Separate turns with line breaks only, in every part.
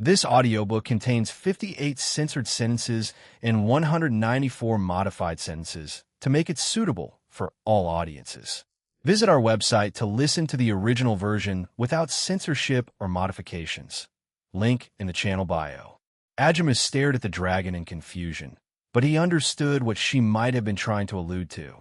This audiobook contains 58 censored sentences and 194 modified sentences to make it suitable for all audiences. Visit our website to listen to the original version without censorship or modifications. Link in the channel bio. Ajamu stared at the dragon in confusion, but he understood what she might have been trying to allude to.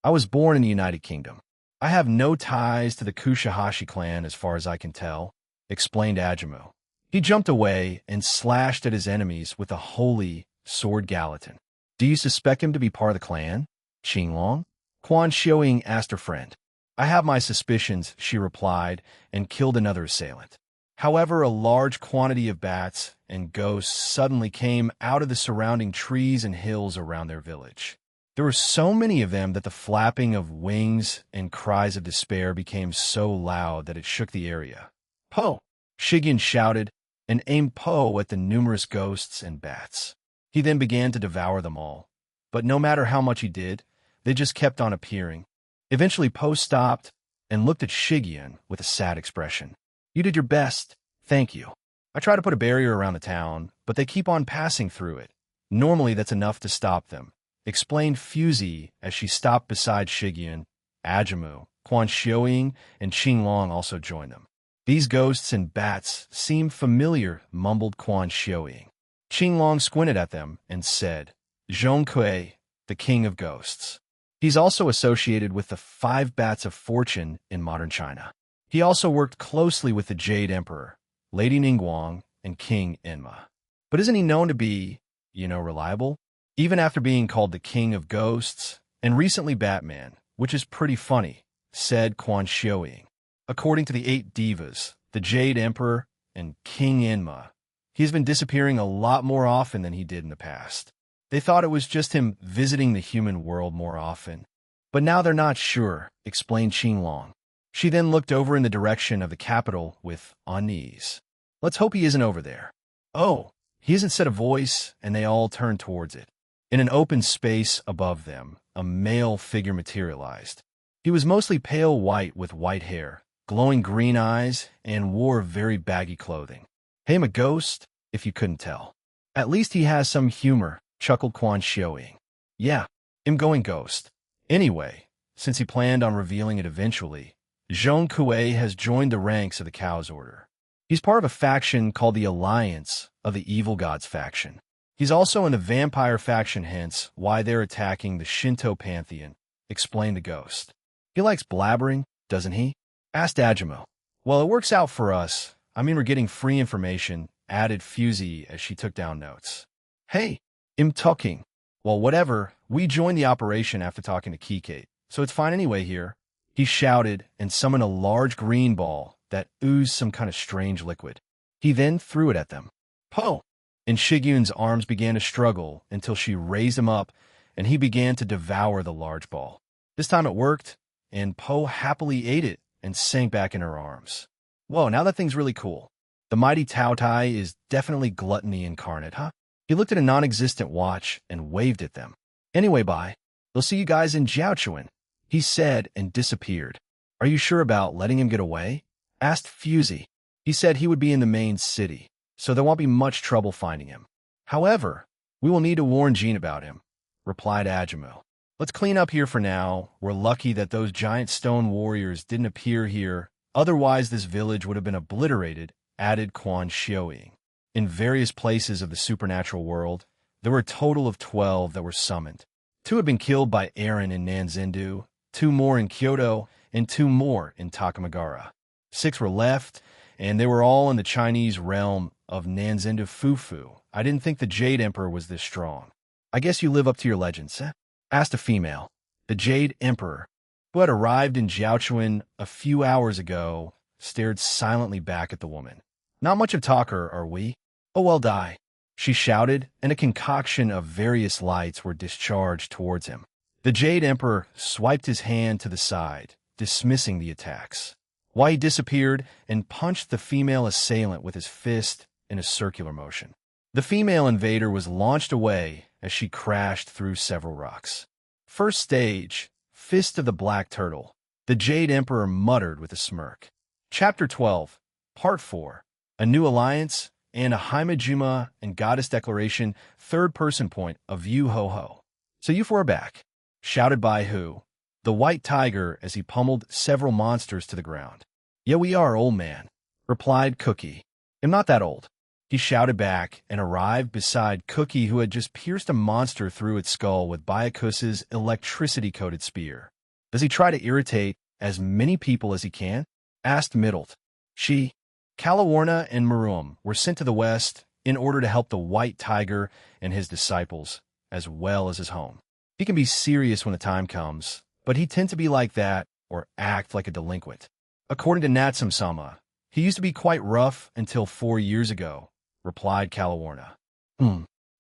I was born in the United Kingdom. I have no ties to the Kushihashi clan as far as I can tell, explained Ajamu. He jumped away and slashed at his enemies with a holy sword Gallatin. Do you suspect him to be part of the clan? Qinglong? Quan Xiaoying asked her friend. I have my suspicions, she replied, and killed another assailant. However, a large quantity of bats and ghosts suddenly came out of the surrounding trees and hills around their village. There were so many of them that the flapping of wings and cries of despair became so loud that it shook the area. Po! Shigyun shouted, and aimed Po at the numerous ghosts and bats. He then began to devour them all. But no matter how much he did, they just kept on appearing. Eventually Po stopped and looked at Shigyun with a sad expression. You did your best. Thank you. I try to put a barrier around the town, but they keep on passing through it. Normally that's enough to stop them, explained Fuzi as she stopped beside Shigyun. Ajamu, Quan Xiaoying, and Qinglong also joined them. These ghosts and bats seem familiar, mumbled Quan Xiaoying. Qinglong squinted at them and said, Zhong Kui, the king of ghosts. He's also associated with the 5 bats of fortune in modern China. He also worked closely with the Jade Emperor, Lady Ningguang, and King Enma. But isn't he known to be, reliable? Even after being called the king of ghosts, and recently Batman, which is pretty funny, said Quan Xiaoying. According to the 8 divas, the Jade Emperor, and King Enma, he's been disappearing a lot more often than he did in the past. They thought it was just him visiting the human world more often. But now they're not sure, explained Qinglong. She then looked over in the direction of the capital with unease. Let's hope he isn't over there. Oh, he isn't, said a voice, and they all turned towards it. In an open space above them, a male figure materialized. He was mostly pale white with white hair, glowing green eyes, and wore very baggy clothing. Hey, I'm a ghost, if you couldn't tell. At least he has some humor, chuckled Quan Xiaoying. Yeah, I'm going ghost. Anyway, since he planned on revealing it eventually, Zhong Kui has joined the ranks of the Cow's Order. He's part of a faction called the Alliance of the Evil Gods faction. He's also in the vampire faction, hence why they're attacking the Shinto pantheon, explained the ghost. He likes blabbering, doesn't he? Asked Ajamu. Well, it works out for us. I mean, we're getting free information, added Fuzi as she took down notes. Hey, I'm talking. Well, whatever. We joined the operation after talking to Kikate, so it's fine anyway here. He shouted and summoned a large green ball that oozed some kind of strange liquid. He then threw it at them. Po! And Shigyun's arms began to struggle until she raised him up, and he began to devour the large ball. This time it worked, and Po happily ate it and sank back in her arms. Whoa, now that thing's really cool. The mighty Tao Tai is definitely gluttony incarnate, huh? He looked at a non-existent watch and waved at them. Anyway, bye. They'll see you guys in Jiaochuan, he said and disappeared. Are you sure about letting him get away? Asked Fuzi. He said he would be in the main city, so there won't be much trouble finding him. However, we will need to warn Jean about him, replied Ajamu. Let's clean up here for now. We're lucky that those giant stone warriors didn't appear here. Otherwise, this village would have been obliterated, added Quan Xiaoying. In various places of the supernatural world, there were a total of 12 that were summoned. 2 had been killed by Aaron in Nanzendu, 2 more in Kyoto, and 2 more in Takamagara. 6 were left, and they were all in the Chinese realm of Nanzendu Fufu. I didn't think the Jade Emperor was this strong. I guess you live up to your legends, eh? Asked a female. The Jade Emperor, who had arrived in Jiaochuan a few hours ago, stared silently back at the woman. Not much of talker, are we? Oh, well, die, she shouted, and a concoction of various lights were discharged towards him. The Jade Emperor swiped his hand to the side, dismissing the attacks, while he disappeared and punched the female assailant with his fist in a circular motion. The female invader was launched away as she crashed through several rocks. First stage, Fist of the Black Turtle. The Jade Emperor muttered with a smirk. Chapter 12, Part 4, A New Alliance and a Haimajima and Goddess Declaration third-person point of view ho-ho. "So you four are back," shouted Bai-Hu, the white tiger, as he pummeled several monsters to the ground. "Yeah, we are, old man," replied Cookie. "I'm not that old," he shouted back and arrived beside Cookie, who had just pierced a monster through its skull with Byakusa's electricity-coated spear. "Does he try to irritate as many people as he can?" asked Middlet. She, Kalawarna, and Maruam were sent to the west in order to help the white tiger and his disciples, as well as his home. He can be serious when the time comes, but he tends to be like that or act like a delinquent. According to Natsum-sama, he used to be quite rough until 4 years ago, replied Kalawarna.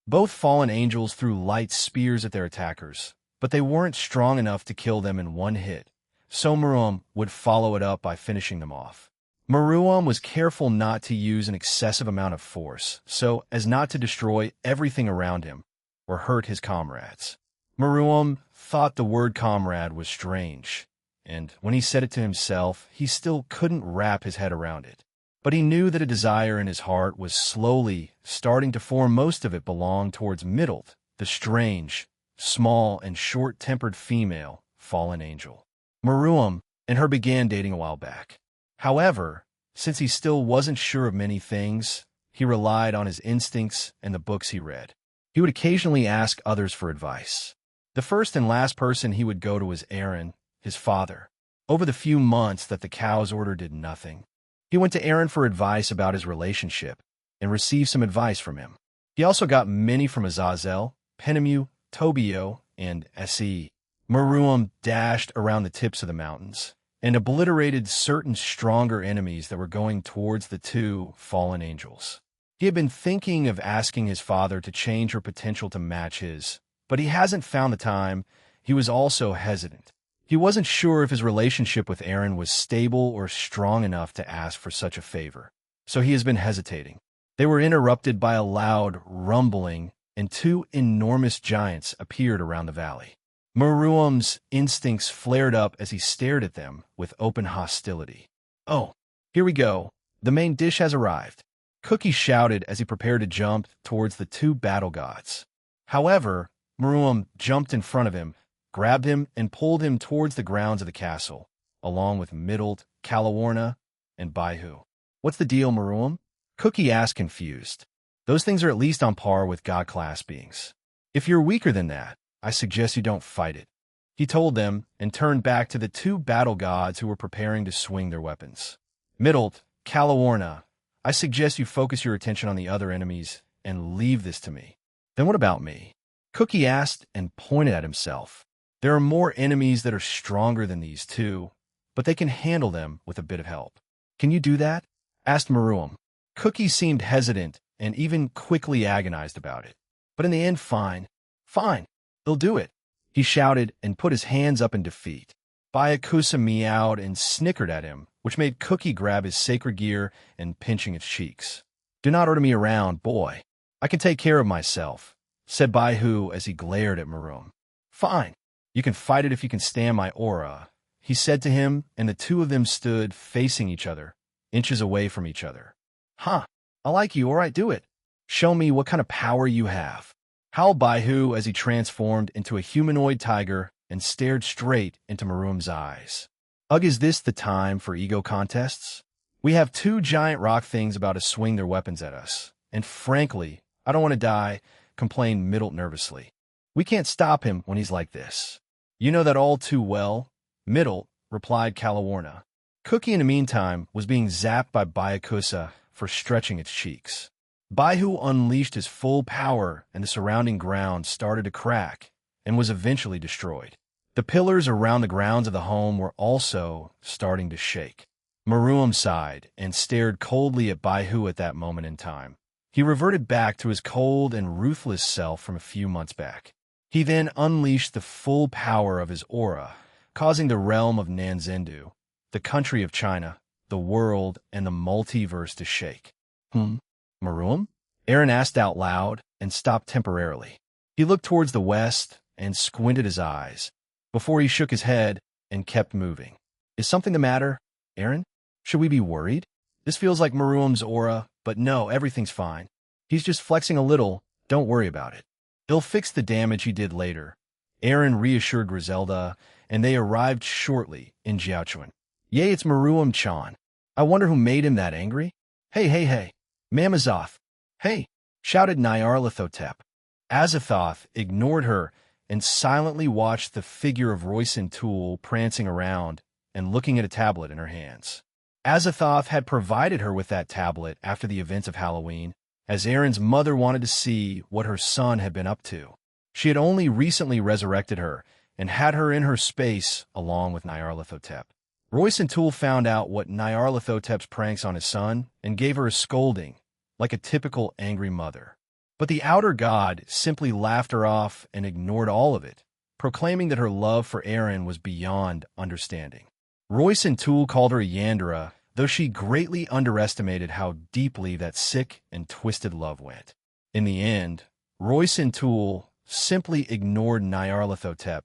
Both fallen angels threw light spears at their attackers, but they weren't strong enough to kill them in one hit, so Maruam would follow it up by finishing them off. Maruam was careful not to use an excessive amount of force, so as not to destroy everything around him or hurt his comrades. Maruam thought the word comrade was strange, and when he said it to himself, he still couldn't wrap his head around it. But he knew that a desire in his heart was slowly starting to form. Most of it belonged towards Middlet, the strange, small, and short-tempered female fallen angel. Maruam and her began dating a while back. However, since he still wasn't sure of many things, he relied on his instincts and the books he read. He would occasionally ask others for advice. The first and last person he would go to was Aaron, his father. Over the few months that the cow's order did nothing, he went to Aaron for advice about his relationship and received some advice from him. He also got many from Azazel, Penemu, Tobio, and Se. Maruam dashed around the tips of the mountains and obliterated certain stronger enemies that were going towards the two fallen angels. He had been thinking of asking his father to change her potential to match his, but he hasn't found the time. He was also hesitant. He wasn't sure if his relationship with Aaron was stable or strong enough to ask for such a favor, so he has been hesitating. They were interrupted by a loud rumbling, and two enormous giants appeared around the valley. Maruam's instincts flared up as he stared at them with open hostility. "Oh, here we go. The main dish has arrived," Cookie shouted as he prepared to jump towards the two battle gods. However, Maruam jumped in front of him, grabbed him, and pulled him towards the grounds of the castle, along with Middlet, Kalawarna, and Bai-Hu. "What's the deal, Maruam?" Cookie asked, confused. "Those things are at least on par with God-class beings. If you're weaker than that, I suggest you don't fight it," he told them, and turned back to the two battle gods who were preparing to swing their weapons. "Middlet, Kalawarna, I suggest you focus your attention on the other enemies and leave this to me." "Then what about me?" Cookie asked and pointed at himself. "There are more enemies that are stronger than these two, but they can handle them with a bit of help." "Can you do that?" asked Maruam. Cookie seemed hesitant and even quickly agonized about it. But in the end, fine, they'll do it, he shouted and put his hands up in defeat. Byakusa meowed and snickered at him, which made Cookie grab his sacred gear and pinching its cheeks. "Do not order me around, boy. I can take care of myself," said Bai-Hu as he glared at Maruam. "Fine. You can fight it if you can stand my aura," he said to him, and the two of them stood facing each other, inches away from each other. "Huh, I like you, all right, do it. Show me what kind of power you have," howled Bai-Hu as he transformed into a humanoid tiger and stared straight into Maruam's eyes. "Ugh, is this the time for ego contests? We have two giant rock things about to swing their weapons at us, and frankly, I don't want to die," complained Middlet nervously. "We can't stop him when he's like this." "You know that all too well, Middlet," replied Kalawarna. Cookie, in the meantime, was being zapped by Byakusa for stretching its cheeks. Bai-Hu unleashed his full power, and the surrounding ground started to crack and was eventually destroyed. The pillars around the grounds of the home were also starting to shake. Maruam sighed and stared coldly at Bai-Hu at that moment in time. He reverted back to his cold and ruthless self from a few months back. He then unleashed the full power of his aura, causing the realm of Nanzendu, the country of China, the world, and the multiverse to shake. Maruam?" Aaron asked out loud and stopped temporarily. He looked towards the west and squinted his eyes, before he shook his head and kept moving. "Is something the matter, Aaron? Should we be worried?" This feels like Maruam's aura, but no, everything's fine. He's just flexing a little, don't worry about it. He'll fix the damage he did later. Aaron reassured Griselda, and they arrived shortly in Jiaochuan. Yay, it's Maruam-chan. I wonder who made him that angry? Hey. Mamazoth. Hey, shouted Nyarlathotep. Azathoth ignored her and silently watched the figure of Royson Tool prancing around and looking at a tablet in her hands. Azathoth had provided her with that tablet after the events of Halloween, as Aaron's mother wanted to see what her son had been up to. She had only recently resurrected her and had her in her space along with Nyarlathotep. Royson Tool found out what Nyarlathotep's pranks on his son and gave her a scolding, like a typical angry mother. But the outer god simply laughed her off and ignored all of it, proclaiming that her love for Aaron was beyond understanding. Royson Tool called her a Yandere, though she greatly underestimated how deeply that sick and twisted love went. In the end, Royson Tool simply ignored Nyarlathotep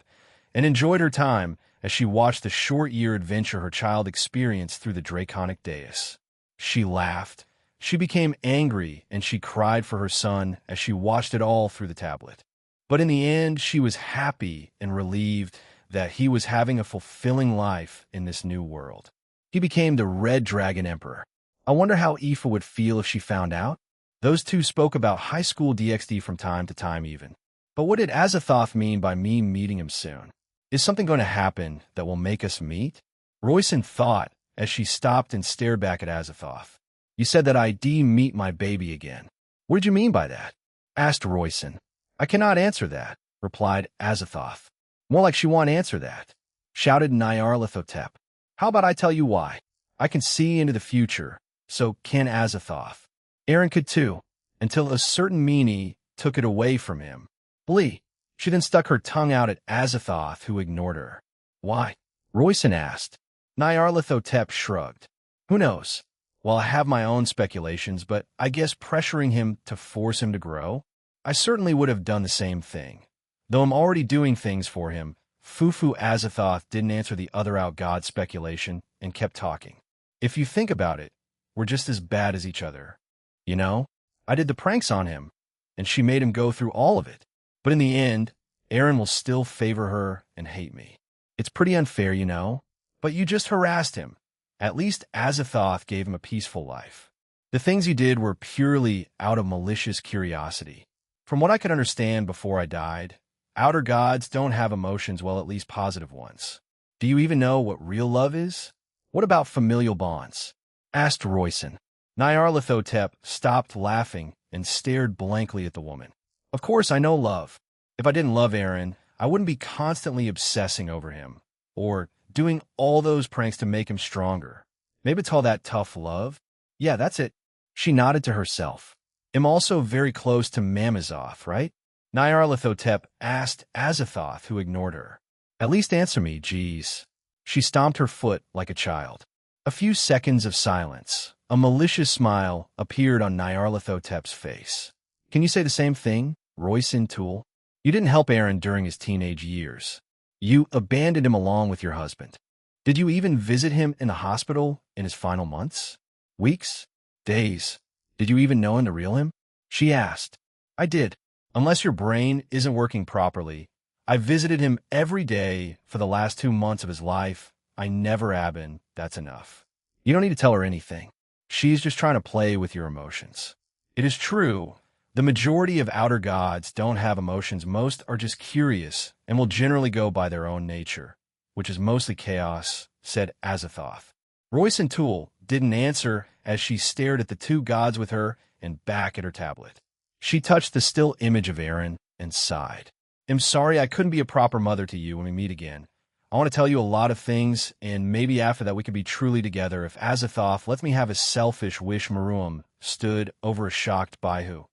and enjoyed her time as she watched the short-year adventure her child experienced through the Draconic Dais. She laughed, she became angry, and she cried for her son as she watched it all through the tablet. But in the end, she was happy and relieved that he was having a fulfilling life in this new world. He became the Red Dragon Emperor. I wonder how Aoife would feel if she found out. Those two spoke about high school DxD from time to time even. But what did Azathoth mean by me meeting him soon? Is something going to happen that will make us meet? Royson thought as she stopped and stared back at Azathoth. You said that I'd meet my baby again. What did you mean by that? Asked Royson. I cannot answer that, replied Azathoth. More like she won't answer that, shouted Nyarlathotep. How about I tell you why? I can see into the future, so can Azathoth. Aaron could too, until a certain meanie took it away from him. Blee. She then stuck her tongue out at Azathoth, who ignored her. Why? Royson asked. Nyarlathotep shrugged. Who knows? Well, I have my own speculations, but I guess pressuring him to force him to grow? I certainly would have done the same thing. Though I'm already doing things for him, Fufu Azathoth didn't answer the other out-god speculation and kept talking. If you think about it, we're just as bad as each other. You know, I did the pranks on him, and she made him go through all of it. But in the end, Aaron will still favor her and hate me. It's pretty unfair, you know, but you just harassed him. At least Azathoth gave him a peaceful life. The things he did were purely out of malicious curiosity. From what I could understand before I died, outer gods don't have emotions, well, at least positive ones. Do you even know what real love is? What about familial bonds? Asked Royson. Nyarlathotep stopped laughing and stared blankly at the woman. Of course, I know love. If I didn't love Aaron, I wouldn't be constantly obsessing over him, or doing all those pranks to make him stronger. Maybe it's all that tough love. Yeah, that's it. She nodded to herself. I'm also very close to Mamazoth, right? Nyarlathotep asked Azathoth, who ignored her. At least answer me, geez. She stomped her foot like a child. A few seconds of silence. A malicious smile appeared on Nyarlathotep's face. Can you say the same thing, Royson Tool? You didn't help Aaron during his teenage years. You abandoned him along with your husband. Did you even visit him in the hospital in his final months? Weeks? Days? Did you even know him to reel him? She asked. I did. Unless your brain isn't working properly, I visited him every day for the last 2 months of his life. I never abin. That's enough. You don't need to tell her anything. She's just trying to play with your emotions. It is true. The majority of outer gods don't have emotions. Most are just curious and will generally go by their own nature, which is mostly chaos, said Azathoth. Royson Tool didn't answer as she stared at the two gods with her and back at her tablet. She touched the still image of Aaron and sighed. I'm sorry I couldn't be a proper mother to you when we meet again. I want to tell you a lot of things, and maybe after that we could be truly together if Azathoth lets me have a selfish wish. Maruam stood over a shocked Baihu,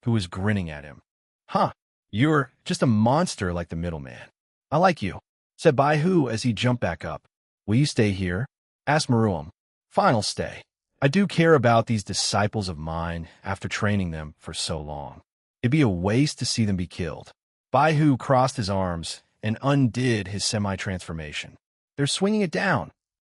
who was grinning at him. Huh, you're just a monster like the middleman. I like you, said Baihu as he jumped back up. Will you stay here? Asked Maruam. Fine, I'll stay. I do care about these disciples of mine after training them for so long. It'd be a waste to see them be killed. Baihu crossed his arms and undid his semi-transformation. They're swinging it down.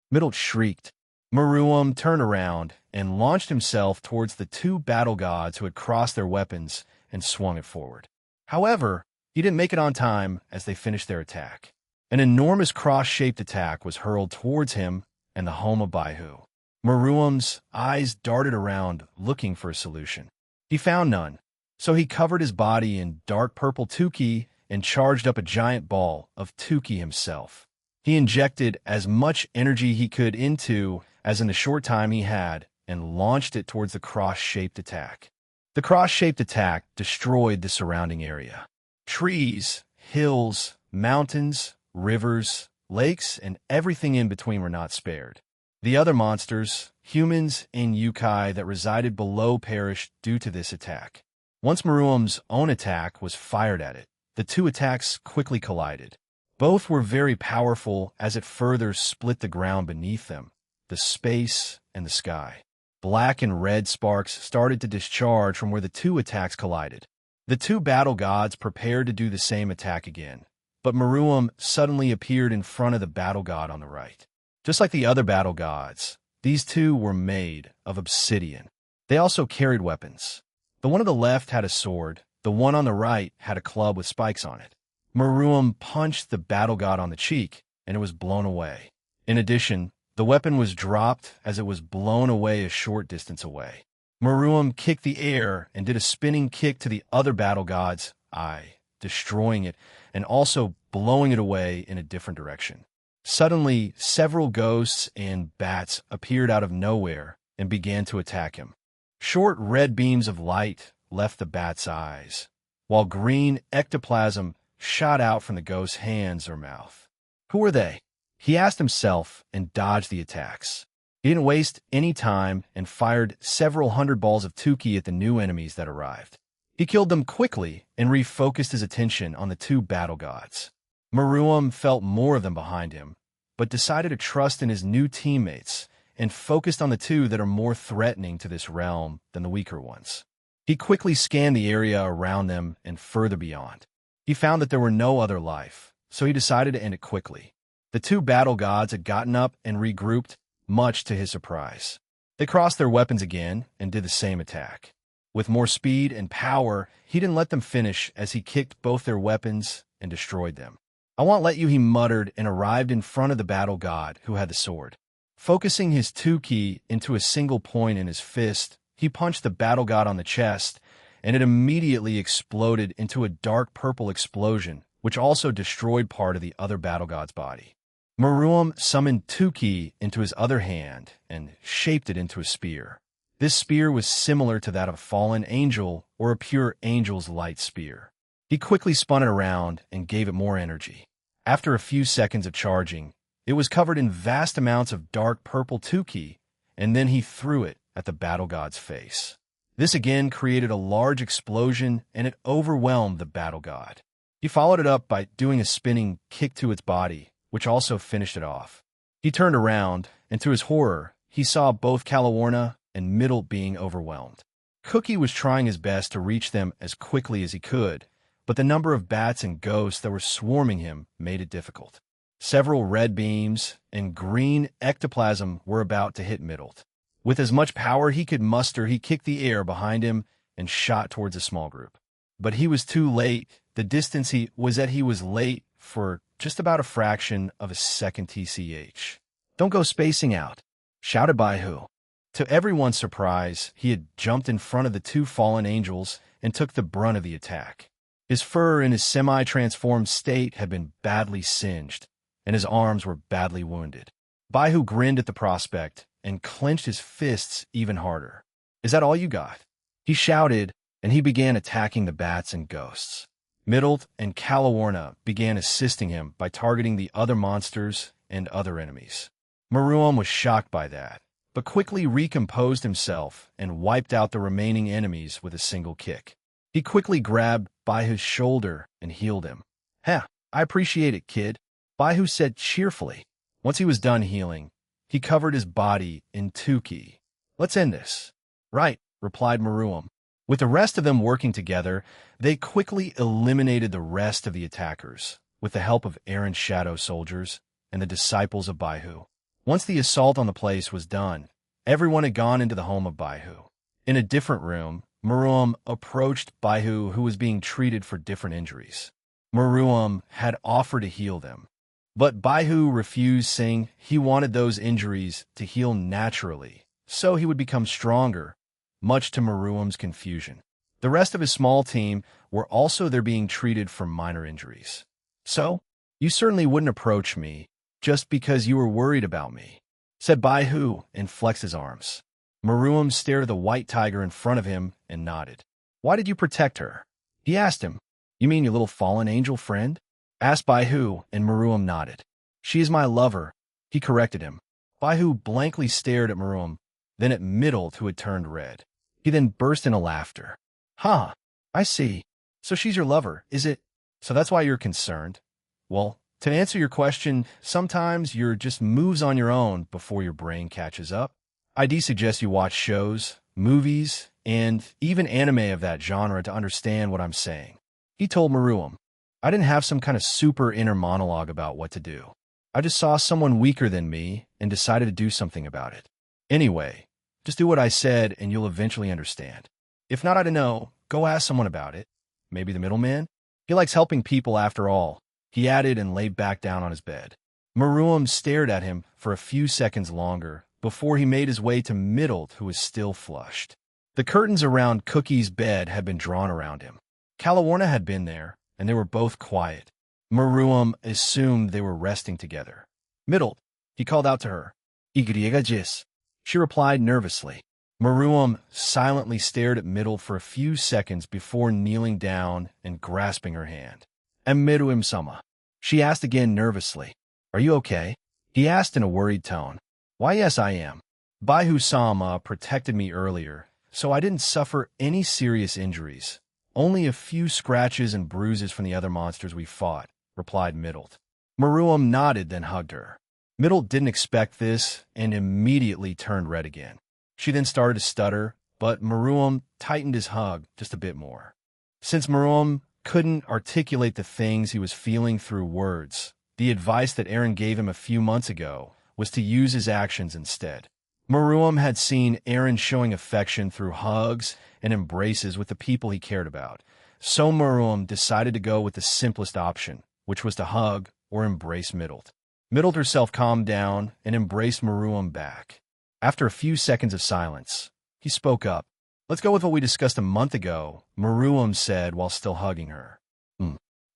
Middle shrieked. Meruem turned around and launched himself towards the two battle gods who had crossed their weapons and swung it forward. However, he didn't make it on time as they finished their attack. An enormous cross-shaped attack was hurled towards him and the home of Baihu. Meruem's eyes darted around looking for a solution. He found none, so he covered his body in dark purple 10k and charged up a giant ball of 10k himself. He injected as much energy he could into as in the short time he had and launched it towards the cross-shaped attack. The cross-shaped attack destroyed the surrounding area. Trees, hills, mountains, rivers, lakes, and everything in between were not spared. The other monsters, humans and yokai that resided below perished due to this attack. Once Meruem's own attack was fired at it, the two attacks quickly collided. Both were very powerful as it further split the ground beneath them, the space and the sky. Black and red sparks started to discharge from where the two attacks collided. The two battle gods prepared to do the same attack again, but Meruem suddenly appeared in front of the battle god on the right. Just like the other battle gods, these two were made of obsidian. They also carried weapons. The one on the left had a sword, the one on the right had a club with spikes on it. Meruem punched the battle god on the cheek, and it was blown away. In addition, the weapon was dropped as it was blown away a short distance away. Meruem kicked the air and did a spinning kick to the other battle god's eye, destroying it and also blowing it away in a different direction. Suddenly, several ghosts and bats appeared out of nowhere and began to attack him. Short red beams of light left the bat's eyes, while green ectoplasm shot out from the ghost's hands or mouth. Who were they? He asked himself and dodged the attacks. He didn't waste any time and fired several hundred balls of 10k at the new enemies that arrived. He killed them quickly and refocused his attention on the two battle gods. Meruem felt more of them behind him, but decided to trust in his new teammates and focused on the two that are more threatening to this realm than the weaker ones. He quickly scanned the area around them and further beyond. He found that there were no other life, so he decided to end it quickly. The two battle gods had gotten up and regrouped, much to his surprise. They crossed their weapons again and did the same attack. With more speed and power, he didn't let them finish as he kicked both their weapons and destroyed them. "I won't let you," he muttered and arrived in front of the battle god who had the sword. Focusing his 10k into a single point in his fist, he punched the battle god on the chest, and it immediately exploded into a dark purple explosion, which also destroyed part of the other battle god's body. Meruem summoned 10k into his other hand and shaped it into a spear. This spear was similar to that of a fallen angel or a pure angel's light spear. He quickly spun it around and gave it more energy. After a few seconds of charging, it was covered in vast amounts of dark purple 10k, and then he threw it at the battle god's face. This again created a large explosion, and it overwhelmed the battle god. He followed it up by doing a spinning kick to its body, which also finished it off. He turned around, and to his horror, he saw both Calawarna and Middle being overwhelmed. Cookie was trying his best to reach them as quickly as he could, but the number of bats and ghosts that were swarming him made it difficult. Several red beams and green ectoplasm were about to hit Middle. With as much power he could muster, he kicked the air behind him and shot towards a small group. But he was too late. The distance he was late for just about a fraction of a second tch. "Don't go spacing out," shouted Baihu. To everyone's surprise, he had jumped in front of the two fallen angels and took the brunt of the attack. His fur in his semi-transformed state had been badly singed, and his arms were badly wounded. Baihu grinned at the prospect and clenched his fists even harder. "Is that all you got?" he shouted, and he began attacking the bats and ghosts. Middle and Calawarna began assisting him by targeting the other monsters and other enemies. Meruem was shocked by that, but quickly recomposed himself and wiped out the remaining enemies with a single kick. He quickly grabbed Baihu's shoulder and healed him. "Heh, I appreciate it, kid," Baihu said cheerfully. Once he was done healing, he covered his body in 10k. "Let's end this." "Right," replied Meruem. With the rest of them working together, they quickly eliminated the rest of the attackers, with the help of Aaron's shadow soldiers and the disciples of Baihu. Once the assault on the place was done, everyone had gone into the home of Baihu. In a different room, Maruam approached Baihu, who was being treated for different injuries. Maruam had offered to heal them, but Baihu refused, saying he wanted those injuries to heal naturally, so he would become stronger, much to Maruam's confusion. The rest of his small team were also there being treated for minor injuries. So, you certainly wouldn't approach me just because you were worried about me, said Baihu and flexed his arms. Maruam stared at the white tiger in front of him and nodded. Why did you protect her? He asked him. You mean your little fallen angel friend? Asked Baihu, and Maruam nodded. She is my lover, he corrected him. Baihu blankly stared at Maruam, then at Middle, who had turned red. He then burst into laughter. Huh, I see. So she's your lover, is it? So that's why you're concerned? Well, to answer your question, sometimes you're just moves on your own before your brain catches up. I'd suggest you watch shows, movies, and even anime of that genre to understand what I'm saying. He told Maruam. I didn't have some kind of super inner monologue about what to do. I just saw someone weaker than me and decided to do something about it. Anyway, just do what I said and you'll eventually understand. If not, I don't know, go ask someone about it. Maybe the middleman? He likes helping people after all, he added and lay back down on his bed. Maruam stared at him for a few seconds longer before he made his way to Middle, who was still flushed. The curtains around Cookie's bed had been drawn around him. Calawarna had been there, and they were both quiet. Maruam assumed they were resting together. Middle, he called out to her. Igriegajis. She replied nervously. Maruam silently stared at Middle for a few seconds before kneeling down and grasping her hand. Emiruim-sama. She asked again nervously. Are you okay? He asked in a worried tone. Why, yes, I am. Baihu-sama protected me earlier, so I didn't suffer any serious injuries. Only a few scratches and bruises from the other monsters we fought, replied Middle. Maruam nodded, then hugged her. Middle didn't expect this and immediately turned red again. She then started to stutter, but Maruam tightened his hug just a bit more. Since Maruam couldn't articulate the things he was feeling through words, the advice that Aaron gave him a few months ago was to use his actions instead. Maruam had seen Aaron showing affection through hugs and embraces with the people he cared about, so Maruam decided to go with the simplest option, which was to hug or embrace Middle. Middle herself calmed down and embraced Maruam back. After a few seconds of silence, he spoke up. Let's go with what we discussed a month ago, Maruam said while still hugging her.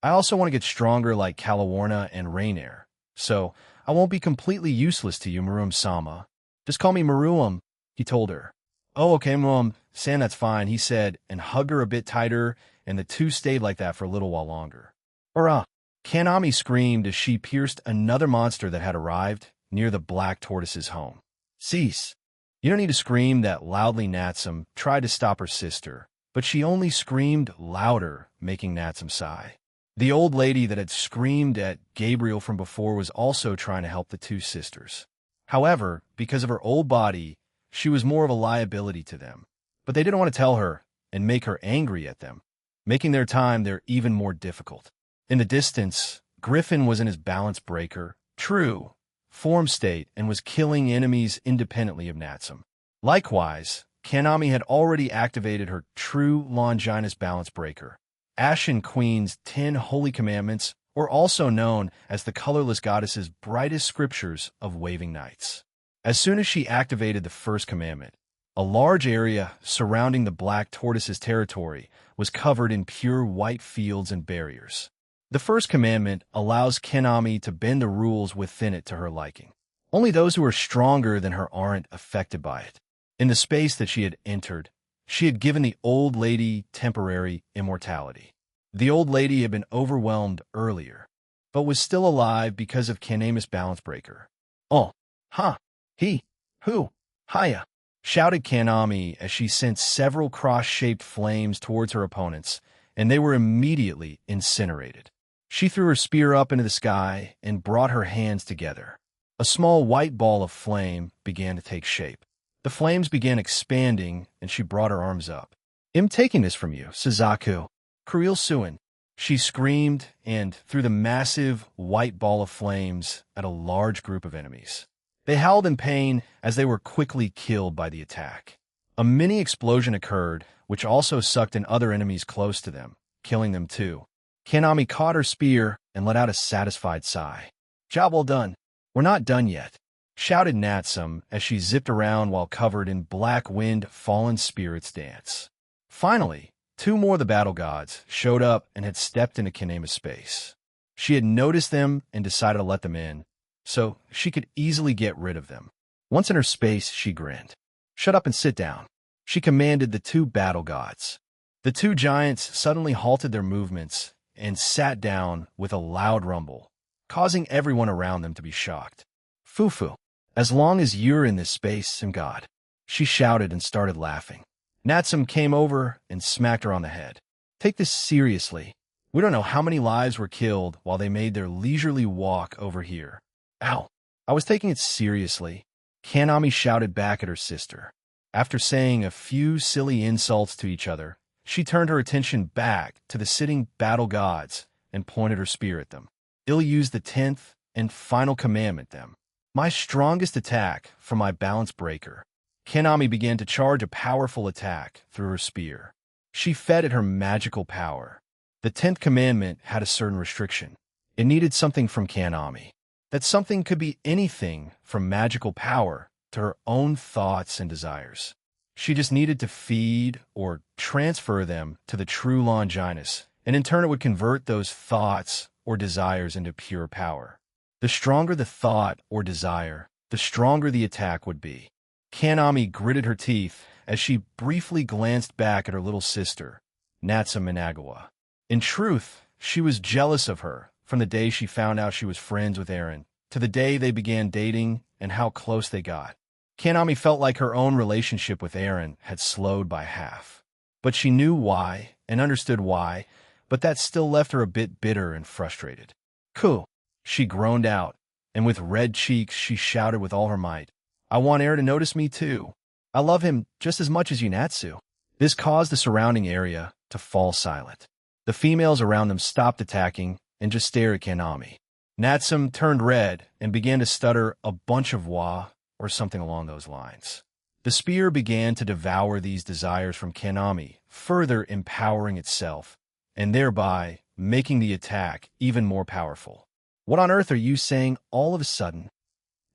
I also want to get stronger like Calawarna and Rainair, so I won't be completely useless to you, Maruam-sama. Just call me Maruam, he told her. Oh, okay, Maruam-san, that's fine, he said, and hugged her a bit tighter, and the two stayed like that for a little while longer. Hurrah! Kanami screamed as she pierced another monster that had arrived near the black tortoise's home. Cease! You don't need to scream that loudly. Natsum tried to stop her sister, but she only screamed louder, making Natsum sigh. The old lady that had screamed at Gabriel from before was also trying to help the two sisters. However, because of her old body, she was more of a liability to them. But they didn't want to tell her and make her angry at them, making their time there even more difficult. In the distance, Griffin was in his balance breaker, true, form state and was killing enemies independently of Natsum. Likewise, Kanami had already activated her true Longinus balance breaker. Ashen Queen's 10 Holy Commandments were also known as the colorless goddess's brightest scriptures of waving nights. As soon as she activated the first commandment, a large area surrounding the black tortoise's territory was covered in pure white fields and barriers. The first commandment allows Kanami to bend the rules within it to her liking. Only those who are stronger than her aren't affected by it. In the space that she had entered, she had given the old lady temporary immortality. The old lady had been overwhelmed earlier, but was still alive because of Kanami's balance breaker. Oh, ha, he, who, hiya, shouted Kanami as she sent several cross-shaped flames towards her opponents, and they were immediately incinerated. She threw her spear up into the sky and brought her hands together. A small white ball of flame began to take shape. The flames began expanding, and she brought her arms up. I'm taking this from you, Suzaku. Kuriel Suin. She screamed and threw the massive white ball of flames at a large group of enemies. They howled in pain as they were quickly killed by the attack. A mini explosion occurred, which also sucked in other enemies close to them, killing them too. Kanami caught her spear and let out a satisfied sigh. "Job well done. We're not done yet," shouted Natsum as she zipped around while covered in black wind fallen spirits dance. Finally, two more of the battle gods showed up and had stepped into Kanema's space. She had noticed them and decided to let them in, so she could easily get rid of them. Once in her space, she grinned. "Shut up and sit down," she commanded the two battle gods. The two giants suddenly halted their movements and sat down with a loud rumble, causing everyone around them to be shocked. "Fufu, as long as you're in this space, I'm God," she shouted and started laughing. Natsum came over and smacked her on the head. "Take this seriously. We don't know how many lives were killed while they made their leisurely walk over here." "Ow, I was taking it seriously," Kanami shouted back at her sister. After saying a few silly insults to each other, she turned her attention back to the sitting battle gods and pointed her spear at them. "I'll use the 10th and final commandment them. My strongest attack from my balance breaker." Kanami began to charge a powerful attack through her spear. She fed at her magical power. The 10th commandment had a certain restriction. It needed something from Kanami. That something could be anything from magical power to her own thoughts and desires. She just needed to feed or transfer them to the true Longinus, and in turn it would convert those thoughts or desires into pure power. The stronger the thought or desire, the stronger the attack would be. Kanami gritted her teeth as she briefly glanced back at her little sister, Natsum Inagawa. In truth, she was jealous of her from the day she found out she was friends with Eren, to the day they began dating and how close they got. Kanami felt like her own relationship with Eren had slowed by half. But she knew why and understood why, but that still left her a bit bitter and frustrated. "Cool," she groaned out, and with red cheeks she shouted with all her might, "I want Eren to notice me too. I love him just as much as you, Natsu." This caused the surrounding area to fall silent. The females around them stopped attacking and just stared at Kanami. Natsum turned red and began to stutter a bunch of "wah" or something along those lines. The spear began to devour these desires from Kanami, further empowering itself, and thereby making the attack even more powerful. "What on earth are you saying all of a sudden?"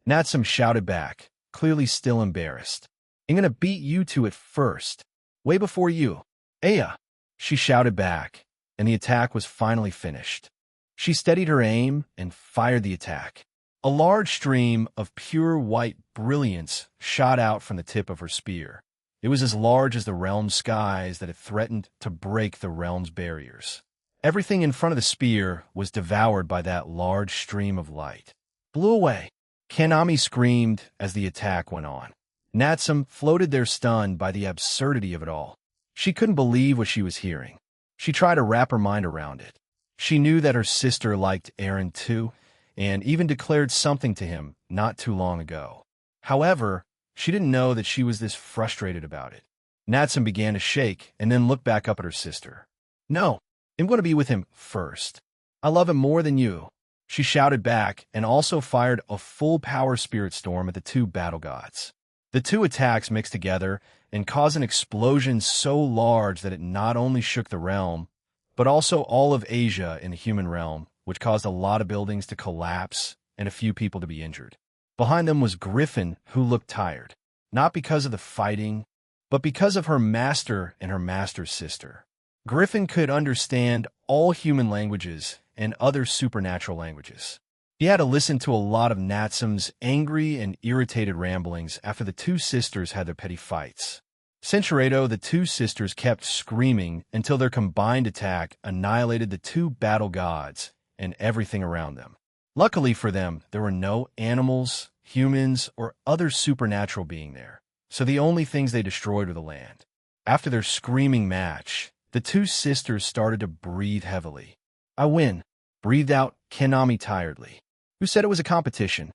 Natsum shouted back, clearly still embarrassed. "I'm gonna beat you to it first, way before you." "Aya!" she shouted back, and the attack was finally finished. She steadied her aim and fired the attack. A large stream of pure white brilliance shot out from the tip of her spear. It was as large as the realm's skies that it threatened to break the realm's barriers. Everything in front of the spear was devoured by that large stream of light. "Blew away!" Kanami screamed as the attack went on. Natsum floated there stunned by the absurdity of it all. She couldn't believe what she was hearing. She tried to wrap her mind around it. She knew that her sister liked Eren too, and even declared something to him not too long ago. However, she didn't know that she was this frustrated about it. Natsum began to shake and then looked back up at her sister. "No, I'm going to be with him first. I love him more than you," she shouted back and also fired a full-power spirit storm at the two battle gods. The two attacks mixed together and caused an explosion so large that it not only shook the realm, but also all of Asia in the human realm, which caused a lot of buildings to collapse and a few people to be injured. Behind them was Griffin, who looked tired, not because of the fighting, but because of her master and her master's sister. Griffin could understand all human languages and other supernatural languages. He had to listen to a lot of Natsum's angry and irritated ramblings after the two sisters had their petty fights. Cinchuredo, the two sisters kept screaming until their combined attack annihilated the two battle gods and everything around them. Luckily for them, there were no animals, humans, or other supernatural being there, so the only things they destroyed were the land. After their screaming match, the two sisters started to breathe heavily. "I win," breathed out Kanami tiredly. "Who said it was a competition?"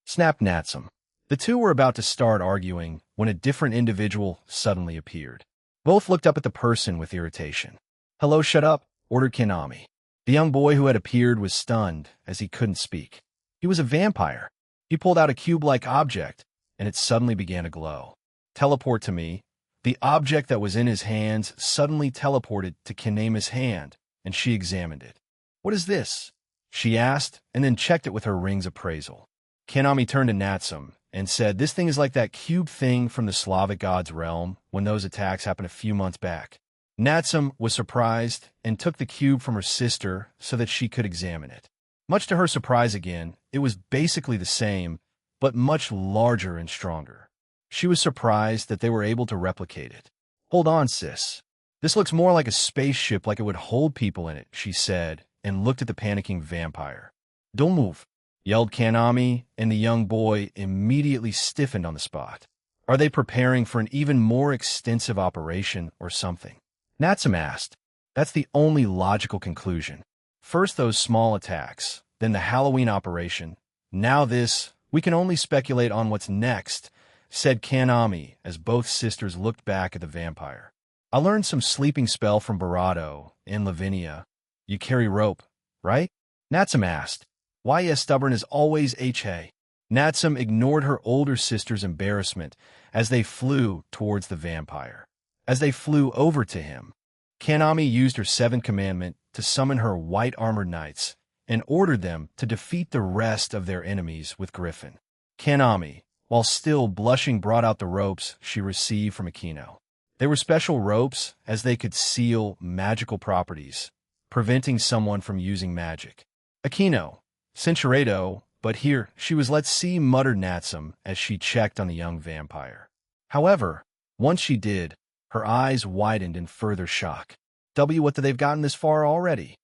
snapped Natsum. The two were about to start arguing when a different individual suddenly appeared. Both looked up at the person with irritation. "Hello, shut up," ordered Kanami. The young boy who had appeared was stunned as he couldn't speak. He was a vampire. He pulled out a cube-like object, and it suddenly began to glow. Teleport to me. The object that was in his hands suddenly teleported to Kanema's hand, and she examined it. "What is this?" she asked, and then checked it with her ring's appraisal. Kaname turned to Natsum and said, "This thing is like that cube thing from the Slavic god's realm when those attacks happened a few months back." Natsum was surprised and took the cube from her sister so that she could examine it. Much to her surprise again, it was basically the same, but much larger and stronger. She was surprised that they were able to replicate it. "Hold on, sis. This looks more like a spaceship, like it would hold people in it," she said, and looked at the panicking vampire. "Don't move," yelled Kaname, and the young boy immediately stiffened on the spot. "Are they preparing for an even more extensive operation or something?" Natsum asked. "That's the only logical conclusion. First those small attacks, then the Halloween operation. Now this, we can only speculate on what's next," said Kaname as both sisters looked back at the vampire. "I learned some sleeping spell from Barato in Lavinia. You carry rope, right?" Natsum asked. "Why, yes, stubborn as always, H.A." Natsum ignored her older sister's embarrassment as they flew towards the vampire. As they flew over to him, Kaname used her seventh commandment to summon her white-armored knights and ordered them to defeat the rest of their enemies with Griffin. Kaname, while still blushing, brought out the ropes she received from Akino. They were special ropes as they could seal magical properties, preventing someone from using magic. "Akino, Cinchuredo," but here she was let see, muttered Natsum as she checked on the young vampire. However, once she did, her eyes widened in further shock. What, they've gotten this far already?"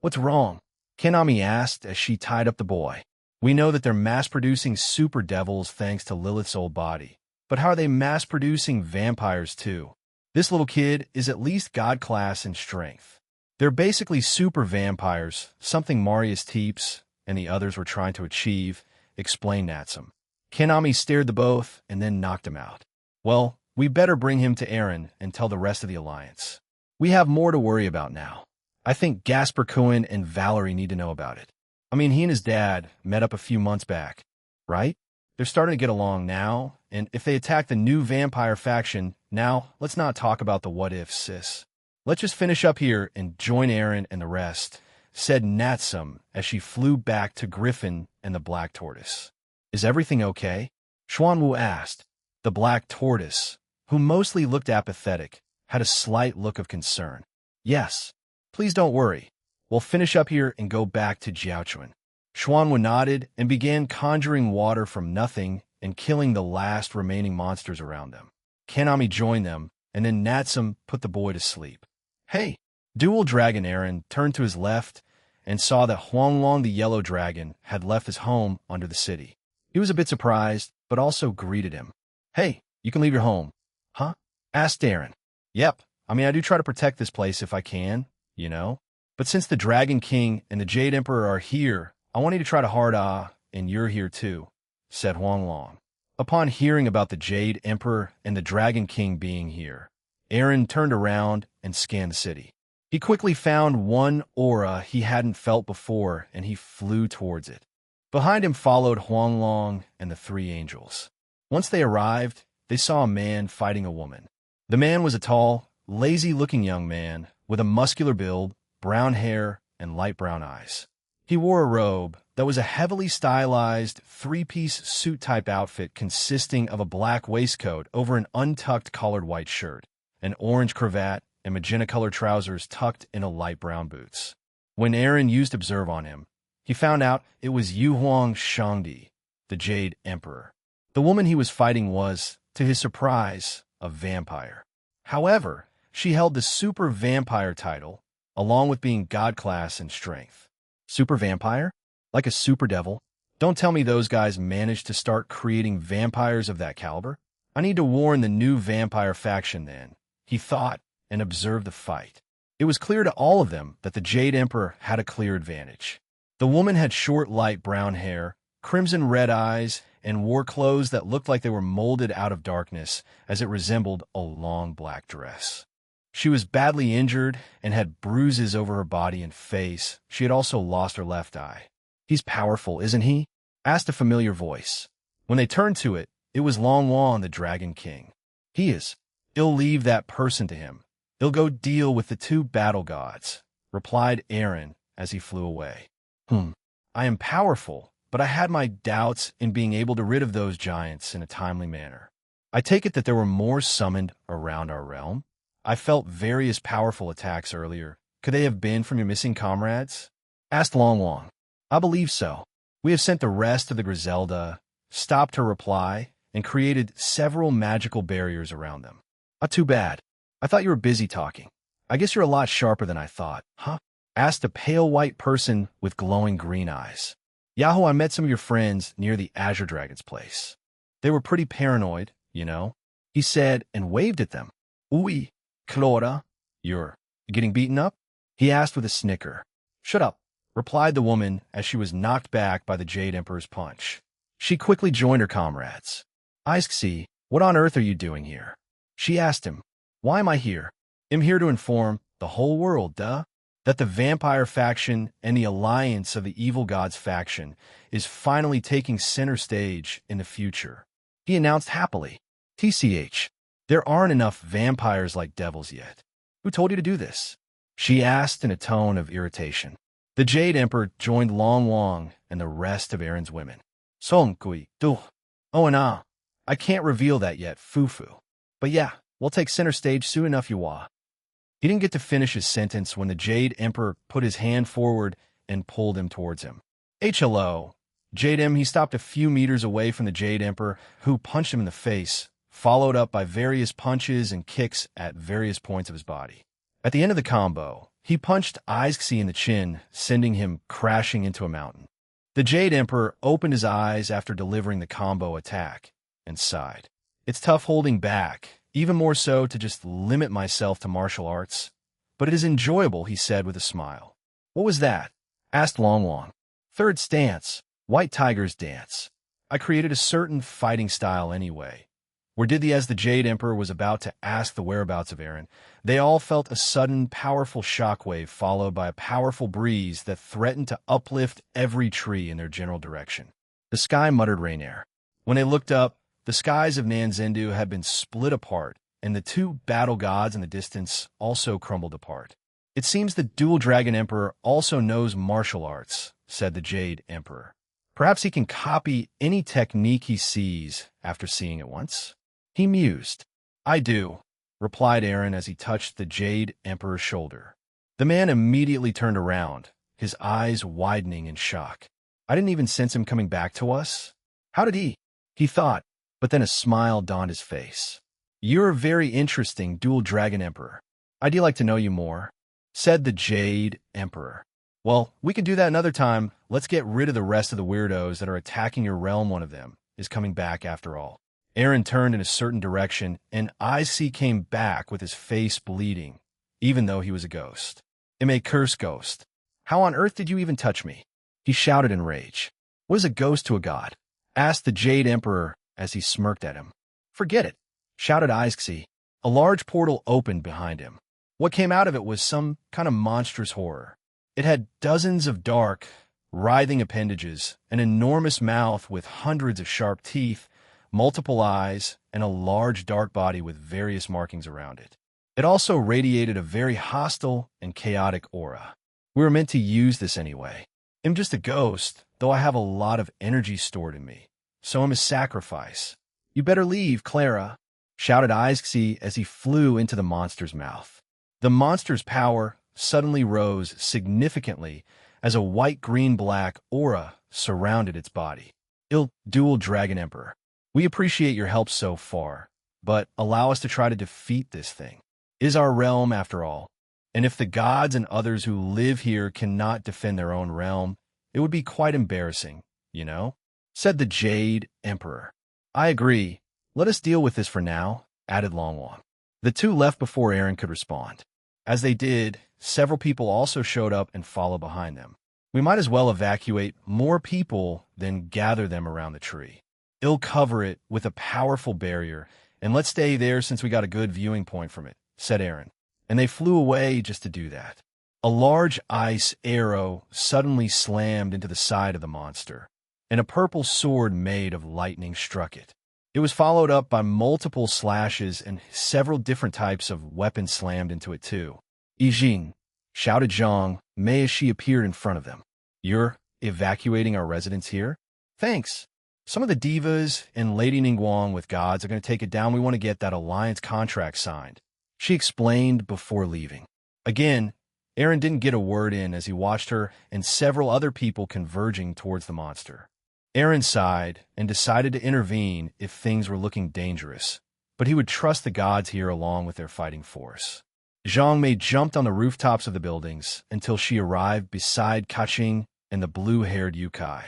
"What's wrong?" Kaname asked as she tied up the boy. "We know that they're mass-producing super devils thanks to Lilith's old body. But how are they mass-producing vampires too? This little kid is at least god class in strength. They're basically super vampires, something Marius Teeps and the others were trying to achieve," explained Natsum. Kaname stared the both and then knocked him out. "Well, we better bring him to Eren and tell the rest of the Alliance. We have more to worry about now. I think Gasper Cohen and Valerie need to know about it. I mean, he and his dad met up a few months back, right? They're starting to get along now, and if they attack the new vampire faction, now let's not talk about the what-ifs, sis. Let's just finish up here and join Eren and the rest," said Natsum as she flew back to Griffin and the Black Tortoise. "Is everything okay?" Xuanwu asked. The Black Tortoise, who mostly looked apathetic, had a slight look of concern. "Yes. Please don't worry. We'll finish up here and go back to Jiaochuan." Xuanwu nodded and began conjuring water from nothing and killing the last remaining monsters around them. Kaname joined them, and then Natsum put the boy to sleep. "Hey!" Dual Dragon Eren turned to his left and saw that Huanglong the Yellow Dragon had left his home under the city. He was a bit surprised, but also greeted him. "Hey, you can leave your home." "Huh?" asked Eren. "Yep. I mean, I do try to protect this place if I can, you know? But since the Dragon King and the Jade Emperor are here, I want you to try to hard and you're here too," said Huanglong. Upon hearing about the Jade Emperor and the Dragon King being here, Eren turned around and scanned the city. He quickly found one aura he hadn't felt before, and he flew towards it. Behind him followed Huanglong and the three angels. Once they arrived, they saw a man fighting a woman. The man was a tall, lazy-looking young man with a muscular build, brown hair, and light brown eyes. He wore a robe that was a heavily stylized three-piece suit-type outfit consisting of a black waistcoat over an untucked collared white shirt, an orange cravat, and magenta-colored trousers tucked into light brown boots. When Eren used Observe on him, he found out it was Yuhuang Shangdi, the Jade Emperor. The woman he was fighting was, to his surprise, a vampire. However, she held the Super Vampire title, along with being God class in strength. Super Vampire? Like a super devil? Don't tell me those guys managed to start creating vampires of that caliber? I need to warn the new vampire faction then, he thought, and observed the fight. It was clear to all of them that the Jade Emperor had a clear advantage. The woman had short light brown hair, crimson red eyes, and wore clothes that looked like they were molded out of darkness, as it resembled a long black dress. She was badly injured and had bruises over her body and face. She had also lost her left eye. "He's powerful, isn't he?" asked a familiar voice. When they turned to it, it was Long Long, the Dragon King. He is. I'll leave that person to him. He'll go deal with the two battle gods, replied Aaron as he flew away. I am powerful, but I had my doubts in being able to rid of those giants in a timely manner. I take it that there were more summoned around our realm? I felt various powerful attacks earlier. Could they have been from your missing comrades? Asked Long Long. I believe so. We have sent the rest of the Griselda, stopped her reply, and created several magical barriers around them. Not too bad. I thought you were busy talking. I guess you're a lot sharper than I thought, huh? Asked a pale white person with glowing green eyes. Yahoo, I met some of your friends near the Azure Dragon's place. They were pretty paranoid, you know, he said and waved at them. Oui, Clora. You're getting beaten up? He asked with a snicker. Shut up, replied the woman as she was knocked back by the Jade Emperor's punch. She quickly joined her comrades. Isksi, what on earth are you doing here? She asked him. Why am I here? I'm here to inform the whole world, that the vampire faction and the alliance of the evil gods faction is finally taking center stage in the future. He announced happily. TCH, there aren't enough vampires like devils yet. Who told you to do this? She asked in a tone of irritation. The Jade Emperor joined Long Long and the rest of Aaron's women. Songkui, du. Oh, and I can't reveal that yet, Fufu. But yeah, we'll take center stage soon enough, Yuwa. He didn't get to finish his sentence when the Jade Emperor put his hand forward and pulled him towards him. HLO. Jade M, he stopped a few meters away from the Jade Emperor, who punched him in the face, followed up by various punches and kicks at various points of his body. At the end of the combo, he punched Isksi in the chin, sending him crashing into a mountain. The Jade Emperor opened his eyes after delivering the combo attack and sighed. It's tough holding back, even more so to just limit myself to martial arts. But it is enjoyable, he said with a smile. What was that? Asked Long Long. Third stance, White Tiger's dance. I created a certain fighting style anyway. As the Jade Emperor was about to ask the whereabouts of Aaron, they all felt a sudden, powerful shockwave followed by a powerful breeze that threatened to uplift every tree in their general direction. The sky muttered Rainier. When they looked up, the skies of Nanzendu had been split apart, and the two battle gods in the distance also crumbled apart. It seems the Dual Dragon Emperor also knows martial arts, said the Jade Emperor. Perhaps he can copy any technique he sees after seeing it once. He mused. I do, replied Aaron as he touched the Jade Emperor's shoulder. The man immediately turned around, his eyes widening in shock. I didn't even sense him coming back to us. How did he? He thought, but then a smile dawned his face. You're a very interesting Dual Dragon Emperor. I'd like to know you more, said the Jade Emperor. Well, we can do that another time. Let's get rid of the rest of the weirdos that are attacking your realm. One of them is coming back after all. Aaron turned in a certain direction, and Isksi came back with his face bleeding, even though he was a ghost. I'm a cursed ghost. How on earth did you even touch me? He shouted in rage. What is a ghost to a god? Asked the Jade Emperor as he smirked at him. Forget it, shouted Isksi. A large portal opened behind him. What came out of it was some kind of monstrous horror. It had dozens of dark, writhing appendages, an enormous mouth with hundreds of sharp teeth, multiple eyes, and a large dark body with various markings around it. It also radiated a very hostile and chaotic aura. We were meant to use this anyway. I'm just a ghost, though I have a lot of energy stored in me. So I'm a sacrifice. You better leave, Clara, shouted Isksi as he flew into the monster's mouth. The monster's power suddenly rose significantly as a white-green-black aura surrounded its body. Dual Dragon Emperor. We appreciate your help so far, but allow us to try to defeat this thing. It is our realm after all, and if the gods and others who live here cannot defend their own realm, it would be quite embarrassing, you know? Said the Jade Emperor. I agree. Let us deal with this for now, added Long Long. The two left before Aaron could respond. As they did, several people also showed up and followed behind them. We might as well evacuate more people than gather them around the tree. It'll cover it with a powerful barrier, and let's stay there since we got a good viewing point from it, said Aaron. And they flew away just to do that. A large ice arrow suddenly slammed into the side of the monster, and a purple sword made of lightning struck it. It was followed up by multiple slashes and several different types of weapons slammed into it too. "Yijing," shouted Zhang Mei as she appeared in front of them. "You're evacuating our residence here? Thanks. Some of the divas and Lady Ningguang with gods are going to take it down. We want to get that alliance contract signed," she explained before leaving. Again, Aaron didn't get a word in as he watched her and several other people converging towards the monster. Aaron sighed and decided to intervene if things were looking dangerous, but he would trust the gods here along with their fighting force. Zhang Mei jumped on the rooftops of the buildings until she arrived beside Kaching and the blue-haired Yukai.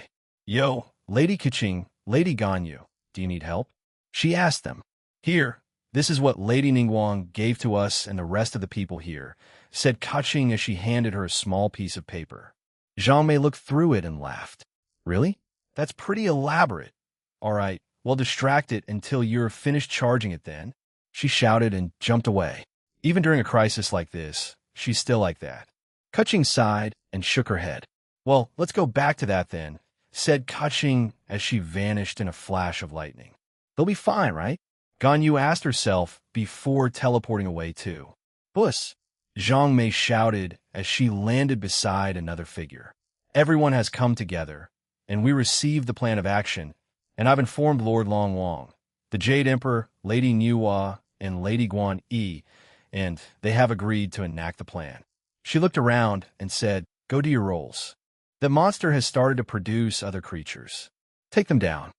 "Yo, Lady Kaching, Lady Ganyu, do you need help?" she asked them. "Here, this is what Lady Ningguang gave to us and the rest of the people here," said Kaching as she handed her a small piece of paper. Zhang Mei looked through it and laughed. "Really? That's pretty elaborate. All right, well, distract it until you're finished charging it then," she shouted and jumped away. Even during a crisis like this, she's still like that. Kaching sighed and shook her head. "Well, let's go back to that then," said Kaching as she vanished in a flash of lightning. "They'll be fine, right?" Ganyu asked herself before teleporting away too. "Bus," Zhang Mei shouted as she landed beside another figure. "Everyone has come together, and we received the plan of action, and I've informed Lord Long Wang, the Jade Emperor, Lady Niuhua, and Lady Guan Yi, and they have agreed to enact the plan." She looked around and said, "Go do your roles. The monster has started to produce other creatures. Take them down."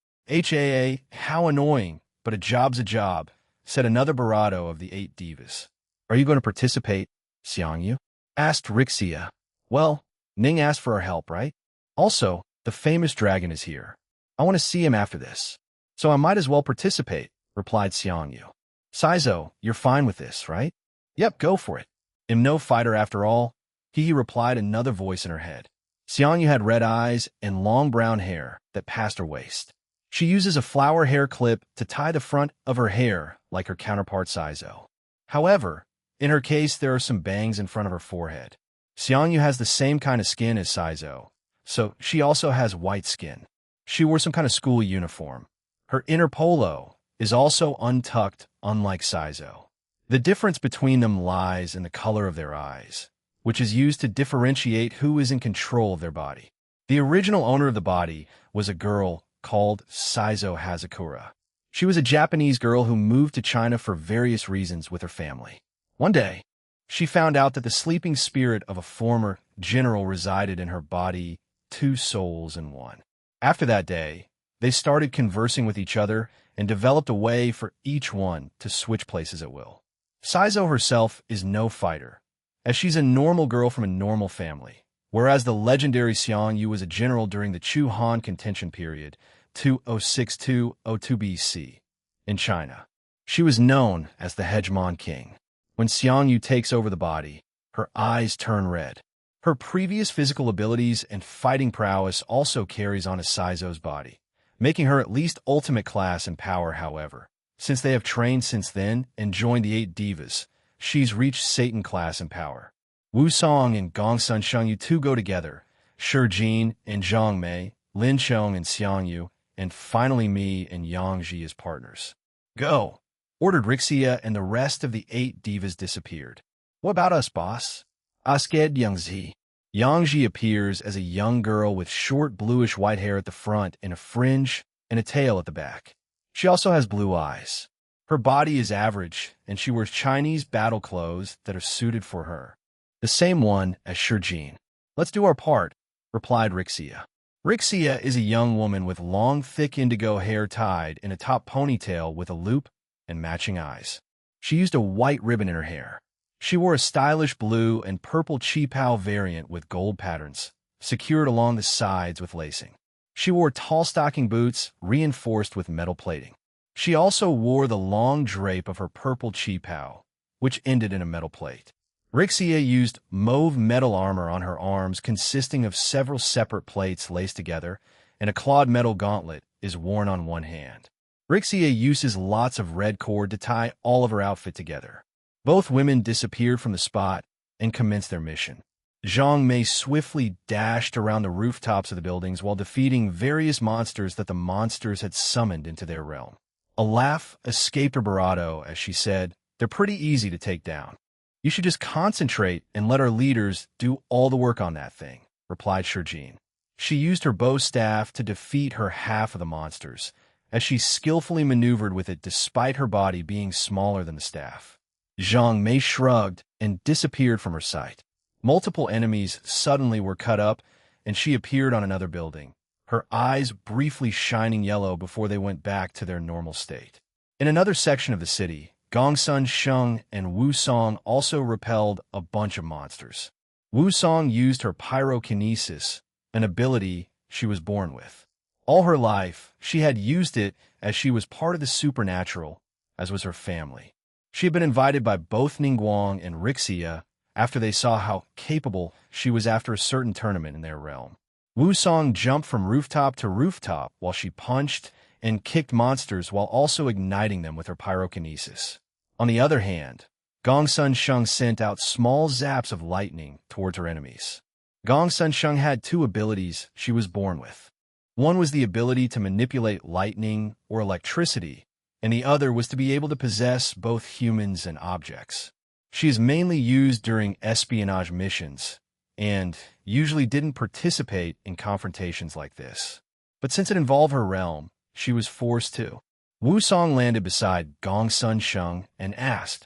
How annoying, but a job's a job," said another Barado of the 8 divas. "Are you going to participate, Xiangyu?" asked Rixia. "Well, Ning asked for our help, right? Also, the famous dragon is here. I want to see him after this, so I might as well participate," replied Xiangyu. "Saizo, you're fine with this, right?" "Yep, go for it. I'm no fighter after all," he replied, another voice in her head. Xiangyu had red eyes and long brown hair that passed her waist. She uses a flower hair clip to tie the front of her hair like her counterpart Saizo. However, in her case, there are some bangs in front of her forehead. Xiangyu has the same kind of skin as Saizo, so she also has white skin. She wore some kind of school uniform. Her inner polo is also untucked, unlike Saizo. The difference between them lies in the color of their eyes, which is used to differentiate who is in control of their body. The original owner of the body was a girl called Saizo Hazakura. She was a Japanese girl who moved to China for various reasons with her family. One day, she found out that the sleeping spirit of a former general resided in her body, 2 souls in one. After that day, they started conversing with each other and developed a way for each one to switch places at will. Saizo herself is no fighter, as she's a normal girl from a normal family, whereas the legendary Xiangyu was a general during the Chu Han contention period, 2062-02 BC, in China. She was known as the Hegemon King. When Xiangyu takes over the body, her eyes turn red. Her previous physical abilities and fighting prowess also carries on as Saizo's body, making her at least ultimate class in power. However, since they have trained since then and joined the 8 divas, she's reached Satan class in power. Wu Song and Gong Sun Shengyu too go together, Shi Jin and Zhang Mei, Lin Chong and Xiangyu, and finally me and Yang Ji as partners. "Go," ordered Rixia, and the rest of the 8 divas disappeared. "What about us, boss?" asked Yang Ji. Yang Ji appears as a young girl with short bluish-white hair at the front and a fringe and a tail at the back. She also has blue eyes. Her body is average, and she wears Chinese battle clothes that are suited for her. The same one as Shi Jin. "Let's do our part," replied Rixia. Rixia is a young woman with long, thick indigo hair tied in a top ponytail with a loop and matching eyes. She used a white ribbon in her hair. She wore a stylish blue and purple qipao variant with gold patterns, secured along the sides with lacing. She wore tall stocking boots reinforced with metal plating. She also wore the long drape of her purple qipao, which ended in a metal plate. Rixia used mauve metal armor on her arms consisting of several separate plates laced together, and a clawed metal gauntlet is worn on one hand. Rixia uses lots of red cord to tie all of her outfit together. Both women disappeared from the spot and commenced their mission. Zhang Mei swiftly dashed around the rooftops of the buildings while defeating various monsters that the monsters had summoned into their realm. A laugh escaped her bravado as she said, "They're pretty easy to take down. You should just concentrate and let our leaders do all the work on that thing," replied Shurjin. She used her bow staff to defeat her half of the monsters, as she skillfully maneuvered with it despite her body being smaller than the staff. Zhang Mei shrugged and disappeared from her sight. Multiple enemies suddenly were cut up, and she appeared on another building, her eyes briefly shining yellow before they went back to their normal state. In another section of the city, Gongsun Sheng and Wu Song also repelled a bunch of monsters. Wu Song used her pyrokinesis, an ability she was born with. All her life, she had used it as she was part of the supernatural, as was her family. She had been invited by both Ningguang and Rixia after they saw how capable she was after a certain tournament in their realm. Wu Song jumped from rooftop to rooftop while she punched and kicked monsters while also igniting them with her pyrokinesis. On the other hand, Gongsun Sheng sent out small zaps of lightning towards her enemies. Gongsun Sheng had two abilities she was born with. One was the ability to manipulate lightning or electricity, and the other was to be able to possess both humans and objects. She is mainly used during espionage missions, and usually didn't participate in confrontations like this. But since it involved her realm, she was forced to. Wu Song landed beside Gongsun Sheng and asked,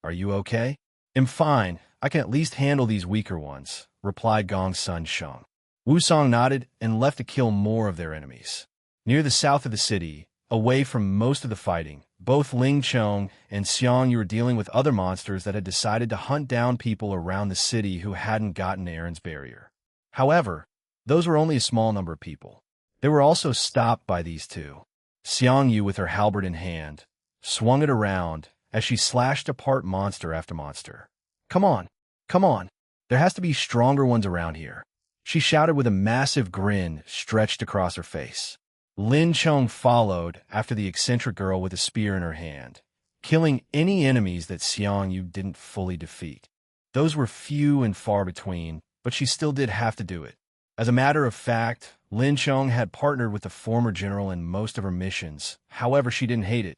"Are you okay?" "I'm fine. I can at least handle these weaker ones," replied Gongsun Sheng. Wu Song nodded and left to kill more of their enemies. Near the south of the city, away from most of the fighting, both Ling Chong and Xiang Yu were dealing with other monsters that had decided to hunt down people around the city who hadn't gotten Aaron's barrier. However, those were only a small number of people. They were also stopped by these two. Xiang Yu, with her halberd in hand, swung it around as she slashed apart monster after monster. Come on! There has to be stronger ones around here," she shouted with a massive grin stretched across her face. Lin Chong followed after the eccentric girl with a spear in her hand, killing any enemies that Xiang Yu didn't fully defeat. Those were few and far between, but she still did have to do it. As a matter of fact, Lin Chong had partnered with the former general in most of her missions. However, she didn't hate it.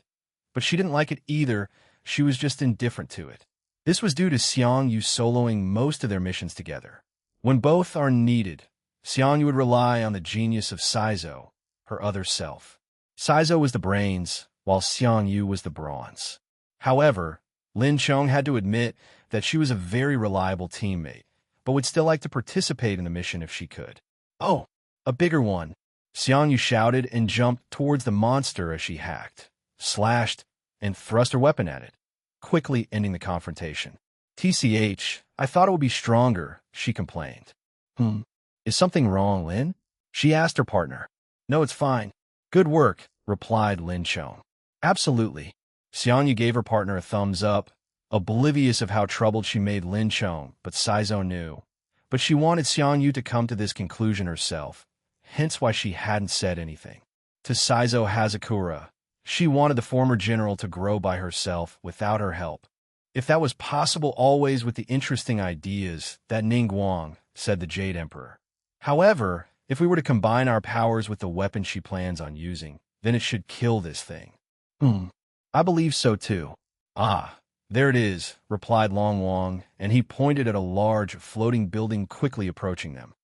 But she didn't like it either, she was just indifferent to it. This was due to Xiang Yu soloing most of their missions together. When both are needed, Xiang Yu would rely on the genius of Saizo, her other self. Saizo was the brains, while Xiang Yu was the bronze. However, Lin Chong had to admit that she was a very reliable teammate, but would still like to participate in the mission if she could. "Oh, a bigger one!" Xiang Yu shouted and jumped towards the monster as she hacked, slashed, and thrust her weapon at it, quickly ending the confrontation. "TCH, I thought it would be stronger," she complained. Is something wrong, Lin?" she asked her partner. "No, it's fine. Good work," replied Lin Chong. "Absolutely." Xiang Yu gave her partner a thumbs up, oblivious of how troubled she made Lin Chong, but Saizo knew. But she wanted Xiang Yu to come to this conclusion herself, hence why she hadn't said anything. To Saizo Hazakura, she wanted the former general to grow by herself without her help. If that was possible always with the interesting ideas that Ningguang, said the Jade Emperor. However, if we were to combine our powers with the weapon she plans on using, then it should kill this thing. I believe so too. "Ah, there it is," replied Long Wang, and he pointed at a large, floating building quickly approaching them.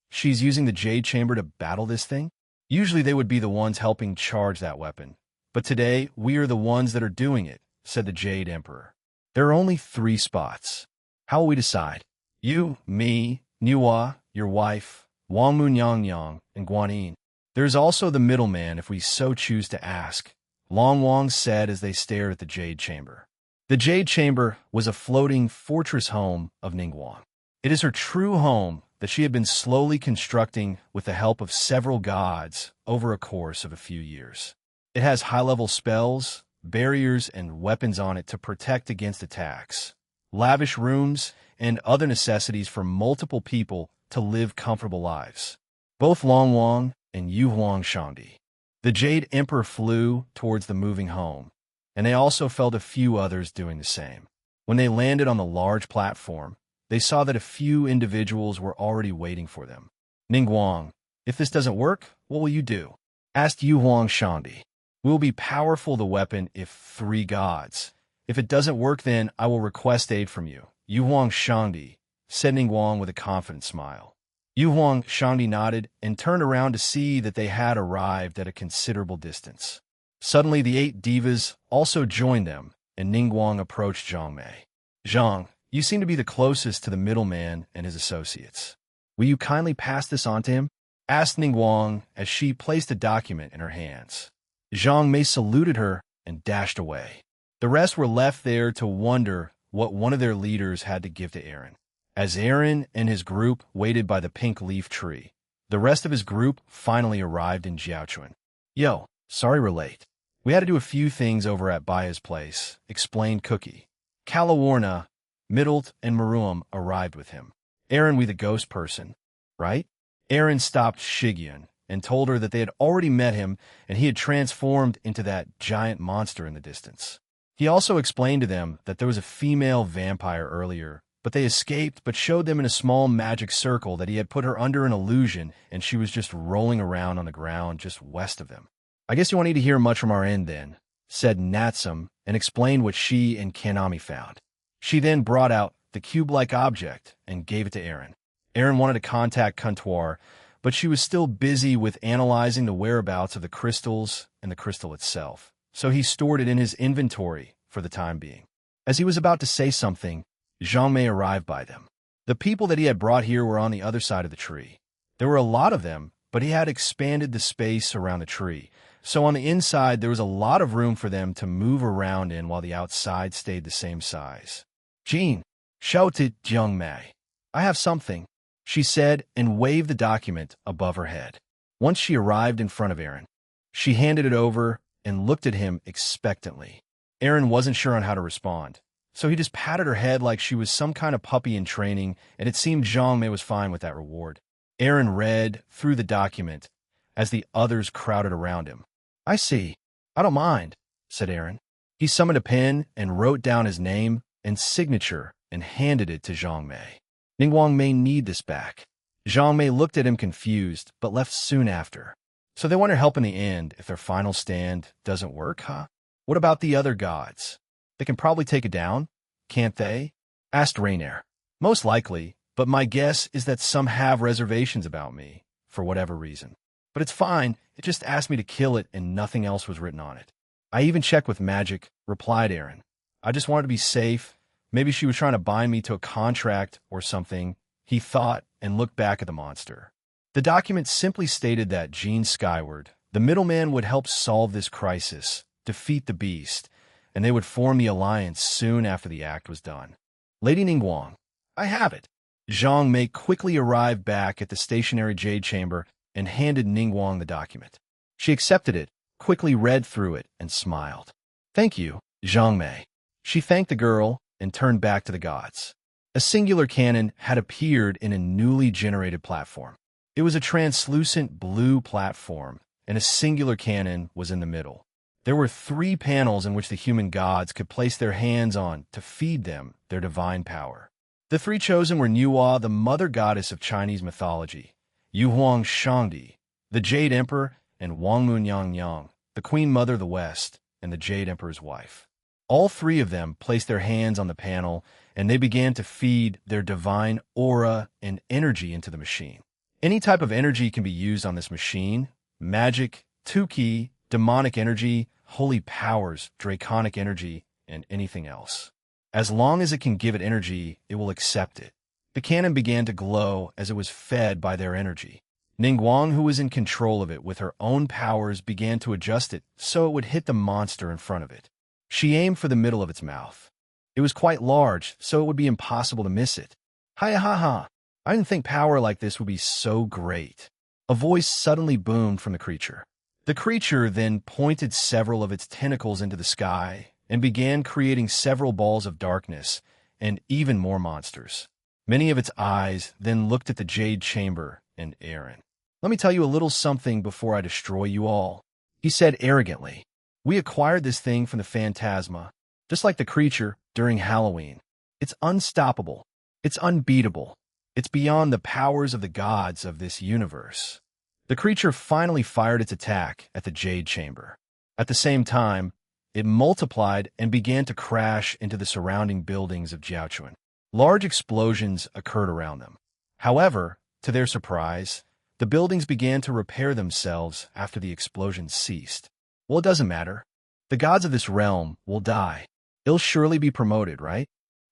She's using the Jade Chamber to battle this thing? Usually they would be the ones helping charge that weapon. But today, we are the ones that are doing it, said the Jade Emperor. There are only 3 spots. How will we decide? You, me, Niwa, your wife, Wang Munyang, and Guanyin. There is also the middleman if we so choose to ask, Long Wang said as they stared at the Jade Chamber. The Jade Chamber was a floating fortress home of Ningguang. It is her true home that she had been slowly constructing with the help of several gods over a course of a few years. It has high-level spells, barriers, and weapons on it to protect against attacks, lavish rooms, and other necessities for multiple people to live comfortable lives. Both Long Wang and Yu Huang Shangdi. The Jade Emperor flew towards the moving home, and they also felt a few others doing the same. When they landed on the large platform, they saw that a few individuals were already waiting for them. Ningguang, if this doesn't work, what will you do? Asked Yu Huang Shangdi. We will be powerful the weapon if 3 gods. If it doesn't work, then I will request aid from you. Yu Huang Shangdi, said Ningguang with a confident smile. Yu Huang Shangdi nodded and turned around to see that they had arrived at a considerable distance. Suddenly, the 8 divas also joined them, and Ningguang approached Zhang Mei. Zhang, you seem to be the closest to the middleman and his associates. Will you kindly pass this on to him? Asked Ningguang as she placed a document in her hands. Zhang Mei saluted her and dashed away. The rest were left there to wonder what one of their leaders had to give to Aaron. As Aaron and his group waited by the pink leaf tree, the rest of his group finally arrived in Jiaochuan. Yo, sorry we're late. We had to do a few things over at Baya's place, explained Cookie. Calawarna, Middlet, and Maruam arrived with him. Aaron, we the ghost person, right? Aaron stopped Shigyun and told her that they had already met him and he had transformed into that giant monster in the distance. He also explained to them that there was a female vampire earlier, but they escaped, but showed them in a small magic circle that he had put her under an illusion and she was just rolling around on the ground just west of them. I guess you won't need to hear much from our end then, said Natsum, and explained what she and Kanami found. She then brought out the cube-like object and gave it to Aaron. Aaron wanted to contact Kuntuar, but she was still busy with analyzing the whereabouts of the crystals and the crystal itself, so he stored it in his inventory for the time being. As he was about to say something, Zhang Mei arrived by them. The people that he had brought here were on the other side of the tree. There were a lot of them, but he had expanded the space around the tree, so on the inside there was a lot of room for them to move around in while the outside stayed the same size. Jean, shouted Zhang Mei. I have something, she said and waved the document above her head. Once she arrived in front of Aaron, she handed it over and looked at him expectantly. Aaron wasn't sure on how to respond, so he just patted her head like she was some kind of puppy in training, and it seemed Zhang Mei was fine with that reward. Aaron read through the document as the others crowded around him. I see. I don't mind, said Aaron. He summoned a pen and wrote down his name and signature and handed it to Zhang Mei. Ningguang may need this back. Zhang Mei looked at him confused, but left soon after. So they want her help in the end if their final stand doesn't work, huh? What about the other gods? They can probably take it down, can't they? Asked Rainier. Most likely, but my guess is that some have reservations about me, for whatever reason. But it's fine, it just asked me to kill it and nothing else was written on it. I even checked with magic, replied Aaron. I just wanted to be safe. Maybe she was trying to bind me to a contract or something, he thought, and looked back at the monster. The document simply stated that Gene Skyward, the middleman, would help solve this crisis, defeat the beast, and they would form the alliance soon after the act was done. Lady Ningguang, I have it. Zhang Mei quickly arrived back at the stationary jade chamber and handed Ningguang the document. She accepted it, quickly read through it, and smiled. Thank you, Zhang Mei. She thanked the girl and turned back to the gods. A singular cannon had appeared in a newly generated platform. It was a translucent blue platform, and a singular cannon was in the middle. There were 3 panels in which the human gods could place their hands on to feed them their divine power. The 3 chosen were Nuwa, the mother goddess of Chinese mythology, Yu Huang Shangdi, the Jade Emperor, and Wang Munyang Yang, the Queen Mother of the West, and the Jade Emperor's wife. All 3 of them placed their hands on the panel, and they began to feed their divine aura and energy into the machine. Any type of energy can be used on this machine: magic, 2ki, demonic energy, holy powers, draconic energy, and anything else. As long as it can give it energy, it will accept it. The cannon began to glow as it was fed by their energy. Ningguang, who was in control of it with her own powers, began to adjust it so it would hit the monster in front of it. She aimed for the middle of its mouth. It was quite large, so it would be impossible to miss it. Hi ha ha! I didn't think power like this would be so great. A voice suddenly boomed from the creature. The creature then pointed several of its tentacles into the sky and began creating several balls of darkness and even more monsters. Many of its eyes then looked at the jade chamber and Aaron. Let me tell you a little something before I destroy you all, he said arrogantly. We acquired this thing from the Phantasma, just like the creature during Halloween. It's unstoppable. It's unbeatable. It's beyond the powers of the gods of this universe. The creature finally fired its attack at the Jade Chamber. At the same time, it multiplied and began to crash into the surrounding buildings of Jiaochuan. Large explosions occurred around them. However, to their surprise, the buildings began to repair themselves after the explosions ceased. Well, it doesn't matter. The gods of this realm will die. It'll surely be promoted, right?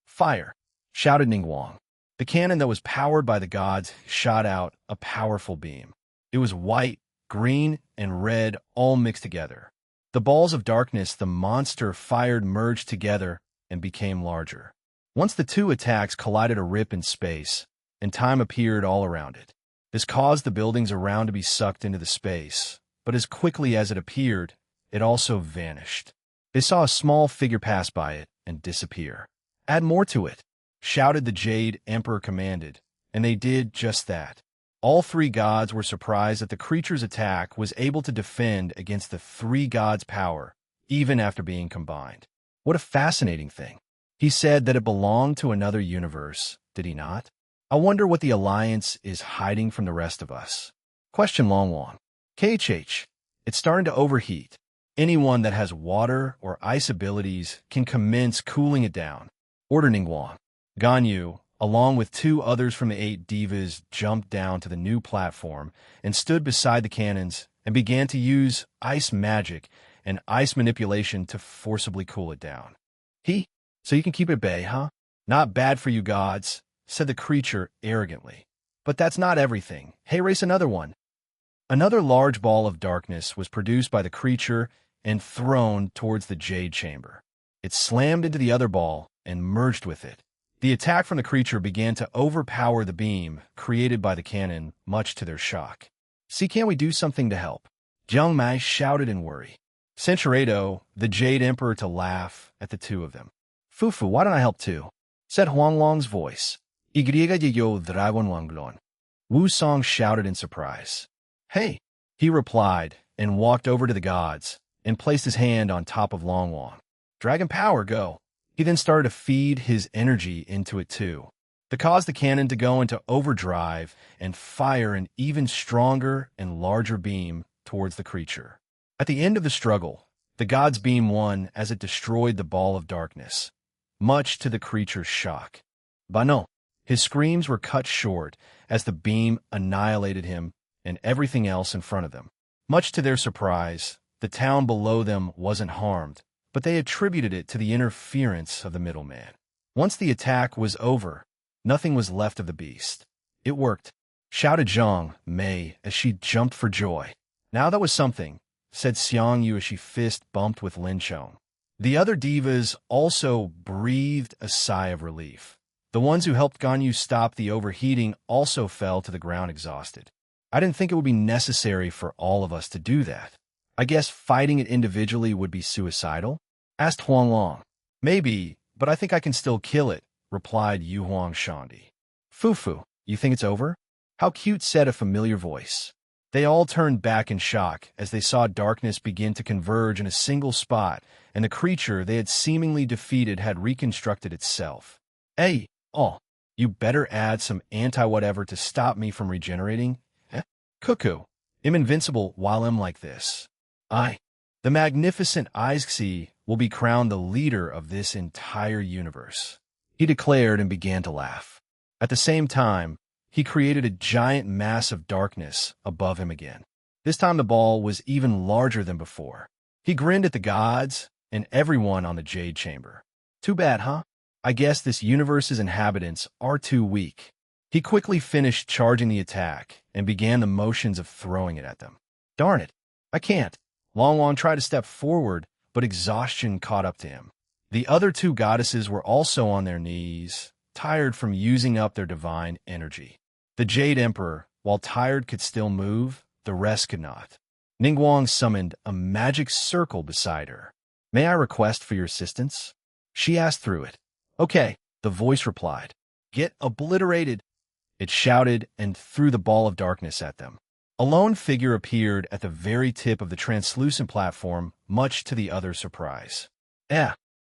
Fire! Shouted Ningguang. The cannon that was powered by the gods shot out a powerful beam. It was white, green, and red all mixed together. The balls of darkness the monster fired merged together and became larger. Once the two attacks collided a rip in space, and time appeared all around it. This caused the buildings around to be sucked into the space, but as quickly as it appeared, it also vanished. They saw a small figure pass by it and disappear. Add more to it, shouted the Jade Emperor commanded, and they did just that. All three gods were surprised that the creature's attack was able to defend against the three gods' power, even after being combined. What a fascinating thing. He said that it belonged to another universe, did he not? I wonder what the Alliance is hiding from the rest of us. Question Longwang. KHH. It's starting to overheat. Anyone that has water or ice abilities can commence cooling it down. Order Ningguang. Ganyu, along with two others from the 8 divas, jumped down to the new platform and stood beside the cannons and began to use ice magic and ice manipulation to forcibly cool it down. So you can keep it at bay, huh? Not bad for you gods, said the creature arrogantly. But that's not everything. Hey, race another one. Another large ball of darkness was produced by the creature and thrown towards the Jade Chamber. It slammed into the other ball and merged with it. The attack from the creature began to overpower the beam created by the cannon, much to their shock. See, can't we do something to help? Jiang Mai shouted in worry. Centurado, the Jade Emperor, to laugh at the two of them. Fufu, why don't I help too? Said Huanglong's voice. Wu Song shouted in surprise. Hey, he replied and walked over to the gods and placed his hand on top of Longwang. Dragon power, go. He then started to feed his energy into it too. That caused the cannon to go into overdrive and fire an even stronger and larger beam towards the creature. At the end of the struggle, the god's beam won as it destroyed the ball of darkness, much to the creature's shock. But no, his screams were cut short as the beam annihilated him and everything else in front of them. Much to their surprise, the town below them wasn't harmed, but they attributed it to the interference of the middleman. Once the attack was over, nothing was left of the beast. It worked, shouted Zhang Mei as she jumped for joy. Now that was something, said Xiang Yu as she fist bumped with Lin Chong. The other divas also breathed a sigh of relief. The ones who helped Ganyu stop the overheating also fell to the ground exhausted. I didn't think it would be necessary for all of us to do that. I guess fighting it individually would be suicidal? Asked Huanglong. Maybe, but I think I can still kill it, replied Yu Huang Shandi. Fufu, you think it's over? How cute, said a familiar voice. They all turned back in shock as they saw darkness begin to converge in a single spot, and the creature they had seemingly defeated had reconstructed itself. Hey, you better add some anti-whatever to stop me from regenerating. Cuckoo, I'm invincible while I'm like this. The magnificent Aizxi will be crowned the leader of this entire universe, he declared and began to laugh. At the same time, he created a giant mass of darkness above him again. This time the ball was even larger than before. He grinned at the gods and everyone on the Jade Chamber. Too bad, huh? I guess this universe's inhabitants are too weak. He quickly finished charging the attack and began the motions of throwing it at them. Darn it, I can't. Longwang tried to step forward, but exhaustion caught up to him. The other two goddesses were also on their knees, tired from using up their divine energy. The Jade Emperor, while tired, could still move, the rest could not. Ningguang summoned a magic circle beside her. May I request for your assistance? She asked through it. Okay, the voice replied. Get obliterated, it shouted and threw the ball of darkness at them. A lone figure appeared at the very tip of the translucent platform, much to the other's surprise.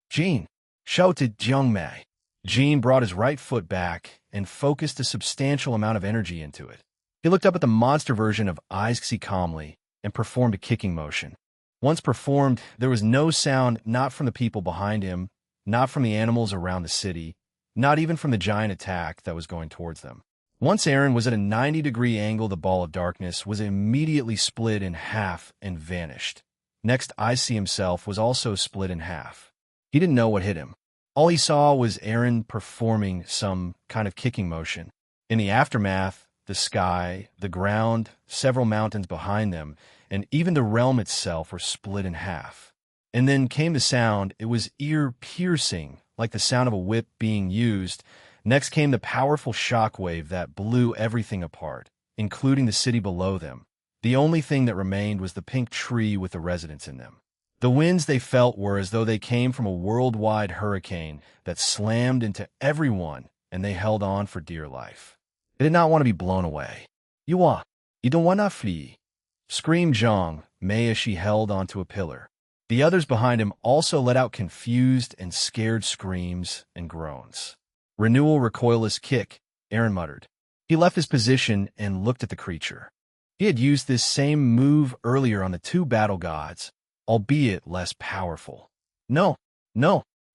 Jean, shouted Jiang Mei. Jean brought his right foot back and focused a substantial amount of energy into it. He looked up at the monster version of Isxi calmly and performed a kicking motion. Once performed, there was no sound, not from the people behind him, not from the animals around the city, not even from the giant attack that was going towards them. Once Aaron was at a 90-degree angle, the ball of darkness was immediately split in half and vanished. Next, Isxi himself was also split in half. He didn't know what hit him. All he saw was Aaron performing some kind of kicking motion. In the aftermath, the sky, the ground, several mountains behind them, and even the realm itself were split in half. And then came the sound. It was ear-piercing, like the sound of a whip being used. Next came the powerful shockwave that blew everything apart, including the city below them. The only thing that remained was the pink tree with the residents in them. The winds they felt were as though they came from a worldwide hurricane that slammed into everyone, and they held on for dear life. They did not want to be blown away. You don't want to flee, screamed Zhang Mei as she held onto a pillar. The others behind him also let out confused and scared screams and groans. Renewal recoilless kick, Aaron muttered. He left his position and looked at the creature. He had used this same move earlier on the two battle gods, albeit less powerful. No.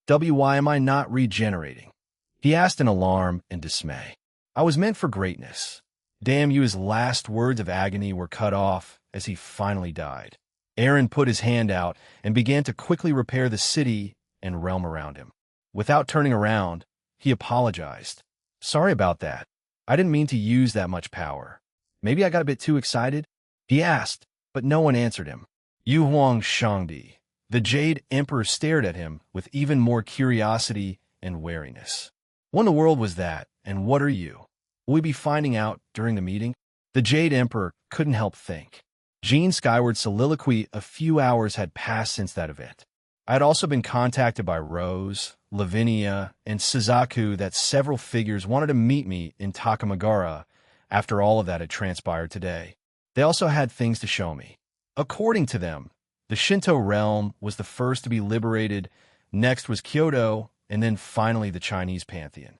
Why am I not regenerating? He asked in alarm and dismay. I was meant for greatness. Damn you, his last words of agony were cut off as he finally died. Aaron put his hand out and began to quickly repair the city and realm around him. Without turning around, he apologized. Sorry about that. I didn't mean to use that much power. Maybe I got a bit too excited? He asked, but no one answered him. Yu Huang Shangdi, the Jade Emperor, stared at him with even more curiosity and wariness. What in the world was that, and what are you? Will we be finding out during the meeting? The Jade Emperor couldn't help think. Jean's skyward soliloquy. A few hours had passed since that event. I had also been contacted by Rose, Lavinia, and Suzaku that several figures wanted to meet me in Takamagara after all of that had transpired today. They also had things to show me. According to them, the Shinto realm was the first to be liberated, next was Kyoto, and then finally the Chinese pantheon.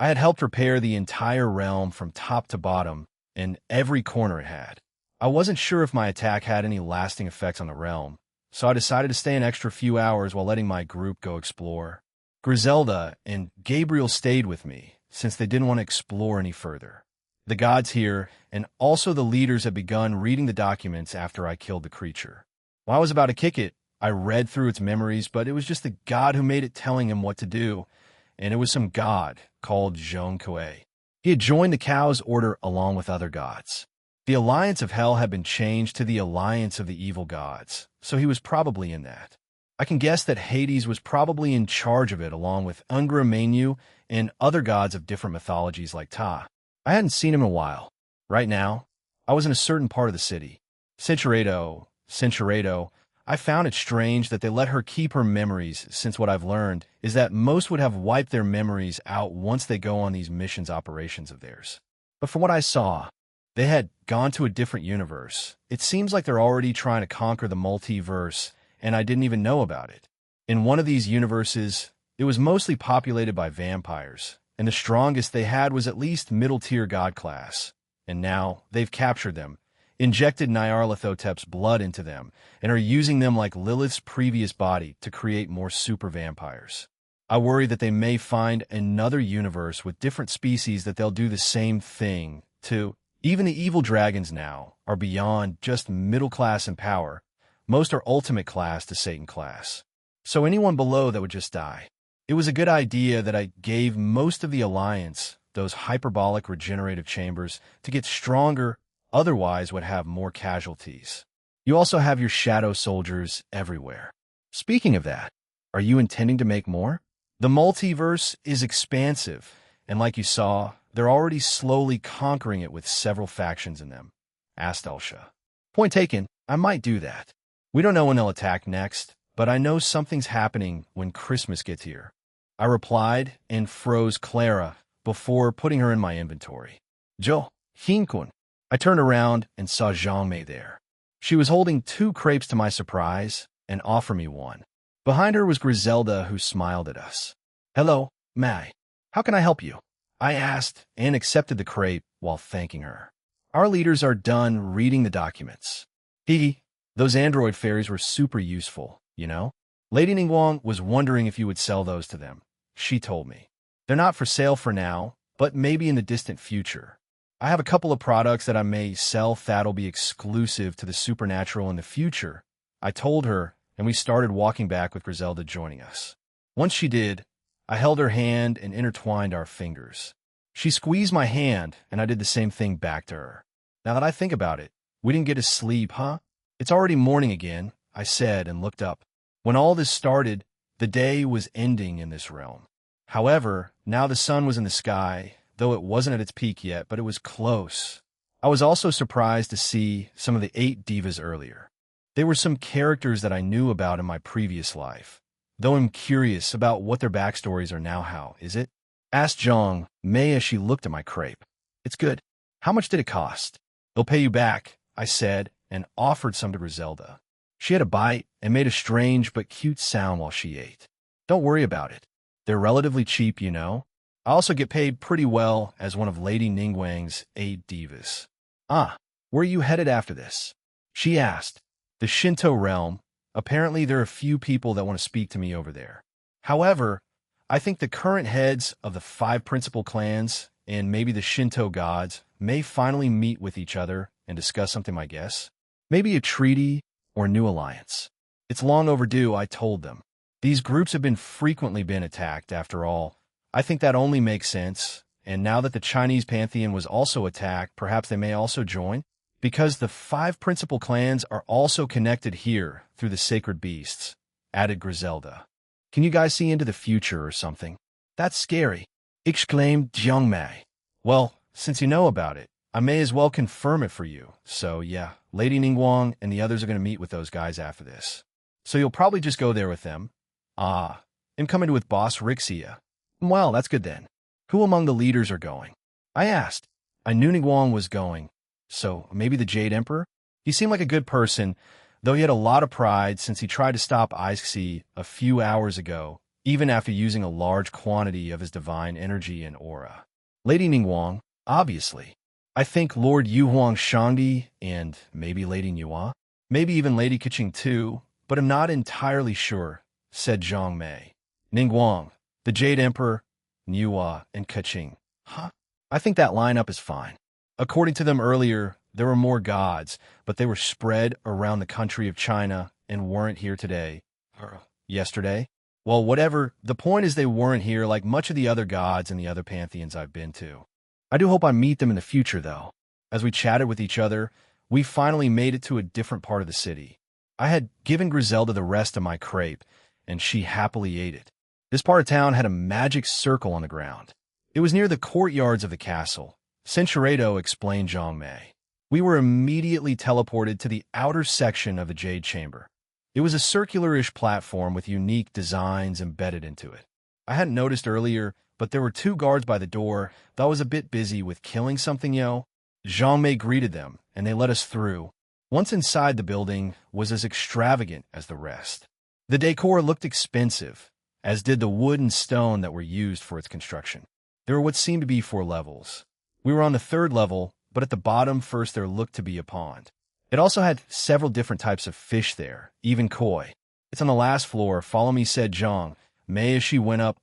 I had helped repair the entire realm from top to bottom, and every corner it had. I wasn't sure if my attack had any lasting effects on the realm, so I decided to stay an extra few hours while letting my group go explore. Griselda and Gabriel stayed with me, since they didn't want to explore any further. The gods here, and also the leaders, had begun reading the documents after I killed the creature. While I was about to kick it, I read through its memories, but it was just the god who made it telling him what to do, and it was some god called Zhong Kuei. He had joined the Cow's order along with other gods. The Alliance of Hell had been changed to the Alliance of the Evil Gods, so he was probably in that. I can guess that Hades was probably in charge of it along with Ungra Mainyu and other gods of different mythologies like Ta. I hadn't seen him in a while. Right now, I was in a certain part of the city. Cinchuredo, I found it strange that they let her keep her memories, since what I've learned is that most would have wiped their memories out once they go on these missions operations of theirs. But from what I saw, they had gone to a different universe. It seems like they're already trying to conquer the multiverse, and I didn't even know about it. In one of these universes, it was mostly populated by vampires, and the strongest they had was at least middle-tier god class. And now they've captured them, injected Nyarlathotep's blood into them, and are using them like Lilith's previous body to create more super vampires. I worry that they may find another universe with different species that they'll do the same thing to. Even the evil dragons now are beyond just middle class in power. Most are ultimate class to Satan class. So anyone below that would just die. It was a good idea that I gave most of the Alliance those hyperbolic regenerative chambers to get stronger, otherwise would have more casualties. You also have your shadow soldiers everywhere. Speaking of that, are you intending to make more? The multiverse is expansive, and like you saw, they're already slowly conquering it with several factions in them, asked Elsha. Point taken, I might do that. We don't know when they'll attack next, but I know something's happening when Christmas gets here. I replied and froze Clara before putting her in my inventory. Jo, Hinkun. I turned around and saw Zhang Mei there. She was holding 2 crepes to my surprise and offered me one. Behind her was Griselda, who smiled at us. Hello, Mai. How can I help you? I asked and accepted the crepe while thanking her. Our leaders are done reading the documents. Those android fairies were super useful, you know? Lady Ningguang was wondering if you would sell those to them. She told me. They're not for sale for now, but maybe in the distant future. I have a couple of products that I may sell that'll be exclusive to the supernatural in the future. I told her, and we started walking back with Griselda joining us. Once she did, I held her hand and intertwined our fingers. She squeezed my hand, and I did the same thing back to her. Now that I think about it, we didn't get to sleep, huh? It's already morning again, I said and looked up. When all this started, the day was ending in this realm. However, now the sun was in the sky, though it wasn't at its peak yet, but it was close. I was also surprised to see some of the 8 divas earlier. They were some characters that I knew about in my previous life, though I'm curious about what their backstories are now. How is it? Asked Zhang Mei as she looked at my crepe. It's good. How much did it cost? They'll pay you back, I said, and offered some to Griselda. She had a bite and made a strange but cute sound while she ate. Don't worry about it. They're relatively cheap, you know. I also get paid pretty well as one of Lady Ningguang's 8 divas. Where are you headed after this? She asked. The Shinto realm. Apparently there are a few people that want to speak to me over there. However, I think the current heads of the 5 principal clans and maybe the Shinto gods may finally meet with each other and discuss something, I guess. Maybe a treaty or a new alliance. It's long overdue, I told them. These groups have frequently been attacked, after all. I think that only makes sense, and now that the Chinese pantheon was also attacked, perhaps they may also join? Because the 5 principal clans are also connected here through the sacred beasts, added Griselda. Can you guys see into the future or something? That's scary, exclaimed Jiang Mei. Well, since you know about it, I may as well confirm it for you. So yeah, Lady Ningguang and the others are going to meet with those guys after this. So you'll probably just go there with them. I'm coming with Boss Rixia. Well, that's good then. Who among the leaders are going? I asked. I knew Ningguang was going. So maybe the Jade Emperor? He seemed like a good person, though he had a lot of pride since he tried to stop Ixi a few hours ago, even after using a large quantity of his divine energy and aura. Lady Ningguang, obviously. I think Lord Yuhuang Shangdi and maybe Lady Nua, maybe even Lady Keqing too, but I'm not entirely sure, said Zhang Mei. Ningguang, the Jade Emperor, Nua, and Keqing. Huh? I think that lineup is fine. According to them earlier, there were more gods, but they were spread around the country of China and weren't here today. Yesterday? Well, whatever. The point is they weren't here like much of the other gods and the other pantheons I've been to. I do hope I meet them in the future, though. As we chatted with each other, we finally made it to a different part of the city. I had given Griselda the rest of my crepe, and she happily ate it. This part of town had a magic circle on the ground. It was near the courtyards of the castle. Centuredo explained Zhang Mei. We were immediately teleported to the outer section of the Jade Chamber. It was a circular-ish platform with unique designs embedded into it. I hadn't noticed earlier, but there were 2 guards by the door, though I was a bit busy with killing something, Zhang Mei greeted them, and they let us through. Once inside, the building was as extravagant as the rest. The decor looked expensive, as did the wood and stone that were used for its construction. There were what seemed to be 4 levels. We were on the 3rd level, but at the bottom first there looked to be a pond. It also had several different types of fish there, even koi. It's on the last floor, follow me, said Zhang Mei as she went up,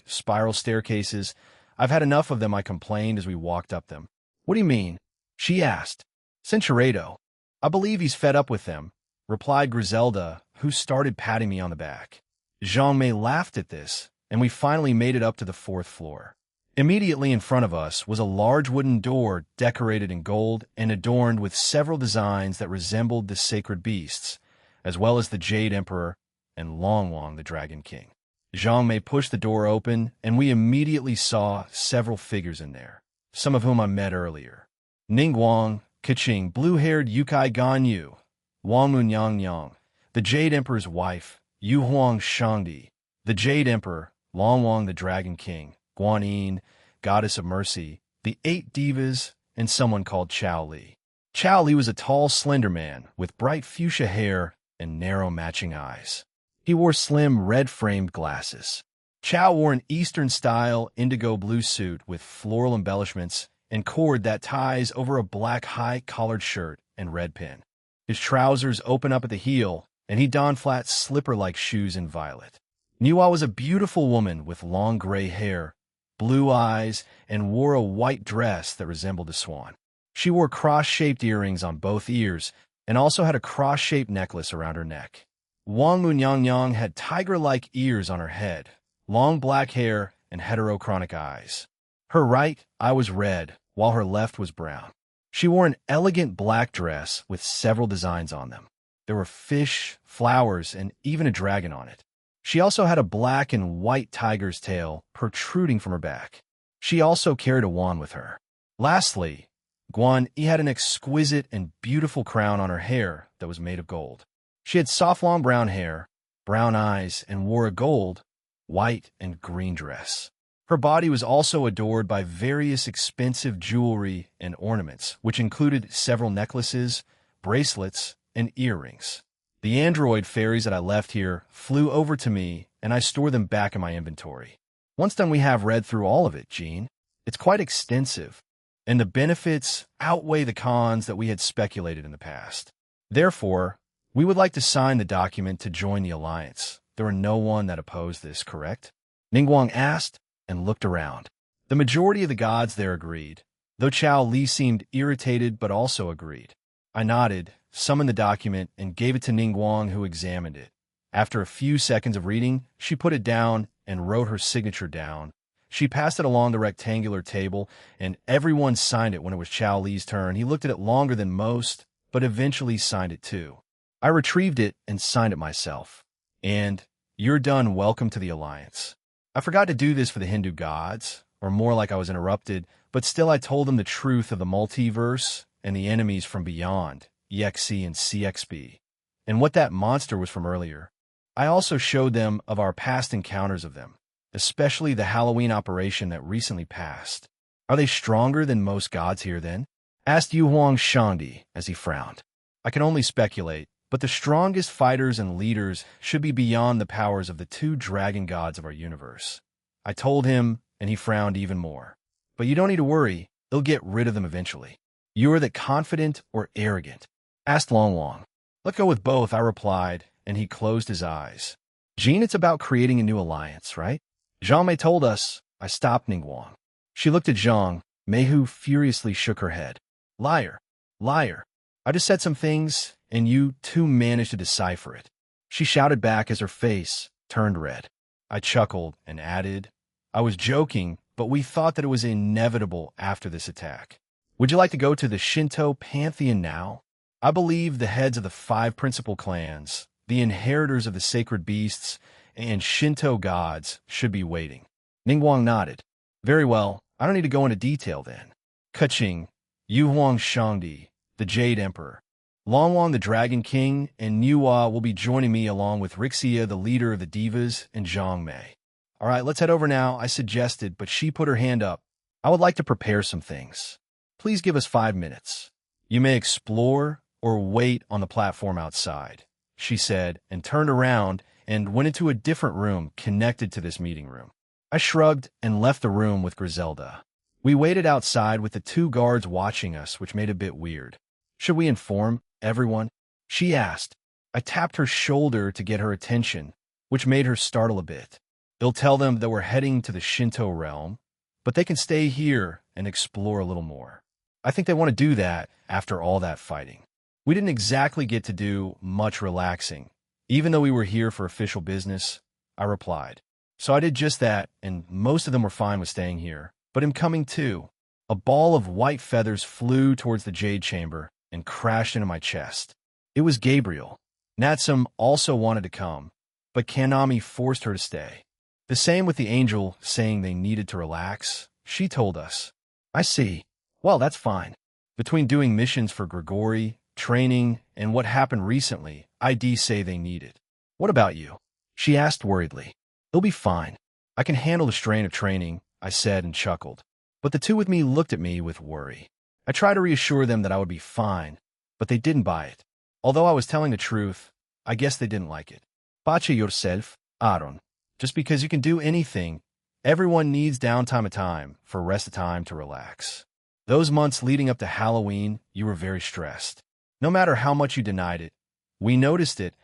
spiral staircases. I've had enough of them, I complained as we walked up them. What do you mean? She asked. Centuredo. I believe he's fed up with them, replied Griselda, who started patting me on the back. Zhang Mei laughed at this, and we finally made it up to the 4th floor. Immediately in front of us was a large wooden door decorated in gold and adorned with several designs that resembled the sacred beasts, as well as the Jade Emperor and Long the Dragon King. Zhang Mei pushed the door open, and we immediately saw several figures in there, some of whom I met earlier. Ningguang, Keqing, blue-haired Yukai Ganyu, Wang Munyang, the Jade Emperor's wife, Yuhuang Shangdi, the Jade Emperor, Long the Dragon King, Guanyin, Goddess of Mercy, the 8 divas, and someone called Chao Li. Chao Li was a tall, slender man with bright fuchsia hair and narrow matching eyes. He wore slim, red-framed glasses. Chow wore an Eastern-style indigo blue suit with floral embellishments and cord that ties over a black high-collared shirt and red pin. His trousers open up at the heel, and he donned flat slipper-like shoes in violet. Niwa was a beautiful woman with long gray hair, blue eyes, and wore a white dress that resembled a swan. She wore cross-shaped earrings on both ears and also had a cross-shaped necklace around her neck. Wang Munyang had tiger-like ears on her head, long black hair, and heterochromic eyes. Her right eye was red, while her left was brown. She wore an elegant black dress with several designs on them. There were fish, flowers, and even a dragon on it. She also had a black and white tiger's tail protruding from her back. She also carried a wand with her. Lastly, Guan Yi had an exquisite and beautiful crown on her hair that was made of gold. She had soft long brown hair, brown eyes, and wore a gold, white, and green dress. Her body was also adored by various expensive jewelry and ornaments, which included several necklaces, bracelets, and earrings. The android fairies that I left here flew over to me, and I store them back in my inventory. Once done, we have read through all of it, Jean. It's quite extensive, and the benefits outweigh the cons that we had speculated in the past. Therefore, we would like to sign the document to join the alliance. There were no one that opposed this, correct? Ningguang asked and looked around. The majority of the gods there agreed, though Chao Li seemed irritated but also agreed. I nodded, summoned the document, and gave it to Ningguang, who examined it. After a few seconds of reading, she put it down and wrote her signature down. She passed it along the rectangular table, and everyone signed it when it was Chao Li's turn. He looked at it longer than most, but eventually signed it too. I retrieved it and signed it myself. And you're done. Welcome to the alliance. I forgot to do this for the Hindu gods, or more like I was interrupted, but still I told them the truth of the multiverse and the enemies from beyond, EXC and CXB, and what that monster was from earlier. I also showed them of our past encounters of them, especially the Halloween operation that recently passed. Are they stronger than most gods here, then? Asked Yu Huang Shangdi as he frowned. I can only speculate, but the strongest fighters and leaders should be beyond the powers of the two dragon gods of our universe. I told him, and he frowned even more. But you don't need to worry, they'll get rid of them eventually. You are the confident or arrogant? Asked Long Wang. Let's go with both, I replied, and he closed his eyes. Jean, it's about creating a new alliance, right? Zhang Mei told us. I stopped Ningguang. She looked at Zhang Mei, who furiously shook her head. Liar. Liar. I just said some things, and you two managed to decipher it. She shouted back as her face turned red. I chuckled and added, I was joking, but we thought that it was inevitable after this attack. Would you like to go to the Shinto pantheon now? I believe the heads of the 5 principal clans, the inheritors of the sacred beasts, and Shinto gods should be waiting. Ningguang nodded. Very well, I don't need to go into detail then. Kaching, Yu Huang Shangdi, the Jade Emperor, Longwang the Dragon King, and Niwa will be joining me along with Rixia, the leader of the Divas, and Zhang Mei. All right, let's head over now, I suggested, but she put her hand up. I would like to prepare some things. Please give us 5 minutes. You may explore or wait on the platform outside, she said, and turned around and went into a different room connected to this meeting room. I shrugged and left the room with Griselda. We waited outside with the 2 guards watching us, which made it a bit weird. Should we inform everyone? She asked. I tapped her shoulder to get her attention, which made her startle a bit. They'll tell them that we're heading to the Shinto realm, but they can stay here and explore a little more. I think they want to do that after all that fighting. We didn't exactly get to do much relaxing, even though we were here for official business, I replied. So I did just that, and most of them were fine with staying here, but I'm coming too. A ball of white feathers flew towards the jade chamber and crashed into my chest. It was Gabriel. Natsum also wanted to come, but Kanami forced her to stay. The same with the angel saying they needed to relax. She told us. I see. Well, that's fine. Between doing missions for Grigori, training, and what happened recently, I'd say they need it. What about you? She asked worriedly. It'll be fine. I can handle the strain of training, I said and chuckled. But the 2 with me looked at me with worry. I tried to reassure them that I would be fine, but they didn't buy it. Although I was telling the truth, I guess they didn't like it. Bache yourself, Aaron. Just because you can do anything, everyone needs downtime of time for rest of time to relax. Those months leading up to Halloween, you were very stressed. No matter how much you denied it, we noticed it,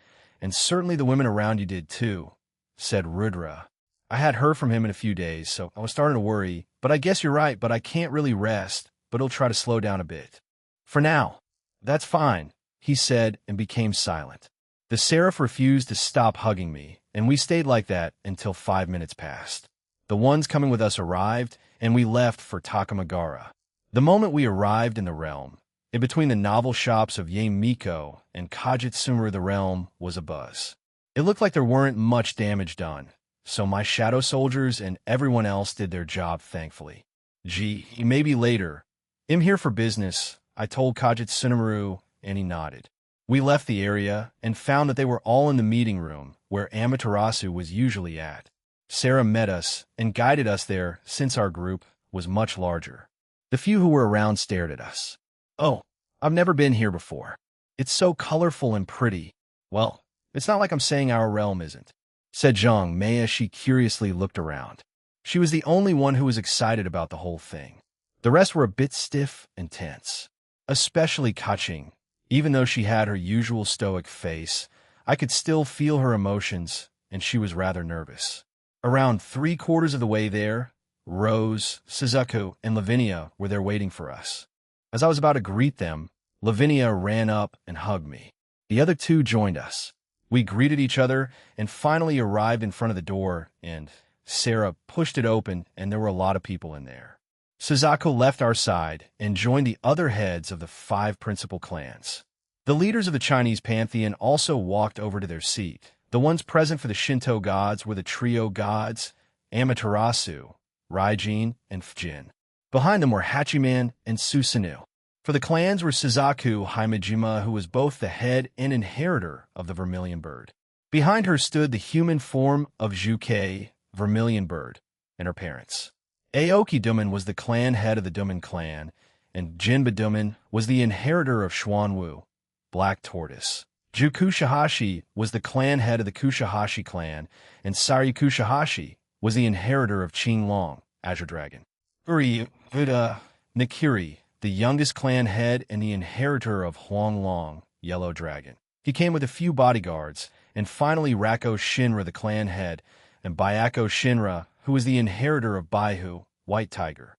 and certainly the women around you did too, said Rudra. I had heard from him in a few days, so I was starting to worry, but I guess you're right, but I can't really rest, but he'll try to slow down a bit. For now. That's fine, he said and became silent. The seraph refused to stop hugging me, and we stayed like that until 5 minutes passed. The ones coming with us arrived, and we left for Takamagara. The moment we arrived in the realm, in between the novel shops of Yamiko and Kajitsumura, the realm was abuzz. It looked like there weren't much damage done, so my shadow soldiers and everyone else did their job thankfully. Gee, maybe later. I'm here for business, I told Kajitsumura, and he nodded. We left the area and found that they were all in the meeting room where Amaterasu was usually at. Sarah met us and guided us there since our group was much larger. The few who were around stared at us. Oh, I've never been here before. It's so colorful and pretty. Well, it's not like I'm saying our realm isn't, said Zhang Mei as she curiously looked around. She was the only one who was excited about the whole thing. The rest were a bit stiff and tense. Especially Kaching. Even though she had her usual stoic face, I could still feel her emotions, and she was rather nervous. Around 3/4 of the way there, Rose, Suzuku, and Lavinia were there waiting for us. As I was about to greet them, Lavinia ran up and hugged me. The other two joined us. We greeted each other and finally arrived in front of the door, and Sarah pushed it open, and there were a lot of people in there. Suzaku left our side and joined the other heads of the 5 principal clans. The leaders of the Chinese pantheon also walked over to their seat. The ones present for the Shinto gods were the trio gods, Amaterasu, Raijin, and Fjin. Behind them were Hachiman and Susanoo. For the clans were Suzaku Himejima, who was both the head and inheritor of the Vermilion Bird. Behind her stood the human form of Zhukei, Vermilion Bird, and her parents. Aoki Duman was the clan head of the Duman clan, and Jinba Duman was the inheritor of Xuanwu, Black Tortoise. Jukushihashi was the clan head of the Kushihashi clan, and Sari Kushihashi was the inheritor of Qinglong, Azure Dragon. Buddha Nikiri, the youngest clan head and the inheritor of Huanglong, Yellow Dragon. He came with a few bodyguards, and finally Rako Shinra, the clan head, and Bayako Shinra, who was the inheritor of Baihu, White Tiger.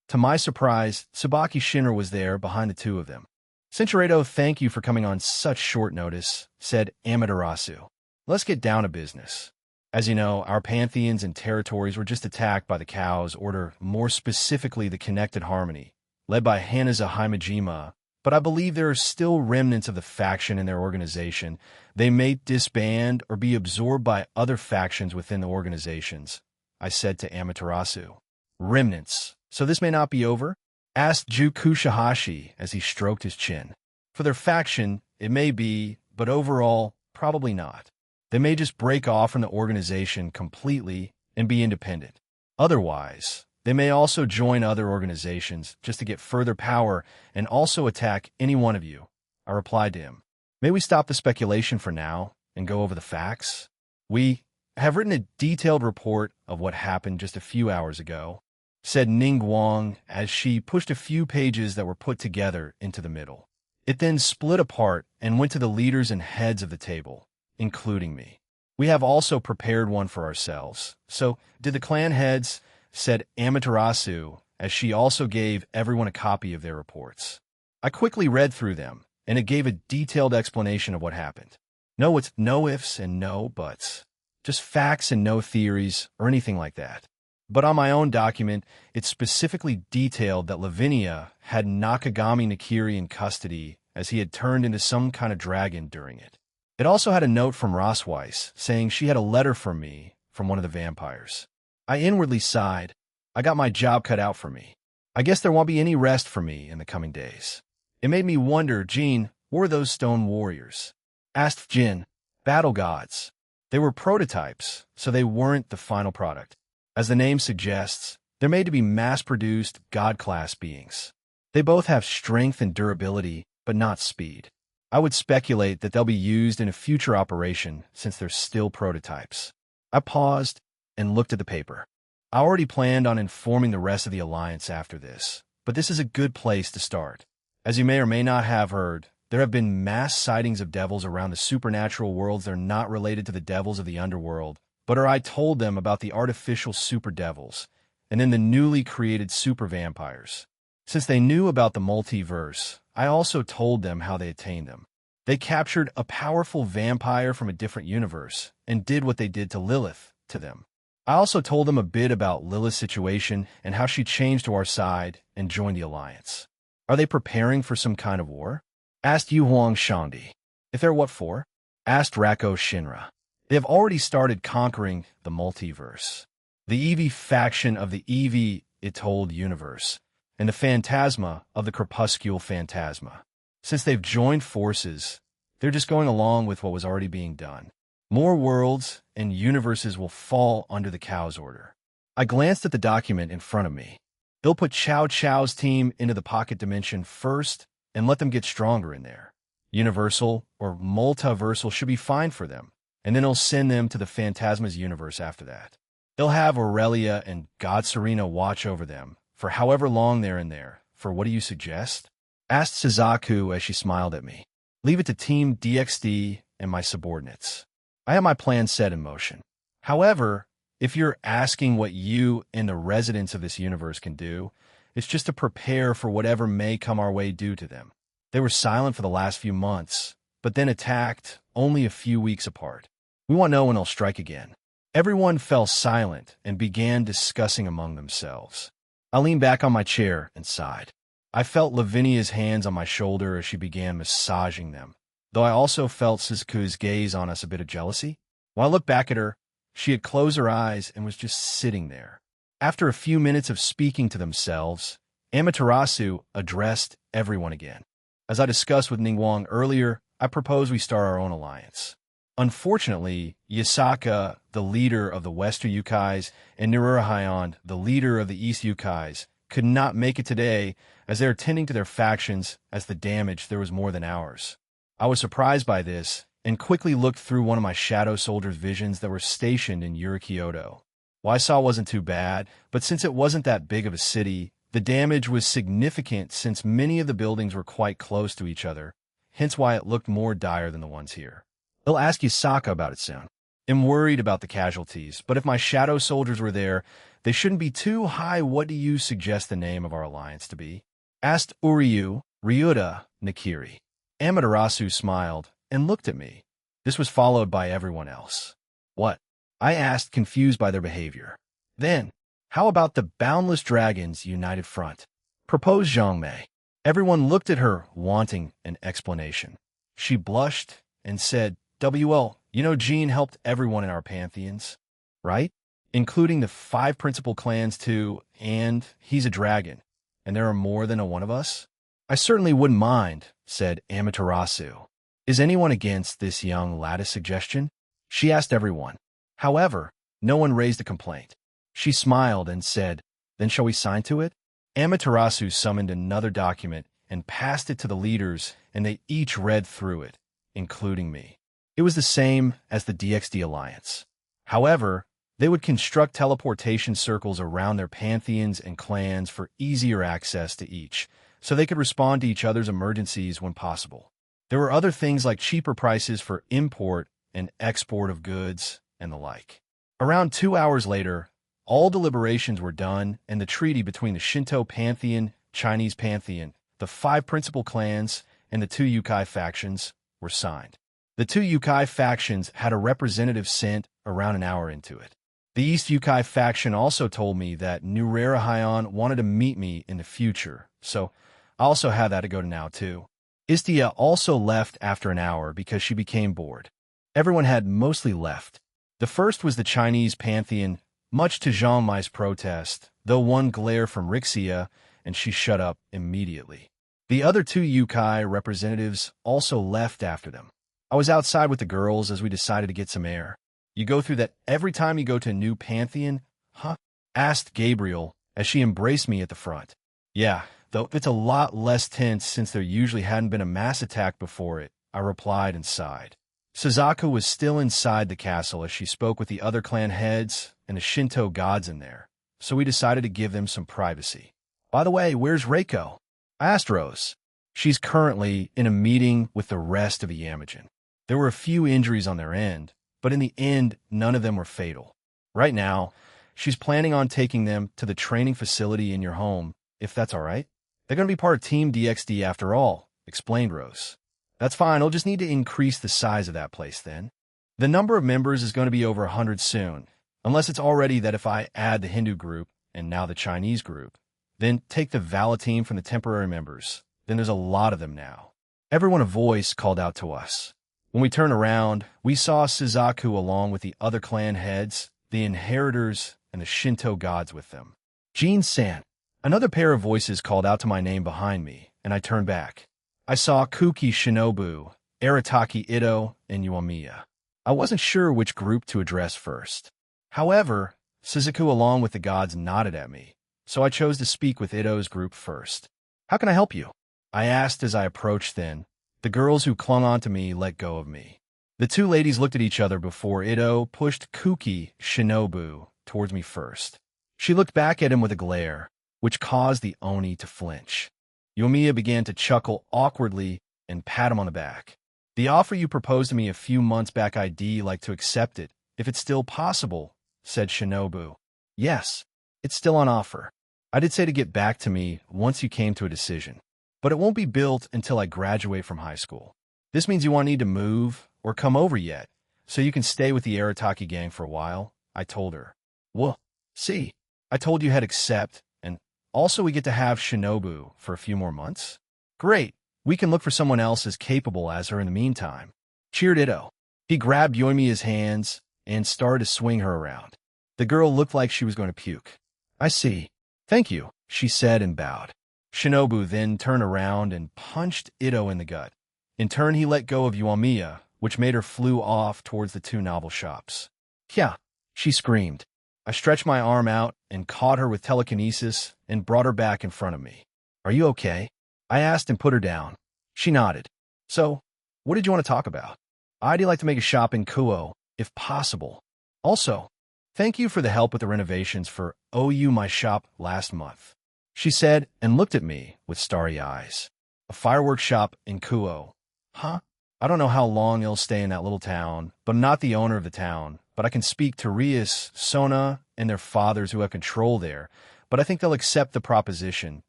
To my surprise, Tsubaki Shinra was there behind the two of them. Cinchuredo, thank you for coming on such short notice, said Amaterasu. Let's get down to business. As you know, our pantheons and territories were just attacked by the Cows, or more specifically the Connected Harmony, led by Hanaza Himejima, but I believe there are still remnants of the faction in their organization. They may disband or be absorbed by other factions within the organizations, I said to Amaterasu. Remnants. So this may not be over? Asked Jukushihashi as he stroked his chin. For their faction, it may be, but overall, probably not. They may just break off from the organization completely and be independent. Otherwise, they may also join other organizations just to get further power and also attack any one of you, I replied to him. May we stop the speculation for now and go over the facts? We have written a detailed report of what happened just a few hours ago, said Ning Guang as she pushed a few pages that were put together into the middle. It then split apart and went to the leaders and heads of the table, including me. We have also prepared one for ourselves. So, did the clan heads, said Amaterasu, as she also gave everyone a copy of their reports. I quickly read through them, and it gave a detailed explanation of what happened. No, it's no ifs and no buts. Just facts and no theories or anything like that. But on my own document, it specifically detailed that Lavinia had Nakagami Nikiri in custody as he had turned into some kind of dragon during it. It also had a note from Rossweiss saying she had a letter from me from one of the vampires. I inwardly sighed. I got my job cut out for me. I guess there won't be any rest for me in the coming days. It made me wonder, Jean, what were those stone warriors? Asked Jin. Battle gods. They were prototypes, so they weren't the final product. As the name suggests, they're made to be mass-produced, god-class beings. They both have strength and durability, but not speed. I would speculate that they'll be used in a future operation since they're still prototypes. I paused, and looked at the paper. I already planned on informing the rest of the Alliance after this, but this is a good place to start. As you may or may not have heard, there have been mass sightings of devils around the supernatural worlds that are not related to the devils of the underworld, but I told them about the artificial super devils, and then the newly created super vampires. Since they knew about the multiverse, I also told them how they attained them. They captured a powerful vampire from a different universe and did what they did to Lilith to them. I also told them a bit about Lilith's situation and how she changed to our side and joined the Alliance. Are they preparing for some kind of war? Asked Yu Huang Shangdi. If they're what for? Asked Rako Shinra. They have already started conquering the multiverse. The Eevee faction of the Eevee, it told, universe, and the Phantasma of the Crepuscule Phantasma. Since they've joined forces, they're just going along with what was already being done. More worlds and universes will fall under the Cow's order. I glanced at the document in front of me. They'll put Chow Chow's team into the pocket dimension first and let them get stronger in there. Universal or multiversal should be fine for them, and then he'll send them to the Phantasma's universe after that. They'll have Aurelia and God Serena watch over them for however long they're in there. For what do you suggest? Asked Suzaku as she smiled at me. Leave it to Team DXD and my subordinates. I have my plan set in motion. However, if you're asking what you and the residents of this universe can do, it's just to prepare for whatever may come our way due to them. They were silent for the last few months, but then attacked only a few weeks apart. We want to know when they'll strike again. Everyone fell silent and began discussing among themselves. I leaned back on my chair and sighed. I felt Lavinia's hands on my shoulder as she began massaging them, though I also felt Suzaku's gaze on us a bit of jealousy. When I looked back at her, she had closed her eyes and was just sitting there. After a few minutes of speaking to themselves, Amaterasu addressed everyone again. As I discussed with Ningguang earlier, I propose we start our own alliance. Unfortunately, Yasaka, the leader of the Western Yukais, and Nirurahayan, the leader of the East Yukais, could not make it today as they are tending to their factions as the damage there was more than ours. I was surprised by this and quickly looked through one of my Shadow Soldiers visions that were stationed in Yurikyoto. What I saw wasn't too bad, but since it wasn't that big of a city, the damage was significant since many of the buildings were quite close to each other, hence why it looked more dire than the ones here. They'll ask Yasaka about it soon. I'm worried about the casualties, but if my Shadow Soldiers were there, they shouldn't be too high. What do you suggest the name of our alliance to be? Asked Uryu, Ryuta, Nakiri. Amaterasu smiled and looked at me. This was followed by everyone else. What? I asked, confused by their behavior. Then, how about the Boundless Dragons United Front? Proposed Zhang Mei. Everyone looked at her, wanting an explanation. She blushed and said, WL, you know Jean helped everyone in our pantheons, right? Including the 5 principal clans too, and he's a dragon, and there are more than one of us? I certainly wouldn't mind, said Amaterasu. Is anyone against this young lattice suggestion? She asked everyone. However, no one raised a complaint. She smiled and said, then shall we sign to it? Amaterasu summoned another document and passed it to the leaders, and they each read through it, including me. It was the same as the DXD Alliance. However, they would construct teleportation circles around their pantheons and clans for easier access to each, so they could respond to each other's emergencies when possible. There were other things like cheaper prices for import and export of goods and the like. Around 2 hours later, all deliberations were done, and the treaty between the Shinto Pantheon, Chinese Pantheon, the 5 principal clans, and the 2 Yukai factions were signed. The 2 Yukai factions had a representative sent around an hour into it. The East Yukai faction also told me that Nurerahayan wanted to meet me in the future, so I also had that to go to now too. Istia also left after an hour because she became bored. Everyone had mostly left. The first was the Chinese Pantheon, much to Zhang Mai's protest, though one glare from Rixia, and she shut up immediately. The other 2 Yukai representatives also left after them. I was outside with the girls as we decided to get some air. You go through that every time you go to a new pantheon, huh? Asked Gabriel as she embraced me at the front. Yeah, though it's a lot less tense since there usually hadn't been a mass attack before it, I replied and sighed. Suzaku was still inside the castle as she spoke with the other clan heads, and the Shinto gods in there, so we decided to give them some privacy. By the way, where's Reiko? I asked Rose. She's currently in a meeting with the rest of the Yamajin. There were a few injuries on their end, but in the end, none of them were fatal. Right now, she's planning on taking them to the training facility in your home, if that's all right. They're going to be part of Team DXD after all, explained Rose. That's fine, I'll just need to increase the size of that place then. The number of members is going to be over 100 soon, unless it's already that if I add the Hindu group, and now the Chinese group, then take the Vala team from the temporary members, then there's a lot of them now. Everyone a voice called out to us. When we turned around, we saw Suzaku along with the other clan heads, the inheritors, and the Shinto gods with them. Jin-san. Another pair of voices called out to my name behind me, and I turned back. I saw Kuki Shinobu, Arataki Ito, and Yuamiya. I wasn't sure which group to address first. However, Suzaku along with the gods nodded at me, so I chose to speak with Ito's group first. How can I help you? I asked as I approached then. The girls who clung onto me let go of me. The two ladies looked at each other before Ito pushed Kuki Shinobu towards me first. She looked back at him with a glare, which caused the Oni to flinch. Yomiya began to chuckle awkwardly and pat him on the back. The offer you proposed to me a few months back, I'd like to accept it, if it's still possible, said Shinobu. Yes, it's still on offer. I did say to get back to me once you came to a decision, but it won't be built until I graduate from high school. This means you won't need to move or come over yet, so you can stay with the Arataki gang for a while, I told her. Well, see, I told you had accept, and also we get to have Shinobu for a few more months. Great, we can look for someone else as capable as her in the meantime. Cheered Ito. He grabbed Yoimiya's hands and started to swing her around. The girl looked like she was going to puke. I see. Thank you, she said and bowed. Shinobu then turned around and punched Ito in the gut. In turn, he let go of Yuamiya, which made her flew off towards the two novel shops. Yeah, she screamed. I stretched my arm out and caught her with telekinesis and brought her back in front of me. Are you okay? I asked and put her down. She nodded. So, what did you want to talk about? I'd like to make a shop in Kuo, if possible. Also, thank you for the help with the renovations for OU my shop last month, she said and looked at me with starry eyes. A fireworks shop in Kuo. Huh? I don't know how long it'll stay in that little town, but I'm not the owner of the town. But I can speak to Rias, Sona, and their fathers who have control there. But I think they'll accept the proposition,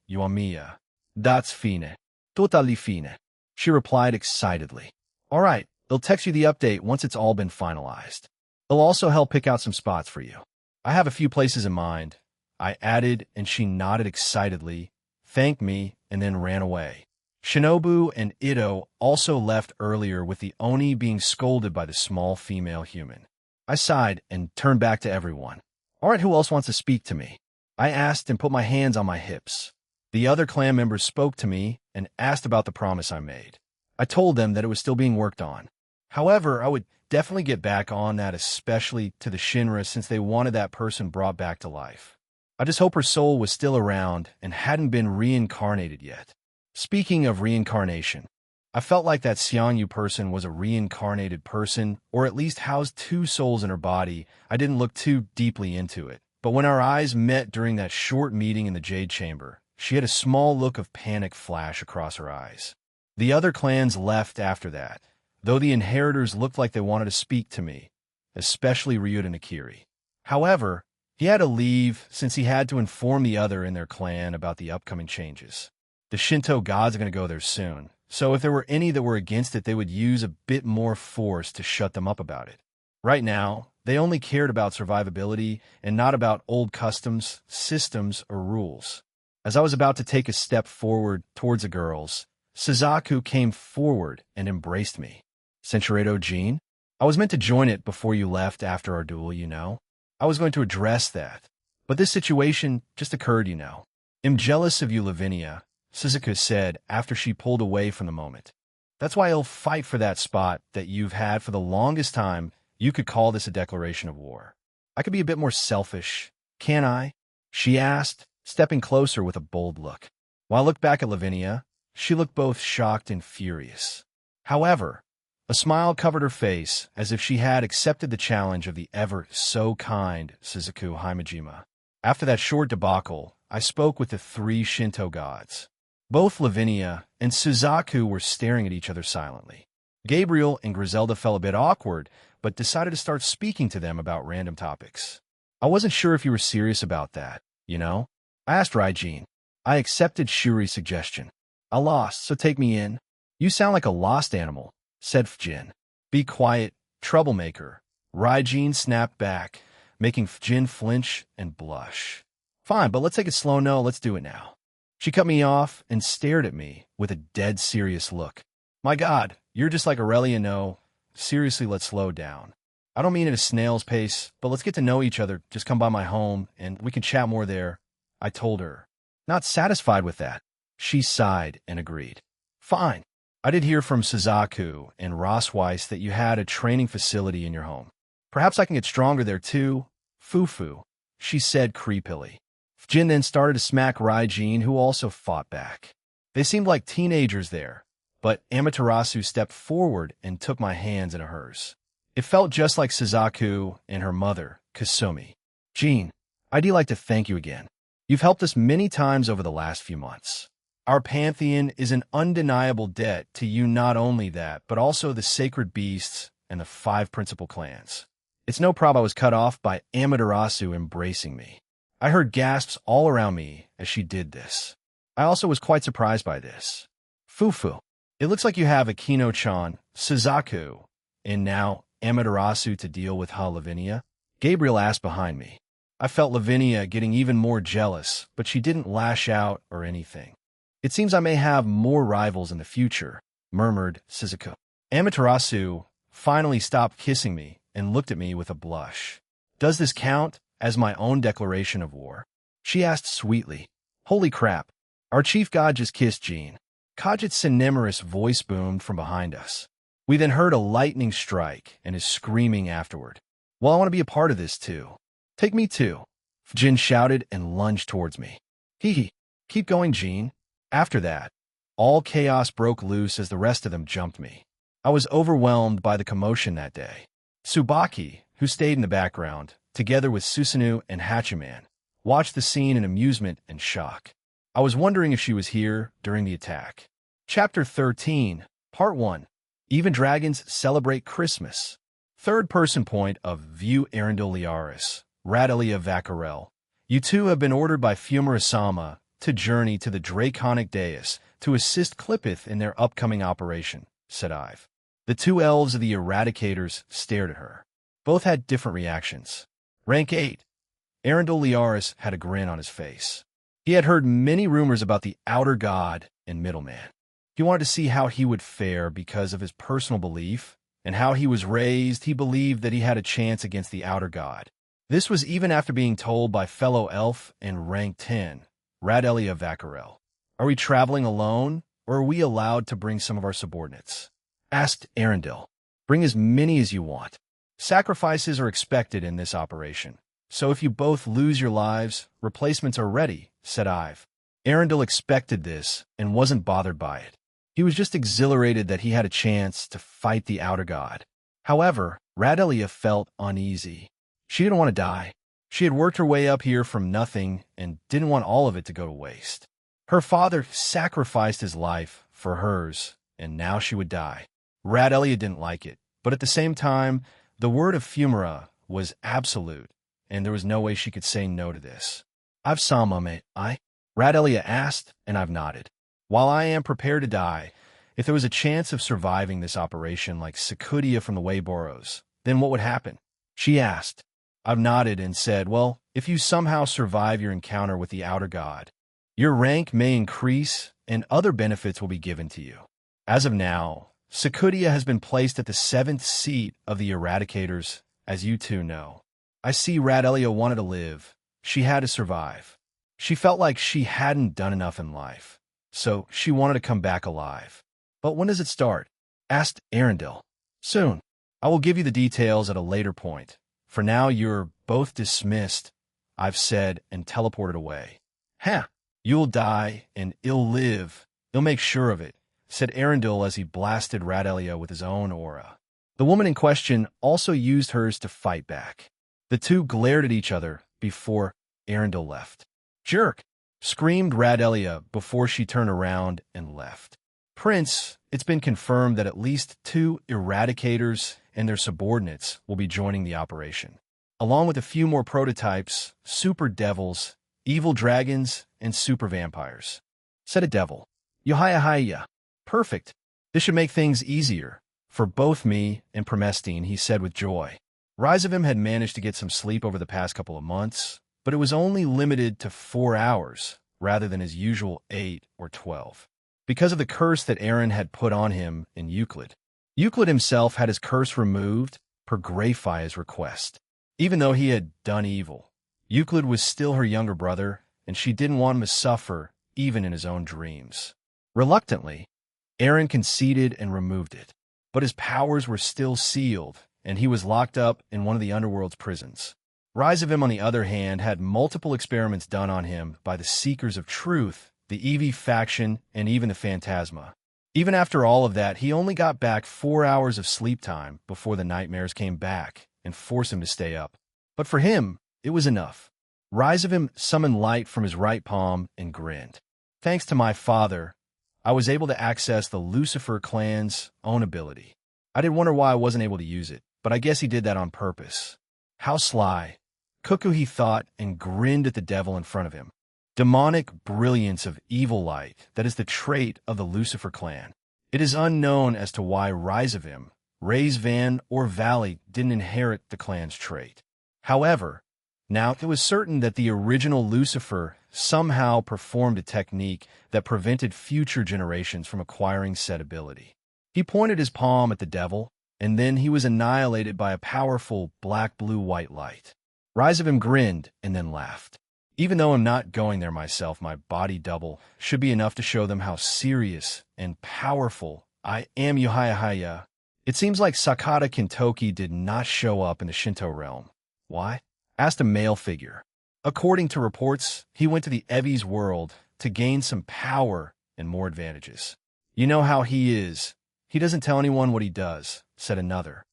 Yuamiya. That's fine. Totally fine. She replied excitedly. All right, they'll text you the update once it's all been finalized. They'll also help pick out some spots for you. I have a few places in mind, I added, and she nodded excitedly, thanked me, and then ran away. Shinobu and Ito also left earlier with the Oni being scolded by the small female human. I sighed and turned back to everyone. All right, who else wants to speak to me? I asked and put my hands on my hips. The other clan members spoke to me and asked about the promise I made. I told them that it was still being worked on. However, I would definitely get back on that, especially to the Shinra, since they wanted that person brought back to life. I just hope her soul was still around and hadn't been reincarnated yet. Speaking of reincarnation, I felt like that Xiangyu person was a reincarnated person, or at least housed two souls in her body. I didn't look too deeply into it. But when our eyes met during that short meeting in the Jade Chamber, she had a small look of panic flash across her eyes. The other clans left after that, though the inheritors looked like they wanted to speak to me, especially Ryuta Nakiri. However, he had to leave since he had to inform the other in their clan about the upcoming changes. The Shinto gods are going to go there soon, so if there were any that were against it, they would use a bit more force to shut them up about it. Right now, they only cared about survivability and not about old customs, systems, or rules. As I was about to take a step forward towards the girls, Suzaku came forward and embraced me. Senshirado Jean? I was meant to join it before you left after our duel, you know. I was going to address that, but this situation just occurred, you know. I'm jealous of you, Lavinia, Suzaku said after she pulled away from the moment. That's why I'll fight for that spot that you've had for the longest time. You could call this a declaration of war. I could be a bit more selfish, can't I? She asked, stepping closer with a bold look. While I looked back at Lavinia, she looked both shocked and furious. However, A smile covered her face, as if she had accepted the challenge of the ever-so-kind Suzaku Himejima. After that short debacle, I spoke with the three Shinto gods. Both Lavinia and Suzaku were staring at each other silently. Gabriel and Griselda felt a bit awkward, but decided to start speaking to them about random topics. I wasn't sure if you were serious about that, you know? I asked Raijin. I accepted Shuri's suggestion. I lost, so take me in. You sound like a lost animal, said Fjin. Be quiet, troublemaker. Raijin snapped back, making Fjin flinch and blush. Fine, but let's take it slow. No, let's do it now. She cut me off and stared at me with a dead serious look. My God, you're just like Aurelia. No, seriously, let's slow down. I don't mean at a snail's pace, but let's get to know each other. Just come by my home, and we can chat more there, I told her. Not satisfied with that, she sighed and agreed. Fine. I did hear from Suzaku and Rossweiss that you had a training facility in your home. Perhaps I can get stronger there too. Fufu, she said creepily. Jin then started to smack Raijin, who also fought back. They seemed like teenagers there, but Amaterasu stepped forward and took my hands into hers. It felt just like Suzaku and her mother, Kasumi. Jin, I'd like to thank you again. You've helped us many times over the last few months. Our pantheon is an undeniable debt to you, not only that, but also the sacred beasts and the 5 principal clans. It's no problem I was cut off by Amaterasu embracing me. I heard gasps all around me as she did this. I also was quite surprised by this. Fufu, it looks like you have Akino-chan, Suzaku, and now Amaterasu to deal with, huh, Lavinia? Gabriel asked behind me. I felt Lavinia getting even more jealous, but she didn't lash out or anything. It seems I may have more rivals in the future, murmured Suzaku. Amaterasu finally stopped kissing me and looked at me with a blush. Does this count as my own declaration of war? She asked sweetly. Holy crap, our chief god just kissed Jean. Kajit's Cinemerous voice boomed from behind us. We then heard a lightning strike and his screaming afterward. Well, I want to be a part of this too. Take me too. Jin shouted and lunged towards me. Hee. Keep going, Jean. After that, all chaos broke loose as the rest of them jumped me. I was overwhelmed by the commotion that day. Tsubaki, who stayed in the background, together with Susanoo and Hachiman, watched the scene in amusement and shock. I was wondering if she was here during the attack. Chapter 13, Part 1. Even Dragons Celebrate Christmas. Third-person point of View Arundel Liaris, Radelia Vaccarel. You two have been ordered by Fumura-sama to journey to the Draconic Dais to assist Clippith in their upcoming operation, said Ive. The 2 elves of the Eradicators stared at her. Both had different reactions. Rank 8. Arundel Liaris had a grin on his face. He had heard many rumors about the Outer God and Middleman. He wanted to see how he would fare because of his personal belief, and how he was raised. He believed that he had a chance against the Outer God. This was even after being told by fellow elf in rank 10, Radelia Vaccarel. Are we traveling alone, or are we allowed to bring some of our subordinates? Asked Arundel. Bring as many as you want. Sacrifices are expected in this operation, so if you both lose your lives, replacements are ready, said Ive. Arundel expected this and wasn't bothered by it. He was just exhilarated that he had a chance to fight the Outer God. However, Radelia felt uneasy. She didn't want to die. She had worked her way up here from nothing and didn't want all of it to go to waste. Her father sacrificed his life for hers, and now she would die. Radelia didn't like it, but at the same time, the word of Fumura was absolute, and there was no way she could say no to this. I've sama, mate, Radelia asked, and I've nodded. While I am prepared to die, if there was a chance of surviving this operation like Sakudia from the Weiboros, then what would happen? She asked. I've nodded and said, well, if you somehow survive your encounter with the Outer God, your rank may increase and other benefits will be given to you. As of now, Sakudia has been placed at the 7th seat of the Eradicators, as you two know. I see Radelia wanted to live. She had to survive. She felt like she hadn't done enough in life, so she wanted to come back alive. But when does it start? Asked Arundel. Soon. I will give you the details at a later point. For now, you're both dismissed, I've said, and teleported away. You'll die, and I'll live. You'll make sure of it, said Arundel as he blasted Radelia with his own aura. The woman in question also used hers to fight back. The two glared at each other before Arundel left. "Jerk!" screamed Radelia before she turned around and left. "Prince, it's been confirmed that at least 2 eradicators and their subordinates will be joining the operation, along with a few more prototypes, super devils, evil dragons, and super vampires," said a devil. "Yohaya. Perfect. This should make things easier for both me and Promestine," he said with joy. Rise of him had managed to get some sleep over the past couple of months, but it was only limited to 4 hours rather than his usual 8 or 12, because of the curse that Aaron had put on him in Euclid. Euclid himself had his curse removed per Greyfire's request. Even though he had done evil, Euclid was still her younger brother, and she didn't want him to suffer even in his own dreams. Reluctantly, Aaron conceded and removed it, but his powers were still sealed, and he was locked up in one of the underworld's prisons. Rise of him, on the other hand, had multiple experiments done on him by the Seekers of Truth, the EV faction, and even the Phantasma. Even after all of that, he only got back 4 hours of sleep time before the nightmares came back and forced him to stay up. But for him, it was enough. Rise of him summoned light from his right palm and grinned. "Thanks to my father, I was able to access the Lucifer clan's own ability. I did wonder why I wasn't able to use it, but I guess he did that on purpose. How sly." Cuckoo, he thought, and grinned at the devil in front of him. Demonic brilliance of evil light, that is the trait of the Lucifer clan. It is unknown as to why Rise of him, Van, or Valley didn't inherit the clan's trait. However, now it was certain that the original Lucifer somehow performed a technique that prevented future generations from acquiring said ability. He pointed his palm at the devil, and then he was annihilated by a powerful black-blue-white light. Rise of him grinned and then laughed. "Even though I'm not going there myself, my body double should be enough to show them how serious and powerful I am, Yohaya." It seems like Sakata Kintoki did not show up in the Shinto realm. "Why?" asked a male figure. According to reports, he went to the Evi's world to gain some power and more advantages. "You know how he is. He doesn't tell anyone what he does," said another.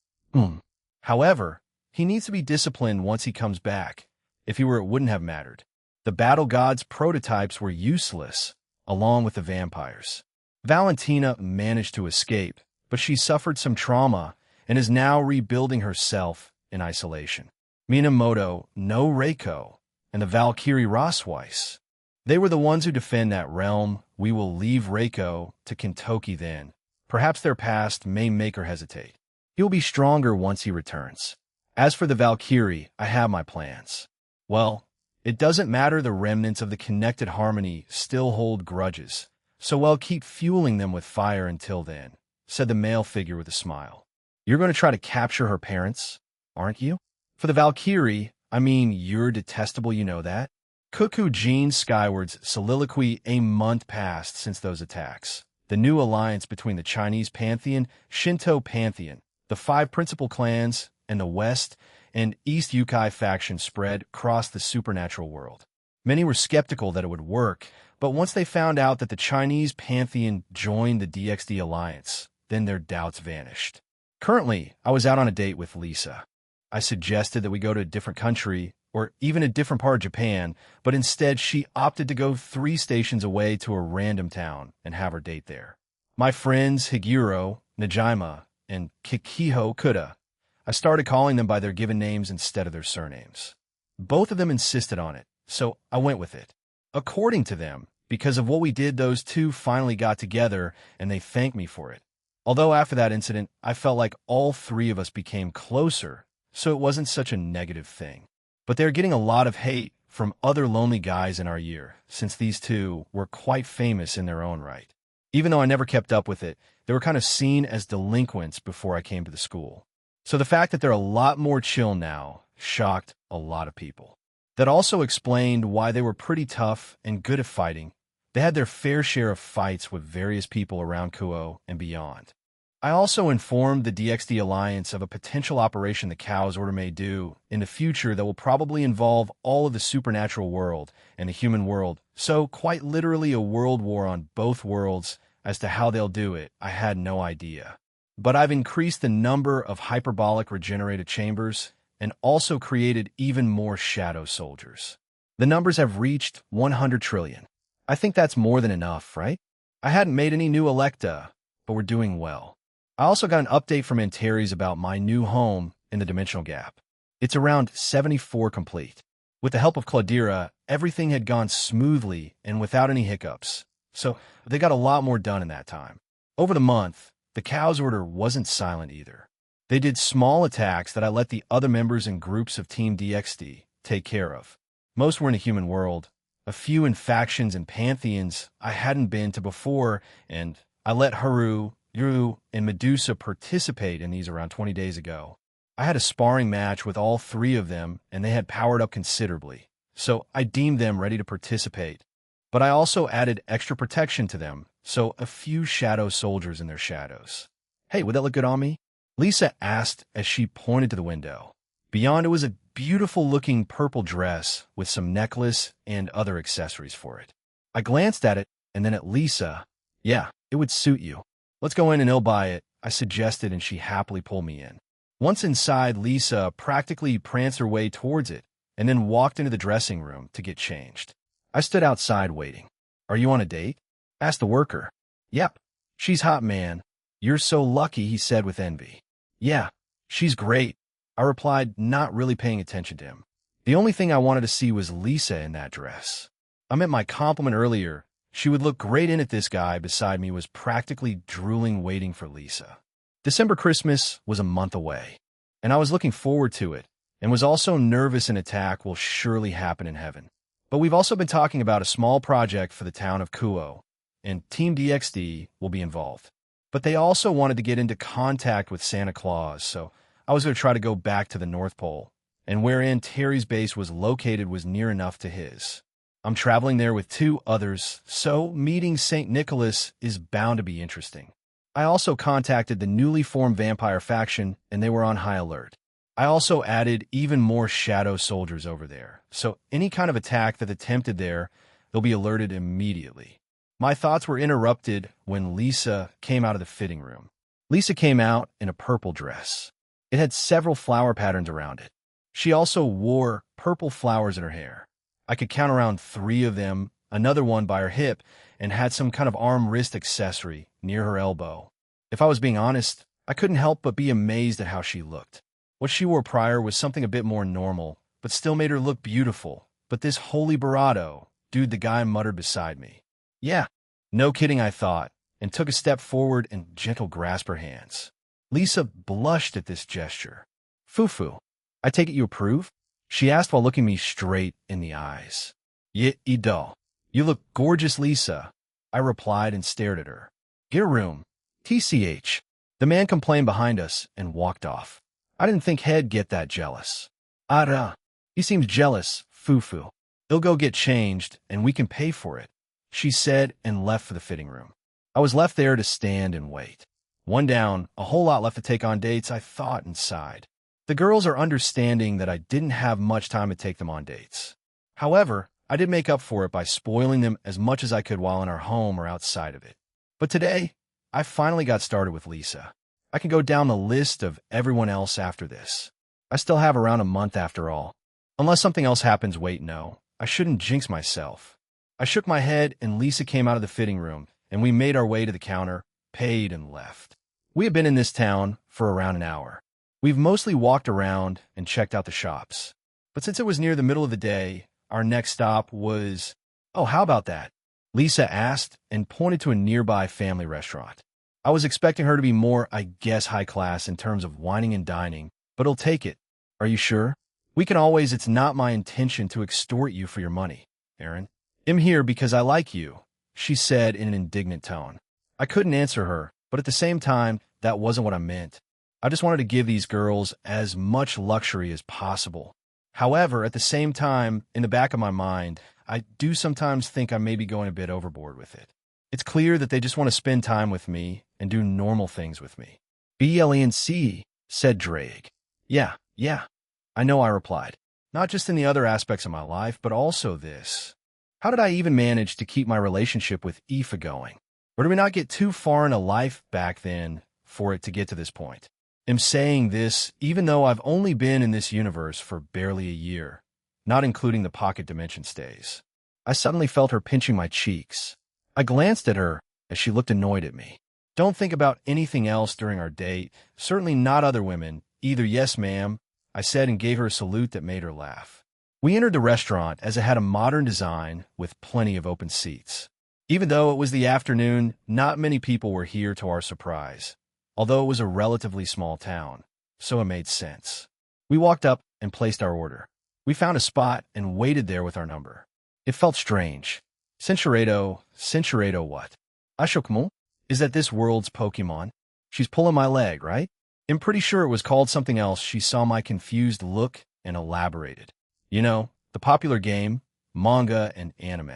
However, he needs to be disciplined once he comes back. If he were, it wouldn't have mattered. The battle gods' prototypes were useless, along with the vampires. Valentina managed to escape, but she suffered some trauma and is now rebuilding herself in isolation. Minamoto no Reiko and the Valkyrie Rosweiss. They were the ones who defend that realm. We will leave Reiko to Kintoki then. Perhaps their past may make her hesitate. He'll be stronger once he returns. As for the Valkyrie, I have my plans. Well, it doesn't matter, the remnants of the connected harmony still hold grudges, so I'll keep fueling them with fire until then, said the male figure with a smile. You're going to try to capture her parents, aren't you? For the Valkyrie, I mean, you're detestable, you know that? Cuckoo Jean Skyward's soliloquy. A month passed since those attacks. The new alliance between the Chinese Pantheon, Shinto Pantheon, the 5 principal clans, and the West and East Yukai faction spread across the supernatural world. Many were skeptical that it would work, but once they found out that the Chinese Pantheon joined the DXD alliance, then their doubts vanished. Currently, I was out on a date with Lisa. I suggested that we go to a different country, or even a different part of Japan, but instead she opted to go 3 stations away to a random town and have her date there. My friends Higuro, Najima, and Kikiho Kuda, I started calling them by their given names instead of their surnames. Both of them insisted on it, so I went with it. According to them, because of what we did, those two finally got together, and they thanked me for it. Although after that incident, I felt like all 3 of us became closer, so it wasn't such a negative thing. But they're getting a lot of hate from other lonely guys in our year, since these 2 were quite famous in their own right. Even though I never kept up with it, they were kind of seen as delinquents before I came to the school. So the fact that they're a lot more chill now shocked a lot of people. That also explained why they were pretty tough and good at fighting. They had their fair share of fights with various people around Kuo and beyond. I also informed the DXD Alliance of a potential operation the Cows Order may do in the future that will probably involve all of the supernatural world and the human world, so quite literally a world war on both worlds. As to how they'll do it, I had no idea. But I've increased the number of hyperbolic regenerated chambers and also created even more shadow soldiers. The numbers have reached 100 trillion. I think that's more than enough, right? I hadn't made any new Electa, but we're doing well. I also got an update from Antares about my new home in the dimensional gap. It's around 74 complete. With the help of Claudira, everything had gone smoothly and without any hiccups, so they got a lot more done in that time. Over the month, the Cows Order wasn't silent either. They did small attacks that I let the other members and groups of Team DXD take care of. Most were in a human world, a few in factions and pantheons I hadn't been to before, and I let Haru, Yuru, and Medusa participate in these around 20 days ago. I had a sparring match with all three of them, and they had powered up considerably, so I deemed them ready to participate. But I also added extra protection to them, so a few shadow soldiers in their shadows. Hey, would that look good on me? Lisa asked as she pointed to the window. Beyond it was a beautiful-looking purple dress with some necklace and other accessories for it. I glanced at it, and then at Lisa. Yeah, it would suit you. Let's go in and I'll buy it, I suggested, and she happily pulled me in. Once inside, Lisa practically pranced her way towards it and then walked into the dressing room to get changed. I stood outside waiting. Are you on a date? Asked the worker. Yep. She's hot, man. You're so lucky, he said with envy. Yeah, she's great, I replied, not really paying attention to him. The only thing I wanted to see was Lisa in that dress. I meant my compliment earlier. She would look great in it. This guy beside me was practically drooling waiting for Lisa. December Christmas was a month away, and I was looking forward to it, and was also nervous an attack will surely happen in heaven. But we've also been talking about a small project for the town of Kuo, and Team DXD will be involved. But they also wanted to get into contact with Santa Claus, so I was going to try to go back to the North Pole, and wherein Terry's base was located was near enough to his. I'm traveling there with two others, so meeting St. Nicholas is bound to be interesting. I also contacted the newly formed vampire faction, and they were on high alert. I also added even more shadow soldiers over there, so any kind of attack that attempted there, they'll be alerted immediately. My thoughts were interrupted when Lisa came out of the fitting room. Lisa came out in a purple dress. It had several flower patterns around it. She also wore purple flowers in her hair. I could count around 3 of them, another one by her hip, and had some kind of arm-wrist accessory near her elbow. If I was being honest, I couldn't help but be amazed at how she looked. What she wore prior was something a bit more normal, but still made her look beautiful. But this holy Barato, dude, the guy muttered beside me. Yeah, no kidding, I thought, and took a step forward and gentle grasp her hands. Lisa blushed at this gesture. Fufu, I take it you approve? She asked while looking me straight in the eyes. Yeah, Ido. You look gorgeous, Lisa, I replied and stared at her. Get a room. TCH. The man complained behind us and walked off. I didn't think he'd get that jealous. Ara. He seems jealous, Fufu. He'll go get changed, and we can pay for it, she said and left for the fitting room. I was left there to stand and wait. One down, a whole lot left to take on dates, I thought and sighed. The girls are understanding that I didn't have much time to take them on dates. However, I did make up for it by spoiling them as much as I could while in our home or outside of it. But today, I finally got started with Lisa. I can go down the list of everyone else after this. I still have around a month after all. Unless something else happens, wait, no. I shouldn't jinx myself. I shook my head and Lisa came out of the fitting room, and we made our way to the counter, paid, and left. We had been in this town for around an hour. We've mostly walked around and checked out the shops. But since it was near the middle of the day, our next stop was... Oh, how about that? Lisa asked and pointed to a nearby family restaurant. I was expecting her to be more, I guess, high class in terms of wining and dining, but I'll take it. Are you sure? We can always... It's not my intention to extort you for your money, Aaron. I'm here because I like you, she said in an indignant tone. I couldn't answer her, but at the same time, that wasn't what I meant. I just wanted to give these girls as much luxury as possible. However, at the same time, in the back of my mind, I do sometimes think I may be going a bit overboard with it. It's clear that they just want to spend time with me and do normal things with me. BLENC, said Drake. Yeah. I know, I replied. Not just in the other aspects of my life, but also this. How did I even manage to keep my relationship with Aoife going? Or do we not get too far into life back then for it to get to this point? I'm saying this even though I've only been in this universe for barely a year, not including the pocket dimension stays. I suddenly felt her pinching my cheeks. I glanced at her as she looked annoyed at me. Don't think about anything else during our date, certainly not other women, either. Yes, ma'am, I said and gave her a salute that made her laugh. We entered the restaurant as it had a modern design with plenty of open seats. Even though it was the afternoon, not many people were here to our surprise, although it was a relatively small town, so it made sense. We walked up and placed our order. We found a spot and waited there with our number. It felt strange. Cinchuredo what? Ashokmo? Is that this world's Pokemon? She's pulling my leg, right? I'm pretty sure it was called something else. She saw my confused look and elaborated. You know, the popular game, manga, and anime.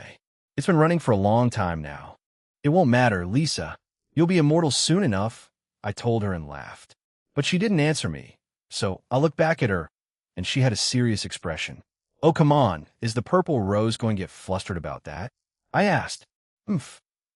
It's been running for a long time now. It won't matter, Lisa. You'll be immortal soon enough, I told her and laughed. But she didn't answer me, so I looked back at her, and she had a serious expression. Oh, come on, is the purple rose going to get flustered about that? I asked. I'm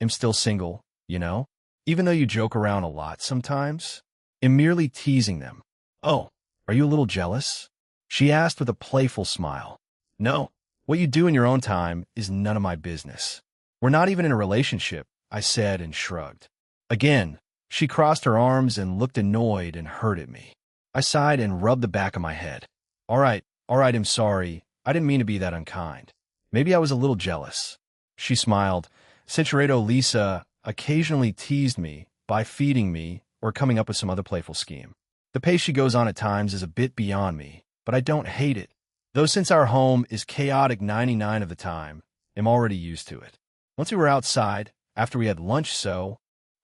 still single, you know? Even though you joke around a lot sometimes. I'm merely teasing them. Oh, are you a little jealous? She asked with a playful smile. No, what you do in your own time is none of my business. We're not even in a relationship, I said and shrugged. Again, she crossed her arms and looked annoyed and hurt at me. I sighed and rubbed the back of my head. All right, I'm sorry. I didn't mean to be that unkind. Maybe I was a little jealous. She smiled. Cinchuredo Lisa occasionally teased me by feeding me or coming up with some other playful scheme. The pace she goes on at times is a bit beyond me, but I don't hate it. Though since our home is chaotic 99 of the time, I'm already used to it. Once we were outside, after we had lunch,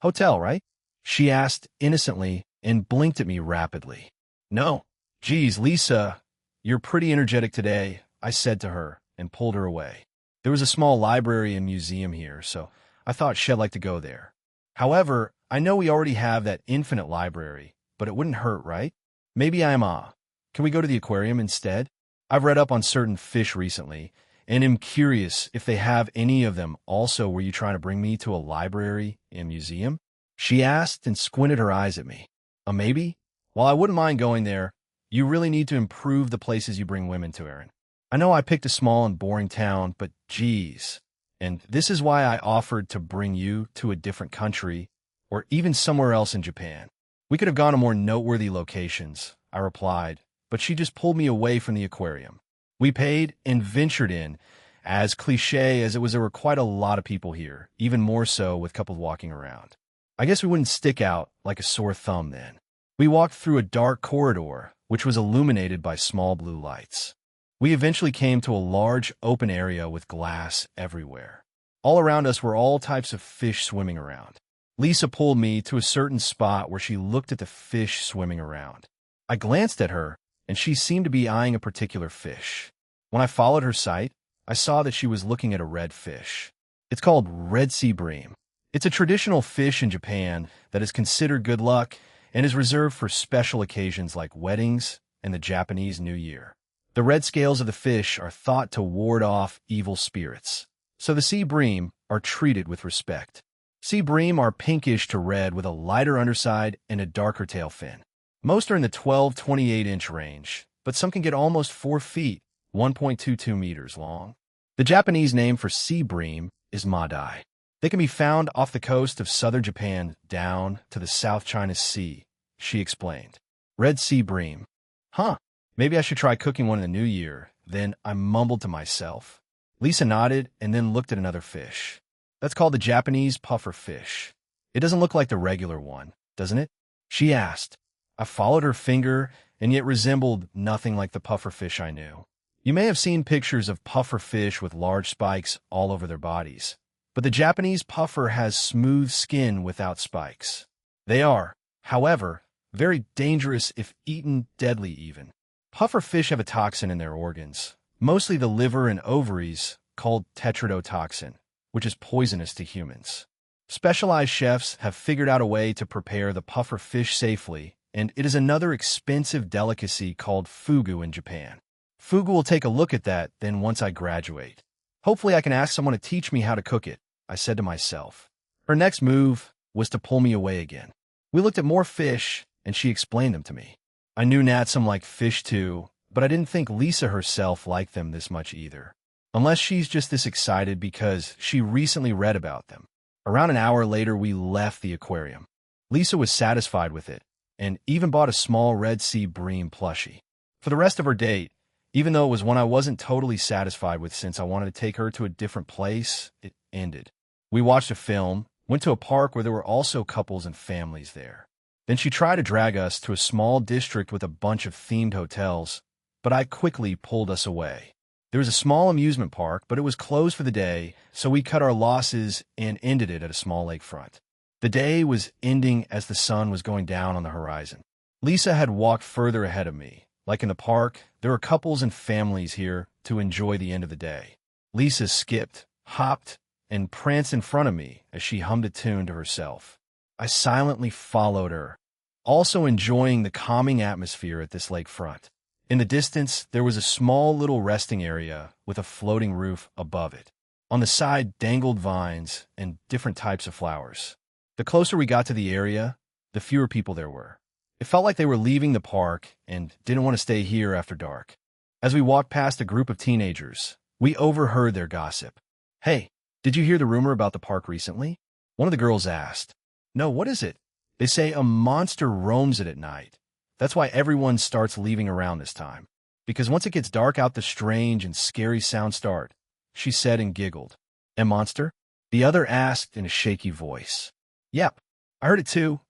hotel, right? She asked innocently and blinked at me rapidly. No. Geez, Lisa, you're pretty energetic today, I said to her and pulled her away. There was a small library and museum here, so I thought she'd like to go there. However, I know we already have that infinite library, but it wouldn't hurt, right? Maybe can we go to the aquarium instead? I've read up on certain fish recently, and am curious if they have any of them. Also, were you trying to bring me to a library and museum? She asked and squinted her eyes at me. Maybe? Well, I wouldn't mind going there. You really need to improve the places you bring women to, Aaron. I know I picked a small and boring town, but geez. And this is why I offered to bring you to a different country, or even somewhere else in Japan. We could have gone to more noteworthy locations, I replied, but she just pulled me away from the aquarium. We paid and ventured in. As cliche as it was, there were quite a lot of people here, even more so with couples walking around. I guess we wouldn't stick out like a sore thumb then. We walked through a dark corridor, which was illuminated by small blue lights. We eventually came to a large open area with glass everywhere. All around us were all types of fish swimming around. Lisa pulled me to a certain spot where she looked at the fish swimming around. I glanced at her, and she seemed to be eyeing a particular fish. When I followed her sight, I saw that she was looking at a red fish. It's called red sea bream. It's a traditional fish in Japan that is considered good luck and is reserved for special occasions like weddings and the Japanese New Year. The red scales of the fish are thought to ward off evil spirits, so the sea bream are treated with respect. Sea bream are pinkish to red with a lighter underside and a darker tail fin. Most are in the 12-28-inch range, but some can get almost 4 feet, 1.22 meters long. The Japanese name for sea bream is madai. They can be found off the coast of southern Japan down to the South China Sea, she explained. Red sea bream. Huh. Maybe I should try cooking one in the new year. Then I mumbled to myself. Lisa nodded and then looked at another fish. That's called the Japanese puffer fish. It doesn't look like the regular one, doesn't it? She asked. I followed her finger, and yet resembled nothing like the puffer fish I knew. You may have seen pictures of puffer fish with large spikes all over their bodies, but the Japanese puffer has smooth skin without spikes. They are, however, very dangerous if eaten, deadly even. Puffer fish have a toxin in their organs, mostly the liver and ovaries, called tetrodotoxin, which is poisonous to humans. Specialized chefs have figured out a way to prepare the puffer fish safely, and it is another expensive delicacy called fugu in Japan. Fugu will take a look at that then once I graduate. Hopefully I can ask someone to teach me how to cook it, I said to myself. Her next move was to pull me away again. We looked at more fish, and she explained them to me. I knew Natsum liked fish too, but I didn't think Lisa herself liked them this much either. Unless she's just this excited because she recently read about them. Around an hour later, we left the aquarium. Lisa was satisfied with it, and even bought a small Red Sea bream plushie. For the rest of her date, even though it was one I wasn't totally satisfied with since I wanted to take her to a different place, it ended. We watched a film, went to a park where there were also couples and families there. Then she tried to drag us to a small district with a bunch of themed hotels, but I quickly pulled us away. There was a small amusement park, but it was closed for the day, so we cut our losses and ended it at a small lakefront. The day was ending as the sun was going down on the horizon. Lisa had walked further ahead of me. Like in the park, there were couples and families here to enjoy the end of the day. Lisa skipped, hopped, and pranced in front of me as she hummed a tune to herself. I silently followed her, also enjoying the calming atmosphere at this lakefront. In the distance, there was a small little resting area with a floating roof above it. On the side dangled vines and different types of flowers. The closer we got to the area, the fewer people there were. It felt like they were leaving the park and didn't want to stay here after dark. As we walked past a group of teenagers, we overheard their gossip. "Hey, did you hear the rumor about the park recently?" One of the girls asked. "No, what is it?" "They say a monster roams it at night. That's why everyone starts leaving around this time. Because once it gets dark out, the strange and scary sounds start," she said and giggled. "A monster?" the other asked in a shaky voice. "Yep, I heard it too.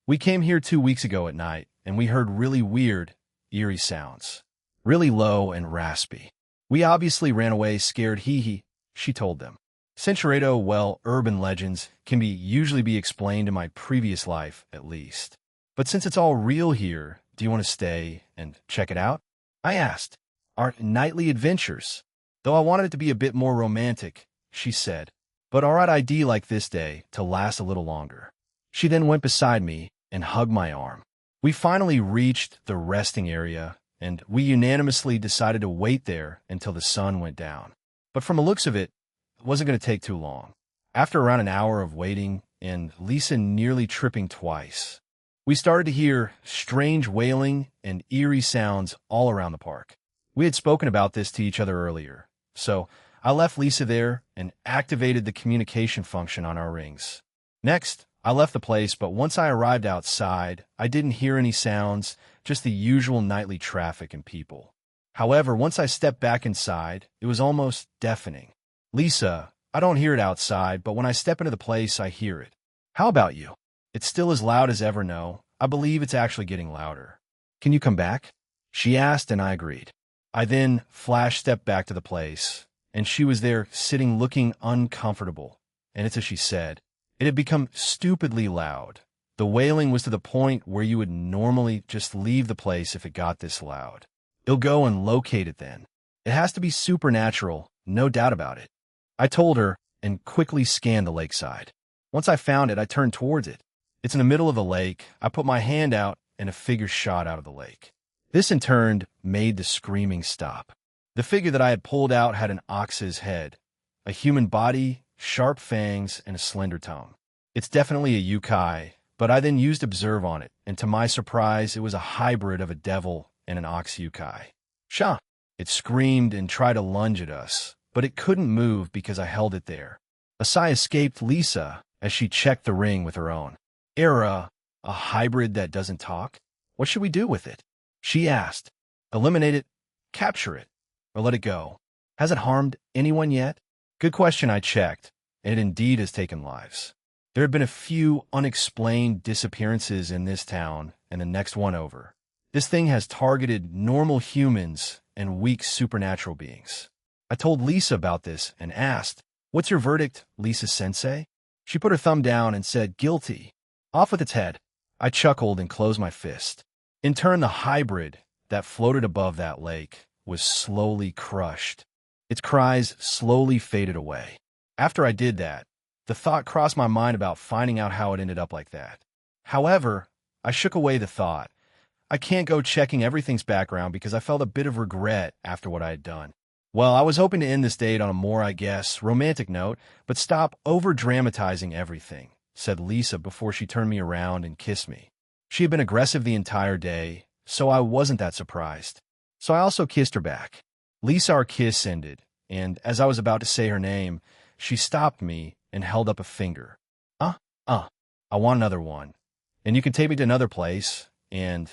We came here 2 weeks ago at night, and we heard really weird, eerie sounds. Really low and raspy. We obviously ran away scared, hee, she told them. Centuredo, well, urban legends can usually be explained in my previous life, at least. But since it's all real here, do you want to stay and check it out? I asked. Our nightly adventures. Though I wanted it to be a bit more romantic, she said. But alright, ID like this day to last a little longer. She then went beside me and hugged my arm. We finally reached the resting area, and we unanimously decided to wait there until the sun went down. But from the looks of it, it wasn't going to take too long. After around an hour of waiting, and Lisa nearly tripping twice, we started to hear strange wailing and eerie sounds all around the park. We had spoken about this to each other earlier, so I left Lisa there and activated the communication function on our rings. Next, I left the place, but once I arrived outside, I didn't hear any sounds, just the usual nightly traffic and people. However, once I stepped back inside, it was almost deafening. Lisa, I don't hear it outside, but when I step into the place, I hear it. How about you? It's still as loud as ever, no. I believe it's actually getting louder. Can you come back? She asked, and I agreed. I then stepped back to the place, and she was there sitting looking uncomfortable. And it's as she said. It had become stupidly loud. The wailing was to the point where you would normally just leave the place if it got this loud. You'll go and locate it then. It has to be supernatural, no doubt about it. I told her and quickly scanned the lakeside. Once I found it, I turned towards it. It's in the middle of the lake. I put my hand out and a figure shot out of the lake. This in turn made the screaming stop. The figure that I had pulled out had an ox's head, a human body, sharp fangs, and a slender tongue. It's definitely a yokai, but I then used observe on it, and to my surprise, it was a hybrid of a devil and an ox yokai. Shah! It screamed and tried to lunge at us, but it couldn't move because I held it there. A sigh escaped Lisa as she checked the ring with her own. Era, a hybrid that doesn't talk? What should we do with it? She asked. Eliminate it, capture it, or let it go. Has it harmed anyone yet? Good question. I checked, and it indeed has taken lives. There have been a few unexplained disappearances in this town and the next one over. This thing has targeted normal humans and weak supernatural beings. I told Lisa about this and asked, What's your verdict, Lisa-sensei? She put her thumb down and said, Guilty. Off with its head. I chuckled and closed my fist. In turn, the hybrid that floated above that lake was slowly crushed. Its cries slowly faded away. After I did that, the thought crossed my mind about finding out how it ended up like that. However, I shook away the thought. I can't go checking everything's background because I felt a bit of regret after what I had done. Well, I was hoping to end this date on a more, I guess, romantic note, but stop over-dramatizing everything, said Lisa before she turned me around and kissed me. She had been aggressive the entire day, so I wasn't that surprised. So I also kissed her back. Lisa, our kiss ended, and as I was about to say her name, she stopped me and held up a finger. Uh, I want another one. And you can take me to another place, and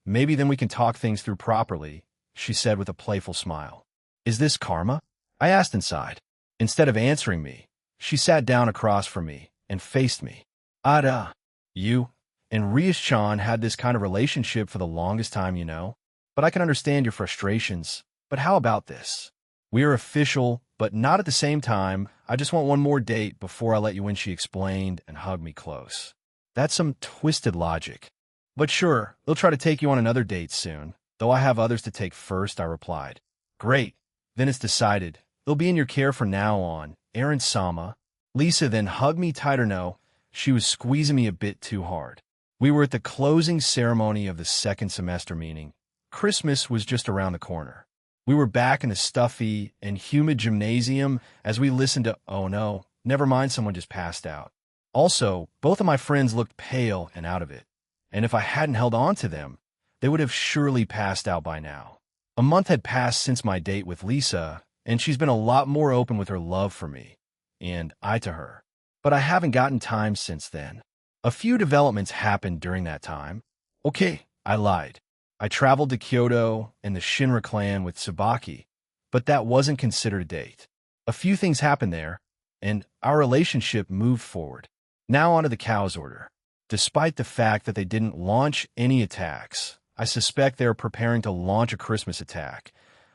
maybe then we can talk things through properly, she said with a playful smile. Is this karma? I asked inside. Instead of answering me, she sat down across from me and faced me. Ada, you and Rias-chan had this kind of relationship for the longest time, you know. But I can understand your frustrations. But how about this? We are official, but not at the same time. I just want one more date before I let you in, she explained and hugged me close. That's some twisted logic. But sure, they'll try to take you on another date soon, though I have others to take first, I replied. Great. Then it's decided. They'll be in your care from now on. Aaron-sama. Lisa then hugged me tighter. No, she was squeezing me a bit too hard. We were at the closing ceremony of the second semester, meaning Christmas was just around the corner. We were back in the stuffy and humid gymnasium as we listened to, oh no, never mind, someone just passed out. Also, both of my friends looked pale and out of it, and if I hadn't held on to them, they would have surely passed out by now. A month had passed since my date with Lisa, and she's been a lot more open with her love for me, and I to her. But I haven't gotten time since then. A few developments happened during that time. Okay, I lied. I traveled to Kyoto and the Shinra clan with Tsubaki, but that wasn't considered a date. A few things happened there, and our relationship moved forward. Now onto the cow's order. Despite the fact that they didn't launch any attacks, I suspect they are preparing to launch a Christmas attack.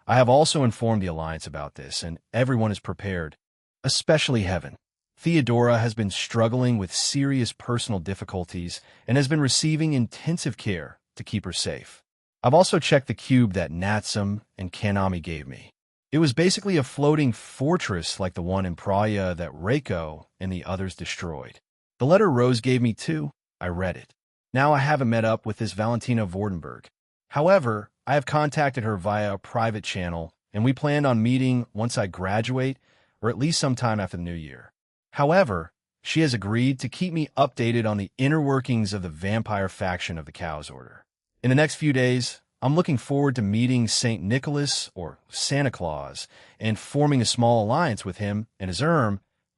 I have also informed the Alliance about this, and everyone is prepared, especially Heaven. Theodora has been struggling with serious personal difficulties and has been receiving intensive care to keep her safe. I've also checked the cube that Natsum and Kanami gave me. It was basically a floating fortress like the one in Praia that Reiko and the others destroyed. The letter Rose gave me too, I read it. Now I haven't met up with this Valentina Vordenberg. However, I have contacted her via a private channel, and we planned on meeting once I graduate, or at least sometime after the new year. However, she has agreed to keep me updated on the inner workings of the vampire faction of the Cow's Order. In the next few days, I'm looking forward to meeting St. Nicholas, or Santa Claus, and forming a small alliance with him and his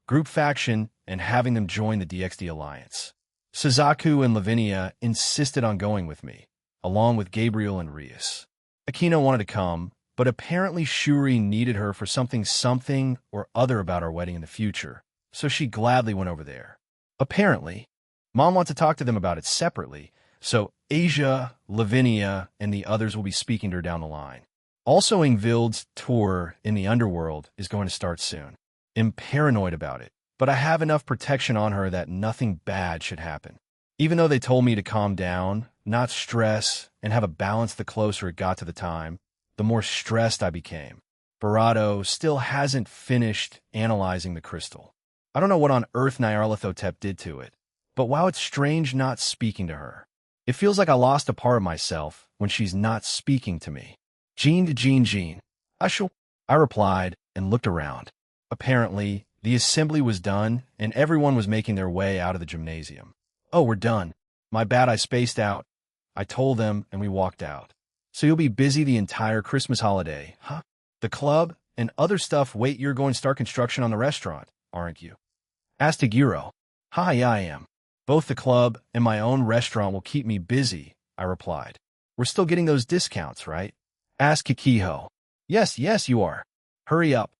group faction and having them join the DXD Alliance. Suzaku and Lavinia insisted on going with me, along with Gabriel and Rias. Akino wanted to come, but apparently Shuri needed her for something or other about our wedding in the future, so she gladly went over there. Apparently, Mom wants to talk to them about it separately, so Asia, Lavinia, and the others will be speaking to her down the line. Also, Ingvild's tour in the underworld is going to start soon. I'm paranoid about it, but I have enough protection on her that nothing bad should happen. Even though they told me to calm down, not stress, and have a balance, the closer it got to the time, the more stressed I became. Barato still hasn't finished analyzing the crystal. I don't know what on earth Nyarlathotep did to it, but wow, it's strange not speaking to her. It feels like I lost a part of myself when she's not speaking to me. Jean. I replied and looked around. Apparently, the assembly was done and everyone was making their way out of the gymnasium. Oh, we're done. My bad, I spaced out. I told them and we walked out. So you'll be busy the entire Christmas holiday, huh? The club and other stuff. Wait, you're going to start construction on the restaurant, aren't you? Asked Tagiro. Hi, I am. Both the club and my own restaurant will keep me busy, I replied. We're still getting those discounts, right? Asked Kikiho. Yes, you are. Hurry up.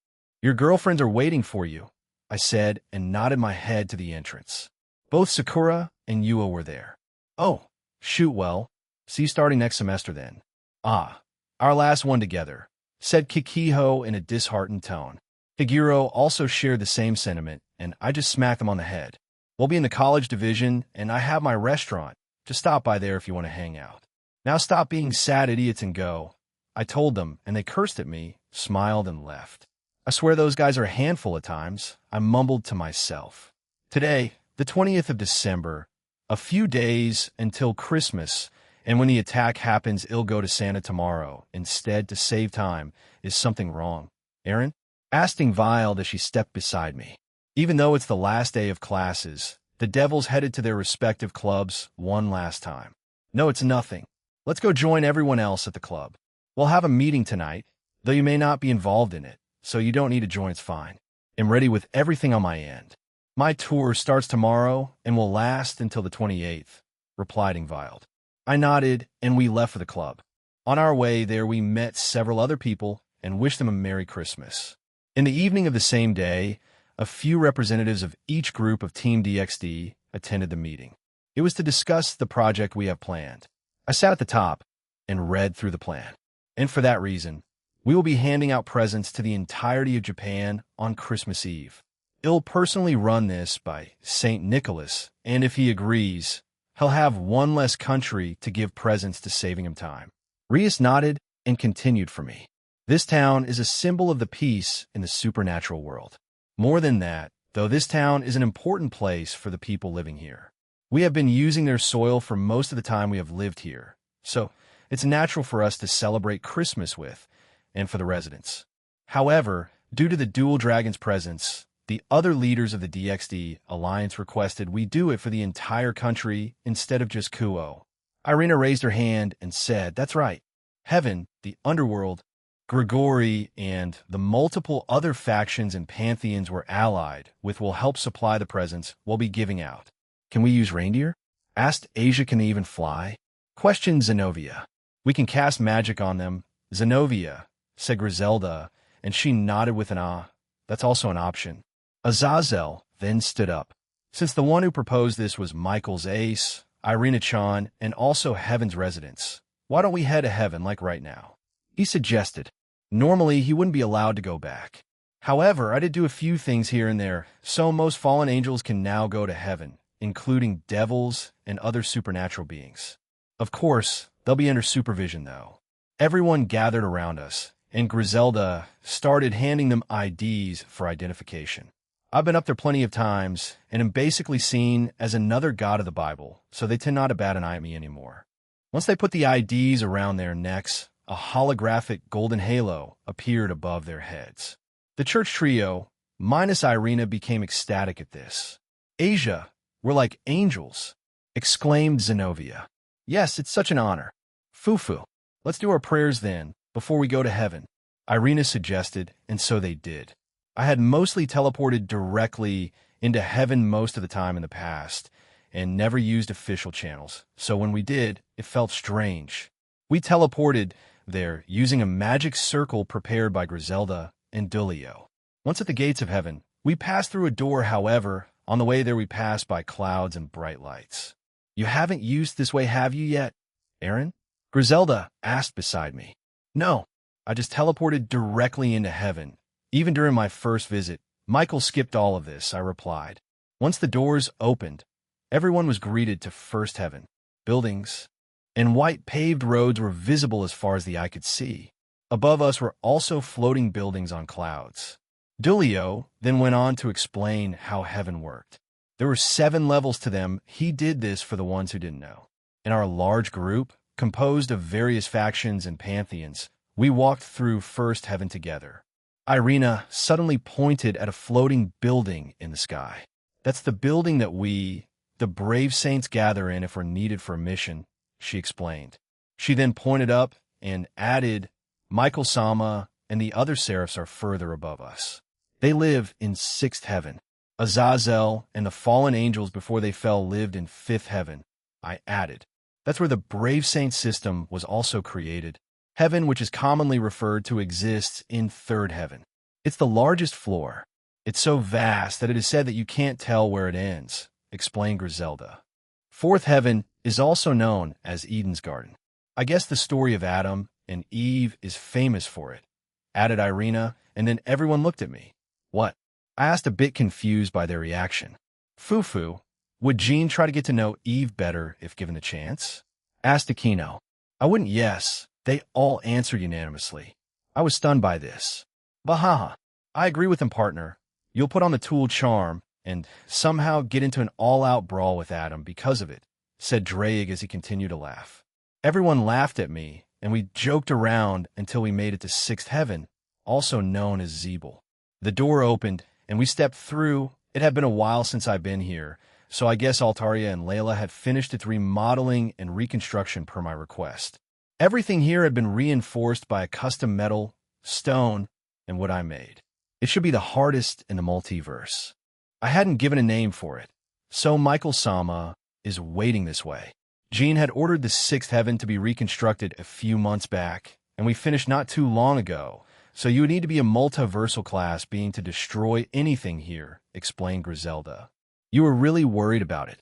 Your girlfriends are waiting for you, I said and nodded my head to the entrance. Both Sakura and Yua were there. Oh, shoot, well, see you starting next semester then. Ah, our last one together, said Kikiho in a disheartened tone. Tagiro also shared the same sentiment, and I just smacked him on the head. We'll be in the college division, and I have my restaurant. Just stop by there if you want to hang out. Now stop being sad idiots and go. I told them, and they cursed at me, smiled, and left. I swear those guys are a handful at times, I mumbled to myself. Today, the 20th of December, a few days until Christmas, and when the attack happens, it'll go to Santa tomorrow. Instead, to save time, is something wrong. Aaron? Asking Vile as she stepped beside me. Even though it's the last day of classes, the Devils headed to their respective clubs one last time. No, it's nothing. Let's go join everyone else at the club. We'll have a meeting tonight, though you may not be involved in it, so you don't need to join, it's fine. I'm ready with everything on my end. My tour starts tomorrow and will last until the 28th, replied Ingvild. I nodded and we left for the club. On our way there we met several other people and wished them a Merry Christmas. In the evening of the same day, a few representatives of each group of Team DXD attended the meeting. It was to discuss the project we have planned. I sat at the top and read through the plan. And for that reason, we will be handing out presents to the entirety of Japan on Christmas Eve. He'll personally run this by St. Nicholas, and if he agrees, he'll have one less country to give presents to, saving him time. Rias nodded and continued for me. This town is a symbol of the peace in the supernatural world. More than that, though, this town is an important place for the people living here. We have been using their soil for most of the time we have lived here, so it's natural for us to celebrate Christmas with, and for the residents. However, due to the Dual Dragon's presence, the other leaders of the DXD Alliance requested we do it for the entire country instead of just Kuo. Irina raised her hand and said, "That's right. Heaven, the underworld, Grigori, and the multiple other factions and pantheons we're allied with will help supply the presents we'll be giving out." "Can we use reindeer?" asked Asia. "Can they even fly?" questioned Zenobia. "We can cast magic on them, Zenobia," said Griselda, and she nodded with an ah. "That's also an option." Azazel then stood up. Since the one who proposed this was Michael's ace, Irina-chan, and also Heaven's residence, why don't we head to Heaven like right now? He suggested. Normally, he wouldn't be allowed to go back. However, I did do a few things here and there, so most fallen angels can now go to Heaven, including devils and other supernatural beings. Of course, they'll be under supervision, though. Everyone gathered around us, and Griselda started handing them IDs for identification. I've been up there plenty of times, and am basically seen as another god of the Bible, so they tend not to bat an eye at me anymore. Once they put the IDs around their necks, a holographic golden halo appeared above their heads. The church trio, minus Irina, became ecstatic at this. "Asia, we're like angels," exclaimed Zenobia. "Yes, it's such an honor. Fufu, let's do our prayers then, before we go to Heaven," Irina suggested, and so they did. I had mostly teleported directly into Heaven most of the time in the past, and never used official channels, so when we did, it felt strange. We teleported there using a magic circle prepared by Griselda and Dulio. Once at the gates of Heaven, we passed through a door. However, on the way there we passed by clouds and bright lights. "You haven't used this way, have you yet, Aaron?" Griselda asked beside me. "No, I just teleported directly into Heaven. Even during my first visit, Michael skipped all of this," I replied. Once the doors opened, everyone was greeted to First Heaven. Buildings and white paved roads were visible as far as the eye could see. Above us were also floating buildings on clouds. Dulio then went on to explain how Heaven worked. There were 7 levels to them. He did this for the ones who didn't know. In our large group, composed of various factions and pantheons, we walked through First Heaven together. Irina suddenly pointed at a floating building in the sky. "That's the building that we, the brave saints, gather in if we're needed for a mission," she explained. She then pointed up and added, "Michael-sama and the other seraphs are further above us. They live in 6th Heaven. Azazel and the fallen angels before they fell lived in 5th Heaven," I added. "That's where the brave saint system was also created. Heaven, which is commonly referred to, exists in 3rd Heaven. It's the largest floor. It's so vast that it is said that you can't tell where it ends," explained Griselda. 4th Heaven is also known as Eden's Garden. "I guess the story of Adam and Eve is famous for it," added Irina, and then everyone looked at me. "What?" I asked, a bit confused by their reaction. "Fufu, would Jean try to get to know Eve better if given the chance?" asked Aquino. I wouldn't. Yes, they all answered unanimously. I was stunned by this. Bahaha. I agree with him, partner. You'll put on the tool charm and somehow get into an all-out brawl with Adam because of it, said Drake as he continued to laugh. Everyone laughed at me, and we joked around until we made it to 6th Heaven, also known as Zeeble. The door opened, and we stepped through. It had been a while since I'd been here, so I guess Altaria and Layla had finished its remodeling and reconstruction per my request. Everything here had been reinforced by a custom metal, stone, and wood I made. It should be the hardest in the multiverse. I hadn't given a name for it, so Michael-sama is waiting this way. Jean had ordered the sixth heaven to be reconstructed a few months back, and we finished not too long ago, so you would need to be a multiversal class being to destroy anything here, explained Griselda. You were really worried about it,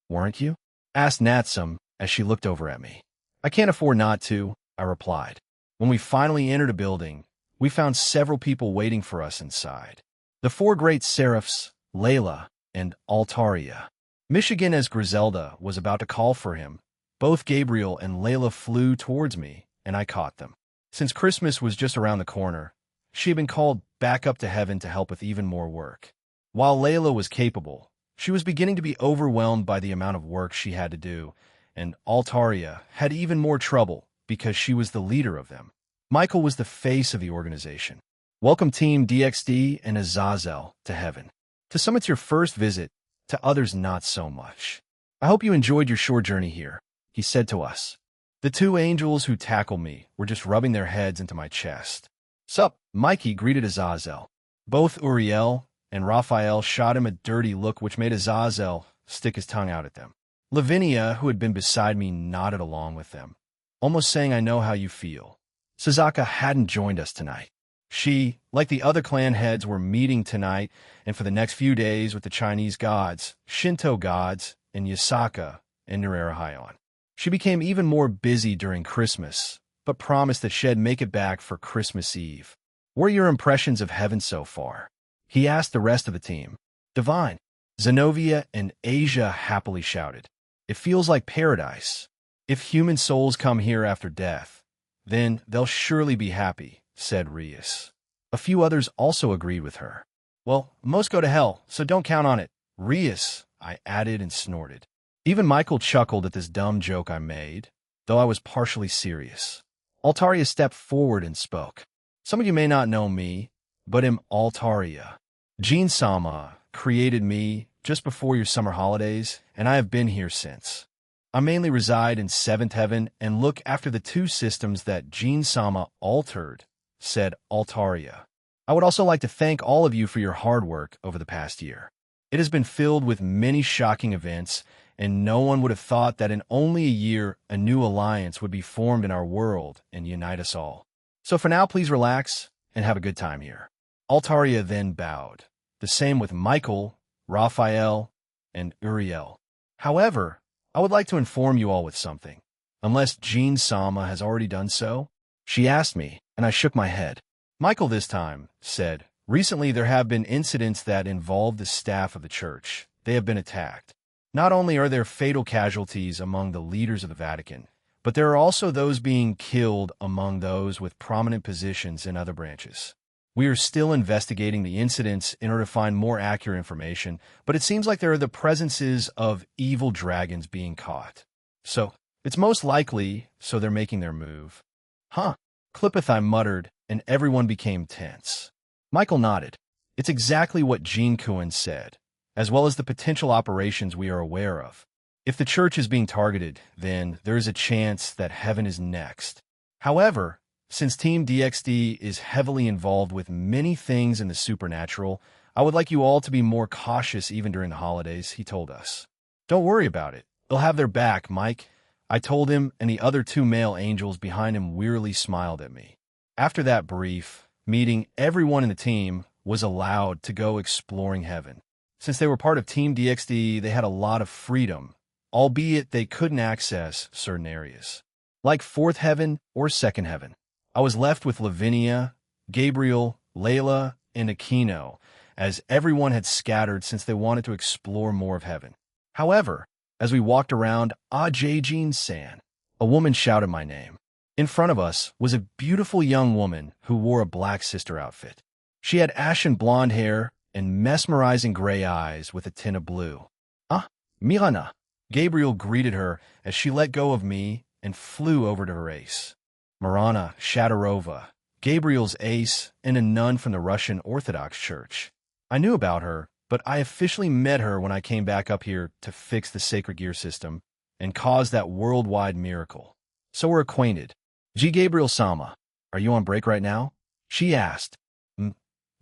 weren't you? Asked Natsum as she looked over at me. I can't afford not to, I replied. When we finally entered a building, we found several people waiting for us inside. The four great seraphs, Layla and Altaria. Michigan, as Griselda was about to call for him, both Gabriel and Layla flew towards me, and I caught them. Since Christmas was just around the corner, she had been called back up to heaven to help with even more work. While Layla was capable, she was beginning to be overwhelmed by the amount of work she had to do, and Altaria had even more trouble because she was the leader of them. Michael was the face of the organization. Welcome Team DXD and Azazel to heaven. To some it's your first visit, to others not so much. I hope you enjoyed your short journey here, he said to us. The two angels who tackled me were just rubbing their heads into my chest. Sup, Mikey greeted Azazel. Both Uriel and Raphael shot him a dirty look which made Azazel stick his tongue out at them. Lavinia, who had been beside me, nodded along with them, almost saying, I know how you feel. Suzaka hadn't joined us tonight. She, like the other clan heads, were meeting tonight and for the next few days with the Chinese gods, Shinto gods, and Yasaka and Nurarahayon. She became even more busy during Christmas, but promised that she'd make it back for Christmas Eve. What are your impressions of heaven so far? He asked the rest of the team. Divine. Zenobia and Asia happily shouted. It feels like paradise. If human souls come here after death, then they'll surely be happy, said Rias. A few others also agreed with her. Well, most go to hell, so don't count on it. Rias, I added and snorted. Even Michael chuckled at this dumb joke I made, though I was partially serious. Altaria stepped forward and spoke. Some of you may not know me, but am Altaria. Jean-sama created me just before your summer holidays, and I have been here since. I mainly reside in Seventh Heaven and look after the two systems that Jean-sama altered, said Altaria. I would also like to thank all of you for your hard work over the past year. It has been filled with many shocking events, and no one would have thought that in only a year a new alliance would be formed in our world and unite us all. So for now, please relax and have a good time here. Altaria then bowed. The same with Michael, Raphael, and Uriel. However, I would like to inform you all with something. Unless Jean-sama has already done so? She asked me, and I shook my head. Michael this time said, recently there have been incidents that involve the staff of the church. They have been attacked. Not only are there fatal casualties among the leaders of the Vatican, but there are also those being killed among those with prominent positions in other branches. We are still investigating the incidents in order to find more accurate information, but it seems like there are the presences of evil dragons being caught. So, it's most likely, so they're making their move. Huh, Clipithai muttered, and everyone became tense. Michael nodded. It's exactly what Jean Kuan said, as well as the potential operations we are aware of. If the church is being targeted, then there is a chance that heaven is next. However, since Team DXD is heavily involved with many things in the supernatural, I would like you all to be more cautious even during the holidays, he told us. Don't worry about it. They'll have their back, Mike. I told him, and the other two male angels behind him wearily smiled at me. After that brief meeting, everyone in the team was allowed to go exploring heaven. Since they were part of Team DXD, they had a lot of freedom, albeit they couldn't access certain areas, like Fourth Heaven or Second Heaven. I was left with Lavinia, Gabriel, Layla, and Aquino, as everyone had scattered since they wanted to explore more of heaven. However, as we walked around Ajejin-san, a woman shouted my name. In front of us was a beautiful young woman who wore a black sister outfit. She had ashen blonde hair and mesmerizing gray eyes with a tint of blue. Ah, Mirana. Gabriel greeted her as she let go of me and flew over to her ace. Marana Shadarova Gabriel's ace, and a nun from the Russian Orthodox Church. I knew about her, but I officially met her when I came back up here to fix the sacred gear system and cause that worldwide miracle. So we're acquainted. G. Gabriel Sama, are you on break right now? She asked.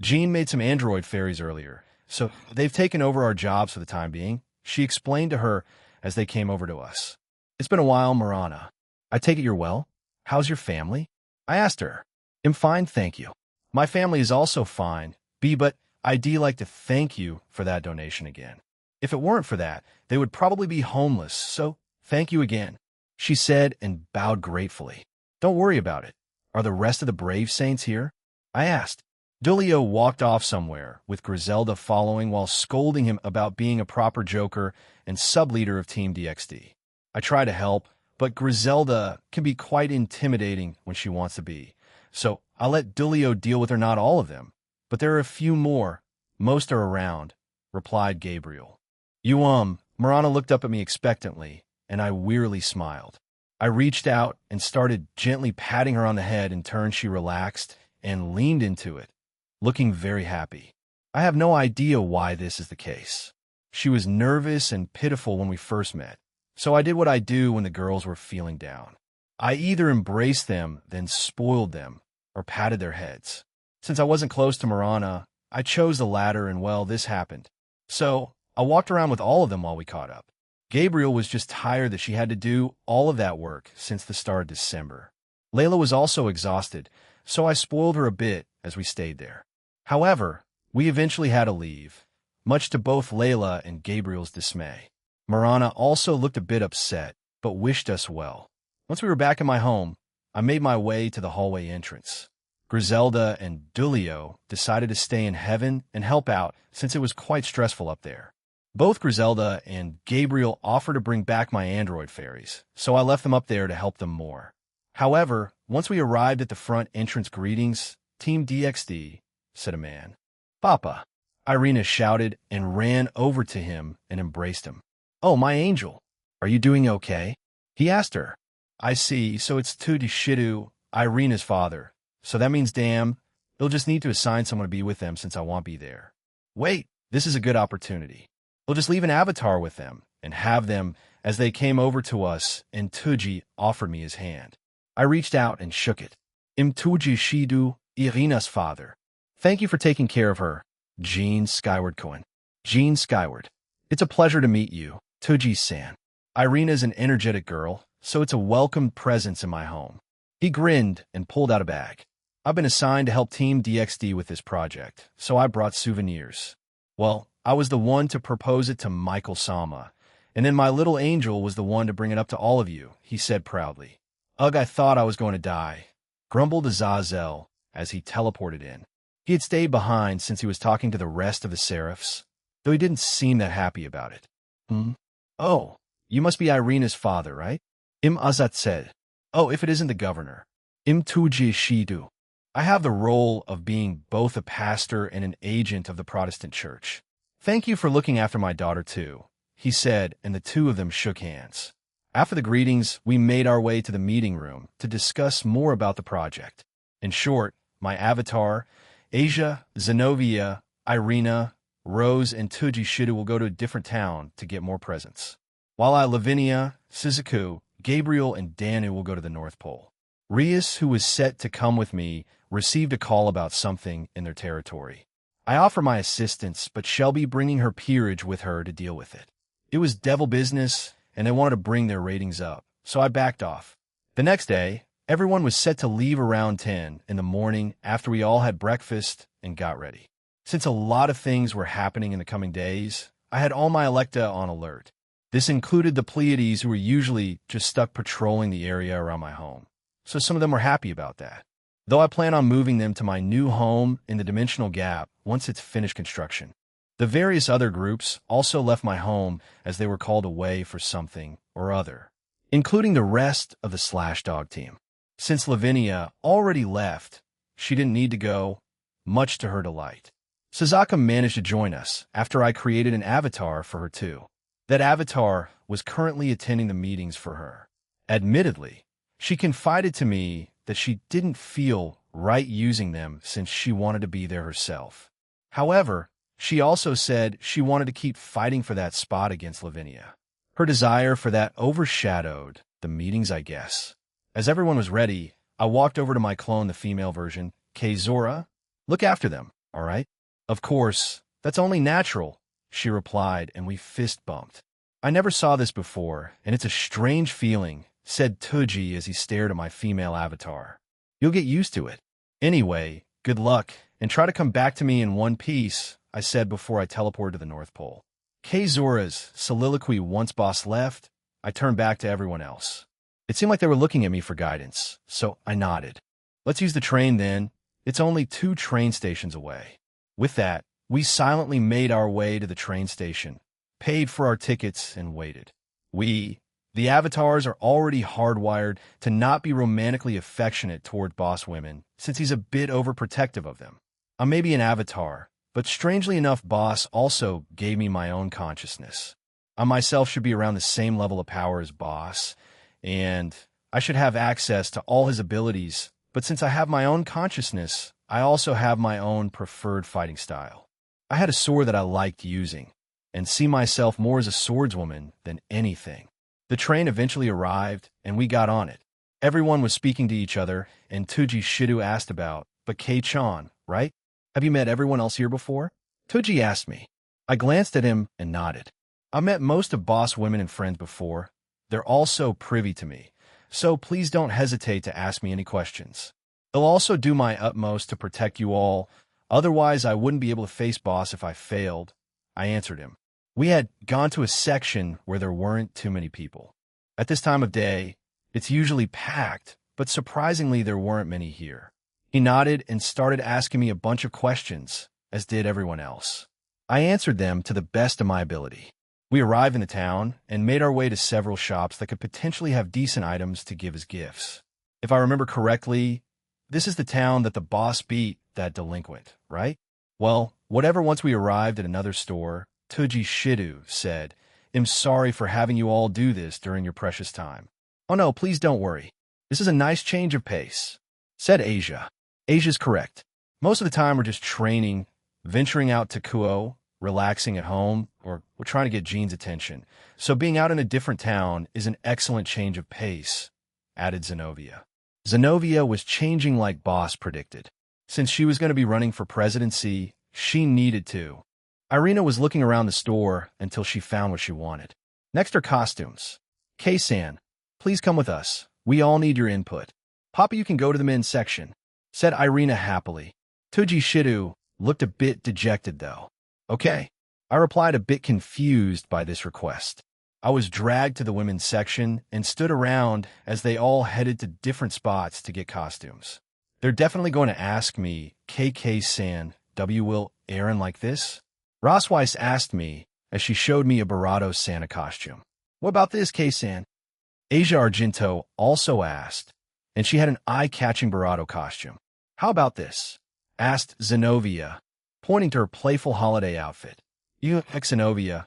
Jean made some android fairies earlier, so they've taken over our jobs for the time being, she explained to her as they came over to us. It's been a while, Marana. I take it you're well? How's your family? I asked her. I'm fine, thank you. My family is also fine, B, but I'd like to thank you for that donation again. If it weren't for that, they would probably be homeless, so thank you again, she said and bowed gratefully. Don't worry about it. Are the rest of the brave saints here? I asked. Dulio walked off somewhere, with Griselda following while scolding him about being a proper joker and sub-leader of Team DXD. I try to help, but Griselda can be quite intimidating when she wants to be. So I'll let Dulio deal with her, not all of them. But there are a few more. Most are around, replied Gabriel. Marana looked up at me expectantly, and I wearily smiled. I reached out and started gently patting her on the head. In turn, she relaxed and leaned into it, looking very happy. I have no idea why this is the case. She was nervous and pitiful when we first met, so I did what I do when the girls were feeling down. I either embraced them, then spoiled them, or patted their heads. Since I wasn't close to Marana, I chose the latter, and well, this happened. So I walked around with all of them while we caught up. Gabriel was just tired that she had to do all of that work since the start of December. Layla was also exhausted, so I spoiled her a bit as we stayed there. However, we eventually had to leave, much to both Layla and Gabriel's dismay. Marana also looked a bit upset, but wished us well. Once we were back in my home, I made my way to the hallway entrance. Griselda and Dulio decided to stay in heaven and help out since it was quite stressful up there. Both Griselda and Gabriel offered to bring back my android fairies, so I left them up there to help them more. However, once we arrived at the front entrance, greetings, Team DXD, said a man. Papa, Irina shouted and ran over to him and embraced him. Oh, my angel, are you doing okay? He asked her. I see, so it's Shidu, Irina's father. So that means, damn, they'll just need to assign someone to be with them since I won't be there. Wait, this is a good opportunity. We'll just leave an avatar with them and have them as they came over to us, and Tuji offered me his hand. I reached out and shook it. Tuji Shidu, Irina's father. Thank you for taking care of her, Jean Skyward Cohen. Jean Skyward. It's a pleasure to meet you, Tuji-san. Irina's an energetic girl, so it's a welcome presence in my home. He grinned and pulled out a bag. I've been assigned to help Team DXD with this project, so I brought souvenirs. Well, I was the one to propose it to Michael Sama, and then my little angel was the one to bring it up to all of you, he said proudly. Ugh, I thought I was going to die, grumbled Azazel as he teleported in. He had stayed behind since he was talking to the rest of the Seraphs, though he didn't seem that happy about it. Oh, you must be Irina's father, right? Azat said. Oh, if it isn't the governor. Tuji Shidu. I have the role of being both a pastor and an agent of the Protestant Church. Thank you for looking after my daughter too, he said, and the two of them shook hands. After the greetings, we made our way to the meeting room to discuss more about the project. In short, my avatar, Asia, Zenobia, Irina, Rose, and Tuji Shidu will go to a different town to get more presents, while Lavinia, Shizuku, Gabriel, and Danu will go to the North Pole. Rias, who was set to come with me, received a call about something in their territory. I offer my assistance, but shall be bringing her peerage with her to deal with it. It was devil business, and they wanted to bring their ratings up, so I backed off. The next day, everyone was set to leave around 10 in the morning after we all had breakfast and got ready. Since a lot of things were happening in the coming days, I had all my Electa on alert. This included the Pleiades, who were usually just stuck patrolling the area around my home, so some of them were happy about that. Though I plan on moving them to my new home in the Dimensional Gap once it's finished construction. The various other groups also left my home as they were called away for something or other, including the rest of the Slashdog team. Since Lavinia already left, she didn't need to go, much to her delight. Suzaka managed to join us after I created an avatar for her too. That avatar was currently attending the meetings for her. Admittedly, she confided to me that she didn't feel right using them since she wanted to be there herself. However, she also said she wanted to keep fighting for that spot against Lavinia. Her desire for that overshadowed the meetings, I guess. As everyone was ready, I walked over to my clone, the female version, Zora. Look after them, all right? Of course, that's only natural, she replied, and we fist bumped. I never saw this before, and it's a strange feeling, said Tuji as he stared at my female avatar. You'll get used to it. Anyway, good luck, and try to come back to me in one piece, I said before I teleported to the North Pole. Zora's soliloquy once boss left, I turned back to everyone else. It seemed like they were looking at me for guidance, so I nodded. Let's use the train then. It's only 2 train stations away. With that, we silently made our way to the train station, paid for our tickets, and waited. The avatars, are already hardwired to not be romantically affectionate toward boss women, since he's a bit overprotective of them. I may be an avatar, but strangely enough, boss also gave me my own consciousness. I myself should be around the same level of power as boss, and I should have access to all his abilities, but since I have my own consciousness, I also have my own preferred fighting style. I had a sword that I liked using, and see myself more as a swordswoman than anything. The train eventually arrived, and we got on it. Everyone was speaking to each other, and Tuji Shidu asked about, but Kei-chan, right? Have you met everyone else here before? Tuji asked me. I glanced at him and nodded. I met most of boss women and friends before. They're also privy to me, so please don't hesitate to ask me any questions. I'll also do my utmost to protect you all, otherwise I wouldn't be able to face boss if I failed, I answered him. We had gone to a section where there weren't too many people. At this time of day, it's usually packed, but surprisingly there weren't many here. He nodded and started asking me a bunch of questions, as did everyone else. I answered them to the best of my ability. We arrived in the town and made our way to several shops that could potentially have decent items to give as gifts. If I remember correctly, this is the town that the boss beat that delinquent, right? Well, whatever. Once we arrived at another store, Tuji Shidu said, I'm sorry for having you all do this during your precious time. Oh no, please don't worry. This is a nice change of pace, said Asia. Asia's correct. Most of the time we're just training, venturing out to Kuo, relaxing at home, or we're trying to get Jean's attention. So being out in a different town is an excellent change of pace, added Zenobia. Zenobia was changing like boss predicted. Since she was going to be running for presidency, she needed to. Irina was looking around the store until she found what she wanted. Next are costumes. Kei-san, please come with us. We all need your input. Papa, you can go to the men's section, said Irina happily. Tuji Shidu looked a bit dejected though. Okay, I replied, a bit confused by this request. I was dragged to the women's section and stood around as they all headed to different spots to get costumes. They're definitely going to ask me, KK-san, will Aaron like this? Rossweiss asked me as she showed me a Barato Santa costume. What about this, Kei-san? Asia Argento also asked, and she had an eye-catching Barato costume. How about this? Asked Zenobia, pointing to her playful holiday outfit. You, Zenobia,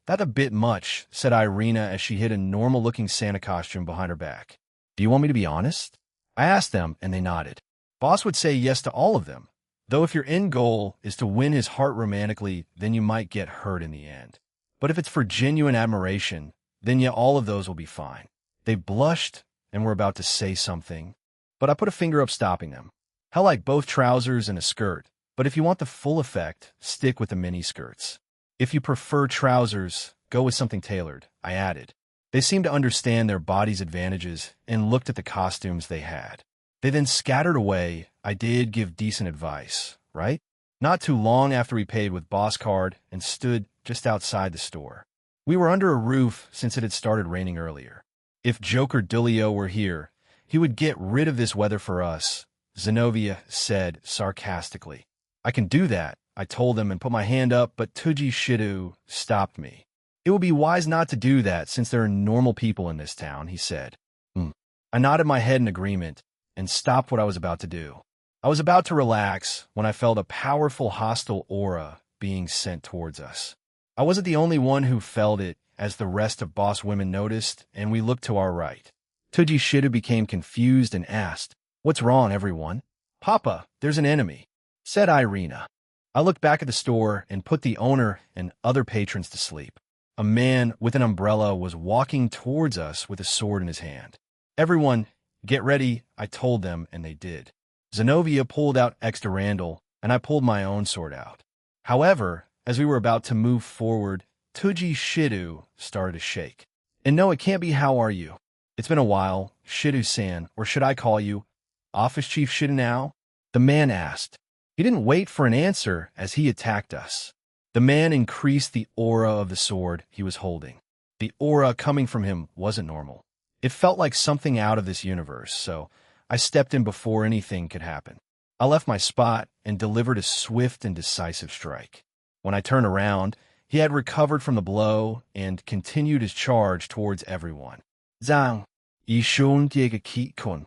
that a bit much, said Irina as she hid a normal-looking Santa costume behind her back. Do you want me to be honest? I asked them, and they nodded. Boss would say yes to all of them, though if your end goal is to win his heart romantically, then you might get hurt in the end. But if it's for genuine admiration, then yeah, all of those will be fine. They blushed and were about to say something, but I put a finger up stopping them. I like both trousers and a skirt, but if you want the full effect, stick with the mini skirts. If you prefer trousers, go with something tailored, I added. They seemed to understand their body's advantages and looked at the costumes they had. They then scattered away. I did give decent advice, right? Not too long after we paid with Boss Card and stood just outside the store. We were under a roof since it had started raining earlier. If Joker Dulio were here, he would get rid of this weather for us, Zenobia said sarcastically. I can do that, I told them and put my hand up, but Tuji Shidu stopped me. It would be wise not to do that since there are normal people in this town, he said. I nodded my head in agreement and stopped what I was about to do. I was about to relax when I felt a powerful hostile aura being sent towards us. I wasn't the only one who felt it, as the rest of boss women noticed, and we looked to our right. Tuji Shidu became confused and asked, What's wrong, everyone? Papa, there's an enemy, said Irina. I looked back at the store and put the owner and other patrons to sleep. A man with an umbrella was walking towards us with a sword in his hand. Everyone, get ready, I told them, and they did. Zenobia pulled out extra Randall, and I pulled my own sword out. However, as we were about to move forward, Tuji Shidu started to shake. And no, it can't be how are you. It's been a while, Shidu-san, or should I call you Office Chief Shidu now? The man asked. He didn't wait for an answer as he attacked us. The man increased the aura of the sword he was holding. The aura coming from him wasn't normal. It felt like something out of this universe, so I stepped in before anything could happen. I left my spot and delivered a swift and decisive strike. When I turned around, he had recovered from the blow and continued his charge towards everyone. Zhang, Yishun Diegakit-kun.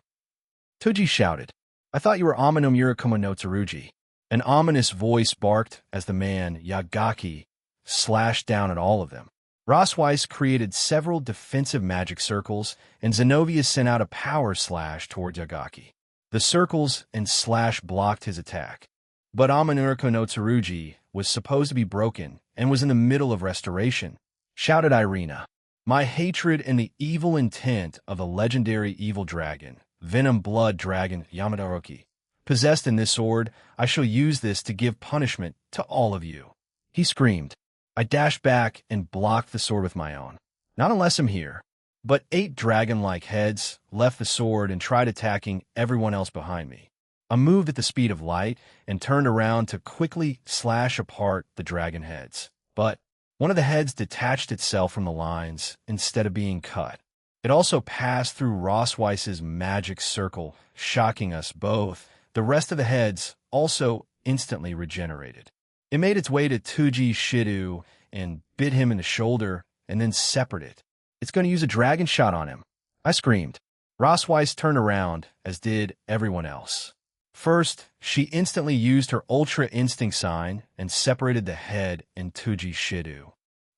Tuji shouted. I thought you were Amino Murakumo no Tsurugi. An ominous voice barked as the man, Yagaki, slashed down at all of them. Rossweiss created several defensive magic circles, and Zenobia sent out a power slash towards Yagaki. The circles and slash blocked his attack. But Amanuriko no Tsurugi was supposed to be broken and was in the middle of restoration, shouted Irina. My hatred and the evil intent of the legendary evil dragon, Venom Blood Dragon Yamadoroki, possessed in this sword, I shall use this to give punishment to all of you. He screamed. I dashed back and blocked the sword with my own. Not unless I'm here. But 8 dragon-like heads left the sword and tried attacking everyone else behind me. I moved at the speed of light and turned around to quickly slash apart the dragon heads. But one of the heads detached itself from the lines instead of being cut. It also passed through Rossweiss's magic circle, shocking us both. The rest of the heads also instantly regenerated. It made its way to Tuji Shidu and bit him in the shoulder and then separated it. It's going to use a dragon shot on him. I screamed. Rossweiss turned around, as did everyone else. First, she instantly used her Ultra Instinct sign and separated the head in Tuji Shidu.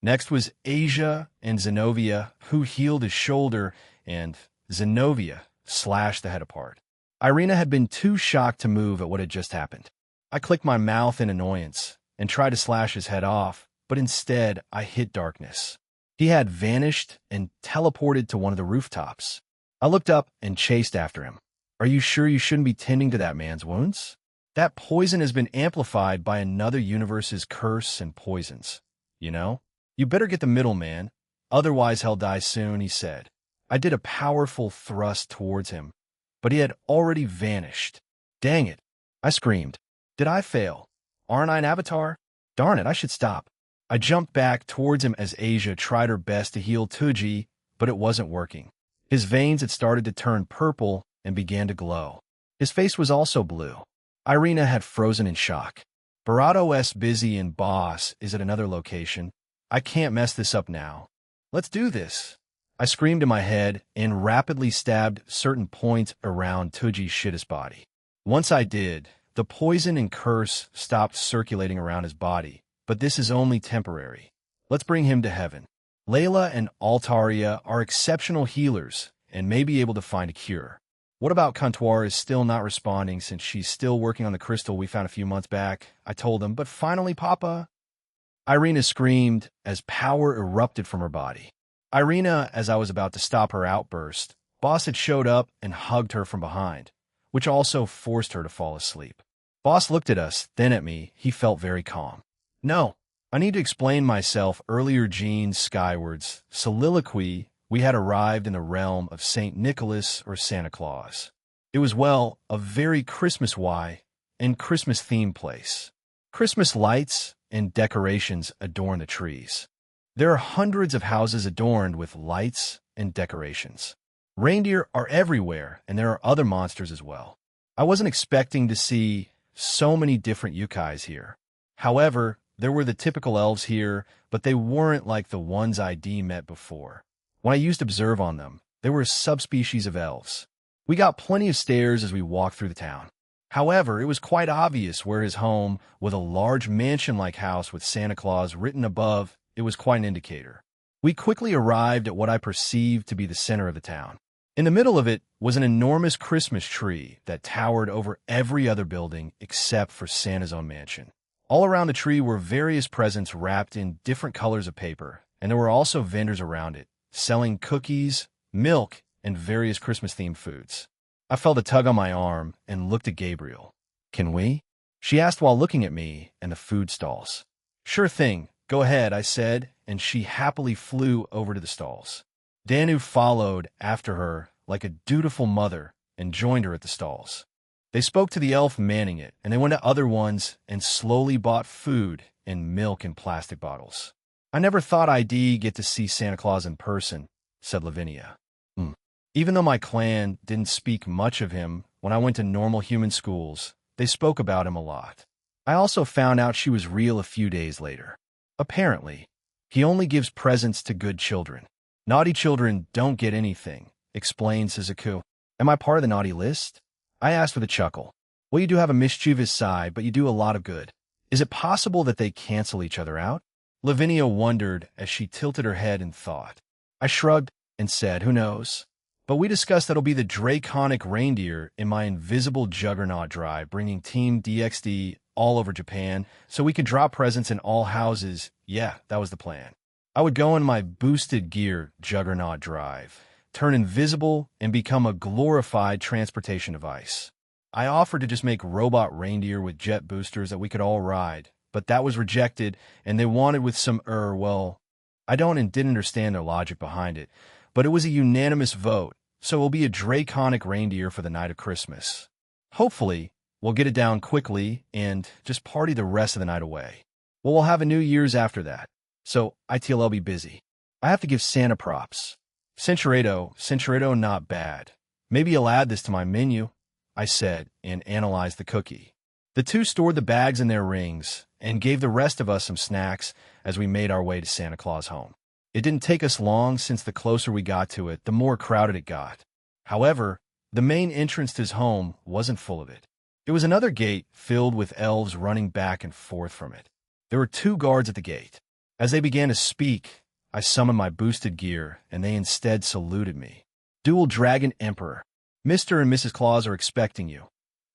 Next was Asia and Zenobia, who healed his shoulder, and Zenobia slashed the head apart. Irina had been too shocked to move at what had just happened. I clicked my mouth in annoyance and tried to slash his head off, but instead I hit darkness. He had vanished and teleported to one of the rooftops. I looked up and chased after him. Are you sure you shouldn't be tending to that man's wounds? That poison has been amplified by another universe's curse and poisons. You know? You better get the middleman, otherwise he'll die soon, he said. I did a powerful thrust towards him, but he had already vanished. Dang it, I screamed. Did I fail? Aren't I an avatar? Darn it, I should stop. I jumped back towards him as Asia tried her best to heal Tuji, but it wasn't working. His veins had started to turn purple and began to glow. His face was also blue. Irina had frozen in shock. Barato's busy and boss is at another location. I can't mess this up now. Let's do this. I screamed in my head and rapidly stabbed certain points around Tuji Shida's body. Once I did, the poison and curse stopped circulating around his body, but this is only temporary. Let's bring him to heaven. Layla and Altaria are exceptional healers and may be able to find a cure. What about Comptoir is still not responding since she's still working on the crystal we found a few months back, I told him, but finally, Papa. Irina screamed as power erupted from her body. Irina, as I was about to stop her outburst, Boss had showed up and hugged her from behind, which also forced her to fall asleep. Boss looked at us, then at me. He felt very calm. No, I need to explain myself. Earlier Jean's Skywards soliloquy, we had arrived in the realm of St. Nicholas or Santa Claus. It was, well, a very Christmas-y and Christmas-themed place. Christmas lights and decorations adorn the trees. There are hundreds of houses adorned with lights and decorations. Reindeer are everywhere, and there are other monsters as well. I wasn't expecting to see so many different yukais here. However, there were the typical elves here, but they weren't like the ones I'd met before. When I used Observe on them, they were a subspecies of elves. We got plenty of stares as we walked through the town. However, it was quite obvious where his home, with a large mansion-like house with Santa Claus written above, it was quite an indicator. We quickly arrived at what I perceived to be the center of the town. In the middle of it was an enormous Christmas tree that towered over every other building except for Santa's own mansion. All around the tree were various presents wrapped in different colors of paper, and there were also vendors around it, selling cookies, milk, and various Christmas-themed foods. I felt a tug on my arm and looked at Gabriel. "Can we?" she asked while looking at me and the food stalls. "Sure thing. Go ahead," I said, and she happily flew over to the stalls. Danu followed after her like a dutiful mother and joined her at the stalls. They spoke to the elf manning it, and they went to other ones and slowly bought food and milk in plastic bottles. "I never thought I'd get to see Santa Claus in person," said Lavinia. Even though my clan didn't speak much of him when I went to normal human schools, they spoke about him a lot. I also found out she was real a few days later. Apparently, he only gives presents to good children. Naughty children don't get anything, explained Suzaku. "Am I part of the naughty list?" I asked with a chuckle. "Well, you do have a mischievous side, but you do a lot of good. Is it possible that they cancel each other out?" Lavinia wondered as she tilted her head in thought. I shrugged and said, "Who knows?" But we discussed that'll be the draconic reindeer in my invisible juggernaut drive, bringing Team DXD all over Japan so we could drop presents in all houses. Yeah, that was the plan. I would go in my boosted gear juggernaut drive, turn invisible, and become a glorified transportation device. I offered to just make robot reindeer with jet boosters that we could all ride, but that was rejected, and they wanted with some well, I don't and didn't understand their logic behind it, but it was a unanimous vote, so it will be a draconic reindeer for the night of Christmas. Hopefully, we'll get it down quickly and just party the rest of the night away. Well, we'll have a New Year's after that, so ITL'll be busy. I have to give Santa props. Centuredo not bad. Maybe I'll add this to my menu, I said, and analyzed the cookie. The two stored the bags in their rings and gave the rest of us some snacks as we made our way to Santa Claus' home. It didn't take us long, since the closer we got to it, the more crowded it got. However, the main entrance to his home wasn't full of it. It was another gate filled with elves running back and forth from it. There were 2 guards at the gate. As they began to speak, I summoned my boosted gear, and they instead saluted me. "Dual Dragon Emperor, Mr. and Mrs. Claus are expecting you.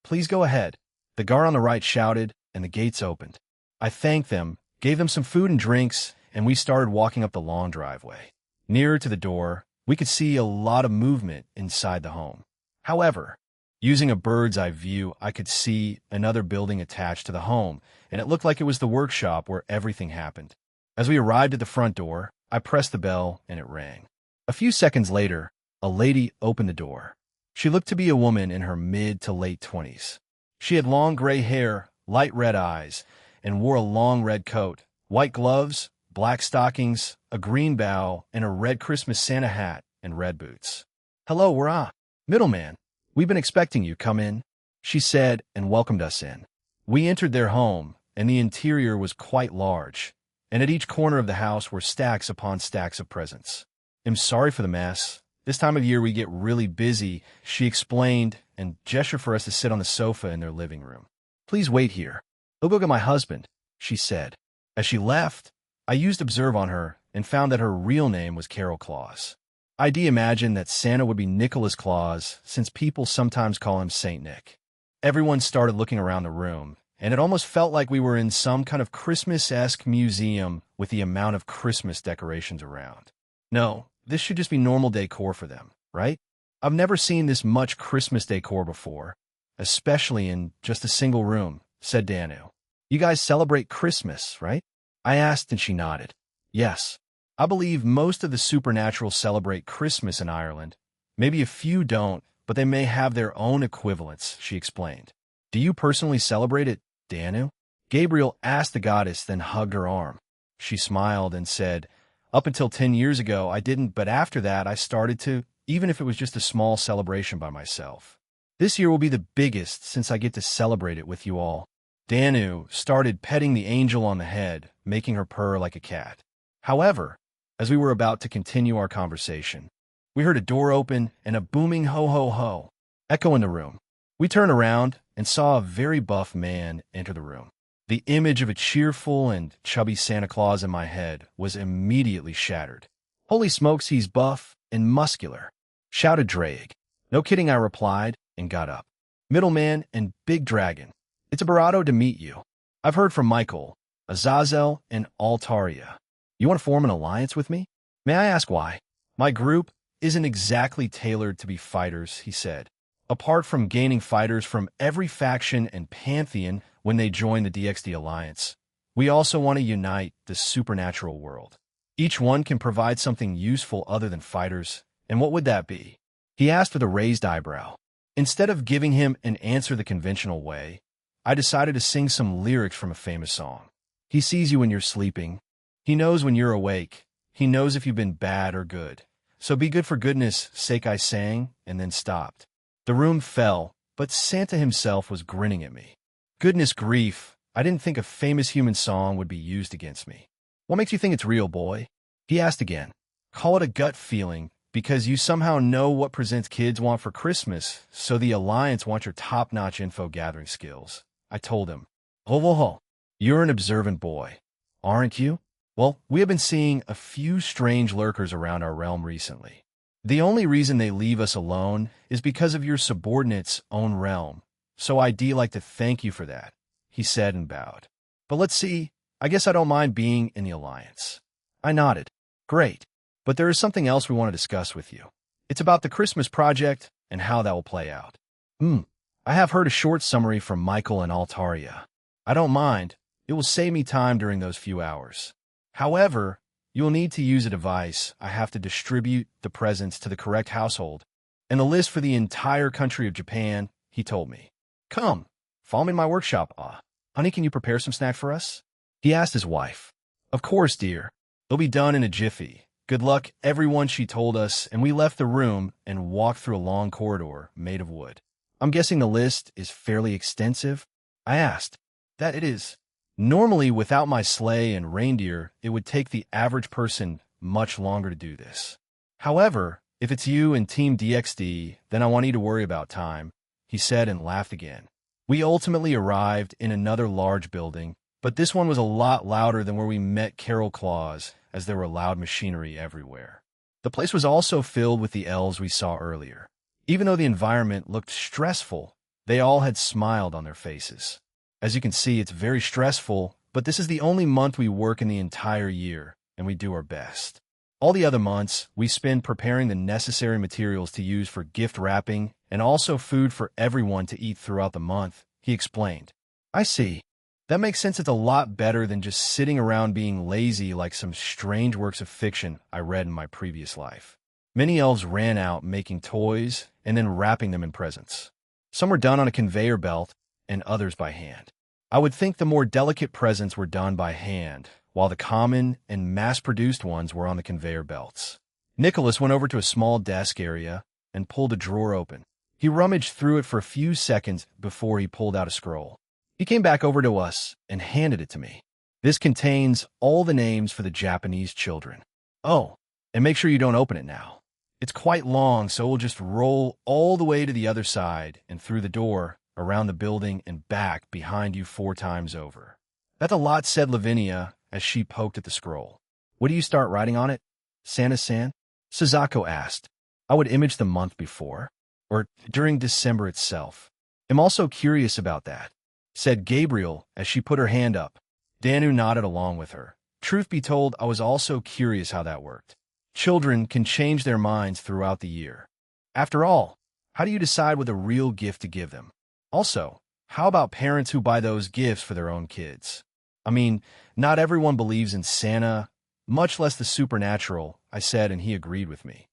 Please go ahead," the guard on the right shouted, and the gates opened. I thanked them, gave them some food and drinks, and we started walking up the long driveway. Nearer to the door, we could see a lot of movement inside the home. However, using a bird's eye view, I could see another building attached to the home, and it looked like it was the workshop where everything happened. As we arrived at the front door, I pressed the bell, and it rang. A few seconds later, a lady opened the door. She looked to be a woman in her mid to late 20s. She had long gray hair, light red eyes, and wore a long red coat, white gloves, black stockings, a green bow, and a red Christmas Santa hat and red boots. "Hello, we're middleman. We've been expecting you. Come in," she said, and welcomed us in. We entered their home, and the interior was quite large, and at each corner of the house were stacks upon stacks of presents. "I'm sorry for the mess. This time of year we get really busy," she explained, and gestured for us to sit on the sofa in their living room. "Please wait here. I'll go get my husband," she said. As she left, I used Observe on her and found that her real name was Carol Claus. I'd imagined that Santa would be Nicholas Claus, since people sometimes call him Saint Nick. Everyone started looking around the room, and it almost felt like we were in some kind of Christmas-esque museum with the amount of Christmas decorations around. No, this should just be normal decor for them, right? I've never seen this much Christmas decor before, especially in just a single room, said Danu. "You guys celebrate Christmas, right?" I asked, and she nodded. "Yes. I believe most of the supernatural celebrate Christmas in Ireland. Maybe a few don't, but they may have their own equivalents," she explained. "Do you personally celebrate it, Danu?" Gabriel asked the goddess, then hugged her arm. She smiled and said, "Up until 10 years ago, I didn't, but after that, I started to, even if it was just a small celebration by myself. This year will be the biggest since I get to celebrate it with you all." Danu started petting the angel on the head, making her purr like a cat. However, as we were about to continue our conversation, we heard a door open and a booming ho-ho-ho echo in the room. We turned around and saw a very buff man enter the room. The image of a cheerful and chubby Santa Claus in my head was immediately shattered. Holy smokes, he's buff and muscular. shouted Drake. No kidding, I replied, and got up. Middleman and Big Dragon, it's a bravado to meet you. I've heard from Michael, Azazel, and Altaria. You want to form an alliance with me? May I ask why? My group isn't exactly tailored to be fighters, he said. Apart from gaining fighters from every faction and pantheon when they join the DXD Alliance, we also want to unite the supernatural world. Each one can provide something useful other than fighters, and what would that be? He asked with a raised eyebrow. Instead of giving him an answer the conventional way, I decided to sing some lyrics from a famous song. He sees you when you're sleeping. He knows when you're awake. He knows if you've been bad or good. So be good for goodness' sake, I sang, and then stopped. The room fell, but Santa himself was grinning at me. Goodness grief, I didn't think a famous human song would be used against me. What makes you think it's real, boy? He asked again. Call it a gut feeling, because you somehow know what presents kids want for Christmas, so the Alliance wants your top-notch info-gathering skills. I told him. Ho, you're an observant boy, aren't you? Well, we have been seeing a few strange lurkers around our realm recently. The only reason they leave us alone is because of your subordinate's own realm, so I'd like to thank you for that, he said and bowed. But let's see, I guess I don't mind being in the Alliance. I nodded. Great, but there is something else we want to discuss with you. It's about the Christmas project and how that will play out. I have heard a short summary from Michael and Altaria. I don't mind, it will save me time during those few hours. However, you'll need to use a device. I have to distribute the presents to the correct household, and the list for the entire country of Japan, he told me. Come, follow me in my workshop. Honey, can you prepare some snack for us? He asked his wife. Of course, dear. It'll be done in a jiffy. Good luck, everyone, she told us, and we left the room and walked through a long corridor made of wood. I'm guessing the list is fairly extensive? I asked. That it is. Normally, without my sleigh and reindeer, it would take the average person much longer to do this. However, if it's you and Team DXD, then I want you to worry about time, he said and laughed again. We ultimately arrived in another large building, but this one was a lot louder than where we met Carol Claus, as there were loud machinery everywhere. The place was also filled with the elves we saw earlier. Even though the environment looked stressful, they all had smiled on their faces. As you can see, it's very stressful, but this is the only month we work in the entire year, and we do our best. All the other months, we spend preparing the necessary materials to use for gift wrapping and also food for everyone to eat throughout the month, he explained. I see. That makes sense. It's a lot better than just sitting around being lazy like some strange works of fiction I read in my previous life. Many elves ran out making toys and then wrapping them in presents. Some were done on a conveyor belt, and others by hand. I would think the more delicate presents were done by hand, while the common and mass-produced ones were on the conveyor belts. Nicholas went over to a small desk area and pulled a drawer open. He rummaged through it for a few seconds before he pulled out a scroll. He came back over to us and handed it to me. This contains all the names for the Japanese children. Oh, and make sure you don't open it now. It's quite long, so we'll just roll all the way to the other side and through the door, around the building and back behind you 4 times over. That's a lot, said Lavinia as she poked at the scroll. What do you start writing on it? Santa-san? Suzako asked. I would image the month before, or during December itself. I'm also curious about that, said Gabriel as she put her hand up. Danu nodded along with her. Truth be told, I was also curious how that worked. Children can change their minds throughout the year. After all, how do you decide what a real gift to give them? Also, how about parents who buy those gifts for their own kids? I mean, not everyone believes in Santa, much less the supernatural, I said, and he agreed with me.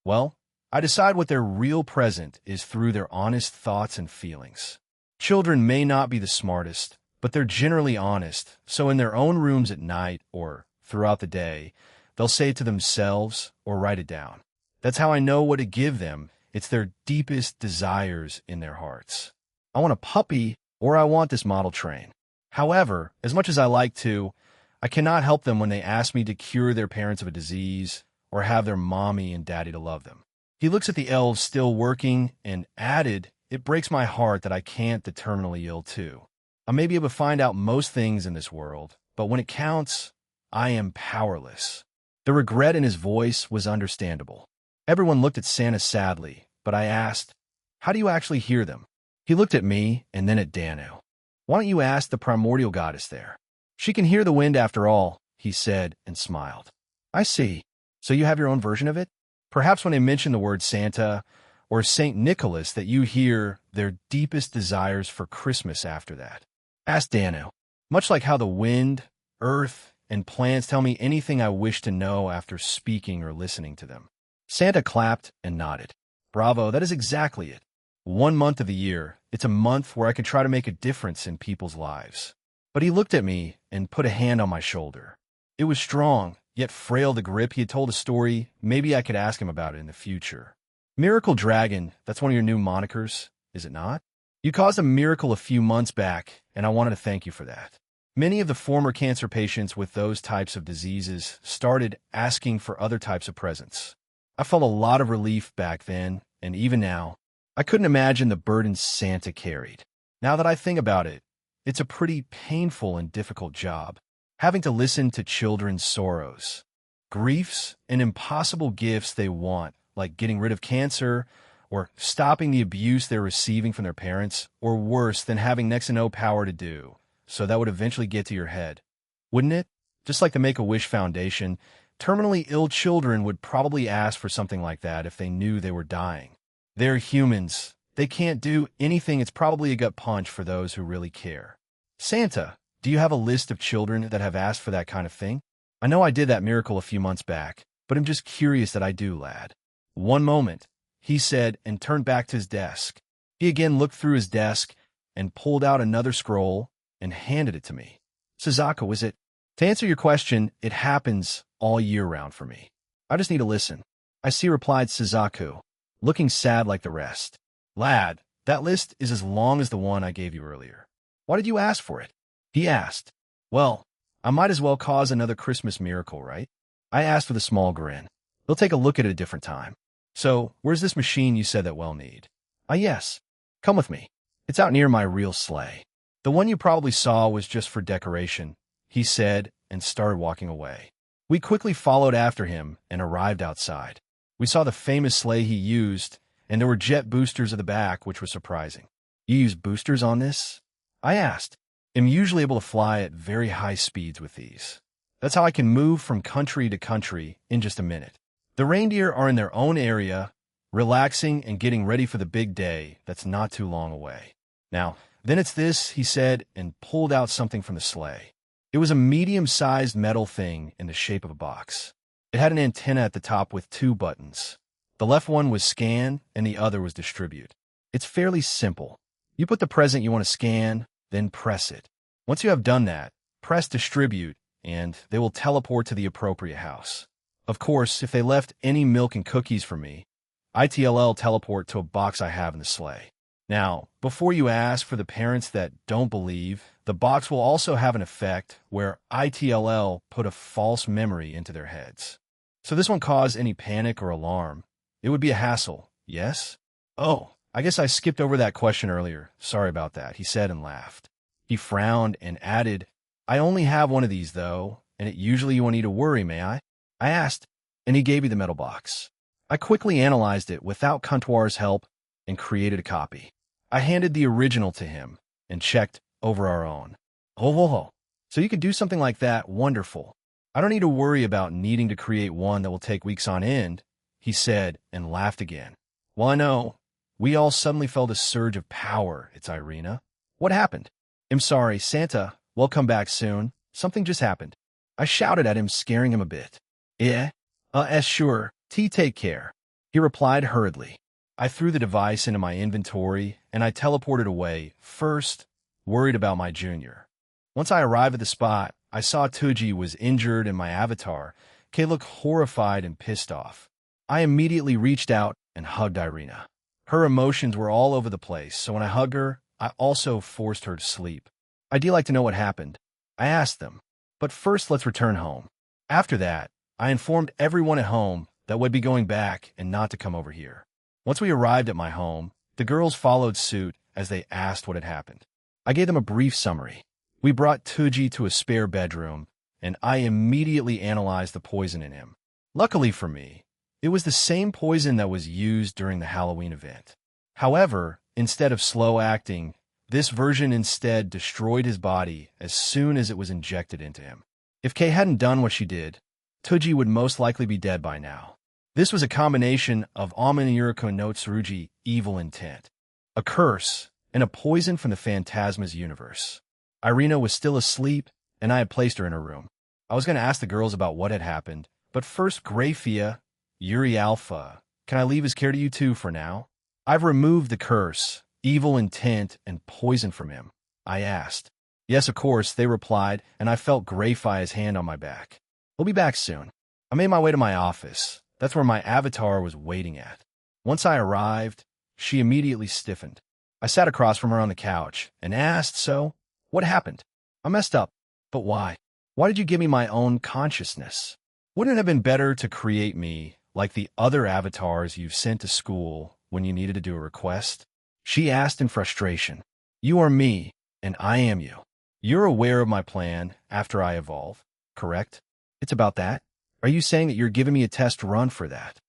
Well, I decide what their real present is through their honest thoughts and feelings. Children may not be the smartest, but they're generally honest, so in their own rooms at night or throughout the day, they'll say it to themselves or write it down. That's how I know what to give them. It's their deepest desires in their hearts. I want a puppy or I want this model train. However, as much as I like to, I cannot help them when they ask me to cure their parents of a disease or have their mommy and daddy to love them. He looks at the elves still working and added, it breaks my heart that I can't the terminally ill too. I may be able to find out most things in this world, but when it counts, I am powerless. The regret in his voice was understandable. Everyone looked at Santa sadly, but I asked, "How do you actually hear them?" He looked at me and then at Danu. "Why don't you ask the primordial goddess there? She can hear the wind after all," he said and smiled. "I see. So you have your own version of it? Perhaps when they mention the word Santa or Saint Nicholas that you hear their deepest desires for Christmas after that?" Asked Danu. "Much like how the wind, earth, and plants tell me anything I wish to know after speaking or listening to them." Santa clapped and nodded. "Bravo, that is exactly it. 1 month of the year, it's a month where I could try to make a difference in people's lives." But he looked at me and put a hand on my shoulder. It was strong, yet frail the grip. He had told a story. Maybe I could ask him about it in the future. "Miracle Dragon, that's one of your new monikers, is it not? You caused a miracle a few months back, and I wanted to thank you for that." Many of the former cancer patients with those types of diseases started asking for other types of presents. I felt a lot of relief back then, and even now, I couldn't imagine the burden Santa carried. Now that I think about it, it's a pretty painful and difficult job, having to listen to children's sorrows, griefs, and impossible gifts they want, like getting rid of cancer, or stopping the abuse they're receiving from their parents, or worse than having next to no power to do, so that would eventually get to your head. Wouldn't it? Just like the Make-A-Wish Foundation, terminally ill children would probably ask for something like that if they knew they were dying. They're humans. They can't do anything. It's probably a gut punch for those who really care. Santa, do you have a list of children that have asked for that kind of thing? I know I did that miracle a few months back, but I'm just curious that I do, lad. "One moment," he said and turned back to his desk. He again looked through his desk and pulled out another scroll and handed it to me. "Suzaku, is it?" "To answer your question, it happens all year round for me. I just need to listen." "I see," replied Suzaku, looking sad like the rest. "Lad, that list is as long as the one I gave you earlier. Why did you ask for it?" He asked. "Well, I might as well cause another Christmas miracle, right?" I asked with a small grin. "We'll take a look at it a different time. So, where's this machine you said that we'll need?" "Ah, yes. Come with me. It's out near my real sleigh. The one you probably saw was just for decoration," he said and started walking away. We quickly followed after him and arrived outside. We saw the famous sleigh he used, and there were jet boosters at the back, which was surprising. "You use boosters on this?" I asked. "I'm usually able to fly at very high speeds with these. That's how I can move from country to country in just a minute." The reindeer are in their own area, relaxing and getting ready for the big day that's not too long away. "Now, then it's this," he said and pulled out something from the sleigh. It was a medium-sized metal thing in the shape of a box. It had an antenna at the top with 2 buttons. The left one was scan and the other was distribute. It's fairly simple. You put the present you want to scan, then press it. Once you have done that, press distribute, and they will teleport to the appropriate house. Of course, if they left any milk and cookies for me, ITLL teleport to a box I have in the sleigh. Now, before you ask, for the parents that don't believe, the box will also have an effect where ITLL put a false memory into their heads. So this won't cause any panic or alarm. It would be a hassle, yes? "Oh, I guess I skipped over that question earlier. Sorry about that," he said and laughed. He frowned and added, "I only have one of these, though, and it usually you won't need to worry, may I?" I asked, and he gave me the metal box. I quickly analyzed it without Comptoir's help and created a copy. I handed the original to him and checked over our own. "Oh, so you could do something like that? Wonderful. I don't need to worry about needing to create one that will take weeks on end," he said and laughed again. "Well, I know. We all suddenly felt a surge of power. It's Irina. What happened?" "I'm sorry, Santa. We'll come back soon. Something just happened." I shouted at him, scaring him a bit. Sure. Take care," he replied hurriedly. I threw the device into my inventory, and I teleported away, first worried about my junior. Once I arrived at the spot, I saw Tuji was injured and my avatar, Kay, looked horrified and pissed off. I immediately reached out and hugged Irina. Her emotions were all over the place, so when I hugged her, I also forced her to sleep. "I'd like to know what happened." I asked them. "But first, let's return home." After that, I informed everyone at home that we'd be going back and not to come over here. Once we arrived at my home, the girls followed suit as they asked what had happened. I gave them a brief summary. We brought Tuji to a spare bedroom, and I immediately analyzed the poison in him. Luckily for me, It was the same poison that was used during the Halloween event. However, instead of slow acting, this version instead destroyed his body as soon as it was injected into him. If Kay hadn't done what she did, Tuji would most likely be dead by now. This was a combination of Amen Yuriko no Tsurugi, evil intent, a curse, and a poison from the Phantasma's universe. Irina was still asleep, and I had placed her in her room. I was going to ask the girls about what had happened, but first, Grafia, Yuri Alpha, can I leave his care to you two for now? I've removed the curse, evil intent, and poison from him, I asked. Yes, of course, they replied, and I felt Grafia's hand on my back. He'll be back soon. I made my way to my office. That's where my avatar was waiting at. Once I arrived, she immediately stiffened. I sat across from her on the couch and asked, so, what happened? I messed up. But why? Why did you give me my own consciousness? Wouldn't it have been better to create me like the other avatars you've sent to school when you needed to do a request? She asked in frustration. You are me, and I am you. You're aware of my plan after I evolve, correct? It's about that. Are you saying that you're giving me a test run for that?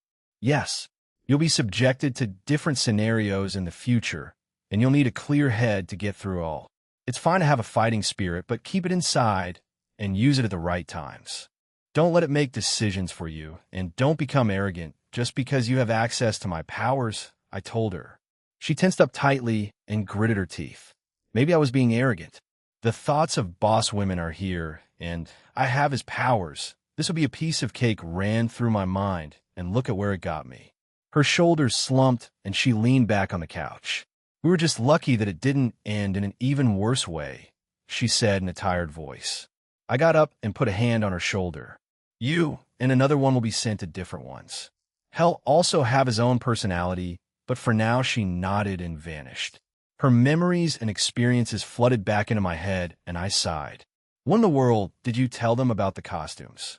Yes. You'll be subjected to different scenarios in the future, and you'll need a clear head to get through all. It's fine to have a fighting spirit, but keep it inside and use it at the right times. Don't let it make decisions for you, and don't become arrogant just because you have access to my powers, I told her. She tensed up tightly and gritted her teeth. Maybe I was being arrogant. The thoughts of boss women are here, and I have his powers. This will be a piece of cake ran through my mind, and look at where it got me. Her shoulders slumped, and she leaned back on the couch. We were just lucky that it didn't end in an even worse way, she said in a tired voice. I got up and put a hand on her shoulder. You and another one will be sent to different ones. He'll also have his own personality, but for now she nodded and vanished. Her memories and experiences flooded back into my head, and I sighed. When in the world did you tell them about the costumes?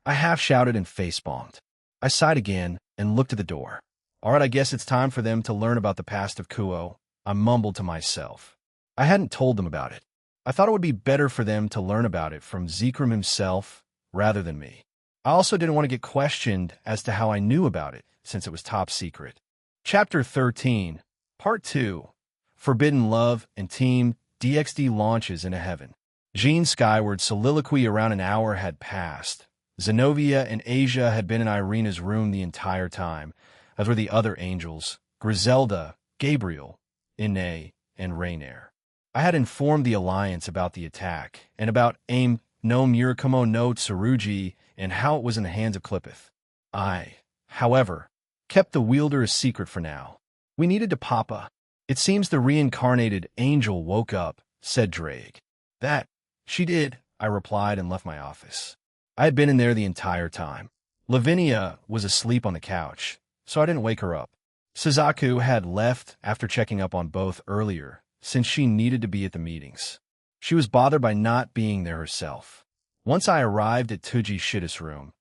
I half-shouted and face-palmed. I sighed again and looked at the door. All right, I guess it's time for them to learn about the past of Kuo, I mumbled to myself. I hadn't told them about it. I thought it would be better for them to learn about it from Zekrom himself rather than me. I also didn't want to get questioned as to how I knew about it, since it was top secret. Chapter 13, Part 2, Forbidden Love and Team DXD launches into heaven. Jean's skyward soliloquy around an hour had passed. Zenobia and Asia had been in Irina's room the entire time, as were the other angels, Griselda, Gabriel, Ine, and Rainier. I had informed the Alliance about the attack, and about Aim no Murakumo no Tsurugi and how it was in the hands of Clippeth. I, however, kept the wielder a secret for now. We needed to Papa. It seems the reincarnated angel woke up, said Drake. That, she did, I replied and left my office. I had been in there the entire time. Lavinia was asleep on the couch, so I didn't wake her up. Suzaku had left after checking up on both earlier, since she needed to be at the meetings. She was bothered by not being there herself. Once I arrived at Tuji Shida's room,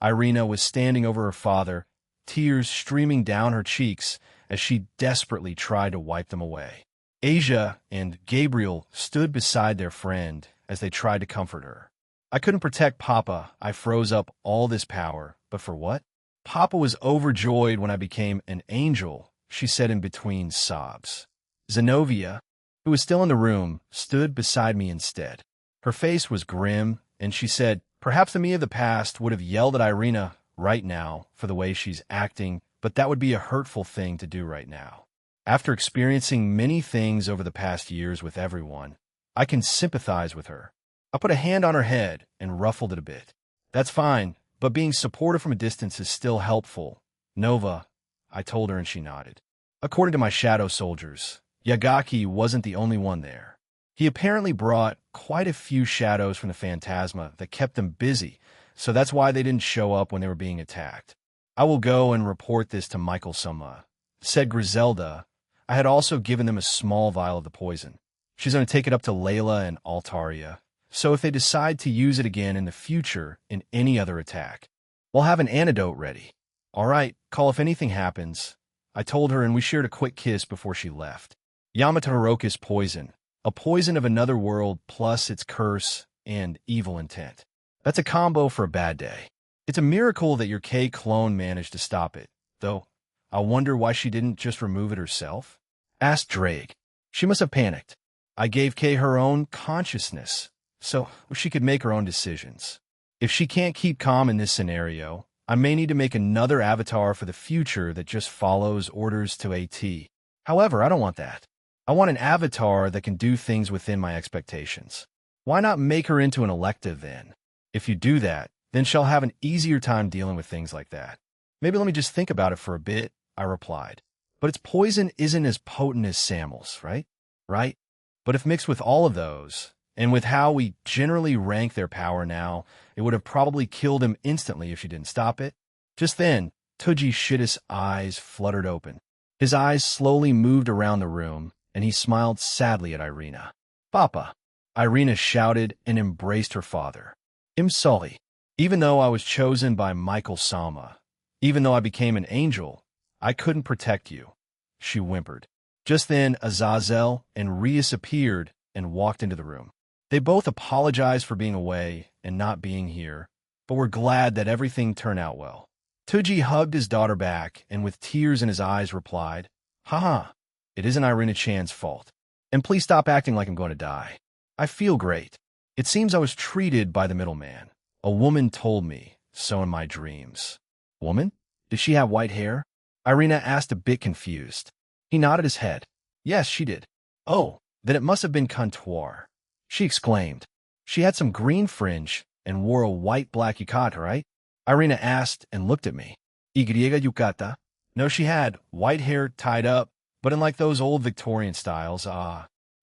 Irina was standing over her father, tears streaming down her cheeks as she desperately tried to wipe them away. Asia and Gabriel stood beside their friend as they tried to comfort her. I couldn't protect Papa. I froze up all this power, but for what? Papa was overjoyed when I became an angel, she said in between sobs. Zenobia, who was still in the room, stood beside me instead. Her face was grim, and she said, perhaps the me of the past would have yelled at Irina right now for the way she's acting, but that would be a hurtful thing to do right now. After experiencing many things over the past years with everyone, I can sympathize with her. I put a hand on her head and ruffled it a bit. That's fine, but being supportive from a distance is still helpful. Nova, I told her, and she nodded. According to my shadow soldiers, Yagaki wasn't the only one there. He apparently brought quite a few shadows from the Phantasma that kept them busy, so that's why they didn't show up when they were being attacked. I will go and report this to Michael-sama, said Griselda. I had also given them a small vial of the poison. She's going to take it up to Layla and Altaria, so if they decide to use it again in the future in any other attack, we'll have an antidote ready. All right, call if anything happens, I told her, and we shared a quick kiss before she left. Yamato Hiroka's poison, a poison of another world plus its curse and evil intent. That's a combo for a bad day. It's a miracle that your K clone managed to stop it, though I wonder why she didn't just remove it herself. Asked Drake. She must have panicked. I gave K her own consciousness, so she could make her own decisions. If she can't keep calm in this scenario, I may need to make another avatar for the future that just follows orders to a T. However, I don't want that. I want an avatar that can do things within my expectations. Why not make her into an elective then? If you do that, then she'll have an easier time dealing with things like that. Maybe let me just think about it for a bit, I replied. But its poison isn't as potent as Samuel's, right? Right? But if mixed with all of those, and with how we generally rank their power now, it would have probably killed him instantly if she didn't stop it. Just then, Tuji Shittis' eyes fluttered open. His eyes slowly moved around the room, and he smiled sadly at Irina. Papa! Irina shouted and embraced her father. I'm sorry. Even though I was chosen by Michael Sama, even though I became an angel, I couldn't protect you, she whimpered. Just then, Azazel and Rias appeared and walked into the room. They both apologized for being away and not being here, but were glad that everything turned out well. Tuji hugged his daughter back and with tears in his eyes replied, Haha, it isn't Irina Chan's fault. And please stop acting like I'm going to die. I feel great. It seems I was treated by the middleman. A woman told me so in my dreams. Woman? Did she have white hair? Irina asked, a bit confused. He nodded his head. Yes, she did. Oh, then it must have been Contour, she exclaimed. She had some green fringe and wore a white-black yukata, right? Irina asked and looked at me. Y yukata? No, she had white hair tied up, but in like those old Victorian styles,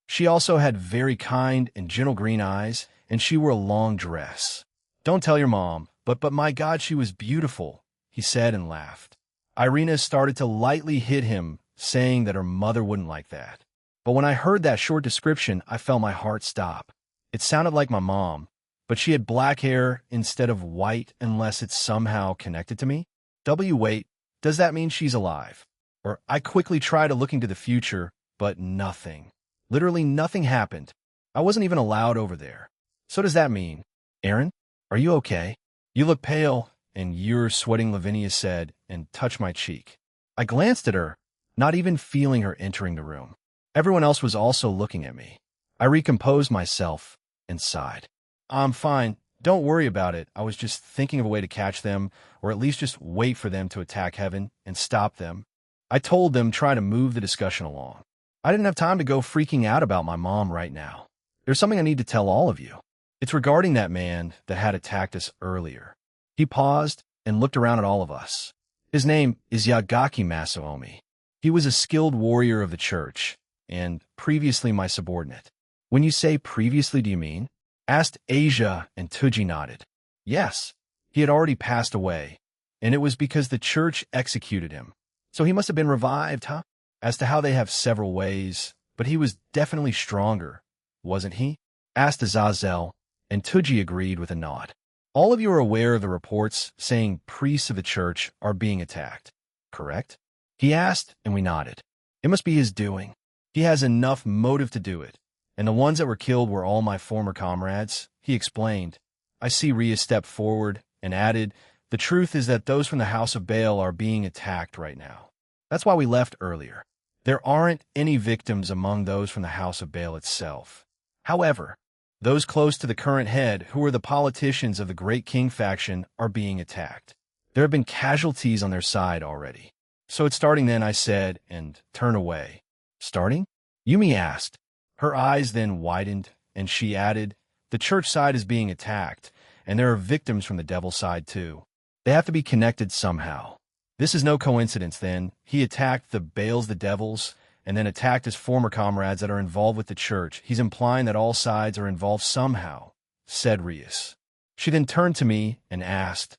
She also had very kind and gentle green eyes, and she wore a long dress. Don't tell your mom, but my God, she was beautiful, he said and laughed. Irina started to lightly hit him, saying that her mother wouldn't like that. But when I heard that short description, I felt my heart stop. It sounded like my mom, but she had black hair instead of white unless it's somehow connected to me. Wait, does that mean she's alive? Or I quickly tried to look into the future, but nothing. Literally nothing happened. I wasn't even allowed over there. So does that mean, Aaron, are you okay? You look pale, and you're sweating, Lavinia said, and touched my cheek. I glanced at her, not even feeling her entering the room. Everyone else was also looking at me. I recomposed myself and sighed. I'm fine. Don't worry about it. I was just thinking of a way to catch them, or at least just wait for them to attack Heaven and stop them. I told them, trying to move the discussion along. I didn't have time to go freaking out about my mom right now. There's something I need to tell all of you. It's regarding that man that had attacked us earlier. He paused and looked around at all of us. His name is Yagaki Masaomi. He was a skilled warrior of the church, and previously my subordinate. When you say previously, do you mean? Asked Asia, and Tuji nodded. Yes, he had already passed away, and it was because the church executed him. So he must have been revived, huh? As to how they have several ways, but he was definitely stronger, wasn't he? Asked Azazel, and Tuji agreed with a nod. All of you are aware of the reports saying priests of the church are being attacked, correct? He asked, and we nodded. It must be his doing. He has enough motive to do it. And the ones that were killed were all my former comrades, he explained. I see Rhea step forward and added, the truth is that those from the House of Baal are being attacked right now. That's why we left earlier. There aren't any victims among those from the House of Baal itself. However, those close to the current head, who are the politicians of the Great King faction, are being attacked. There have been casualties on their side already. So it's starting then, I said, and turned away. Starting? Yumi asked. Her eyes then widened, and she added, the church side is being attacked, and there are victims from the devil side too. They have to be connected somehow. This is no coincidence then. He attacked the Baals, the devils, and then attacked his former comrades that are involved with the church. He's implying that all sides are involved somehow, said Rias. She then turned to me and asked,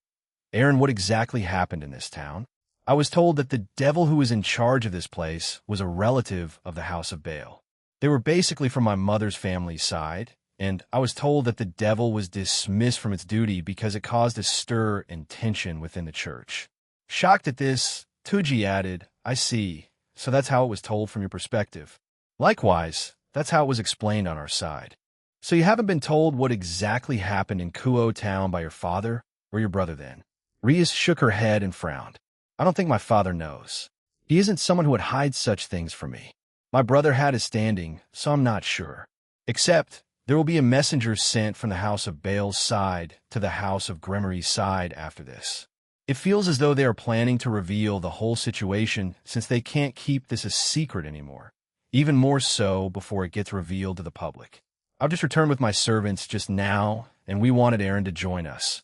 Aaron, what exactly happened in this town? I was told that the devil who was in charge of this place was a relative of the House of Baal. They were basically from my mother's family's side, and I was told that the devil was dismissed from its duty because it caused a stir and tension within the church. Shocked at this, Tuji added, I see. So that's how it was told from your perspective. Likewise, that's how it was explained on our side. So you haven't been told what exactly happened in Kuo town by your father or your brother then? Rias shook her head and frowned. I don't think my father knows. He isn't someone who would hide such things from me. My brother had his standing, so I'm not sure. Except, there will be a messenger sent from the house of Baal's side to the house of Grimmery's side after this. It feels as though they are planning to reveal the whole situation since they can't keep this a secret anymore. Even more so before it gets revealed to the public. I've just returned with my servants just now, and we wanted Aaron to join us.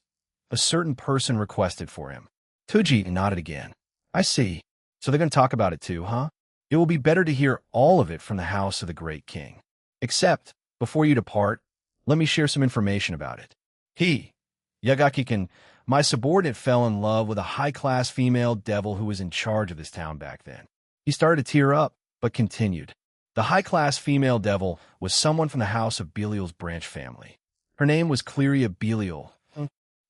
A certain person requested for him. Tuji nodded again. I see. So they're going to talk about it too, huh? It will be better to hear all of it from the house of the great king. Except, before you depart, let me share some information about it. Yagakikin, my subordinate fell in love with a high-class female devil who was in charge of this town back then. He started to tear up, but continued. The high-class female devil was someone from the house of Belial's branch family. Her name was Cleria Belial.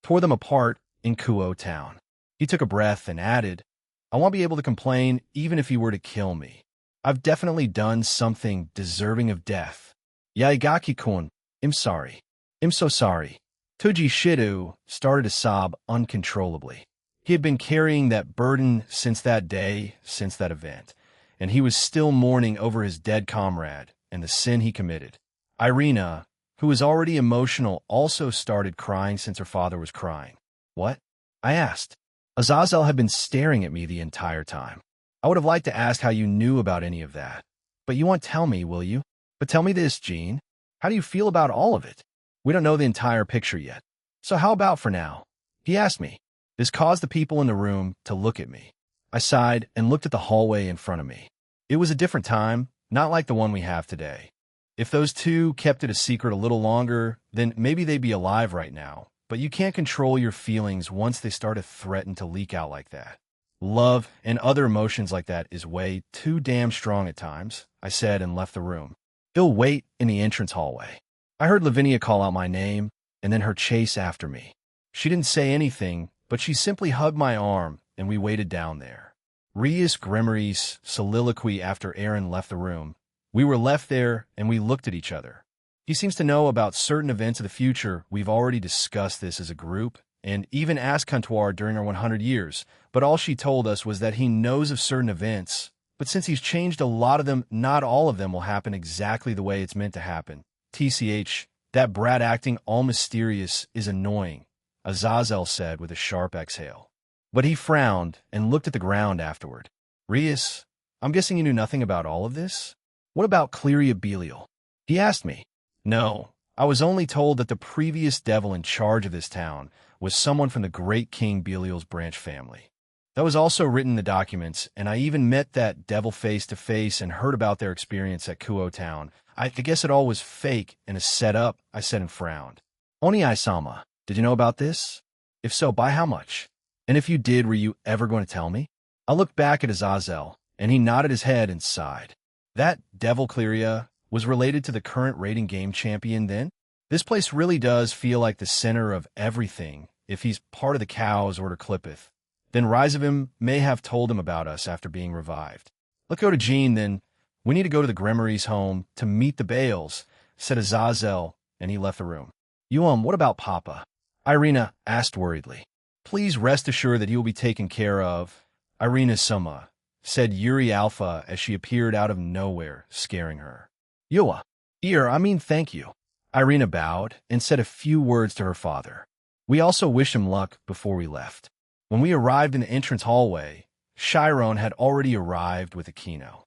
Tore them apart in Kuo town. He took a breath and added, I won't be able to complain even if he were to kill me. I've definitely done something deserving of death. Yaigaki-kun, I'm sorry. I'm so sorry. Tuji Shidu started to sob uncontrollably. He had been carrying that burden since that day, since that event, and he was still mourning over his dead comrade and the sin he committed. Irina, who was already emotional, also started crying since her father was crying. What? I asked. Azazel had been staring at me the entire time. I would have liked to ask how you knew about any of that. But you won't tell me, will you? But tell me this, Jean. How do you feel about all of it? We don't know the entire picture yet. So how about for now? He asked me. This caused the people in the room to look at me. I sighed and looked at the hallway in front of me. It was a different time, not like the one we have today. If those two kept it a secret a little longer, then maybe they'd be alive right now. But you can't control your feelings once they start to threaten to leak out like that. Love and other emotions like that is way too damn strong at times, I said and left the room. He'll wait in the entrance hallway. I heard Lavinia call out my name, and then her chase after me. She didn't say anything, but she simply hugged my arm, and we waited down there. Rias Grimmery's soliloquy after Aaron left the room. We were left there, and we looked at each other. He seems to know about certain events of the future. We've already discussed this as a group, and even asked Kantuar during our 100 years, but all she told us was that he knows of certain events, but since he's changed a lot of them, not all of them will happen exactly the way it's meant to happen. TCH, that brat acting all mysterious is annoying, Azazel said with a sharp exhale. But he frowned and looked at the ground afterward. Rias, I'm guessing you knew nothing about all of this? What about Cleria Belial? He asked me. No, I was only told that the previous devil in charge of this town was someone from the great King Belial's branch family. That was also written in the documents, and I even met that devil face to face and heard about their experience at Kuo town. I guess it all was fake and a setup, I said and frowned. Oni-sama, did you know about this? If so, by how much? And if you did, were you ever going to tell me? I looked back at Azazel, and he nodded his head and sighed. That devil Cleria was related to the current rating game champion then? This place really does feel like the center of everything if he's part of the Cow's Order Clippeth. Then Rise of him may have told him about us after being revived. Let's go to Jean then. We need to go to the Grimmery's home to meet the Bales, said Azazel, and he left the room. What about Papa? Irina asked worriedly. Please rest assured that he will be taken care of. Irina-sama, said Yuri Alpha as she appeared out of nowhere, scaring her. Thank you. Irina bowed and said a few words to her father. We also wished him luck before we left. When we arrived in the entrance hallway, Chiron had already arrived with Aquino.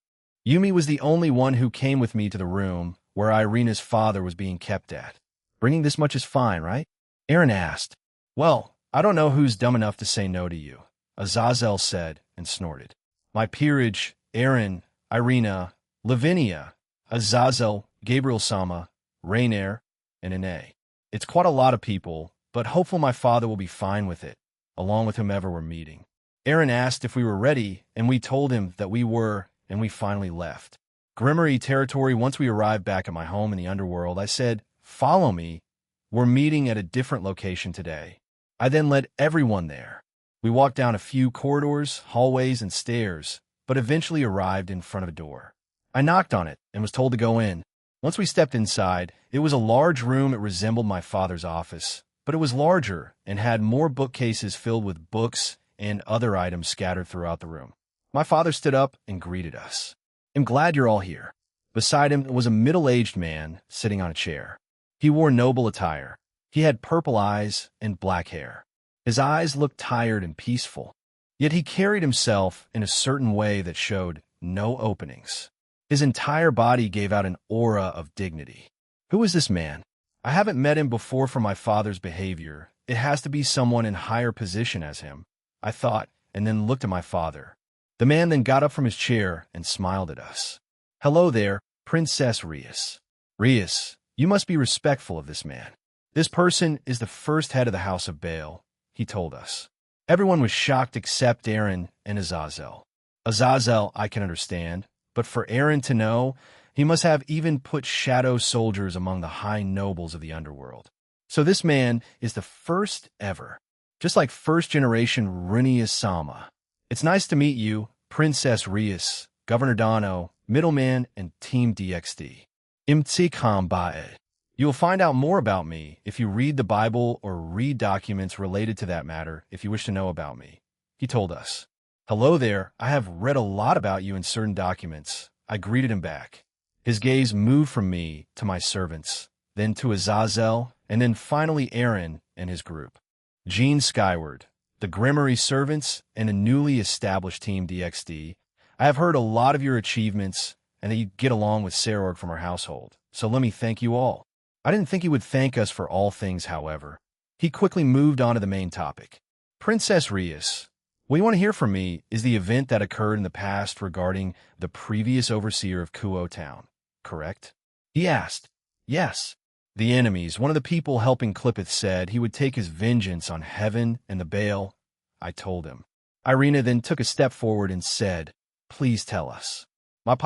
Yumi was the only one who came with me to the room where Irina's father was being kept at. Bringing this much is fine, right? Aaron asked. Well, I don't know who's dumb enough to say no to you, Azazel said and snorted. My peerage, Aaron, Irina, Lavinia, Azazel, Gabriel-sama, Rainier, and Ine. It's quite a lot of people, but hopeful my father will be fine with it, along with whomever we're meeting. Aaron asked if we were ready, and we told him that we were, and we finally left. Grimmery territory, once we arrived back at my home in the underworld, I said, follow me. We're meeting at a different location today. I then led everyone there. We walked down a few corridors, hallways, and stairs, but eventually arrived in front of a door. I knocked on it and was told to go in. Once we stepped inside, it was a large room. It resembled my father's office, but it was larger and had more bookcases filled with books and other items scattered throughout the room. My father stood up and greeted us. "I'm glad you're all here." Beside him was a middle-aged man sitting on a chair. He wore noble attire. He had purple eyes and black hair. His eyes looked tired and peaceful, yet he carried himself in a certain way that showed no openings. His entire body gave out an aura of dignity. Who is this man? I haven't met him before. For my father's behavior, it has to be someone in higher position as him, I thought, and then looked at my father. The man then got up from his chair and smiled at us. "Hello there, Princess Rias. Rias, you must be respectful of this man. This person is the first head of the House of Baal," he told us. Everyone was shocked except Aaron and Azazel. Azazel I can understand, but for Aaron to know, he must have even put shadow soldiers among the high nobles of the underworld. So this man is the first ever, just like first-generation Runius Sama. "It's nice to meet you, Princess Rias, Governor Dono, Middleman, and Team DXD. Imtsikam Ba'ed. You will find out more about me if you read the Bible or read documents related to that matter if you wish to know about me," he told us. "Hello there, I have read a lot about you in certain documents," I greeted him back. His gaze moved from me to my servants, then to Azazel, and then finally Aaron and his group. Gene skyward, the Gremory servants, and a newly established Team DXD. I have heard a lot of your achievements and that you get along with Sarorg from our household, so let me thank you all. I didn't think he would thank us for all things, however. He quickly moved on to the main topic. "Princess Rias, what you want to hear from me is the event that occurred in the past regarding the previous overseer of Kuo Town, correct?" He asked. "Yes." "The enemies, one of the people helping Clippeth said he would take his vengeance on heaven and the Baal," I told him. Irina then took a step forward and said, "Please tell us." My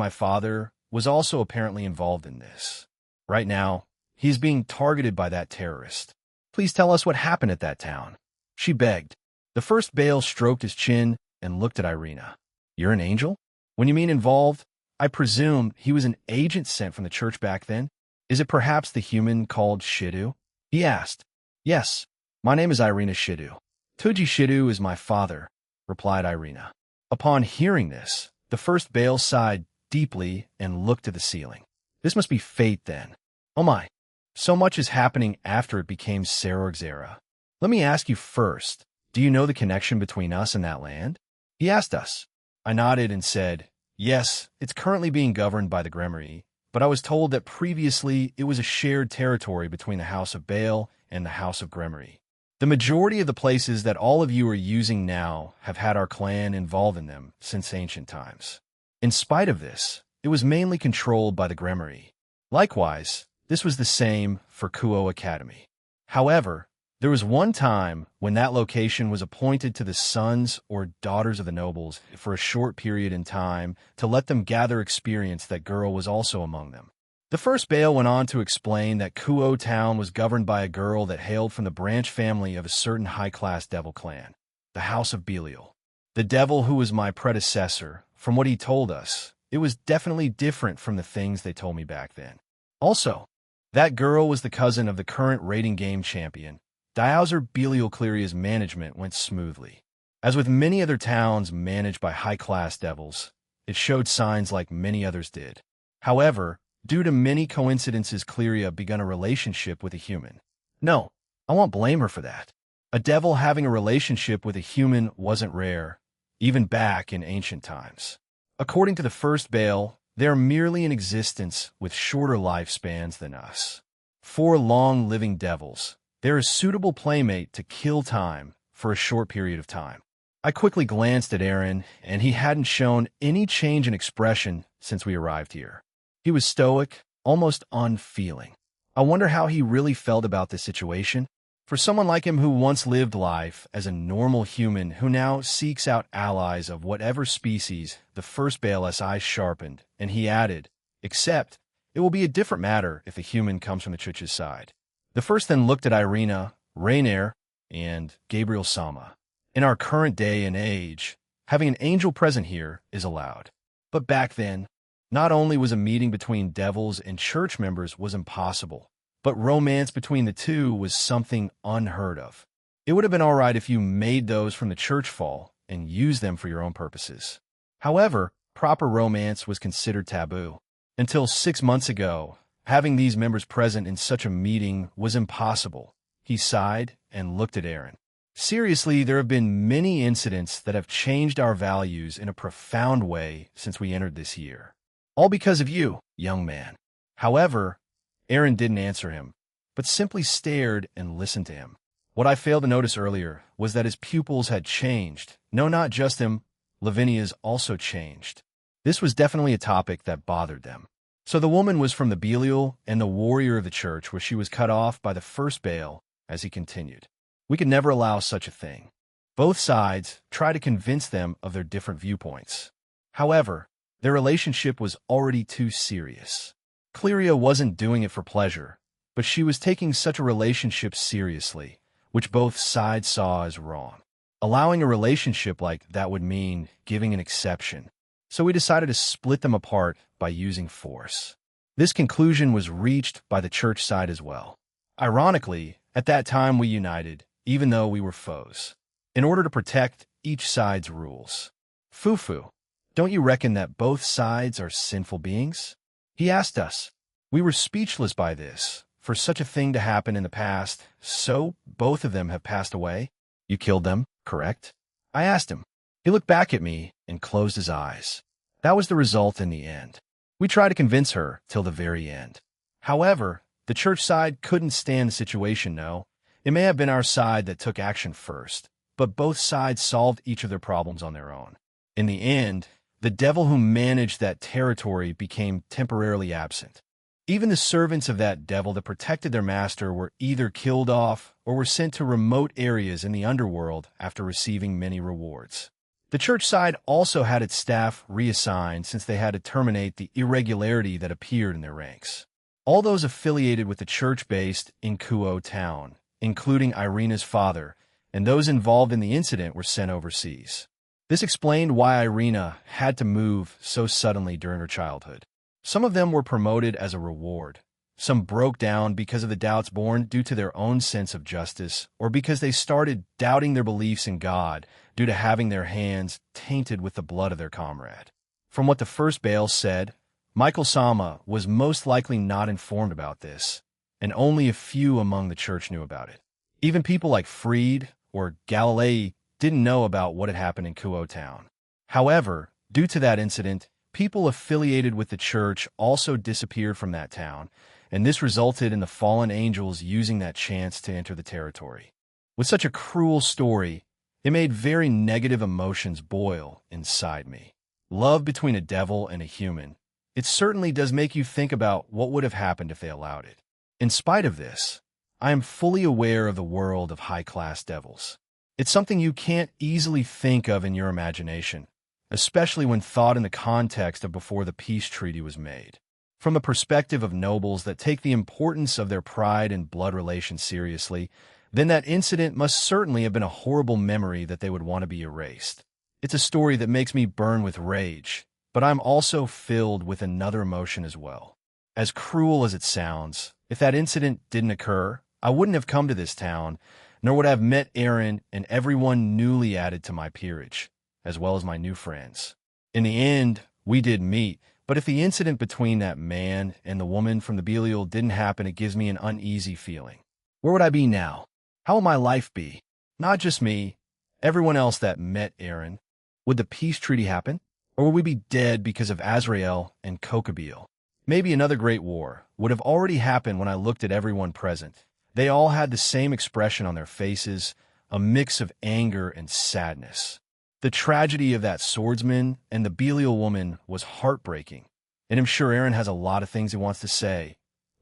father, was also apparently involved in this. Right now, he is being targeted by that terrorist. "Please tell us what happened at that town," she begged. The first Baal stroked his chin and looked at Irina. "You're an angel? When you mean involved, I presume he was an agent sent from the church back then? Is it perhaps the human called Shidu?" he asked. "Yes, my name is Irina Shidu. Tuji Shidu is my father," replied Irina. Upon hearing this, the first Baal sighed deeply and looked to the ceiling. This must be fate then. Oh my, so much is happening after it became Sarorg's era. "Let me ask you first, do you know the connection between us and that land?" he asked us. I nodded and said, "Yes, it's currently being governed by the Gremory, but I was told that previously it was a shared territory between the House of Baal and the House of Gremory. The majority of the places that all of you are using now have had our clan involved in them since ancient times. In spite of this, it was mainly controlled by the Gremory. Likewise, this was the same for Kuo Academy. However, there was one time when that location was appointed to the sons or daughters of the nobles for a short period in time to let them gather experience. That girl was also among them. The first Baal went on to explain that Kuo Town was governed by a girl that hailed from the branch family of a certain high-class devil clan, the House of Belial. The devil who was my predecessor, from what he told us, it was definitely different from the things they told me back then. Also, that girl was the cousin of the current rating game champion. Diauser Belial Cleria's management went smoothly. As with many other towns managed by high-class devils, it showed signs like many others did. However, due to many coincidences, Cleria began a relationship with a human. No, I won't blame her for that. A devil having a relationship with a human wasn't rare, even back in ancient times. According to the first Baal, they are merely in existence with shorter lifespans than us. For long-living devils, they're a suitable playmate to kill time for a short period of time. I quickly glanced at Aaron, and he hadn't shown any change in expression since we arrived here. He was stoic, almost unfeeling. I wonder how he really felt about this situation. For someone like him who once lived life as a normal human who now seeks out allies of whatever species, the first Baal's eyes sharpened, and he added, "Except, it will be a different matter if a human comes from the church's side." The first then looked at Irina, Rainier, and Gabriel Sama. In our current day and age, having an angel present here is allowed. But back then, not only was a meeting between devils and church members was impossible, but romance between the two was something unheard of. It would have been all right if you made those from the church fall and used them for your own purposes. However, proper romance was considered taboo. Until 6 months ago, having these members present in such a meeting was impossible. He sighed and looked at Aaron. Seriously, there have been many incidents that have changed our values in a profound way since we entered this year. All because of you, young man. However, Aaron didn't answer him, but simply stared and listened to him. What I failed to notice earlier was that his pupils had changed. No, not just him. Lavinia's also changed. This was definitely a topic that bothered them. So the woman was from the Belial and the warrior of the church, where she was cut off by the first Baal, as he continued. We could never allow such a thing. Both sides try to convince them of their different viewpoints. However, their relationship was already too serious. Cleria wasn't doing it for pleasure, but she was taking such a relationship seriously, which both sides saw as wrong. Allowing a relationship like that would mean giving an exception. So we decided to split them apart by using force. This conclusion was reached by the church side as well. Ironically, at that time we united, even though we were foes, in order to protect each side's rules. Fufu, don't you reckon that both sides are sinful beings? He asked us. We were speechless by this, for such a thing to happen in the past, so both of them have passed away. You killed them, correct? I asked him. He looked back at me and closed his eyes. That was the result in the end. We tried to convince her till the very end. However, the church side couldn't stand the situation, no. It may have been our side that took action first, but both sides solved each of their problems on their own. In the end, the devil who managed that territory became temporarily absent. Even the servants of that devil that protected their master were either killed off or were sent to remote areas in the underworld after receiving many rewards. The church side also had its staff reassigned since they had to terminate the irregularity that appeared in their ranks. All those affiliated with the church based in Kuo town, including Irina's father, and those involved in the incident were sent overseas. This explained why Irina had to move so suddenly during her childhood. Some of them were promoted as a reward. Some broke down because of the doubts born due to their own sense of justice, or because they started doubting their beliefs in God due to having their hands tainted with the blood of their comrade. From what the first Baal said, Michael Sama was most likely not informed about this, and only a few among the church knew about it. Even people like Fried or Galilei didn't know about what had happened in Kuo town. However, due to that incident, people affiliated with the church also disappeared from that town, and this resulted in the fallen angels using that chance to enter the territory. With such a cruel story, it made very negative emotions boil inside me. Love between a devil and a human. It certainly does make you think about what would have happened if they allowed it. In spite of this, I am fully aware of the world of high-class devils. It's something you can't easily think of in your imagination, especially when thought in the context of before the peace treaty was made. From the perspective of nobles that take the importance of their pride and blood relations seriously, then that incident must certainly have been a horrible memory that they would want to be erased. It's a story that makes me burn with rage, but I'm also filled with another emotion as well. As cruel as it sounds, if that incident didn't occur, I wouldn't have come to this town, nor would I have met Aaron and everyone newly added to my peerage, as well as my new friends. In the end, we did meet, but if the incident between that man and the woman from the Belial didn't happen, it gives me an uneasy feeling. Where would I be now? How would my life be? Not just me, everyone else that met Aaron. Would the peace treaty happen? Or would we be dead because of Azrael and Kokabeel? Maybe another great war would have already happened when I looked at everyone present. They all had the same expression on their faces, a mix of anger and sadness. The tragedy of that swordsman and the Belial woman was heartbreaking, and I'm sure Aaron has a lot of things he wants to say,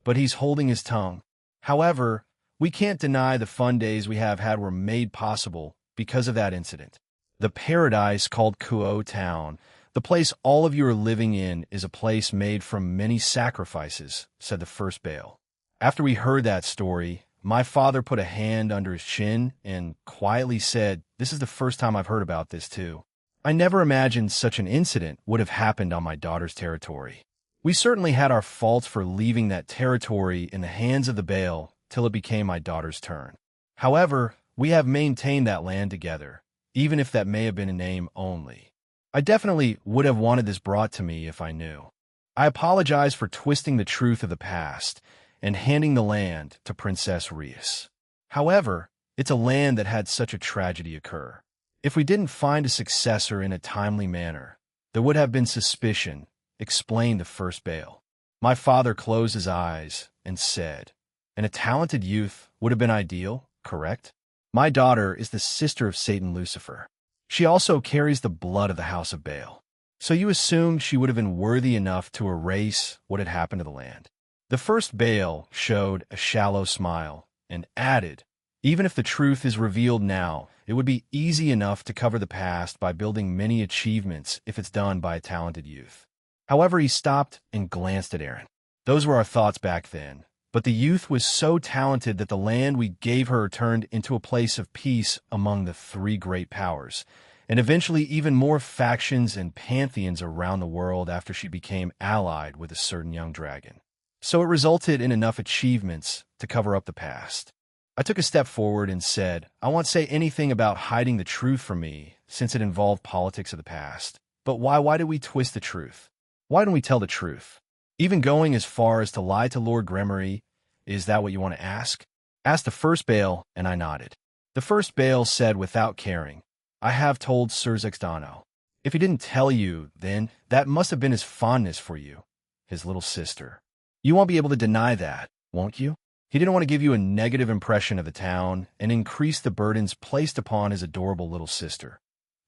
but he's holding his tongue. However, we can't deny the fun days we have had were made possible because of that incident. The paradise called Kuo Town, the place all of you are living in, is a place made from many sacrifices, said the first Baal. After we heard that story, my father put a hand under his chin and quietly said, "This is the first time I've heard about this too. I never imagined such an incident would have happened on my daughter's territory." We certainly had our faults for leaving that territory in the hands of the Baal till it became my daughter's turn. However, we have maintained that land together, even if that may have been a name only. I definitely would have wanted this brought to me if I knew. I apologize for twisting the truth of the past and handing the land to Princess Rias. However, it's a land that had such a tragedy occur. If we didn't find a successor in a timely manner, there would have been suspicion, explained the first Baal. My father closed his eyes and said, and a talented youth would have been ideal, correct? My daughter is the sister of Satan Lucifer. She also carries the blood of the house of Baal. So you assumed she would have been worthy enough to erase what had happened to the land. The first Baal showed a shallow smile and added, even if the truth is revealed now, it would be easy enough to cover the past by building many achievements if it's done by a talented youth. However, he stopped and glanced at Aaron. Those were our thoughts back then, but the youth was so talented that the land we gave her turned into a place of peace among the three great powers, and eventually even more factions and pantheons around the world after she became allied with a certain young dragon. So it resulted in enough achievements to cover up the past. I took a step forward and said, I won't say anything about hiding the truth from me, since it involved politics of the past. But why did we twist the truth? Why didn't we tell the truth? Even going as far as to lie to Lord Gremory, is that what you want to ask? Asked the first Baal, and I nodded. The first Baal said without caring, I have told Sir Zexdano. If he didn't tell you, then that must have been his fondness for you, his little sister. You won't be able to deny that, won't you? He didn't want to give you a negative impression of the town and increase the burdens placed upon his adorable little sister.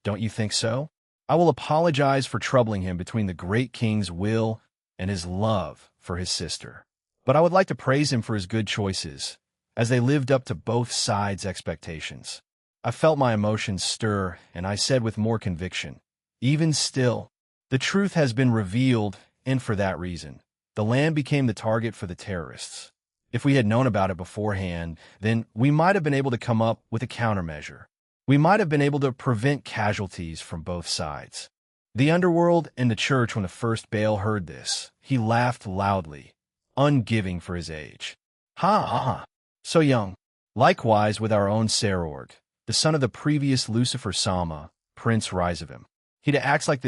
Don't you think so? I will apologize for troubling him between the great king's will and his love for his sister. But I would like to praise him for his good choices, as they lived up to both sides' expectations. I felt my emotions stir, and I said with more conviction, even still, the truth has been revealed, and for that reason, the land became the target for the terrorists. If we had known about it beforehand, then we might have been able to come up with a countermeasure. We might have been able to prevent casualties from both sides. The underworld and the church, when the first Baal heard this, he laughed loudly, ungiving for his age. Ha ha ha, so young. Likewise with our own Sarorg, the son of the previous Lucifer Sama, Prince Rizavim. He to act like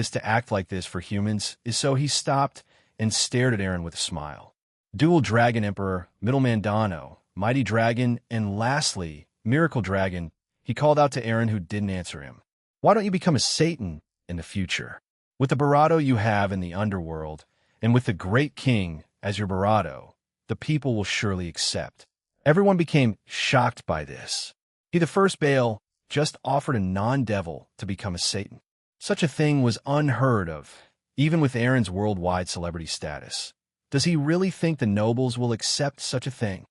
this for humans is so he stopped and stared at Aaron with a smile. Dual Dragon Emperor, Middleman Dano, Mighty Dragon, and lastly, Miracle Dragon, he called out to Aaron who didn't answer him. Why don't you become a Satan in the future? With the Barado you have in the underworld, and with the great king as your Barado, the people will surely accept. Everyone became shocked by this. He, the first Baal, just offered a non-devil to become a Satan. Such a thing was unheard of, even with Aaron's worldwide celebrity status. Does he really think the nobles will accept such a thing?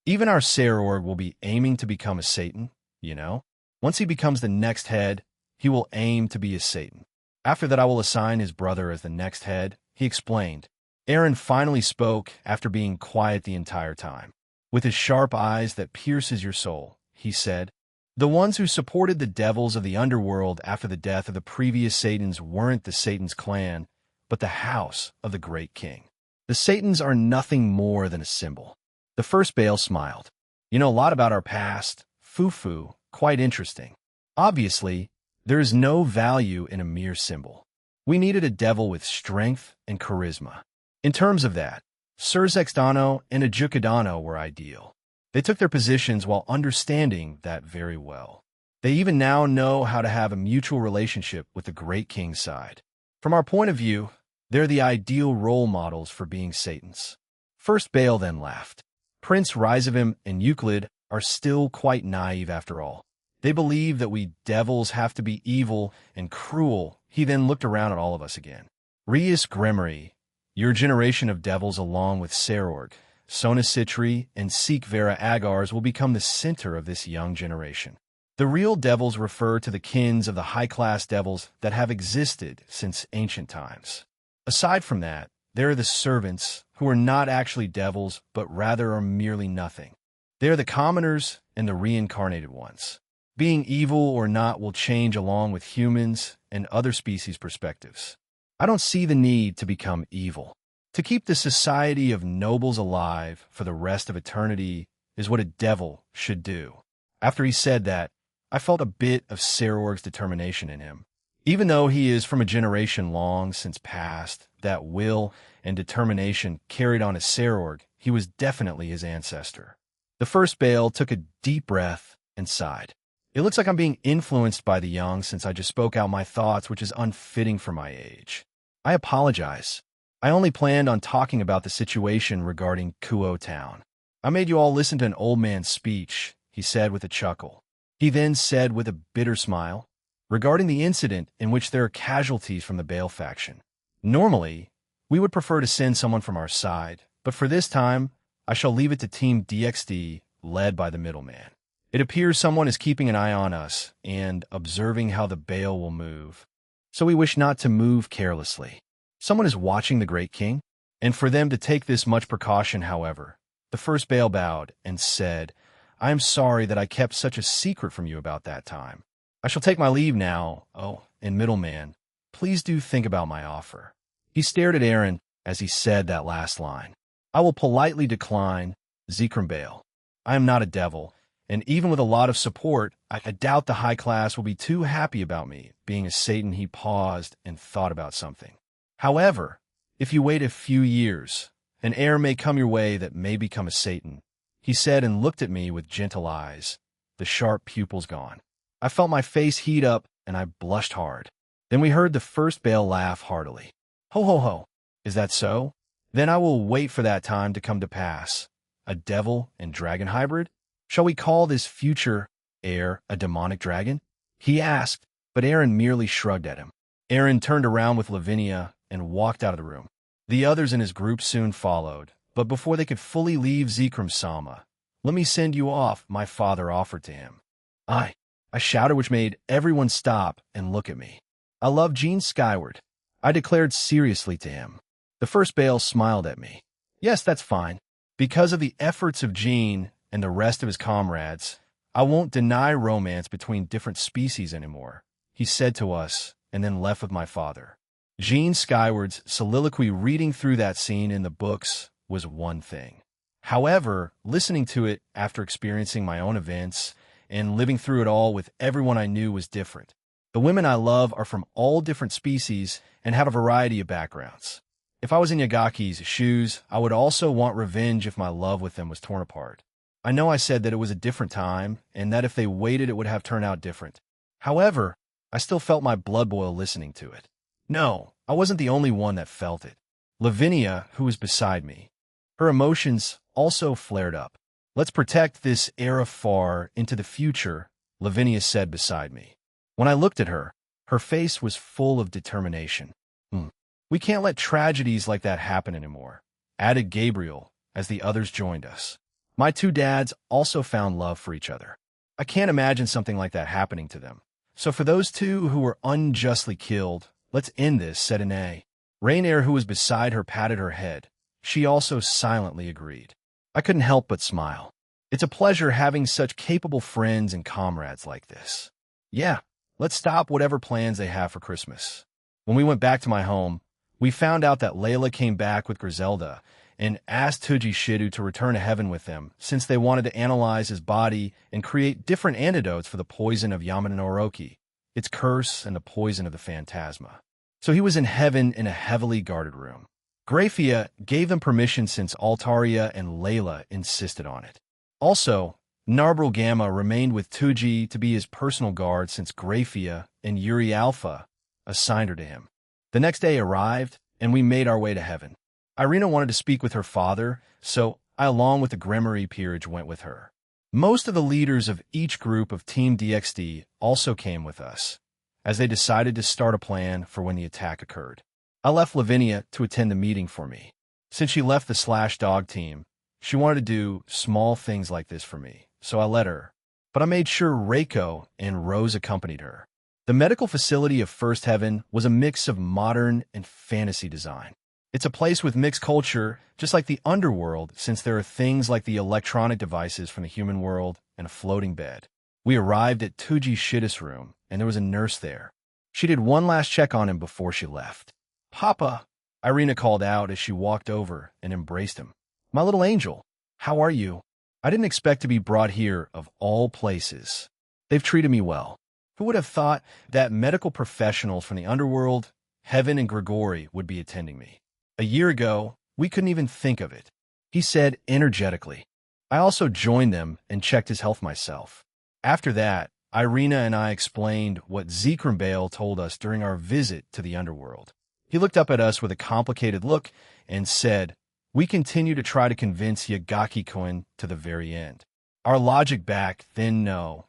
Even our Sarorg will be aiming to become a Satan, you know? Once he becomes the next head, he will aim to be a Satan. After that I will assign his brother as the next head, he explained. Aaron finally spoke after being quiet the entire time. With his sharp eyes that pierces your soul, he said, the ones who supported the devils of the underworld after the death of the previous Satans weren't the Satan's clan, but the house of the great king. The Satans are nothing more than a symbol. The first Baal smiled. You know a lot about our past. Foo-foo, quite interesting. Obviously, there is no value in a mere symbol. We needed a devil with strength and charisma. In terms of that, Sir Zexdano and Ajukadano were ideal. They took their positions while understanding that very well. They even now know how to have a mutual relationship with the great king's side. From our point of view, they're the ideal role models for being Satans. First Baal then laughed. Prince Rizavim and Euclid are still quite naive after all. They believe that we devils have to be evil and cruel. He then looked around at all of us again. Rias Gremory, your generation of devils along with Sarorg, Sona Citri, and Seek Vera Agars will become the center of this young generation. The real devils refer to the kins of the high-class devils that have existed since ancient times. Aside from that, there are the servants, who are not actually devils, but rather are merely nothing. They are the commoners and the reincarnated ones. Being evil or not will change along with humans and other species' perspectives. I don't see the need to become evil. To keep the society of nobles alive for the rest of eternity is what a devil should do. After he said that, I felt a bit of Sarorg's determination in him. Even though he is from a generation long since past, that will and determination carried on as Sarorg, he was definitely his ancestor. The first Baal took a deep breath and sighed. It looks like I'm being influenced by the young since I just spoke out my thoughts, which is unfitting for my age. I apologize. I only planned on talking about the situation regarding Kuo Town. I made you all listen to an old man's speech, he said with a chuckle. He then said with a bitter smile, regarding the incident in which there are casualties from the Baal faction. Normally, we would prefer to send someone from our side, but for this time, I shall leave it to Team DXD, led by the middleman. It appears someone is keeping an eye on us and observing how the Baal will move. So we wish not to move carelessly. Someone is watching the Great King, and for them to take this much precaution, however, the first Baal bowed and said, I am sorry that I kept such a secret from you about that time. I shall take my leave now. Oh, and middleman, please do think about my offer. He stared at Aaron as he said that last line. I will politely decline, Zikram Baal. I am not a devil, and even with a lot of support, I doubt the high class will be too happy about me. Being a Satan, he paused and thought about something. However, if you wait a few years, an heir may come your way that may become a Satan, he said and looked at me with gentle eyes, the sharp pupils gone. I felt my face heat up and I blushed hard. Then we heard the first Baal laugh heartily. Ho ho ho, is that so? Then I will wait for that time to come to pass. A devil and dragon hybrid? Shall we call this future heir a demonic dragon? He asked, but Aaron merely shrugged at him. Aaron turned around with Lavinia and walked out of the room. The others in his group soon followed, but before they could fully leave Zikram Sama, let me send you off, my father offered to him. I shouted, which made everyone stop and look at me. I love Gene Skyward, I declared seriously to him. The first Baal smiled at me. Yes, that's fine. Because of the efforts of Gene and the rest of his comrades, I won't deny romance between different species anymore, he said to us, and then left with my father. Gene Skyward's soliloquy reading through that scene in the books was one thing. However, listening to it after experiencing my own events and living through it all with everyone I knew was different. The women I love are from all different species and had a variety of backgrounds. If I was in Yagaki's shoes, I would also want revenge if my love with them was torn apart. I know I said that it was a different time and that if they waited it would have turned out different. However, I still felt my blood boil listening to it. No, I wasn't the only one that felt it. Lavinia, who was beside me, her emotions also flared up. Let's protect this era far into the future, Lavinia said beside me. When I looked at her, her face was full of determination. We can't let tragedies like that happen anymore, added Gabriel as the others joined us. My two dads also found love for each other. I can't imagine something like that happening to them. So for those two who were unjustly killed, let's end this, said Anae. Rainier, who was beside her, patted her head. She also silently agreed. I couldn't help but smile. It's a pleasure having such capable friends and comrades like this. Yeah, let's stop whatever plans they have for Christmas. When we went back to my home, we found out that Layla came back with Griselda and asked Tuji Shidu to return to heaven with them since they wanted to analyze his body and create different antidotes for the poison of Yamada no Orochi, its curse and the poison of the phantasma. So he was in heaven in a heavily guarded room. Grafia gave them permission since Altaria and Layla insisted on it. Also, Narbril Gamma remained with Tuji to be his personal guard since Grafia and Yuri Alpha assigned her to him. The next day arrived, and we made our way to heaven. Irina wanted to speak with her father, so I, along with the Gremory peerage, went with her. Most of the leaders of each group of Team DXD also came with us, as they decided to start a plan for when the attack occurred. I left Lavinia to attend the meeting for me. Since she left the Slash Dog team, she wanted to do small things like this for me, so I let her. But I made sure Reiko and Rose accompanied her. The medical facility of First Heaven was a mix of modern and fantasy design. It's a place with mixed culture, just like the underworld, since there are things like the electronic devices from the human world and a floating bed. We arrived at Tuji Shida's room, and there was a nurse there. She did one last check on him before she left. Papa, Irina called out as she walked over and embraced him. My little angel, how are you? I didn't expect to be brought here of all places. They've treated me well. Who would have thought that medical professionals from the underworld, Heaven and Grigori would be attending me? A year ago, we couldn't even think of it, he said energetically. I also joined them and checked his health myself. After that, Irina and I explained what Zekrambail told us during our visit to the underworld. He looked up at us with a complicated look and said, we continue to try to convince Yagaki-kun to the very end. Our logic back then, no.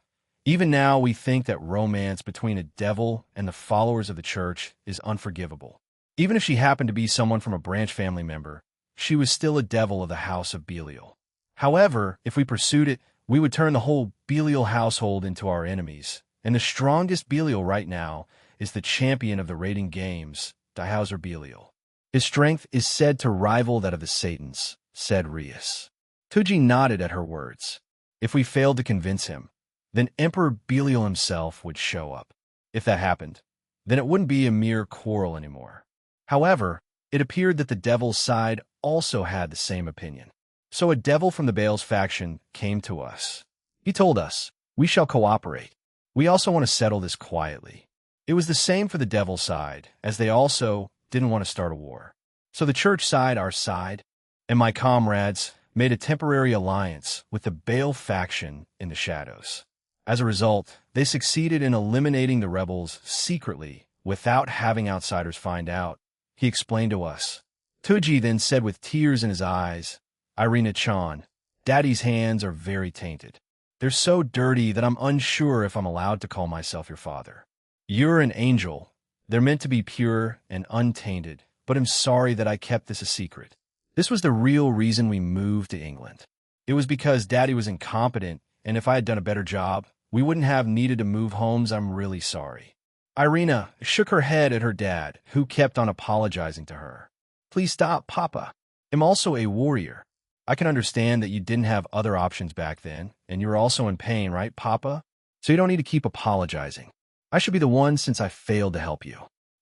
Even now, we think that romance between a devil and the followers of the church is unforgivable. Even if she happened to be someone from a branch family member, she was still a devil of the house of Belial. However, if we pursued it, we would turn the whole Belial household into our enemies. And the strongest Belial right now is the champion of the raiding games, Dihauser Belial. His strength is said to rival that of the Satans, said Rias. Tuji nodded at her words. If we failed to convince him, then Emperor Belial himself would show up. If that happened, then it wouldn't be a mere quarrel anymore. However, it appeared that the devil's side also had the same opinion. So a devil from the Baal's faction came to us. He told us, we shall cooperate. We also want to settle this quietly. It was the same for the devil's side, as they also didn't want to start a war. So the church side, our side, and my comrades made a temporary alliance with the Baal faction in the shadows. As a result, they succeeded in eliminating the rebels secretly without having outsiders find out, he explained to us. Tuji then said with tears in his eyes, Irina-chan, Daddy's hands are very tainted. They're so dirty that I'm unsure if I'm allowed to call myself your father. You're an angel. They're meant to be pure and untainted, but I'm sorry that I kept this a secret. This was the real reason we moved to England. It was because Daddy was incompetent, and if I had done a better job, we wouldn't have needed to move homes. I'm really sorry. Irina shook her head at her dad, who kept on apologizing to her. Please stop, Papa. I'm also a warrior. I can understand that you didn't have other options back then, and you're also in pain, right, Papa? So you don't need to keep apologizing. I should be the one since I failed to help you.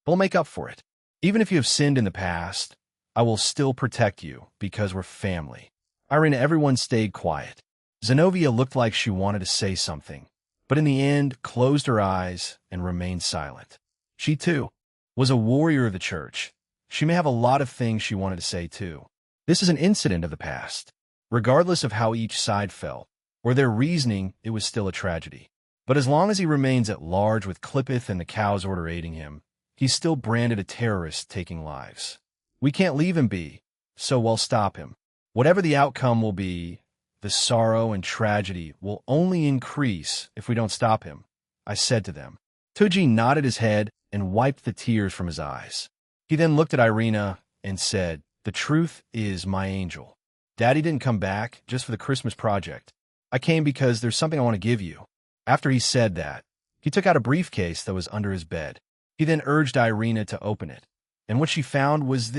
We'll make up for it. Even if you have sinned in the past, I will still protect you because we're family. Irina, everyone stayed quiet. Zenobia looked like she wanted to say something, but in the end closed her eyes and remained silent. She, too, was a warrior of the church. She may have a lot of things she wanted to say, too. This is an incident of the past. Regardless of how each side felt, or their reasoning, it was still a tragedy. But as long as he remains at large with Clippeth and the Cow's Order aiding him, he's still branded a terrorist taking lives. We can't leave him be, so we'll stop him. Whatever the outcome will be, the sorrow and tragedy will only increase if we don't stop him, I said to them. Tuji nodded his head and wiped the tears from his eyes. He then looked at Irina and said, the truth is, my angel, Daddy didn't come back just for the Christmas project. I came because there's something I want to give you. After he said that, he took out a briefcase that was under his bed. He then urged Irina to open it. And what she found was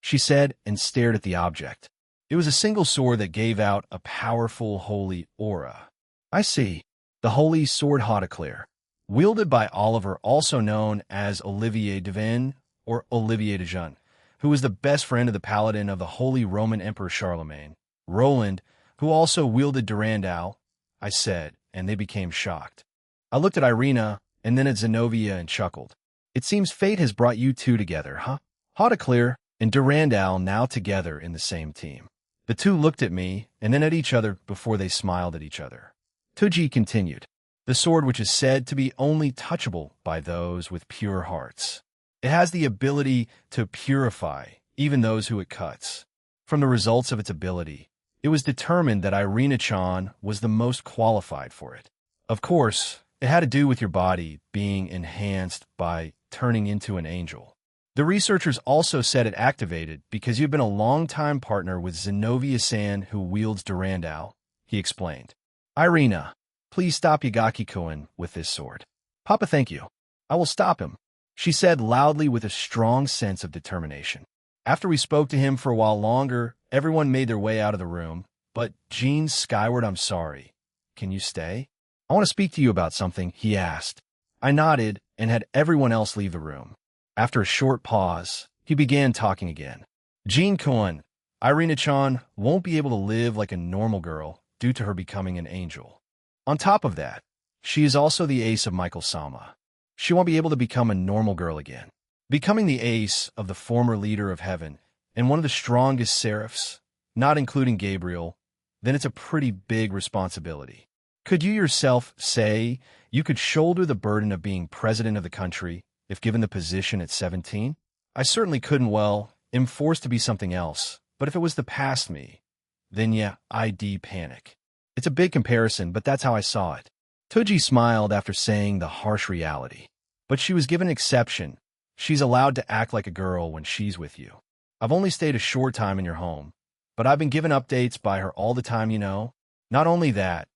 she said and stared at the object. It was a single sword that gave out a powerful holy aura. I see. The holy sword Hauteclair, wielded by Oliver, also known as Olivier de Vin or Olivier de Jean, who was the best friend of the paladin of the Holy Roman Emperor Charlemagne. Roland, who also wielded Durandal, I said, and they became shocked. I looked at Irina and then at Zenobia and chuckled. It seems fate has brought you two together, huh? Hauteclair and Durandal now together in the same team. The two looked at me and then at each other before they smiled at each other. Tuji continued, the sword which is said to be only touchable by those with pure hearts. It has the ability to purify even those who it cuts. From the results of its ability, it was determined that Irina-chan was the most qualified for it. Of course, it had to do with your body being enhanced by turning into an angel. The researchers also said it activated because you've been a long-time partner with Zenobia-san who wields Durandal, he explained. Irina, please stop Yagaki-kun with this sword. Papa, thank you. I will stop him, she said loudly with a strong sense of determination. After we spoke to him for a while longer, everyone made their way out of the room. But Gene Skyward, I'm sorry. Can you stay? I want to speak to you about something, he asked. I nodded and had everyone else leave the room. After a short pause, He began talking again. Jin-kun, Irina-chan won't be able to live like a normal girl due to her becoming an angel. On top of that, she is also the ace of Michael-sama. She won't be able to become a normal girl again. Becoming the ace of the former leader of heaven and one of the strongest seraphs, not including Gabriel, then it's a pretty big responsibility. Could you yourself say you could shoulder the burden of being president of the country if given the position at 17? I certainly couldn't. Well, am forced to be something else, but if it was the past me, then yeah, I'd panic. It's a big comparison, but that's how I saw it. Toji smiled after saying the harsh reality. But she was given an exception. She's allowed to act like a girl when she's with you. I've only stayed a short time in your home, but I've been given updates by her all the time, you know? Not only that,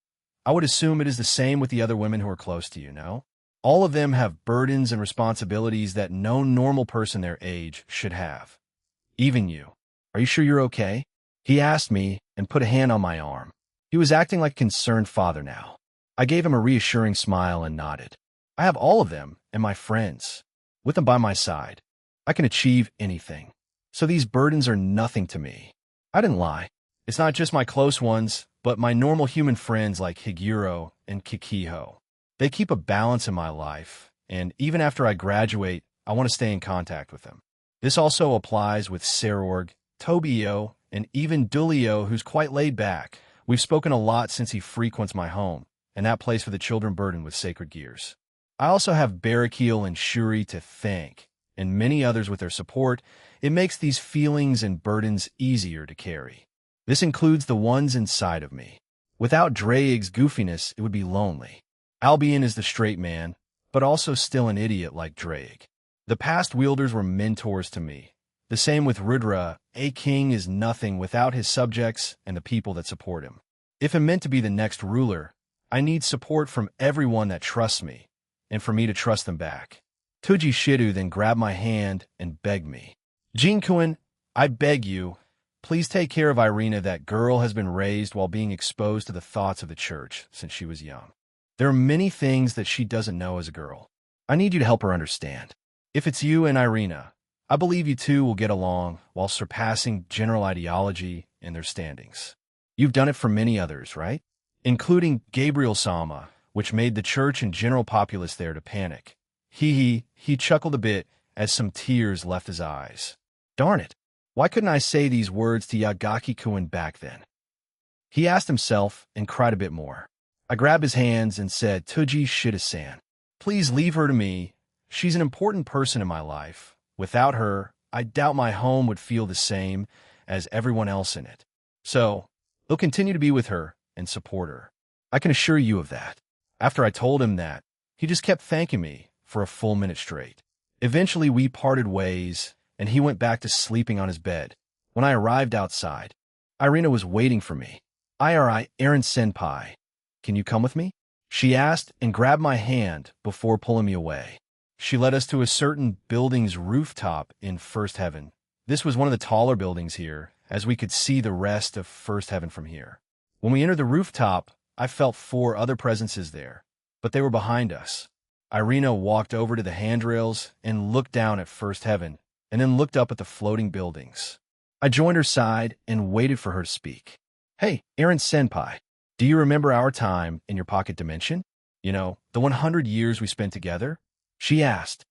I would assume it is the same with the other women who are close to you, no? All of them have burdens and responsibilities that no normal person their age should have. Even you. Are you sure you're okay? He asked me and put a hand on my arm. He was acting like a concerned father now. I gave him a reassuring smile and nodded. I have all of them and my friends. With them by my side, I can achieve anything. So these burdens are nothing to me. I didn't lie. It's not just my close ones, but my normal human friends like Higuro and Kikiho. They keep a balance in my life, and even after I graduate, I want to stay in contact with them. This also applies with Serorg, Tobio, and even Dulio, who's quite laid back. We've spoken a lot since he frequents my home, and that place for the children burdened with sacred gears. I also have Barakil and Shuri to thank, and many others with their support. It makes these feelings and burdens easier to carry. This includes the ones inside of me. Without Draig's goofiness, it would be lonely. Albion is the straight man, but also still an idiot like Draig. The past wielders were mentors to me. The same with Rudra. A king is nothing without his subjects and the people that support him. If I'm meant to be the next ruler, I need support from everyone that trusts me, and for me to trust them back. Toji Shidu then grabbed my hand and begged me. Jin-kun, I beg you, please take care of Irina. That girl has been raised while being exposed to the thoughts of the church since she was young. There are many things that she doesn't know as a girl. I need you to help her understand. If it's you and Irina, I believe you two will get along while surpassing general ideology and their standings. You've done it for many others, right? Including Gabriel-sama, which made the church and general populace there to panic. He chuckled a bit as some tears left his eyes. Darn it, why couldn't I say these words to Yagaki-kun back then? He asked himself and cried a bit more. I grabbed his hands and said, Toji Shida-san, please leave her to me. She's an important person in my life. Without her, I doubt my home would feel the same as everyone else in it. So, they'll continue to be with her and support her. I can assure you of that. After I told him that, he just kept thanking me for a full minute straight. Eventually, we parted ways, and he went back to sleeping on his bed. When I arrived outside, Irina was waiting for me. Iri, Eren Senpai, can you come with me? She asked and grabbed my hand before pulling me away. She led us to a certain building's rooftop in First Heaven. This was one of the taller buildings here, as we could see the rest of First Heaven from here. When we entered the rooftop, I felt 4 other presences there, but they were behind us. Irina walked over to the handrails and looked down at First Heaven, and then looked up at the floating buildings. I joined her side and waited for her to speak. Hey, Eren Senpai, do you remember our time in your pocket dimension? You know, the 100 years we spent together? She asked.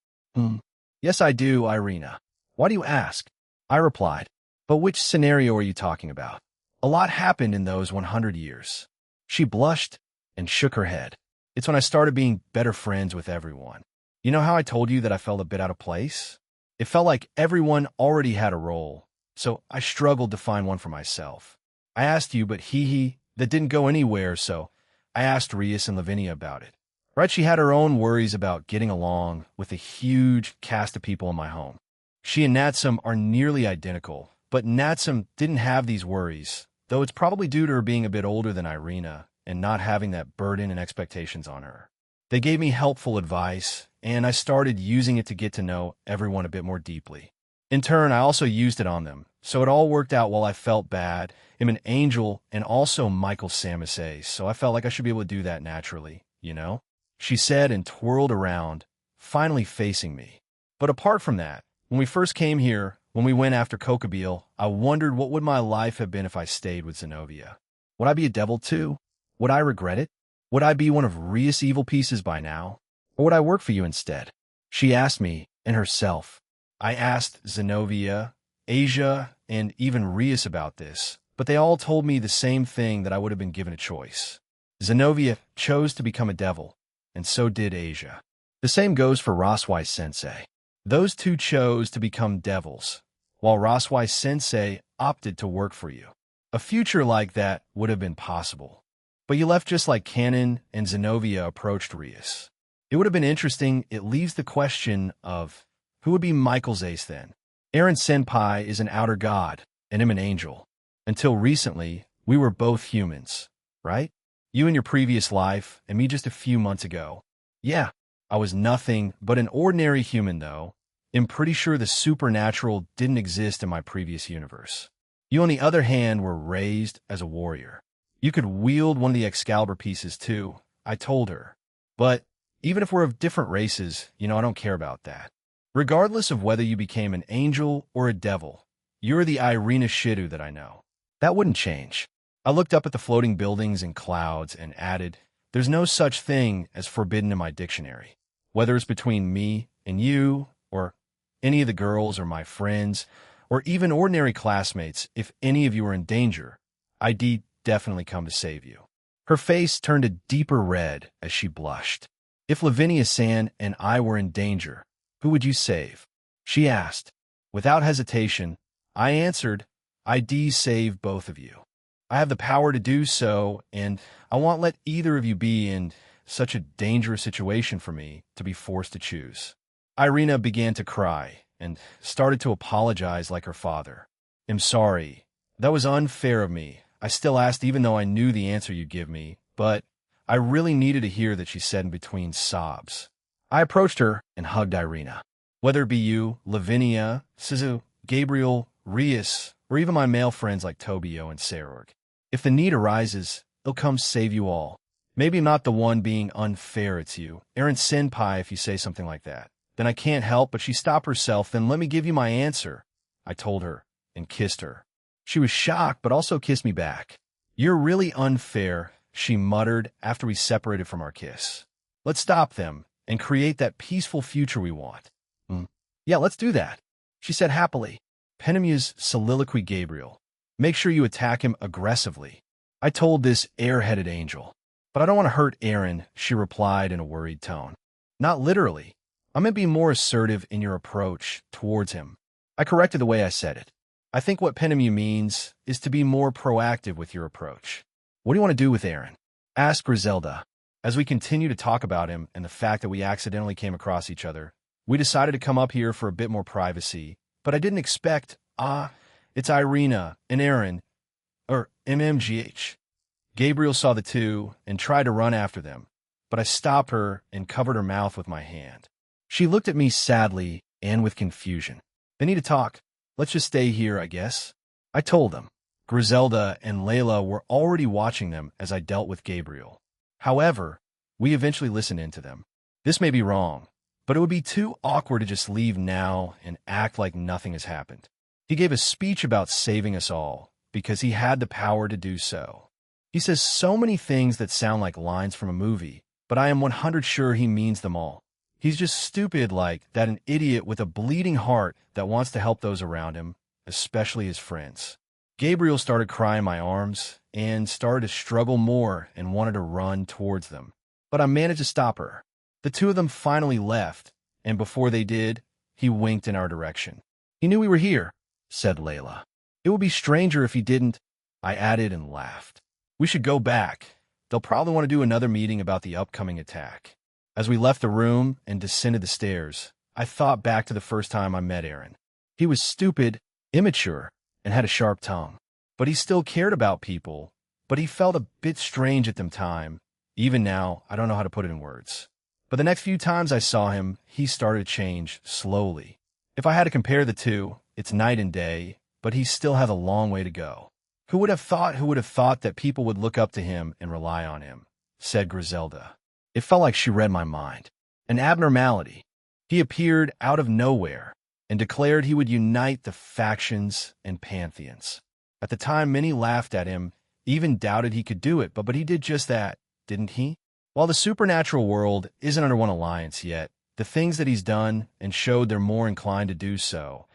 Yes, I do, Irina. Why do you ask? I replied. But which scenario are you talking about? A lot happened in those 100 years. She blushed and shook her head. It's when I started being better friends with everyone. You know how I told you that I felt a bit out of place? It felt like everyone already had a role, so I struggled to find one for myself. I asked you, but that didn't go anywhere, so I asked Rias and Lavinia about it. Right, she had her own worries about getting along with a huge cast of people in my home. She and Natsum are nearly identical, but Natsum didn't have these worries, though it's probably due to her being a bit older than Irina and not having that burden and expectations on her. They gave me helpful advice, and I started using it to get to know everyone a bit more deeply. In turn, I also used it on them, so it all worked out while I felt bad. I'm an angel and also Michael Samusay, so I felt like I should be able to do that naturally, you know? She said and twirled around, finally facing me. But apart from that, When we first came here, when we went after Kokabeel, I wondered what would my life have been if I stayed with Zenobia. Would I be a devil too? Would I regret it? Would I be one of Rias' evil pieces by now? Or would I work for you instead? She asked me, and herself. I asked Zenobia, Asia, and even Rias about this, but they all told me the same thing, that I would have been given a choice. Zenobia chose to become a devil, and so did Asia. The same goes for Raswai Sensei. Those two chose to become devils, while Raswai Sensei opted to work for you. A future like that would have been possible. But you left just like Canon and Zenobia approached Rias. It would have been interesting. It leaves the question of, who would be Michael's ace then? Eren Senpai is an outer god, and I'm an angel. Until recently, we were both humans, right? You in your previous life, and me just a few months ago. Yeah, I was nothing but an ordinary human, though. I'm pretty sure the supernatural didn't exist in my previous universe. You, on the other hand, were raised as a warrior. You could wield one of the Excalibur pieces, too, I told her. But even if we're of different races, I don't care about that. Regardless of whether you became an angel or a devil, you're the Irina Shidu that I know. That wouldn't change. I looked up at the floating buildings and clouds and added, there's no such thing as forbidden in my dictionary. Whether it's between me and you, or any of the girls or my friends, or even ordinary classmates, if any of you are in danger, I'd definitely come to save you. Her face turned a deeper red as she blushed. If Lavinia-san and I were in danger, who would you save? She asked. Without hesitation, I answered, I'd save both of you. I have the power to do so, and I won't let either of you be in such a dangerous situation for me to be forced to choose. Irina began to cry and started to apologize like her father. I'm sorry. That was unfair of me. I still asked even though I knew the answer you'd give me, but I really needed to hear that, she said in between sobs. I approached her and hugged Irina. Whether it be you, Lavinia, Sizu, Gabriel, Rias, or even my male friends like Tobio and Sarorg. If the need arises, they'll come save you all. Maybe I'm not the one being unfair, it's you. Eren Senpai, if you say something like that. Then I can't help, but she stopped herself. Then let me give you my answer, I told her, and kissed her. She was shocked, but also kissed me back. You're really unfair, she muttered after we separated from our kiss. Let's stop them and create that peaceful future we want. Yeah, let's do that, she said happily. Penemu's soliloquy. Gabriel, make sure you attack him aggressively, I told this air-headed angel. But I don't want to hurt Eren, she replied in a worried tone. Not literally. I'm going to be more assertive in your approach towards him. I corrected the way I said it. I think what Penemu means is to be more proactive with your approach. What do you want to do with Eren? Asked Griselda. As we continue to talk about him and the fact that we accidentally came across each other, we decided to come up here for a bit more privacy, but I didn't expect, it's Irina and Eren, or MMGH. Gabriel saw the two and tried to run after them, but I stopped her and covered her mouth with my hand. She looked at me sadly and with confusion. They need to talk. Let's just stay here, I guess, I told them. Griselda and Layla were already watching them as I dealt with Gabriel. However, we eventually listened in to them. This may be wrong, but it would be too awkward to just leave now and act like nothing has happened. He gave a speech about saving us all because he had the power to do so. He says so many things that sound like lines from a movie, but I am 100% sure he means them all. He's just stupid like that, an idiot with a bleeding heart that wants to help those around him, especially his friends. Gabriel started crying in my arms and started to struggle more and wanted to run towards them, but I managed to stop her. The two of them finally left, and before they did, he winked in our direction. He knew we were here, said Layla. It would be stranger if he didn't, I added and laughed. We should go back. They'll probably want to do another meeting about the upcoming attack. As we left the room and descended the stairs, I thought back to the first time I met Eren. He was stupid, immature, and had a sharp tongue. But he still cared about people, but he felt a bit strange at the time. Even now, I don't know how to put it in words. But the next few times I saw him, he started to change slowly. If I had to compare the two, it's night and day, but he still has a long way to go. Who would have thought that people would look up to him and rely on him, said Griselda. It felt like she read my mind. An abnormality. He appeared out of nowhere, and declared he would unite the factions and pantheons. At the time, many laughed at him, even doubted he could do it, but he did just that, didn't he? While the supernatural world isn't under one alliance yet, the things that he's done and showed they're more inclined to do so,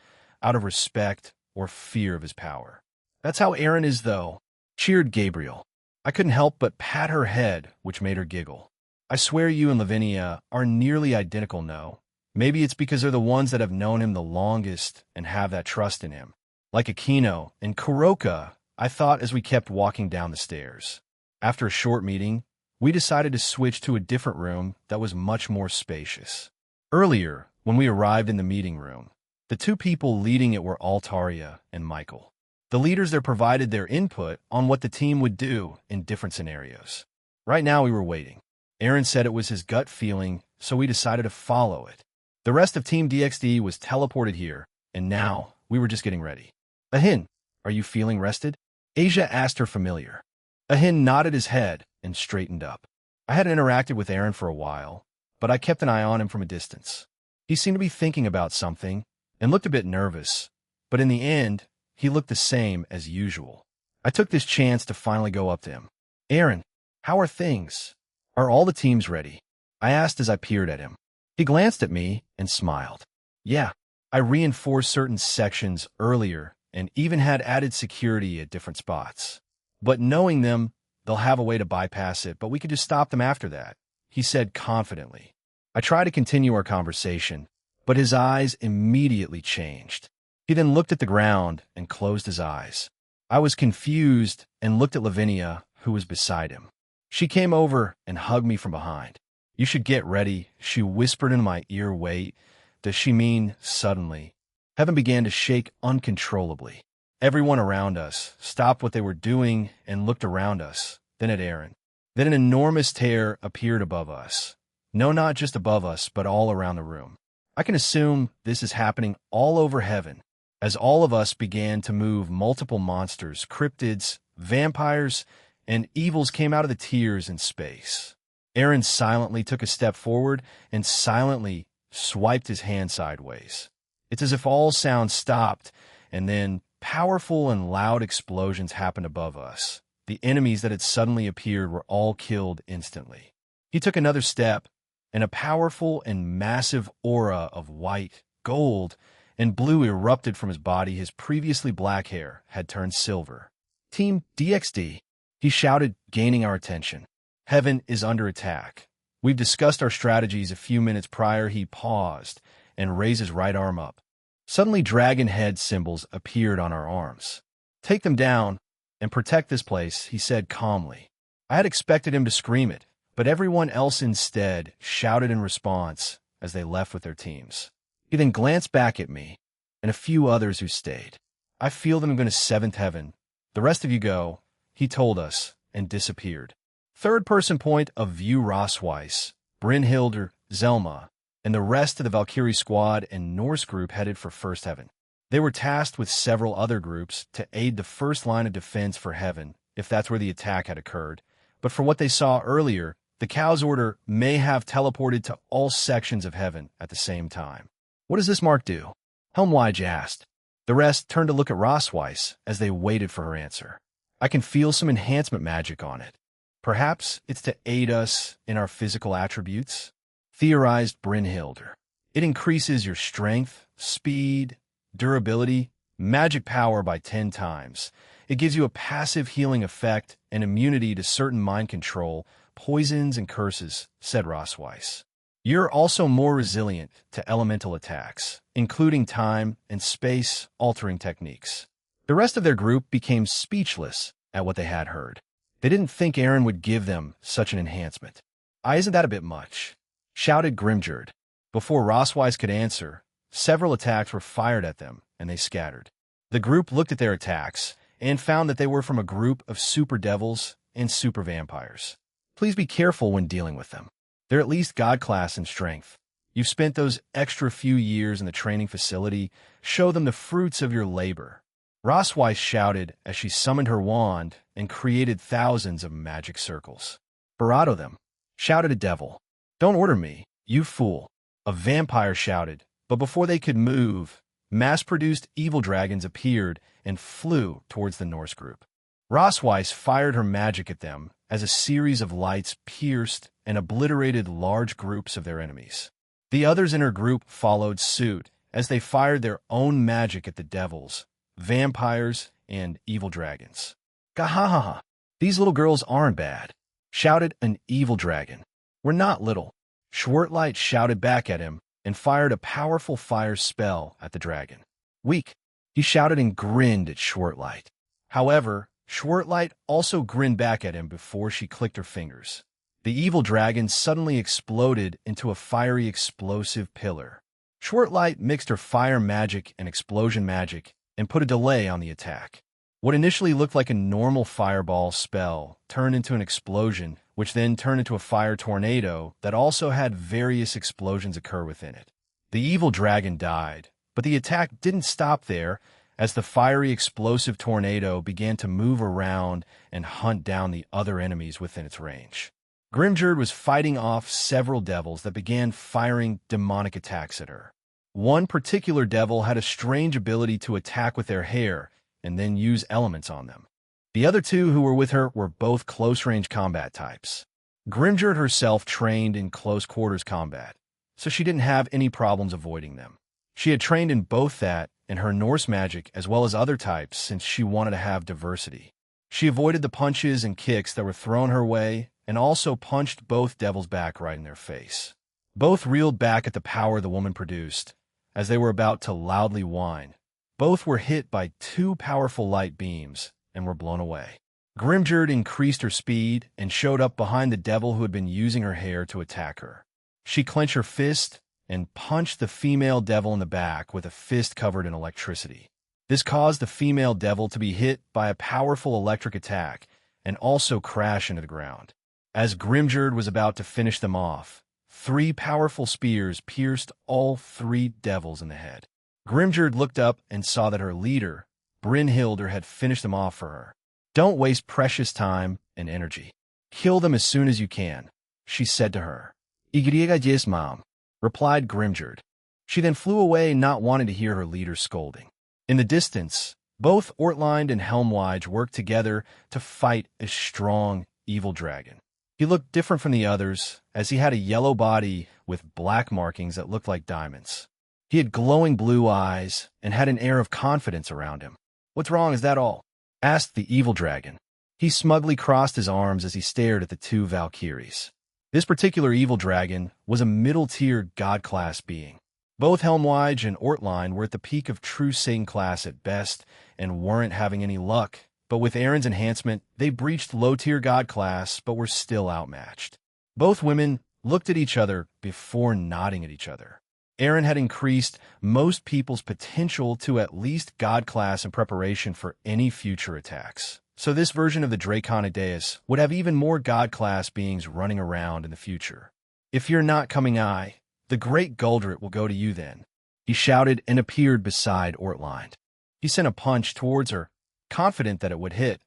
out of respect or fear of his power. That's how Aaron is, though, cheered Gabriel. I couldn't help but pat her head, which made her giggle. I swear you and Lavinia are nearly identical, no? Maybe it's because they're the ones that have known him the longest and have that trust in him. Like Aquino and Kuroka, I thought as we kept walking down the stairs. After a short meeting, we decided to switch to a different room that was much more spacious. Earlier, when we arrived in the meeting room, the two people leading it were Altaria and Michael. The leaders there provided their input on what the team would do in different scenarios. Right now we were waiting. Aaron said it was his gut feeling, so we decided to follow it. The rest of Team DXD was teleported here, and now we were just getting ready. Ahin, are you feeling rested? Asia asked her familiar. Ahin nodded his head and straightened up. I hadn't interacted with Aaron for a while, but I kept an eye on him from a distance. He seemed to be thinking about something and looked a bit nervous, but in the end, he looked the same as usual. I took this chance to finally go up to him. Aaron, how are things? Are all the teams ready? I asked as I peered at him. He glanced at me and smiled. Yeah, I reinforced certain sections earlier and even had added security at different spots. But knowing them, they'll have a way to bypass it, but we could just stop them after that, he said confidently. I tried to continue our conversation, but his eyes immediately changed. He then looked at the ground and closed his eyes. I was confused and looked at Lavinia, who was beside him. She came over and hugged me from behind. You should get ready, she whispered in my ear. Wait, does she mean suddenly? Heaven began to shake uncontrollably. Everyone around us stopped what they were doing and looked around us, then at Aaron. Then an enormous tear appeared above us. No, not just above us, but all around the room. I can assume this is happening all over heaven. As all of us began to move, multiple monsters, cryptids, vampires, and evils came out of the tears in space. Aaron silently took a step forward and silently swiped his hand sideways. It's as if all sound stopped, and then powerful and loud explosions happened above us. The enemies that had suddenly appeared were all killed instantly. He took another step, and a powerful and massive aura of white, gold, and blue erupted from his body. His previously black hair had turned silver. Team DXD, he shouted, gaining our attention. Heaven is under attack. We've discussed our strategies a few minutes prior. He paused and raised his right arm up. Suddenly, dragon head symbols appeared on our arms. Take them down and protect this place, he said calmly. I had expected him to scream it, but everyone else instead shouted in response as they left with their teams. He then glanced back at me and a few others who stayed. I feel that I'm going to seventh heaven. The rest of you go, he told us, and disappeared. Third-person point of view. Rossweiss, Brynhilde, Zelma, and the rest of the Valkyrie squad and Norse group headed for First Heaven. They were tasked with several other groups to aid the first line of defense for Heaven, if that's where the attack had occurred. But for what they saw earlier, the Cow's Order may have teleported to all sections of Heaven at the same time. What does this mark do? Helmwige asked. The rest turned to look at Rossweiss as they waited for her answer. I can feel some enhancement magic on it. Perhaps it's to aid us in our physical attributes, theorized Brynhilde. It increases your strength, speed, durability, magic power by 10 times. It gives you a passive healing effect and immunity to certain mind control, poisons, and curses, said Rossweiss. You're also more resilient to elemental attacks, including time and space-altering techniques. The rest of their group became speechless at what they had heard. They didn't think Aaron would give them such an enhancement. Isn't that a bit much? Shouted Grimjord. Before Rossweiss could answer, several attacks were fired at them, and they scattered. The group looked at their attacks and found that they were from a group of super devils and super vampires. Please be careful when dealing with them. They're at least God class in strength. You've spent those extra few years in the training facility. Show them the fruits of your labor. Rossweiss shouted as she summoned her wand and created thousands of magic circles. Barato them, shouted a devil. Don't order me, you fool. A vampire shouted, But before they could move, mass-produced evil dragons appeared and flew towards the Norse group. Rosweiss fired her magic at them as a series of lights pierced and obliterated large groups of their enemies. The others in her group followed suit as they fired their own magic at the devils, vampires, and evil dragons. Gahahaha! These little girls aren't bad, shouted an evil dragon. We're not little. Schwartlight shouted back at him and fired a powerful fire spell at the dragon. Weak, he shouted and grinned at Schwartlight. However, Schwartlight also grinned back at him before she clicked her fingers. The evil dragon suddenly exploded into a fiery explosive pillar. Schwartlight mixed her fire magic and explosion magic and put a delay on the attack. What initially looked like a normal fireball spell turned into an explosion, which then turned into a fire tornado that also had various explosions occur within it. The evil dragon died, but the attack didn't stop there as the fiery explosive tornado began to move around and hunt down the other enemies within its range. Grimjord was fighting off several devils that began firing demonic attacks at her. One particular devil had a strange ability to attack with their hair and then use elements on them. The other two who were with her were both close-range combat types. Grimjord herself trained in close-quarters combat, so she didn't have any problems avoiding them. She had trained in both that and her Norse magic as well as other types since she wanted to have diversity. She avoided the punches and kicks that were thrown her way and also punched both devils back right in their face. Both reeled back at the power the woman produced as they were about to loudly whine. Both were hit by two powerful light beams and were blown away. Grimjord increased her speed and showed up behind the devil who had been using her hair to attack her. She clenched her fist and punched the female devil in the back with a fist covered in electricity. This caused the female devil to be hit by a powerful electric attack and also crash into the ground. As Grimjord was about to finish them off, three powerful spears pierced all three devils in the head. Grimjord looked up and saw that her leader, Brynhildr, had finished them off for her. Don't waste precious time and energy. Kill them as soon as you can, she said to her. Yes, mom, replied Grimjord. She then flew away, not wanting to hear her leader's scolding. In the distance, both Ortlind and Helmwige worked together to fight a strong, evil dragon. He looked different from the others, as he had a yellow body with black markings that looked like diamonds. He had glowing blue eyes and had an air of confidence around him. What's wrong, is that all? Asked the evil dragon. He smugly crossed his arms as he stared at the two Valkyries. This particular evil dragon was a middle-tier god-class being. Both Helmwige and Ortlind were at the peak of true Satan class at best and weren't having any luck, but with Erin's enhancement, they breached low-tier god class but were still outmatched. Both women looked at each other before nodding at each other. Erin had increased most people's potential to at least god class in preparation for any future attacks. So this version of the Draconic Deus would have even more god class beings running around in the future. If you're not coming, the great Guldrit will go to you then, he shouted and appeared beside Ortlind. He sent a punch towards her, confident that it would hit,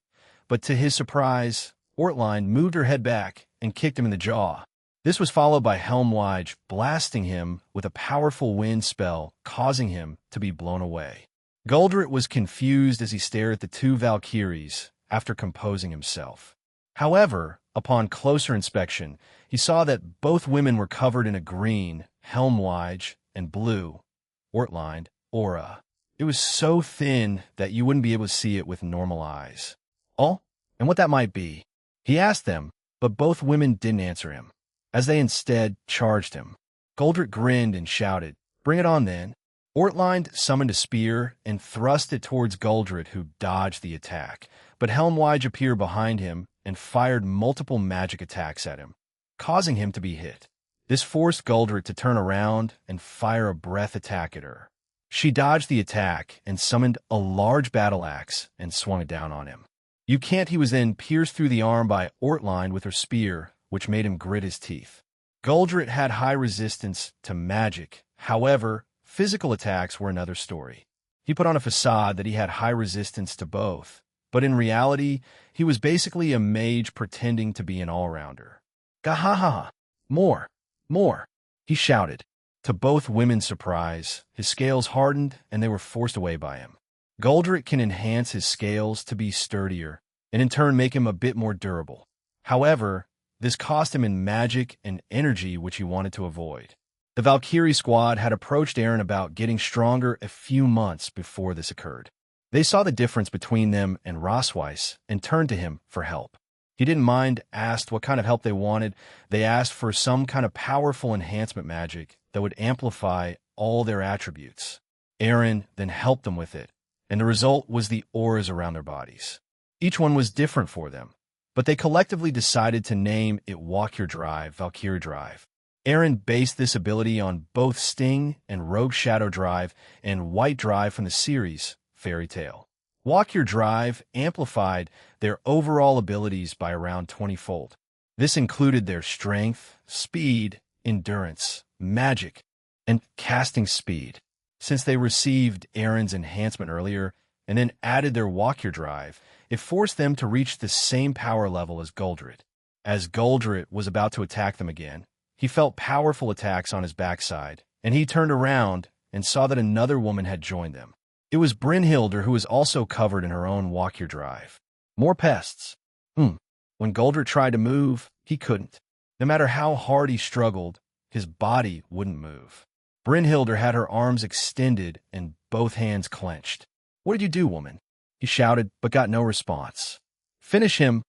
but to his surprise, Ortlind moved her head back and kicked him in the jaw. This was followed by Helmwige blasting him with a powerful wind spell, causing him to be blown away. Guldrit was confused as he stared at the two Valkyries after composing himself. However, upon closer inspection, he saw that both women were covered in a green, Helmwige, and blue, Ortlind, aura. It was so thin that you wouldn't be able to see it with normal eyes. Oh, and what that might be? He asked them, but both women didn't answer him, as they instead charged him. Guldrit grinned and shouted, "Bring it on then." Ortlind summoned a spear and thrust it towards Guldrit, who dodged the attack, but Helmwige appeared behind him and fired multiple magic attacks at him, causing him to be hit. This forced Guldrit to turn around and fire a breath attack at her. She dodged the attack and summoned a large battle axe and swung it down on him. You can't, he was then pierced through the arm by Ortlind with her spear, which made him grit his teeth. Guldrit had high resistance to magic. However, physical attacks were another story. He put on a facade that he had high resistance to both, but in reality, he was basically a mage pretending to be an all-rounder. Gahaha! More! More! He shouted. To both women's surprise, his scales hardened and they were forced away by him. Goldrit can enhance his scales to be sturdier and in turn make him a bit more durable. However, this cost him in magic and energy which he wanted to avoid. The Valkyrie squad had approached Eren about getting stronger a few months before this occurred. They saw the difference between them and Rosweiss and turned to him for help. He didn't mind, asked what kind of help they wanted. They asked for some kind of powerful enhancement magic that would amplify all their attributes. Eren then helped them with it, and the result was the auras around their bodies. Each one was different for them, but they collectively decided to name it Walk Your Drive, Valkyrie Drive. Eren based this ability on both Sting and Rogue Shadow Drive and White Drive from the series Fairy Tail. Walk Your Drive amplified their overall abilities by around 20-fold. This included their strength, speed, endurance, magic, and casting speed. Since they received Eren's enhancement earlier and then added their Walk Your Drive, it forced them to reach the same power level as Goldrit. As Goldrit was about to attack them again, he felt powerful attacks on his backside, and he turned around and saw that another woman had joined them. It was Brynhildr, who was also covered in her own Walk Your Drive. More pests. When Goldrit tried to move, he couldn't. No matter how hard he struggled, his body wouldn't move. Brynhildr had her arms extended and both hands clenched. "What did you do, woman?" he shouted, but got no response. "Finish him,"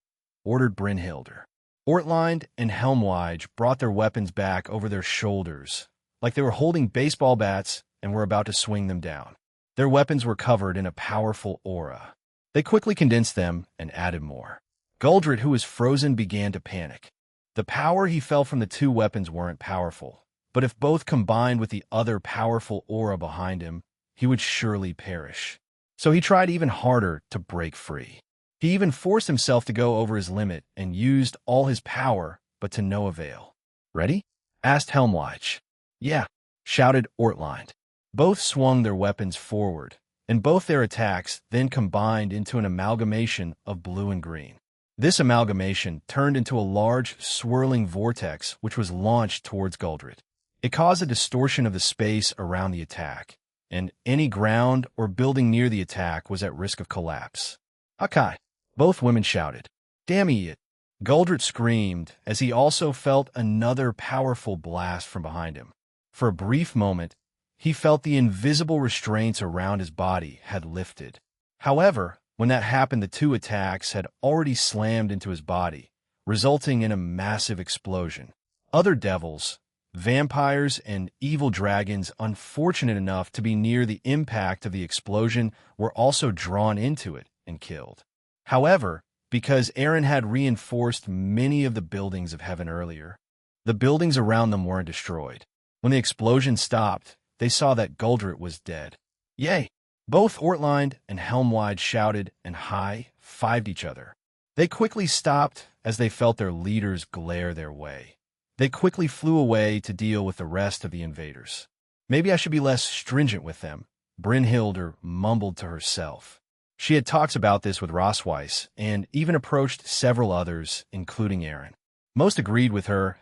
ordered Brynhildr. Ortlind and Helmwige brought their weapons back over their shoulders, like they were holding baseball bats and were about to swing them down. Their weapons were covered in a powerful aura. They quickly condensed them and added more. Goldrit, who was frozen, began to panic. The power he felt from the two weapons weren't powerful, but if both combined with the other powerful aura behind him, he would surely perish. So he tried even harder to break free. He even forced himself to go over his limit and used all his power, but to no avail. "Ready?" asked Helmwige. "Yeah," shouted Ortlind. Both swung their weapons forward, and both their attacks then combined into an amalgamation of blue and green. This amalgamation turned into a large, swirling vortex which was launched towards Goldrit. It caused a distortion of the space around the attack, and any ground or building near the attack was at risk of collapse. "Hakai!" both women shouted. "Damn it!" Goldrit screamed as he also felt another powerful blast from behind him. For a brief moment, he felt the invisible restraints around his body had lifted. However, when that happened, the two attacks had already slammed into his body, resulting in a massive explosion. Other devils, vampires, and evil dragons, unfortunate enough to be near the impact of the explosion, were also drawn into it and killed. However, because Eren had reinforced many of the buildings of heaven earlier, the buildings around them weren't destroyed. When the explosion stopped, they saw that Goldrit was dead. "Yay!" Both Ortlind and Helmwide shouted and high-fived each other. They quickly stopped as they felt their leaders glare their way. They quickly flew away to deal with the rest of the invaders. "Maybe I should be less stringent with them," Brynhildr mumbled to herself. She had talked about this with Rosweiss and even approached several others, including Eren. Most agreed with her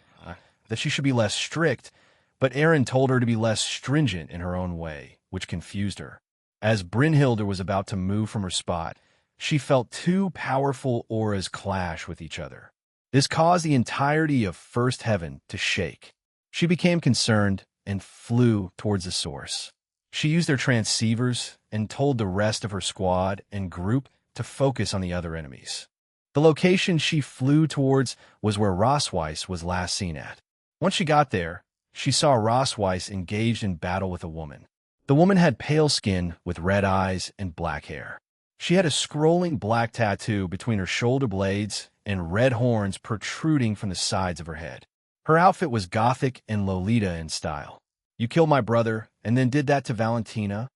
that she should be less strict, but Eren told her to be less stringent in her own way, which confused her. As Brynhildr was about to move from her spot, she felt two powerful auras clash with each other. This caused the entirety of First Heaven to shake. She became concerned and flew towards the source. She used their transceivers and told the rest of her squad and group to focus on the other enemies. The location she flew towards was where Rosweiss was last seen at. Once she got there, she saw Rosweiss engaged in battle with a woman. The woman had pale skin with red eyes and black hair. She had a scrolling black tattoo between her shoulder blades and red horns protruding from the sides of her head. Her outfit was gothic and Lolita in style. "You killed my brother and then did that to Valentina?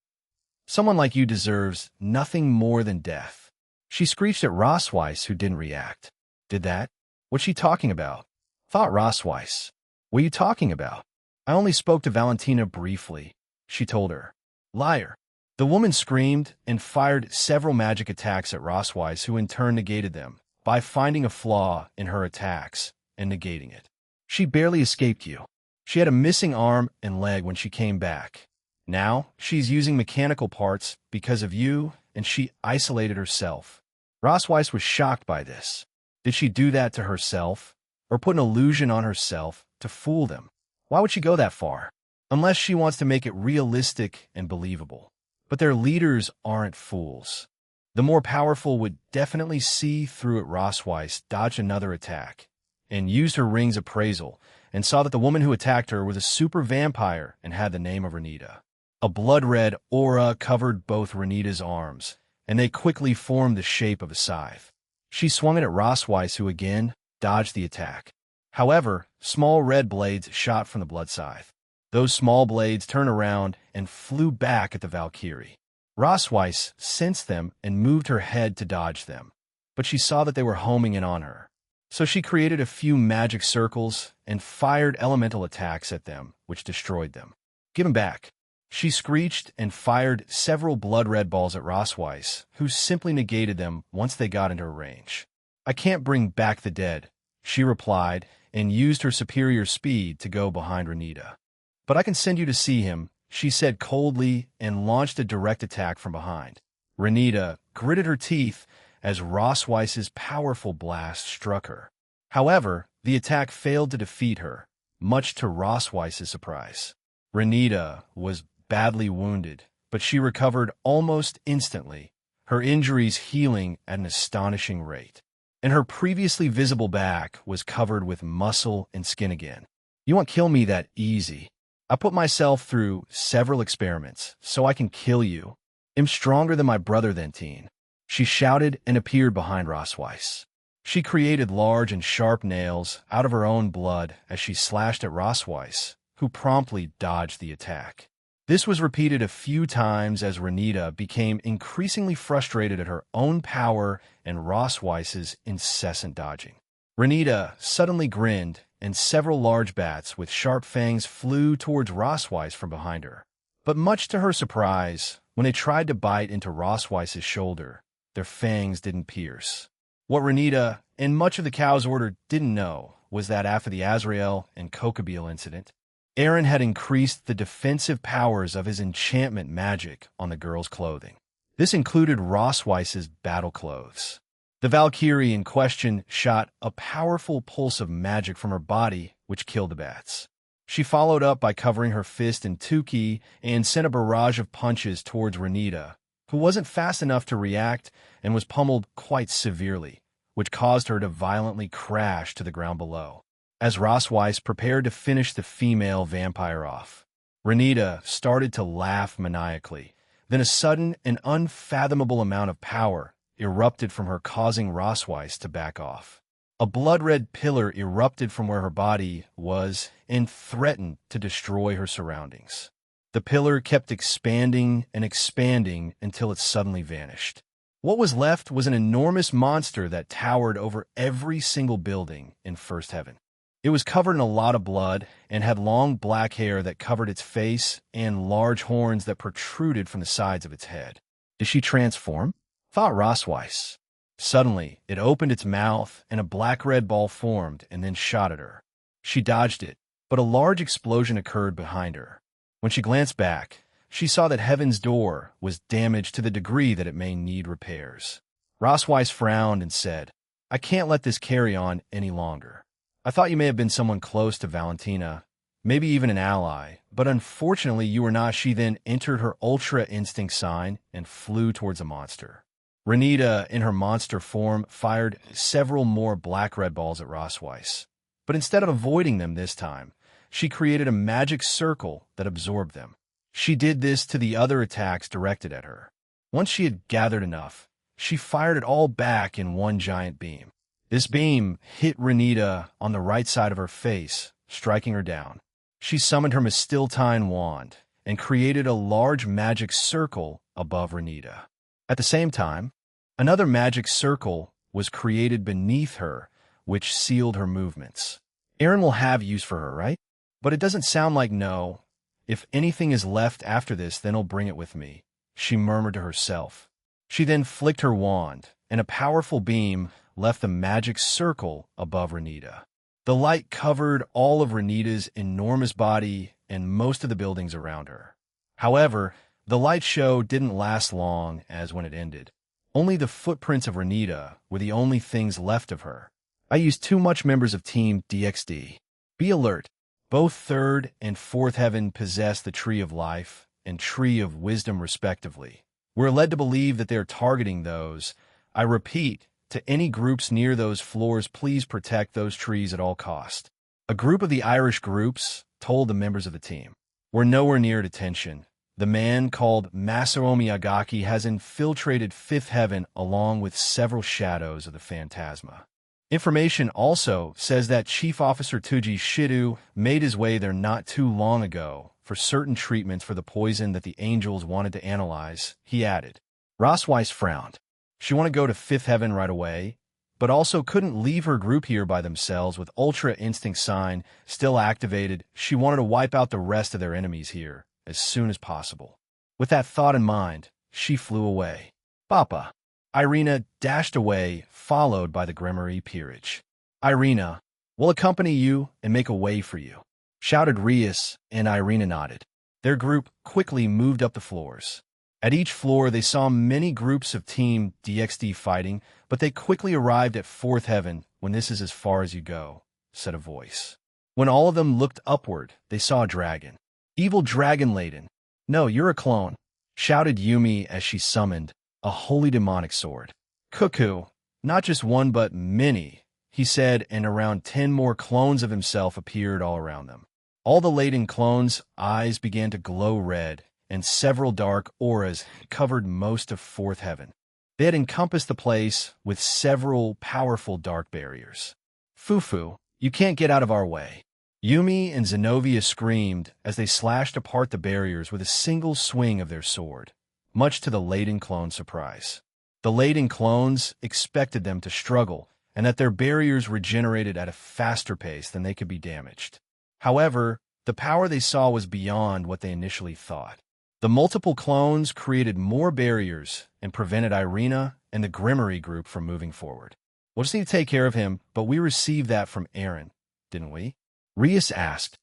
Someone like you deserves nothing more than death." She screeched at Rosweiss, who didn't react. "Did that? What's she talking about?" thought Rosweiss. "What are you talking about?" "I only spoke to Valentina briefly," she told her. "Liar." The woman screamed and fired several magic attacks at Rosweiss, who in turn negated them by finding a flaw in her attacks and negating it. "She barely escaped you." She had a missing arm and leg when she came back. Now, she's using mechanical parts because of you, and she isolated herself. Rosweiss was shocked by this. Did she do that to herself? Or put an illusion on herself to fool them? Why would she go that far? Unless she wants to make it realistic and believable. But their leaders aren't fools. The more powerful would definitely see through it. Rosweiss dodged another attack and used her ring's appraisal and saw that the woman who attacked her was a super vampire and had the name of Renita. A blood-red aura covered both Renita's arms, and they quickly formed the shape of a scythe. She swung it at Rosweiss, who again dodged the attack. However, small red blades shot from the blood scythe. Those small blades turned around and flew back at the Valkyrie. Rosweiss sensed them and moved her head to dodge them, but she saw that they were homing in on her. So she created a few magic circles and fired elemental attacks at them, which destroyed them. "Give them back." She screeched and fired several blood-red balls at Rosweiss, who simply negated them once they got into her range. "I can't bring back the dead," she replied, and used her superior speed to go behind Renita. "But I can send you to see him," she said coldly, and launched a direct attack from behind. Renita gritted her teeth as Rosweiss's powerful blast struck her. However, the attack failed to defeat her, much to Rosweiss's surprise. Renita was badly wounded, but she recovered almost instantly, her injuries healing at an astonishing rate. And her previously visible back was covered with muscle and skin again. "You won't kill me that easy. I put myself through several experiments, so I can kill you. I'm stronger than my brother then, teen," she shouted and appeared behind Rosweiss. She created large and sharp nails out of her own blood as she slashed at Rosweiss, who promptly dodged the attack. This was repeated a few times as Renita became increasingly frustrated at her own power and Rosweiss's incessant dodging. Renita suddenly grinned, and several large bats with sharp fangs flew towards Rosweiss from behind her. But much to her surprise, when they tried to bite into Rosweiss's shoulder, their fangs didn't pierce. What Renita and much of the Cow's Order didn't know was that after the Azrael and Kokabeel incident, Aaron had increased the defensive powers of his enchantment magic on the girl's clothing. This included Rosweiss's battle clothes. The Valkyrie in question shot a powerful pulse of magic from her body, which killed the bats. She followed up by covering her fist in 2k and sent a barrage of punches towards Renita, who wasn't fast enough to react and was pummeled quite severely, which caused her to violently crash to the ground below. As Rosweiss prepared to finish the female vampire off, Renita started to laugh maniacally. Then a sudden and unfathomable amount of power erupted from her, causing Rosweiss to back off. A blood-red pillar erupted from where her body was and threatened to destroy her surroundings. The pillar kept expanding and expanding until it suddenly vanished. What was left was an enormous monster that towered over every single building in First Heaven. It was covered in a lot of blood and had long black hair that covered its face and large horns that protruded from the sides of its head. "Did she transform?" thought Rosweiss. Suddenly, it opened its mouth and a black-red ball formed and then shot at her. She dodged it, but a large explosion occurred behind her. When she glanced back, she saw that Heaven's door was damaged to the degree that it may need repairs. Rosweiss frowned and said, "I can't let this carry on any longer. I thought you may have been someone close to Valentina, maybe even an ally, but unfortunately you were not." She then entered her Ultra Instinct sign and flew towards a monster. Renita, in her monster form, fired several more black-red balls at Rosweiss. But instead of avoiding them this time, she created a magic circle that absorbed them. She did this to the other attacks directed at her. Once she had gathered enough, she fired it all back in one giant beam. This beam hit Renita on the right side of her face, striking her down. She summoned her Mistiltine wand and created a large magic circle above Renita. At the same time, another magic circle was created beneath her, which sealed her movements. "Aaron will have use for her, right? But it doesn't sound like no. If anything is left after this, then I'll bring it with me," she murmured to herself. She then flicked her wand, and a powerful beam left the magic circle above Renita. The light covered all of Renita's enormous body and most of the buildings around her. However, the light show didn't last long as when it ended. Only the footprints of Renita were the only things left of her. I used too much members of Team DXD. Be alert. Both third and fourth heaven possess the Tree of Life and Tree of Wisdom respectively. We're led to believe that they're targeting those. I repeat, to any groups near those floors, please protect those trees at all cost. A group of the Irish groups told the members of the team. We're nowhere near detention. The man called Masaru Miyagaki has infiltrated Fifth Heaven along with several shadows of the Phantasma. Information also says that Chief Officer Tuji Shido made his way there not too long ago for certain treatments for the poison that the angels wanted to analyze, he added. Rossweiss frowned. She wanted to go to Fifth Heaven right away, but also couldn't leave her group here by themselves with Ultra Instinct Sign still activated. She wanted to wipe out the rest of their enemies here as soon as possible. With that thought in mind, she flew away. Papa. Irina dashed away, followed by the Grimoire Peerage. Irina, we'll accompany you and make a way for you, shouted Rias, and Irina nodded. Their group quickly moved up the floors. At each floor, they saw many groups of Team DXD fighting, but they quickly arrived at Fourth Heaven. When this is as far as you go, said a voice. When all of them looked upward, they saw a dragon. Evil dragon laden. No, you're a clone, shouted Yumi as she summoned a holy demonic sword. Cuckoo, not just one but many, he said, and around 10 more clones of himself appeared all around them. All the laden clones' eyes began to glow red, and several dark auras covered most of Fourth Heaven. They had encompassed the place with several powerful dark barriers. Fufu, you can't get out of our way. Yumi and Zenobia screamed as they slashed apart the barriers with a single swing of their sword, much to the laden clones' surprise. The laden clones expected them to struggle and that their barriers regenerated at a faster pace than they could be damaged. However, the power they saw was beyond what they initially thought. The multiple clones created more barriers and prevented Irina and the Grimoire group from moving forward. We'll just need to take care of him, but we received that from Aaron, didn't we? Rias asked.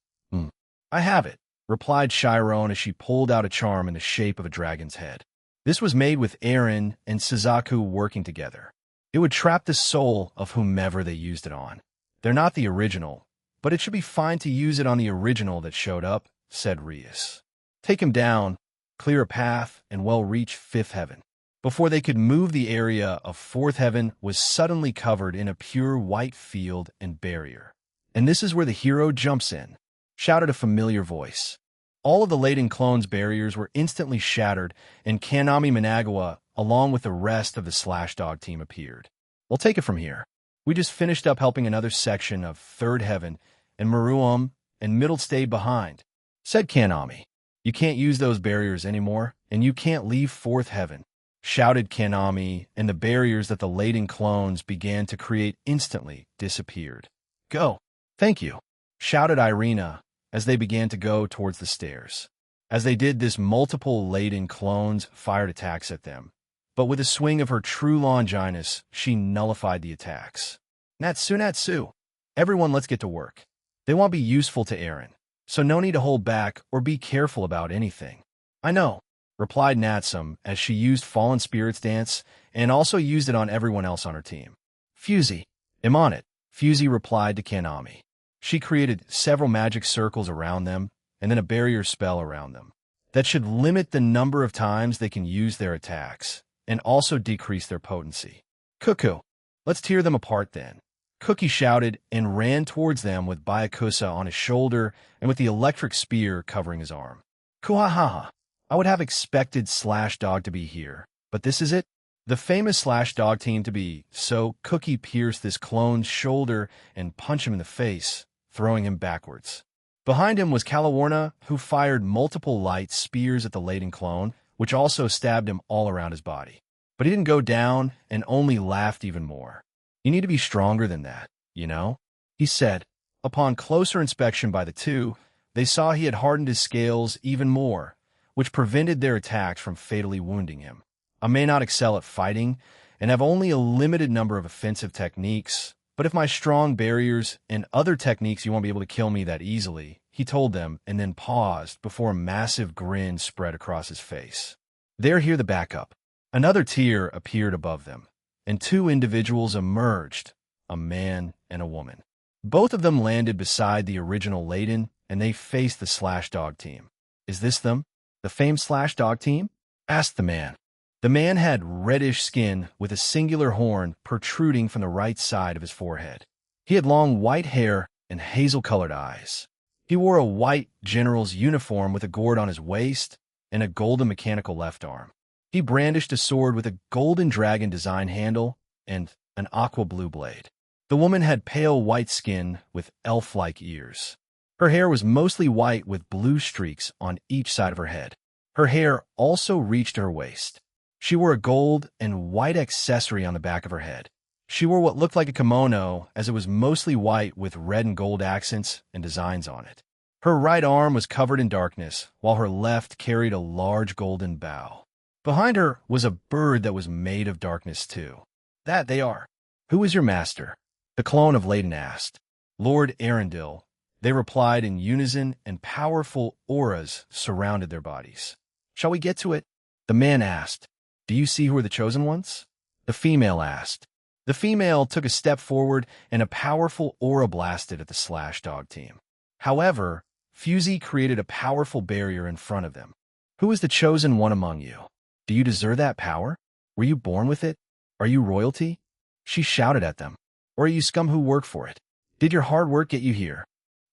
I have it, replied Chiron as she pulled out a charm in the shape of a dragon's head. This was made with Aaron and Suzaku working together. It would trap the soul of whomever they used it on. They're not the original, but it should be fine to use it on the original that showed up, said Rias. Take him down, clear a path, and well reach Fifth Heaven. Before they could move, the area of Fourth Heaven was suddenly covered in a pure white field and barrier. And this is where the hero jumps in, shouted a familiar voice. All of the laden clones' barriers were instantly shattered, and Kanami Managawa, along with the rest of the Slash Dog team, appeared. We'll take it from here. We just finished up helping another section of Third Heaven, and Maruam and Middle stayed behind, said Kanami. You can't use those barriers anymore, and you can't leave Fourth Heaven, shouted Kanami, and the barriers that the laden clones began to create instantly disappeared. Go. Thank you, shouted Irina as they began to go towards the stairs. As they did this, multiple laden clones fired attacks at them, but with a swing of her true Longinus, she nullified the attacks. Natsu, everyone let's get to work. They won't be useful to Aaron, so no need to hold back or be careful about anything. I know, replied Natsum as she used Fallen Spirits Dance and also used it on everyone else on her team. Fusey, I'm on it, Fusey replied to Kanami. She created several magic circles around them and then a barrier spell around them that should limit the number of times they can use their attacks and also decrease their potency. Cuckoo, let's tear them apart then. Cookie shouted and ran towards them with Byakusa on his shoulder and with the electric spear covering his arm. Kuhahaha, I would have expected Slash Dog to be here, but this is it? The famous Slash Dog team to be, so Cookie pierced this clone's shoulder and punched him in the face, throwing him backwards. Behind him was Calawarna, who fired multiple light spears at the laden clone, which also stabbed him all around his body. But he didn't go down and only laughed even more. You need to be stronger than that, you know? He said. Upon closer inspection by the two, they saw he had hardened his scales even more, which prevented their attacks from fatally wounding him. I may not excel at fighting and have only a limited number of offensive techniques, But if my strong barriers and other techniques, you won't be able to kill me that easily, he told them, and then paused before a massive grin spread across his face. There, hear the backup. Another tier appeared above them, and two individuals emerged, a man and a woman. Both of them landed beside the original Layden, and they faced the Slash Dog team. Is this them? The famed Slash Dog team? Asked the man. The man had reddish skin with a singular horn protruding from the right side of his forehead. He had long white hair and hazel-colored eyes. He wore a white general's uniform with a gourd on his waist and a golden mechanical left arm. He brandished a sword with a golden dragon design handle and an aqua blue blade. The woman had pale white skin with elf-like ears. Her hair was mostly white with blue streaks on each side of her head. Her hair also reached her waist. She wore a gold and white accessory on the back of her head. She wore what looked like a kimono, as it was mostly white with red and gold accents and designs on it. Her right arm was covered in darkness, while her left carried a large golden bow. Behind her was a bird that was made of darkness too. That they are. Who is your master? The clone of Layden asked. Lord Arundel. They replied in unison, and powerful auras surrounded their bodies. Shall we get to it? The man asked. Do you see who are the chosen ones? The female asked. The female took a step forward, and a powerful aura blasted at the Slash Dog team. However, Fusey created a powerful barrier in front of them. Who is the chosen one among you? Do you deserve that power? Were you born with it? Are you royalty? She shouted at them. Or are you scum who work for it? Did your hard work get you here?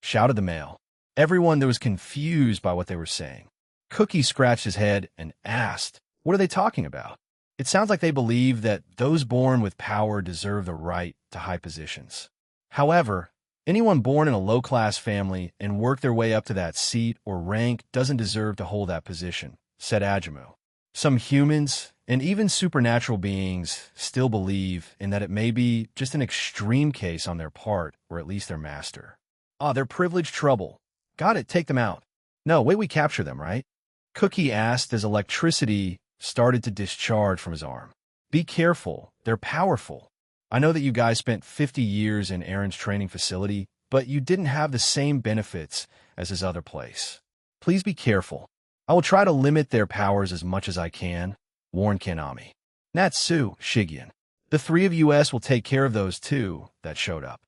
Shouted the male. Everyone there was confused by what they were saying. Cookie scratched his head and asked, what are they talking about? It sounds like they believe that those born with power deserve the right to high positions. However, anyone born in a low-class family and work their way up to that seat or rank doesn't deserve to hold that position, said Ajamu. Some humans, and even supernatural beings, still believe in that it may be just an extreme case on their part, or at least their master. They're privileged trouble. Got it, take them out. No, wait, we capture them, right? Cookie asked as electricity started to discharge from his arm. Be careful, they're powerful. I know that you guys spent 50 years in Aaron's training facility, but you didn't have the same benefits as his other place. Please be careful. I will try to limit their powers as much as I can, warned Kanami. Natsu, Shigeon. The three of us will take care of those two that showed up.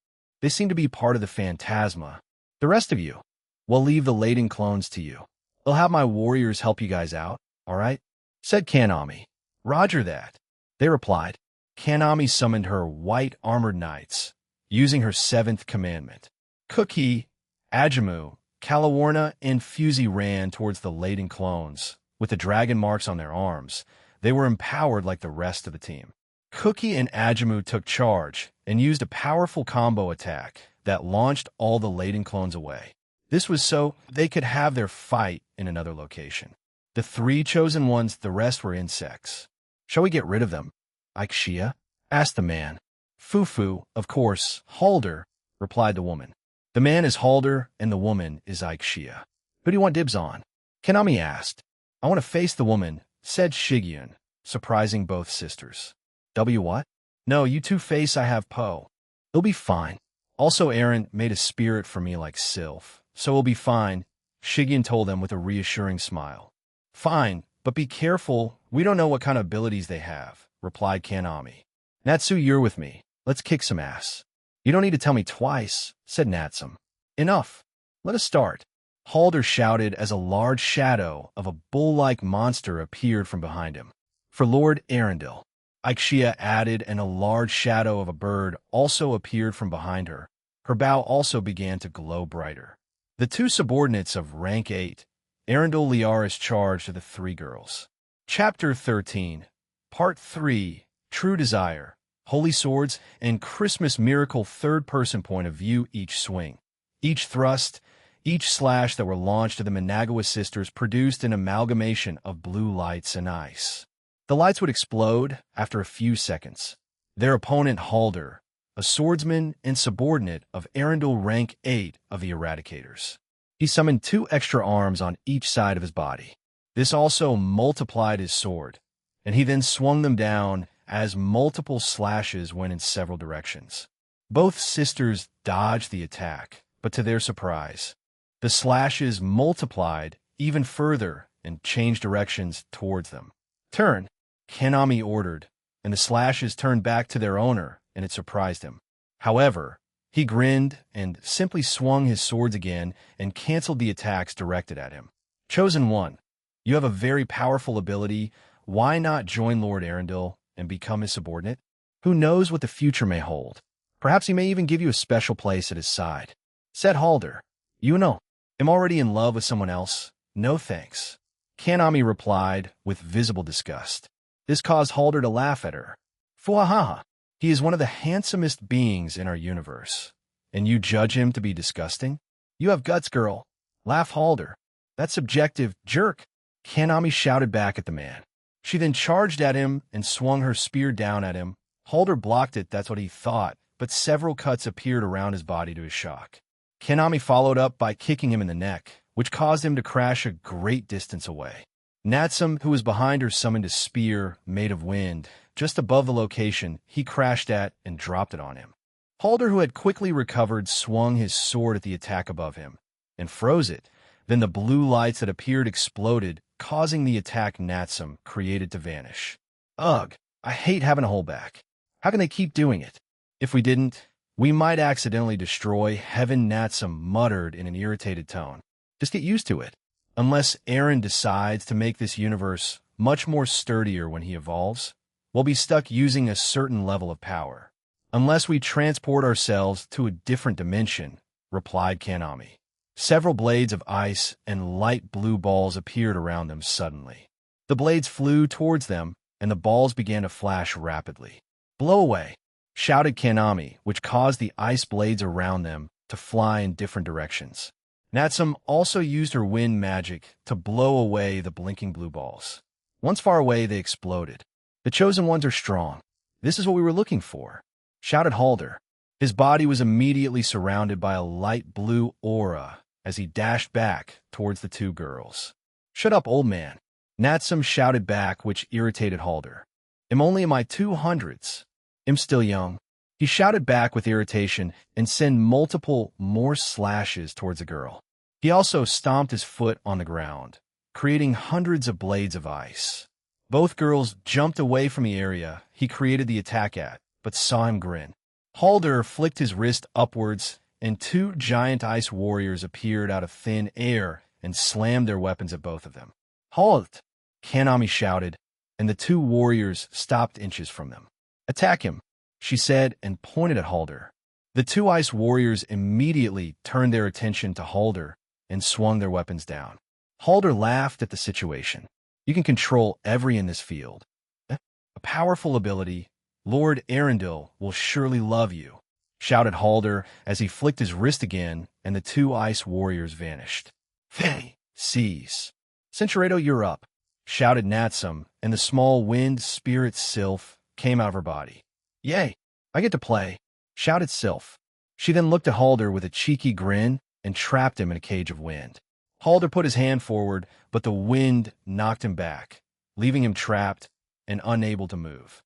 They seem to be part of the Phantasma. The rest of you, we'll leave the Layden clones to you. They'll have my warriors help you guys out, all right? Said Kanami. Roger that. They replied. Kanami summoned her white armored knights, using her seventh commandment. Cookie, Ajamu, Calawarna, and Fusey ran towards the Layden clones. With the dragon marks on their arms, they were empowered like the rest of the team. Cookie and Ajamu took charge and used a powerful combo attack that launched all the Layden clones away. This was so they could have their fight in another location. The three chosen ones, the rest were insects. Shall we get rid of them? Ikshia? Asked the man. Fufu, of course. Halder, replied the woman. The man is Halder, and the woman is Ikshia. Who do you want dibs on? Kanami asked. I want to face the woman, said Shigeon, surprising both sisters. W what? No, you two face I have Po. It'll be fine. Also, Aaron made a spirit for me like Sylph, so it'll be fine, Shigeon told them with a reassuring smile. Fine, but be careful. We don't know what kind of abilities they have, replied Kanami. Natsu, you're with me. Let's kick some ass. You don't need to tell me twice, said Natsum. Enough. Let us start. Halder shouted as a large shadow of a bull-like monster appeared from behind him. For Lord Arundel. Ikshia added, and a large shadow of a bird also appeared from behind her. Her bow also began to glow brighter. The two subordinates of rank 8, Arundel Liaris charged to the three girls. Chapter 13, Part 3, True Desire, Holy Swords, and Christmas Miracle third-person point of view each swing. Each thrust, each slash that were launched to the Managawa sisters produced an amalgamation of blue lights and ice. The lights would explode after a few seconds. Their opponent, Halder, a swordsman and subordinate of Arundel rank 8 of the Eradicators. He summoned 2 extra arms on each side of his body. This also multiplied his sword, and he then swung them down as multiple slashes went in several directions. Both sisters dodged the attack, but to their surprise, the slashes multiplied even further and changed directions towards them. Turn, Kanami ordered, and the slashes turned back to their owner, and it surprised him. However, he grinned and simply swung his swords again and canceled the attacks directed at him. Chosen One, you have a very powerful ability. Why not join Lord Arundel and become his subordinate? Who knows what the future may hold? Perhaps he may even give you a special place at his side. Said Halder. You know, I'm already in love with someone else. No thanks. Kanami replied with visible disgust. This caused Halder to laugh at her. Fuahaha. He is one of the handsomest beings in our universe. And you judge him to be disgusting? You have guts, girl. Laugh Halder. That's subjective, jerk. Kanami shouted back at the man. She then charged at him and swung her spear down at him. Halder blocked it, that's what he thought, but several cuts appeared around his body to his shock. Kanami followed up by kicking him in the neck, which caused him to crash a great distance away. Natsum, who was behind her, summoned a spear made of wind. Just above the location he crashed at and dropped it on him. Halder, who had quickly recovered, swung his sword at the attack above him and froze it. Then the blue lights that appeared exploded, causing the attack Natsum created to vanish. Ugh, I hate having to hold back. How can they keep doing it? If we didn't, we might accidentally destroy Heaven, Natsum muttered in an irritated tone. Just get used to it. Unless Eren decides to make this universe much more sturdier when he evolves, we'll be stuck using a certain level of power. Unless we transport ourselves to a different dimension, replied Kanami. Several blades of ice and light blue balls appeared around them suddenly. The blades flew towards them, and the balls began to flash rapidly. Blow away, shouted Kanami, which caused the ice blades around them to fly in different directions. Natsum also used her wind magic to blow away the blinking blue balls. Once far away, they exploded. The Chosen Ones are strong. This is what we were looking for, shouted Halder. His body was immediately surrounded by a light blue aura as he dashed back towards the two girls. Shut up, old man, Natsum shouted back, which irritated Halder. I'm only in my 200s. I'm still young. He shouted back with irritation and sent multiple more slashes towards the girl. He also stomped his foot on the ground, creating hundreds of blades of ice. Both girls jumped away from the area he created the attack at, but saw him grin. Halder flicked his wrist upwards, and two giant ice warriors appeared out of thin air and slammed their weapons at both of them. Halt! Kanami shouted, and the two warriors stopped inches from them. Attack him, she said and pointed at Halder. The two ice warriors immediately turned their attention to Halder and swung their weapons down. Halder laughed at the situation. You can control every in this field. A powerful ability. Lord Arundel will surely love you, shouted Halder as he flicked his wrist again, and the two ice warriors vanished. Hey, cease. Centuredo, you're up, shouted Natsum, and the small wind spirit Sylph came out of her body. Yay, I get to play, shouted Sylph. She then looked at Halder with a cheeky grin and trapped him in a cage of wind. Halder put his hand forward, but the wind knocked him back, leaving him trapped and unable to move.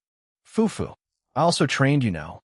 Fufu, I also trained, you know.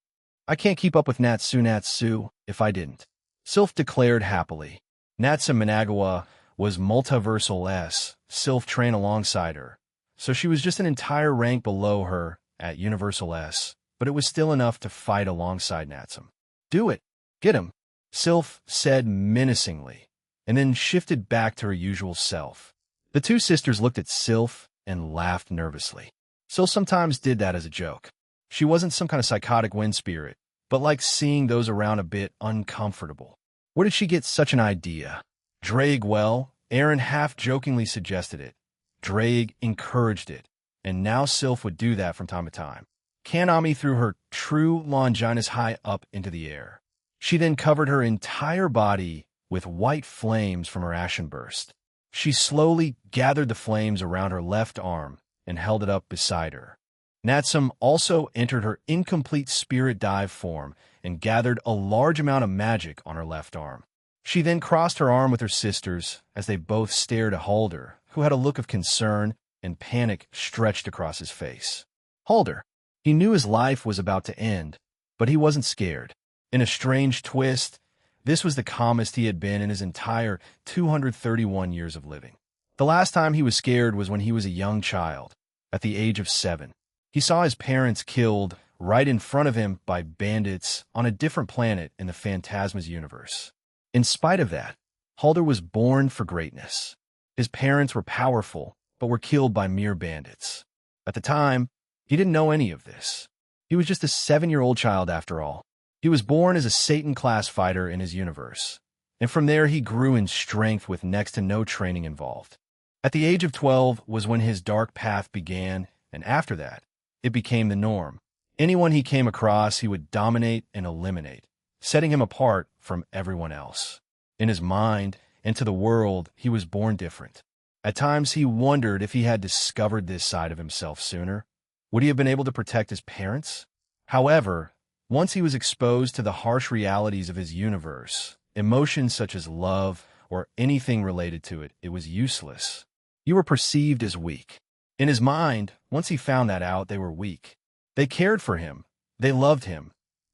I can't keep up with Natsu if I didn't, Sylph declared happily. Natsu Managawa was multiversal S. Sylph trained alongside her, so she was just an entire rank below her at Universal S, but it was still enough to fight alongside Natsum. Do it. Get him, Sylph said menacingly, and then shifted back to her usual self. The two sisters looked at Sylph and laughed nervously. Sylph sometimes did that as a joke. She wasn't some kind of psychotic wind spirit, but liked seeing those around a bit uncomfortable. Where did she get such an idea? Drake, well, Eren half-jokingly suggested it. Drake encouraged it, and now Sylph would do that from time to time. Kanami threw her true Longinus high up into the air. She then covered her entire body with white flames from her ashen burst. She slowly gathered the flames around her left arm and held it up beside her. Natsum also entered her incomplete spirit dive form and gathered a large amount of magic on her left arm. She then crossed her arm with her sisters as they both stared at Halder, who had a look of concern and panic stretched across his face. Halder. He knew his life was about to end, but he wasn't scared. In a strange twist, this was the calmest he had been in his entire 231 years of living. The last time he was scared was when he was a young child, at the age of 7. He saw his parents killed right in front of him by bandits on a different planet in the Phantasma's universe. In spite of that, Halder was born for greatness. His parents were powerful, but were killed by mere bandits. At the time, he didn't know any of this. He was just a 7-year-old child after all. He was born as a Satan-class fighter in his universe, and from there he grew in strength with next to no training involved. At the age of 12 was when his dark path began, and after that, it became the norm. Anyone he came across, he would dominate and eliminate, setting him apart from everyone else. In his mind and to the world, he was born different. At times, he wondered if he had discovered this side of himself sooner. Would he have been able to protect his parents? However, once he was exposed to the harsh realities of his universe, emotions such as love or anything related to it, it was useless. You were perceived as weak. In his mind, once he found that out, they were weak. They cared for him, they loved him,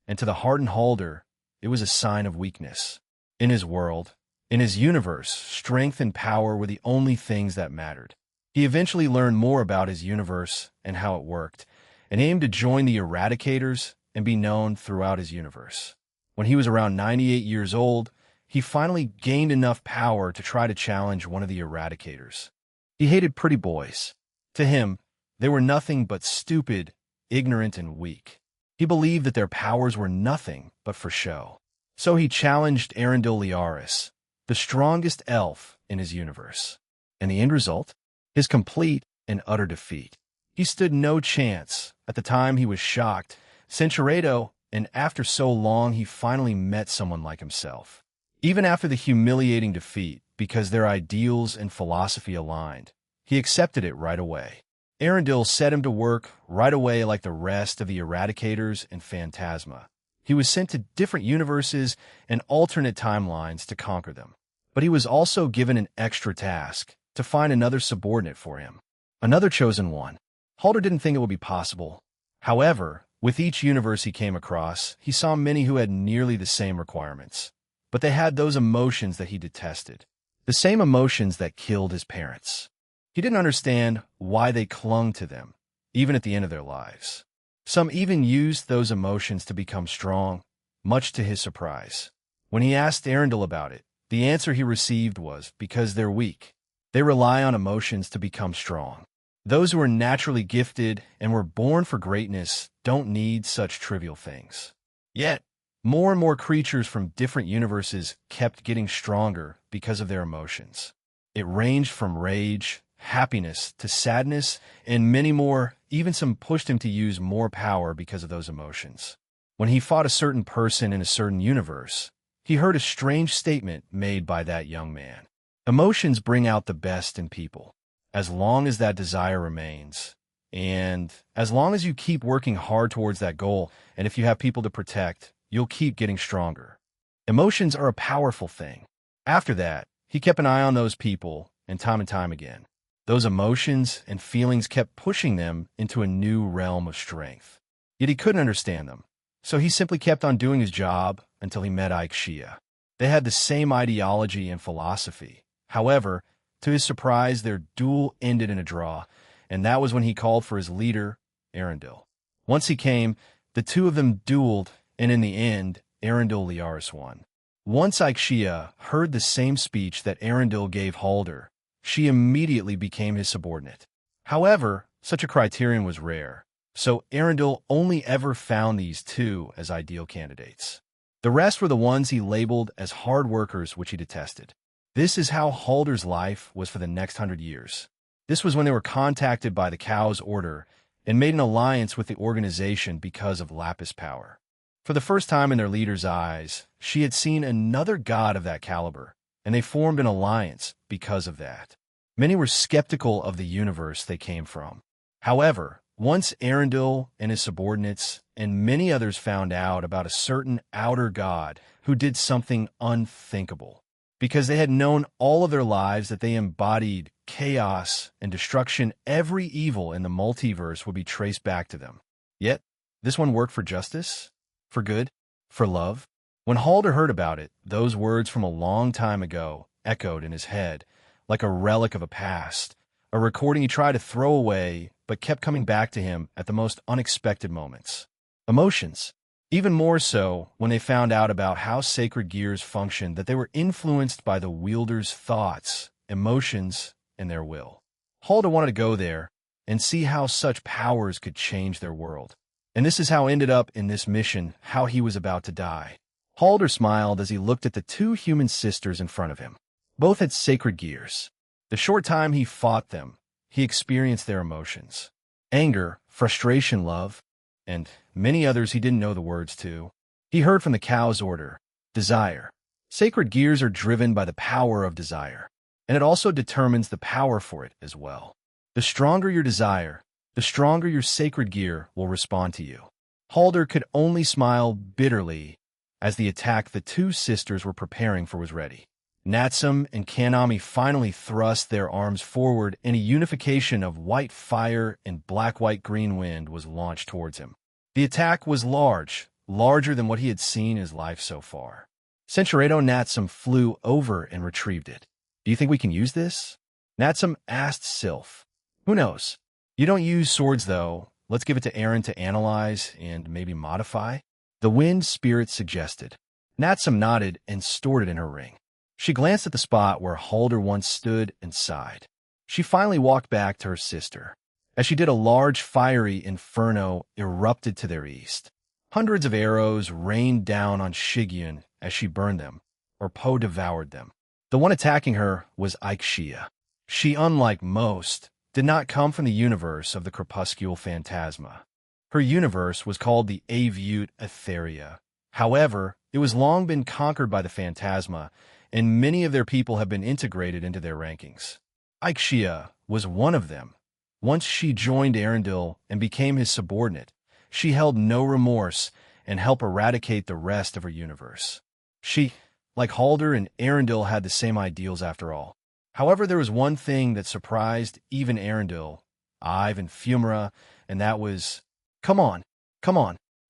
and to the hardened Halder, it was a sign of weakness. In his world, in his universe, strength and power were the only things that mattered. He eventually learned more about his universe and how it worked, and aimed to join the Eradicators and be known throughout his universe. When he was around 98 years old, he finally gained enough power to try to challenge one of the Eradicators. He hated pretty boys. To him, they were nothing but stupid, ignorant, and weak. He believed that their powers were nothing but for show. So he challenged Arundel Liaris, the strongest elf in his universe. And the end result? His complete and utter defeat. He stood no chance. At the time, he was shocked. Centuredo, and after so long, he finally met someone like himself. Even after the humiliating defeat, because their ideals and philosophy aligned, he accepted it right away. Arundel set him to work right away like the rest of the Eradicators and Phantasma. He was sent to different universes and alternate timelines to conquer them. But he was also given an extra task, to find another subordinate for him. Another chosen one. Halder didn't think it would be possible. However, with each universe he came across, he saw many who had nearly the same requirements. But they had those emotions that he detested. The same emotions that killed his parents. He didn't understand why they clung to them, even at the end of their lives. Some even used those emotions to become strong, much to his surprise. When he asked Arundel about it, the answer he received was because they're weak. They rely on emotions to become strong. Those who are naturally gifted and were born for greatness don't need such trivial things. Yet, more and more creatures from different universes kept getting stronger because of their emotions. It ranged from rage, happiness, to sadness, and many more. Even some pushed him to use more power because of those emotions. When he fought a certain person in a certain universe, he heard a strange statement made by that young man. Emotions bring out the best in people, as long as that desire remains, and as long as you keep working hard towards that goal, and if you have people to protect, you'll keep getting stronger. Emotions are a powerful thing. After that, he kept an eye on those people, and time again. Those emotions and feelings kept pushing them into a new realm of strength. Yet he couldn't understand them, so he simply kept on doing his job until he met Shia. They had the same ideology and philosophy. However, to his surprise, their duel ended in a draw, and that was when he called for his leader, Arundel. Once he came, the two of them dueled, and in the end, Arundel Liaris won. Once Shia heard the same speech that Arundel gave Halder, she immediately became his subordinate. However, such a criterion was rare, so Arundel only ever found these two as ideal candidates. The rest were the ones he labeled as hard workers, which he detested. This is how Halder's life was for the next 100 years. This was when they were contacted by the Cow's Order and made an alliance with the organization because of Lapis power. For the first time in their leader's eyes, she had seen another god of that caliber, and they formed an alliance because of that. Many were skeptical of the universe they came from. However, once Arundel and his subordinates and many others found out about a certain outer god who did something unthinkable, because they had known all of their lives that they embodied chaos and destruction, every evil in the multiverse would be traced back to them. Yet, this one worked for justice, for good. For love? When Halder heard about it, those words from a long time ago echoed in his head, like a relic of a past, a recording he tried to throw away but kept coming back to him at the most unexpected moments. Emotions. Even more so when they found out about how sacred gears functioned, that they were influenced by the wielder's thoughts, emotions, and their will. Halder wanted to go there and see how such powers could change their world. And this is how it ended up in this mission, how he was about to die. Halder smiled as he looked at the two human sisters in front of him. Both had sacred gears. The short time he fought them, he experienced their emotions. Anger, frustration, love, and many others he didn't know the words to. He heard from the cow's order, desire. Sacred gears are driven by the power of desire, and it also determines the power for it as well. The stronger your desire, the stronger your sacred gear will respond to you. Halder could only smile bitterly as the attack the two sisters were preparing for was ready. Natsum and Kanami finally thrust their arms forward, and a unification of white fire and black-white-green wind was launched towards him. The attack was large, larger than what he had seen in his life so far. Senchuredo Natsum flew over and retrieved it. Do you think we can use this? Natsum asked Sylph. Who knows? You don't use swords, though. Let's give it to Aaron to analyze and maybe modify. The wind spirit suggested. Natsum nodded and stored it in her ring. She glanced at the spot where Halder once stood and sighed. She finally walked back to her sister. As she did, a large fiery inferno erupted to their east. Hundreds of arrows rained down on Shigyun as she burned them, or Po devoured them. The one attacking her was Aikshia. She, unlike most, did not come from the universe of the crepuscular phantasma. Her universe was called the Aviute Etheria. However, it was long been conquered by the phantasma, and many of their people have been integrated into their rankings. Aikshia was one of them. Once she joined Arundel and became his subordinate, she held no remorse and helped eradicate the rest of her universe. She, like Halder and Arundel, had the same ideals after all. However, there was one thing that surprised even Arundel, Ive, and Fumara, and that was, come on,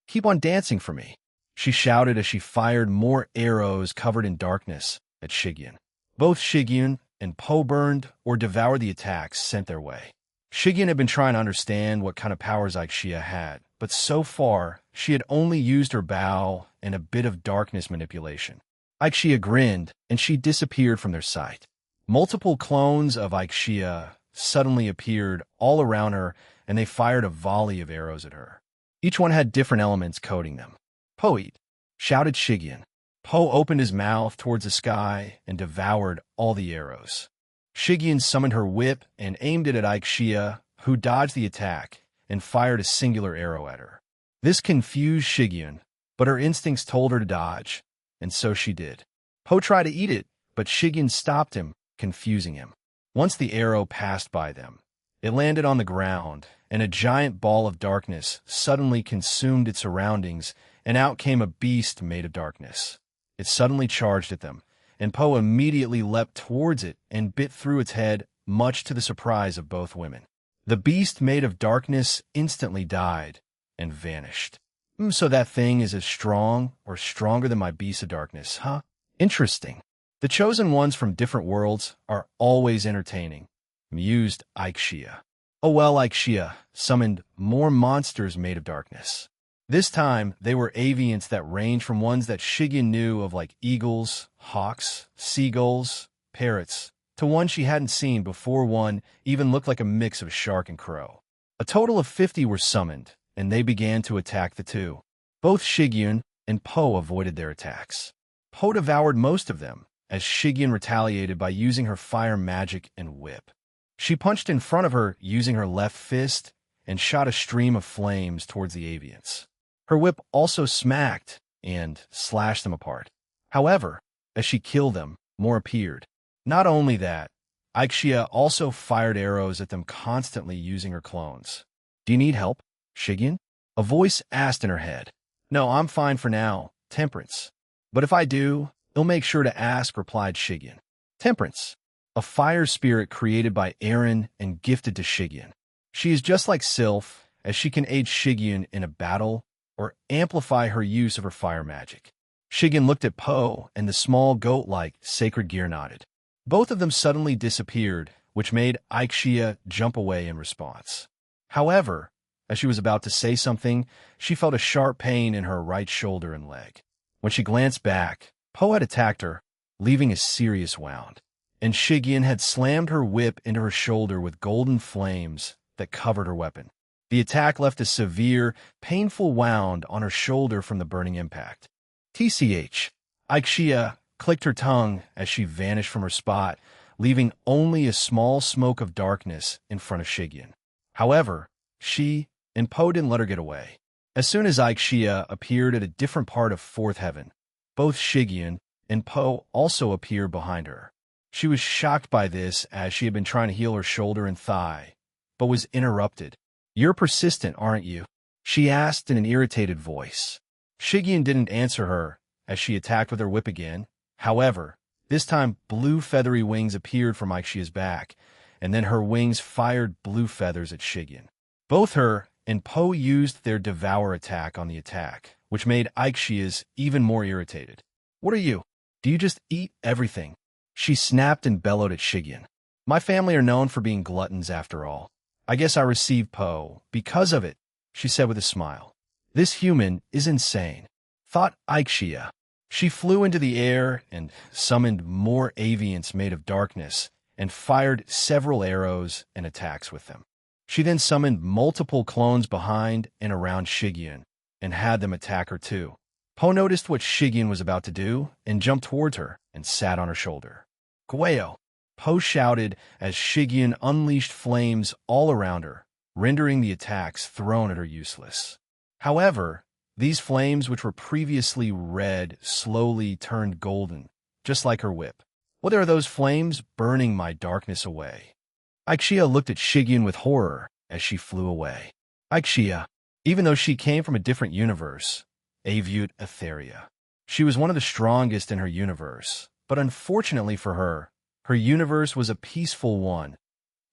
keep on dancing for me," she shouted as she fired more arrows covered in darkness at Shigyun. Both Shigyun and Po burned or devoured the attacks sent their way. Shigyun had been trying to understand what kind of powers Aikshia had, but so far, she had only used her bow and a bit of darkness manipulation. Aikshia grinned, and she disappeared from their sight. Multiple clones of Aikshia suddenly appeared all around her, and they fired a volley of arrows at her. Each one had different elements coating them. "Po eat," shouted Shigyun. Po opened his mouth towards the sky and devoured all the arrows. Shigyun summoned her whip and aimed it at Aikshia, who dodged the attack and fired a singular arrow at her. This confused Shigyun, but her instincts told her to dodge, and so she did. Po tried to eat it, but Shigyun stopped him, confusing him. Once the arrow passed by them, it landed on the ground, and a giant ball of darkness suddenly consumed its surroundings, and out came a beast made of darkness. It suddenly charged at them, and Po immediately leapt towards it and bit through its head, much to the surprise of both women. The beast made of darkness instantly died and vanished. So that thing is as strong or stronger than my beast of darkness, huh? Interesting. The chosen ones from different worlds are always entertaining, mused Aikshia. Oh well, Aikshia summoned more monsters made of darkness. This time, they were avians that range from ones that Shigyun knew of like eagles, hawks, seagulls, parrots, to one she hadn't seen before. One even looked like a mix of shark and crow. A total of 50 were summoned, and they began to attack the two. Both Shigyun and Po avoided their attacks. Po devoured most of them, as Shigyun retaliated by using her fire magic and whip. She punched in front of her using her left fist and shot a stream of flames towards the avians. Her whip also smacked and slashed them apart. However, as she killed them, more appeared. Not only that, Aikshia also fired arrows at them constantly using her clones. "Do you need help, Shigyun?" a voice asked in her head. "No, I'm fine for now, Temperance. But if I do, you'll make sure to ask," replied Shigyun. Temperance, a fire spirit created by Aaron and gifted to Shigyun. She is just like Sylph, as she can aid Shigyun in a battle or amplify her use of her fire magic. Shigen looked at Po, and the small goat-like sacred gear nodded. Both of them suddenly disappeared, which made Aixia jump away in response. However, as she was about to say something, she felt a sharp pain in her right shoulder and leg. When she glanced back, Po had attacked her, leaving a serious wound, and Shigen had slammed her whip into her shoulder with golden flames that covered her weapon. The attack left a severe, painful wound on her shoulder from the burning impact. TCH. Aixia clicked her tongue as she vanished from her spot, leaving only a small smoke of darkness in front of Shigen. However, she and Po didn't let her get away. As soon as Aixia appeared at a different part of Fourth Heaven, both Shigen and Po also appeared behind her. She was shocked by this as she had been trying to heal her shoulder and thigh, but was interrupted. "You're persistent, aren't you?" she asked in an irritated voice. Shigen didn't answer her as she attacked with her whip again. However, this time blue feathery wings appeared from Aixia's back, and then her wings fired blue feathers at Shigen. Both her and Po used their Devour attack on the attack, which made Aixia's even more irritated. "What are you? Do you just eat everything?" she snapped and bellowed at Shigen. "My family are known for being gluttons after all. I guess I received Po because of it," she said with a smile. "This human is insane," thought Aixia. She flew into the air and summoned more avians made of darkness and fired several arrows and attacks with them. She then summoned multiple clones behind and around Shigen and had them attack her too. Po noticed what Shigen was about to do and jumped towards her and sat on her shoulder. "Gueo!" Po shouted as Shigen unleashed flames all around her, rendering the attacks thrown at her useless. However, these flames, which were previously red, slowly turned golden, just like her whip. "What are those flames burning my darkness away?" Aixia looked at Shigen with horror as she flew away. Aixia, even though she came from a different universe, viewed Etheria. She was one of the strongest in her universe, but unfortunately for her, her universe was a peaceful one,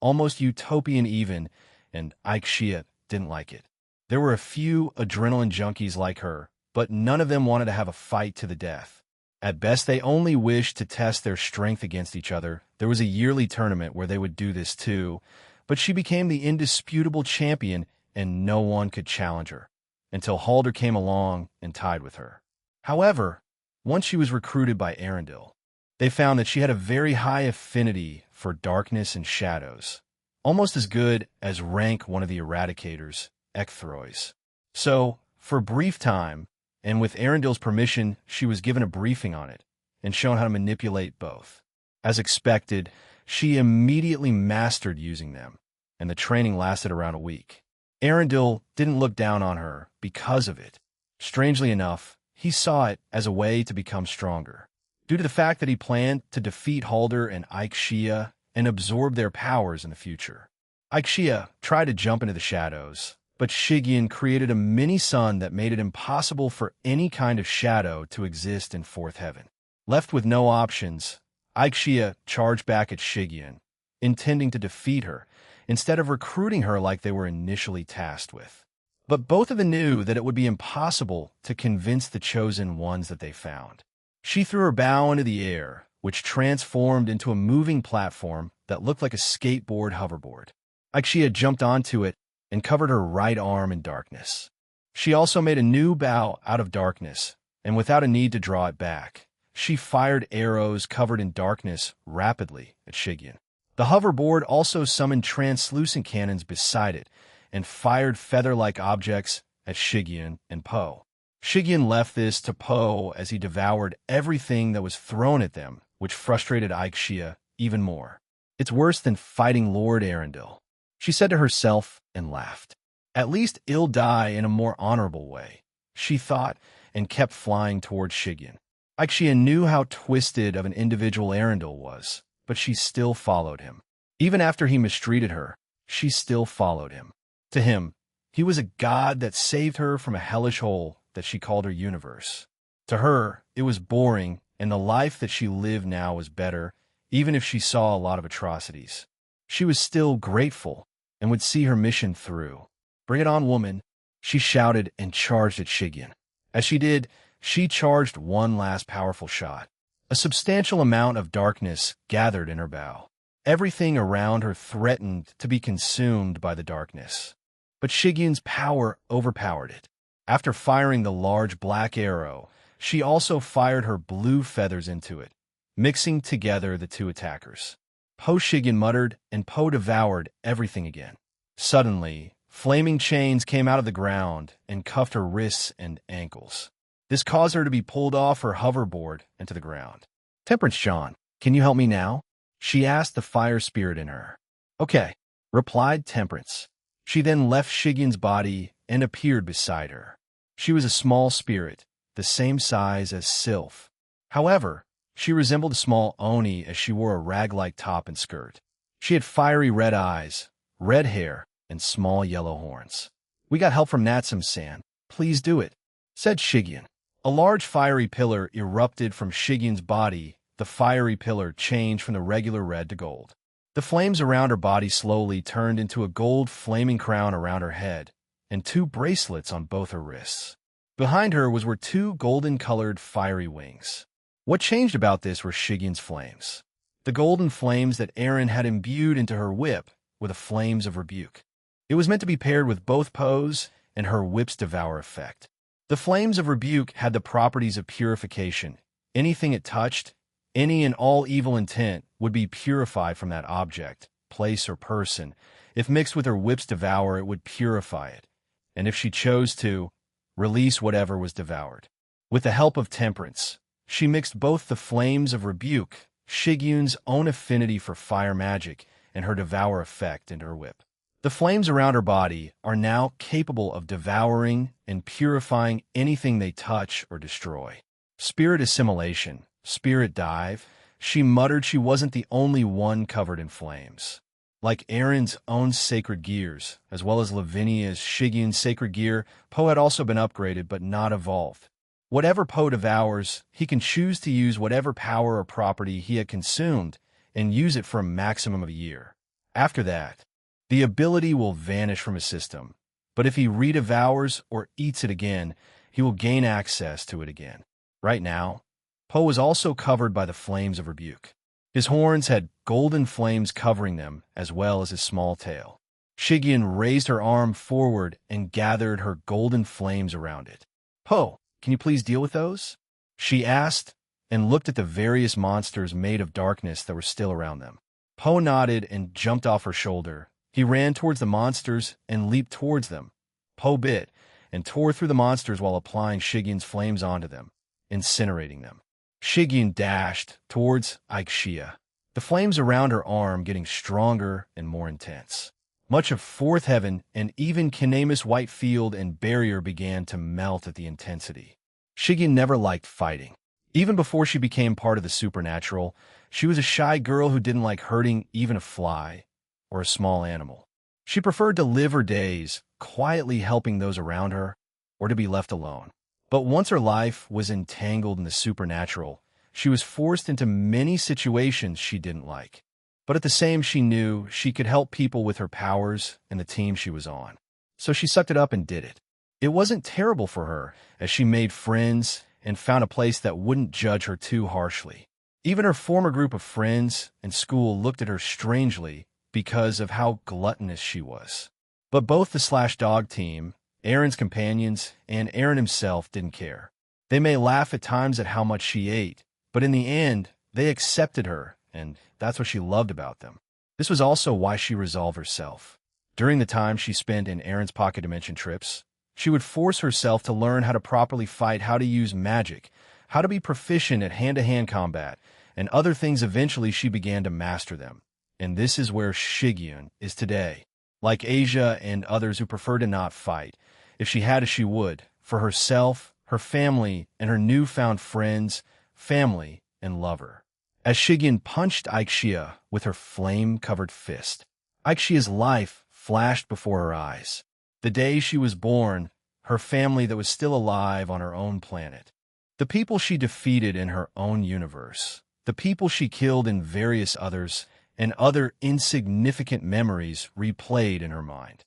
almost utopian even, and Aixia didn't like it. There were a few adrenaline junkies like her, but none of them wanted to have a fight to the death. At best, they only wished to test their strength against each other. There was a yearly tournament where they would do this too, but she became the indisputable champion and no one could challenge her, until Halder came along and tied with her. However, once she was recruited by Arendelle, they found that she had a very high affinity for darkness and shadows, almost as good as rank one of the Eradicators, Ecthrois. So, for a brief time, and with Arendelle's permission, she was given a briefing on it and shown how to manipulate both. As expected, she immediately mastered using them, and the training lasted around a week. Arendelle didn't look down on her because of it. Strangely enough, he saw it as a way to become stronger, due to the fact that he planned to defeat Halder and Aixia and absorb their powers in the future. Aixia tried to jump into the shadows, but Shigen created a mini-sun that made it impossible for any kind of shadow to exist in Fourth Heaven. Left with no options, Aixia charged back at Shigen, intending to defeat her, instead of recruiting her like they were initially tasked with. But both of them knew that it would be impossible to convince the chosen ones that they found. She threw her bow into the air, which transformed into a moving platform that looked like a skateboard hoverboard. Aixia jumped onto it and covered her right arm in darkness. She also made a new bow out of darkness, and without a need to draw it back, she fired arrows covered in darkness rapidly at Shigen. The hoverboard also summoned translucent cannons beside it and fired feather-like objects at Shigen and Po. Shigen left this to Po as he devoured everything that was thrown at them, which frustrated Aixia even more. "It's worse than fighting Lord Arendelle," she said to herself and laughed. "At least I'll die in a more honorable way," she thought, and kept flying towards Shigen. Aixia knew how twisted of an individual Arendelle was, but she still followed him. Even after he mistreated her, she still followed him. To him, he was a god that saved her from a hellish hole that she called her universe. To her, it was boring, and the life that she lived now was better, even if she saw a lot of atrocities. She was still grateful and would see her mission through. "Bring it on, woman," She shouted and charged at Shigyon. As she did, she charged one last powerful shot. A substantial amount of darkness gathered in her bow. Everything around her threatened to be consumed by the darkness. But Shigyun's power overpowered it. After firing the large black arrow, she also fired her blue feathers into it, mixing together the two attackers. Shigyon muttered, and Po devoured everything again. Suddenly, flaming chains came out of the ground and cuffed her wrists and ankles. This caused her to be pulled off her hoverboard and to the ground. "Temperance-chan, can you help me now?" she asked the fire spirit in her. "Okay," replied Temperance. She then left Shigyun's body and appeared beside her. She was a small spirit, the same size as Sylph. However, she resembled a small Oni as she wore a rag-like top and skirt. She had fiery red eyes, red hair, and small yellow horns. "We got help from Natsum-san. Please do it," said Shigyon. A large fiery pillar erupted from Shigyun's body. The fiery pillar changed from the regular red to gold. The flames around her body slowly turned into a gold flaming crown around her head and two bracelets on both her wrists. Behind her were two golden-colored fiery wings. What changed about this were Shigyun's flames. The golden flames that Eren had imbued into her whip were the flames of rebuke. It was meant to be paired with both Po's and her whip's devour effect. The flames of rebuke had the properties of purification. Anything it touched, any and all evil intent, would be purified from that object, place, or person. If mixed with her whip's devour, it would purify it, and if she chose to, release whatever was devoured. With the help of Temperance, she mixed both the flames of rebuke, Shigyun's own affinity for fire magic, and her devour effect into her whip. The flames around her body are now capable of devouring and purifying anything they touch or destroy. Spirit assimilation, spirit dive. She muttered she wasn't the only one covered in flames. Like Eren's own sacred gears, as well as Lavinia's Shigyun's sacred gear, Po had also been upgraded but not evolved. Whatever Po devours, he can choose to use whatever power or property he had consumed and use it for a maximum of a year. After that, the ability will vanish from his system, but if he redevours or eats it again, he will gain access to it again. Right now, Po was also covered by the flames of rebuke. His horns had golden flames covering them, as well as his small tail. Shigyun raised her arm forward and gathered her golden flames around it. "Po, can you please deal with those?" she asked, and looked at the various monsters made of darkness that were still around them. Po nodded and jumped off her shoulder. He ran towards the monsters and leaped towards them. Po bit and tore through the monsters while applying Shigyun's flames onto them, incinerating them. Shigyun dashed towards Aikshia, the flames around her arm getting stronger and more intense. Much of Fourth Heaven and even Kinemus White Field and Barrier began to melt at the intensity. Shigyun never liked fighting. Even before she became part of the supernatural, she was a shy girl who didn't like hurting even a fly or a small animal. She preferred to live her days quietly helping those around her or to be left alone. But once her life was entangled in the supernatural, she was forced into many situations she didn't like. But at the same, she knew she could help people with her powers and the team she was on. So she sucked it up and did it. It wasn't terrible for her, as she made friends and found a place that wouldn't judge her too harshly. Even her former group of friends and school looked at her strangely because of how gluttonous she was. But both the Slash-Dog team, Eren's companions, and Eren himself didn't care. They may laugh at times at how much she ate, but in the end, they accepted her, and that's what she loved about them. This was also why she resolved herself. During the time she spent in Eren's pocket dimension trips, she would force herself to learn how to properly fight, how to use magic, how to be proficient at hand-to-hand combat, and other things. Eventually she began to master them. And this is where Shigyun is today. Like Asia and others who prefer to not fight, if she had to, she would, for herself, her family, and her newfound friends, family, and lover. As Shigyun punched Aikshia with her flame-covered fist, Aikshia's life flashed before her eyes. The day she was born, her family that was still alive on her own planet. The people she defeated in her own universe. The people she killed in various others, and other insignificant memories replayed in her mind.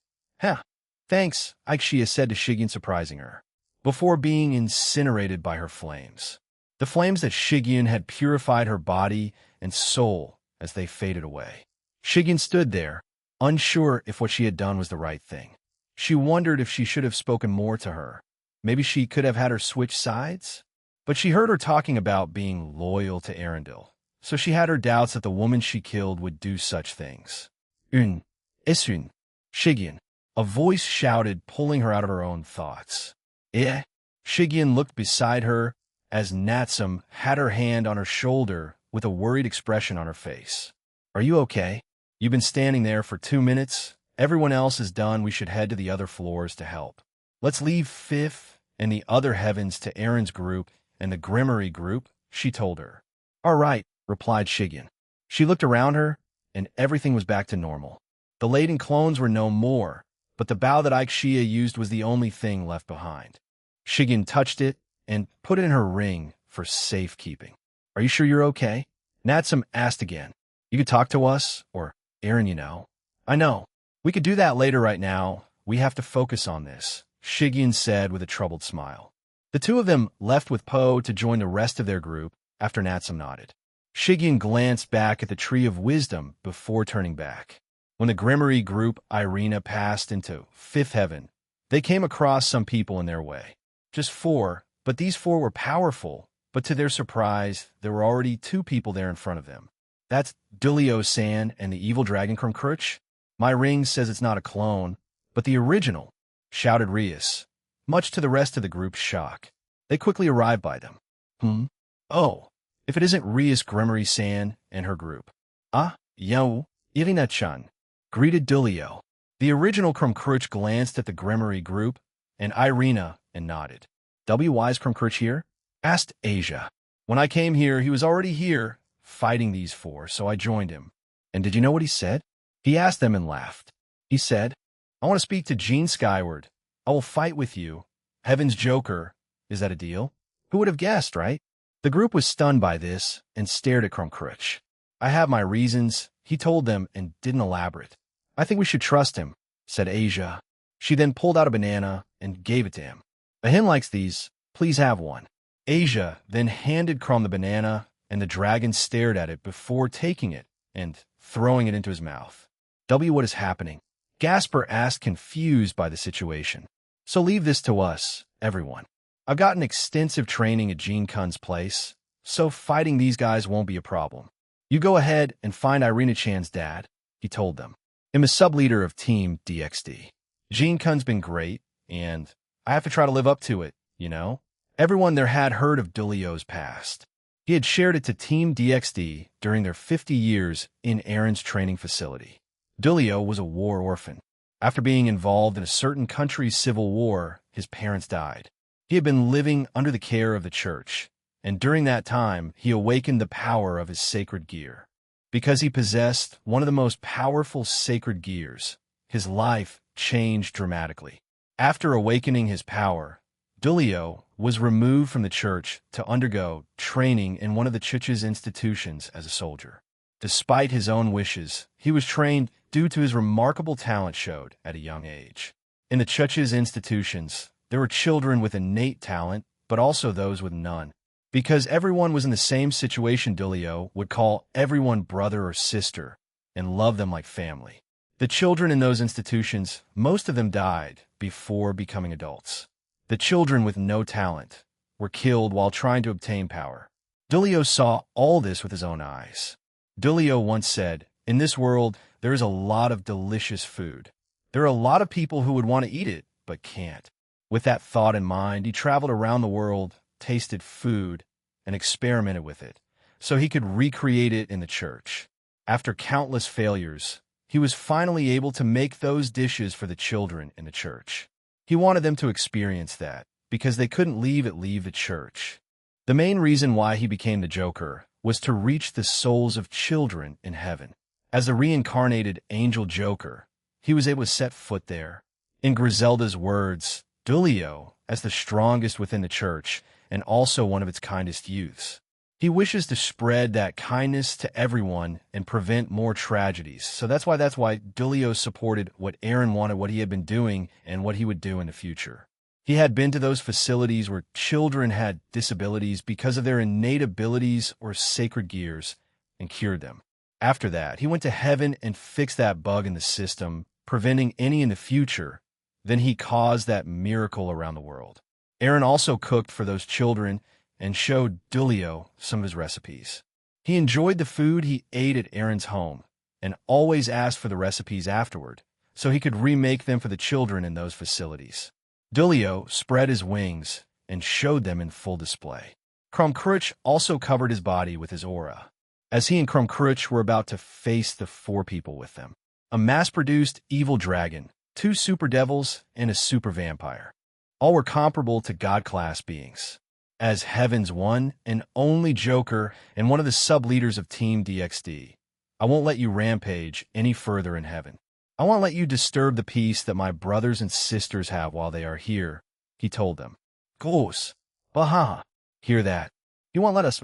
Thanks, Aikshia said to Shigyun, surprising her, before being incinerated by her flames. The flames that Shigyun had purified her body and soul as they faded away. Shigyun stood there, unsure if what she had done was the right thing. She wondered if she should have spoken more to her. Maybe she could have had her switch sides? But she heard her talking about being loyal to Arundel, so she had her doubts that the woman she killed would do such things. Isun, Shigyun, a voice shouted, pulling her out of her own thoughts. Eh? Shigyun looked beside her as Natsum had her hand on her shoulder with a worried expression on her face. Are you okay? You've been standing there for 2 minutes. Everyone else is done. We should head to the other floors to help. Let's leave Fifth and the other heavens to Aaron's group and the Grimmery group, she told her. All right, replied Shigyun. She looked around her, and everything was back to normal. The laden clones were no more, but the bow that Aikshia used was the only thing left behind. Shigyun touched it and put it in her ring for safekeeping. Are you sure you're okay? Natsum asked again. You could talk to us, or Aaron, you know. I know. We could do that later. Right now, we have to focus on this, Shigyun said with a troubled smile. The two of them left with Poe to join the rest of their group after Natsum nodded. Shigyun glanced back at the Tree of Wisdom before turning back. When the Grimmery group Irina passed into Fifth Heaven, they came across some people in their way. Just 4, but these 4 were powerful, but to their surprise, there were already 2 people there in front of them. That's Dulio-san and the evil dragon Krumkruch. My ring says it's not a clone, but the original, shouted Rias, much to the rest of the group's shock. They quickly arrived by them. Oh, if it isn't Rias Grimmery-san and her group. Ah, yo, Irina-chan, greeted Dulio. The original Krumkruch glanced at the Grimmery group and Irina and nodded. Why is Krumkruch here? Asked Asia. When I came here, he was already here, fighting these 4, so I joined him. And did you know what he said? He asked them and laughed. He said, I want to speak to Gene Skyward. I will fight with you. Heaven's Joker. Is that a deal? Who would have guessed, right? The group was stunned by this and stared at Krumkruch. I have my reasons, he told them and didn't elaborate. I think we should trust him, said Asia. She then pulled out a banana and gave it to him. A hen likes these. Please have one. Asia then handed Krum the banana, and the dragon stared at it before taking it and throwing it into his mouth. What is happening? Gasper asked, confused by the situation. So leave this to us, everyone. I've gotten extensive training at Gene Kun's place, so fighting these guys won't be a problem. You go ahead and find Irina-chan's dad, he told them. I'm a sub-leader of Team DXD. Gene Kun's been great, and I have to try to live up to it, you know? Everyone there had heard of Dulio's past. He had shared it to Team DXD during their 50 years in Aaron's training facility. Dulio was a war orphan. After being involved in a certain country's civil war, his parents died. He had been living under the care of the church, and during that time, he awakened the power of his sacred gear. Because he possessed one of the most powerful sacred gears, his life changed dramatically. After awakening his power, Dulio was removed from the church to undergo training in one of the church's institutions as a soldier. Despite his own wishes, he was trained due to his remarkable talent showed at a young age. In the church's institutions, there were children with innate talent, but also those with none. Because everyone was in the same situation, Dulio would call everyone brother or sister and love them like family. The children in those institutions, most of them died before becoming adults. The children with no talent were killed while trying to obtain power. Dulio saw all this with his own eyes. Dulio once said, in this world, there is a lot of delicious food. There are a lot of people who would want to eat it, but can't. With that thought in mind, he traveled around the world, tasted food, and experimented with it, so he could recreate it in the church. After countless failures, he was finally able to make those dishes for the children in the church. He wanted them to experience that, because they couldn't leave the church. The main reason why he became the Joker was to reach the souls of children in heaven. As a reincarnated angel Joker, he was able to set foot there. In Griselda's words, Dulio, as the strongest within the church, and also one of its kindest youths, He wishes to spread that kindness to everyone and prevent more tragedies. So that's why Dulio supported what Aaron wanted, what he had been doing, and what he would do in the future. He had been to those facilities where children had disabilities because of their innate abilities or sacred gears and cured them. After that, he went to heaven and fixed that bug in the system, preventing any in the future. Then he caused that miracle around the world. Aaron also cooked for those children and showed Dulio some of his recipes. He enjoyed the food he ate at Aaron's home and always asked for the recipes afterward so he could remake them for the children in those facilities. Dulio spread his wings and showed them in full display. Krumkruch also covered his body with his aura, as he and Krumkruch were about to face the four people with them: a mass-produced evil dragon, two super devils, and a super vampire. All were comparable to God-class beings. As Heaven's one and only Joker and one of the sub-leaders of Team DXD, I won't let you rampage any further in heaven. I won't let you disturb the peace that my brothers and sisters have while they are here, he told them. Gos, Baha, hear that? He won't let us.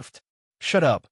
Shut up.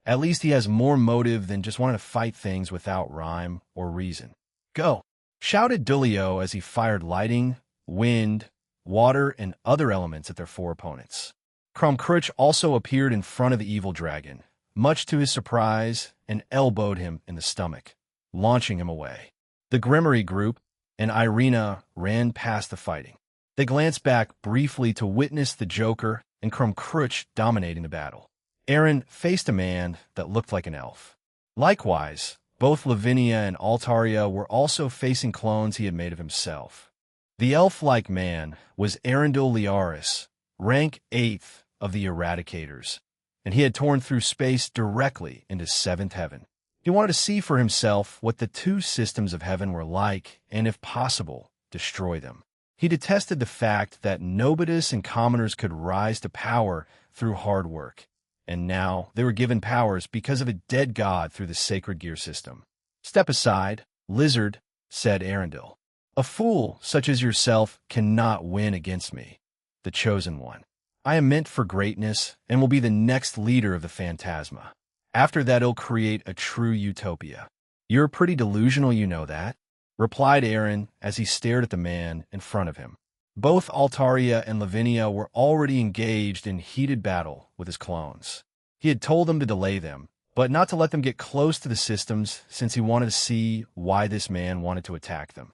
At least he has more motive than just wanting to fight things without rhyme or reason. Go, shouted Dulio as he fired lightning, wind, water, and other elements at their four opponents. Krumkruch also appeared in front of the evil dragon, much to his surprise, and elbowed him in the stomach, launching him away. The Grimmery group and Irina ran past the fighting. They glanced back briefly to witness the Joker and Krumkruch dominating the battle. Aaron faced a man that looked like an elf. Likewise, both Lavinia and Altaria were also facing clones he had made of himself. The elf-like man was Arundel Liaris, rank 8th of the Eradicators, and he had torn through space directly into 7th heaven. He wanted to see for himself what the two systems of heaven were like and, if possible, destroy them. He detested the fact that nobitus and commoners could rise to power through hard work, and now they were given powers because of a dead god through the sacred gear system. Step aside, lizard, said Arundel. A fool such as yourself cannot win against me, the chosen one. I am meant for greatness and will be the next leader of the Phantasma. After that, it'll create a true utopia. You're pretty delusional, you know that, replied Aaron as he stared at the man in front of him. Both Altaria and Lavinia were already engaged in heated battle with his clones. He had told them to delay them, but not to let them get close to the systems since he wanted to see why this man wanted to attack them.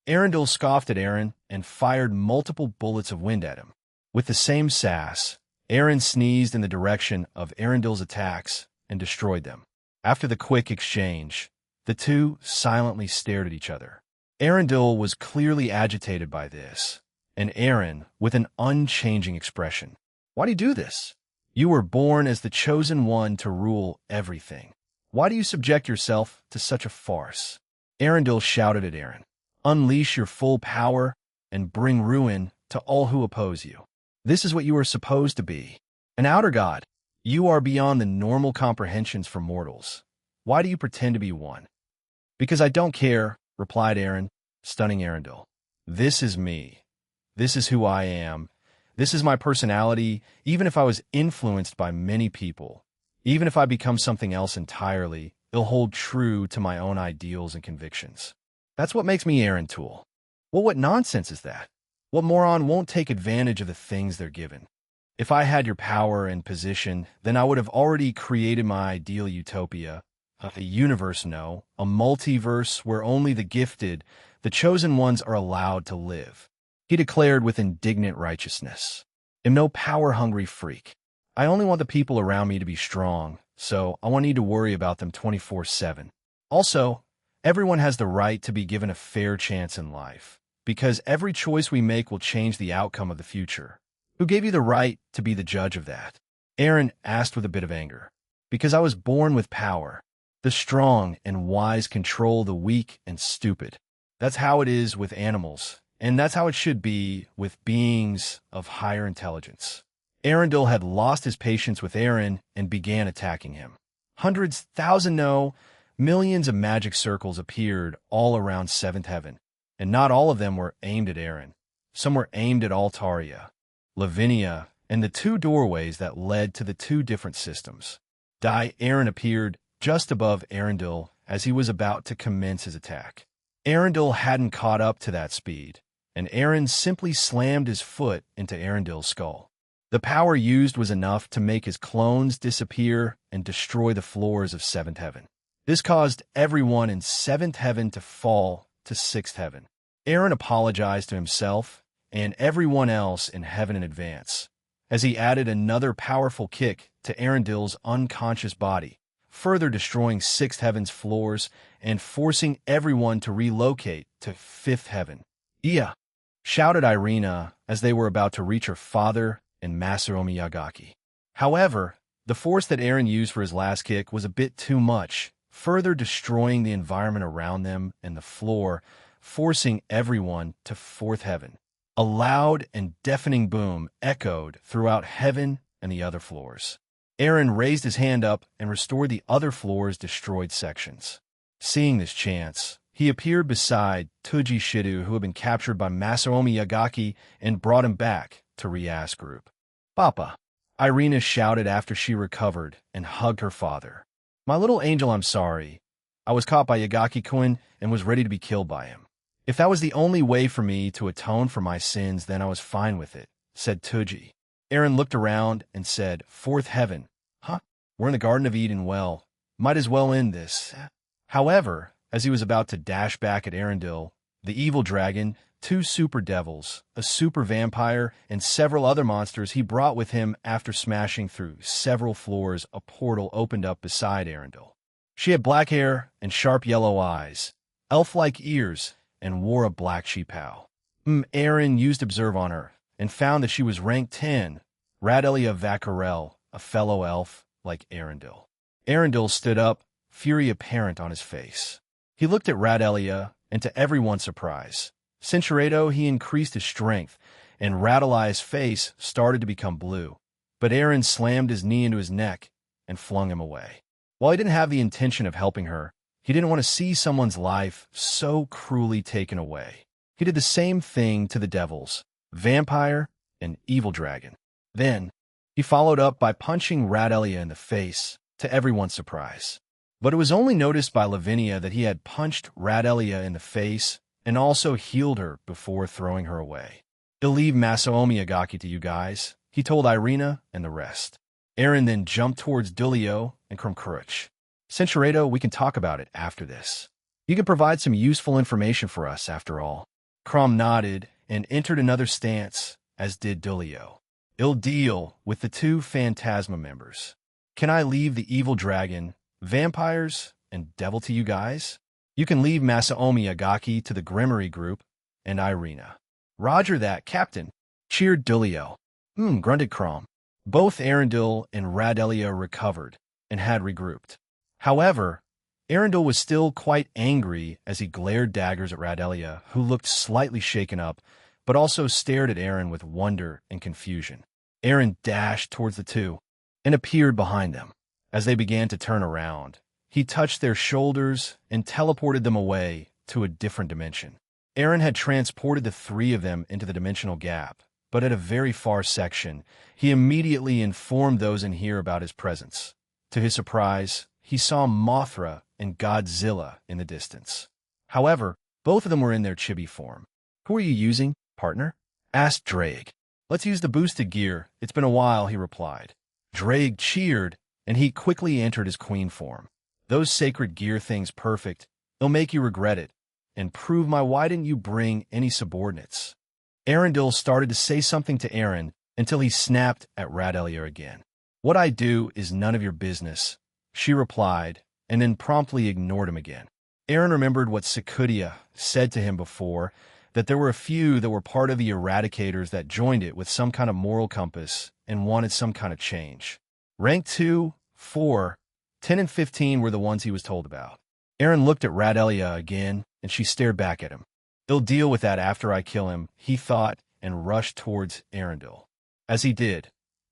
Arundel scoffed at Aaron and fired multiple bullets of wind at him. With the same sass, Aaron sneezed in the direction of Arendel's attacks and destroyed them. After the quick exchange, the two silently stared at each other. Arundel was clearly agitated by this, and Aaron with an unchanging expression. Why do you do this? You were born as the chosen one to rule everything. Why do you subject yourself to such a farce? Arundel shouted at Aaron. Unleash your full power and bring ruin to all who oppose you. This is what you are supposed to be, an outer god. You are beyond the normal comprehensions for mortals. Why do you pretend to be one? Because I don't care, replied Aaron, stunning Arundel. This is me. This is who I am. This is my personality, even if I was influenced by many people. Even if I become something else entirely, it'll hold true to my own ideals and convictions. That's what makes me Aaron Tool. Well, what nonsense is that? What moron won't take advantage of the things they're given? If I had your power and position, then I would have already created my ideal utopia. A universe, no. A multiverse where only the gifted, the chosen ones are allowed to live. He declared with indignant righteousness. I'm no power-hungry freak. I only want the people around me to be strong, so I won't need to worry about them 24/7. Also, everyone has the right to be given a fair chance in life, because every choice we make will change the outcome of the future. Who gave you the right to be the judge of that? Aaron asked with a bit of anger. Because I was born with power. The strong and wise control the weak and stupid. That's how it is with animals, and that's how it should be with beings of higher intelligence. Arundel had lost his patience with Aaron and began attacking him. Hundreds, thousands, no, millions of magic circles appeared all around 7th heaven, and not all of them were aimed at Aaron. Some were aimed at Altaria, Lavinia, and the two doorways that led to the two different systems. Aaron appeared just above Arundel as he was about to commence his attack. Arundel hadn't caught up to that speed, and Aaron simply slammed his foot into Arendel's skull. The power used was enough to make his clones disappear and destroy the floors of 7th Heaven. This caused everyone in 7th Heaven to fall to 6th Heaven. Aaron apologized to himself and everyone else in heaven in advance, as he added another powerful kick to Arendel's unconscious body, further destroying 6th Heaven's floors and forcing everyone to relocate to 5th Heaven. "Yeah!" shouted Irina as they were about to reach her father and Masaomi Yagaki. However, the force that Aaron used for his last kick was a bit too much, further destroying the environment around them and the floor, forcing everyone to 4th Heaven. A loud and deafening boom echoed throughout heaven and the other floors. Aaron raised his hand up and restored the other floor's destroyed sections. Seeing this chance, he appeared beside Tuji Shido, who had been captured by Masaomi Yagaki, and brought him back to Rias Group. "Papa," Irina shouted after she recovered and hugged her father. "My little angel, I'm sorry. I was caught by Yagaki-kun and was ready to be killed by him. If that was the only way for me to atone for my sins, then I was fine with it," said Tuji. Aaron looked around and said, "4th Heaven? Huh? We're in the Garden of Eden. Well, might as well end this." However, as he was about to dash back at Arundel, the evil dragon, 2 super devils, a super vampire, and several other monsters he brought with him after smashing through several floors, a portal opened up beside Arundel. She had black hair and sharp yellow eyes, elf-like ears, and wore a black sheephow. Aaron used Observe on her and found that she was rank 10, Radelia Vacarel, a fellow elf like Arundel. Arundel stood up, fury apparent on his face. He looked at Radelia, and to everyone's surprise, Cinceredo, he increased his strength, and Radelia's face started to become blue. But Aaron slammed his knee into his neck and flung him away. While he didn't have the intention of helping her, he didn't want to see someone's life so cruelly taken away. He did the same thing to the devils, vampire, and evil dragon. Then, he followed up by punching Radelia in the face, to everyone's surprise. But it was only noticed by Lavinia that he had punched Radelia in the face and also healed her before throwing her away. "He'll leave Masaomi Yagaki to you guys," he told Irina and the rest. Aaron then jumped towards Dulio and Krumkuruch. "Cinceredo, we can talk about it after this. You can provide some useful information for us, after all." Crom nodded and entered another stance, as did Dulio. "He'll deal with the 2 Phantasma members. Can I leave the evil dragon, vampires, and devil to you guys? You can leave Masaomi Yagaki to the Grimory group and Irina." "Roger that, Captain," cheered Dulio. Grunted Crom. Both Arundel and Radelia recovered and had regrouped. However, Arundel was still quite angry as he glared daggers at Radelia, who looked slightly shaken up, but also stared at Aaron with wonder and confusion. Aaron dashed towards the 2 and appeared behind them. As they began to turn around, he touched their shoulders and teleported them away to a different dimension. Aaron had transported the 3 of them into the dimensional gap, but at a very far section, he immediately informed those in here about his presence. To his surprise, he saw Mothra and Godzilla in the distance. However, both of them were in their chibi form. "Who are you using, partner?" asked Drake. "Let's use the boosted gear. It's been a while," he replied. Drake cheered, and he quickly entered his queen form. "Those sacred gear things perfect. They'll make you regret it. And prove why didn't you bring any subordinates?" Arundel started to say something to Aaron until he snapped at Radelia again. "What I do is none of your business," she replied, and then promptly ignored him again. Aaron remembered what Sakudia said to him before, that there were a few that were part of the Eradicators that joined it with some kind of moral compass and wanted some kind of change. Rank 2, 4, 10, and 15 were the ones he was told about. Aaron looked at Radelia again, and she stared back at him. "He'll deal with that after I kill him," he thought, and rushed towards Arundel. As he did,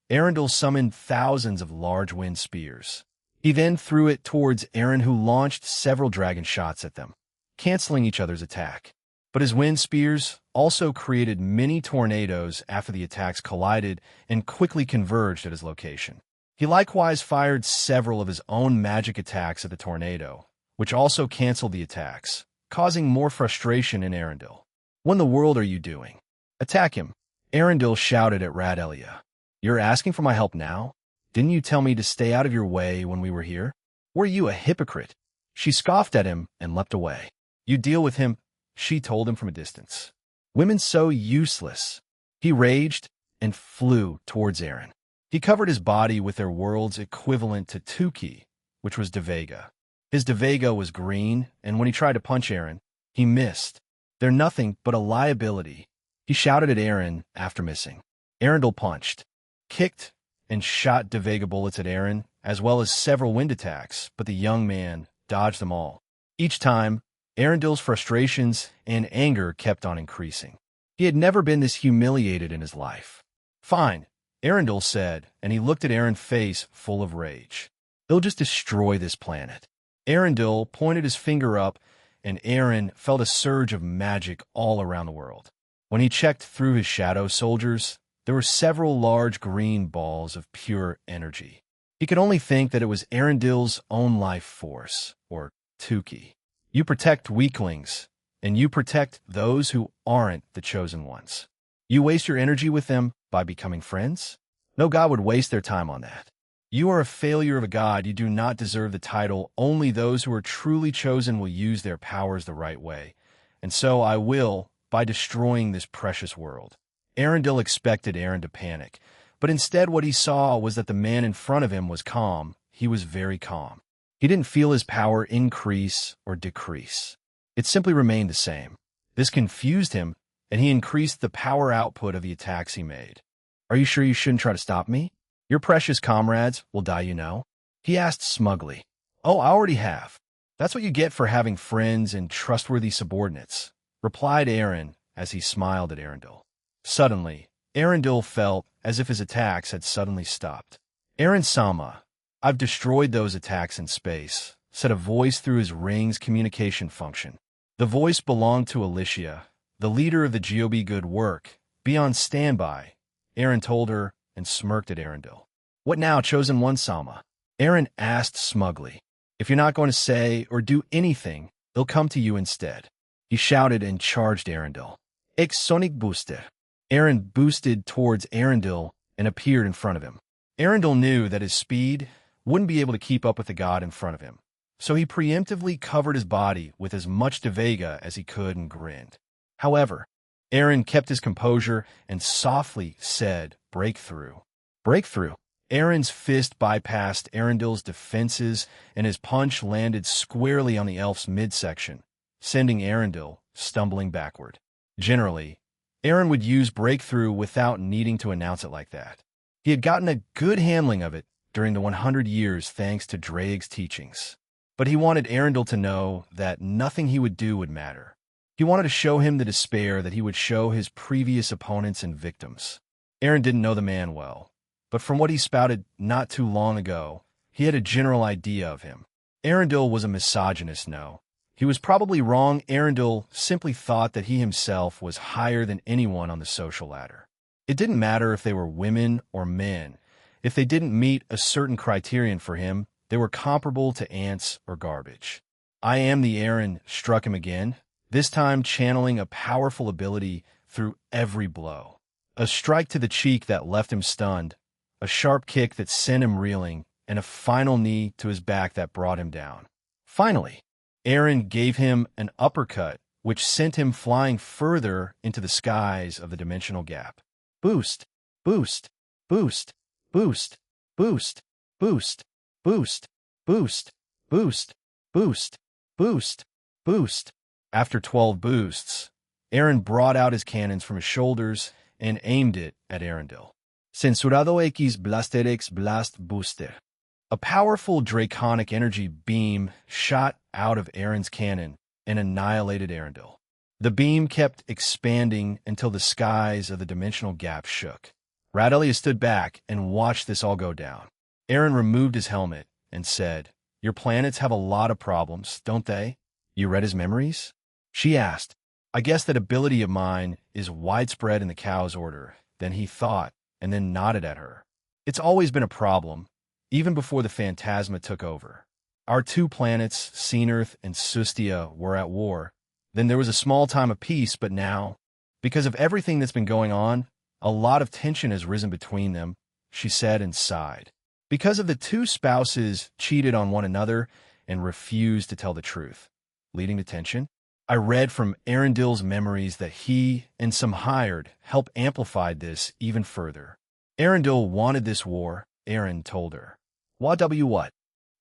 Arundel summoned thousands of large wind spears. He then threw it towards Aaron, who launched several dragon shots at them, canceling each other's attack. But his wind spears also created many tornadoes after the attacks collided and quickly converged at his location. He likewise fired several of his own magic attacks at the tornado, which also canceled the attacks, causing more frustration in Arundel. "What in the world are you doing? Attack him!" Arundel shouted at Radelia. "You're asking for my help now? Didn't you tell me to stay out of your way when we were here? Were you a hypocrite?" She scoffed at him and leapt away. "You deal with him," she told him from a distance. "Women so useless." He raged and flew towards Aaron. He covered his body with their world's equivalent to 2k, which was Devega. His Devega was green, and when he tried to punch Aaron, he missed. "They're nothing but a liability," he shouted at Aaron after missing. Arundel punched, kicked, and shot Devega bullets at Aaron, as well as several wind attacks, but the young man dodged them all. Each time, Arendel's frustrations and anger kept on increasing. He had never been this humiliated in his life. "Fine," Arundel said, and he looked at Aaron's face full of rage. "They'll just destroy this planet." Arundel pointed his finger up, and Aaron felt a surge of magic all around the world. When he checked through his shadow soldiers, there were several large green balls of pure energy. He could only think that it was Arendel's own life force, or 2k. You protect weaklings, and you protect those who aren't the chosen ones. You waste your energy with them by becoming friends? No god would waste their time on that. You are a failure of a god. You do not deserve the title. Only those who are truly chosen will use their powers the right way. And so I will, by destroying this precious world. Arundel expected Aaron to panic, but instead what he saw was that the man in front of him was calm. He was very calm. He didn't feel his power increase or decrease. It simply remained the same. This confused him, and he increased the power output of the attacks he made. "Are you sure you shouldn't try to stop me? Your precious comrades will die, you know?" he asked smugly. "Oh, I already have. That's what you get for having friends and trustworthy subordinates," replied Aaron as he smiled at Arundel. Suddenly, Arundel felt as if his attacks had suddenly stopped. "Aaron-sama, I've destroyed those attacks in space," said a voice through his ring's communication function. The voice belonged to Alicia, the leader of the GOB. "Good work. Be on standby," Aaron told her and smirked at Arundel. "What now, Chosen One-sama?" Aaron asked smugly. "If you're not going to say or do anything, they'll come to you instead," he shouted and charged Arundel. "X Sonic Booster." Aaron boosted towards Arundel and appeared in front of him. Arundel knew that his speed wouldn't be able to keep up with the god in front of him, so he preemptively covered his body with as much Devega as he could and grinned. However, Aaron kept his composure and softly said, "Breakthrough." Breakthrough. Aaron's fist bypassed Arendel's defenses, and his punch landed squarely on the elf's midsection, sending Arundel stumbling backward. Generally, Aaron would use breakthrough without needing to announce it like that. He had gotten a good handling of it during the 100 years thanks to Draig's teachings. But he wanted Arundel to know that nothing he would do would matter. He wanted to show him the despair that he would show his previous opponents and victims. Aaron didn't know the man well, but from what he spouted not too long ago, he had a general idea of him. Arundel was a misogynist, no. He was probably wrong. Arundel simply thought that he himself was higher than anyone on the social ladder. It didn't matter if they were women or men. If they didn't meet a certain criterion for him, they were comparable to ants or garbage. "I am the Aaron," struck him again, this time channeling a powerful ability through every blow. A strike to the cheek that left him stunned, a sharp kick that sent him reeling, and a final knee to his back that brought him down. Finally, Aaron gave him an uppercut, which sent him flying further into the skies of the dimensional gap. Boost, boost, boost, boost, boost, boost, boost, boost, boost, boost, boost, boost. After 12 boosts, Aaron brought out his cannons from his shoulders and aimed it at Arundel. Censurado X Blaster X Blast Booster. A powerful draconic energy beam shot out of Aaron's cannon and annihilated Arundel. The beam kept expanding until the skies of the dimensional gap shook. Radelia stood back and watched this all go down. Aaron removed his helmet and said, "Your planets have a lot of problems, don't they?" "You read his memories?" she asked. I guess that ability of mine is widespread in the cow's order, then he thought, and then nodded at her. It's always been a problem, even before the phantasma took over. Our two planets, Seenearth and Sustia, were at war. Then there was a small time of peace, but now, because of everything that's been going on, a lot of tension has risen between them, she said and sighed. Because of the two spouses cheated on one another and refused to tell the truth, leading to tension. I read from Arundel's memories that he and some hired help amplified this even further. Arundel wanted this war, Arun told her. What?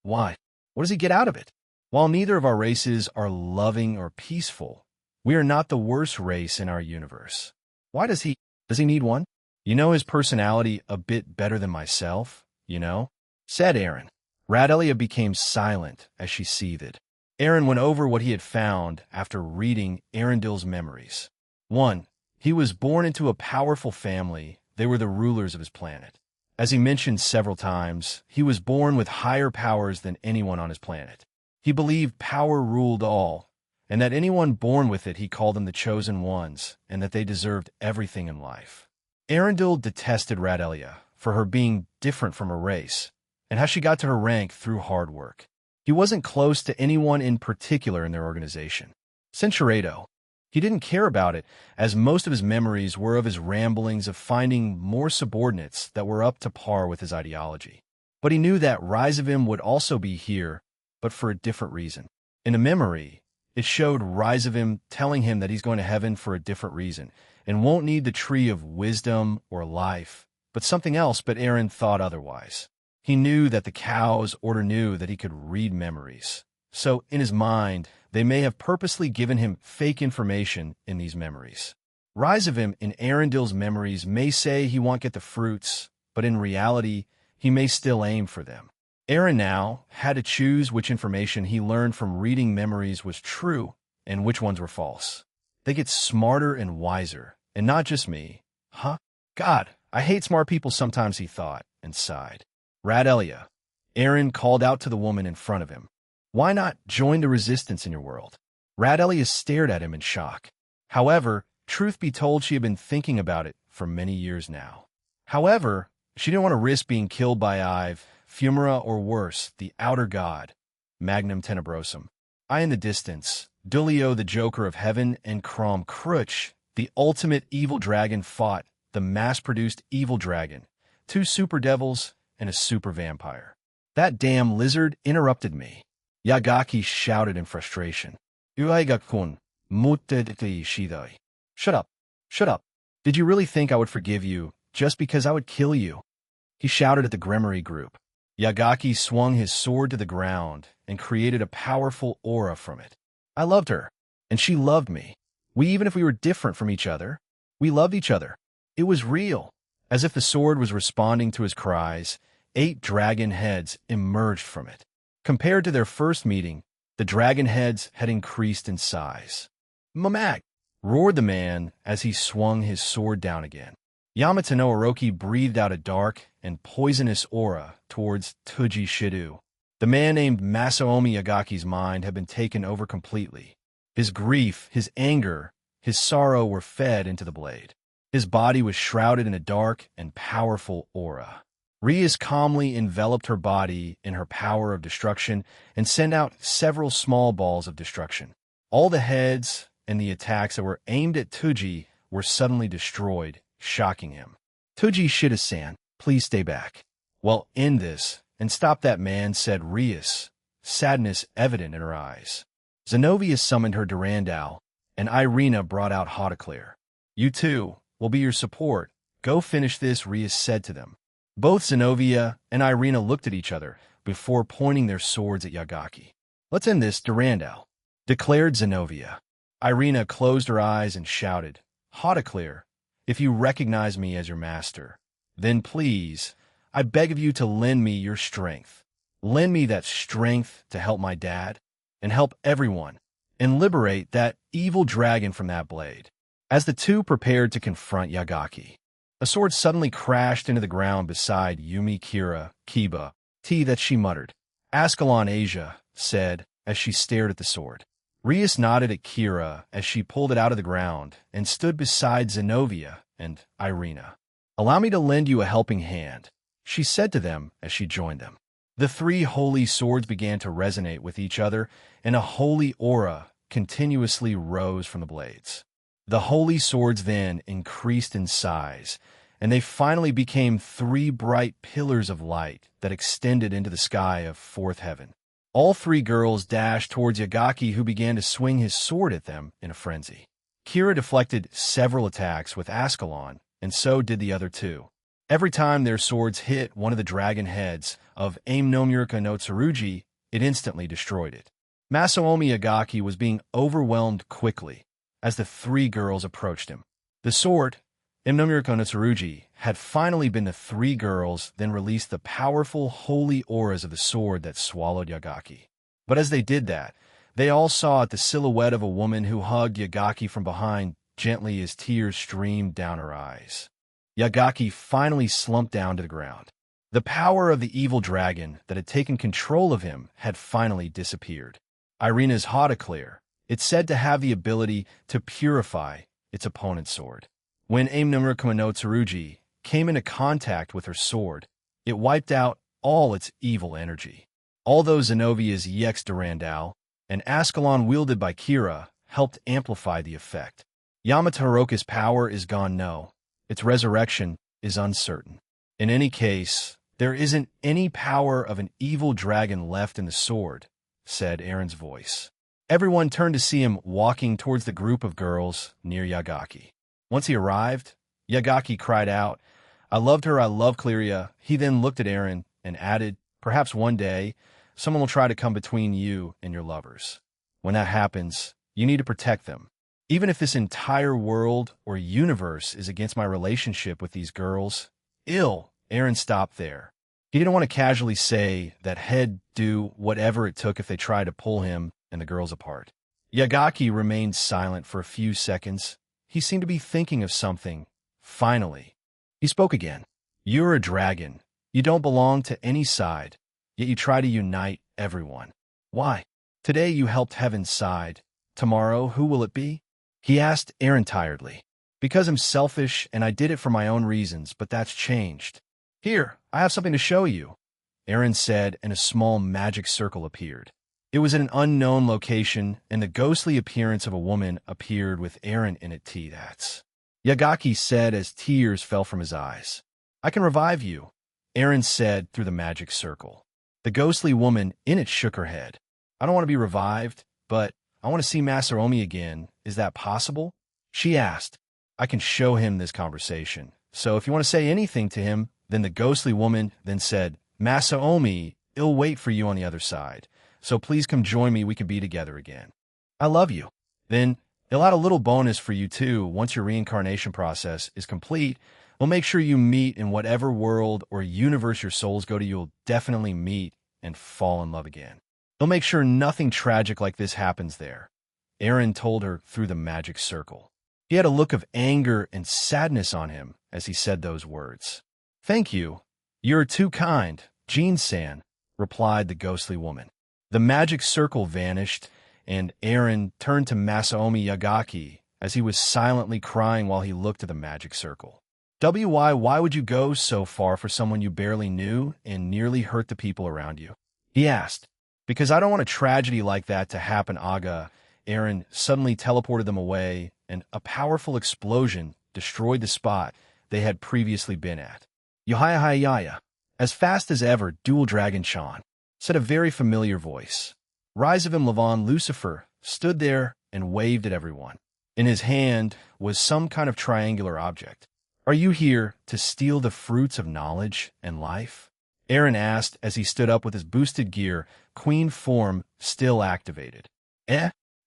Why? What does he get out of it? While neither of our races are loving or peaceful, we are not the worst race in our universe. Why does he need one? You know his personality a bit better than myself, you know? Said Arun. Radelia became silent as she seethed. Arun went over what he had found after reading Arundel's memories. 1. He was born into a powerful family. They were the rulers of his planet. As he mentioned several times, he was born with higher powers than anyone on his planet. He believed power ruled all, and that anyone born with it he called them the chosen ones, and that they deserved everything in life. Arundel detested Radelia for her being different from her race, and how she got to her rank through hard work. He wasn't close to anyone in particular in their organization. Centuredo. He didn't care about it, as most of his memories were of his ramblings of finding more subordinates that were up to par with his ideology. But he knew that Rizavim would also be here, but for a different reason. In a memory, it showed Rizavim telling him that he's going to heaven for a different reason, and won't need the tree of wisdom or life, but something else. But Arun thought otherwise. He knew that the cow's order knew that he could read memories. So, in his mind, they may have purposely given him fake information in these memories. Rizavim in Arundel's memories may say he won't get the fruits, but in reality, he may still aim for them. Arun now had to choose which information he learned from reading memories was true and which ones were false. They get smarter and wiser, and not just me. Huh? God, I hate smart people sometimes, he thought, and sighed. Radelia. Arun called out to the woman in front of him. Why not join the resistance in your world? Radelia stared at him in shock. However, truth be told, she had been thinking about it for many years now. However, she didn't want to risk being killed by Ive, Fumara, or worse, the outer god, Magnum Tenebrosum. I in the distance, Dulio the Joker of Heaven, and Crom Crutch, the ultimate evil dragon, fought the mass-produced evil dragon, 2 super devils, and a super vampire. That damn lizard interrupted me. Yagaki shouted in frustration. Uaiga-kun, muttete shidai. Shut up. Shut up. Did you really think I would forgive you just because I would kill you? He shouted at the Gremory group. Yagaki swung his sword to the ground and created a powerful aura from it. I loved her, and she loved me. Even if we were different from each other, we loved each other. It was real. As if the sword was responding to his cries, 8 dragon heads emerged from it. Compared to their first meeting, the dragon heads had increased in size. Mamag! Roared the man as he swung his sword down again. Yamato no Orochi breathed out a dark and poisonous aura towards Tuji Shidu. The man named Masaomi Yagaki's mind had been taken over completely. His grief, his anger, his sorrow were fed into the blade. His body was shrouded in a dark and powerful aura. Rias calmly enveloped her body in her power of destruction and sent out several small balls of destruction. All the heads and the attacks that were aimed at Tuji were suddenly destroyed, shocking him. Tuji Shida-san, please stay back. Well, end this and stop that man, said Rias, sadness evident in her eyes. Zenobia summoned her Durandal, and Irina brought out Hautaclear. You two will be your support. Go finish this, Rias said to them. Both Zenobia and Irina looked at each other before pointing their swords at Yagaki. Let's end this, Durandal, declared Zenobia. Irina closed her eyes and shouted, Hautaclear, if you recognize me as your master, then please, I beg of you to lend me your strength. Lend me that strength to help my dad, and help everyone, and liberate that evil dragon from that blade. As the two prepared to confront Yagaki, a sword suddenly crashed into the ground beside Yumi Kira, Kiba, that she muttered. Ascalon Asia, said, as she stared at the sword. Rias nodded at Kira as she pulled it out of the ground and stood beside Zenobia and Irina. "Allow me to lend you a helping hand," she said to them as she joined them. The three holy swords began to resonate with each other, and a holy aura continuously rose from the blades. The holy swords then increased in size, and they finally became three bright pillars of light that extended into the sky of fourth heaven. All three girls dashed towards Yagaki, who began to swing his sword at them in a frenzy. Kira deflected several attacks with Ascalon, and so did the other two. Every time their swords hit one of the dragon heads of Aim no Murika no Tsurugi, it instantly destroyed it. Masaomi Yagaki was being overwhelmed quickly as the three girls approached him. The sword, Aim no Murika no Tsurugi, had finally been the three girls, then released the powerful holy auras of the sword that swallowed Yagaki. But as they did that, they all saw the silhouette of a woman who hugged Yagaki from behind gently as tears streamed down her eyes. Yagaki finally slumped down to the ground. The power of the evil dragon that had taken control of him had finally disappeared. Irina's Hauteclair, it's said to have the ability to purify its opponent's sword. When Aim no Murika no Tsurugi came into contact with her sword, it wiped out all its evil energy. Although Zenovia's Yex Durandal and Ascalon wielded by Kira helped amplify the effect. Yamato Hiroka's power is gone. No, its resurrection is uncertain. In any case, there isn't any power of an evil dragon left in the sword, said Aaron's voice. Everyone turned to see him walking towards the group of girls near Yagaki. Once he arrived, Yagaki cried out, "I loved her, I love Cleria." He then looked at Aaron and added, "Perhaps one day, someone will try to come between you and your lovers. When that happens, you need to protect them. Even if this entire world or universe is against my relationship with these girls." Aaron stopped there. He didn't want to casually say that he'd do whatever it took if they tried to pull him and the girls apart. Yagaki remained silent for a few seconds. He seemed to be thinking of something. Finally, he spoke again. "You're a dragon. You don't belong to any side, yet you try to unite everyone. Why? Today you helped Heaven's side. Tomorrow, who will it be?" He asked Aaron tiredly. "Because I'm selfish and I did it for my own reasons, but that's changed. Here, I have something to show you," Aaron said, and a small magic circle appeared. It was in an unknown location, and the ghostly appearance of a woman appeared with Aaron in it. That's Yagaki said as tears fell from his eyes. "I can revive you," Aaron said through the magic circle. The ghostly woman in it shook her head. "I don't want to be revived, but I want to see Masaomi again. Is that possible?" she asked. "I can show him this conversation. So if you want to say anything to him," then the ghostly woman then said, "Masaomi, he'll wait for you on the other side. So please come join me, we can be together again. I love you." Then he'll add a little bonus for you too. Once your reincarnation process is complete, we'll make sure you meet in whatever world or universe your souls go to. You'll definitely meet and fall in love again. He'll make sure nothing tragic like this happens there, Aaron told her through the magic circle. He had a look of anger and sadness on him as he said those words. "Thank you. You're too kind, Jean-san," replied the ghostly woman. The magic circle vanished, and Aaron turned to Masaomi Yagaki as he was silently crying while he looked at the magic circle. Why would you go so far for someone you barely knew and nearly hurt the people around you?" he asked. "Because I don't want a tragedy like that to happen, Aga." Aaron suddenly teleported them away, and a powerful explosion destroyed the spot they had previously been at. "Yohaya, as fast as ever, Dual Dragon Chan," said a very familiar voice. Rise of him Levon Lucifer stood there and waved at everyone. In his hand was some kind of triangular object. "Are you here to steal the fruits of knowledge and life?" Aaron asked as he stood up with his boosted gear, queen form still activated.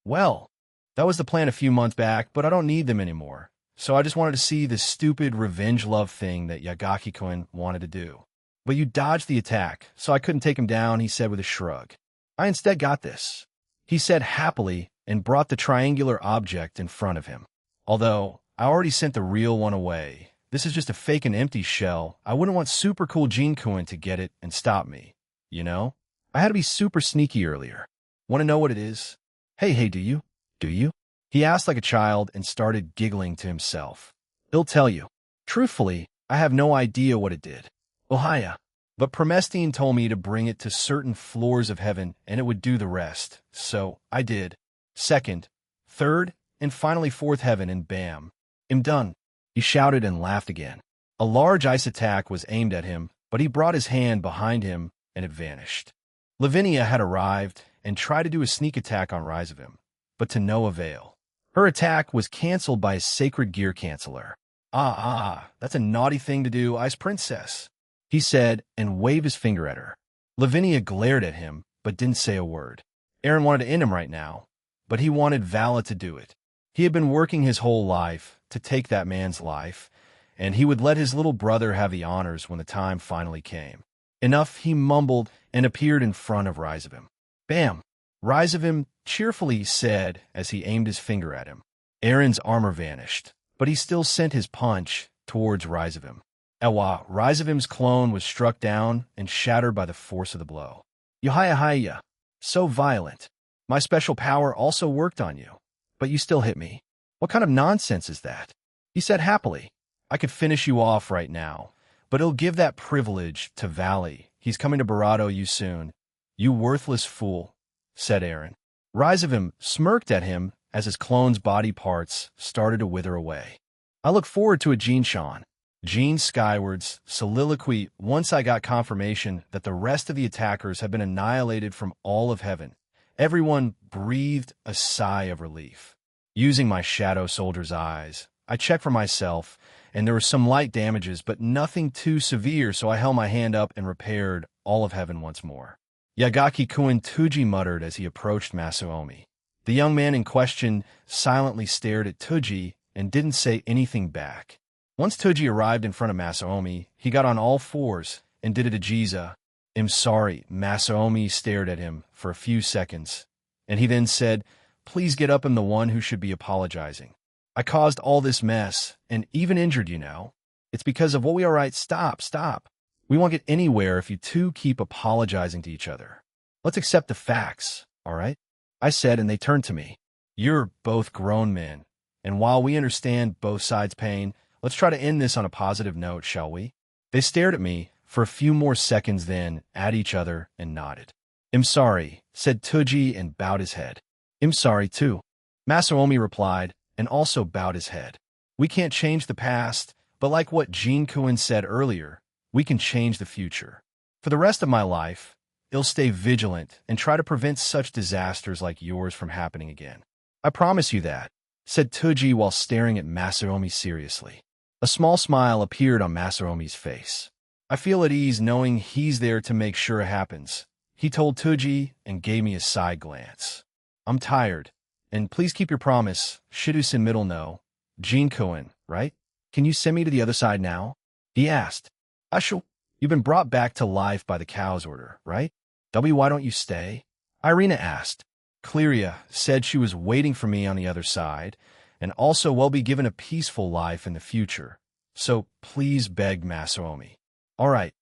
Well, that was the plan a few months back, but I don't need them anymore. So I just wanted to see the stupid revenge love thing that Yagaki-kun wanted to do. But you dodged the attack, so I couldn't take him down," he said with a shrug. "I instead got this," he said happily and brought the triangular object in front of him. "Although I already sent the real one away, this is just a fake and empty shell. I wouldn't want super cool Jin-kun to get it and stop me. You know? I had to be super sneaky earlier. Want to know what it is?" Hey, do you? Do you? He asked like a child and started giggling to himself. He'll tell you. Truthfully, I have no idea what it did. Ohaya. But Promestine told me to bring it to certain floors of heaven and it would do the rest. So I did. Second, third, and finally fourth heaven, and bam. I'm done. He shouted and laughed again. A large ice attack was aimed at him, but he brought his hand behind him and it vanished. Lavinia had arrived and tried to do a sneak attack on Rizavim, but to no avail. Her attack was cancelled by a sacred gear canceller. That's a naughty thing to do, Ice Princess, he said and waved his finger at her. Lavinia glared at him, but didn't say a word. Aaron wanted to end him right now, but he wanted Vala to do it. He had been working his whole life to take that man's life, and he would let his little brother have the honors when the time finally came. Enough, he mumbled and appeared in front of Rizavim. Bam! Rizavim cheerfully said as he aimed his finger at him. Aaron's armor vanished, but he still sent his punch towards Rizavim. Ewa, Rizavim's clone was struck down and shattered by the force of the blow. Yohaya, so violent. My special power also worked on you, but you still hit me. What kind of nonsense is that? He said happily. I could finish you off right now, but it'll give that privilege to Valley. He's coming to Barado you soon. You worthless fool, said Aaron. Rizavim smirked at him as his clone's body parts started to wither away. I look forward to a Gene Sean. Gene Skyward's soliloquy once I got confirmation that the rest of the attackers had been annihilated from all of heaven. Everyone breathed a sigh of relief. Using my shadow soldier's eyes, I checked for myself, and there were some light damages, but nothing too severe, so I held my hand up and repaired all of heaven once more. Yagaki Kuin Tuji muttered as he approached Masaomi. The young man in question silently stared at Tuji and didn't say anything back. Once Tuji arrived in front of Masaomi, he got on all fours and did a jiza. I'm sorry. Masaomi stared at him for a few seconds, and he then said, please get up. I'm the one who should be apologizing. I caused all this mess and even injured you now. It's because of what we— all right, stop. We won't get anywhere if you two keep apologizing to each other. Let's accept the facts, all right? I said, and they turned to me. You're both grown men, and while we understand both sides' pain, let's try to end this on a positive note, shall we? They stared at me for a few more seconds, then at each other and nodded. I'm sorry, said Tuji and bowed his head. I'm sorry too, Masaomi replied, and also bowed his head. We can't change the past, but like what Jean Cohen said earlier, we can change the future. For the rest of my life, I'll stay vigilant and try to prevent such disasters like yours from happening again. I promise you that, said Tuji while staring at Masaomi seriously. A small smile appeared on Masaomi's face. I feel at ease knowing he's there to make sure it happens, he told Tuji and gave me a side glance. I'm tired, and please keep your promise. Shidu-san middle no. Jean Cohen, right? Can you send me to the other side now? He asked. Ushul, you've been brought back to life by the cow's order, right? Why don't you stay? Irina asked. Cleria said she was waiting for me on the other side, and also will be given a peaceful life in the future. So please, begged Masaomi. All right,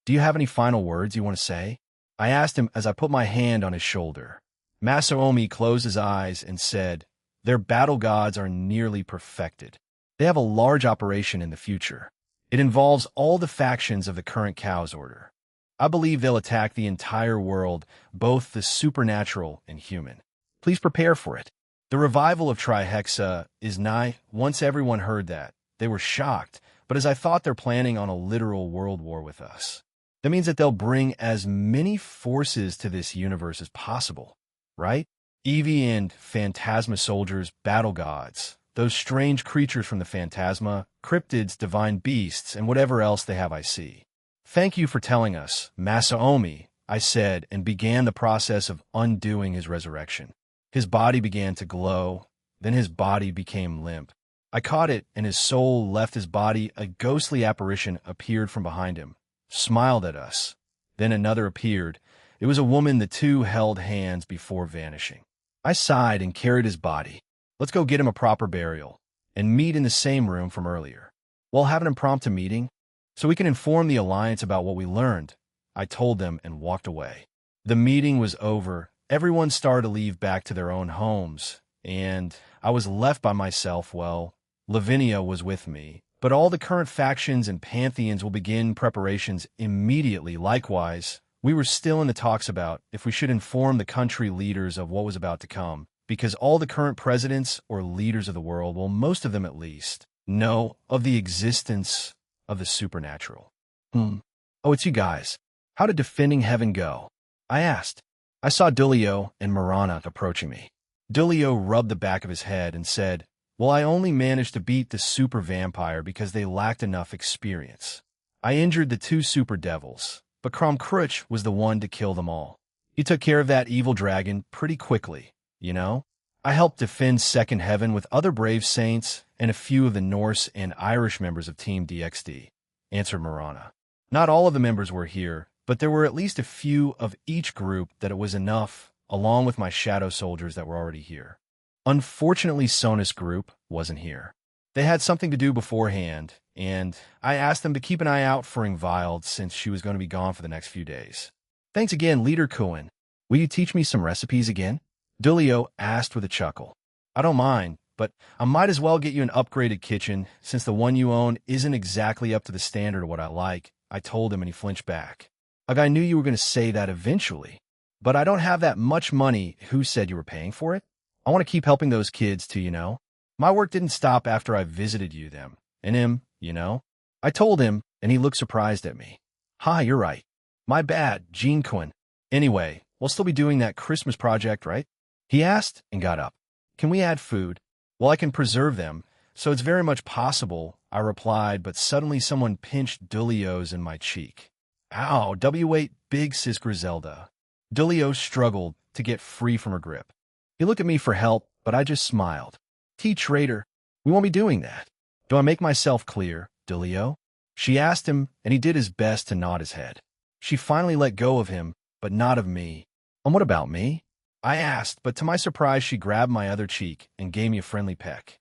do you have any final words you want to say? I asked him as I put my hand on his shoulder. Masaomi closed his eyes and said, their battle gods are nearly perfected. They have a large operation in the future. It involves all the factions of the current Cow's Order. I believe they'll attack the entire world, both the supernatural and human. Please prepare for it. The revival of Trihexa is nigh. Once everyone heard that, they were shocked, but as I thought they're planning on a literal world war with us. That means that they'll bring as many forces to this universe as possible, right? Eevee and Phantasma soldiers, battle gods, those strange creatures from the Phantasma, cryptids, divine beasts, and whatever else they have I see. Thank you for telling us, Masaomi, I said, and began the process of undoing his resurrection. His body began to glow, then his body became limp. I caught it, and his soul left his body. A ghostly apparition appeared from behind him, smiled at us. Then another appeared. It was a woman. The two held hands before vanishing. I sighed and carried his body. Let's go get him a proper burial, and meet in the same room from earlier. We'll have an impromptu meeting, so we can inform the Alliance about what we learned. I told them and walked away. The meeting was over, everyone started to leave back to their own homes, and I was left by myself. Well, Lavinia was with me, but all the current factions and pantheons will begin preparations immediately. Likewise, we were still in the talks about if we should inform the country leaders of what was about to come, because all the current presidents or leaders of the world, well, most of them at least, know of the existence of the supernatural. Oh, it's you guys. How did defending heaven go? I asked. I saw Dulio and Marana approaching me. Dulio rubbed the back of his head and said, well, I only managed to beat the super vampire because they lacked enough experience. I injured the 2 super devils, but Kromkruch was the one to kill them all. He took care of that evil dragon pretty quickly, you know? I helped defend Second Heaven with other brave saints and a few of the Norse and Irish members of Team DXD, answered Marana. Not all of the members were here, but there were at least a few of each group that it was enough, along with my shadow soldiers that were already here. Unfortunately, Sona's group wasn't here. They had something to do beforehand, and I asked them to keep an eye out for Ingvild since she was going to be gone for the next few days. Thanks again, Leader Kuin. Will you teach me some recipes again? Dulio asked with a chuckle. I don't mind, but I might as well get you an upgraded kitchen since the one you own isn't exactly up to the standard of what I like, I told him, and he flinched back. Like, I knew you were going to say that eventually, but I don't have that much money. Who said you were paying for it? I want to keep helping those kids too, you know? My work didn't stop after I visited you, them, and him, you know? I told him, and he looked surprised at me. Ha, you're right. My bad, Gene Quinn. Anyway, we'll still be doing that Christmas project, right? He asked and got up. Can we add food? Well, I can preserve them, so it's very much possible, I replied, but suddenly someone pinched Dulio's in my cheek. Ow, W8 big, sis Griselda. Dulio struggled to get free from her grip. He looked at me for help, but I just smiled. Traitor, we won't be doing that. Do I make myself clear, Dulio? She asked him, and he did his best to nod his head. She finally let go of him, but not of me. And what about me? I asked, but to my surprise, she grabbed my other cheek and gave me a friendly peck.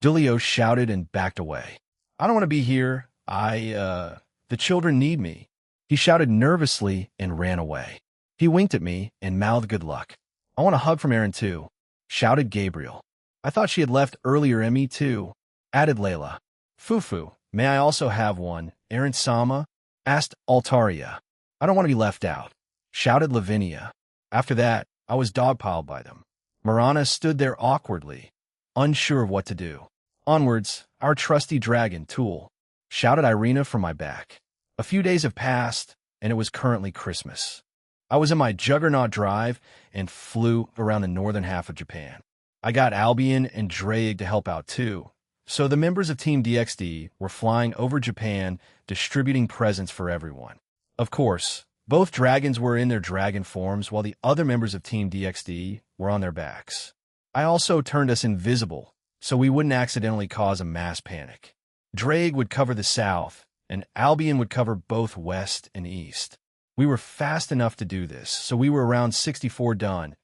Dulio shouted and backed away. I don't want to be here. The children need me. He shouted nervously and ran away. He winked at me and mouthed good luck. I want a hug from Aaron too, shouted Gabriel. I thought she had left earlier, and me too, added Layla. Fufu, may I also have one? Aaron Sama, asked Altaria. I don't want to be left out, shouted Lavinia. After that, I was dogpiled by them. Marana stood there awkwardly, unsure of what to do. Onwards, our trusty dragon, Tool, shouted Irina from my back. A few days have passed, and it was currently Christmas. I was in my Juggernaut drive and flew around the northern half of Japan. I got Albion and Drake to help out too. So the members of Team DXD were flying over Japan, distributing presents for everyone. Of course, both dragons were in their dragon forms while the other members of Team DXD were on their backs. I also turned us invisible so we wouldn't accidentally cause a mass panic. Drake would cover the south, and Albion would cover both west and east. We were fast enough to do this, so we were around 64 done,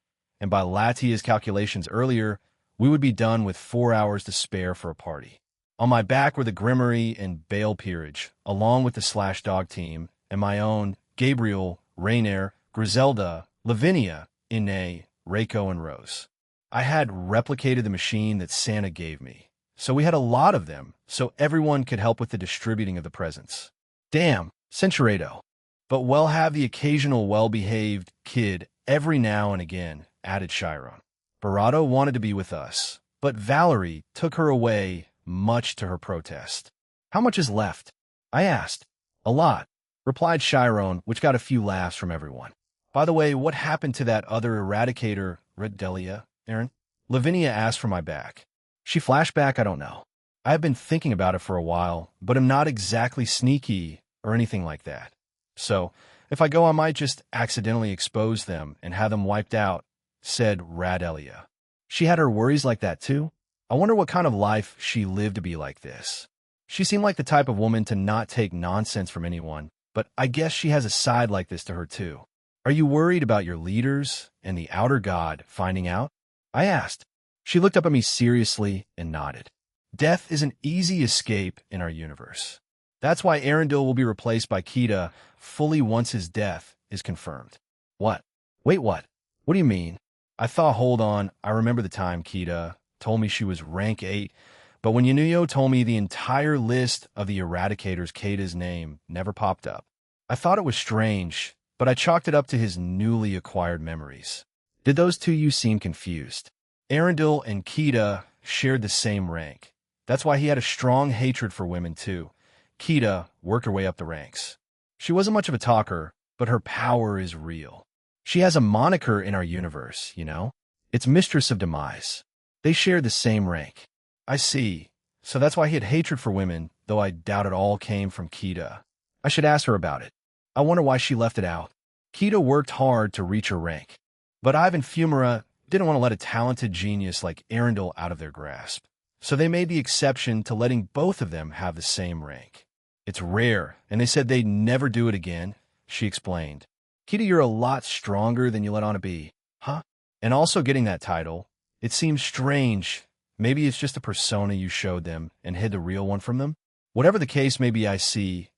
and by Latia's calculations earlier, we would be done with 4 hours to spare for a party. On my back were the Grimmery and Bale Peerage, along with the Slash Dog team, and my own Gabriel, Rainier, Griselda, Lavinia, Ine, Reiko, and Rose. I had replicated the machine that Santa gave me, so we had a lot of them, so everyone could help with the distributing of the presents. Damn, Centurato. But we'll have the occasional well-behaved kid every now and again, added Chiron. Barato wanted to be with us, but Valerie took her away, much to her protest. How much is left? I asked. A lot, replied Chiron, which got a few laughs from everyone. By the way, what happened to that other eradicator, Redelia, Aaron? Lavinia asked from my back. She flashed back, I don't know. I have been thinking about it for a while, but am not exactly sneaky or anything like that. So, if I go, I might just accidentally expose them and have them wiped out, said Radelia. She had her worries like that too? I wonder what kind of life she lived to be like this. She seemed like the type of woman to not take nonsense from anyone, but I guess she has a side like this to her too. Are you worried about your leaders and the outer god finding out? I asked. She looked up at me seriously and nodded. Death is an easy escape in our universe. That's why Arundel will be replaced by Kita fully once his death is confirmed. What? Wait, what? What do you mean? I thought, hold on, I remember the time Kita told me she was rank 8, but when Yanuyo told me the entire list of the eradicators, Kata's name never popped up. I thought it was strange, but I chalked it up to his newly acquired memories. Did those two you seem confused? Arundel and Kita shared the same rank. That's why he had a strong hatred for women too. Kita worked her way up the ranks. She wasn't much of a talker, but her power is real. She has a moniker in our universe, you know? It's Mistress of Demise. They share the same rank. I see. So that's why he had hatred for women, though I doubt it all came from Kita. I should ask her about it. I wonder why she left it out. Kita worked hard to reach her rank, but Ivan Fumara didn't want to let a talented genius like Arundel out of their grasp. So they made the exception to letting both of them have the same rank. It's rare, and they said they'd never do it again, she explained. Kita, you're a lot stronger than you let on to be, huh? And also getting that title, it seems strange. Maybe it's just a persona you showed them and hid the real one from them? Whatever the case may be, I see.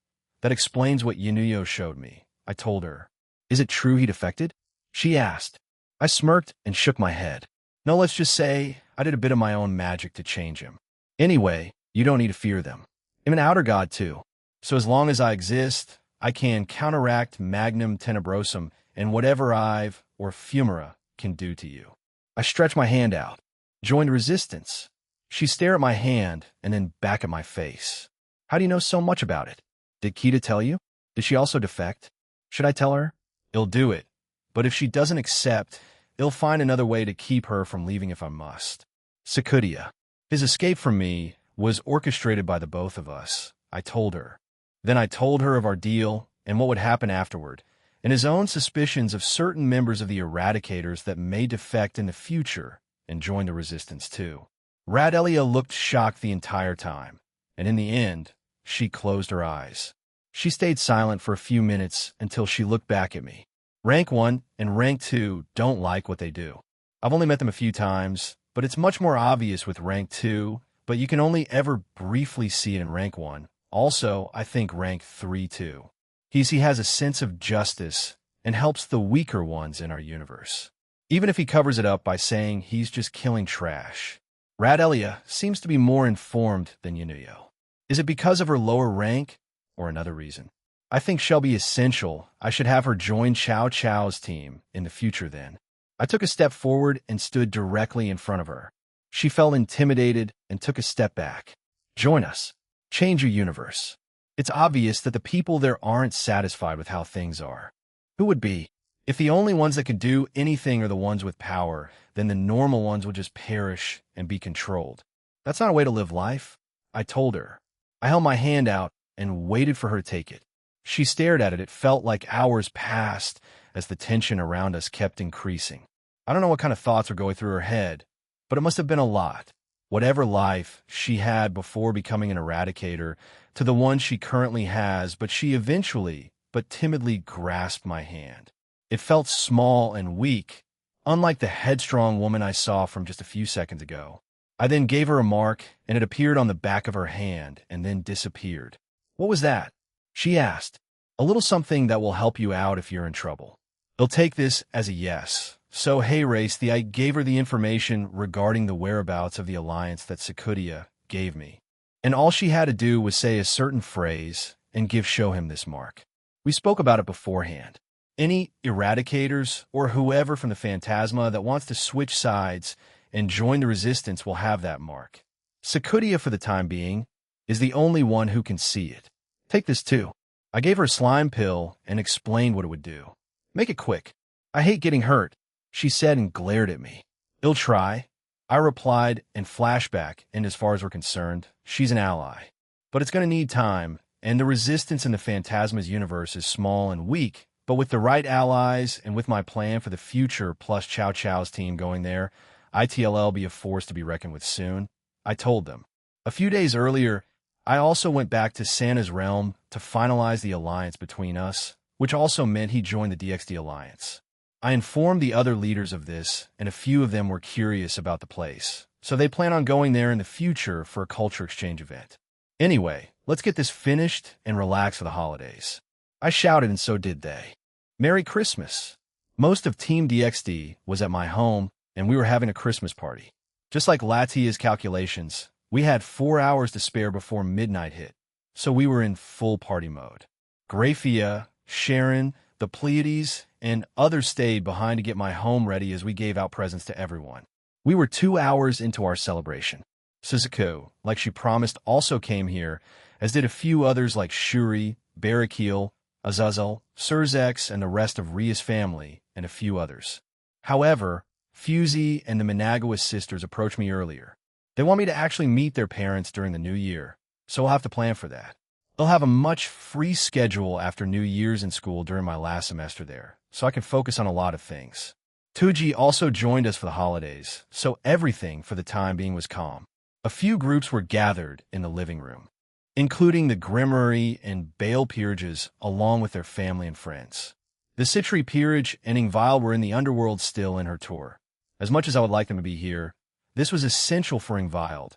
That explains what Yanuyo showed me, I told her. Is it true he defected? She asked. I smirked and shook my head. No, let's just say I did a bit of my own magic to change him. Anyway, you don't need to fear them. I'm an outer god too. So as long as I exist, I can counteract Magnum Tenebrosum and whatever I've or Fumara can do to you. I stretched my hand out. Join the resistance. She stared at my hand and then back at my face. How do you know so much about it? Did Kita tell you? Did she also defect? Should I tell her? I'll do it. But if she doesn't accept, I'll find another way to keep her from leaving if I must. Sakudia. His escape from me was orchestrated by the both of us, I told her. Then I told her of our deal and what would happen afterward, and his own suspicions of certain members of the Eradicators that may defect in the future and join the resistance too. Radelia looked shocked the entire time, and in the end, she closed her eyes. She stayed silent for a few minutes until she looked back at me. Rank 1 and Rank 2 don't like what they do. I've only met them a few times, but it's much more obvious with Rank 2, but you can only ever briefly see it in Rank 1. Also, I think Rank 3 too. He has a sense of justice and helps the weaker ones in our universe. Even if he covers it up by saying he's just killing trash. Radelia seems to be more informed than Yanuyo. Is it because of her lower rank or another reason? I think she'll be essential. I should have her join Chow Chow's team in the future then. I took a step forward and stood directly in front of her. She felt intimidated and took a step back. Join us. Change your universe. It's obvious that the people there aren't satisfied with how things are. Who would be? If the only ones that could do anything are the ones with power, then the normal ones will just perish and be controlled. That's not a way to live life, I told her. I held my hand out and waited for her to take it. She stared at it. It felt like hours passed as the tension around us kept increasing. I don't know what kind of thoughts were going through her head, but it must have been a lot. Whatever life she had before becoming an eradicator to the one she currently has, but she eventually, but timidly grasped my hand. It felt small and weak, unlike the headstrong woman I saw from just a few seconds ago. I then gave her a mark, and it appeared on the back of her hand and then disappeared. What was that? She asked. A little something that will help you out if you're in trouble. I'll take this as a yes. So, hey, Race, I gave her the information regarding the whereabouts of the alliance that Sakudia gave me. And all she had to do was say a certain phrase and show him this mark. We spoke about it beforehand. Any eradicators or whoever from the Phantasma that wants to switch sides and join the resistance will have that mark. Sakudia, for the time being, is the only one who can see it. Take this too. I gave her a slime pill and explained what it would do. Make it quick. I hate getting hurt, she said and glared at me. I'll try, I replied, and flashback, and as far as we're concerned, she's an ally. But it's going to need time, and the resistance in the Phantasma's universe is small and weak, but with the right allies and with my plan for the future plus Chow Chow's team going there, ITLL be a force to be reckoned with soon, I told them. A few days earlier, I also went back to Santa's realm to finalize the alliance between us, which also meant he joined the DXD alliance. I informed the other leaders of this, and a few of them were curious about the place, so they plan on going there in the future for a culture exchange event. Anyway, let's get this finished and relax for the holidays. I shouted, and so did they. Merry Christmas. Most of Team DXD was at my home, and we were having a Christmas party. Just like Latia's calculations, we had 4 hours to spare before midnight hit, so we were in full party mode. Grafia, Sharon, the Pleiades, and others stayed behind to get my home ready as we gave out presents to everyone. We were 2 hours into our celebration. Suzuko, like she promised, also came here, as did a few others like Shuri, Barakil, Azazel, Surzex, and the rest of Ria's family, and a few others. However, Fusey and the Managawa sisters approached me earlier. They want me to actually meet their parents during the new year, so I'll have to plan for that. They'll have a much free schedule after New Year's in school during my last semester there, so I can focus on a lot of things. Tuji also joined us for the holidays, so everything for the time being was calm. A few groups were gathered in the living room, including the Grimmery and Bale peerages, along with their family and friends. The Citri peerage and Ingvile were in the underworld still in her tour. As much as I would like them to be here, this was essential for Ingvile,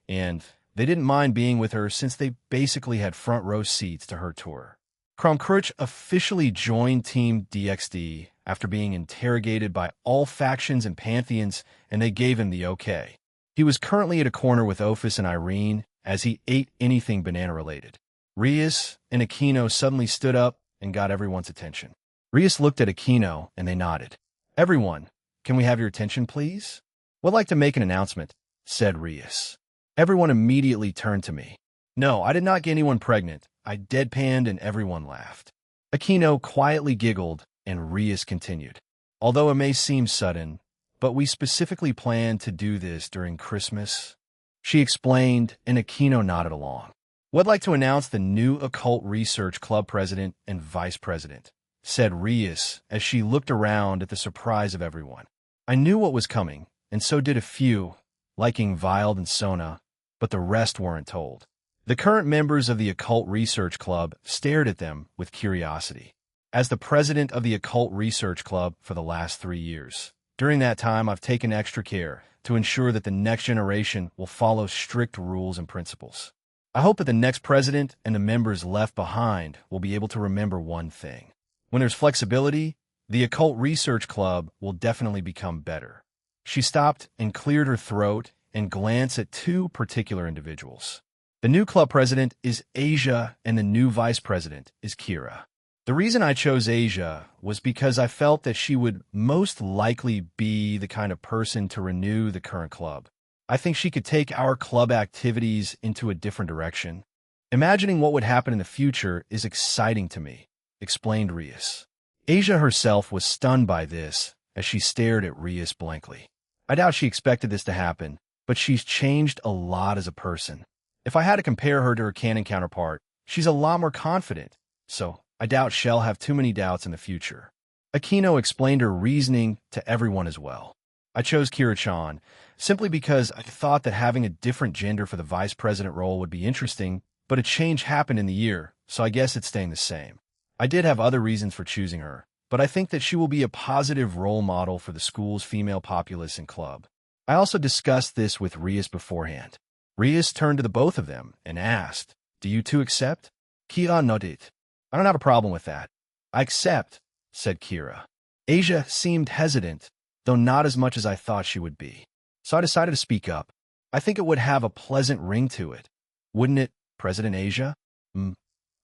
and they didn't mind being with her since they basically had front row seats to her tour. Kromkruch officially joined Team DXD after being interrogated by all factions and pantheons, and they gave him the okay. He was currently at a corner with Ophis and Irene as he ate anything banana-related. Rias and Aquino suddenly stood up and got everyone's attention. Rias looked at Aquino and they nodded. "Everyone, can we have your attention, please? Would like to make an announcement," said Rias. Everyone immediately turned to me. No, I did not get anyone pregnant. I deadpanned and everyone laughed. Aquino quietly giggled and Rias continued. "Although it may seem sudden, but we specifically planned to do this during Christmas," she explained, and Aquino nodded along. "Would like to announce the new Occult Research Club president and vice president," said Rias as she looked around at the surprise of everyone. I knew what was coming, and so did a few, like Ingvile and Sona, but the rest weren't told. The current members of the Occult Research Club stared at them with curiosity. As the president of the Occult Research Club for the last 3 years, during that time I've taken extra care to ensure that the next generation will follow strict rules and principles. I hope that the next president and the members left behind will be able to remember one thing. When there's flexibility, the Occult Research Club will definitely become better. She stopped and cleared her throat and glanced at 2 particular individuals. The new club president is Asia and the new vice president is Kira. The reason I chose Asia was because I felt that she would most likely be the kind of person to renew the current club. I think she could take our club activities into a different direction. Imagining what would happen in the future is exciting to me, explained Rias. Asia herself was stunned by this as she stared at Rias blankly. I doubt she expected this to happen, but she's changed a lot as a person. If I had to compare her to her canon counterpart, she's a lot more confident, so I doubt she'll have too many doubts in the future. Aquino explained her reasoning to everyone as well. I chose Kira-chan simply because I thought that having a different gender for the vice president role would be interesting, but a change happened in the year, so I guess it's staying the same. I did have other reasons for choosing her, but I think that she will be a positive role model for the school's female populace and club. I also discussed this with Rias beforehand. Rias turned to the both of them and asked, "Do you two accept?" Kira nodded. "I don't have a problem with that." "I accept," said Kira. Asia seemed hesitant, though not as much as I thought she would be. So I decided to speak up. "I think it would have a pleasant ring to it. Wouldn't it, President Asia?"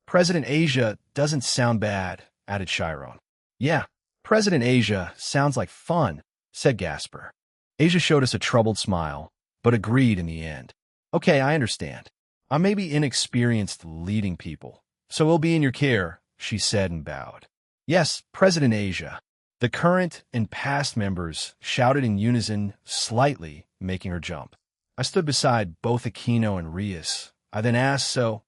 President Asia doesn't sound bad," added Chiron. "Yeah, President Asia sounds like fun," said Gasper. Asia showed us a troubled smile, but agreed in the end. "Okay, I understand. I may be inexperienced leading people, so we'll be in your care," she said and bowed. "Yes, President Asia." The current and past members shouted in unison, slightly making her jump. I stood beside both Aquino and Rias. I then asked, "So,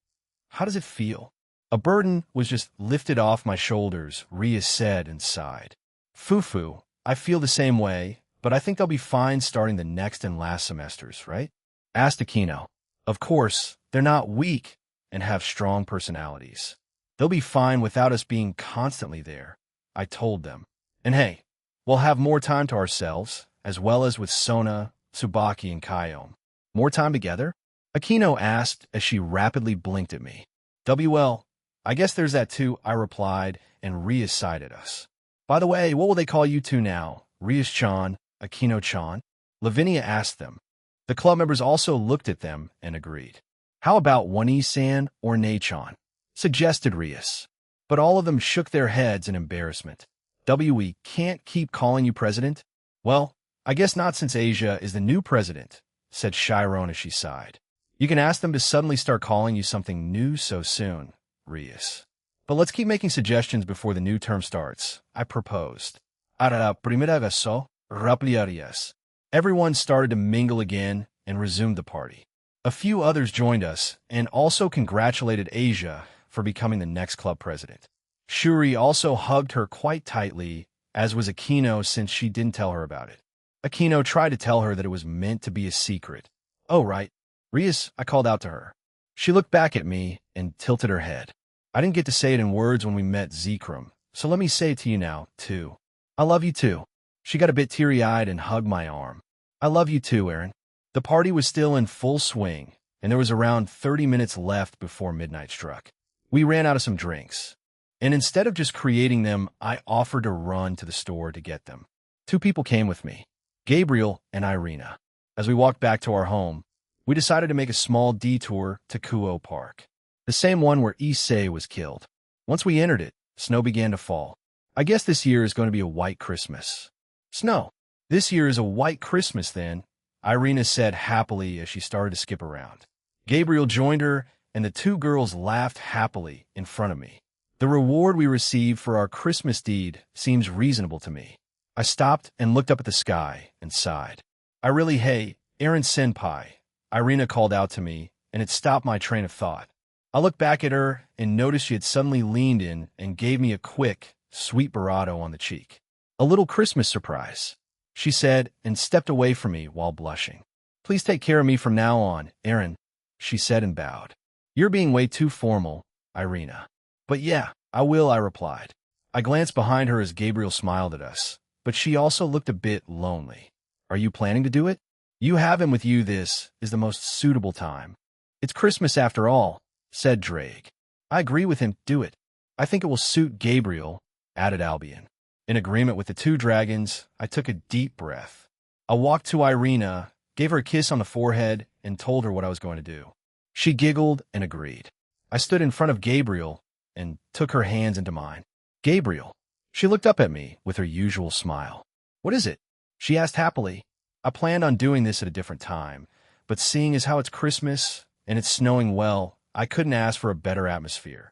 how does it feel?" "A burden was just lifted off my shoulders," Rias said and sighed. "Fufu, I feel the same way, but I think they'll be fine starting the next and last semesters, right?" Asked Aquino. "Of course, they're not weak and have strong personalities. They'll be fine without us being constantly there," I told them. "And hey, we'll have more time to ourselves, as well as with Sona, Tsubaki, and Kayom." "More time together?" Aquino asked as she rapidly blinked at me. "WL, I guess there's that too," I replied, and Rias sighed at us. By the way, what will they call you two now? Rias-chan, Aquino-chan? Lavinia asked them. The club members also looked at them and agreed. How about Wani-san or Nei-chan? Suggested Rias. But all of them shook their heads in embarrassment. We can't keep calling you president? Well, I guess not since Asia is the new president, said Chiron as she sighed. You can ask them to suddenly start calling you something new so soon, Rias. But let's keep making suggestions before the new term starts, I proposed. Primera vez, rapliarias. Everyone started to mingle again and resumed the party. A few others joined us and also congratulated Asia for becoming the next club president. Shuri also hugged her quite tightly, as was Aquino since she didn't tell her about it. Aquino tried to tell her that it was meant to be a secret. Oh, right. Rias, I called out to her. She looked back at me and tilted her head. I didn't get to say it in words when we met Zekrom, so let me say it to you now, too. I love you too. She got a bit teary-eyed and hugged my arm. I love you too, Aaron. The party was still in full swing, and there was around 30 minutes left before midnight struck. We ran out of some drinks, and instead of just creating them, I offered to run to the store to get them. 2 people came with me, Gabriel and Irina. As we walked back to our home, we decided to make a small detour to Kuo Park, the same one where Issei was killed. Once we entered it, snow began to fall. I guess this year is going to be a white Christmas. Snow. This year is a white Christmas then, Irina said happily as she started to skip around. Gabriel joined her, and the 2 girls laughed happily in front of me. The reward we received for our Christmas deed seems reasonable to me. I stopped and looked up at the sky and sighed. Hey, Aaron Senpai, Irina called out to me, and it stopped my train of thought. I looked back at her and noticed she had suddenly leaned in and gave me a quick, sweet barato on the cheek. A little Christmas surprise, she said, and stepped away from me while blushing. Please take care of me from now on, Aaron, she said and bowed. You're being way too formal, Irina. But yeah, I will, I replied. I glanced behind her as Gabriel smiled at us, but she also looked a bit lonely. Are you planning to do it? You have him with you. This is the most suitable time. It's Christmas after all, said Drake. I agree with him. Do it. I think it will suit Gabriel, added Albion. In agreement with the 2 dragons, I took a deep breath. I walked to Irina, gave her a kiss on the forehead, and told her what I was going to do. She giggled and agreed. I stood in front of Gabriel and took her hands into mine. Gabriel. She looked up at me with her usual smile. What is it? She asked happily. I planned on doing this at a different time, but seeing as how it's Christmas and it's snowing well, I couldn't ask for a better atmosphere.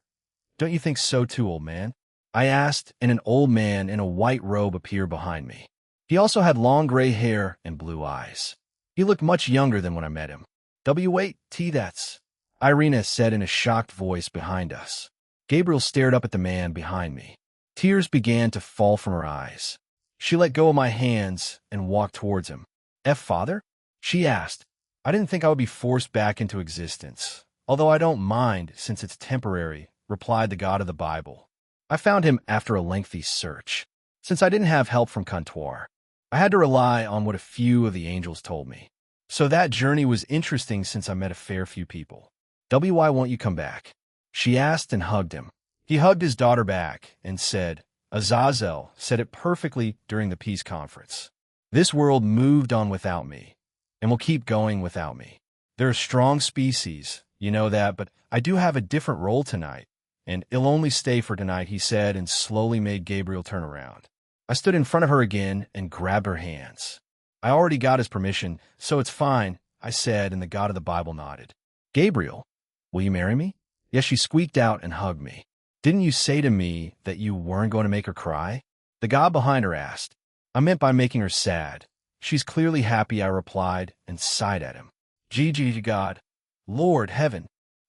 Don't you think so too, old man? I asked, and an old man in a white robe appeared behind me. He also had long gray hair and blue eyes. He looked much younger than when I met him. That's, Irina said in a shocked voice behind us. Gabriel stared up at the man behind me. Tears began to fall from her eyes. She let go of my hands and walked towards him. Father? She asked. I didn't think I would be forced back into existence, although I don't mind since it's temporary, replied the God of the Bible. I found him after a lengthy search. Since I didn't have help from Comptoir, I had to rely on what a few of the angels told me. So that journey was interesting since I met a fair few people. Why won't you come back? She asked and hugged him. He hugged his daughter back and said, Azazel said it perfectly during the peace conference. This world moved on without me, and will keep going without me. They're a strong species, you know that, but I do have a different role tonight, and it'll only stay for tonight, he said, and slowly made Gabriel turn around. I stood in front of her again and grabbed her hands. I already got his permission, so it's fine, I said, and the God of the Bible nodded. Gabriel, will you marry me? Yes, she squeaked out and hugged me. Didn't you say to me that you weren't going to make her cry? The God behind her asked. I meant by making her sad. She's clearly happy, I replied, and sighed at him. Gigi, God. Lord, heaven.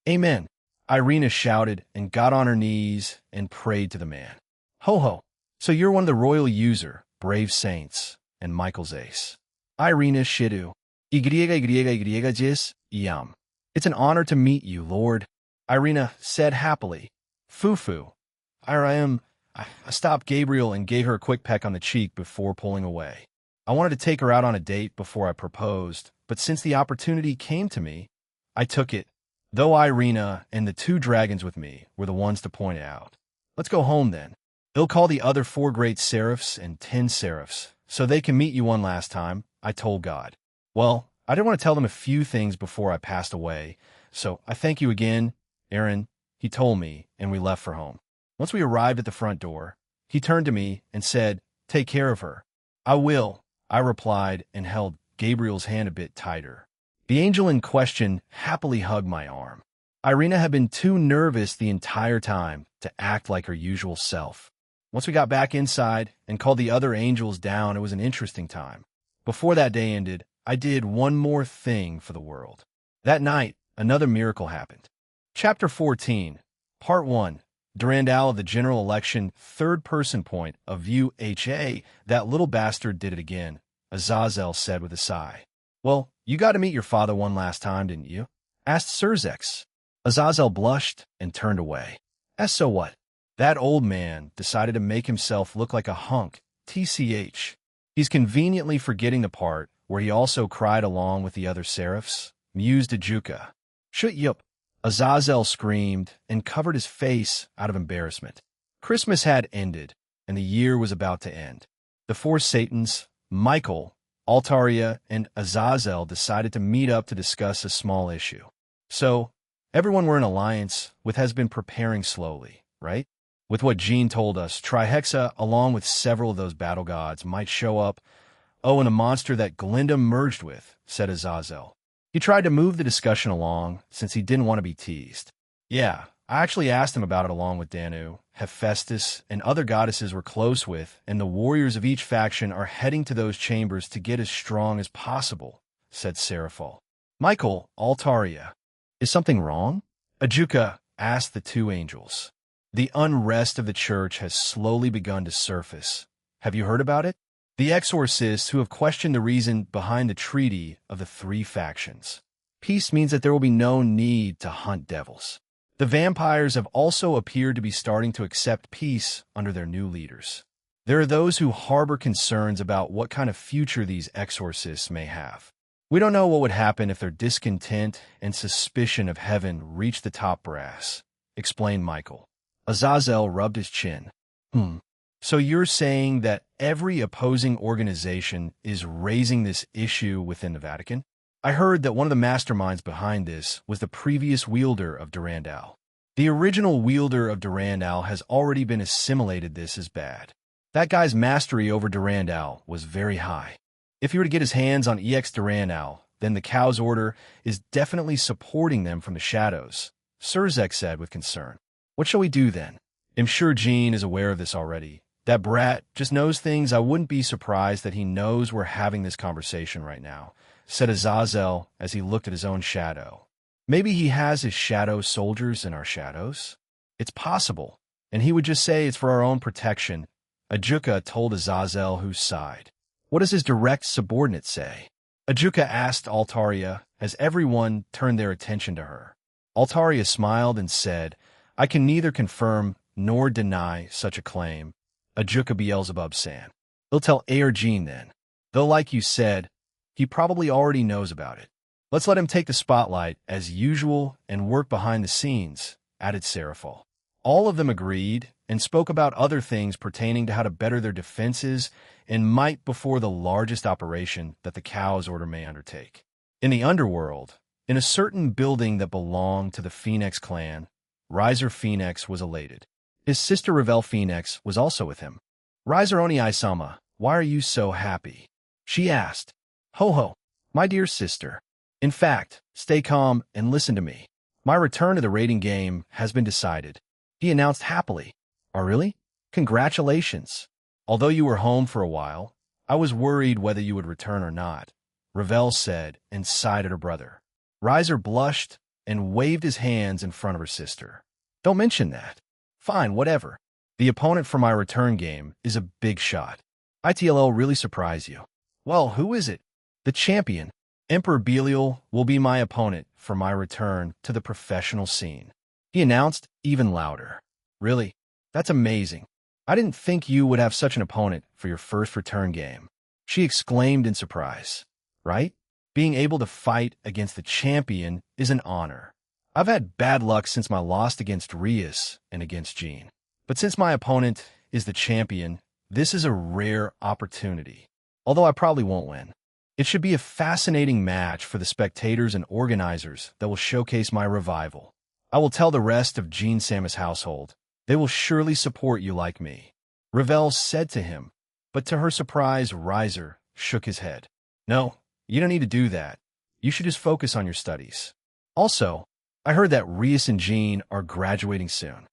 Amen. Irina shouted and got on her knees and prayed to the man. Ho ho. So you're one of the royal user, brave saints, and Michael's ace. Irina Shidu. Yam. It's an honor to meet you, Lord. Irina said happily. Fufu. I stopped Gabriel and gave her a quick peck on the cheek before pulling away. I wanted to take her out on a date before I proposed, but since the opportunity came to me, I took it, though Irina and the 2 dragons with me were the ones to point it out. Let's go home then. He'll call the other 4 great seraphs and 10 seraphs, so they can meet you one last time, I told God. Well, I didn't want to tell them a few things before I passed away, so I thank you again, Aaron, he told me, and we left for home. Once we arrived at the front door, he turned to me and said, "Take care of her." "I will," I replied and held Gabriel's hand a bit tighter. The angel in question happily hugged my arm. Irina had been too nervous the entire time to act like her usual self. Once we got back inside and called the other angels down, it was an interesting time. Before that day ended, I did one more thing for the world. That night, another miracle happened. Chapter 14, Part 1, Durandal of the General Election, third person point of view. That little bastard did it again, Azazel said with a sigh. "Well, you got to meet your father one last time, didn't you?" asked Surzex. Azazel blushed and turned away. So what? That old man decided to make himself look like a hunk, tch. He's conveniently forgetting the part where he also cried along with the other seraphs, mused Ajuka. "Shut yup," Azazel screamed and covered his face out of embarrassment. Christmas had ended, and the year was about to end. The 4 Satans, Michael, Altaria, and Azazel decided to meet up to discuss a small issue. So, everyone we're in alliance with has been preparing slowly, right? With what Jean told us, Trihexa, along with several of those battle gods, might show up. "Oh, and a monster that Glinda merged with," said Azazel. He tried to move the discussion along, since he didn't want to be teased. "Yeah, I actually asked him about it along with Danu, Hephaestus, and other goddesses we're close with, and the warriors of each faction are heading to those chambers to get as strong as possible," said Seraphol. Michael, Altaria. "Is something wrong?" Ajuka asked the 2 angels. "The unrest of the church has slowly begun to surface. Have you heard about it? The exorcists who have questioned the reason behind the treaty of the 3 factions. Peace means that there will be no need to hunt devils. The vampires have also appeared to be starting to accept peace under their new leaders. There are those who harbor concerns about what kind of future these exorcists may have. We don't know what would happen if their discontent and suspicion of heaven reached the top brass," explained Michael. Azazel rubbed his chin. So you're saying that every opposing organization is raising this issue within the Vatican? I heard that one of the masterminds behind this was the previous wielder of Durandal. The original wielder of Durandal has already been assimilated this as bad. That guy's mastery over Durandal was very high. If he were to get his hands on EX Durandal, then the Cow's Order is definitely supporting them from the shadows, Surzek said with concern. "What shall we do then?" "I'm sure Jean is aware of this already. That brat just knows things. I wouldn't be surprised that he knows we're having this conversation right now," said Azazel as he looked at his own shadow. "Maybe he has his shadow soldiers in our shadows? It's possible, and he would just say it's for our own protection," Ajuka told Azazel, who sighed. "What does his direct subordinate say?" Ajuka asked Altaria as everyone turned their attention to her. Altaria smiled and said, "I can neither confirm nor deny such a claim." Ajuka Beelzebub san. "He'll tell Jean then. Though like you said, he probably already knows about it. Let's let him take the spotlight as usual and work behind the scenes," added Seraphol. All of them agreed and spoke about other things pertaining to how to better their defenses and might before the largest operation that the Cow's Order may undertake. In the underworld, in a certain building that belonged to the Phoenix clan, Riser Phoenix was elated. His sister Ravel Phoenix was also with him. "Riser Oni-sama, why are you so happy?" she asked. "Ho ho, my dear sister. In fact, stay calm and listen to me. My return to the raiding game has been decided," he announced happily. "Oh really? Congratulations. Although you were home for a while, I was worried whether you would return or not," Ravel said and sighed at her brother. Riser blushed and waved his hands in front of her sister. "Don't mention that. Fine, whatever. The opponent for my return game is a big shot. ITLO really surprised you." "Well, who is it?" "The champion. Emperor Belial will be my opponent for my return to the professional scene," he announced even louder. "Really? That's amazing. I didn't think you would have such an opponent for your first return game," she exclaimed in surprise. "Right? Being able to fight against the champion is an honor. I've had bad luck since my loss against Rias and against Jean. But since my opponent is the champion, this is a rare opportunity. Although I probably won't win. It should be a fascinating match for the spectators and organizers that will showcase my revival. I will tell the rest of Gene Samus' household. They will surely support you like me. Ravel said to him, but to her surprise, Riser shook his head. No, you don't need to do that. You should just focus on your studies. Also, I heard that Rias and Gene are graduating soon,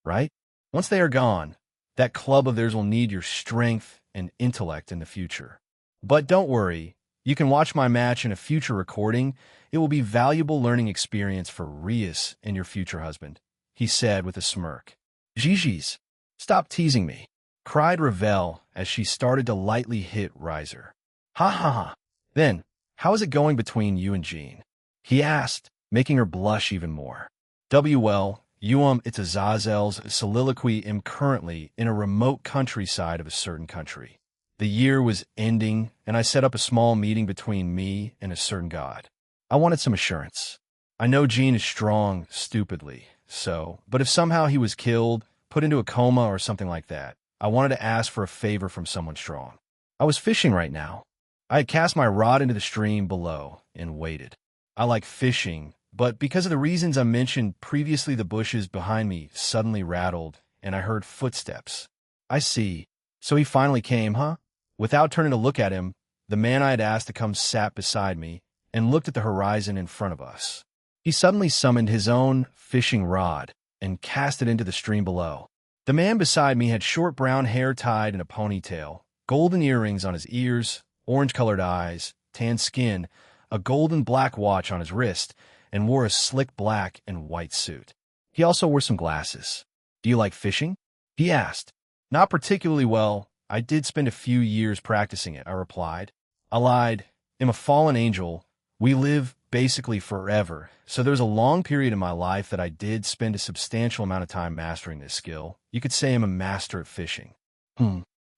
right? Once they are gone, that club of theirs will need your strength and intellect in the future. But don't worry, you can watch my match in a future recording. It will be valuable learning experience for Rias and your future husband, he said with a smirk. Gigi's, stop teasing me, cried Ravel as she started to lightly hit Riser. Ha ha ha. Then, how is it going between you and Gene? He asked, making her blush even more. Well, it's Azazel's soliloquy am currently in a remote countryside of a certain country. The year was ending, and I set up a small meeting between me and a certain god. I wanted some assurance. I know Gene is strong, stupidly, but if somehow he was killed, put into a coma or something like that, I wanted to ask for a favor from someone strong. I was fishing right now. I had cast my rod into the stream below and waited. I like fishing, but because of the reasons I mentioned previously, the bushes behind me suddenly rattled, and I heard footsteps. I see. So he finally came, huh? Without turning to look at him, the man I had asked to come sat beside me and looked at the horizon in front of us. He suddenly summoned his own fishing rod and cast it into the stream below. The man beside me had short brown hair tied in a ponytail, golden earrings on his ears, orange-colored eyes, tan skin, a golden black watch on his wrist, and wore a slick black and white suit. He also wore some glasses. Do you like fishing? He asked. Not particularly well. I did spend a few years practicing it, I replied. I lied. I'm a fallen angel. We live basically forever, so there's a long period in my life that I did spend a substantial amount of time mastering this skill. You could say I'm a master at fishing.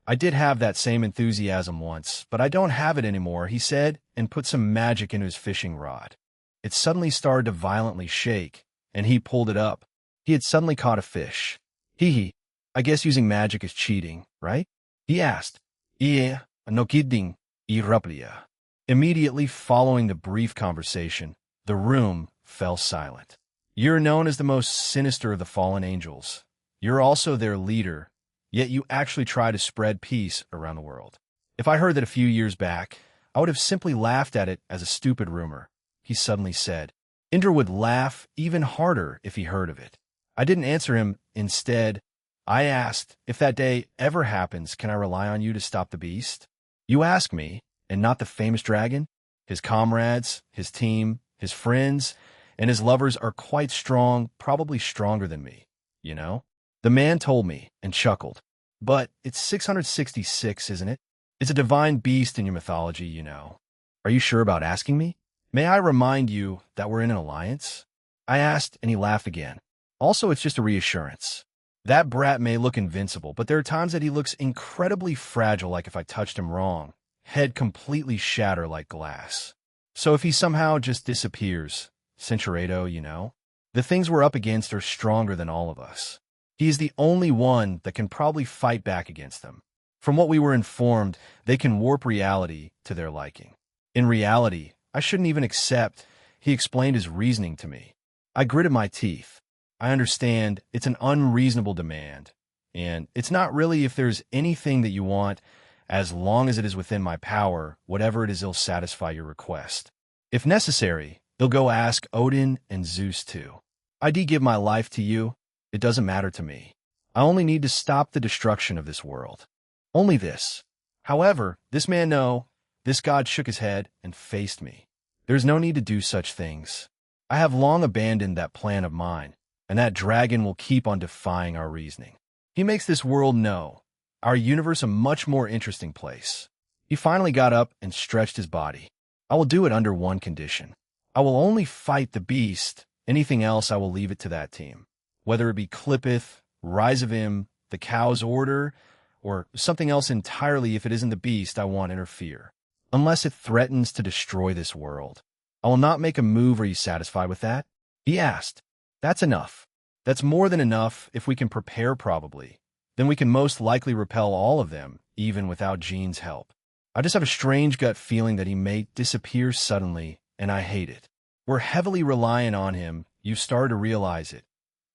I did have that same enthusiasm once, but I don't have it anymore, he said, and put some magic into his fishing rod. It suddenly started to violently shake, and he pulled it up. He had suddenly caught a fish. I guess using magic is cheating, right? He asked. Yeah, no kidding, Iraplia. Immediately following the brief conversation, the room fell silent. You're known as the most sinister of the fallen angels. You're also their leader, yet you actually try to spread peace around the world. If I heard that a few years back, I would have simply laughed at it as a stupid rumor, he suddenly said. Indra would laugh even harder if he heard of it. I didn't answer him. Instead, I asked, if that day ever happens, can I rely on you to stop the beast? You ask me, and not the famous dragon? His comrades, his team, his friends, and his lovers are quite strong, probably stronger than me, you know? The man told me and chuckled. But it's 666, isn't it? It's a divine beast in your mythology, you know. Are you sure about asking me? May I remind you that we're in an alliance? I asked, and he laughed again. Also, it's just a reassurance. That brat may look invincible, but there are times that he looks incredibly fragile, like if I touched him wrong, head completely shatter like glass. So if he somehow just disappears, Cinturedo, you know, the things we're up against are stronger than all of us. He is the only one that can probably fight back against them. From what we were informed, they can warp reality to their liking. In reality, I shouldn't even accept. He explained his reasoning to me. I gritted my teeth. I understand it's an unreasonable demand, and it's not really if there's anything that you want, as long as it is within my power, whatever it is, it'll satisfy your request. If necessary, they'll go ask Odin and Zeus too. I'd give my life to you. It doesn't matter to me. I only need to stop the destruction of this world. Only this. However, this god shook his head and faced me. There's no need to do such things. I have long abandoned that plan of mine, and that dragon will keep on defying our reasoning. He makes this world know, our universe, a much more interesting place. He finally got up and stretched his body. I will do it under one condition. I will only fight the beast. Anything else, I will leave it to that team. Whether it be Clippeth, Rise of Him, the Cow's Order, or something else entirely. If it isn't the beast, I won't interfere. Unless it threatens to destroy this world. I will not make a move. Are you satisfied with that? He asked. That's enough. That's more than enough if we can prepare, probably. then we can most likely repel all of them, even without Jean's help. I just have a strange gut feeling that he may disappear suddenly, and I hate it. We're heavily reliant on him. You've started to realize it,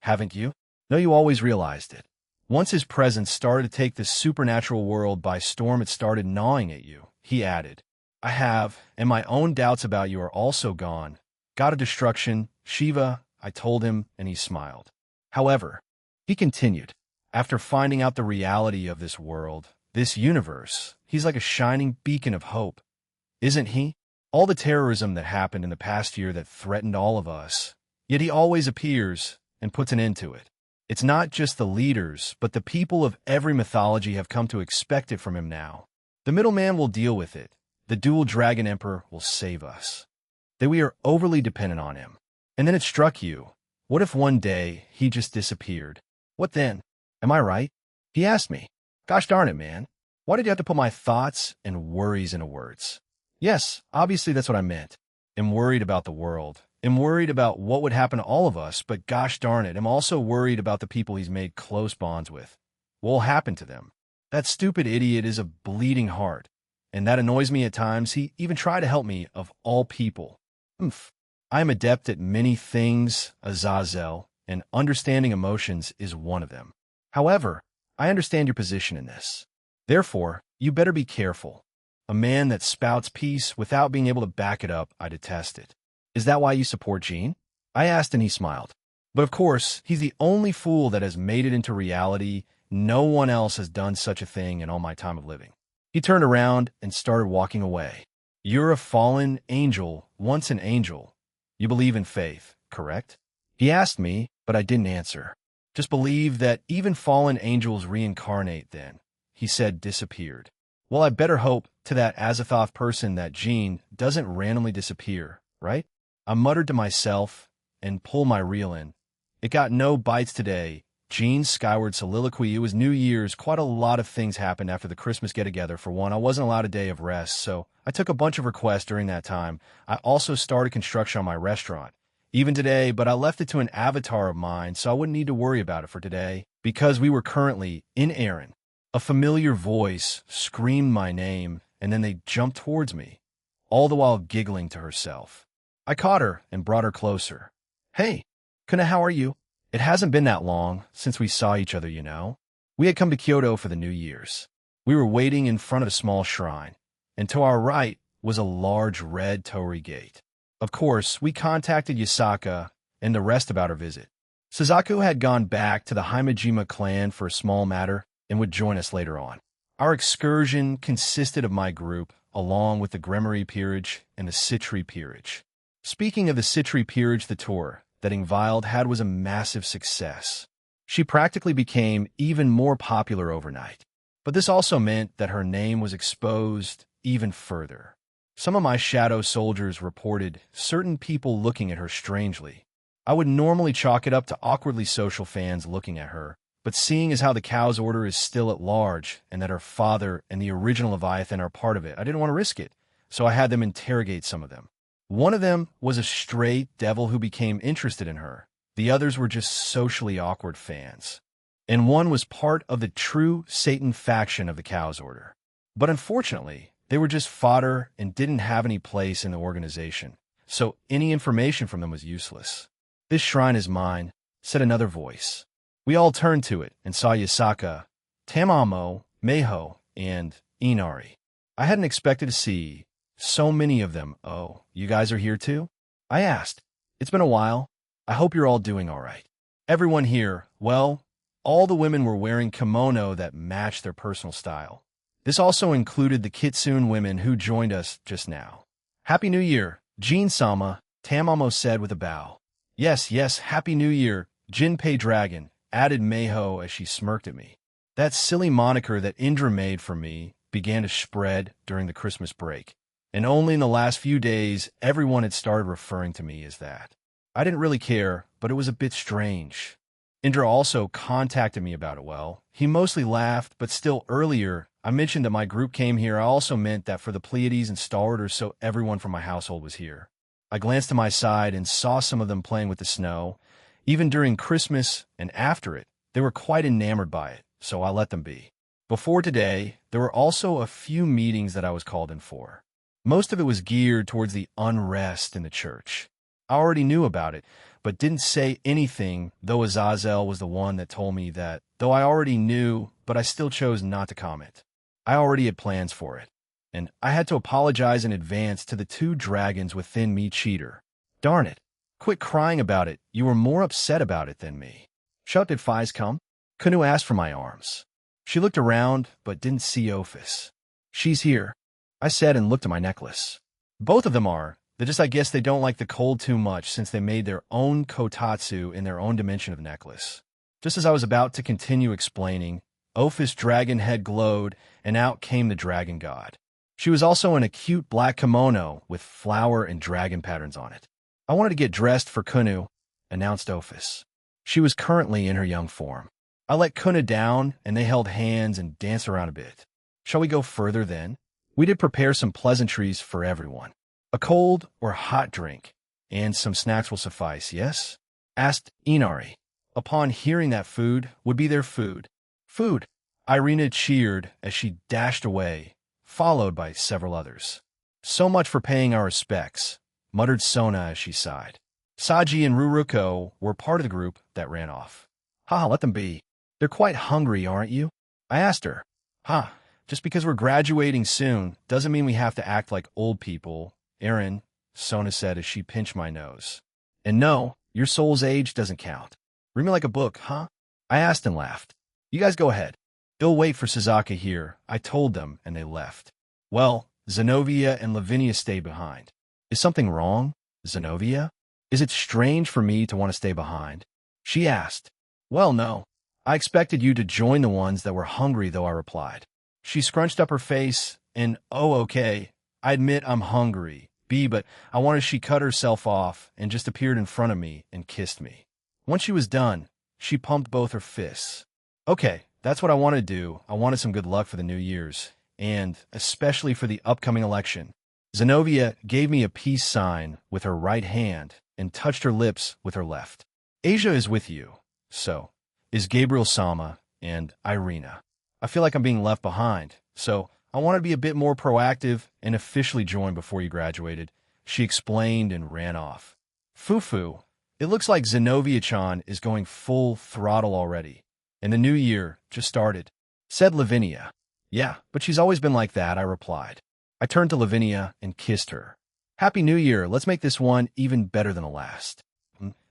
haven't you? No, you always realized it. Once his presence started to take this supernatural world by storm, it started gnawing at you, he added. I have, and my own doubts about you are also gone. God of destruction, Shiva, I told him, and he smiled. However, he continued, after finding out the reality of this world, this universe, he's like a shining beacon of hope. Isn't he? All the terrorism that happened in the past year that threatened all of us, yet he always appears and puts an end to it. It's not just the leaders, but the people of every mythology have come to expect it from him now. The middleman will deal with it. The dual dragon emperor will save us. That we are overly dependent on him. And then it struck you. What if one day he just disappeared? What then? Am I right? He asked me. Gosh darn it, man. Why did you have to put my thoughts and worries into words? Yes, obviously that's what I meant. I'm worried about the world. I'm worried about what would happen to all of us, but gosh darn it, I'm also worried about the people he's made close bonds with. What will happen to them? That stupid idiot is a bleeding heart, and that annoys me at times. He even tried to help me, of all people. I am adept at many things, Azazel, and understanding emotions is one of them. However, I understand your position in this. Therefore, you better be careful. A man that spouts peace without being able to back it up, I detest it. Is that why you support Jean? I asked and he smiled. But of course, he's the only fool that has made it into reality. No one else has done such a thing in all my time of living. He turned around and started walking away. You're a fallen angel, once an angel. You believe in faith, correct? He asked me, but I didn't answer. Just believe that even fallen angels reincarnate then. He said disappeared. Well, I better hope to that Azathoth person that Jean doesn't randomly disappear, right? I muttered to myself and pulled my reel in. It got no bites today. Jean's skyward soliloquy. It was New Year's. Quite a lot of things happened after the Christmas get-together. For one, I wasn't allowed a day of rest, so I took a bunch of requests during that time. I also started construction on my restaurant. Even today, but I left it to an avatar of mine, so I wouldn't need to worry about it for today, because we were currently in Aaron. A familiar voice screamed my name, and then they jumped towards me, all the while giggling to herself. I caught her and brought her closer. Hey, Kuna, how are you? It hasn't been that long since we saw each other, you know. We had come to Kyoto for the New Year's. We were waiting in front of a small shrine, and to our right was a large red torii gate. Of course, we contacted Yasaka and the rest about our visit. Suzaku had gone back to the Himejima clan for a small matter and would join us later on. Our excursion consisted of my group, along with the Gremory peerage and the Citri peerage. Speaking of the Citri peerage, the tour that Ingvild had was a massive success. She practically became even more popular overnight. But this also meant that her name was exposed even further. Some of my shadow soldiers reported certain people looking at her strangely. I would normally chalk it up to awkwardly social fans looking at her, but seeing as how the Cow's Order is still at large and that her father and the original Leviathan are part of it, I didn't want to risk it, so I had them interrogate some of them. One of them was a straight devil who became interested in her. The others were just socially awkward fans. And one was part of the true Satan faction of the Cow's Order. But unfortunately, they were just fodder and didn't have any place in the organization, so any information from them was useless. This shrine is mine, said another voice. We all turned to it and saw Yasaka, Tamamo, Meho, and Inari. I hadn't expected to see so many of them. Oh, you guys are here too? I asked. It's been a while. I hope you're all doing all right. Everyone here, well, all the women were wearing kimono that matched their personal style. This also included the Kitsune women who joined us just now. Happy New Year, Jin-sama, Tamamo said with a bow. Yes, Happy New Year, Jinpei Dragon, added Meho as she smirked at me. That silly moniker that Indra made for me began to spread during the Christmas break, and only in the last few days everyone had started referring to me as that. I didn't really care, but it was a bit strange. Indra also contacted me about it. Well, he mostly laughed, but still earlier I mentioned that my group came here. I also meant that for the Pleiades and Stalwart, so everyone from my household was here. I glanced to my side and saw some of them playing with the snow. Even during Christmas and after it, they were quite enamored by it. so I let them be. Before today, there were also a few meetings that I was called in for. Most of it was geared towards the unrest in the church. I already knew about it, but didn't say anything, though Azazel was the one that told me that, though I already knew, but I still chose not to comment. I already had plans for it, and I had to apologize in advance to the two dragons within me, cheater. Darn it. Quit crying about it. You were more upset about it than me. Shut, did Fies come? Kunu asked for my arms. She looked around, but didn't see Ophis. She's here, I said and looked at my necklace. Both of them are. I guess they don't like the cold too much since they made their own kotatsu in their own dimension of necklace. Just as I was about to continue explaining, Ophis' dragon head glowed, and out came the dragon god. She was also in a cute black kimono with flower and dragon patterns on it. I wanted to get dressed for Kunu, announced Ophis. She was currently in her young form. I let Kunu down, and they held hands and danced around a bit. Shall we go further then? We did prepare some pleasantries for everyone. A cold or hot drink, and some snacks will suffice, yes? Asked Inari. Upon hearing that food would be their food. Food, Irina cheered as she dashed away, followed by several others. So much for paying our respects, muttered Sona as she sighed. Saji and Ruruko were part of the group that ran off. Ha, let them be. They're quite hungry, aren't you? I asked her. Ha, just because we're graduating soon doesn't mean we have to act like old people, Aaron, Sona said as she pinched my nose. And no, your soul's age doesn't count. Read me like a book, huh? I asked and laughed. You guys go ahead. They'll wait for Suzaka here, I told them, and they left. Well, Zenobia and Lavinia stayed behind. Is something wrong, Zenobia? Is it strange for me to want to stay behind? She asked. Well, no. I expected you to join the ones that were hungry, though, I replied. She scrunched up her face, and okay, I admit I'm hungry, but I wanted she cut herself off and just appeared in front of me and kissed me. Once she was done, she pumped both her fists. Okay, that's what I wanted to do. I wanted some good luck for the New Year's, and especially for the upcoming election. Zenobia gave me a peace sign with her right hand and touched her lips with her left. Asia is with you, so is Gabriel Sama and Irina. I feel like I'm being left behind, so I wanted to be a bit more proactive and officially join before you graduated, she explained and ran off. Fufu, it looks like Zenobia-chan is going full throttle already, and the new year just started, said Lavinia. Yeah, but she's always been like that, I replied. I turned to Lavinia and kissed her. Happy New Year, let's make this one even better than the last.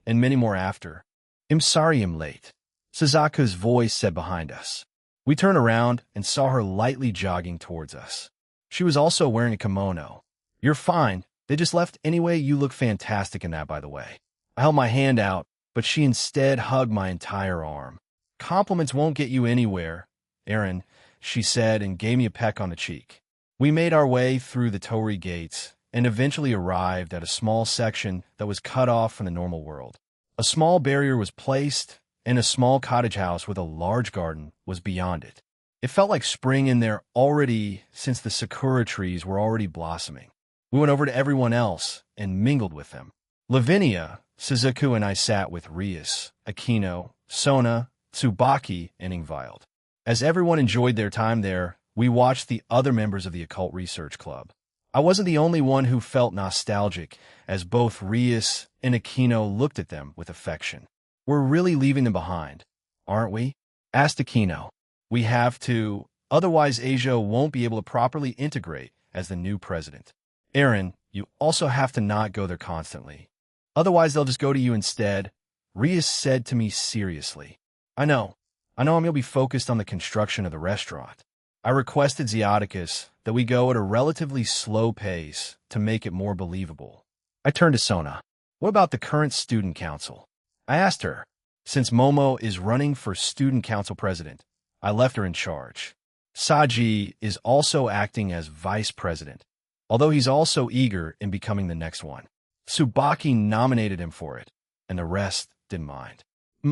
And many more after. I'm sorry I'm late, Suzaku's voice said behind us. We turned around and saw her lightly jogging towards us. She was also wearing a kimono. You're fine. They just left anyway. You look fantastic in that, by the way. I held my hand out, but she instead hugged my entire arm. Compliments won't get you anywhere, Aaron, she said and gave me a peck on the cheek. We made our way through the torii gates and eventually arrived at a small section that was cut off from the normal world. A small barrier was placed, and a small cottage house with a large garden was beyond it. It felt like spring in there already since the sakura trees were already blossoming. We went over to everyone else and mingled with them. Lavinia, Suzuku, and I sat with Rias, Akino, Sona, Tsubaki, and Ingvild. As everyone enjoyed their time there, we watched the other members of the Occult Research Club. I wasn't the only one who felt nostalgic, as both Rias and Akino looked at them with affection. We're really leaving them behind, aren't we? Asked Akino. We have to, otherwise Asia won't be able to properly integrate as the new president. Aaron, you also have to not go there constantly. Otherwise they'll just go to you instead, Rias said to me seriously. I know I'm going to be focused on the construction of the restaurant. I requested Zeoticus that we go at a relatively slow pace to make it more believable. I turned to Sona. What about the current student council? I asked her. Since Momo is running for student council president, I left her in charge. Saji is also acting as vice president, although he's also eager in becoming the next one. Tsubaki nominated him for it, and the rest didn't mind.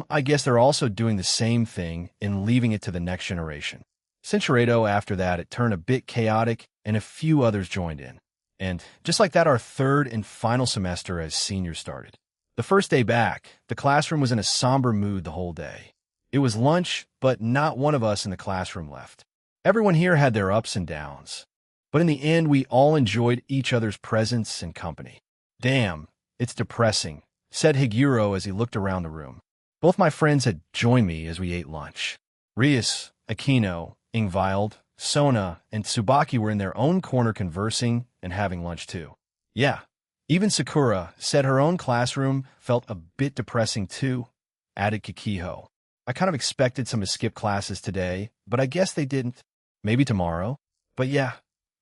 I guess they're also doing the same thing and leaving it to the next generation. Cinchuredo, after that, it turned a bit chaotic, and a few others joined in. And just like that, our third and final semester as seniors started. The first day back, the classroom was in a somber mood the whole day. It was lunch, but not one of us in the classroom left. Everyone here had their ups and downs. But in the end, we all enjoyed each other's presence and company. Damn, it's depressing, said Higuro as he looked around the room. Both my friends had joined me as we ate lunch. Rias, Akino, Ingvild, Sona, and Tsubaki were in their own corner conversing and having lunch too. Yeah, even Sakura said her own classroom felt a bit depressing too, added Kikiho. I kind of expected some to skip classes today, but I guess they didn't. Maybe tomorrow. But yeah,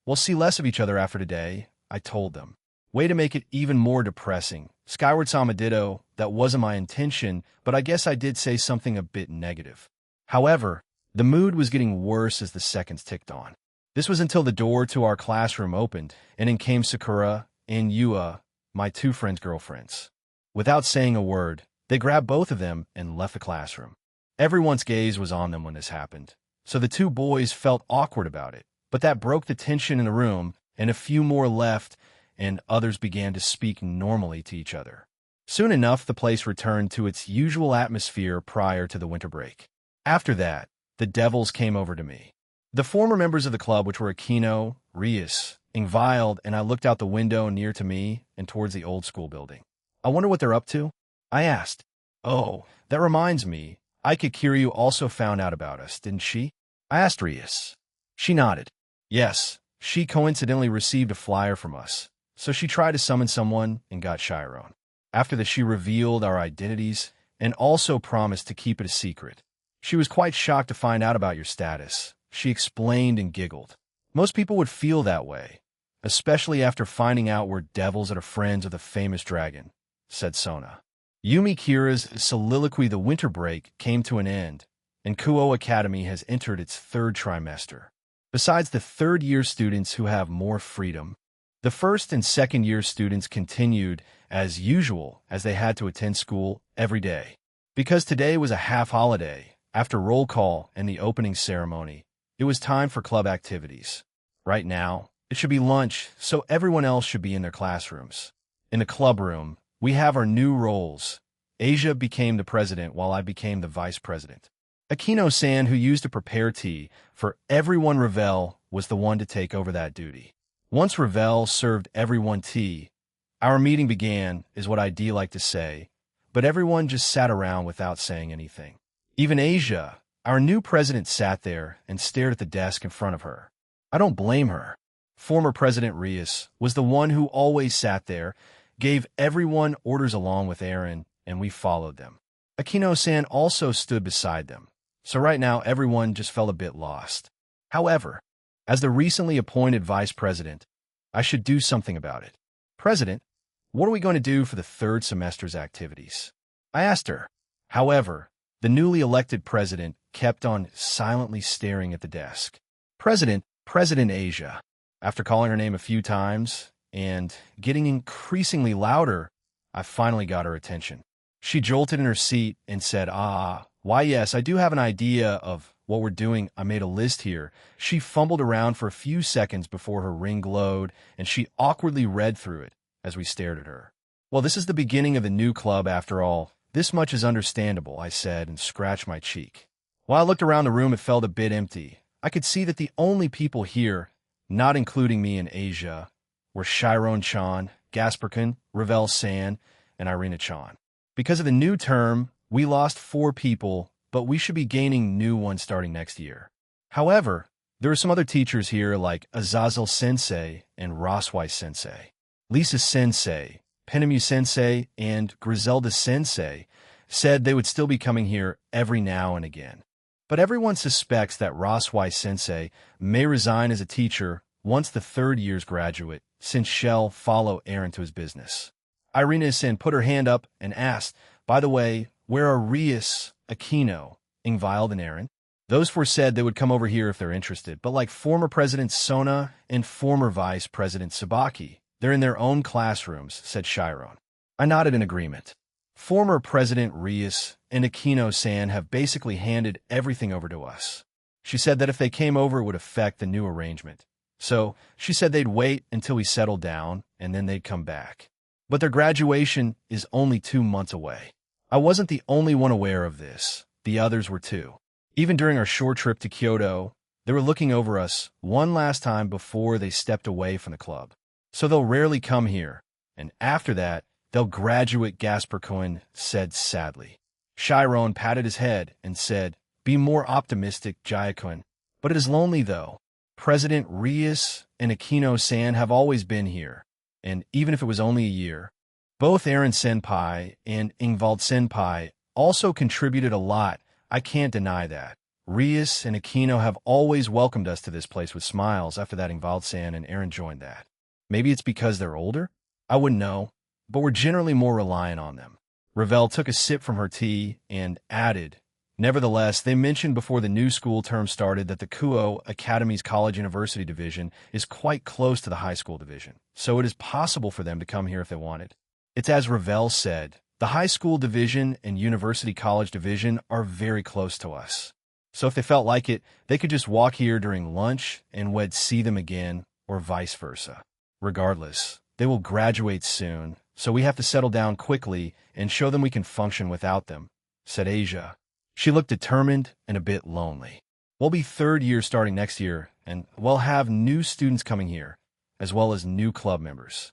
we'll see less of each other after today, I told them. Way to make it even more depressing. Skyward-sama ditto, that wasn't my intention, but I guess I did say something a bit negative. However, the mood was getting worse as the seconds ticked on. This was until the door to our classroom opened, and in came Sakura and Yua, my two friends' girlfriends. Without saying a word, they grabbed both of them and left the classroom. Everyone's gaze was on them when this happened, so the two boys felt awkward about it, but that broke the tension in the room, and a few more left, and others began to speak normally to each other. Soon enough, the place returned to its usual atmosphere prior to the winter break. After that, the devils came over to me. The former members of the club, which were Akino, Rias, Ingvild, and I looked out the window near to me and towards the old school building. I wonder what they're up to? I asked. Oh, that reminds me. Aika Kiryu also found out about us, didn't she? I asked Rias. She nodded. Yes, she coincidentally received a flyer from us, so she tried to summon someone and got Chiron. After that, she revealed our identities and also promised to keep it a secret. She was quite shocked to find out about your status. She explained and giggled. Most people would feel that way, especially after finding out we're devils that are friends of the famous dragon, said Sona. Yumi Kira's soliloquy The winter break came to an end, and Kuo Academy has entered its third trimester. Besides the third-year students who have more freedom, the first and second-year students continued as usual as they had to attend school every day. Because today was a half-holiday, after roll call and the opening ceremony, it was time for club activities. Right now, it should be lunch, so everyone else should be in their classrooms. In the club room, we have our new roles. Asia became the president while I became the vice president. Akino-san, who used to prepare tea for everyone Ravel, was the one to take over that duty. Once Ravel served everyone tea, our meeting began, is what I'd like to say, but everyone just sat around without saying anything. Even Asia, our new president, sat there and stared at the desk in front of her. I don't blame her. Former President Rias was the one who always sat there, gave everyone orders along with Aaron, and we followed them. Akino-san also stood beside them, so right now everyone just felt a bit lost. However, as the recently appointed vice president, I should do something about it. President, what are we going to do for the third semester's activities? I asked her. However, the newly elected president kept on silently staring at the desk. President Asia. After calling her name a few times and getting increasingly louder, I finally got her attention. She jolted in her seat and said, why yes, I do have an idea of what we're doing. I made a list here. She fumbled around for a few seconds before her ring glowed, and she awkwardly read through it as we stared at her. Well, this is the beginning of the new club after all. This much is understandable, I said and scratched my cheek. While I looked around the room, it felt a bit empty. I could see that the only people here, not including me and Asia, were Chiron-chan, Gasperkin, Ravel-san, and Irina-chan. Because of the new term, we lost 4 people, but we should be gaining new ones starting next year. However, there are some other teachers here like Azazel-sensei and Roswai-sensei. Lisa-sensei, Penemu-sensei, and Griselda-sensei said they would still be coming here every now and again. But everyone suspects that Roswai-sensei may resign as a teacher once the third year's graduate, since she'll follow Aaron to his business. Irina-san put her hand up and asked, by the way, where are Rias, Akino, Ingvild, and Aaron? Those 4 said they would come over here if they're interested, but like former President Sona and former Vice President Sabaki, they're in their own classrooms, said Chiron. I nodded in agreement. Former President Rias and Akino-san have basically handed everything over to us. She said that if they came over, it would affect the new arrangement. So she said they'd wait until we settled down, and then they'd come back. But their graduation is only 2 months away. I wasn't the only one aware of this. the others were too. Even during our short trip to Kyoto, they were looking over us one last time before they stepped away from the club. So they'll rarely come here, and after that, they'll graduate, Gasper-kun said sadly. Chiron patted his head and said, "Be more optimistic, Jaya-kun. But it is lonely, though. President Rias and Akino-san have always been here, and even if it was only a year, both Aaron Senpai and Ingvald Senpai also contributed a lot. I can't deny that. Rias and Aquino have always welcomed us to this place with smiles. After that, Ingvald-san and Aaron joined that. Maybe it's because they're older? I wouldn't know, but we're generally more reliant on them." Ravel took a sip from her tea and added, "Nevertheless, they mentioned before the new school term started that the Kuo Academy's college-university division is quite close to the high school division, so it is possible for them to come here if they wanted. It's as Ravel said, the high school division and university college division are very close to us. So if they felt like it, they could just walk here during lunch and we'd see them again, or vice versa. Regardless, they will graduate soon, so we have to settle down quickly and show them we can function without them," said Asia. She looked determined and a bit lonely. "We'll be third year starting next year, and we'll have new students coming here, as well as new club members."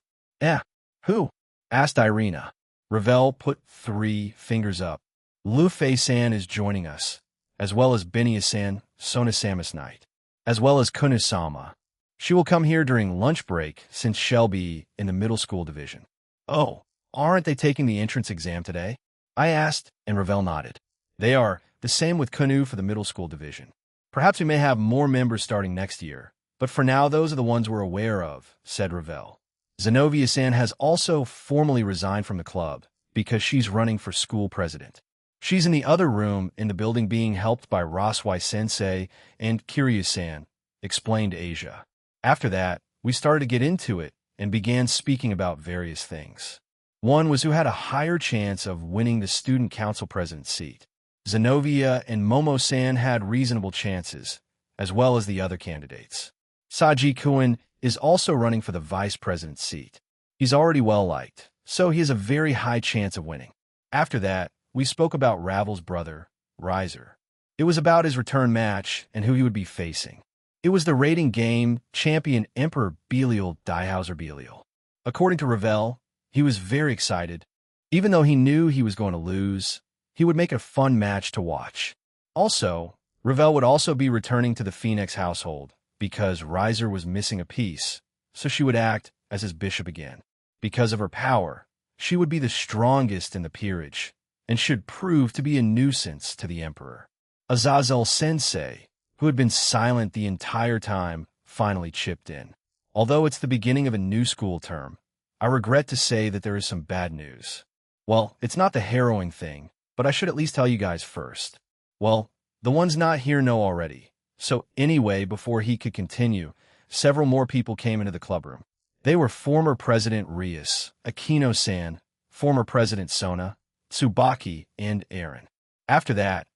Who?" asked Irina. Ravel put 3 fingers up. "Luffy-san is joining us, as well as Benia-san, Sona-sama's night, as well as Kunisama. She will come here during lunch break since she'll be in the middle school division." "Oh, aren't they taking the entrance exam today?" I asked, and Ravel nodded. "They are, the same with Kunu for the middle school division. Perhaps we may have more members starting next year, but for now those are the ones we're aware of," said Ravel. "Zenobia-san has also formally resigned from the club because she's running for school president. She's in the other room in the building being helped by Roswai-sensei and Kiryu-san," explained Asia. After that, we started to get into it and began speaking about various things. One was who had a higher chance of winning the student council president seat. Zenobia and Momo-san had reasonable chances, as well as the other candidates. Saji-kun is also running for the vice president seat. He's already well-liked, so he has a very high chance of winning. After that, we spoke about Ravel's brother, Riser. It was about his return match and who he would be facing. It was the rating game champion Emperor Belial Diehauser Belial. According to Ravel, he was very excited. Even though he knew he was going to lose, he would make a fun match to watch. Also, Ravel would also be returning to the Phoenix household because Riser was missing a piece, so she would act as his bishop again. Because of her power, she would be the strongest in the peerage and should prove to be a nuisance to the emperor. Azazel-sensei, who had been silent the entire time, finally chipped in. "Although it's the beginning of a new school term, I regret to say that there is some bad news. Well, it's not the harrowing thing, but I should at least tell you guys first. Well, the ones not here know already. So anyway, before he could continue, several more people came into the clubroom. They were former President Rias, Aquino-san, former President Sona, Tsubaki, and Aaron. After that,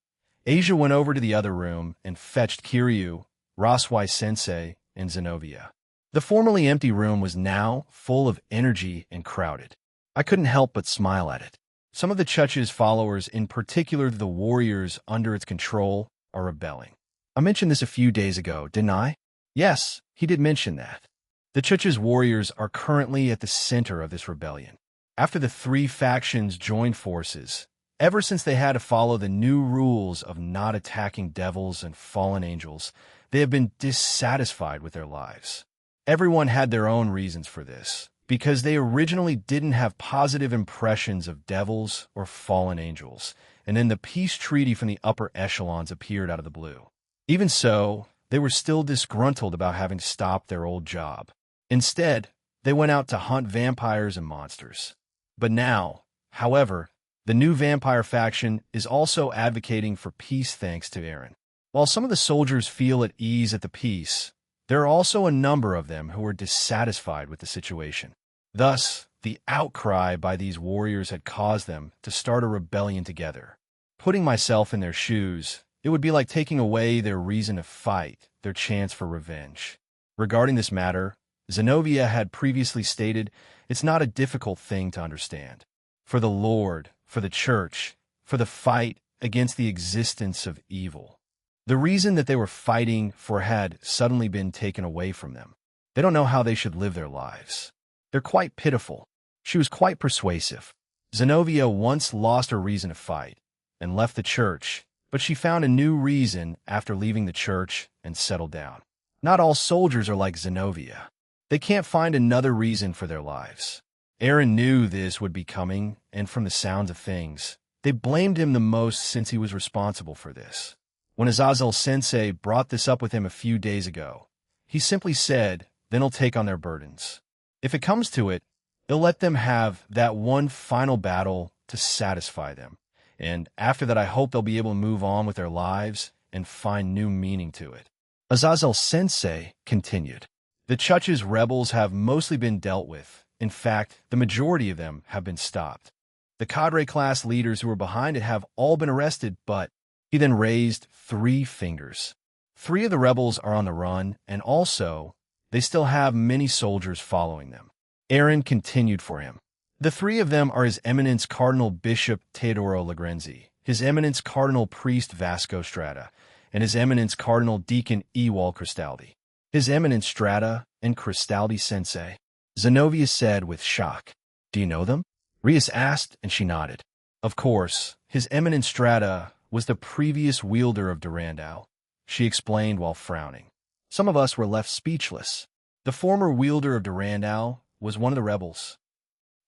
Asia went over to the other room and fetched Kiryu, Roswai-sensei, and Zenobia. The formerly empty room was now full of energy and crowded. I couldn't help but smile at it. Some of the Chuch's followers, in particular the warriors under its control, are rebelling. I mentioned this a few days ago, didn't I? Yes, he did mention that. The Chuch's warriors are currently at the center of this rebellion. After the 3 factions joined forces, ever since they had to follow the new rules of not attacking devils and fallen angels, they have been dissatisfied with their lives. Everyone had their own reasons for this, because they originally didn't have positive impressions of devils or fallen angels, and then the peace treaty from the upper echelons appeared out of the blue. Even so, they were still disgruntled about having to stop their old job. Instead, they went out to hunt vampires and monsters. But now, however, the new vampire faction is also advocating for peace thanks to Aaron. While some of the soldiers feel at ease at the peace, there are also a number of them who are dissatisfied with the situation. Thus, the outcry by these warriors had caused them to start a rebellion together. Putting myself in their shoes, it would be like taking away their reason to fight, their chance for revenge. Regarding this matter, Zenobia had previously stated it's not a difficult thing to understand. For the Lord, for the Church, for the fight against the existence of evil. The reason that they were fighting for had suddenly been taken away from them. They don't know how they should live their lives. They're quite pitiful. She was quite persuasive. Zenobia once lost her reason to fight and left the church, but she found a new reason after leaving the church and settled down. Not all soldiers are like Zenobia. They can't find another reason for their lives. Aaron knew this would be coming, and from the sounds of things, they blamed him the most since he was responsible for this. When Azazel Sensei brought this up with him a few days ago, he simply said, then he'll take on their burdens. If it comes to it, he'll let them have that one final battle to satisfy them. And after that, I hope they'll be able to move on with their lives and find new meaning to it. Azazel Sensei continued. The Chuch's rebels have mostly been dealt with. In fact, the majority of them have been stopped. The cadre class leaders who were behind it have all been arrested, but he then raised 3 fingers. 3 of the rebels are on the run, and also, they still have many soldiers following them. Aaron continued for him. The 3 of them are His Eminence Cardinal Bishop Teodoro Lagrenzi, His Eminence Cardinal Priest Vasco Strata, and His Eminence Cardinal Deacon Ewald Cristaldi. His Eminence Strata and Cristaldi Sensei, Zenobia said with shock. Do you know them? Rias asked, and she nodded. Of course, His Eminence Strata was the previous wielder of Durandal, she explained while frowning. Some of us were left speechless. The former wielder of Durandal was one of the rebels.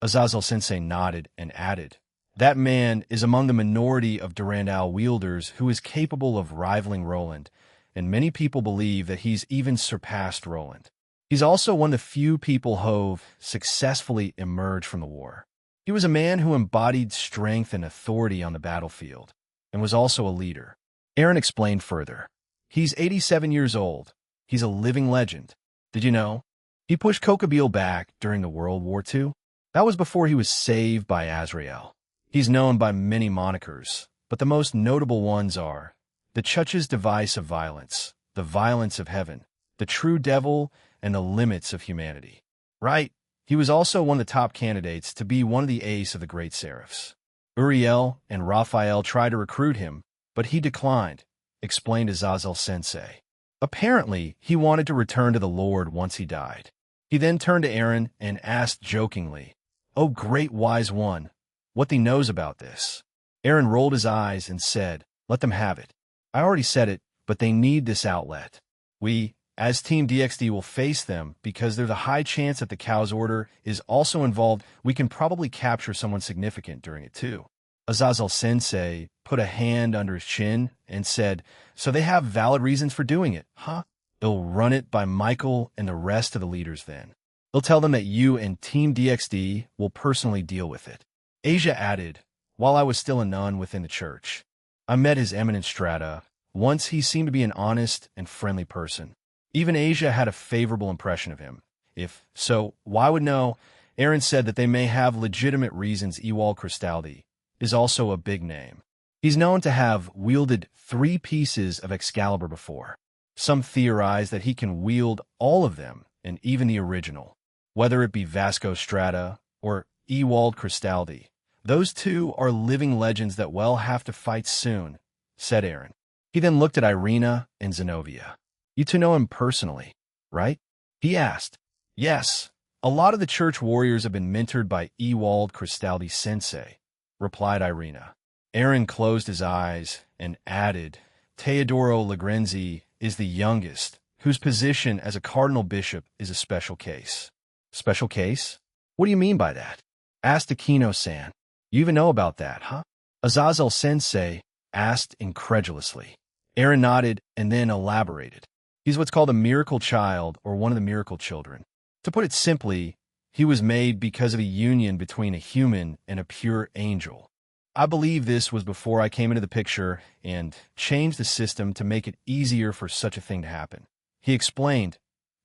Azazel Sensei nodded and added, that man is among the minority of Durandal wielders who is capable of rivaling Roland, and many people believe that he's even surpassed Roland. He's also one of the few people who've successfully emerged from the war. He was a man who embodied strength and authority on the battlefield, and was also a leader. Aaron explained further. He's 87 years old. He's a living legend. Did you know? He pushed Kokabil back during the World War II. That was before he was saved by Azrael. He's known by many monikers, but the most notable ones are the Chuch's device of violence, the violence of heaven, the true devil, and the limits of humanity. Right? He was also one of the top candidates to be one of the ace of the great seraphs. Uriel and Raphael tried to recruit him, but he declined, explained Azazel Sensei. Apparently, he wanted to return to the Lord once he died. He then turned to Aaron and asked jokingly, "Oh, great wise one, what he knows about this?" Aaron rolled his eyes and said, "Let them have it. I already said it, but they need this outlet. We, as Team DXD, will face them because there's a high chance that the Cow's Order is also involved. We can probably capture someone significant during it too." Azazel Sensei put a hand under his chin and said, "So they have valid reasons for doing it, huh? They'll run it by Michael and the rest of the leaders then. They'll tell them that you and Team DXD will personally deal with it." Asia added, "While I was still a nun within the church, I met His Eminence Strata. Once he seemed to be an honest and friendly person. Even Asia had a favorable impression of him. If so, why would know?" Aaron said that they may have legitimate reasons. Ewald Cristaldi is also a big name. He's known to have wielded 3 pieces of Excalibur before. Some theorize that he can wield all of them, and even the original. Whether it be Vasco Strata or Ewald Cristaldi, those 2 are living legends that will have to fight soon, said Aaron. He then looked at Irina and Zenobia. "You 2 know him personally, right?" he asked. "Yes, a lot of the church warriors have been mentored by Ewald Cristaldi Sensei," replied Irina. Aaron closed his eyes and added, "Teodoro Lagrenzi is the youngest, whose position as a cardinal bishop is a special case." "Special case? What do you mean by that?" asked Aquino-san. "You even know about that, huh?" Azazel Sensei asked incredulously. Aaron nodded and then elaborated. "He's what's called a miracle child, or one of the miracle children. To put it simply, he was made because of a union between a human and a pure angel. I believe this was before I came into the picture and changed the system to make it easier for such a thing to happen," he explained,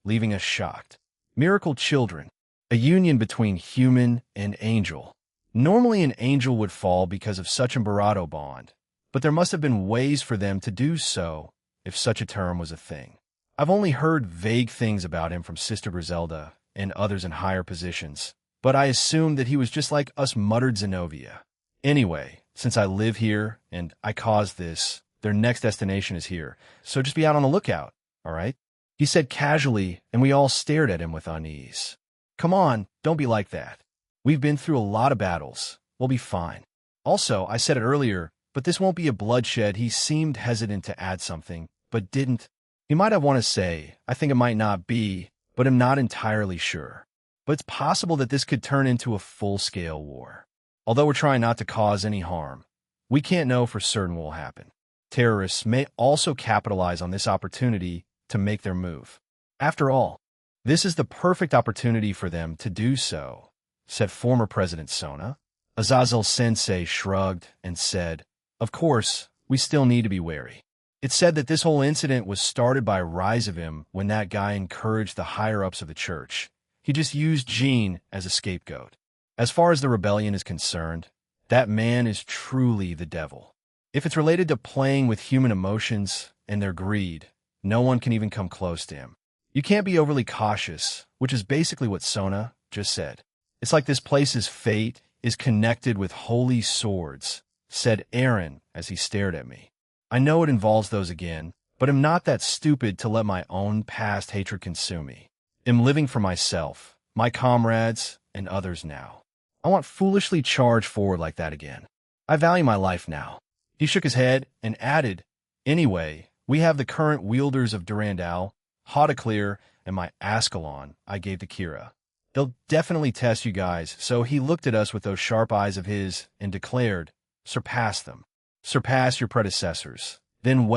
leaving us shocked. Miracle children, a union between human and angel. Normally an angel would fall because of such a Barato bond, but there must have been ways for them to do so if such a term was a thing. I've only heard vague things about him from Sister Griselda and others in higher positions, but I assumed that he was just like us, muttered Zenobia. Anyway, since I live here and I caused this, their next destination is here, so just be out on the lookout, all right? He said casually, and we all stared at him with unease. Come on, don't be like that. We've been through a lot of battles. We'll be fine. Also, I said it earlier, but this won't be a bloodshed. He seemed hesitant to add something, but didn't. He might have wanted to say, I think it might not be, but I'm not entirely sure. But it's possible that this could turn into a full-scale war. Although we're trying not to cause any harm, we can't know for certain what will happen. Terrorists may also capitalize on this opportunity to make their move. After all, this is the perfect opportunity for them to do so, said former President Sona. Azazel Sensei shrugged and said, of course, we still need to be wary. It's said that this whole incident was started by Rizavim when that guy encouraged the higher-ups of the church. He just used Jean as a scapegoat. As far as the rebellion is concerned, that man is truly the devil. If it's related to playing with human emotions and their greed, no one can even come close to him. You can't be overly cautious, which is basically what Sona just said. It's like this place's fate is connected with holy swords, said Aaron as he stared at me. I know it involves those again, but I'm not that stupid to let my own past hatred consume me. I'm living for myself, my comrades, and others now. I won't foolishly charge forward like that again. I value my life now. He shook his head and added, anyway, we have the current wielders of Durandal, Hautaclear, and my Ascalon I gave to Kira. They'll definitely test you guys, so he looked at us with those sharp eyes of his and declared, surpass them. Surpass your predecessors. Then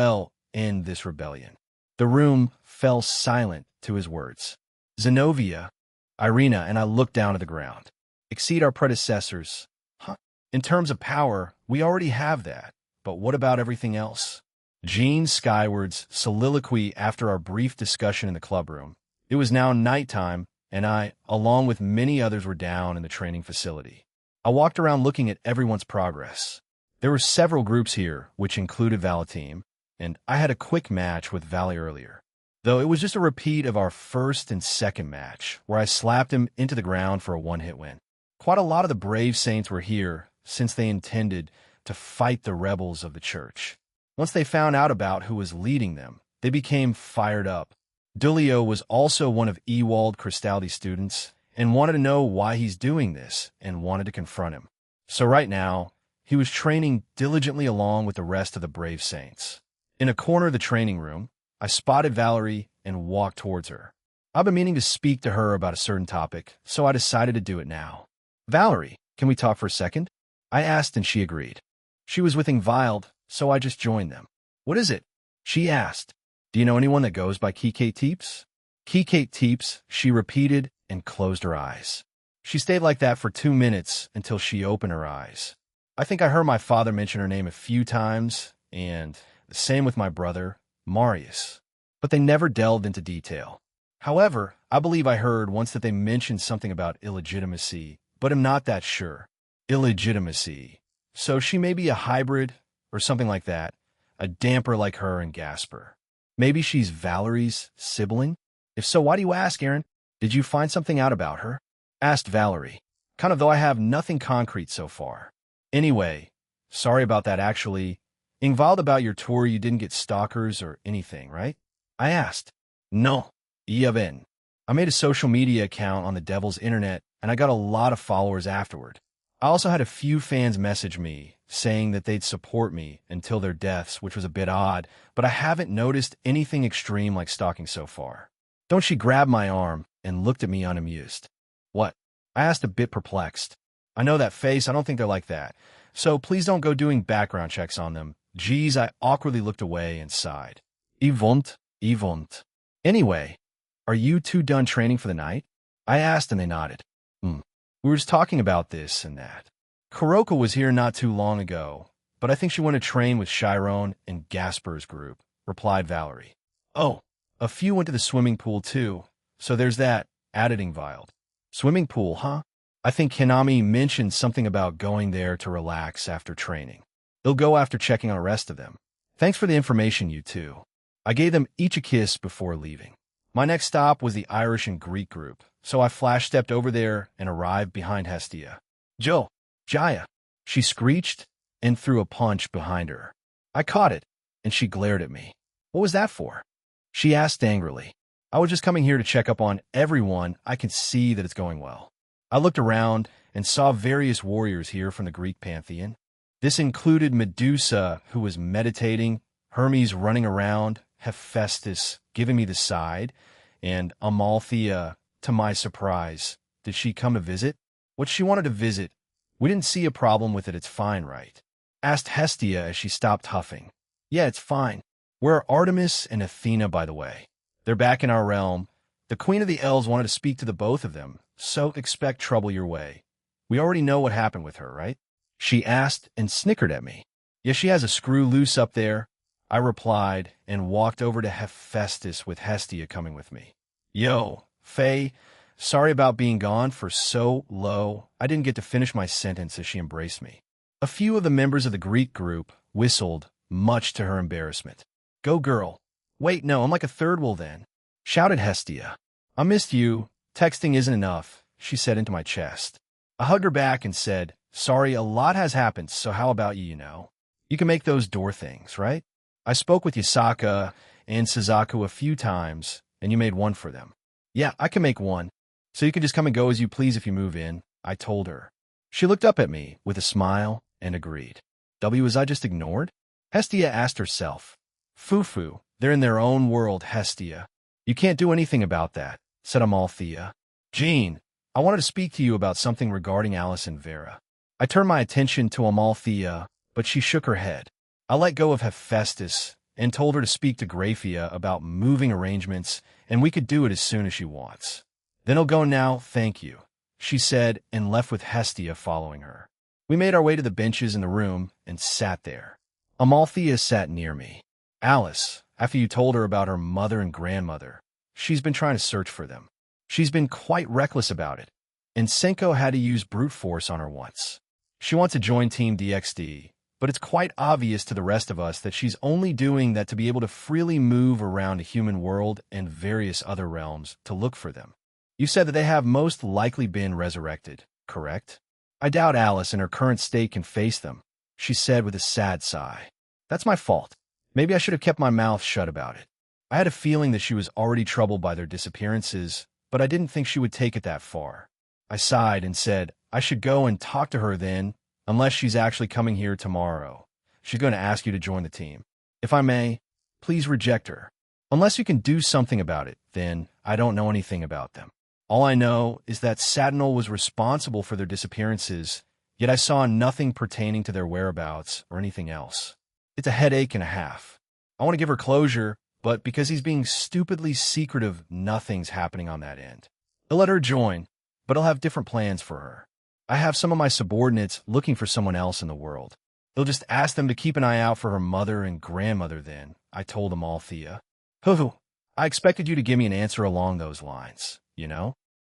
end this rebellion. The room fell silent to his words. Zenobia, Irina, and I looked down at the ground. Exceed our predecessors. Huh? In terms of power, we already have that. But what about everything else? Jean Skyward's soliloquy after our brief discussion in the clubroom. It was now nighttime, and I, along with many others, were down in the training facility. I walked around looking at everyone's progress. There were several groups here, which included Valateam, and I had a quick match with Valley earlier. Though it was just a repeat of our first and second match, where I slapped him into the ground for a one-hit win. Quite a lot of the brave saints were here, since they intended to fight the rebels of the church. Once they found out about who was leading them, they became fired up. Dulio was also one of Ewald Cristaldi's students, and wanted to know why he's doing this, and wanted to confront him. So right now, he was training diligently along with the rest of the brave saints. In a corner of the training room, I spotted Valerie and walked towards her. I've been meaning to speak to her about a certain topic, so I decided to do it now. Valerie, can we talk for a second? I asked and she agreed. She was with Ingvild, so I just joined them. What is it? She asked. Do you know anyone that goes by 10k-15This? 10k-15This, she repeated and closed her eyes. She stayed like that for 2 minutes until she opened her eyes. I think I heard my father mention her name a few times, and the same with my brother, Marius. But they never delved into detail. However, I believe I heard once that they mentioned something about illegitimacy, but I'm not that sure. Illegitimacy. So she may be a hybrid or something like that, a damper like her and Gasper. Maybe she's Valerie's sibling? If so, why do you ask, Aaron? Did you find something out about her? Asked Valerie, kind of though I have nothing concrete so far. Anyway, sorry about that actually. Ingvild, about your tour, you didn't get stalkers or anything, right? I asked. No, even. I made a social media account on the Devil's Internet, and I got a lot of followers afterward. I also had a few fans message me, saying that they'd support me until their deaths, which was a bit odd, but I haven't noticed anything extreme like stalking so far. Don't she grab my arm and looked at me unamused. What? I asked, a bit perplexed. I know that face, I don't think they're like that. So please don't go doing background checks on them. Geez, I awkwardly looked away and sighed. Evont. Anyway, are you two done training for the night? I asked and they nodded. We were just talking about this and that. Kuroko was here not too long ago, but I think she went to train with Chiron and Gasper's group, replied Valerie. Oh, a few went to the swimming pool too, so there's that, added Ingvild. Swimming pool, huh? I think Hinami mentioned something about going there to relax after training. They'll go after checking on the rest of them. Thanks for the information, you two. I gave them each a kiss before leaving. My next stop was the Irish and Greek group, so I flash-stepped over there and arrived behind Hestia. Joe, Jaya, she screeched, and threw a punch behind her. I caught it, and she glared at me. What was that for? She asked angrily. I was just coming here to check up on everyone. I can see that it's going well. I looked around and saw various warriors here from the Greek pantheon. This included Medusa, who was meditating, Hermes running around, Hephaestus giving me the side, and Amalthea, to my surprise. Did she come to visit? What she wanted to visit. We didn't see a problem with it. It's fine, right? Asked Hestia as she stopped huffing. Yeah, it's fine. Where are Artemis and Athena, by the way? They're back in our realm. The Queen of the Elves wanted to speak to the both of them, so expect trouble your way. We already know what happened with her, right? She asked and snickered at me. Yeah, she has a screw loose up there, I replied and walked over to Hephaestus with Hestia coming with me. Yo, Faye, sorry about being gone for so long. I didn't get to finish my sentence as she embraced me. A few of the members of the Greek group whistled, much to her embarrassment. Go girl. Wait, no, I'm like a third wheel then, shouted Hestia. I missed you. Texting isn't enough, she said into my chest. I hugged her back and said, sorry, a lot has happened, so how about you, You can make those door things, right? I spoke with Yasaka and Suzaku a few times, and you made one for them. Yeah, I can make one, so you can just come and go as you please if you move in, I told her. She looked up at me with a smile and agreed. Was I just ignored? Hestia asked herself. Fufu, they're in their own world, Hestia. You can't do anything about that, said Amalthea. Jean, I wanted to speak to you about something regarding Alice and Vera. I turned my attention to Amalthea, but she shook her head. I let go of Hephaestus and told her to speak to Graphia about moving arrangements, and we could do it as soon as she wants. Then I'll go now, thank you, she said, and left with Hestia following her. We made our way to the benches in the room and sat there. Amalthea sat near me. Alice, after you told her about her mother and grandmother, she's been trying to search for them. She's been quite reckless about it, and Senko had to use brute force on her once. She wants to join Team DXD, but it's quite obvious to the rest of us that she's only doing that to be able to freely move around a human world and various other realms to look for them. You said that they have most likely been resurrected, correct? I doubt Alice in her current state can face them, she said with a sad sigh. That's my fault. Maybe I should have kept my mouth shut about it. I had a feeling that she was already troubled by their disappearances, but I didn't think she would take it that far. I sighed and said, I should go and talk to her then, unless she's actually coming here tomorrow. She's going to ask you to join the team. If I may, please reject her. Unless you can do something about it, then I don't know anything about them. All I know is that Satinol was responsible for their disappearances, yet I saw nothing pertaining to their whereabouts or anything else. It's a headache and a half. I want to give her closure, but because he's being stupidly secretive, nothing's happening on that end. He'll let her join, but I'll have different plans for her. I have some of my subordinates looking for someone else in the world. He'll just ask them to keep an eye out for her mother and grandmother then, I told Amalthea. Hoo, I expected you to give me an answer along those lines,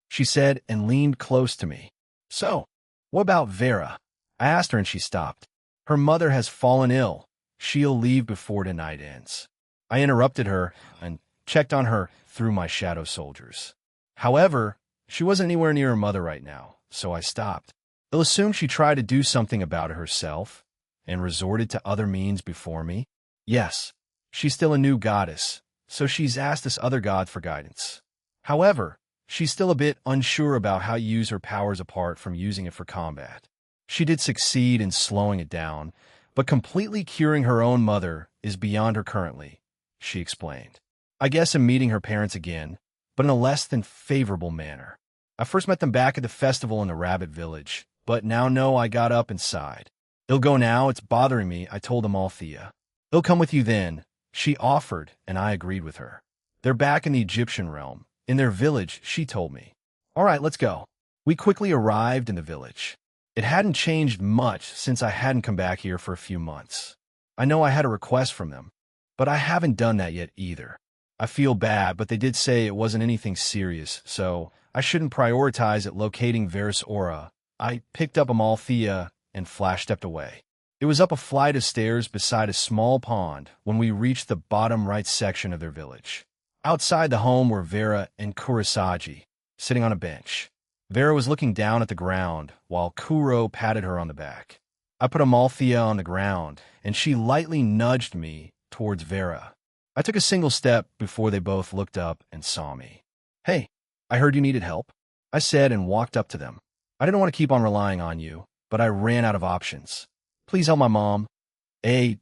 she said and leaned close to me. So, what about Vera? I asked her and she stopped. Her mother has fallen ill. She'll leave before tonight ends. I interrupted her and checked on her through my shadow soldiers. However, she wasn't anywhere near her mother right now, so I stopped. They'll assume she tried to do something about it herself and resorted to other means before me. Yes, she's still a new goddess, so she's asked this other god for guidance. However, she's still a bit unsure about how to use her powers apart from using it for combat. She did succeed in slowing it down, but completely curing her own mother is beyond her currently, she explained. I guess I'm meeting her parents again, but in a less than favorable manner. I first met them back at the festival in the Rabbit Village, but now know I got up and sighed. He'll go now, it's bothering me, I told Amalthea. He'll come with you then, she offered, and I agreed with her. They're back in the Egyptian realm, in their village, she told me. All right, let's go. We quickly arrived in the village. It hadn't changed much since I hadn't come back here for a few months. I know I had a request from them, but I haven't done that yet either. I feel bad, but they did say it wasn't anything serious, so I shouldn't prioritize it locating Vera's aura. I picked up Amalthea and flash-stepped away. It was up a flight of stairs beside a small pond when we reached the bottom right section of their village. Outside the home were Vera and Kurosagi, sitting on a bench. Vera was looking down at the ground while Kuro patted her on the back. I put Amalthea on the ground, and she lightly nudged me towards Vera. I took a single step before they both looked up and saw me. "Hey, I heard you needed help," I said and walked up to them. "I didn't want to keep on relying on you, but I ran out of options. Please help my mom."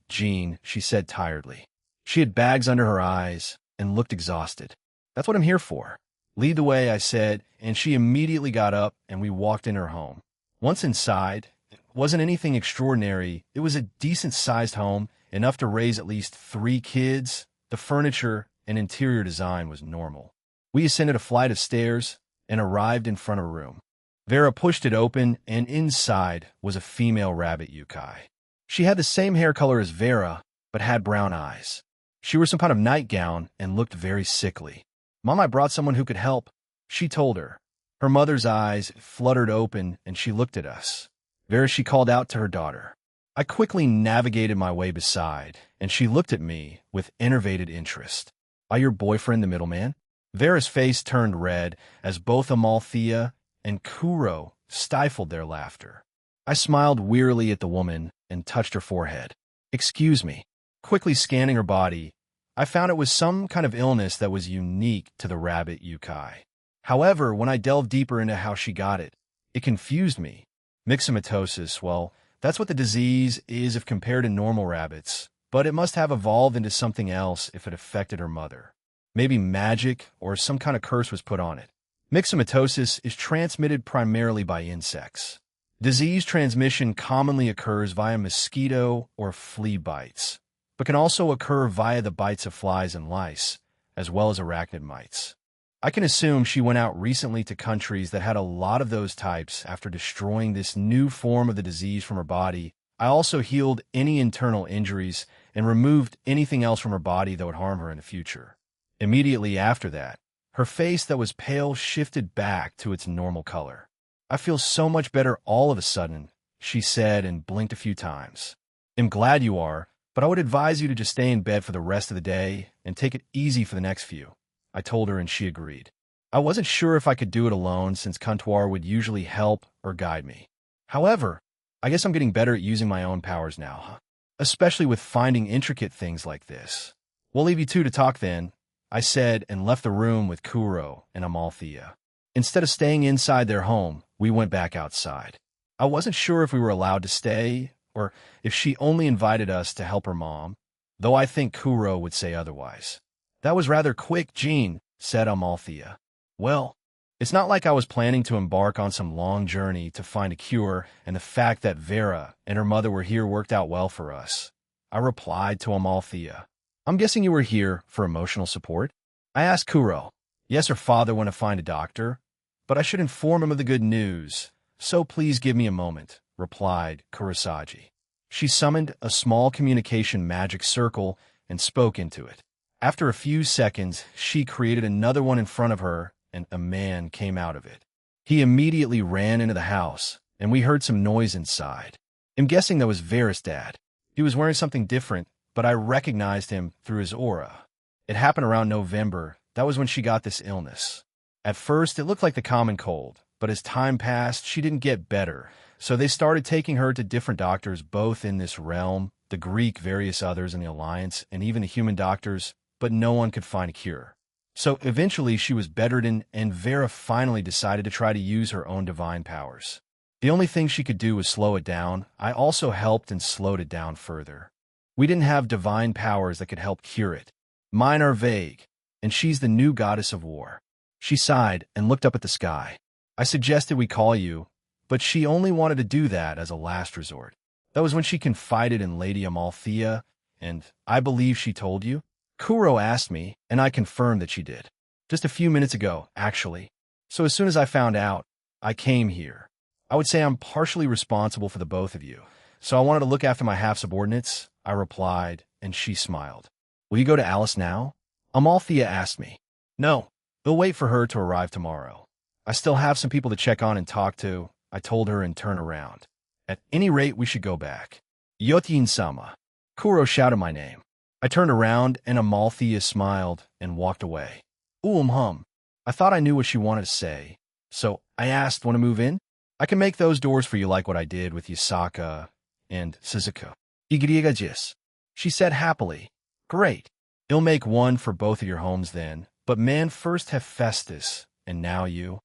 Jean," she said tiredly. She had bags under her eyes and looked exhausted. "That's what I'm here for." "Lead the way," I said, and she immediately got up and we walked in her home. Once inside, it wasn't anything extraordinary. It was a decent-sized home, enough to raise at least 3 kids. The furniture and interior design was normal. We ascended a flight of stairs and arrived in front of a room. Vera pushed it open, and inside was a female rabbit yokai. She had the same hair color as Vera, but had brown eyes. She wore some kind of nightgown and looked very sickly. "Mom, I brought someone who could help," she told her. Her mother's eyes fluttered open, and she looked at us. Vera, she called out to her daughter. I quickly navigated my way beside, and she looked at me with enervated interest. "Are your boyfriend the middleman?" Vera's face turned red as both Amalthea and Kuro stifled their laughter. I smiled wearily at the woman and touched her forehead. "Excuse me." Quickly scanning her body, I found it was some kind of illness that was unique to the rabbit yokai. However, when I delved deeper into how she got it, it confused me. Myxomatosis, well, that's what the disease is if compared to normal rabbits, but it must have evolved into something else if it affected her mother. Maybe magic or some kind of curse was put on it. Myxomatosis is transmitted primarily by insects. Disease transmission commonly occurs via mosquito or flea bites, but can also occur via the bites of flies and lice, as well as arachnid mites. I can assume she went out recently to countries that had a lot of those types after destroying this new form of the disease from her body. I also healed any internal injuries and removed anything else from her body that would harm her in the future. Immediately after that, her face that was pale shifted back to its normal color. "I feel so much better all of a sudden," she said and blinked a few times. "I'm glad you are, but I would advise you to just stay in bed for the rest of the day and take it easy for the next few," I told her, and she agreed. I wasn't sure if I could do it alone since Kantuar would usually help or guide me. However, I guess I'm getting better at using my own powers now, especially with finding intricate things like this. "We'll leave you two to talk then," I said and left the room with Kuro and Amalthea. Instead of staying inside their home, we went back outside. I wasn't sure if we were allowed to stay or if she only invited us to help her mom, though I think Kuro would say otherwise. "That was rather quick, Jean," said Amalthea. "Well, it's not like I was planning to embark on some long journey to find a cure, and the fact that Vera and her mother were here worked out well for us," I replied to Amalthea. "I'm guessing you were here for emotional support?" I asked Kuro. "Yes, her father went to find a doctor, but I should inform him of the good news, so please give me a moment," replied Kurosagi. She summoned a small communication magic circle and spoke into it. After a few seconds, she created another one in front of her, and a man came out of it. He immediately ran into the house, and we heard some noise inside. I'm guessing that was Vera's dad. He was wearing something different, but I recognized him through his aura. It happened around November. That was when she got this illness. At first, it looked like the common cold, but as time passed, she didn't get better, so they started taking her to different doctors both in this realm, the Greek, various others in the Alliance, and even the human doctors, but no one could find a cure. So eventually she was bedridden, and Vera finally decided to try to use her own divine powers. The only thing she could do was slow it down. I also helped and slowed it down further. We didn't have divine powers that could help cure it. Mine are vague, and she's the new goddess of war. She sighed and looked up at the sky. I suggested we call you, but she only wanted to do that as a last resort. That was when she confided in Lady Amalthea, and I believe she told you? Kuro asked me, and I confirmed that she did. Just a few minutes ago, actually. So as soon as I found out, I came here. I would say I'm partially responsible for the both of you, so I wanted to look after my half-subordinates, I replied, and she smiled. Will you go to Alice now? Amalthea asked me. No, we'll wait for her to arrive tomorrow. I still have some people to check on and talk to, I told her and turned around. At any rate, we should go back. Yotin-sama. Kuro shouted my name. I turned around, and Amalthea smiled and walked away. I thought I knew what she wanted to say, so I asked, want to move in? I can make those doors for you like what I did with Yasaka. and Suzuko. 10k-15kThis. She said happily. Great. It'll make one for both of your homes then. But man, first have Festus, and now you.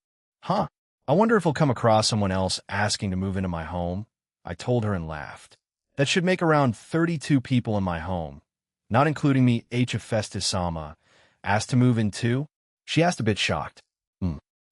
Huh. I wonder if we'll come across someone else asking to move into my home. I told her and laughed. That should make around 32 people in my home, not including me. Festus-sama asked to move in too? She asked a bit shocked.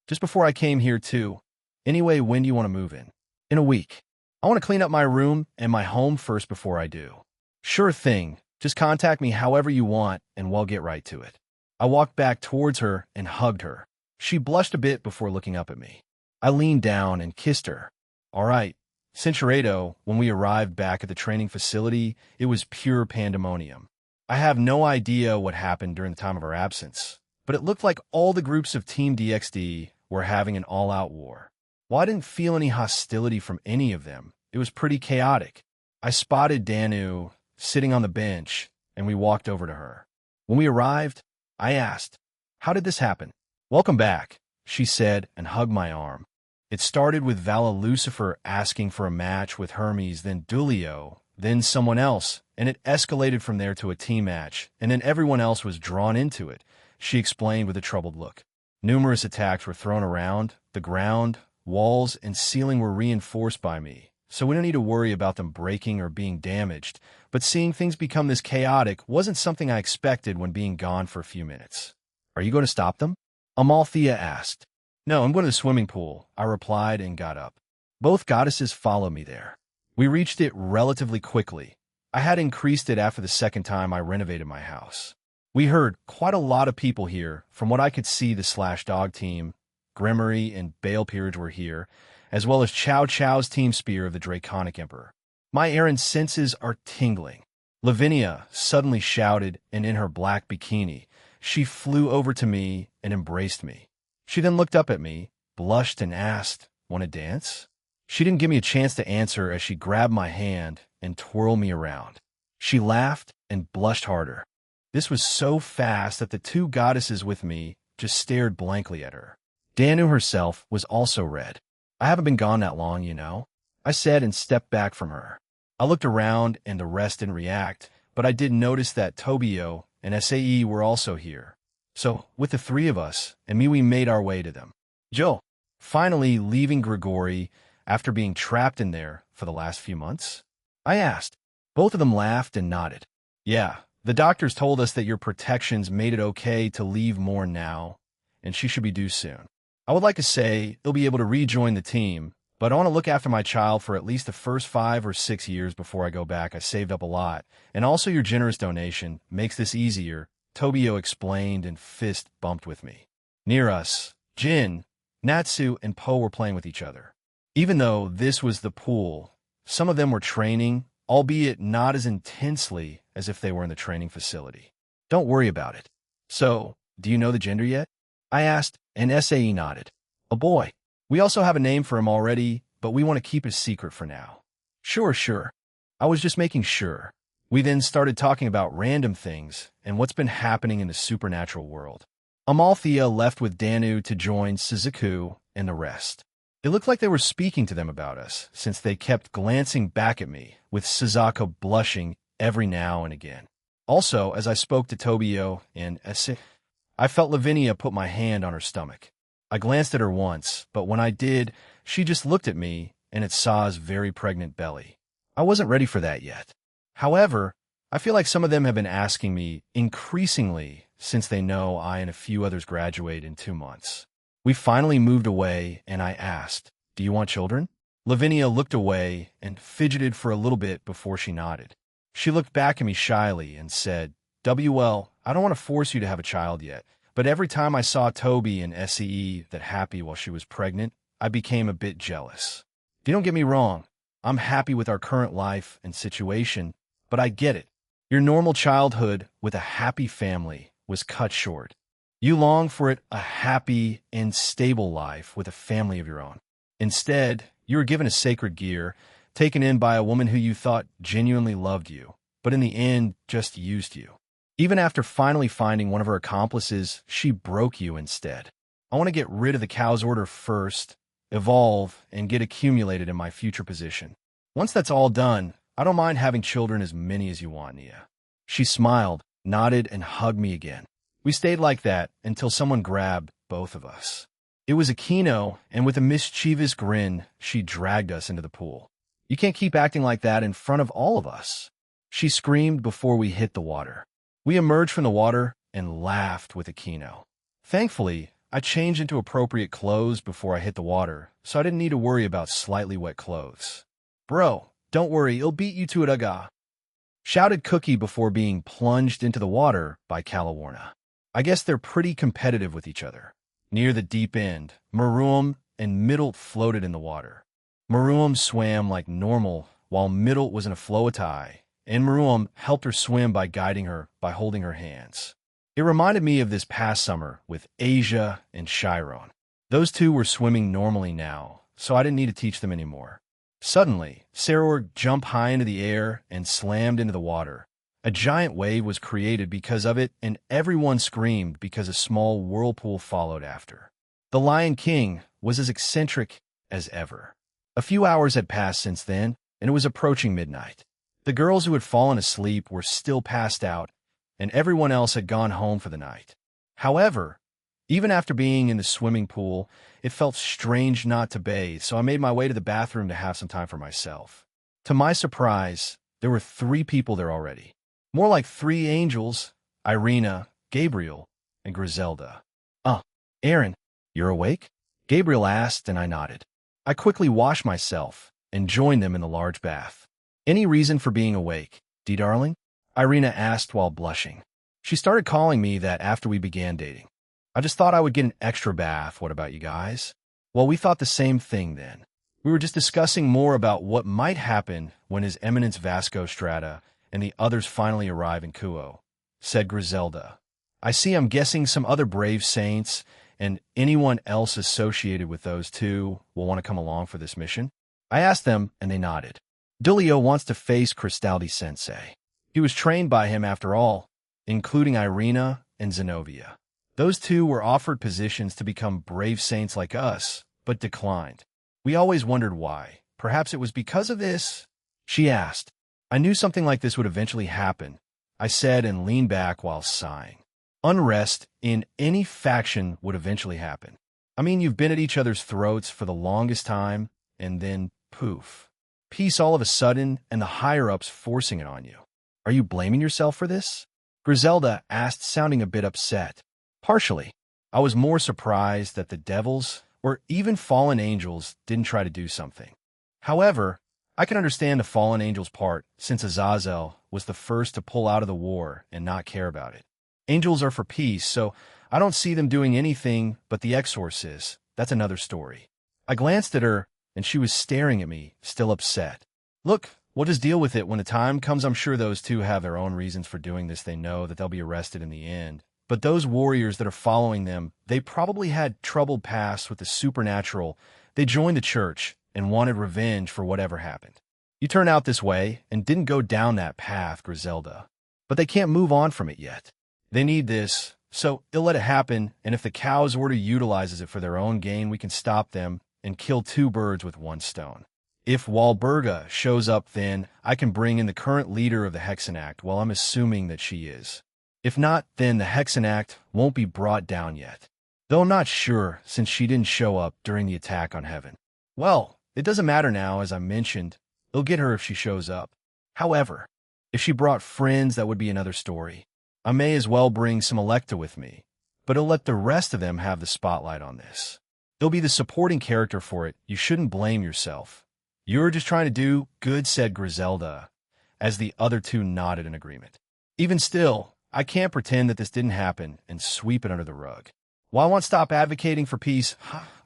Just before I came here too. Anyway, when do you want to move in? In a week. I want to clean up my room and my home first before I do. Sure thing. Just contact me however you want and we'll get right to it. I walked back towards her and hugged her. She blushed a bit before looking up at me. I leaned down and kissed her. All right. Cincheredo, when we arrived back at the training facility, it was pure pandemonium. I have no idea what happened during the time of our absence, but it looked like all the groups of Team DXD were having an all-out war. While I didn't feel any hostility from any of them, it was pretty chaotic. I spotted Danu sitting on the bench, and we walked over to her. When we arrived, I asked, "How did this happen?" "Welcome back," she said, and hugged my arm. It started with Vala Lucifer asking for a match with Hermes, then Dulio, then someone else, and it escalated from there to a team match, and then everyone else was drawn into it, she explained with a troubled look. Numerous attacks were thrown around, the ground, walls, and ceiling were reinforced by me, so we don't need to worry about them breaking or being damaged, but seeing things become this chaotic wasn't something I expected when being gone for a few minutes. "Are you going to stop them?" Amalthea asked. "No, I'm going to the swimming pool," I replied and got up. Both goddesses followed me there. We reached it relatively quickly. I had increased it after the second time I renovated my house. We heard quite a lot of people here. From what I could see, the Slash Dog team, Grimory, and Bale Peerage were here, as well as Chow Chow's team Spear of the Draconic Emperor. My errand senses are tingling. Lavinia suddenly shouted, and in her black bikini, she flew over to me and embraced me. She then looked up at me, blushed, and asked, "Want to dance?" She didn't give me a chance to answer as she grabbed my hand and twirled me around. She laughed and blushed harder. This was so fast that the two goddesses with me just stared blankly at her. Danu herself was also red. "I haven't been gone that long, you know," I said and stepped back from her. I looked around and the rest didn't react, but I did notice that Tobio and SAE were also here. So, with the three of us and me, we made our way to them. Joe, finally leaving Grigori after being trapped in there for the last few months? I asked. Both of them laughed and nodded. "Yeah, the doctors told us that your protections made it okay to leave more now, and she should be due soon. I would like to say he'll be able to rejoin the team, but I want to look after my child for at least the first 5 or 6 years before I go back. I saved up a lot, and also your generous donation makes this easier," Tobio explained, and fist bumped with me. Near us, Jin, Natsu, and Po were playing with each other. Even though this was the pool, some of them were training, albeit not as intensely as if they were in the training facility. "Don't worry about it." "So, do you know the gender yet?" I asked, and SAE nodded. "A boy. We also have a name for him already, but we want to keep it secret for now." Sure. I was just making sure. We then started talking about random things and what's been happening in the supernatural world. Amalthea left with Danu to join Suzuku and the rest. It looked like they were speaking to them about us, since they kept glancing back at me, with Suzuko blushing every now and again. Also, as I spoke to Tobio and Esse, I felt Lavinia put my hand on her stomach. I glanced at her once, but when I did, she just looked at me and at Sa's very pregnant belly. I wasn't ready for that yet. However, I feel like some of them have been asking me increasingly since they know I and a few others graduate in 2 months. We finally moved away, and I asked, "Do you want children?" Lavinia looked away and fidgeted for a little bit before she nodded. She looked back at me shyly and said, "WL, I don't want to force you to have a child yet, but every time I saw Toby and SCE that happy while she was pregnant, I became a bit jealous. Don't get me wrong, I'm happy with our current life and situation, but I get it. Your normal childhood with a happy family was cut short. You long for it, a happy and stable life with a family of your own. Instead, you were given a sacred gear, taken in by a woman who you thought genuinely loved you, but in the end just used you. Even after finally finding one of her accomplices, she broke you instead. I want to get rid of the cow's order first, evolve, and get accumulated in my future position. Once that's all done, I don't mind having children as many as you want, Nia. She smiled, nodded, and hugged me again. We stayed like that until someone grabbed both of us. It was Aquino, and with a mischievous grin, she dragged us into the pool. You can't keep acting like that in front of all of us, she screamed before we hit the water. We emerged from the water and laughed with Aquino. Thankfully, I changed into appropriate clothes before I hit the water, so I didn't need to worry about slightly wet clothes. Bro, don't worry, he'll beat you to it, aga, shouted Cookie before being plunged into the water by Calawarna. I guess they're pretty competitive with each other. Near the deep end, Maruam and Middle floated in the water. Maruam swam like normal, while Middle was in a floatai, and Maruam helped her swim by guiding her by holding her hands. It reminded me of this past summer with Asia and Chiron. Those two were swimming normally now, so I didn't need to teach them anymore. Suddenly, Saroor jumped high into the air and slammed into the water. A giant wave was created because of it, and everyone screamed because a small whirlpool followed after. The Lion King was as eccentric as ever. A few hours had passed since then, and it was approaching midnight. The girls who had fallen asleep were still passed out, and everyone else had gone home for the night. However, even after being in the swimming pool, it felt strange not to bathe, so I made my way to the bathroom to have some time for myself. To my surprise, there were 3 people there already. More like 3 angels, Irina, Gabriel, and Griselda. Aaron, you're awake? Gabriel asked, and I nodded. I quickly washed myself and joined them in the large bath. Any reason for being awake, Dee darling? Irina asked while blushing. She started calling me that after we began dating. I just thought I would get an extra bath. What about you guys? Well, we thought the same thing then. We were just discussing more about what might happen when His Eminence Vasco Strata and the others finally arrive in Kuo, said Griselda. I see I'm guessing some other brave saints and anyone else associated with those two will want to come along for this mission. I asked them, and they nodded. Dulio wants to face Cristaldi-sensei. He was trained by him after all, including Irina and Zenobia. Those two were offered positions to become brave saints like us, but declined. We always wondered why. Perhaps it was because of this? She asked. I knew something like this would eventually happen, I said and leaned back while sighing. Unrest in any faction would eventually happen. I mean, you've been at each other's throats for the longest time, and then poof. Peace all of a sudden, and the higher-ups forcing it on you. Are you blaming yourself for this? Griselda asked, sounding a bit upset. Partially. I was more surprised that the devils, or even fallen angels, didn't try to do something. However, I can understand the fallen angel's part, since Azazel was the first to pull out of the war and not care about it. Angels are for peace, so I don't see them doing anything but the exorcists. That's another story. I glanced at her, and she was staring at me, still upset. Look, we'll just deal with it when the time comes. I'm sure those two have their own reasons for doing this. They know that they'll be arrested in the end. But those warriors that are following them, they probably had troubled pasts with the supernatural. They joined the church and wanted revenge for whatever happened. You turned out this way and didn't go down that path, Griselda. But they can't move on from it yet. They need this, so they'll let it happen, and if the Cow's Order utilizes it for their own gain, we can stop them and kill 2 birds with 1 stone. If Walburga shows up, then I can bring in the current leader of the Hexen Act, well, I'm assuming that she is. If not, then the Hexen Act won't be brought down yet. Though I'm not sure, since she didn't show up during the attack on Heaven. Well, it doesn't matter now, as I mentioned. They'll get her if she shows up. However, if she brought friends, that would be another story. I may as well bring some Electa with me, but it'll let the rest of them have the spotlight on this. They'll be the supporting character for it. You shouldn't blame yourself. You're just trying to do good, said Griselda, as the other two nodded in agreement. Even still, I can't pretend that this didn't happen and sweep it under the rug. While I won't stop advocating for peace,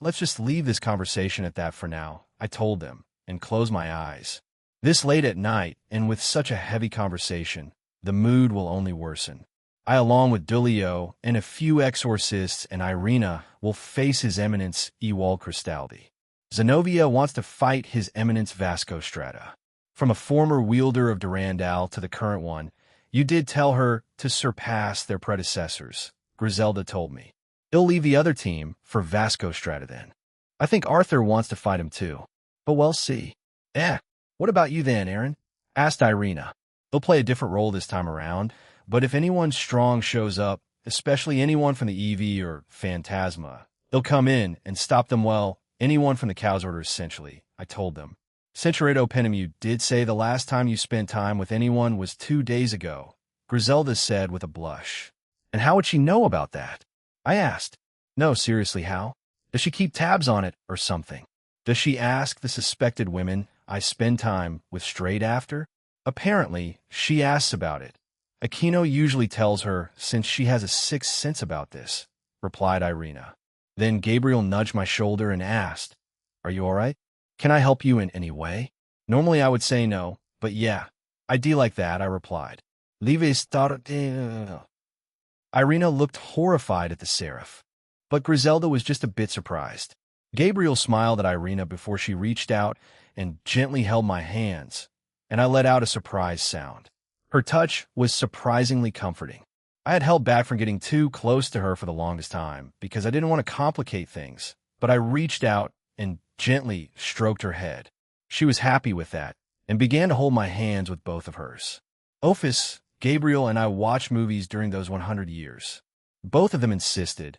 let's just leave this conversation at that for now, I told them, and closed my eyes. This late at night, and with such a heavy conversation, the mood will only worsen. I, along with Dulio and a few exorcists and Irina, will face His Eminence Ewald Cristaldi. Zenobia wants to fight His Eminence Vasco Strata. From a former wielder of Durandal to the current one, you did tell her to surpass their predecessors, Griselda told me. He'll leave the other team for Vasco Strata then. I think Arthur wants to fight him too, but we'll see. What about you then, Aaron? asked Irina. They'll play a different role this time around, but if anyone strong shows up, especially anyone from the EV or Phantasma, they'll come in and stop them. Well, anyone from the Cow's Order, essentially, I told them. Centuriato Penemu did say the last time you spent time with anyone was 2 days ago, Griselda said with a blush. And how would she know about that? I asked. No, seriously, how? Does she keep tabs on it or something? Does she ask the suspected women I spend time with straight after? Apparently, she asks about it. Aquino usually tells her since she has a sixth sense about this, replied Irina. Then Gabriel nudged my shoulder and asked, Are you all right? Can I help you in any way? Normally I would say no, but yeah, I do like that, I replied. Leave start. Irina looked horrified at the seraph, but Griselda was just a bit surprised. Gabriel smiled at Irina before she reached out and gently held my hands, and I let out a surprised sound. Her touch was surprisingly comforting. I had held back from getting too close to her for the longest time because I didn't want to complicate things, but I reached out and gently stroked her head. She was happy with that and began to hold my hands with both of hers. Ophis, Gabriel, and I watched movies during those 100 years. Both of them insisted,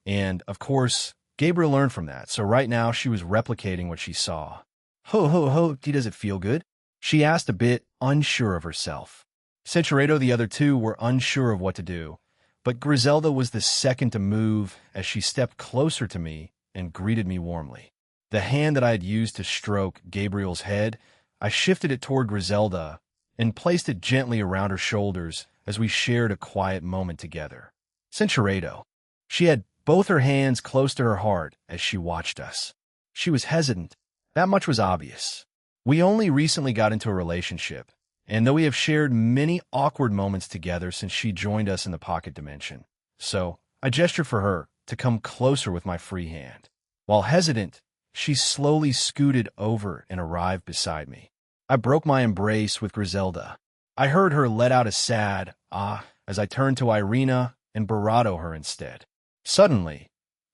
and, of course, Gabriel learned from that, so right now she was replicating what she saw. Ho, ho, ho, does it feel good? She asked, a bit unsure of herself. Centuriato, the other two, were unsure of what to do, but Griselda was the second to move as she stepped closer to me and greeted me warmly. The hand that I had used to stroke Gabriel's head, I shifted it toward Griselda and placed it gently around her shoulders as we shared a quiet moment together. Centuriato. She had both her hands close to her heart as she watched us. She was hesitant. That much was obvious. We only recently got into a relationship, and though we have shared many awkward moments together since she joined us in the pocket dimension, so I gestured for her to come closer with my free hand. While hesitant, she slowly scooted over and arrived beside me. I broke my embrace with Griselda. I heard her let out a sad ah as I turned to Irina and bravado her instead. Suddenly,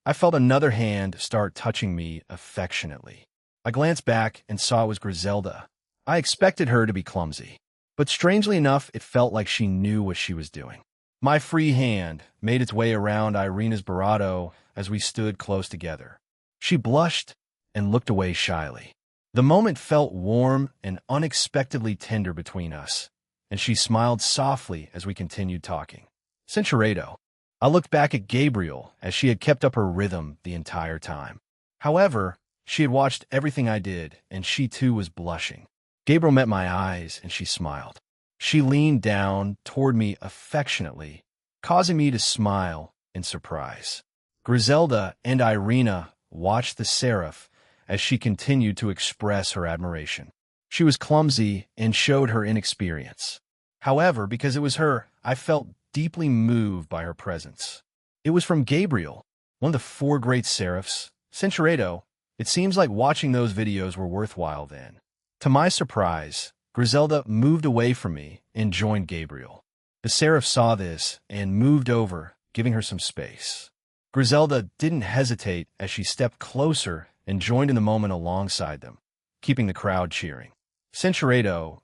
I felt another hand start touching me affectionately. I glanced back and saw it was Griselda. I expected her to be clumsy, but strangely enough, it felt like she knew what she was doing. My free hand made its way around Irina's bravado as we stood close together. She blushed and looked away shyly. The moment felt warm and unexpectedly tender between us, and she smiled softly as we continued talking. Centuriato. I looked back at Gabriel as she had kept up her rhythm the entire time. However, she had watched everything I did, and she too was blushing. Gabriel met my eyes, and she smiled. She leaned down toward me affectionately, causing me to smile in surprise. Griselda and Irina watched the seraph as she continued to express her admiration. She was clumsy and showed her inexperience. However, because it was her, I felt deeply moved by her presence. It was from Gabriel, one of the 4 great seraphs. Centuriato, it seems like watching those videos were worthwhile then. To my surprise, Griselda moved away from me and joined Gabriel. The seraph saw this and moved over, giving her some space. Griselda didn't hesitate as she stepped closer and joined in the moment alongside them, keeping the crowd cheering. Centuriato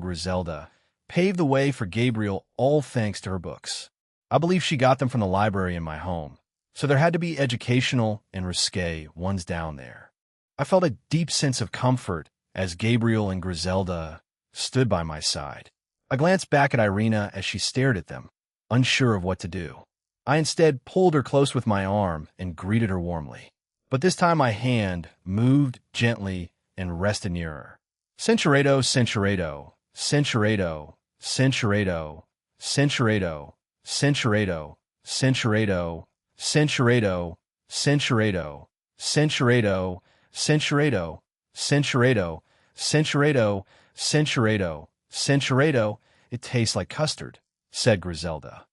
Griselda paved the way for Gabriel, all thanks to her books. I believe she got them from the library in my home, so there had to be educational and risque ones down there. I felt a deep sense of comfort as Gabriel and Griselda stood by my side. I glanced back at Irina as she stared at them, unsure of what to do. I instead pulled her close with my arm and greeted her warmly. But this time my hand moved gently and rested near her. Centuriato, Centuriato, Centuriato, Centuriato, Centuriato, Centuriato, Centuriato, Centuriato, Centuriato, Centuriato, Centuriato, Centuriato, Centuriato, Centuriato, Centuriato. It tastes like custard, said Griselda.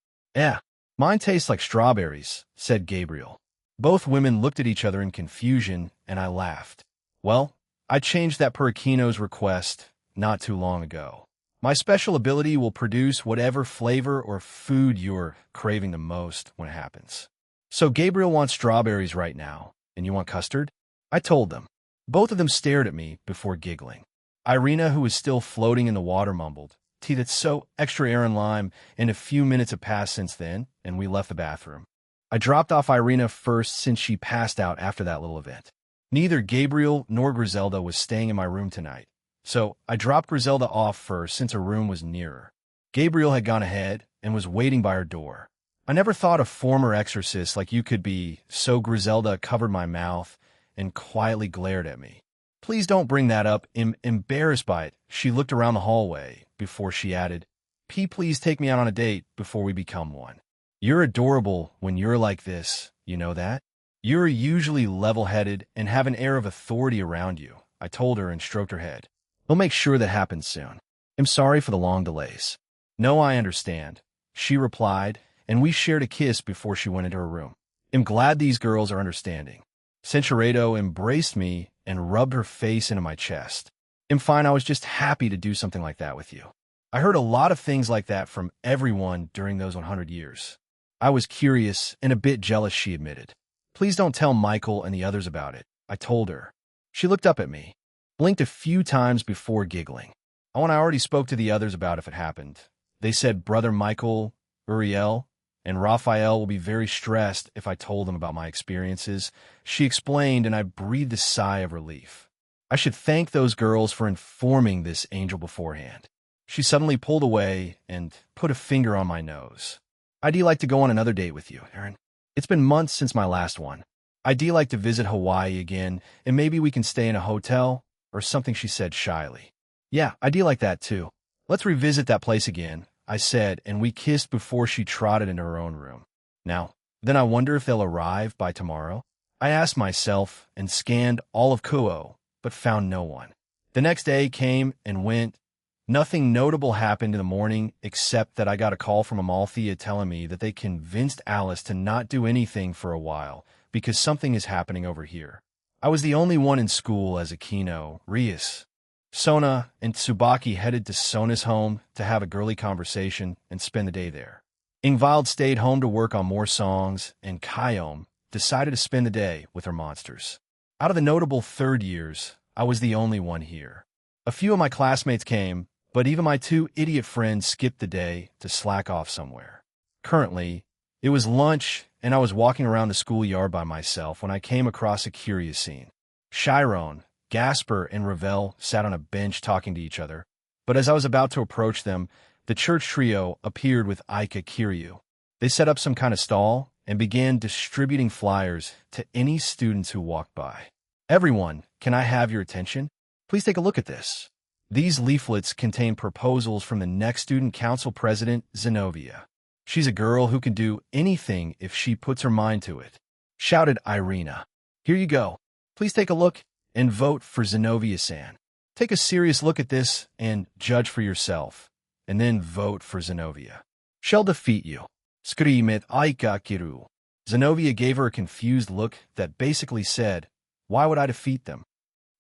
Mine tastes like strawberries, said Gabriel. Both women looked at each other in confusion, and I laughed. Well, I changed that per Aquino's request not too long ago. My special ability will produce whatever flavor or food you're craving the most when it happens. So Gabriel wants strawberries right now, and you want custard? I told them. Both of them stared at me before giggling. Irina, who was still floating in the water, mumbled, "Tea, that's so extra air and lime," and a few minutes have passed since then, and we left the bathroom. I dropped off Irina first since she passed out after that little event. Neither Gabriel nor Griselda was staying in my room tonight, so I dropped Griselda off first since her room was nearer. Gabriel had gone ahead and was waiting by her door. I never thought a former exorcist like you could be, so Griselda covered my mouth and quietly glared at me. "Please don't bring that up. Embarrassed by it." She looked around the hallway before she added, "P, please take me out on a date before we become one. You're adorable when you're like this, you know that? You're usually level-headed and have an air of authority around you," I told her and stroked her head. "We'll make sure that happens soon. I'm sorry for the long delays." "No, I understand," she replied, and we shared a kiss before she went into her room. "I'm glad these girls are understanding." Centurato embraced me and rubbed her face into my chest. "I'm fine, I was just happy to do something like that with you. I heard a lot of things like that from everyone during those 100 years. I was curious and a bit jealous," she admitted. "Please don't tell Michael and the others about it," I told her. She looked up at me, blinked a few times before giggling. "Oh, and I already spoke to the others about if it happened. They said Brother Michael, Uriel, and Raphael will be very stressed if I told them about my experiences," she explained, and I breathed a sigh of relief. I should thank those girls for informing this angel beforehand. She suddenly pulled away and put a finger on my nose. "I'd like to go on another date with you, Aaron. It's been months since my last one. I'd like to visit Hawaii again, and maybe we can stay in a hotel or something," she said shyly. "Yeah, I'd like that too. Let's revisit that place again," I said, and we kissed before she trotted into her own room. Then I wonder if they'll arrive by tomorrow? I asked myself and scanned all of Kuo, but found no one. The next day came and went. Nothing notable happened in the morning except that I got a call from Amalthea telling me that they convinced Alice to not do anything for a while because something is happening over here. I was the only one in school as Akino, Rias, Sona, and Tsubaki headed to Sona's home to have a girly conversation and spend the day there. Ingvild stayed home to work on more songs, and Kyome decided to spend the day with her monsters. Out of the notable third years, I was the only one here. A few of my classmates came, but even my two idiot friends skipped the day to slack off somewhere. Currently, it was lunch, and I was walking around the schoolyard by myself when I came across a curious scene. Chiron, Gasper, and Ravel sat on a bench talking to each other, but as I was about to approach them, the church trio appeared with Aika Kiryu. They set up some kind of stall and began distributing flyers to any students who walked by. "Everyone, can I have your attention? Please take a look at this." These leaflets contain proposals from the next student council president, Zenobia. "She's a girl who can do anything if she puts her mind to it," shouted Irina. "Here you go. Please take a look and vote for Zenobia-san. Take a serious look at this and judge for yourself, and then vote for Zenobia. She'll defeat you." Screamed Aika Kiru. Zenobia gave her a confused look that basically said, "Why would I defeat them?"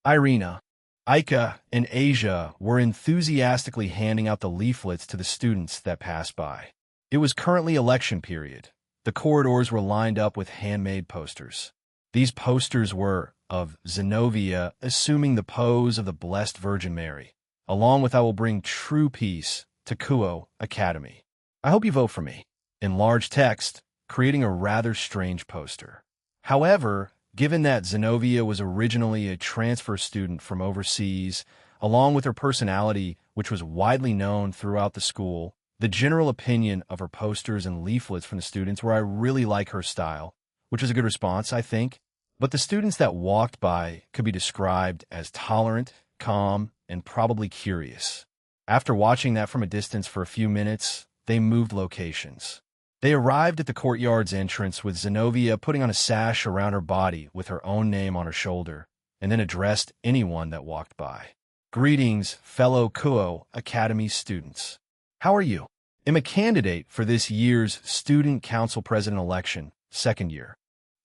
Irina, Aika, and Asia were enthusiastically handing out the leaflets to the students that passed by. It was currently election period. The corridors were lined up with handmade posters. These posters were of Zenobia assuming the pose of the Blessed Virgin Mary, along with "I will bring true peace to Kuo Academy. I hope you vote for me," in large text, creating a rather strange poster. However, given that Zenobia was originally a transfer student from overseas, along with her personality, which was widely known throughout the school, the general opinion of her posters and leaflets from the students were, "I really like her style," which is a good response, I think. But the students that walked by could be described as tolerant, calm, and probably curious. After watching that from a distance for a few minutes, they moved locations. They arrived at the courtyard's entrance with Zenobia putting on a sash around her body with her own name on her shoulder, and then addressed anyone that walked by. "Greetings, fellow Kuo Academy students. How are you? I'm a candidate for this year's Student Council President election, second year.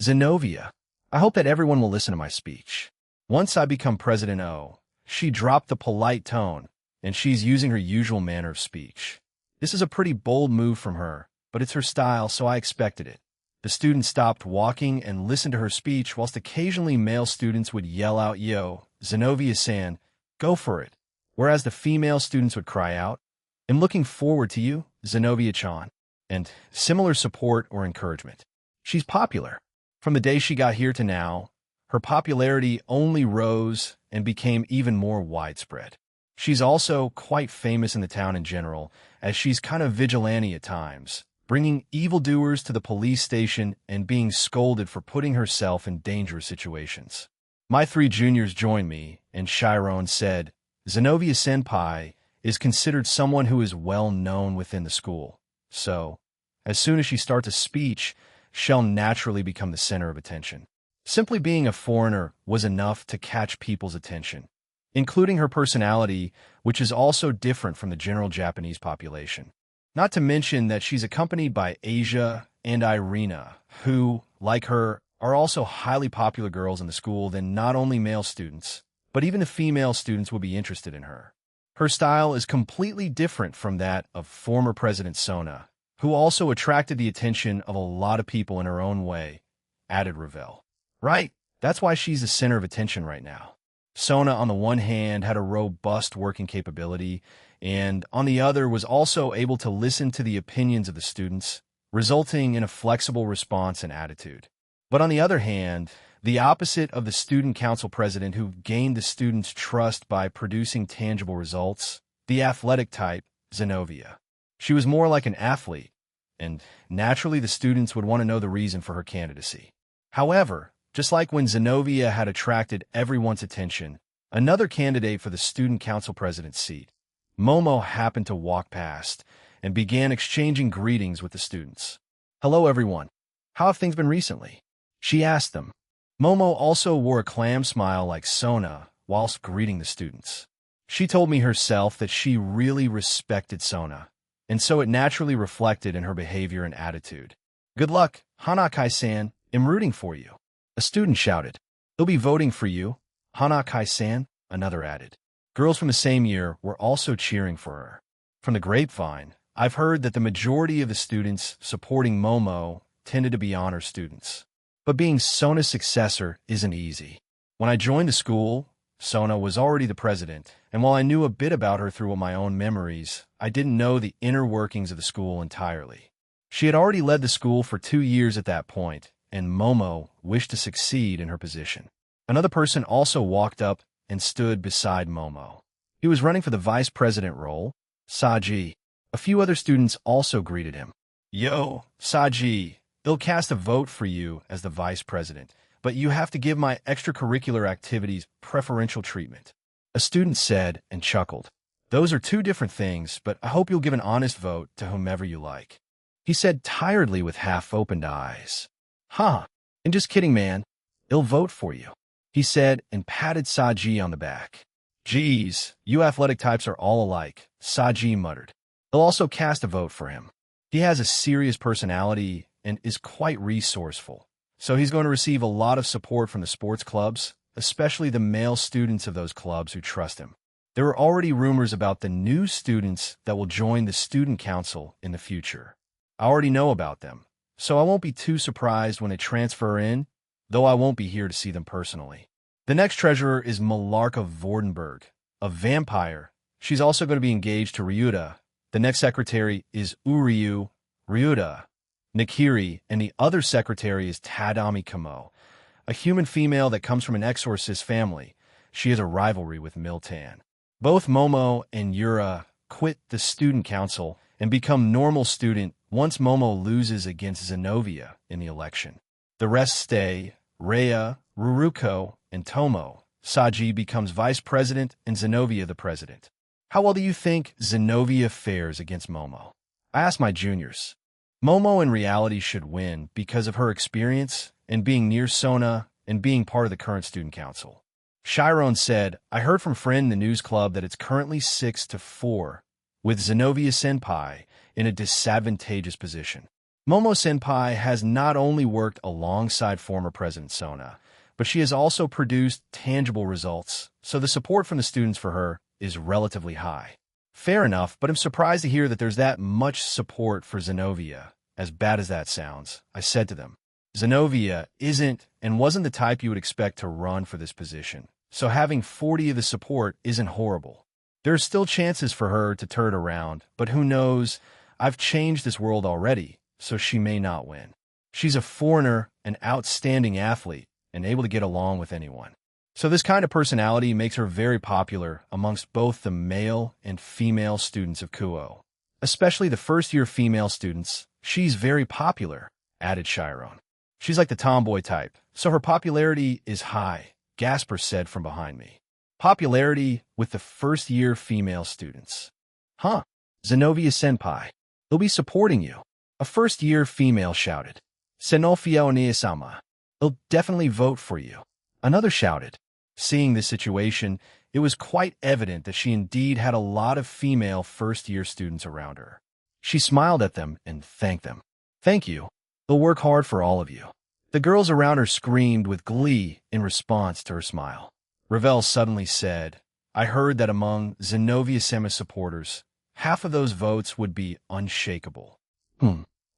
Zenobia. I hope that everyone will listen to my speech. Once I become President O," she dropped the polite tone, and she's using her usual manner of speech. This is a pretty bold move from her, but it's her style, so I expected it. The students stopped walking and listened to her speech, whilst occasionally male students would yell out, "Yo, Zenobia-san, go for it," whereas the female students would cry out, "I'm looking forward to you, Zenobia-chan," and similar support or encouragement. She's popular. From the day she got here to now, her popularity only rose and became even more widespread. She's also quite famous in the town in general, as she's kind of vigilante at times, bringing evildoers to the police station and being scolded for putting herself in dangerous situations. My 3 juniors joined me, and Chiron said, "Zenobia Senpai is considered someone who is well known within the school. So, as soon as she starts a speech, she'll naturally become the center of attention." Simply being a foreigner was enough to catch people's attention, including her personality, which is also different from the general Japanese population. Not to mention that she's accompanied by Asia and Irina, who, like her, are also highly popular girls in the school. Then not only male students, but even the female students will be interested in her. Her style is completely different from that of former President Sona, who also attracted the attention of a lot of people in her own way, added Ravel. Right, that's why she's the center of attention right now. Sona, on the one hand, had a robust working capability, and on the other was also able to listen to the opinions of the students, resulting in a flexible response and attitude. But on the other hand, the opposite of the student council president who gained the students' trust by producing tangible results, the athletic type, Zenobia. She was more like an athlete, and naturally the students would want to know the reason for her candidacy. However, just like when Zenobia had attracted everyone's attention, another candidate for the student council president's seat, Momo, happened to walk past and began exchanging greetings with the students. "Hello, everyone. How have things been recently?" she asked them. Momo also wore a clam smile like Sona whilst greeting the students. She told me herself that she really respected Sona, and so it naturally reflected in her behavior and attitude. "Good luck, Hanakai-san. I'm rooting for you," a student shouted. "They'll be voting for you, Hanakai-san," another added. Girls from the same year were also cheering for her. From the grapevine, I've heard that the majority of the students supporting Momo tended to be honor students. But being Sona's successor isn't easy. When I joined the school, Sona was already the president, and while I knew a bit about her through my own memories, I didn't know the inner workings of the school entirely. She had already led the school for 2 years at that point, and Momo wished to succeed in her position. Another person also walked up and stood beside Momo. He was running for the vice president role, Saji. A few other students also greeted him. "Yo, Saji, they'll cast a vote for you as the vice president, but you have to give my extracurricular activities preferential treatment," a student said and chuckled. "Those are 2 different things, but I hope you'll give an honest vote to whomever you like," he said tiredly with half-opened eyes. "Huh, and just kidding, man. They'll vote for you," he said and patted Saji on the back. "Geez, you athletic types are all alike," Saji muttered. "They'll also cast a vote for him. He has a serious personality and is quite resourceful, so he's going to receive a lot of support from the sports clubs, especially the male students of those clubs who trust him. There are already rumors about the new students that will join the student council in the future. I already know about them, so I won't be too surprised when they transfer in, though I won't be here to see them personally." The next treasurer is Malarka Vordenberg, a vampire. She's also going to be engaged to Ryuta. The next secretary is Uryu Ryuta Nikiri, and the other secretary is Tadami Kamo, a human female that comes from an exorcist family. She has a rivalry with Miltan. Both Momo and Yura quit the student council and become normal student once Momo loses against Zenobia in the election. The rest stay. Rhea, Ruruko, and Tomo. Saji becomes vice president and Zenobia the president. How well do you think Zenobia fares against Momo? I asked my juniors. Momo in reality should win because of her experience and being near Sona and being part of the current student council. Chiron said, "I heard from friend in the news club that it's currently 6-4, with Zenobia Senpai in a disadvantageous position. Momo Senpai has not only worked alongside former President Sona, but she has also produced tangible results, so the support from the students for her is relatively high." Fair enough, but I'm surprised to hear that there's that much support for Zenobia, as bad as that sounds, I said to them. Zenobia isn't and wasn't the type you would expect to run for this position, so having 40 of the support isn't horrible. There are still chances for her to turn it around, but who knows? I've changed this world already, so she may not win. She's a foreigner, an outstanding athlete, and able to get along with anyone. So this kind of personality makes her very popular amongst both the male and female students of Kuo. Especially the first-year female students, she's very popular, added Chiron. She's like the tomboy type, so her popularity is high, Gasper said from behind me. Popularity with the first-year female students. Huh, Zenobia-senpai. They'll be supporting you. A first-year female shouted. Senofia Onie-sama. They'll definitely vote for you. Another shouted. Seeing this situation, it was quite evident that she indeed had a lot of female first-year students around her. She smiled at them and thanked them. Thank you. They'll work hard for all of you. The girls around her screamed with glee in response to her smile. Ravel suddenly said, I heard that among Zenobia-sama's supporters, half of those votes would be unshakable.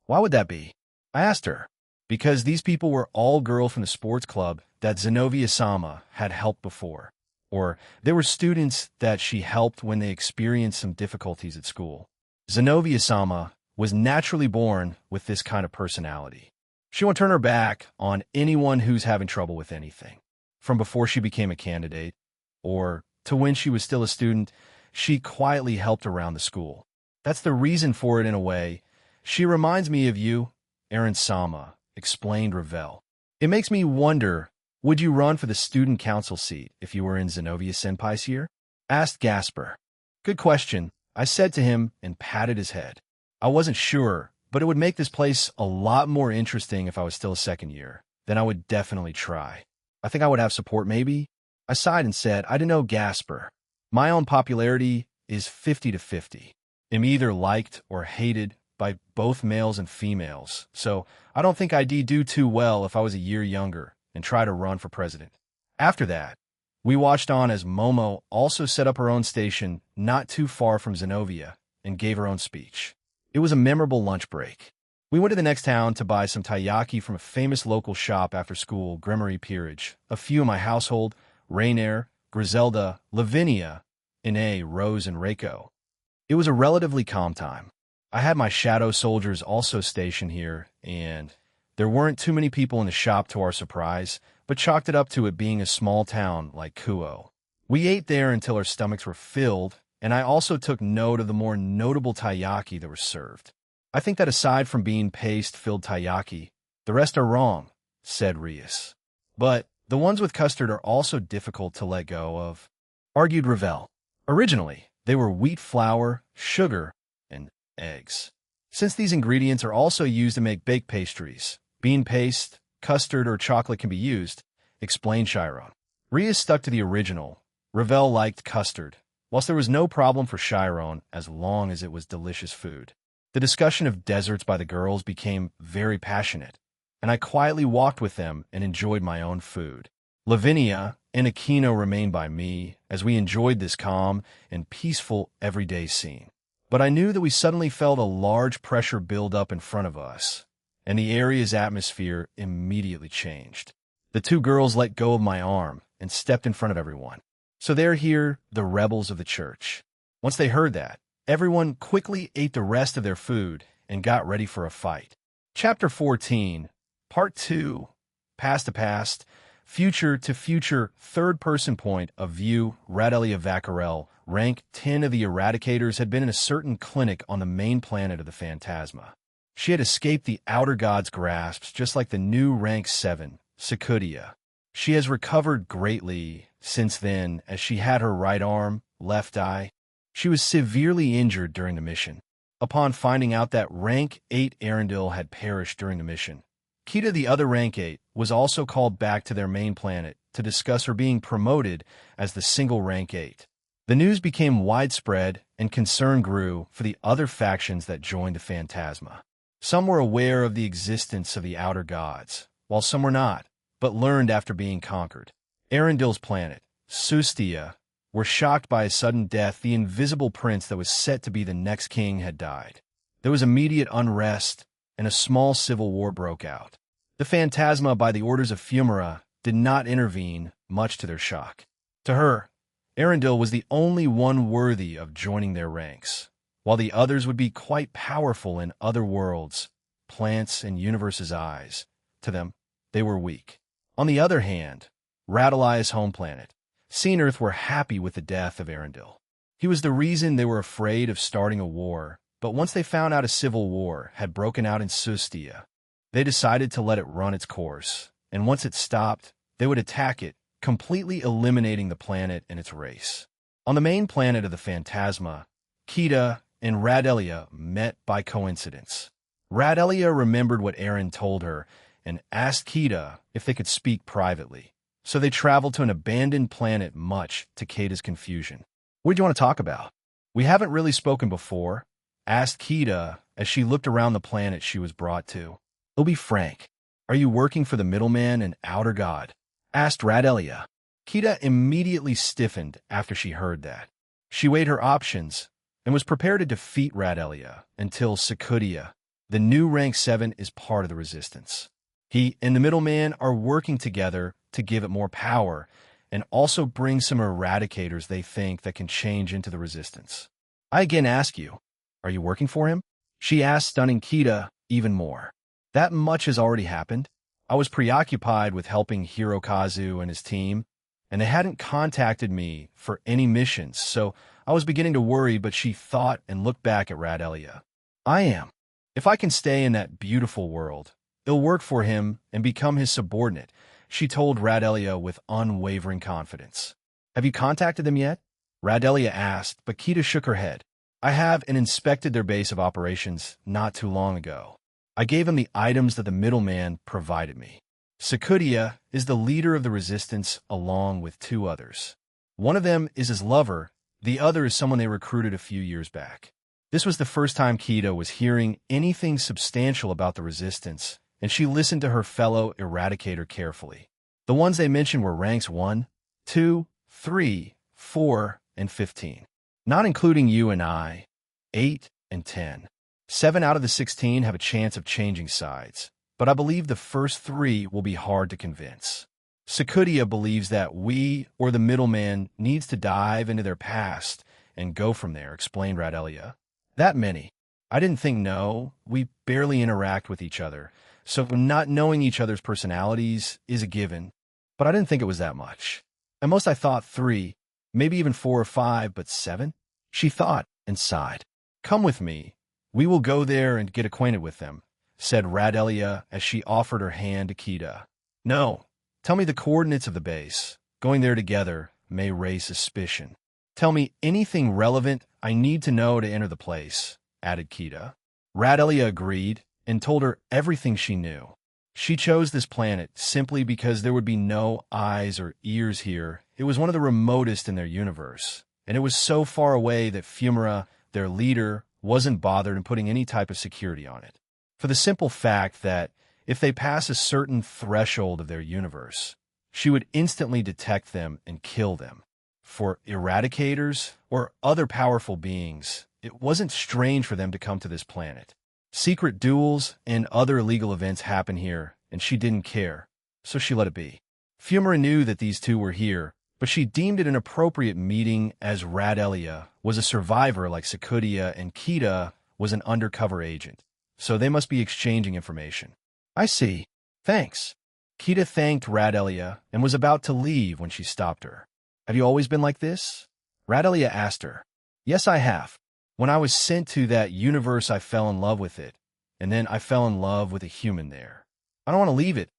Why would that be? I asked her. Because these people were all girls from the sports club that Zenobia-sama had helped before. Or they were students that she helped when they experienced some difficulties at school. Zenobia-sama was naturally born with this kind of personality. She won't turn her back on anyone who's having trouble with anything. From before she became a candidate, or to when she was still a student, she quietly helped around the school. That's the reason for it in a way. She reminds me of you, Aaron-sama, explained Ravel. It makes me wonder, would you run for the student council seat if you were in Zenobia-senpai's year? Asked Gasper. Good question, I said to him and patted his head. I wasn't sure, but it would make this place a lot more interesting if I was still a second year. Then I would definitely try. I think I would have support maybe. I sighed and said, I don't know, Gasper. My own popularity is 50-50. I'm either liked or hated by both males and females, so I don't think I'd do too well if I was a year younger and try to run for president. After that, we watched on as Momo also set up her own station not too far from Zenobia and gave her own speech. It was a memorable lunch break. We went to the next town to buy some taiyaki from a famous local shop after school, Grimmery Peerage. A few in my household, Rainier, Griselda, Lavinia, Ine, Rose, and Reiko. It was a relatively calm time. I had my shadow soldiers also stationed here, and there weren't too many people in the shop to our surprise, but chalked it up to it being a small town like Kuo. We ate there until our stomachs were filled, and I also took note of the more notable taiyaki that were served. I think that aside from being paste-filled taiyaki, the rest are wrong, said Rias. But the ones with custard are also difficult to let go of, argued Ravel. Originally, they were wheat flour, sugar, and eggs. Since these ingredients are also used to make baked pastries, bean paste, custard, or chocolate can be used, explained Chiron. Rias stuck to the original. Ravel liked custard, whilst there was no problem for Chiron as long as it was delicious food. The discussion of desserts by the girls became very passionate, and I quietly walked with them and enjoyed my own food. Lavinia and Aquino remained by me as we enjoyed this calm and peaceful everyday scene. But I knew that we suddenly felt a large pressure build up in front of us, and the area's atmosphere immediately changed. The two girls let go of my arm and stepped in front of everyone. So they're here, the rebels of the church. Once they heard that, everyone quickly ate the rest of their food and got ready for a fight. Chapter 14, Part 2, Past to Past, Future to Future, Third-Person Point of View. Radelia Vaccarel, rank 10 of the Eradicators, had been in a certain clinic on the main planet of the Phantasma. She had escaped the Outer God's grasps just like the new rank 7, Secudia. She has recovered greatly since then as she had her right arm, left eye. She was severely injured during the mission. Upon finding out that rank 8 Arendelle had perished during the mission, Kita, the other rank 8, was also called back to their main planet to discuss her being promoted as the single rank 8. The news became widespread and concern grew for the other factions that joined the Phantasma. Some were aware of the existence of the Outer Gods, while some were not, but learned after being conquered. Arendelle's planet, Sustia, were shocked by a sudden death. The invisible prince that was set to be the next king had died. There was immediate unrest, and a small civil war broke out. The Phantasma, by the orders of Fumara, did not intervene, much to their shock. To her, Arundel was the only one worthy of joining their ranks, while the others would be quite powerful in other worlds, plants, and universes' eyes. To them, they were weak. On the other hand, Radalia's home planet, Earth, were happy with the death of Arundel. He was the reason they were afraid of starting a war, but once they found out a civil war had broken out in Sustia, they decided to let it run its course, and once it stopped, they would attack it, completely eliminating the planet and its race. On the main planet of the Phantasma, Kita and Radelia met by coincidence. Radelia remembered what Aaron told her and asked Kita if they could speak privately, so they traveled to an abandoned planet, much to Kita's confusion. "What do you want to talk about? We haven't really spoken before," asked Kita as she looked around the planet she was brought to. "I'll be frank. Are you working for the middleman and outer god?" asked Radelia. Kita immediately stiffened after she heard that. She weighed her options and was prepared to defeat Radelia until Sakudia, the new rank 7, is part of the resistance. He and the middleman are working together to give it more power and also bring some eradicators they think that can change into the resistance. "I again ask you, are you working for him?" she asked, stunning Kita even more. "That much has already happened. I was preoccupied with helping Hirokazu and his team, and they hadn't contacted me for any missions, so I was beginning to worry," but she thought and looked back at Radelia. "I am. If I can stay in that beautiful world, it'll work for him and become his subordinate," she told Radelia with unwavering confidence. "Have you contacted them yet?" Radelia asked, but Kita shook her head. "I have, and inspected their base of operations not too long ago. I gave him the items that the middleman provided me. Sakudia is the leader of the resistance along with 2 others. One of them is his lover, the other is someone they recruited a few years back." This was the first time Kita was hearing anything substantial about the resistance, and she listened to her fellow Eradicator carefully. The ones they mentioned were ranks 1, 2, 3, 4, and 15. Not including you and I, 8 and 10. 7 out of the 16 have a chance of changing sides, but I believe the first 3 will be hard to convince. Sakudia believes that we, or the middleman, needs to dive into their past and go from there, explained Radelia. "That many? I didn't think no. We barely interact with each other, so not knowing each other's personalities is a given, but I didn't think it was that much. At most I thought 3, maybe even 4 or 5, but 7? She thought and sighed. "Come with me. We will go there and get acquainted with them," said Radelia as she offered her hand to Kita. "No, tell me the coordinates of the base. Going there together may raise suspicion." "Tell me anything relevant I need to know to enter the place," added Kita. Radelia agreed and told her everything she knew. She chose this planet simply because there would be no eyes or ears here. It was one of the remotest in their universe, and it was so far away that Fumara, their leader, wasn't bothered in putting any type of security on it, for the simple fact that if they pass a certain threshold of their universe, she would instantly detect them and kill them. For eradicators or other powerful beings, it wasn't strange for them to come to this planet. Secret duels and other illegal events happen here, and she didn't care, so she let it be. Fumara knew that these 2 were here, but she deemed it an appropriate meeting as Radelia was a survivor like Sakudia and Kita was an undercover agent, so they must be exchanging information. "I see. Thanks." Kita thanked Radelia and was about to leave when she stopped her. "Have you always been like this?" Radelia asked her. "Yes, I have. When I was sent to that universe, I fell in love with it, and then I fell in love with a human there. I don't want to leave it.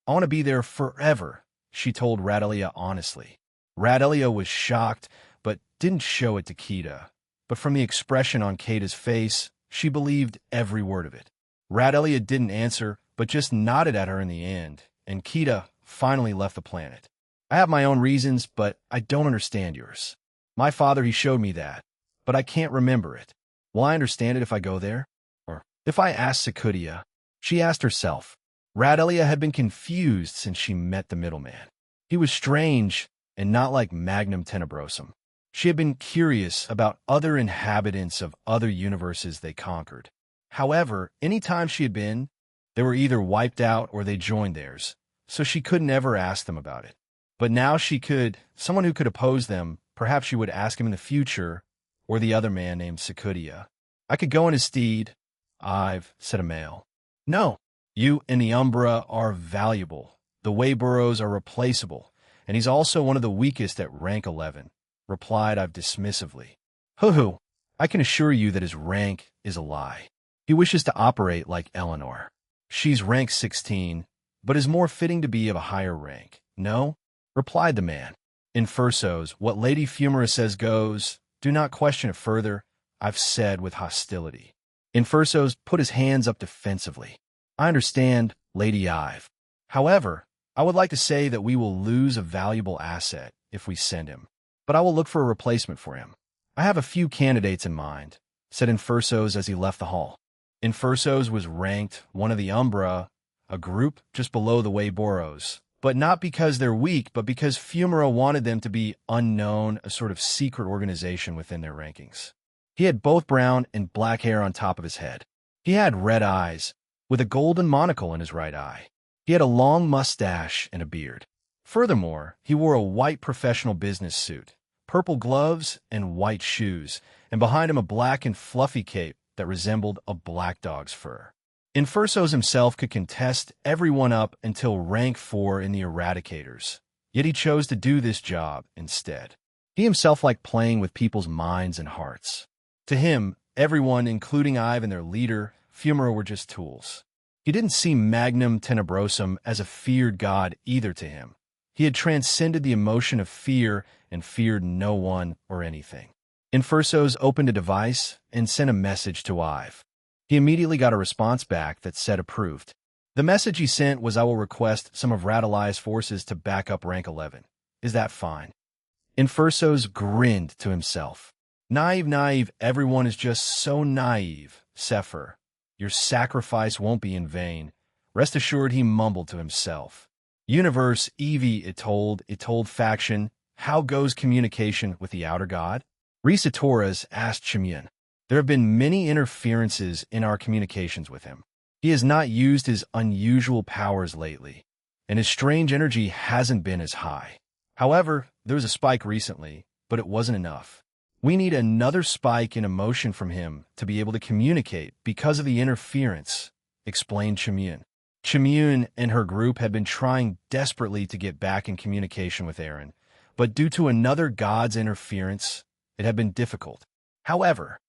I want to be there forever," she told Radelia honestly. Radelia was shocked, but didn't show it to Kita. But from the expression on Kita's face, she believed every word of it. Radelia didn't answer, but just nodded at her in the end, and Kita finally left the planet. "I have my own reasons, but I don't understand yours. My father, he showed me that, but I can't remember it. Will I understand it if I go there? Or if I ask Sakudia?" She asked herself. Radelia had been confused since she met the middleman. He was strange and not like Magnum Tenebrosum. She had been curious about other inhabitants of other universes they conquered. However, any time she had been, they were either wiped out or they joined theirs, so she couldn't ever ask them about it. But now she could, someone who could oppose them, Perhaps you would ask him in the future, or the other man named Secudia. I could go in his stead, I've, said a male. No, you and the Umbra are valuable. The Wayboros are replaceable, and he's also one of the weakest at rank 11, replied I've dismissively. Hoo-hoo, I can assure you that his rank is a lie. He wishes to operate like Eleanor. She's rank 16, but is more fitting to be of a higher rank. No, replied the man. In Fursos, what Lady Fumara says goes. Do not question it further, I've said with hostility. In Fursos put his hands up defensively. I understand, Lady Ive. However, I would like to say that we will lose a valuable asset if we send him, but I will look for a replacement for him. I have a few candidates in mind, said Infursos as he left the hall. Infursos was ranked one of the Umbra, a group just below the Wayboros, but not because they're weak, but because Fumara wanted them to be unknown, a sort of secret organization within their rankings. He had both brown and black hair on top of his head. He had red eyes, with a golden monocle in his right eye. He had a long mustache and a beard. Furthermore, he wore a white professional business suit, purple gloves, and white shoes, and behind him a black and fluffy cape that resembled a black dog's fur. Infursos himself could contest everyone up until rank 4 in the Eradicators, yet he chose to do this job instead. He himself liked playing with people's minds and hearts. To him, everyone, including Ive and their leader, Fumara, were just tools. He didn't see Magnum Tenebrosum as a feared god either to him. He had transcended the emotion of fear and feared no one or anything. Infursos opened a device and sent a message to Ive. He immediately got a response back that said approved. The message he sent was, I will request some of Radalai's forces to back up rank 11. Is that fine? Infursos grinned to himself. Naive, everyone is just so naive, Sefer. Your sacrifice won't be in vain. Rest assured, he mumbled to himself. Universe, Evie, it told faction, how goes communication with the outer god? Risa Torres asked Chimyun. There have been many interferences in our communications with him. He has not used his unusual powers lately, and his strange energy hasn't been as high. However, there was a spike recently, but it wasn't enough. We need another spike in emotion from him to be able to communicate because of the interference, explained Chimyun. Chimyun and her group had been trying desperately to get back in communication with Aaron, but due to another god's interference, it had been difficult. However,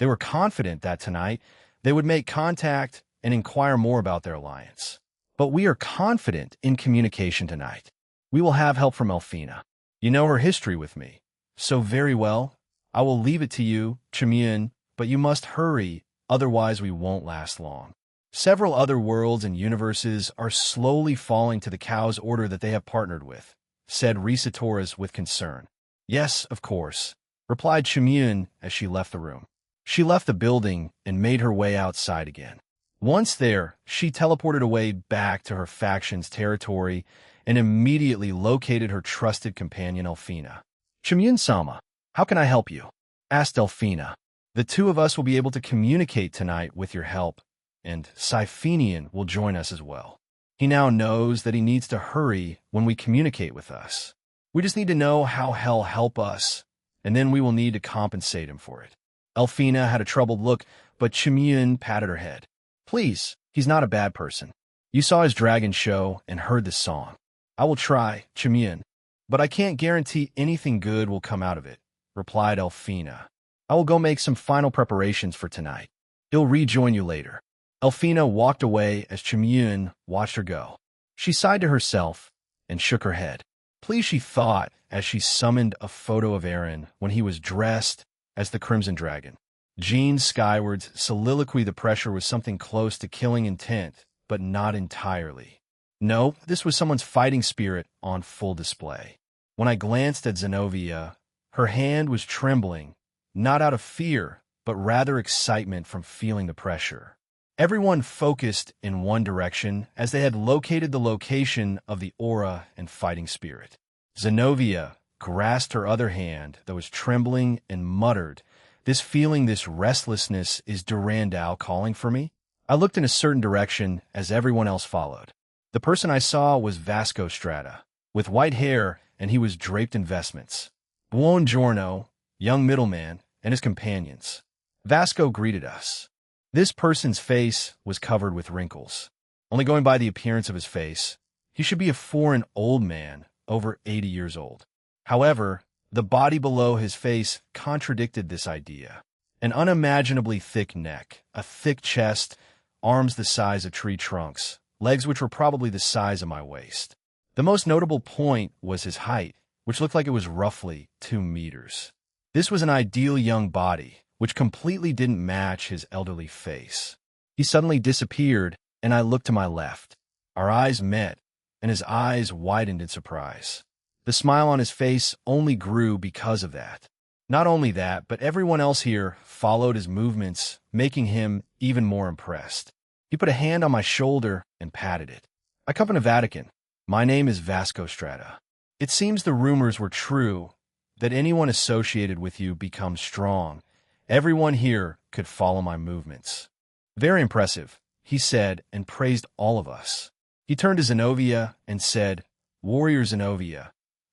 they were confident that tonight they would make contact and inquire more about their alliance. But we are confident in communication tonight. We will have help from Elfina. You know her history with me. So very well, I will leave it to you, Chimyun, but you must hurry, otherwise we won't last long. Several other worlds and universes are slowly falling to the cow's order that they have partnered with, said Risa Torres with concern. Yes, of course, replied Chimyun as she left the room. She left the building and made her way outside again. Once there, she teleported away back to her faction's territory and immediately located her trusted companion Elfina. Chimyun-sama, how can I help you? Asked Elfina. The two of us will be able to communicate tonight with your help, and Siphenian will join us as well. He now knows that he needs to hurry when we communicate with us. We just need to know how he'll help us, and then we will need to compensate him for it. Elfina had a troubled look, but Chimyun patted her head. Please, he's not a bad person. You saw his dragon show and heard the song. I will try, Chimyun, but I can't guarantee anything good will come out of it, replied Elfina. I will go make some final preparations for tonight. He'll rejoin you later. Elfina walked away as Chimyun watched her go. She sighed to herself and shook her head. Please, she thought, as she summoned a photo of Aaron when he was dressed as the Crimson Dragon. Jean Skyward's soliloquy, the pressure was something close to killing intent, but not entirely. No, this was someone's fighting spirit on full display. When I glanced at Zenobia, her hand was trembling, not out of fear, but rather excitement from feeling the pressure. Everyone focused in one direction as they had located the location of the aura and fighting spirit. Zenobia grasped her other hand that was trembling and muttered, this feeling, this restlessness, is Durandal calling for me? I looked in a certain direction as everyone else followed. The person I saw was Vasco Strata, with white hair, and he was draped in vestments. Buongiorno, young middleman, and his companions. Vasco greeted us. This person's face was covered with wrinkles. Only going by the appearance of his face, he should be a foreign old man, over 80 years old. However, the body below his face contradicted this idea. An unimaginably thick neck, a thick chest, arms the size of tree trunks, legs which were probably the size of my waist. The most notable point was his height, which looked like it was roughly 2 meters. This was an ideal young body, which completely didn't match his elderly face. He suddenly disappeared, and I looked to my left. Our eyes met, and his eyes widened in surprise. The smile on his face only grew because of that. Not only that, but everyone else here followed his movements, making him even more impressed. He put a hand on my shoulder and patted it. I come from the Vatican. My name is Vasco Strata. It seems the rumors were true, that anyone associated with you becomes strong. Everyone here could follow my movements. Very impressive, he said, and praised all of us. He turned to Zenobia and said, Warrior Zenobia,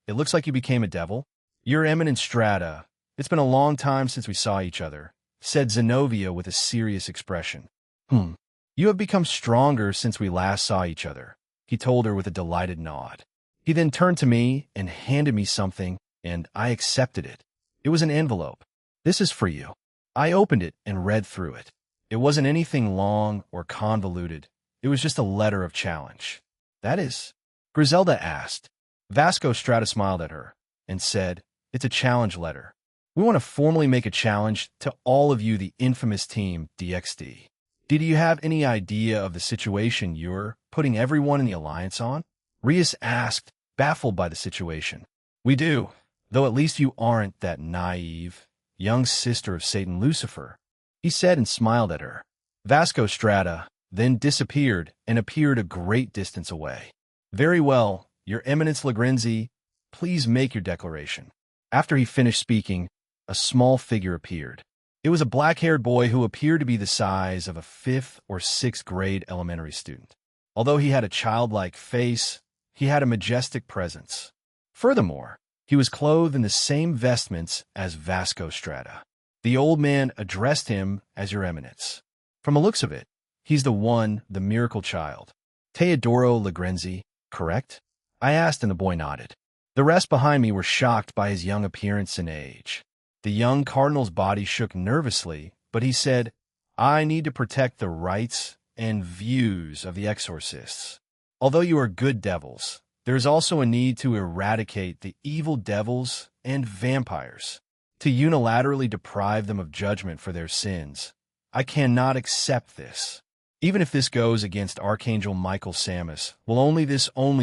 it looks like you became a devil. Your Eminent Strata, it's been a long time since we saw each other, said Zenobia with a serious expression. You have become stronger since we last saw each other, he told her with a delighted nod. He then turned to me and handed me something, and I accepted it. It was an envelope. This is for you. I opened it and read through it. It wasn't anything long or convoluted. It was just a letter of challenge. That is? Griselda asked. Vasco Strata smiled at her and said, It's a challenge letter. We want to formally make a challenge to all of you, the infamous team DXD. Did you have any idea of the situation you're putting everyone in the Alliance on? Rias asked, baffled by the situation. We do, though at least you aren't that naive, young sister of Satan Lucifer, he said and smiled at her. Vasco Strata then disappeared and appeared a great distance away. Very well, Your Eminence Legrenzi, please make your declaration. After he finished speaking, a small figure appeared. It was a black-haired boy who appeared to be the size of a 5th or 6th grade elementary student. Although he had a childlike face, he had a majestic presence. Furthermore, he was clothed in the same vestments as Vasco Strata. The old man addressed him as Your Eminence. From the looks of it, he's the miracle child. Teodoro Legrenzi, correct? I asked and the boy nodded. The rest behind me were shocked by his young appearance and age. The young cardinal's body shook nervously, but he said, I need to protect the rights and views of the exorcists. Although you are good devils, there is also a need to eradicate the evil devils and vampires, to unilaterally deprive them of judgment for their sins. I cannot accept this. Even if this goes against Archangel Michael Samus, well, only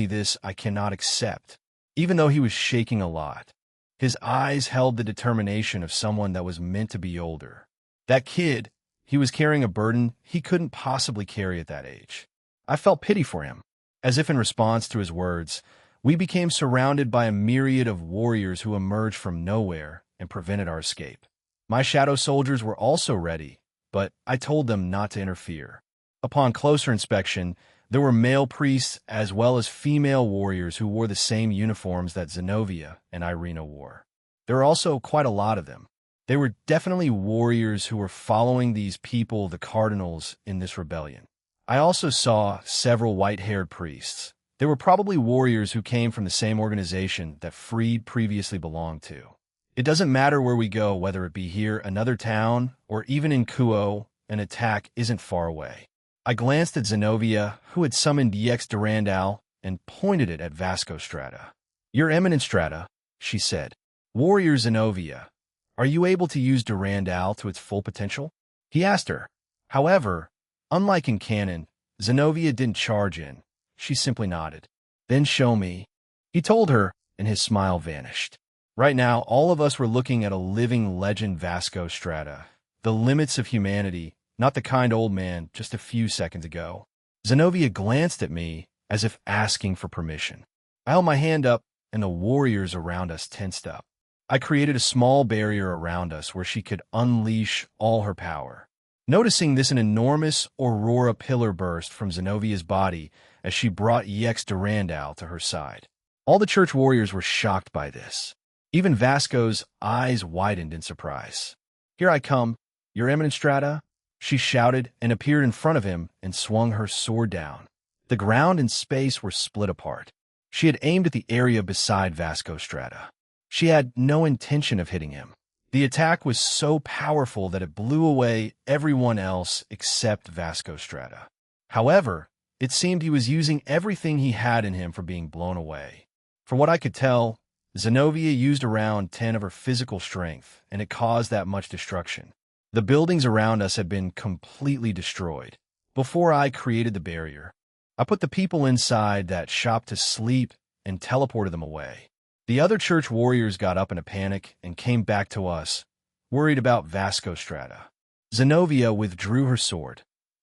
this I cannot accept. Even though he was shaking a lot, his eyes held the determination of someone that was meant to be older. That kid, he was carrying a burden he couldn't possibly carry at that age. I felt pity for him. As if in response to his words, we became surrounded by a myriad of warriors who emerged from nowhere and prevented our escape. My shadow soldiers were also ready, but I told them not to interfere. Upon closer inspection, there were male priests as well as female warriors who wore the same uniforms that Zenobia and Irina wore. There were also quite a lot of them. They were definitely warriors who were following these people, the cardinals, in this rebellion. I also saw several white-haired priests. They were probably warriors who came from the same organization that Freed previously belonged to. It doesn't matter where we go, whether it be here, another town, or even in Kuo, an attack isn't far away. I glanced at Zenobia, who had summoned EX Durandal, and pointed it at Vasco Strata. Your Eminent Strata, she said. Warrior Zenobia, are you able to use Durandal to its full potential? He asked her. However, unlike in canon, Zenobia didn't charge in. She simply nodded. Then show me. He told her, and his smile vanished. Right now, all of us were looking at a living legend, Vasco Strata. The limits of humanity, not the kind old man just a few seconds ago. Zenobia glanced at me as if asking for permission. I held my hand up, and the warriors around us tensed up. I created a small barrier around us where she could unleash all her power. Noticing this, an enormous aurora pillar burst from Zenovia's body as she brought EX Durandal to her side. All the church warriors were shocked by this. Even Vasco's eyes widened in surprise. "Here I come, Your Eminent Strata," she shouted and appeared in front of him and swung her sword down. The ground and space were split apart. She had aimed at the area beside Vasco Strata. She had no intention of hitting him. The attack was so powerful that it blew away everyone else except Vasco Strata. However, it seemed he was using everything he had in him for being blown away. For what I could tell, Zenobia used around 10 of her physical strength, and it caused that much destruction. The buildings around us had been completely destroyed. Before I created the barrier, I put the people inside that shop to sleep and teleported them away. The other church warriors got up in a panic and came back to us, worried about Vasco Strata. Zenobia withdrew her sword.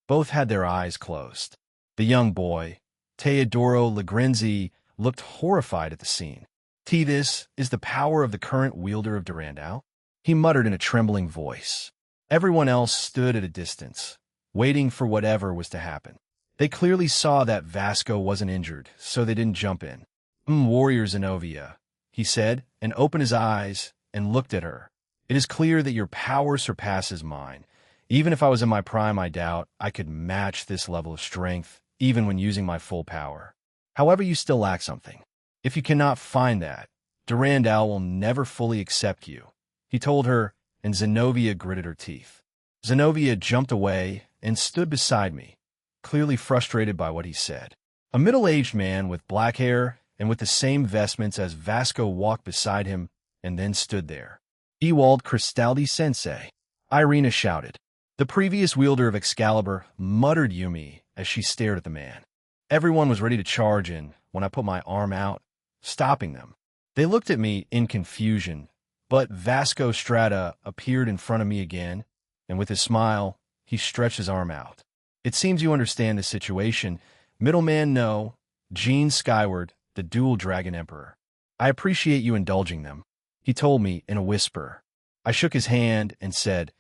Both had their eyes closed. The young boy, Teodoro Legrenzi, looked horrified at the scene. "This is the power of the current wielder of Durandal," he muttered in a trembling voice. Everyone else stood at a distance, waiting for whatever was to happen. They clearly saw that Vasco wasn't injured, so they didn't jump in. Warrior Zenobia," he said, and opened his eyes and looked at her. "It is clear that your power surpasses mine. Even if I was in my prime, I doubt I could match this level of strength, even when using my full power. However, you still lack something. If you cannot find that, Durandal will never fully accept you," he told her, and Zenobia gritted her teeth. Zenobia jumped away and stood beside me, clearly frustrated by what he said. A middle-aged man with black hair and with the same vestments as Vasco walked beside him and then stood there. "Ewald Cristaldi Sensei," Irina shouted. The previous wielder of Excalibur muttered Yumi as she stared at the man. Everyone was ready to charge in when I put my arm out, stopping them. They looked at me in confusion, but Vasco Strata appeared in front of me again, and with a smile, he stretched his arm out. "It seems you understand the situation. Middleman No, Gene Skyward, the Dual Dragon Emperor. I appreciate you indulging them," he told me in a whisper. I shook his hand and said,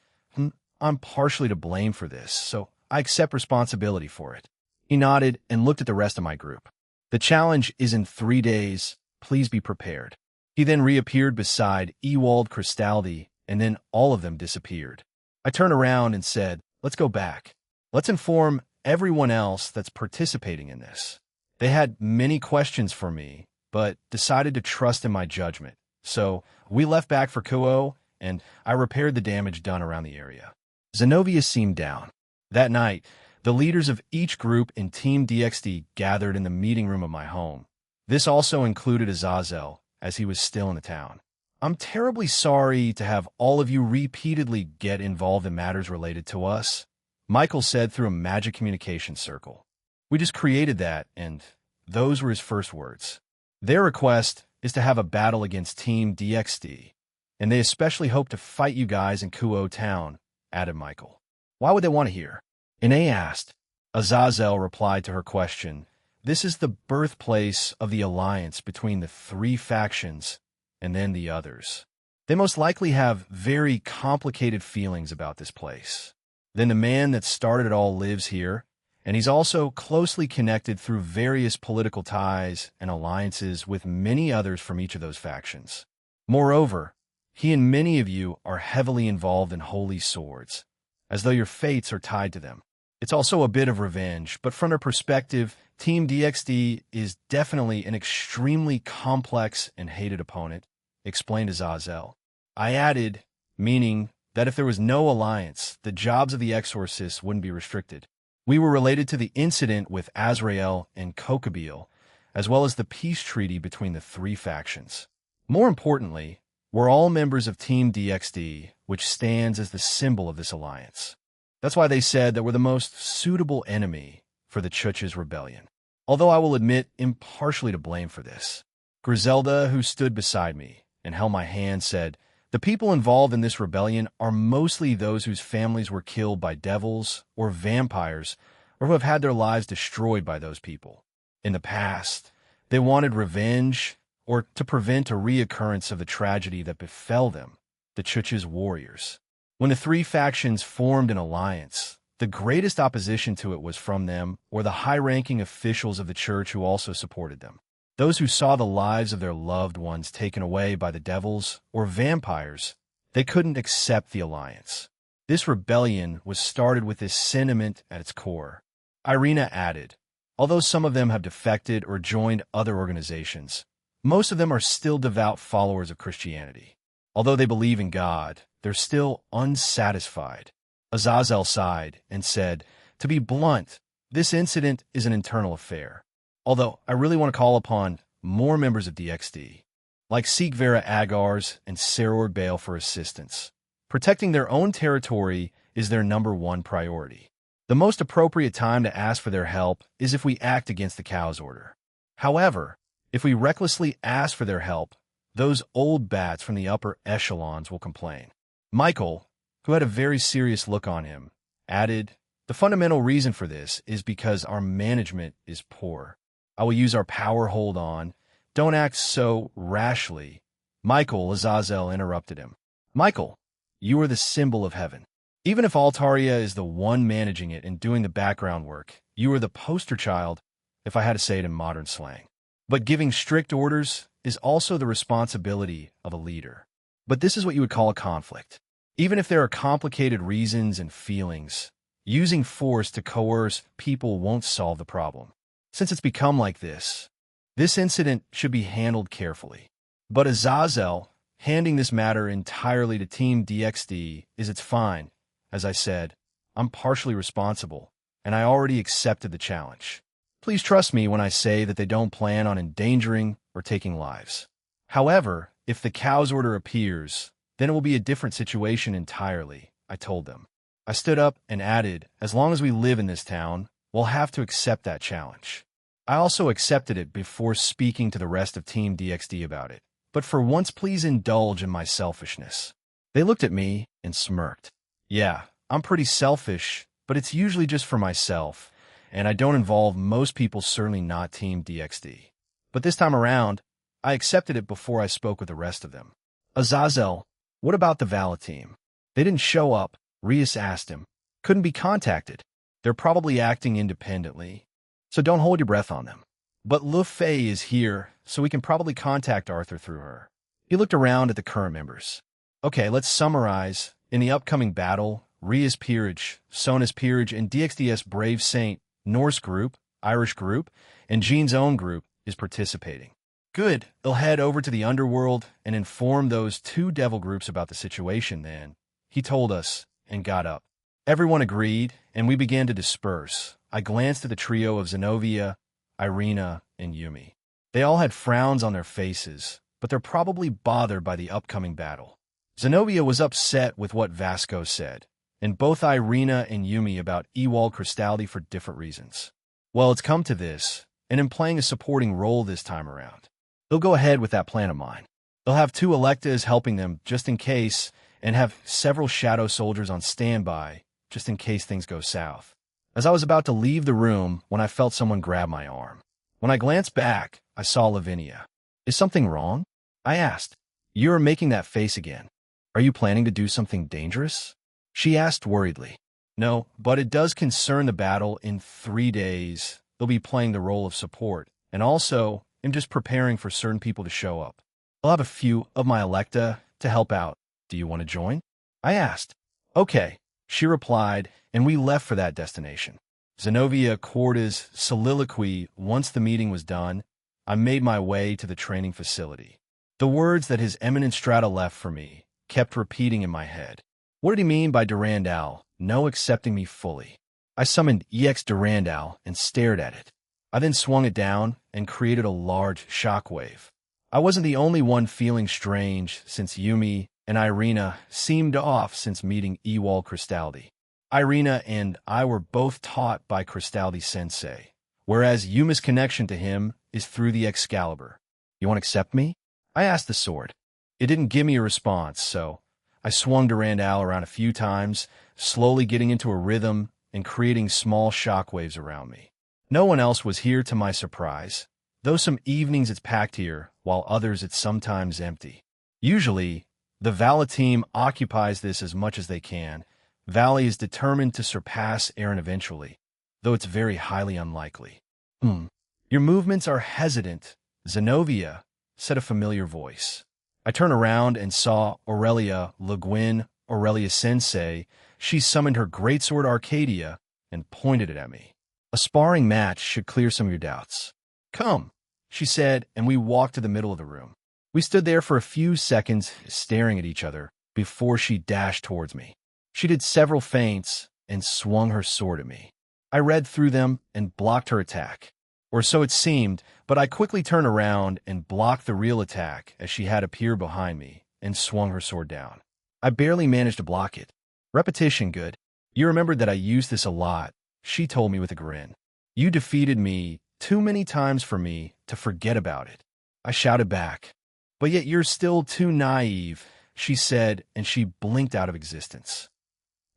"I'm partially to blame for this, so I accept responsibility for it." He nodded and looked at the rest of my group. "The challenge is in 3 days. Please be prepared." He then reappeared beside Ewald Cristaldi, and then all of them disappeared. I turned around and said, "Let's go back. Let's inform everyone else that's participating in this." They had many questions for me, but decided to trust in my judgment. So we left back for Kuo, and I repaired the damage done around the area. Zenobia seemed down. That night, the leaders of each group in Team DXD gathered in the meeting room of my home. This also included Azazel, as he was still in the town. "I'm terribly sorry to have all of you repeatedly get involved in matters related to us," Michael said through a magic communication circle. "We just created that, and those were his first words. Their request is to have a battle against Team DXD, and they especially hope to fight you guys in Kuo Town," added Michael. "Why would they want to hear?" Ine asked. Azazel replied to her question. "This is the birthplace of the alliance between the 3 factions and then the others. They most likely have very complicated feelings about this place. Then the man that started it all lives here, and he's also closely connected through various political ties and alliances with many others from each of those factions. Moreover, he and many of you are heavily involved in holy swords, as though your fates are tied to them. It's also a bit of revenge, but from their perspective, Team DXD is definitely an extremely complex and hated opponent," explained Azazel. I added, meaning that if there was no alliance, the jobs of the exorcists wouldn't be restricted. We were related to the incident with Azrael and Kokabil, as well as the peace treaty between the 3 factions. More importantly, we're all members of Team DXD, which stands as the symbol of this alliance. That's why they said that we're the most suitable enemy for the Chuch's rebellion. Although I will admit I'm partially to blame for this. Griselda, who stood beside me and held my hand, said, "The people involved in this rebellion are mostly those whose families were killed by devils or vampires, or who have had their lives destroyed by those people. In the past, they wanted revenge or to prevent a reoccurrence of the tragedy that befell them, the Chuch's warriors. When the 3 factions formed an alliance, the greatest opposition to it was from them or the high-ranking officials of the church who also supported them. Those who saw the lives of their loved ones taken away by the devils or vampires, they couldn't accept the alliance. This rebellion was started with this sentiment at its core. Irina added, although some of them have defected or joined other organizations, most of them are still devout followers of Christianity. Although they believe in God, they're still unsatisfied. Azazel sighed and said, to be blunt, this incident is an internal affair. Although I really want to call upon more members of DXD, like Seek Vera Agars and Saror Bale for assistance. Protecting their own territory is their #1 priority. The most appropriate time to ask for their help is if we act against the Cow's order. However, if we recklessly ask for their help, those old bats from the upper echelons will complain. Michael, who had a very serious look on him, added, the fundamental reason for this is because our management is poor. I will use our power hold on. Don't act so rashly. Michael, Azazel interrupted him. Michael, you are the symbol of heaven. Even if Altaria is the one managing it and doing the background work, you are the poster child, if I had to say it in modern slang. But giving strict orders is also the responsibility of a leader. But this is what you would call a conflict. Even if there are complicated reasons and feelings, using force to coerce people won't solve the problem. Since it's become like this incident should be handled carefully. But Azazel, handing this matter entirely to Team DXD it's fine. As I said, I'm partially responsible, and I already accepted the challenge. Please trust me when I say that they don't plan on endangering or taking lives. However, if the Cow's order appears, then it will be a different situation entirely, I told them. I stood up and added, as long as we live in this town, we'll have to accept that challenge. I also accepted it before speaking to the rest of Team DXD about it. But for once, please indulge in my selfishness. They looked at me and smirked. Yeah, I'm pretty selfish, but it's usually just for myself, and I don't involve most people, certainly not Team DXD. But this time around, I accepted it before I spoke with the rest of them. Azazel, what about the Vala team? They didn't show up, Rias asked him. Couldn't be contacted. They're probably acting independently, so don't hold your breath on them. But Lu Fei is here, so we can probably contact Arthur through her. He looked around at the current members. Okay, let's summarize. In the upcoming battle, Ria's Peerage, Sona's Peerage, and DXD's Brave Saint, Norse group, Irish group, and Jean's own group is participating. Good, they'll head over to the underworld and inform those 2 devil groups about the situation then. He told us and got up. Everyone agreed, and we began to disperse. I glanced at the trio of Zenobia, Irina, and Yumi. They all had frowns on their faces, but they're probably bothered by the upcoming battle. Zenobia was upset with what Vasco said, and both Irina and Yumi about Ewald Cristaldi for different reasons. Well, it's come to this, and I'm playing a supporting role this time around. They'll go ahead with that plan of mine. They'll have 2 Electas helping them just in case, and have several shadow soldiers on standby just in case things go south. As I was about to leave the room when I felt someone grab my arm. When I glanced back, I saw Lavinia. Is something wrong? I asked. You are making that face again. Are you planning to do something dangerous? She asked worriedly. No, but it does concern the battle in 3 days. They'll be playing the role of support, and also, I'm just preparing for certain people to show up. I'll have a few of my Electa to help out. Do you want to join? I asked. Okay, she replied, and we left for that destination. Zenobia Corda's soliloquy. Once the meeting was done, I made my way to the training facility. The words that His Eminence Strata left for me kept repeating in my head. What did he mean by Durandal, no accepting me fully? I summoned EX Durandal and stared at it. I then swung it down and created a large shockwave. I wasn't the only one feeling strange, since Yumi and Irina seemed off since meeting Ewald Cristaldi. Irina and I were both taught by Cristaldi-sensei, whereas Yumi's connection to him is through the Excalibur. You want to accept me? I asked the sword. It didn't give me a response, so I swung Durandal around a few times, slowly getting into a rhythm and creating small shockwaves around me. No one else was here to my surprise, though some evenings it's packed here, while others it's sometimes empty. Usually, the Vala team occupies this as much as they can. Valley is determined to surpass Aaron eventually, though it's very highly unlikely. Your movements are hesitant. Zenobia, said a familiar voice. I turned around and saw Aurelia Le Guin, Aurelia Sensei. She summoned her greatsword Arcadia and pointed it at me. A sparring match should clear some of your doubts. Come, she said, and we walked to the middle of the room. We stood there for a few seconds, staring at each other, before she dashed towards me. She did several feints and swung her sword at me. I read through them and blocked her attack. Or so it seemed, but I quickly turned around and blocked the real attack as she had appeared behind me and swung her sword down. I barely managed to block it. Repetition good. You remembered that I used this a lot, she told me with a grin. You defeated me too many times for me to forget about it. I shouted back. But yet you're still too naive, she said, and she blinked out of existence.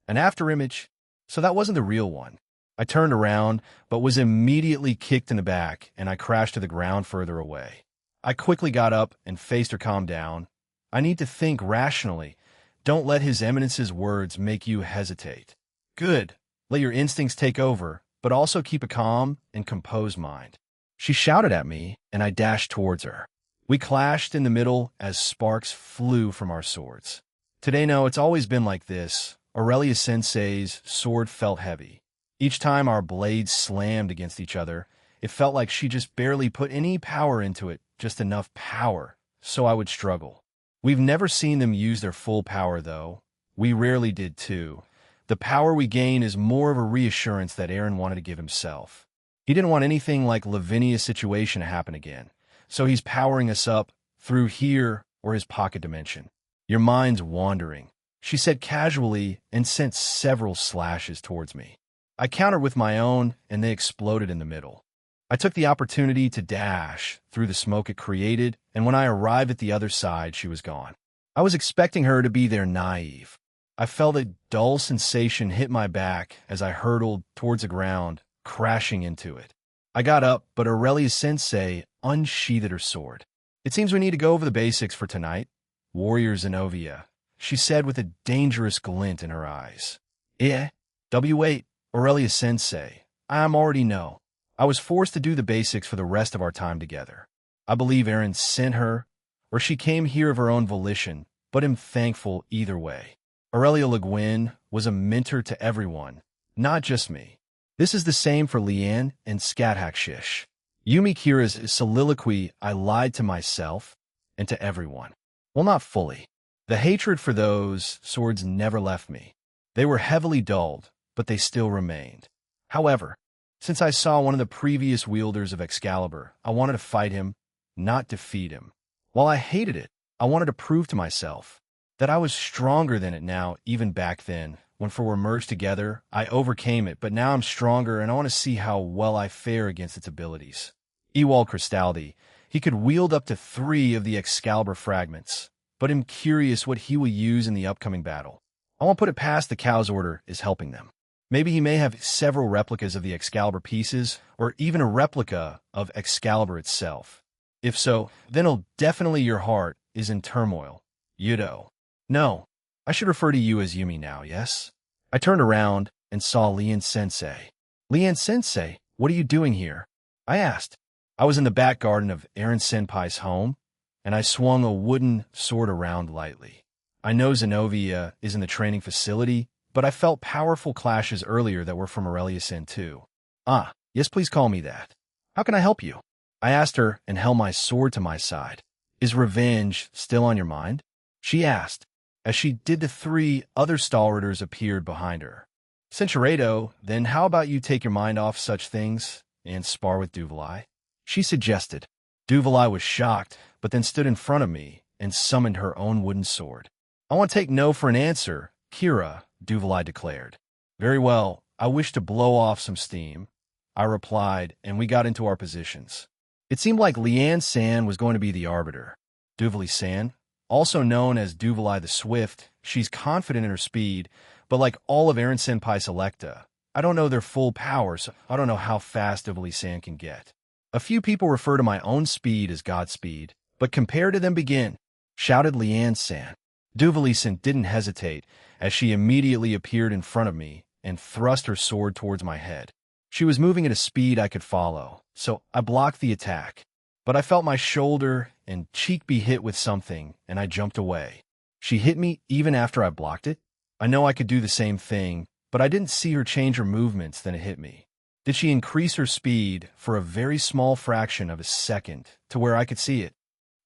An afterimage? So that wasn't the real one. I turned around, but was immediately kicked in the back, and I crashed to the ground further away. I quickly got up and faced her. Calm down. I need to think rationally. Don't let His Eminence's words make you hesitate. Good. Let your instincts take over, but also keep a calm and composed mind. She shouted at me, and I dashed towards her. We clashed in the middle as sparks flew from our swords. Today, no, it's always been like this. Aurelia Sensei's sword felt heavy. Each time our blades slammed against each other, it felt like she just barely put any power into it, just enough power, so I would struggle. We've never seen them use their full power, though. We rarely did, too. The power we gain is more of a reassurance that Aaron wanted to give himself. He didn't want anything like Lavinia's situation to happen again, so he's powering us up through here or his pocket dimension. Your mind's wandering, she said casually and sent several slashes towards me. I countered with my own, and they exploded in the middle. I took the opportunity to dash through the smoke it created, and when I arrived at the other side, she was gone. I was expecting her to be there naive. I felt a dull sensation hit my back as I hurtled towards the ground, crashing into it. I got up, but Aurelia Sensei unsheathed her sword. It seems we need to go over the basics for tonight. Warrior Zenobia, she said with a dangerous glint in her eyes. W8. Aurelia Sensei, I already know. I was forced to do the basics for the rest of our time together. I believe Aaron sent her, or she came here of her own volition, but am thankful either way. Aurelia Le Guin was a mentor to everyone, not just me. This is the same for Leanne and Skathakshish. Yumi Kira's soliloquy, I lied to myself and to everyone. Well, not fully. The hatred for those swords never left me. They were heavily dulled, but they still remained. However, since I saw one of the previous wielders of Excalibur, I wanted to fight him, not defeat him. While I hated it, I wanted to prove to myself that I was stronger than it now, even back then, when we were merged together, I overcame it, but now I'm stronger and I want to see how well I fare against its abilities. Ewald Cristaldi, he could wield up to 3 of the Excalibur fragments, but I'm curious what he will use in the upcoming battle. I won't put it past the Cow's Order is helping them. Maybe he may have several replicas of the Excalibur pieces, or even a replica of Excalibur itself. If so, then definitely your heart is in turmoil. Yudo. No, I should refer to you as Yumi now, yes? I turned around and saw Leanne Sensei. Leanne Sensei, what are you doing here? I asked. I was in the back garden of Aaron Senpai's home, and I swung a wooden sword around lightly. I know Zenobia is in the training facility, but I felt powerful clashes earlier that were from Aurelia Sen too. Ah, yes, please call me that. How can I help you? I asked her and held my sword to my side. Is revenge still on your mind? She asked, as she did. The 3 other stalwarters appeared behind her. Centuredo, then how about you take your mind off such things and spar with Duvalai? She suggested. Duvalai was shocked, but then stood in front of me and summoned her own wooden sword. I won't take no for an answer, Kira, Duvalai declared. Very well, I wish to blow off some steam, I replied, and we got into our positions. It seemed like Leanne San was going to be the arbiter. Duvalai San, also known as Duvalai the Swift, she's confident in her speed, but like all of Aaron Senpai Selecta, I don't know their full power, so I don't know how fast Duvalai San can get. A few people refer to my own speed as Godspeed, but compare to them begin, shouted Leanne San. Duvalai San didn't hesitate, as she immediately appeared in front of me and thrust her sword towards my head. She was moving at a speed I could follow, so I blocked the attack. but I felt my shoulder and cheek be hit with something, and I jumped away. She hit me even after I blocked it? I know I could do the same thing, but I didn't see her change her movements then it hit me. Did she increase her speed for a very small fraction of a second to where I could see it?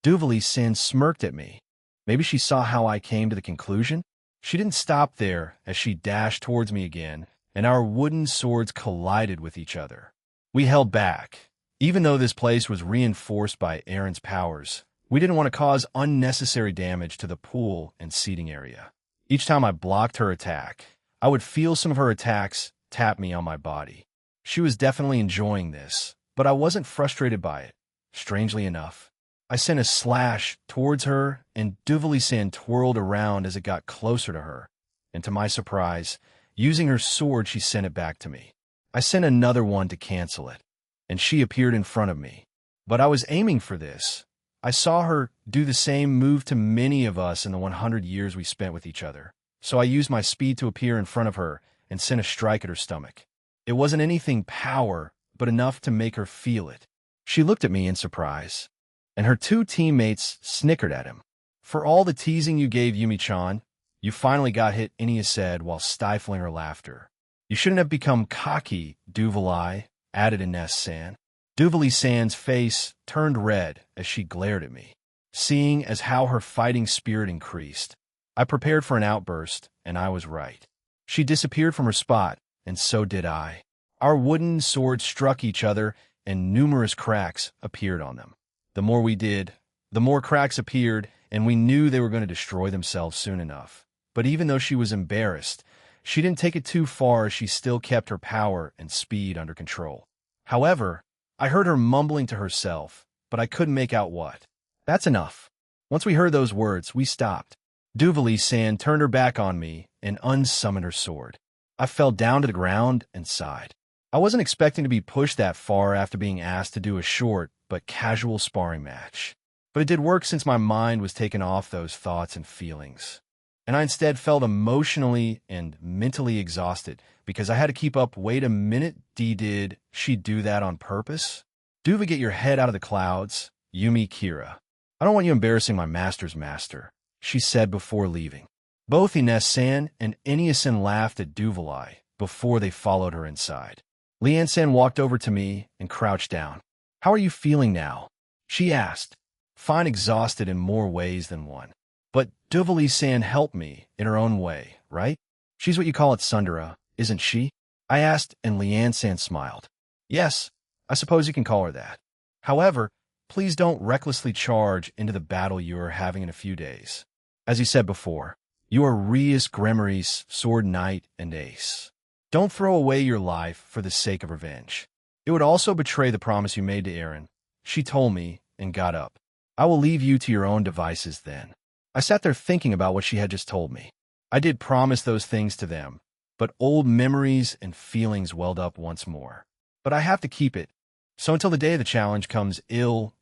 Duvali-san smirked at me. Maybe she saw how I came to the conclusion? She didn't stop there as she dashed towards me again, and our wooden swords collided with each other. We held back. Even though this place was reinforced by Aaron's powers, we didn't want to cause unnecessary damage to the pool and seating area. Each time I blocked her attack, I would feel some of her attacks tap me on my body. She was definitely enjoying this, but I wasn't frustrated by it. Strangely enough, I sent a slash towards her, and Duvali-san twirled around as it got closer to her, and to my surprise, using her sword, she sent it back to me. I sent another one to cancel it, and she appeared in front of me. But I was aiming for this. I saw her do the same move to many of us in the 100 years we spent with each other, so I used my speed to appear in front of her and sent a strike at her stomach. It wasn't anything power, but enough to make her feel it. She looked at me in surprise, and her two teammates snickered at him. "For all the teasing you gave Yumi-chan, you finally got hit," Inia said while stifling her laughter. "You shouldn't have become cocky, Duvali," added Ines-san. Duvali-san's face turned red as she glared at me, seeing as how her fighting spirit increased. I prepared for an outburst, and I was right. She disappeared from her spot, and so did I. Our wooden swords struck each other, and numerous cracks appeared on them. The more we did, the more cracks appeared, and we knew they were going to destroy themselves soon enough. But even though she was embarrassed, she didn't take it too far as she still kept her power and speed under control. However, I heard her mumbling to herself, but I couldn't make out what. "That's enough." Once we heard those words, we stopped. Duvali-san turned her back on me and unsummoned her sword. I fell down to the ground and sighed. I wasn't expecting to be pushed that far after being asked to do a short but casual sparring match. But it did work since my mind was taken off those thoughts and feelings. And I instead felt emotionally and mentally exhausted because I had to keep up. Wait a minute, did she do that on purpose? Duva, get your head out of the clouds, Yumi Kira. I don't want you embarrassing my master's master, she said before leaving. Both Ines-san and Inia-san laughed at Duvali before they followed her inside. Lian-san walked over to me and crouched down. "How are you feeling now?" she asked. "Fine, exhausted in more ways than one. But Duvali-san helped me in her own way, right? She's what you call it tsundere, isn't she?" I asked, and Lian-san smiled. "Yes, I suppose you can call her that. However, please don't recklessly charge into the battle you are having in a few days. As you said before, you are Rias Gremmery's sword knight and ace. Don't throw away your life for the sake of revenge. It would also betray the promise you made to Aaron," she told me and got up. "I will leave you to your own devices then." I sat there thinking about what she had just told me. I did promise those things to them, but old memories and feelings welled up once more. But I have to keep it. So until the day the challenge comes,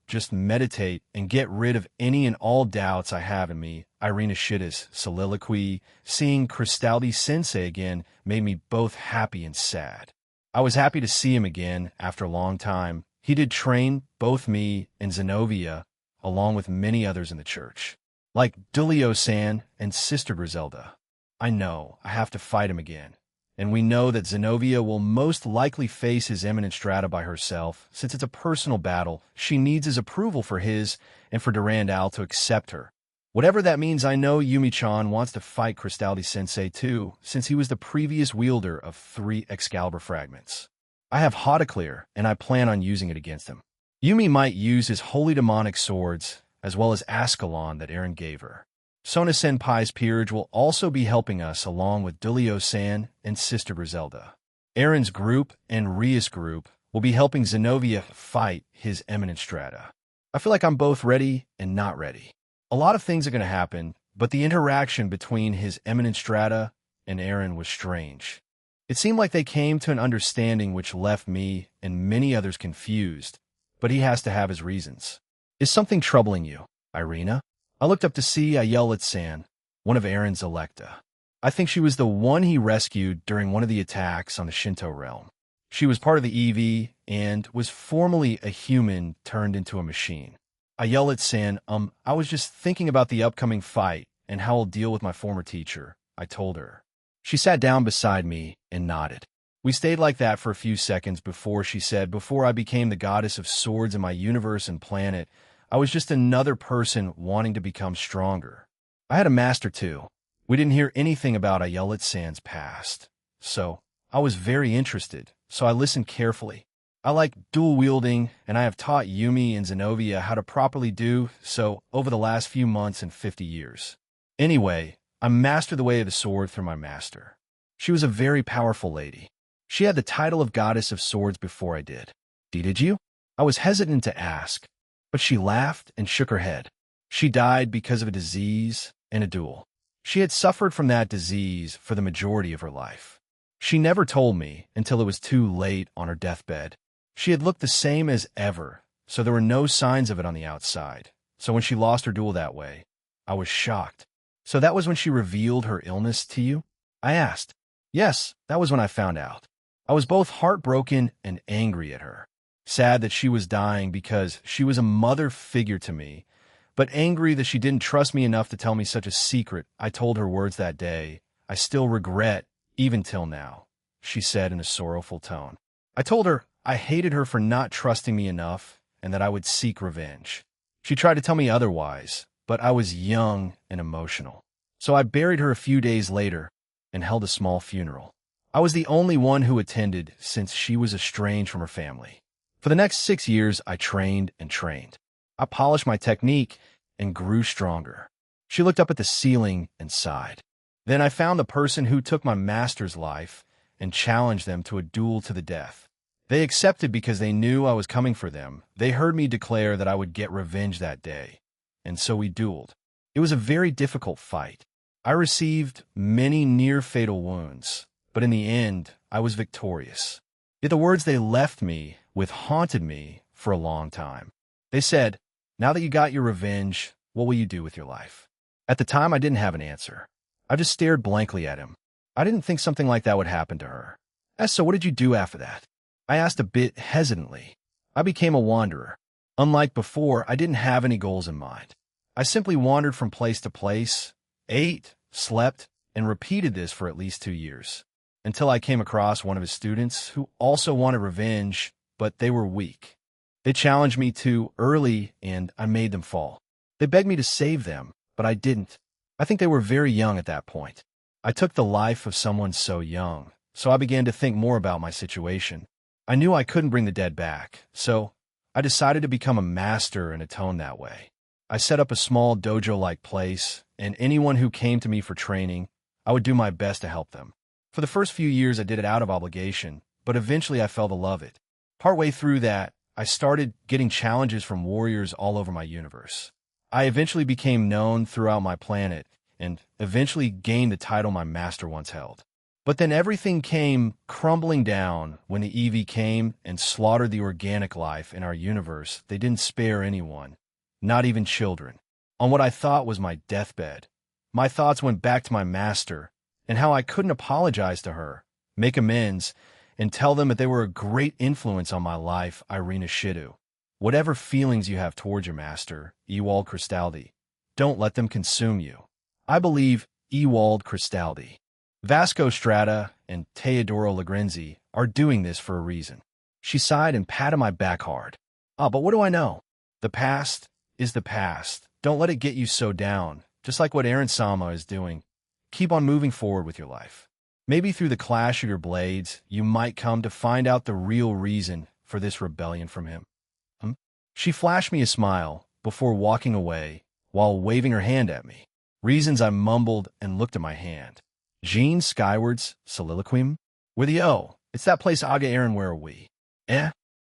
just meditate and get rid of any and all doubts I have in me. Irina Shida's soliloquy, seeing Cristaldi-sensei again, made me both happy and sad. I was happy to see him again after a long time. He did train both me and Zenobia, along with many others in the church, like Dulio-san and Sister Griselda. I know I have to fight him again, and we know that Zenobia will most likely face his eminent strata by herself. Since it's a personal battle, she needs his approval for his and for Durandal to accept her. Whatever that means, I know Yumi-chan wants to fight Cristaldi-sensei too, since he was the previous wielder of 3 Excalibur fragments. I have Hautaclear, and I plan on using it against him. Yumi might use his holy demonic swords, as well as Ascalon that Aaron gave her. Sona Senpai's peerage will also be helping us along with Dulio-san and Sister Griselda. Aaron's group and Rias' group will be helping Zenobia fight his eminent strata. I feel like I'm both ready and not ready. A lot of things are going to happen, but the interaction between his eminent strata and Aaron was strange. It seemed like they came to an understanding which left me and many others confused, but he has to have his reasons. Is something troubling you, Irina? I looked up to see Ayelet-san, one of Aaron's Electa. I think she was the one he rescued during one of the attacks on the Shinto realm. She was part of the EV and was formerly a human turned into a machine. Ayelet-san, I was just thinking about the upcoming fight and how I'll deal with my former teacher, I told her. She sat down beside me and nodded. We stayed like that for a few seconds before she said, before I became the goddess of swords in my universe and planet, I was just another person wanting to become stronger. I had a master too. We didn't hear anything about Ayelet-san's past. So, I was very interested, so I listened carefully. I like dual wielding, and I have taught Yumi and Zenobia how to properly do so over the last few months and 50 years. Anyway, I mastered the way of the sword through my master. She was a very powerful lady. She had the title of Goddess of Swords before I did. Did you? I was hesitant to ask, but she laughed and shook her head. She died because of a disease and a duel. She had suffered from that disease for the majority of her life. She never told me until it was too late on her deathbed. She had looked the same as ever, so there were no signs of it on the outside. So when she lost her duel that way, I was shocked. So that was when she revealed her illness to you? I asked. Yes, that was when I found out. I was both heartbroken and angry at her. Sad that she was dying because she was a mother figure to me, but angry that she didn't trust me enough to tell me such a secret. I told her words that day. I still regret, even till now, she said in a sorrowful tone. I told her I hated her for not trusting me enough and that I would seek revenge. She tried to tell me otherwise, but I was young and emotional. So I buried her a few days later and held a small funeral. I was the only one who attended since she was estranged from her family. For the next 6 years, I trained and trained. I polished my technique and grew stronger. She looked up at the ceiling and sighed. Then I found the person who took my master's life and challenged them to a duel to the death. They accepted because they knew I was coming for them. They heard me declare that I would get revenge that day, and so we dueled. It was a very difficult fight. I received many near-fatal wounds, but in the end, I was victorious. Yet the words they left me with haunted me for a long time. They said, "Now that you got your revenge, what will you do with your life?" At the time, I didn't have an answer. I just stared blankly at him. I didn't think something like that would happen to her. So what did you do after that? I asked a bit hesitantly. I became a wanderer. Unlike before, I didn't have any goals in mind. I simply wandered from place to place, ate, slept, and repeated this for at least 2 years, until I came across one of his students who also wanted revenge, but they were weak. They challenged me too early, and I made them fall. They begged me to save them, but I didn't. I think they were very young at that point. I took the life of someone so young, so I began to think more about my situation. I knew I couldn't bring the dead back, so I decided to become a master and atone that way. I set up a small dojo-like place, and anyone who came to me for training, I would do my best to help them. For the first few years, I did it out of obligation, but eventually I fell to love it. Partway through that, I started getting challenges from warriors all over my universe. I eventually became known throughout my planet, and eventually gained the title my master once held. But then everything came crumbling down when the EV came and slaughtered the organic life in our universe. They didn't spare anyone, not even children. On what I thought was my deathbed, my thoughts went back to my master and how I couldn't apologize to her, make amends, and tell them that they were a great influence on my life, Irina Shidu. Whatever feelings you have towards your master, Ewald Cristaldi, don't let them consume you. I believe Ewald Cristaldi, Vasco Strata, and Teodoro Lagrenzi are doing this for a reason. She sighed and patted my back hard. But what do I know? The past is the past. Don't let it get you so down, just like what Aaron Sama is doing. Keep on moving forward with your life. Maybe through the clash of your blades, you might come to find out the real reason for this rebellion from him. She flashed me a smile before walking away while waving her hand at me. Reasons, I mumbled and looked at my hand. Jean Skyward's soliloquy? It's that place Aga Aaron, where are we?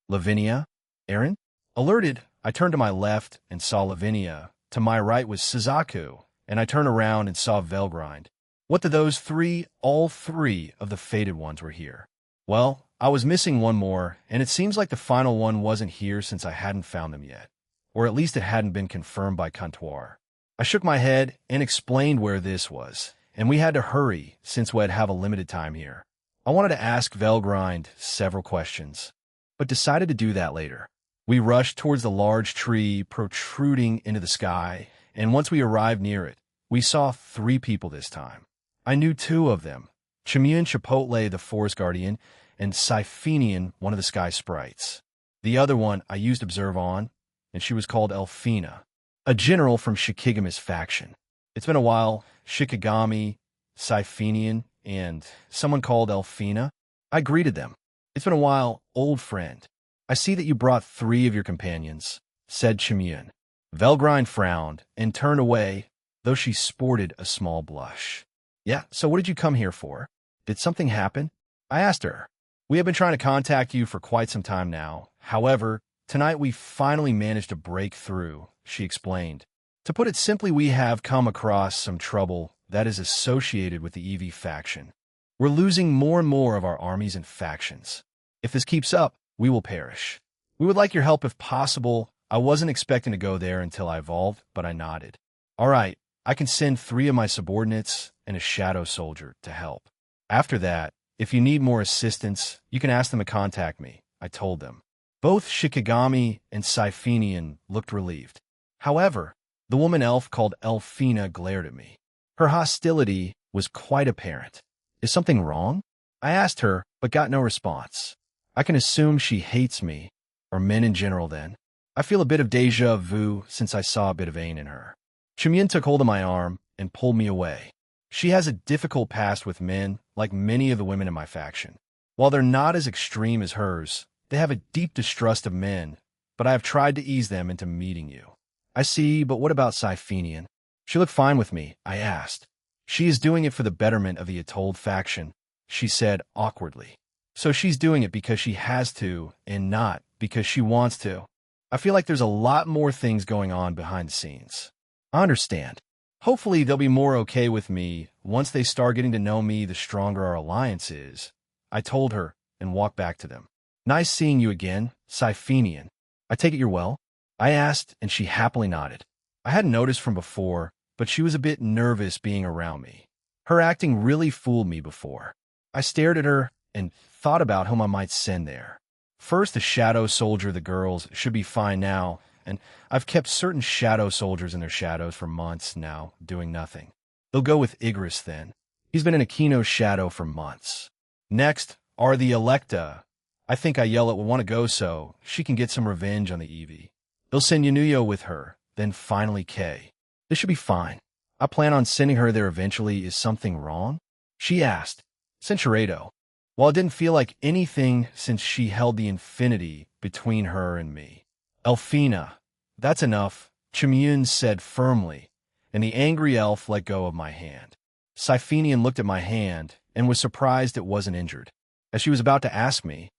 Lavinia? Aaron? Alerted, I turned to my left and saw Lavinia. To my right was Suzaku, and I turned around and saw Velgrind. What to those three? All three of the fated ones were here. Well, I was missing one more, and it seems like the final one wasn't here since I hadn't found them yet. Or at least it hadn't been confirmed by Comptoir. I shook my head and explained where this was, and we had to hurry since we'd have a limited time here. I wanted to ask Velgrind several questions, but decided to do that later. We rushed towards the large tree protruding into the sky, and once we arrived near it, we saw 3 people this time. I knew 2 of them, Chimyun Chipotle, the forest guardian, and Siphenian, one of the sky sprites. The other one I used Observe on, and she was called Elfina, a general from Shikigami's faction. It's been a while. Shikigami, Siphenian, and someone called Elfina. I greeted them. It's been a while, old friend. I see that you brought 3 of your companions, said Chimyun. Velgrind frowned and turned away, though she sported a small blush. Yeah, so what did you come here for? Did something happen? I asked her. We have been trying to contact you for quite some time now. However, tonight we finally managed to break through, she explained. To put it simply, we have come across some trouble that is associated with the EV faction. We're losing more and more of our armies and factions. If this keeps up, we will perish. We would like your help if possible. I wasn't expecting to go there until I evolved, but I nodded. All right, I can send 3 of my subordinates and a shadow soldier to help. After that, if you need more assistance, you can ask them to contact me, I told them. Both Shikigami and Siphenian looked relieved. However, the woman elf called Elfina glared at me. Her hostility was quite apparent. Is something wrong? I asked her, but got no response. I can assume she hates me, or men in general then. I feel a bit of déjà vu since I saw a bit of Ain in her. Chimyun took hold of my arm and pulled me away. She has a difficult past with men, like many of the women in my faction. While they're not as extreme as hers, they have a deep distrust of men, but I have tried to ease them into meeting you. I see, but what about Siphenian? She looked fine with me, I asked. She is doing it for the betterment of the Atold faction, she said awkwardly. So she's doing it because she has to, and not because she wants to. I feel like there's a lot more things going on behind the scenes. I understand. Hopefully they'll be more okay with me once they start getting to know me, the stronger our alliance is, I told her and walked back to them. Nice seeing you again, Siphenian. I take it you're well? I asked, and she happily nodded. I hadn't noticed from before, but she was a bit nervous being around me. Her acting really fooled me before. I stared at her and thought about whom I might send there. First, the shadow soldier, the girls, should be fine now, and I've kept certain shadow soldiers in their shadows for months now, doing nothing. They'll go with Igris then. He's been in Aquino's shadow for months. Next are the Electa. I think Ayala will want to go so she can get some revenge on the Eevee. They'll send Yanuyo with her, then finally Kay. This should be fine. I plan on sending her there eventually. Is something wrong? She asked. Centurado. While it didn't feel like anything since she held the infinity between her and me. Elfina. That's enough, Chimyun said firmly, and the angry elf let go of my hand. Siphenian looked at my hand and was surprised it wasn't injured. As she was about to ask me,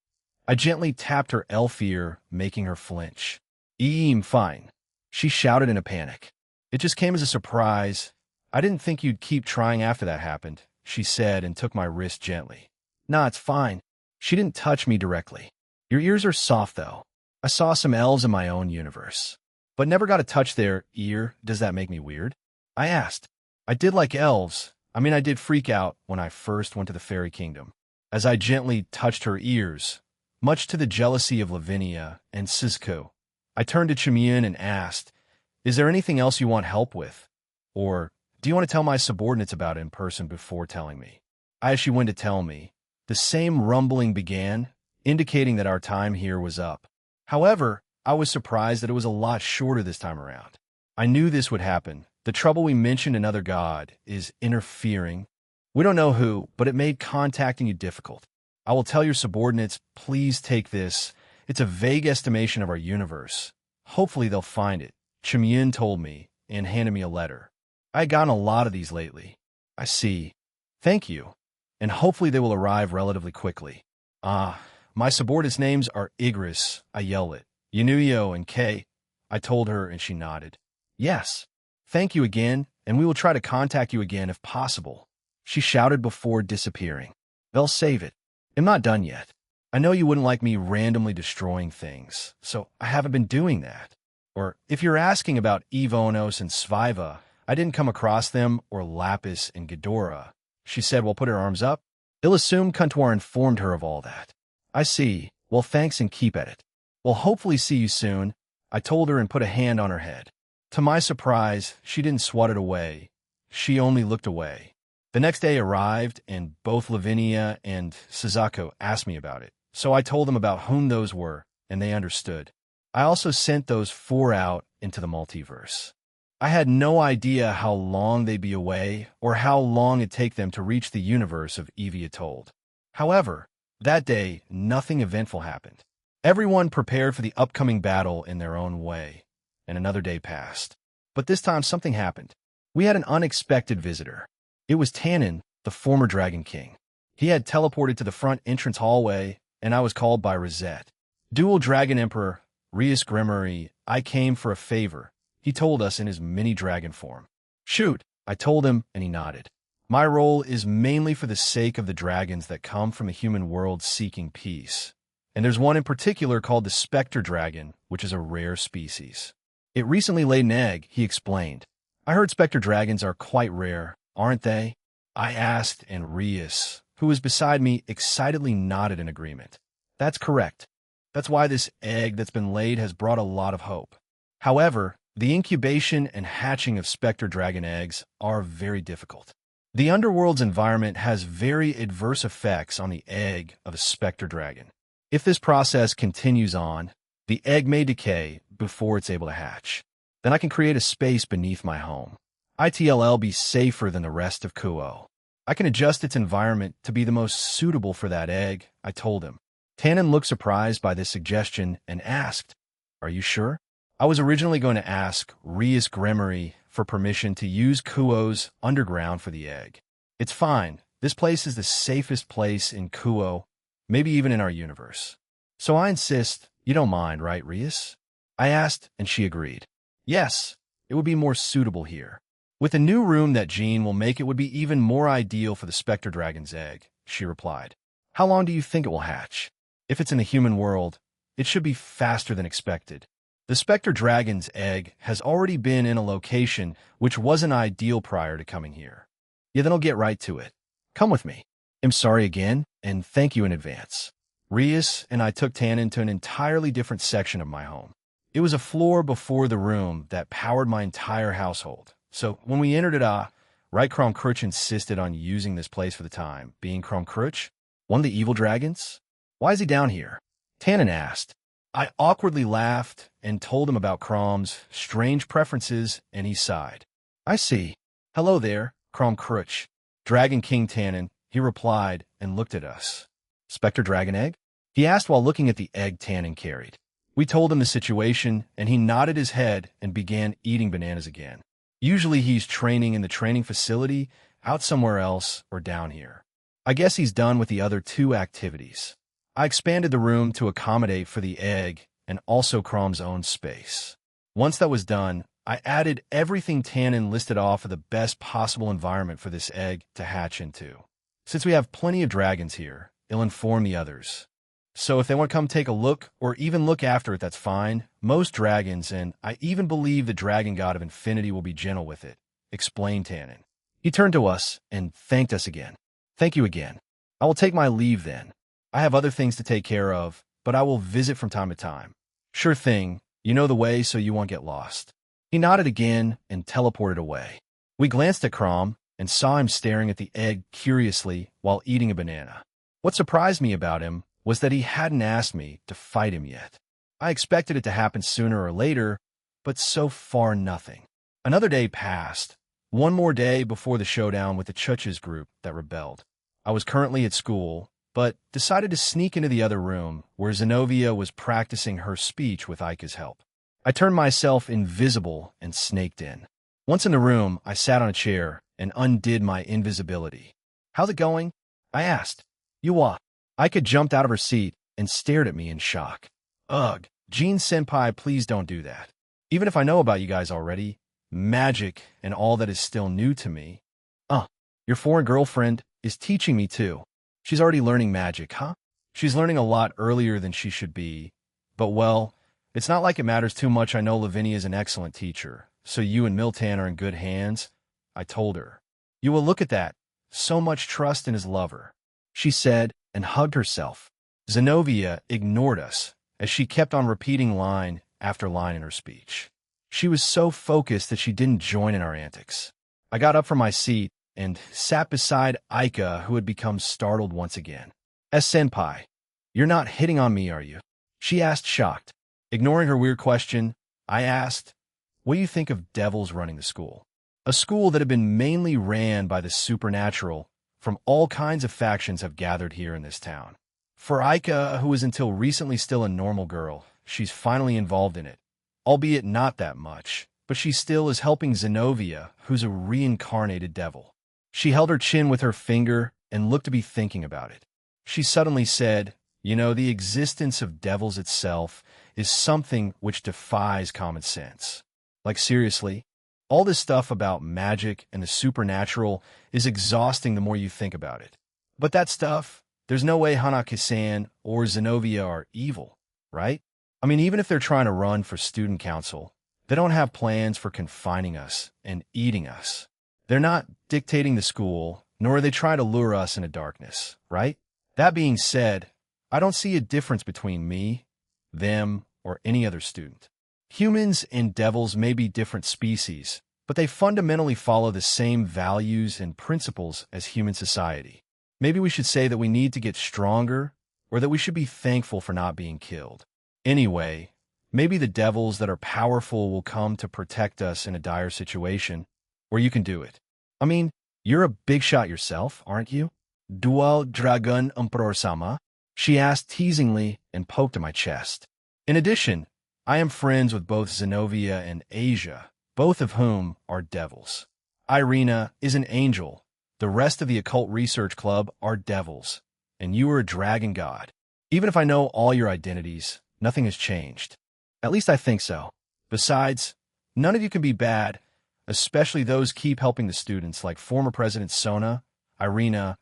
I gently tapped her elf ear, making her flinch. Fine. She shouted in a panic. It just came as a surprise. I didn't think you'd keep trying after that happened, she said and took my wrist gently. Nah, it's fine. She didn't touch me directly. Your ears are soft, though. I saw some elves in my own universe, but never got to touch their ear. Does that make me weird? I asked. I did like elves. I did freak out when I first went to the fairy kingdom. As I gently touched her ears, much to the jealousy of Lavinia and Sisko, I turned to Chimyun and asked, is there anything else you want help with? Or do you want to tell my subordinates about it in person before telling me? As she went to tell me, the same rumbling began, indicating that our time here was up. However, I was surprised that it was a lot shorter this time around. I knew this would happen. The trouble we mentioned another god is interfering. We don't know who, but it made contacting you difficult. I will tell your subordinates, please take this. It's a vague estimation of our universe. Hopefully they'll find it, Chimyun told me and handed me a letter. I had gotten a lot of these lately. I see. Thank you. And hopefully they will arrive relatively quickly. My subordinates' names are Igris, I yelled it, Yanuyo and Kay. I told her and she nodded. Yes. Thank you again, and we will try to contact you again if possible, she shouted before disappearing. They'll save it. I'm not done yet. I know you wouldn't like me randomly destroying things, so I haven't been doing that. Or if you're asking about Evonos and Sviva, I didn't come across them or Lapis and Ghidorah, she said while put her arms up. Ill-assumed Kuntuar informed her of all that. I see. Well, thanks and keep at it. We'll hopefully see you soon, I told her and put a hand on her head. To my surprise, she didn't swat it away. She only looked away. The next day arrived, and both Lavinia and Suzaku asked me about it. So I told them about whom those were, and they understood. I also sent those 4 out into the multiverse. I had no idea how long they'd be away or how long it'd take them to reach the universe of Evie told. However, that day, nothing eventful happened. Everyone prepared for the upcoming battle in their own way, and another day passed. But this time something happened. We had an unexpected visitor. It was Tannen, the former Dragon King. He had teleported to the front entrance hallway, and I was called by Rosette. Dual Dragon Emperor, Rias Grimory, I came for a favor, he told us in his mini-dragon form. Shoot, I told him, and he nodded. My role is mainly for the sake of the dragons that come from the human world seeking peace. And there's one in particular called the Spectre Dragon, which is a rare species. It recently laid an egg, he explained. I heard Spectre Dragons are quite rare, aren't they? I asked, and Rias, who was beside me, excitedly nodded in agreement. That's correct. That's why this egg that's been laid has brought a lot of hope. However, the incubation and hatching of Spectre Dragon eggs are very difficult. The underworld's environment has very adverse effects on the egg of a Spectre Dragon. If this process continues on, the egg may decay before it's able to hatch. Then I can create a space beneath my home. ITLL be safer than the rest of Kuo. I can adjust its environment to be the most suitable for that egg, I told him. Tannen looked surprised by this suggestion and asked, Are you sure? I was originally going to ask Rias Grimory for permission to use Kuo's underground for the egg. It's fine. This place is the safest place in Kuo, maybe even in our universe. So I insist, you don't mind, right, Rias? I asked, and she agreed. Yes, it would be more suitable here. With a new room that Jean will make, it would be even more ideal for the Spectre Dragon's egg, she replied. How long do you think it will hatch? If it's in the human world, it should be faster than expected. The Spectre Dragon's egg has already been in a location which wasn't ideal prior to coming here. Yeah, then I'll get right to it. Come with me. I'm sorry again, and thank you in advance. Rias and I took Tannen to an entirely different section of my home. It was a floor before the room that powered my entire household. So when we entered it, right, Kromkruch insisted on using this place for the time. Being Kromkruch, one of the evil dragons? Why is he down here? Tannen asked. I awkwardly laughed and told him about Krom's strange preferences, and he sighed. I see. Hello there, Kromkruch. Dragon King Tannen, he replied and looked at us. Spectre Dragon Egg? He asked while looking at the egg Tannen carried. We told him the situation, and he nodded his head and began eating bananas again. Usually he's training in the training facility, out somewhere else, or down here. I guess he's done with the other 2 activities. I expanded the room to accommodate for the egg and also Krom's own space. Once that was done, I added everything Tannen listed off of the best possible environment for this egg to hatch into. Since we have plenty of dragons here, it'll inform the others. So if they want to come take a look or even look after it, that's fine. Most dragons, and I even believe the dragon god of infinity, will be gentle with it, explained Tannen. He turned to us and thanked us again. Thank you again. I will take my leave then. I have other things to take care of, but I will visit from time to time. Sure thing. You know the way, so you won't get lost. He nodded again and teleported away. We glanced at Krom and saw him staring at the egg curiously while eating a banana. What surprised me about him was that he hadn't asked me to fight him yet. I expected it to happen sooner or later, but so far nothing. Another day passed. One more day before the showdown with the Chuch's group that rebelled. I was currently at school, but decided to sneak into the other room where Zenobia was practicing her speech with Ika's help. I turned myself invisible and snaked in. Once in the room, I sat on a chair and undid my invisibility. How's it going? I asked. Yuwa. Ika jumped out of her seat and stared at me in shock. Ugh, Jean-senpai, please don't do that. Even if I know about you guys already, magic and all that is still new to me. Your foreign girlfriend is teaching me too. She's already learning magic, huh? She's learning a lot earlier than she should be. But well, it's not like it matters too much. I know Lavinia is an excellent teacher, so you and Miltan are in good hands, I told her. You will look at that. So much trust in his lover. she said, and hugged herself. Zenobia ignored us, as she kept on repeating line after line in her speech. She was so focused that she didn't join in our antics. I got up from my seat and sat beside Aika, who had become startled once again. Senpai, you're not hitting on me, are you? She asked, shocked. Ignoring her weird question, I asked, what do you think of devils running the school? A school that had been mainly ran by the supernatural from all kinds of factions have gathered here in this town. For Aika, who was until recently still a normal girl, she's finally involved in it, albeit not that much, but she still is helping Zenobia, who's a reincarnated devil. She held her chin with her finger and looked to be thinking about it. She suddenly said, the existence of devils itself is something which defies common sense. Like seriously, all this stuff about magic and the supernatural is exhausting the more you think about it. But that stuff, there's no way Hanaki-san or Zenobia are evil, right? I mean, even if they're trying to run for student council, they don't have plans for confining us and eating us. They're not dictating the school, nor are they trying to lure us into darkness, right? That being said, I don't see a difference between me, them, or any other student. Humans and devils may be different species, but they fundamentally follow the same values and principles as human society. Maybe we should say that we need to get stronger, or that we should be thankful for not being killed. Anyway, maybe the devils that are powerful will come to protect us in a dire situation, or you can do it. I mean, you're a big shot yourself, aren't you? Dual Dragon Emperor-sama? She asked teasingly and poked at my chest. In addition, I am friends with both Zenobia and Asia, both of whom are devils. Irina is an angel. The rest of the Occult Research Club are devils, and you are a dragon god. Even if I know all your identities, nothing has changed. At least I think so. Besides, none of you can be bad, especially those keep helping the students like former President Sona, Irina,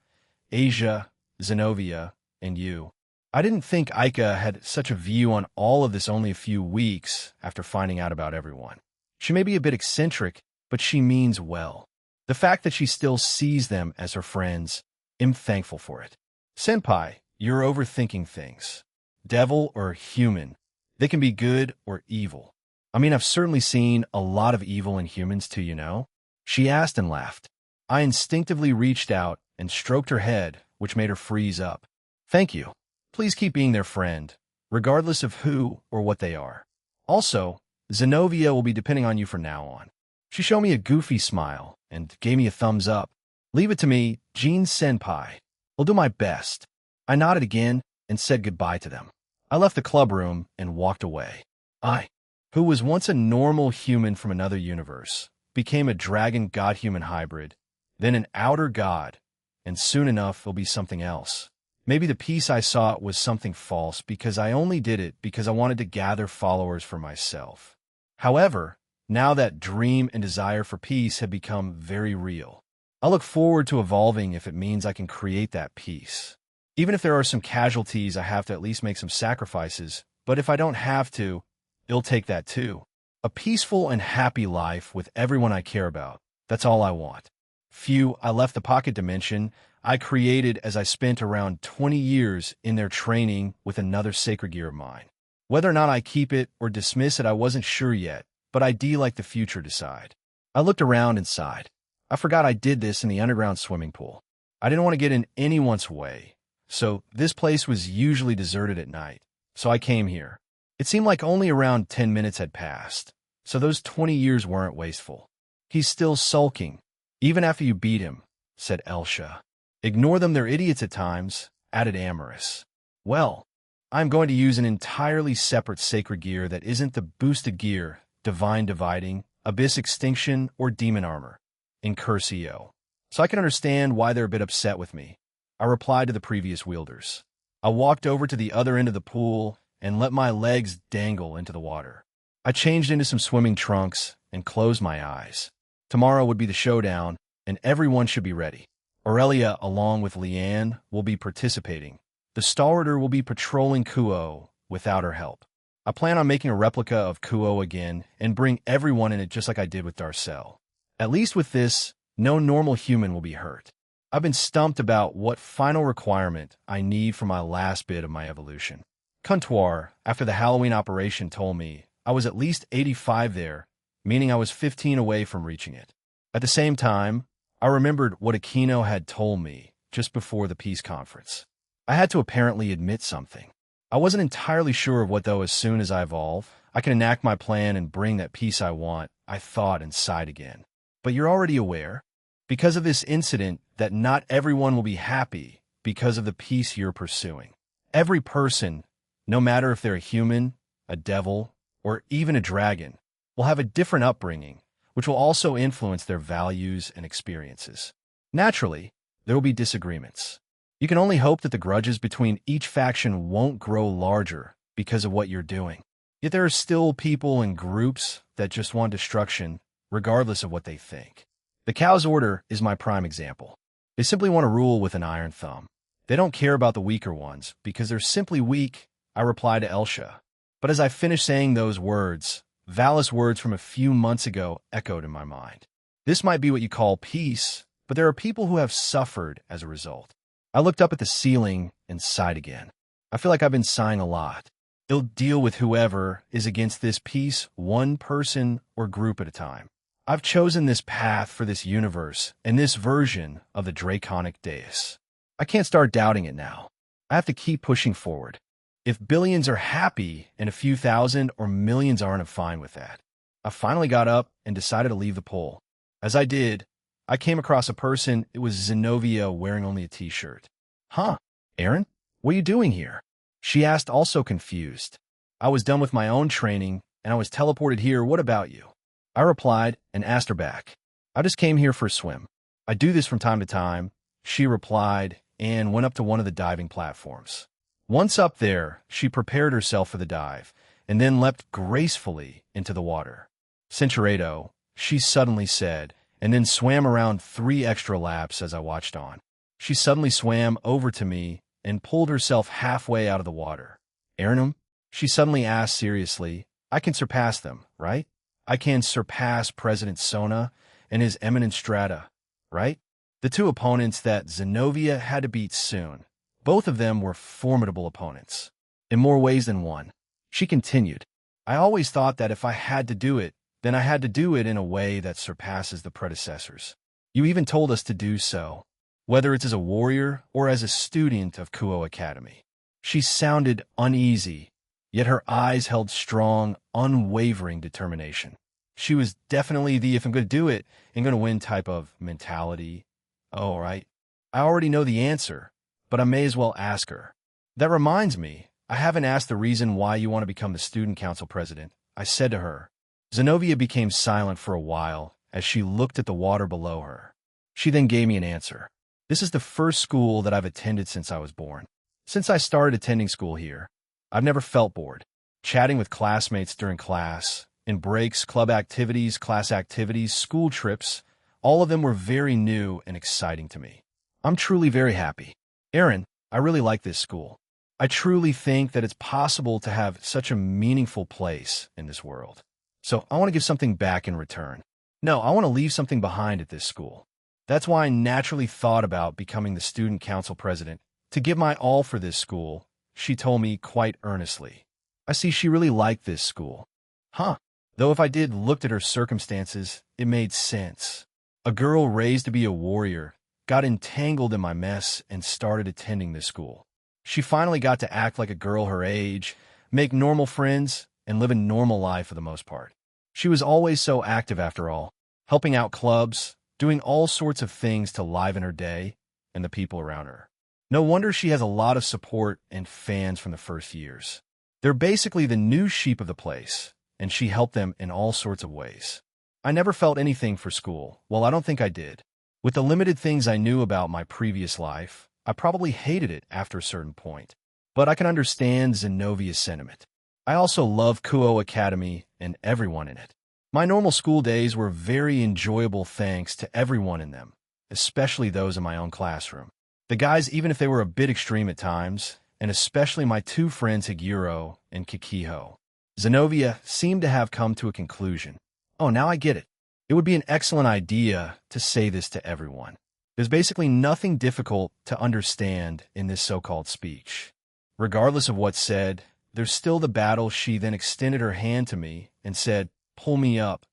Asia, Zenobia, and you. I didn't think Aika had such a view on all of this only a few weeks after finding out about everyone. She may be a bit eccentric, but she means well. The fact that she still sees them as her friends, I'm thankful for it. Senpai, you're overthinking things. Devil or human, they can be good or evil. I mean, I've certainly seen a lot of evil in humans too. She asked and laughed. I instinctively reached out and stroked her head, which made her freeze up. Thank you. Please keep being their friend, regardless of who or what they are. Also, Zenobia will be depending on you from now on. She showed me a goofy smile and gave me a thumbs up. Leave it to me, Jean Senpai. I'll do my best. I nodded again and said goodbye to them. I left the club room and walked away. I, who was once a normal human from another universe, became a dragon god-human hybrid, then an outer god, and soon enough it'll be something else. Maybe the peace I sought was something false because I only did it because I wanted to gather followers for myself. However, now that dream and desire for peace have become very real. I look forward to evolving if it means I can create that peace. Even if there are some casualties, I have to at least make some sacrifices, but if I don't have to, it'll take that too. A peaceful and happy life with everyone I care about. That's all I want. I left the pocket dimension I created as I spent around 20 years in their training with another sacred gear of mine. Whether or not I keep it or dismiss it, I wasn't sure yet, but I'd like the future decide. I looked around and sighed. I forgot I did this in the underground swimming pool. I didn't want to get in anyone's way, so this place was usually deserted at night, so I came here. It seemed like only around 10 minutes had passed, so those 20 years weren't wasteful. He's still sulking, even after you beat him, said Elsha. Ignore them, they're idiots at times, added Amorous. Well, I'm going to use an entirely separate sacred gear that isn't the boosted gear, Divine Dividing, Abyss Extinction, or Demon Armor, in Curcio. So I can understand why they're a bit upset with me. I replied to the previous wielders. I walked over to the other end of the pool and let my legs dangle into the water. I changed into some swimming trunks and closed my eyes. Tomorrow would be the showdown, and everyone should be ready. Aurelia, along with Leanne, will be participating. The Stalwarter will be patrolling Kuo without her help. I plan on making a replica of Kuo again and bring everyone in it just like I did with Darcel. At least with this, no normal human will be hurt. I've been stumped about what final requirement I need for my last bit of my evolution. Comptoir, after the Halloween operation, told me I was at least 85 there, meaning I was 15 away from reaching it. At the same time, I remembered what Aquino had told me just before the peace conference. I had to apparently admit something. I wasn't entirely sure of what, though. As soon as I evolve, I can enact my plan and bring that peace I want, I thought inside again. But you're already aware, because of this incident, that not everyone will be happy because of the peace you're pursuing. Every person, no matter if they're a human, a devil, or even a dragon, will have a different upbringing, which will also influence their values and experiences. Naturally, there will be disagreements. You can only hope that the grudges between each faction won't grow larger because of what you're doing. Yet there are still people and groups that just want destruction, regardless of what they think. The Cow's Order is my prime example. They simply want to rule with an iron thumb. They don't care about the weaker ones, because they're simply weak, I reply to Elsha. But as I finished saying those words, Valis' words from a few months ago echoed in my mind. This might be what you call peace, but there are people who have suffered as a result. I looked up at the ceiling and sighed again. I feel like I've been sighing a lot. It'll deal with whoever is against this peace, one person or group at a time. I've chosen this path for this universe and this version of the Draconic Deus. I can't start doubting it now. I have to keep pushing forward. If billions are happy and a few thousand or millions aren't, I'm fine with that. I finally got up and decided to leave the poll. As I did, I came across a person. It was Zenobia, wearing only a t-shirt. Huh, Aaron? What are you doing here? She asked, also confused. I was done with my own training, and I was teleported here. What about you? I replied and asked her back. I just came here for a swim. I do this from time to time, she replied, and went up to one of the diving platforms. Once up there, she prepared herself for the dive, and then leapt gracefully into the water. Cinchuredo, she suddenly said, and then swam around 3 extra laps as I watched on. She suddenly swam over to me and pulled herself halfway out of the water. Aaron, she suddenly asked seriously, I can surpass them, right? I can surpass President Sona and his eminent strata, right? The two opponents that Zenobia had to beat soon. Both of them were formidable opponents, in more ways than one. She continued, I always thought that if I had to do it, then I had to do it in a way that surpasses the predecessors. You even told us to do so, whether it's as a warrior or as a student of Kuo Academy. She sounded uneasy, yet her eyes held strong, unwavering determination. She was definitely the if I'm going to do it, I'm going to win type of mentality. Oh, right. I already know the answer, but I may as well ask her. That reminds me, I haven't asked the reason why you want to become the student council president, I said to her. Zenobia became silent for a while as she looked at the water below her. She then gave me an answer. This is the first school that I've attended since I was born. Since I started attending school here, I've never felt bored. Chatting with classmates during class, in breaks, club activities, class activities, school trips, all of them were very new and exciting to me. I'm truly very happy. Aaron, I really like this school. I truly think that it's possible to have such a meaningful place in this world. So I want to give something back in return. No, I want to leave something behind at this school. That's why I naturally thought about becoming the student council president, to give my all for this school, she told me quite earnestly. I see she really liked this school. Huh. Though if I did looked at her circumstances, it made sense. A girl raised to be a warrior got entangled in my mess and started attending this school. She finally got to act like a girl her age, make normal friends, and live a normal life for the most part. She was always so active after all, helping out clubs, doing all sorts of things to liven her day and the people around her. No wonder she has a lot of support and fans from the first years. They're basically the new sheep of the place, and she helped them in all sorts of ways. I never felt anything for school. Well, I don't think I did. With the limited things I knew about my previous life, I probably hated it after a certain point. But I can understand Zenovia's sentiment. I also love Kuo Academy and everyone in it. My normal school days were very enjoyable thanks to everyone in them, especially those in my own classroom. The guys, even if they were a bit extreme at times, and especially my 2 friends Higuro and Kikiho. Zenovia seemed to have come to a conclusion. Oh, now I get it. It would be an excellent idea to say this to everyone. There's basically nothing difficult to understand in this so-called speech. Regardless of what's said, there's still the battle. She then extended her hand to me and said, "Pull me up,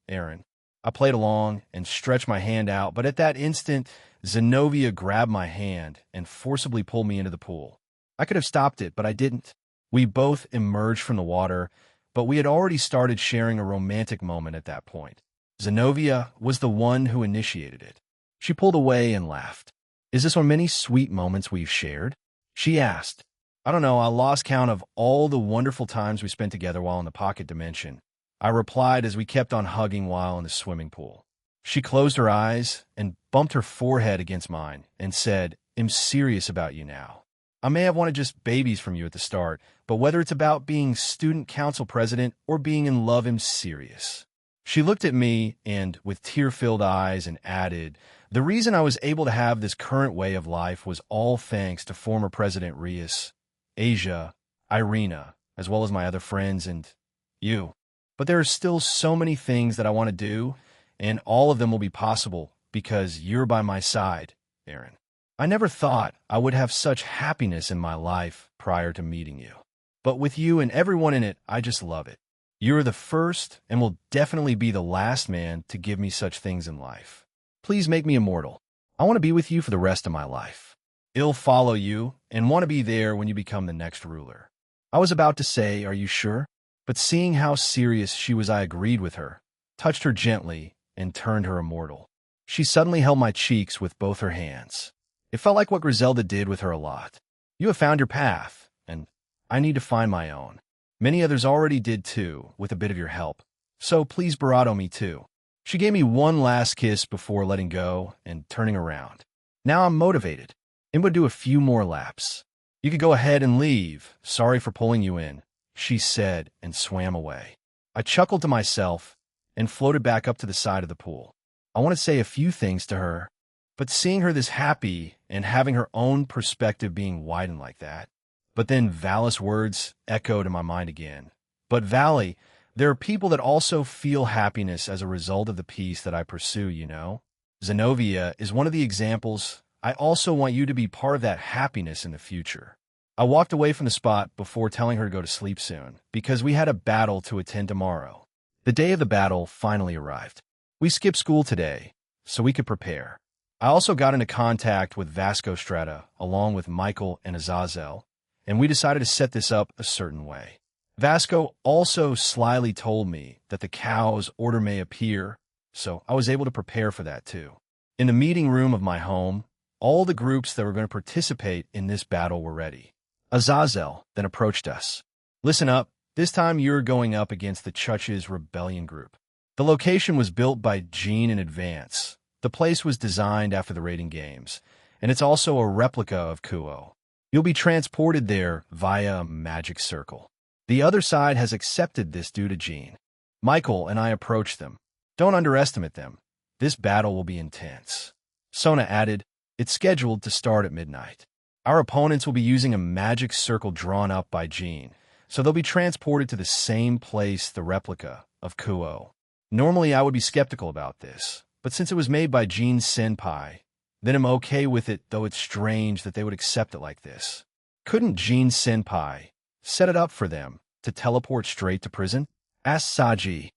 Aaron." I played along and stretched my hand out, but at that instant, Zenobia grabbed my hand and forcibly pulled me into the pool. I could have stopped it, but I didn't. We both emerged from the water, but we had already started sharing a romantic moment at that point. Zenobia was the one who initiated it. She pulled away and laughed. "Is this one of many sweet moments we've shared?" she asked. "I don't know, I lost count of all the wonderful times we spent together while in the pocket dimension," I replied as we kept on hugging while in the swimming pool. She closed her eyes and bumped her forehead against mine and said, "I'm serious about you now. I may have wanted just babies from you at the start, but whether it's about being student council president or being in love, I'm serious." She looked at me and, with tear-filled eyes, and added, "The reason I was able to have this current way of life was all thanks to former President Rios, Asia, Irina, as well as my other friends, and you. But there are still so many things that I want to do, and all of them will be possible because you're by my side, Aaron. I never thought I would have such happiness in my life prior to meeting you. But with you and everyone in it, I just love it. You're the first and will definitely be the last man to give me such things in life. Please make me immortal. I want to be with you for the rest of my life. I'll follow you and want to be there when you become the next ruler." I was about to say, "Are you sure?" But seeing how serious she was, I agreed with her, touched her gently, and turned her immortal. She suddenly held my cheeks with both her hands. It felt like what Griselda did with her a lot. "You have found your path, and I need to find my own. Many others already did too, with a bit of your help. So please bravado me too." She gave me one last kiss before letting go and turning around. "Now I'm motivated. I'm going to do a few more laps. You could go ahead and leave. Sorry for pulling you in," she said and swam away. I chuckled to myself and floated back up to the side of the pool. I want to say a few things to her, but seeing her this happy and having her own perspective being widened like that. But then Val's words echoed in my mind again. "But Valley, there are people that also feel happiness as a result of the peace that I pursue, you know? Zenobia is one of the examples. I also want you to be part of that happiness in the future." I walked away from the spot before telling her to go to sleep soon, because we had a battle to attend tomorrow. The day of the battle finally arrived. We skipped school today, so we could prepare. I also got into contact with Vasco Strata, along with Michael and Azazel, and we decided to set this up a certain way. Vasco also slyly told me that the cow's order may appear, so I was able to prepare for that too. In the meeting room of my home, all the groups that were going to participate in this battle were ready. Azazel then approached us. "Listen up, this time you're going up against the Church's rebellion group. The location was built by Gene in advance. The place was designed after the raiding games, and it's also a replica of Kuo. You'll be transported there via a magic circle. The other side has accepted this due to Gene." Michael and I approached them. "Don't underestimate them. This battle will be intense." Sona added, "It's scheduled to start at midnight. Our opponents will be using a magic circle drawn up by Gene, so they'll be transported to the same place, the replica of Kuo. Normally I would be skeptical about this, but since it was made by Gene's senpai, then I'm okay with it, though it's strange that they would accept it like this. Couldn't Gene's senpai set it up for them to teleport straight to prison?" asked Saji.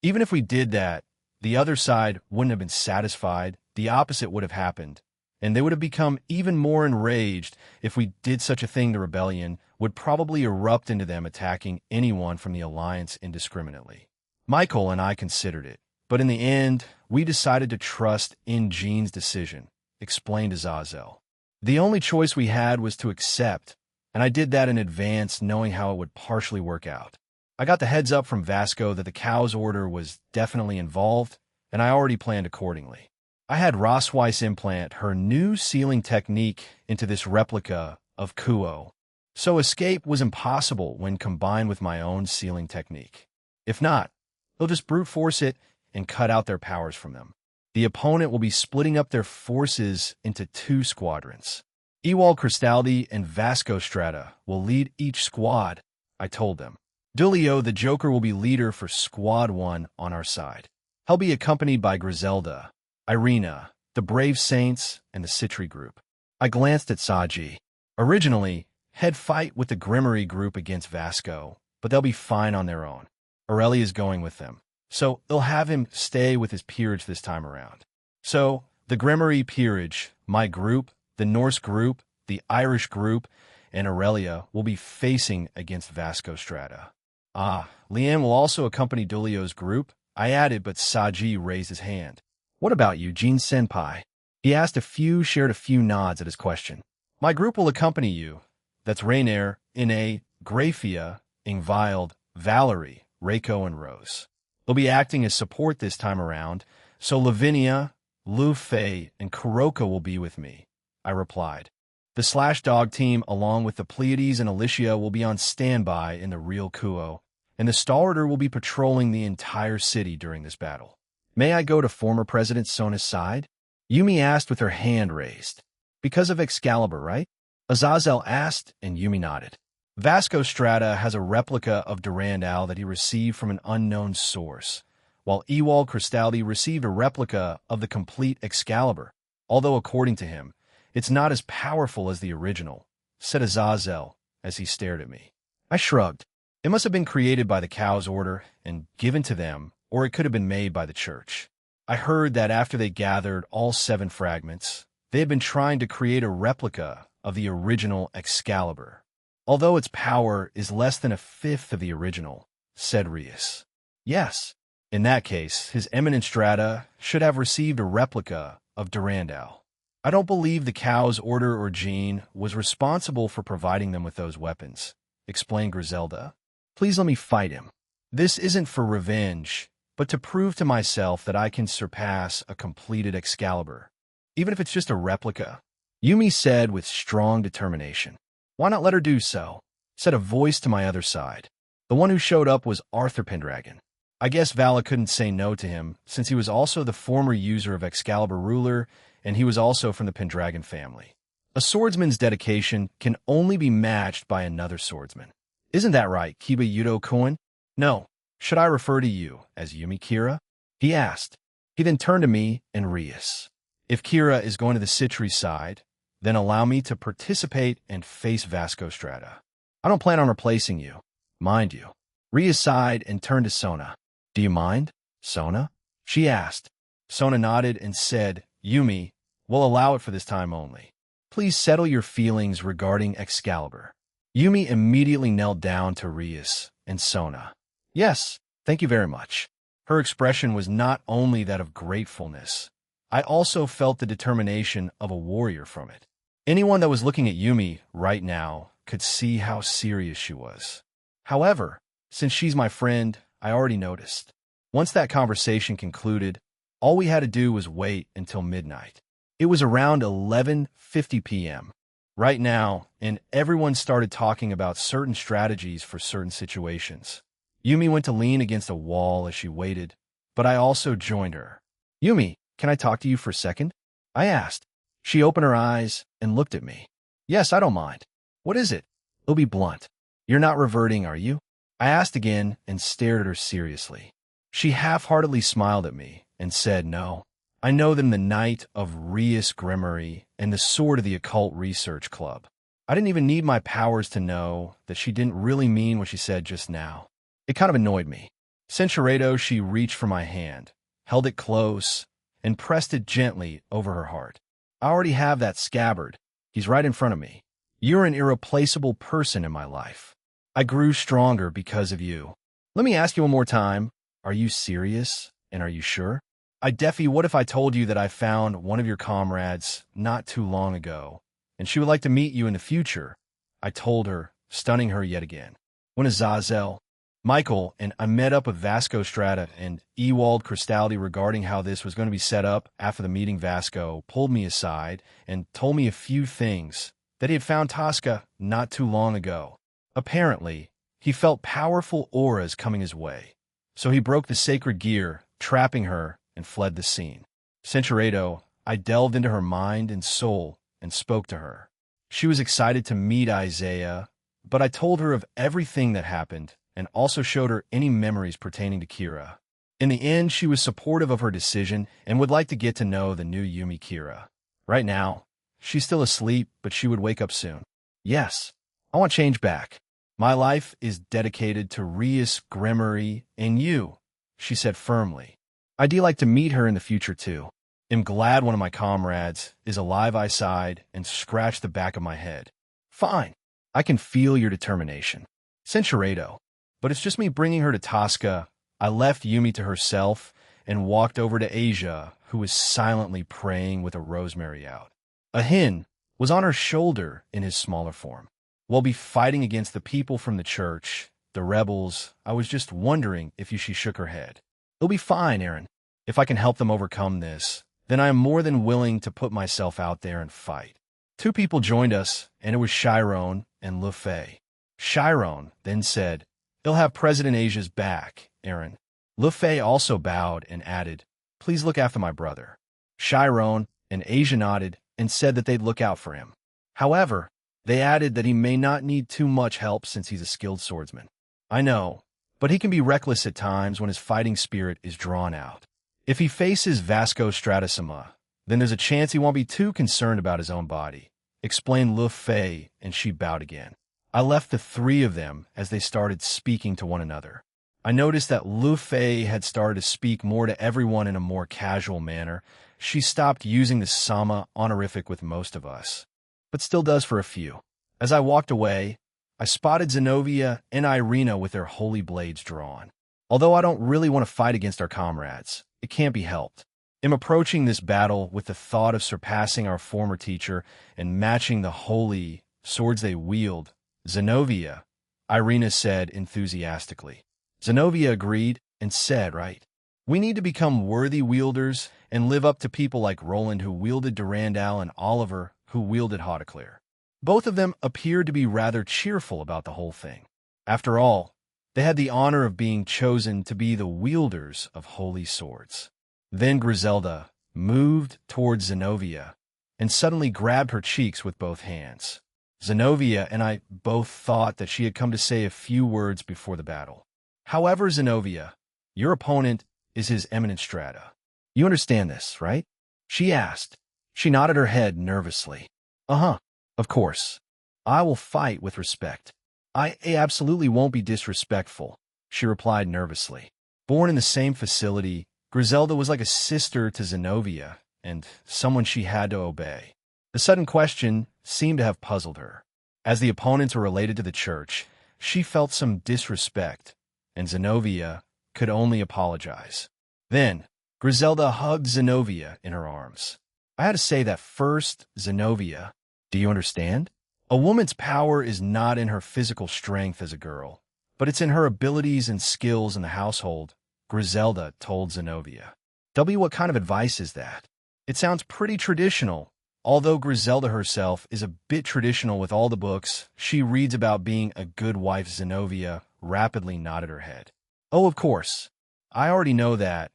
Even if we did that, the other side wouldn't have been satisfied. The opposite would have happened, and they would have become even more enraged. If we did such a thing, the rebellion would probably erupt into them attacking anyone from the Alliance indiscriminately. Michael and I considered it, but in the end, we decided to trust in Gene's decision, explained Azazel. The only choice we had was to accept, and I did that in advance, knowing how it would partially work out. I got the heads up from Vasco that the cow's order was definitely involved, and I already planned accordingly. I had Rossweiss implant her new sealing technique into this replica of Kuo, so escape was impossible when combined with my own sealing technique. If not, they'll just brute force it and cut out their powers from them. The opponent will be splitting up their forces into 2 squadrons. Ewald Cristaldi and Vasco Strata will lead each squad, I told them. Dulio the Joker will be leader for Squad 1 on our side. He'll be accompanied by Griselda, Irina, the Brave Saints, and the Citri group. I glanced at Saji. Originally, he'd fight with the Grimmery group against Vasco, but they'll be fine on their own. Aurelia is going with them, so they'll have him stay with his peerage this time around. So, the Grimmery peerage, my group, the Norse group, the Irish group, and Aurelia will be facing against Vasco Strata. Ah, Leanne will also accompany Dulio's group, I added, but Saji raised his hand. What about you, Jean-senpai? He shared a few nods at his question. My group will accompany you. That's Rainier, Ine, Grafia, Ingvild, Valerie, Reiko, and Rose. They'll be acting as support this time around, so Lavinia, Lu Fei, and Kuroko will be with me, I replied. The Slash Dog team, along with the Pleiades and Alicia, will be on standby in the real Kuo, and the Stalwarter will be patrolling the entire city during this battle. May I go to former President Sona's side? Yumi asked with her hand raised. Because of Excalibur, right? Azazel asked, and Yumi nodded. Vasco Strata has a replica of Durandal that he received from an unknown source, while Ewald Cristaldi received a replica of the complete Excalibur, although according to him, it's not as powerful as the original, said Azazel as he stared at me. I shrugged. It must have been created by the Cow's Order and given to them, or it could have been made by the Church. I heard that after they gathered all 7 fragments, they had been trying to create a replica of the original Excalibur, although its power is less than a fifth of the original, said Rias. Yes. In that case, His Eminent Strata should have received a replica of Durandal. I don't believe the Cow's Order or Jean was responsible for providing them with those weapons, explained Griselda. Please let me fight him. This isn't for revenge, but to prove to myself that I can surpass a completed Excalibur, even if it's just a replica, Yumi said with strong determination. Why not let her do so? Said a voice to my other side. The one who showed up was Arthur Pendragon. I guess Vala couldn't say no to him, since he was also the former user of Excalibur Ruler, and he was also from the Pendragon family. A swordsman's dedication can only be matched by another swordsman. Isn't that right, Kiba Yudo-kun? No. Should I refer to you as Yumi Kira? He asked. He then turned to me and Rias. If Kira is going to the Citri side, then allow me to participate and face Vasco Strata. I don't plan on replacing you, mind you. Rias sighed and turned to Sona. Do you mind, Sona? She asked. Sona nodded and said, Yumi, we'll allow it for this time only. Please settle your feelings regarding Excalibur. Yumi immediately knelt down to Rias and Sona. Yes, thank you very much. Her expression was not only that of gratefulness. I also felt the determination of a warrior from it. Anyone that was looking at Yumi right now could see how serious she was. However, since she's my friend, I already noticed. Once that conversation concluded, all we had to do was wait until midnight. It was around 11:50 p.m. right now, and everyone started talking about certain strategies for certain situations. Yumi went to lean against a wall as she waited, but I also joined her. Yumi, can I talk to you for a second? I asked. She opened her eyes and looked at me. Yes, I don't mind. What is it? It'll be blunt. You're not reverting, are you? I asked again and stared at her seriously. She half-heartedly smiled at me and said no. I know them the Knight of Rias Grimmery and the Sword of the Occult Research Club. I didn't even need my powers to know that she didn't really mean what she said just now. It kind of annoyed me. Centuredo, she reached for my hand, held it close, and pressed it gently over her heart. I already have that scabbard. He's right in front of me. You're an irreplaceable person in my life. I grew stronger because of you. Let me ask you one more time. Are you serious? And are you sure? What if I told you that I found one of your comrades not too long ago, and she would like to meet you in the future? I told her, stunning her yet again. When Azazel, Michael, and I met up with Vasco Strata and Ewald Cristaldi regarding how this was going to be set up after the meeting. Vasco pulled me aside and told me a few things that he had found Tosca not too long ago. Apparently, he felt powerful auras coming his way, so he broke the sacred gear, trapping her, and fled the scene. Centuredo, I delved into her mind and soul and spoke to her. She was excited to meet Isaiah, but I told her of everything that happened and also showed her any memories pertaining to Kira. In the end, she was supportive of her decision and would like to get to know the new Yumi Kira. Right now, she's still asleep, but she would wake up soon. Yes, I want change back. My life is dedicated to Rias, Gremory, and you, she said firmly. I'd like to meet her in the future too. I'm glad one of my comrades is alive, I sighed and scratched the back of my head. Fine, I can feel your determination. Censurado. But it's just me bringing her to Tosca. I left Yumi to herself and walked over to Asia, who was silently praying with a rosemary out. A hin was on her shoulder in his smaller form. We'll be fighting against the people from the church, the rebels. I was just wondering if she shook her head. It'll be fine, Aaron. If I can help them overcome this, then I am more than willing to put myself out there and fight. Two people joined us, and it was Chiron and Le Fay. Chiron then said, "He'll have President Asia's back, Aaron." Le Fay also bowed and added, "Please look after my brother." Chiron and Asia nodded and said that they'd look out for him. However, they added that he may not need too much help since he's a skilled swordsman. I know, but he can be reckless at times when his fighting spirit is drawn out. If he faces Vasco Stratosima, then there's a chance he won't be too concerned about his own body, explained Le Fay, and she bowed again. I left the three of them as they started speaking to one another. I noticed that Le Fay had started to speak more to everyone in a more casual manner. She stopped using the Sama honorific with most of us, but still does for a few. As I walked away, I spotted Zenobia and Irina with their holy blades drawn. Although I don't really want to fight against our comrades, it can't be helped. I'm approaching this battle with the thought of surpassing our former teacher and matching the holy swords they wield. Zenobia, Irina said enthusiastically. Zenobia agreed and said, right, we need to become worthy wielders and live up to people like Roland who wielded Durandal and Oliver who wielded Hauteclair. Both of them appeared to be rather cheerful about the whole thing. After all, they had the honor of being chosen to be the wielders of holy swords. Then Griselda moved towards Zenobia and suddenly grabbed her cheeks with both hands. Zenobia and I both thought that she had come to say a few words before the battle. However, Zenobia, your opponent is His Eminence Strata. You understand this, right? She asked. She nodded her head nervously. Uh-huh, of course. I will fight with respect. I absolutely won't be disrespectful, she replied nervously. Born in the same facility, Griselda was like a sister to Zenobia and someone she had to obey. The sudden question seemed to have puzzled her. As the opponents were related to the church, she felt some disrespect, and Zenobia could only apologize. Then, Griselda hugged Zenobia in her arms. I had to say that first, Zenobia, do you understand? A woman's power is not in her physical strength as a girl, but it's in her abilities and skills in the household, Griselda told Zenobia. What kind of advice is that? It sounds pretty traditional, although Griselda herself is a bit traditional with all the books she reads about being a good wife. Zenobia rapidly nodded her head. Oh, of course. I already know that.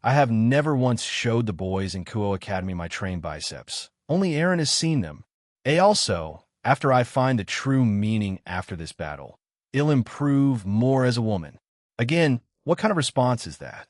I have never once showed the boys in Kuo Academy my trained biceps. Only Aaron has seen them. Also, after I find the true meaning after this battle, I'll improve more as a woman. Again, what kind of response is that?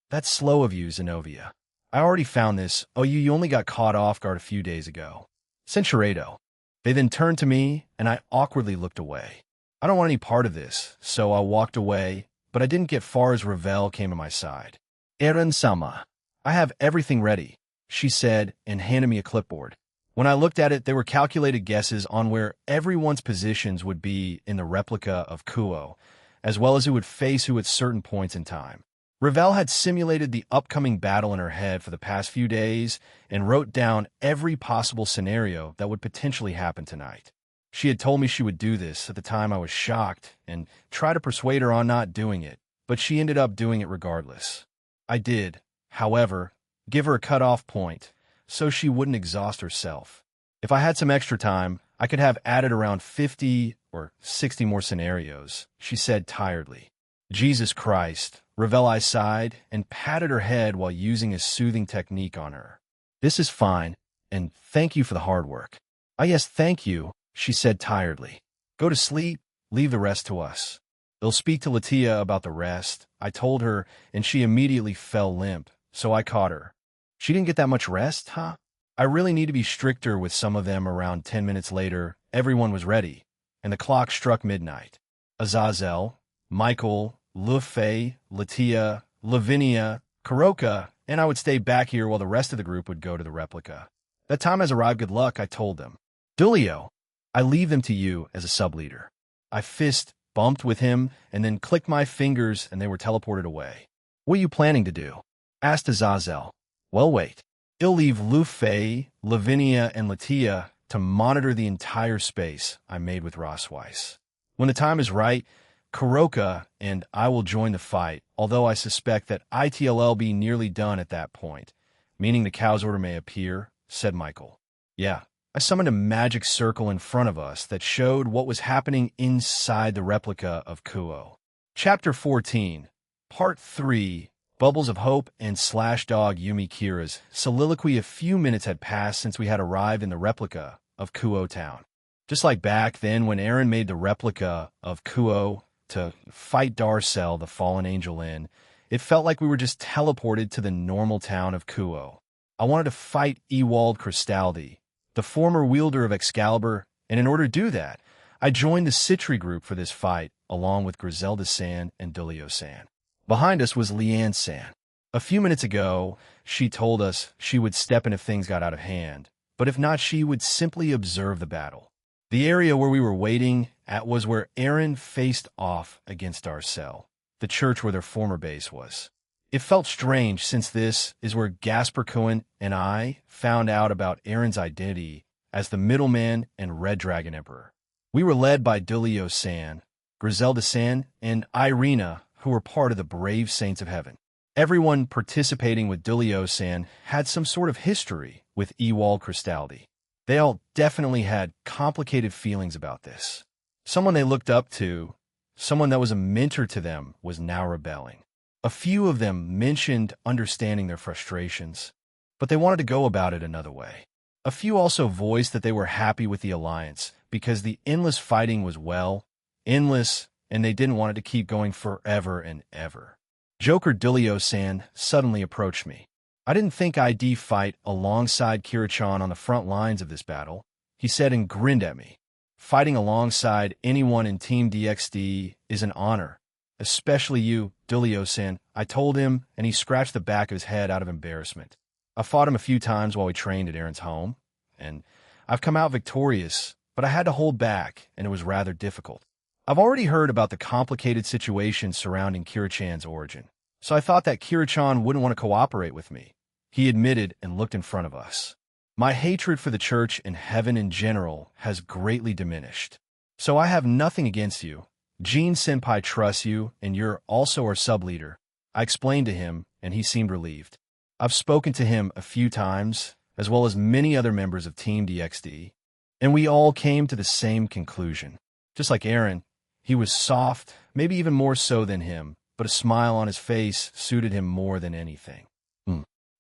That's slow of you, Zenobia. I already found this. Oh, you only got caught off guard a few days ago. Censurado. They then turned to me, and I awkwardly looked away. I don't want any part of this, so I walked away, but I didn't get far as Ravel came to my side. Eren-sama, I have everything ready, she said and handed me a clipboard. When I looked at it, there were calculated guesses on where everyone's positions would be in the replica of Kuo, as well as who would face who at certain points in time. Ravel had simulated the upcoming battle in her head for the past few days and wrote down every possible scenario that would potentially happen tonight. She had told me she would do this. At the time, I was shocked and tried to persuade her on not doing it, but she ended up doing it regardless. I did, however, give her a cutoff point so she wouldn't exhaust herself. If I had some extra time, I could have added around 50 or 60 more scenarios, she said tiredly. Jesus Christ, Ravel sighed and patted her head while using a soothing technique on her. This is fine, and thank you for the hard work. Ah, yes, thank you, she said tiredly. Go to sleep, leave the rest to us. They'll speak to Latia about the rest, I told her, and she immediately fell limp, so I caught her. She didn't get that much rest, huh? I really need to be stricter with some of them. Around 10 minutes later, everyone was ready, and the clock struck midnight. Azazel, Michael, Lufe, Latia, Lavinia, Karoka, and I would stay back here while the rest of the group would go to the replica. That time has arrived. Good luck, I told them. Dulio, I leave them to you as a sub-leader. I fist bumped with him and then clicked my fingers and they were teleported away. What are you planning to do? Asked Azazel. Well, wait. He'll leave Lufe, Lavinia, and Latia to monitor the entire space I made with Rossweiss. When the time is right, Karoka and I will join the fight, although I suspect that ITLL be nearly done at that point, meaning the Cow's Order may appear, said Michael. Yeah, I summoned a magic circle in front of us that showed what was happening inside the replica of Kuo. Chapter 14, Part 3, Bubbles of Hope and Slashdog Yumi Kira's soliloquy. A few minutes had passed since we had arrived in the replica of Kuo Town. Just like back then when Aaron made the replica of Kuo to fight Darcel, the fallen angel, in, it felt like we were just teleported to the normal town of Kuo. I wanted to fight Ewald Cristaldi, the former wielder of Excalibur, and in order to do that, I joined the Citri group for this fight, along with Griselda-san and Dulio-san. Behind us was Leanne-san. A few minutes ago, she told us she would step in if things got out of hand, but if not, she would simply observe the battle. The area where we were waiting at was where Aaron faced off against Darcel, the church where their former base was. It felt strange since this is where Gasper Cohen and I found out about Aaron's identity as the middleman and Red Dragon Emperor. We were led by Dulio-san, Griselda-san, and Irina, who were part of the Brave Saints of Heaven. Everyone participating with Dulio-san had some sort of history with Ewald Cristaldi. They all definitely had complicated feelings about this. Someone they looked up to, someone that was a mentor to them, was now rebelling. A few of them mentioned understanding their frustrations, but they wanted to go about it another way. A few also voiced that they were happy with the alliance because the endless fighting was, well, endless, and they didn't want it to keep going forever and ever. Joker Dulio-san suddenly approached me. I didn't think I'd fight alongside Kira-chan on the front lines of this battle, he said and grinned at me. Fighting alongside anyone in Team DXD is an honor, especially you, Dulio-san, I told him, and he scratched the back of his head out of embarrassment. I fought him a few times while we trained at Aaron's home, and I've come out victorious, but I had to hold back, and it was rather difficult. I've already heard about the complicated situation surrounding Kira-chan's origin, so I thought that Kira-chan wouldn't want to cooperate with me. He admitted and looked in front of us. My hatred for the church and heaven in general has greatly diminished, so I have nothing against you. Jean-senpai trusts you, and you're also our sub-leader. I explained to him, and he seemed relieved. I've spoken to him a few times, as well as many other members of Team DXD, and we all came to the same conclusion. Just like Aaron, he was soft, maybe even more so than him, but a smile on his face suited him more than anything.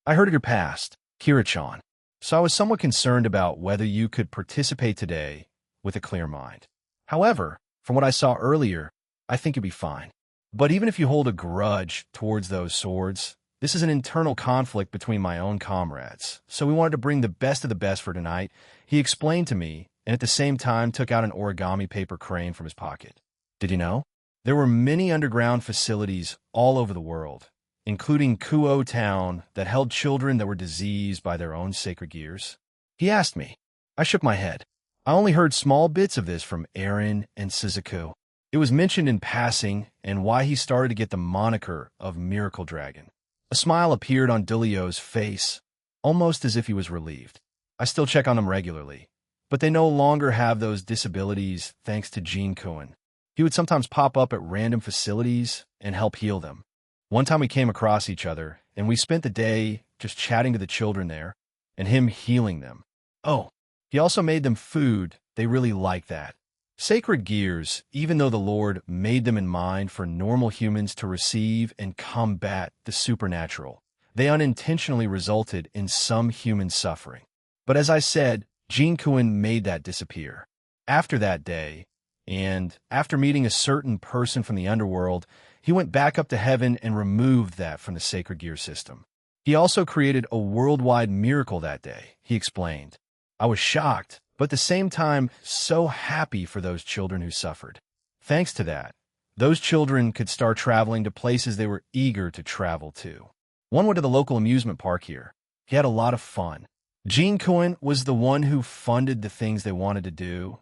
I heard of your past, Kira-chan, so I was somewhat concerned about whether you could participate today with a clear mind. However, from what I saw earlier, I think you'll be fine. But even if you hold a grudge towards those swords, this is an internal conflict between my own comrades, so we wanted to bring the best of the best for tonight, he explained to me, and at the same time took out an origami paper crane from his pocket. Did you know? There were many underground facilities all over the world, including Kuo Town, that held children that were diseased by their own sacred gears. He asked me. I shook my head. I only heard small bits of this from Aaron and Suzuku. It was mentioned in passing and why he started to get the moniker of Miracle Dragon. A smile appeared on Dulio's face, almost as if he was relieved. I still check on them regularly, but they no longer have those disabilities thanks to Gene Cohen. He would sometimes pop up at random facilities and help heal them. One time we came across each other, and we spent the day just chatting to the children there, and him healing them. Oh, he also made them food. They really liked that. Sacred gears, even though the Lord made them in mind for normal humans to receive and combat the supernatural, they unintentionally resulted in some human suffering. But as I said, Gene Cohen made that disappear. After that day, And after meeting a certain person from the underworld, he went back up to heaven and removed that from the sacred gear system. He also created a worldwide miracle that day, he explained. I was shocked, but at the same time, so happy for those children who suffered. Thanks to that, those children could start traveling to places they were eager to travel to. One went to the local amusement park here. He had a lot of fun. Gene Cohen was the one who funded the things they wanted to do,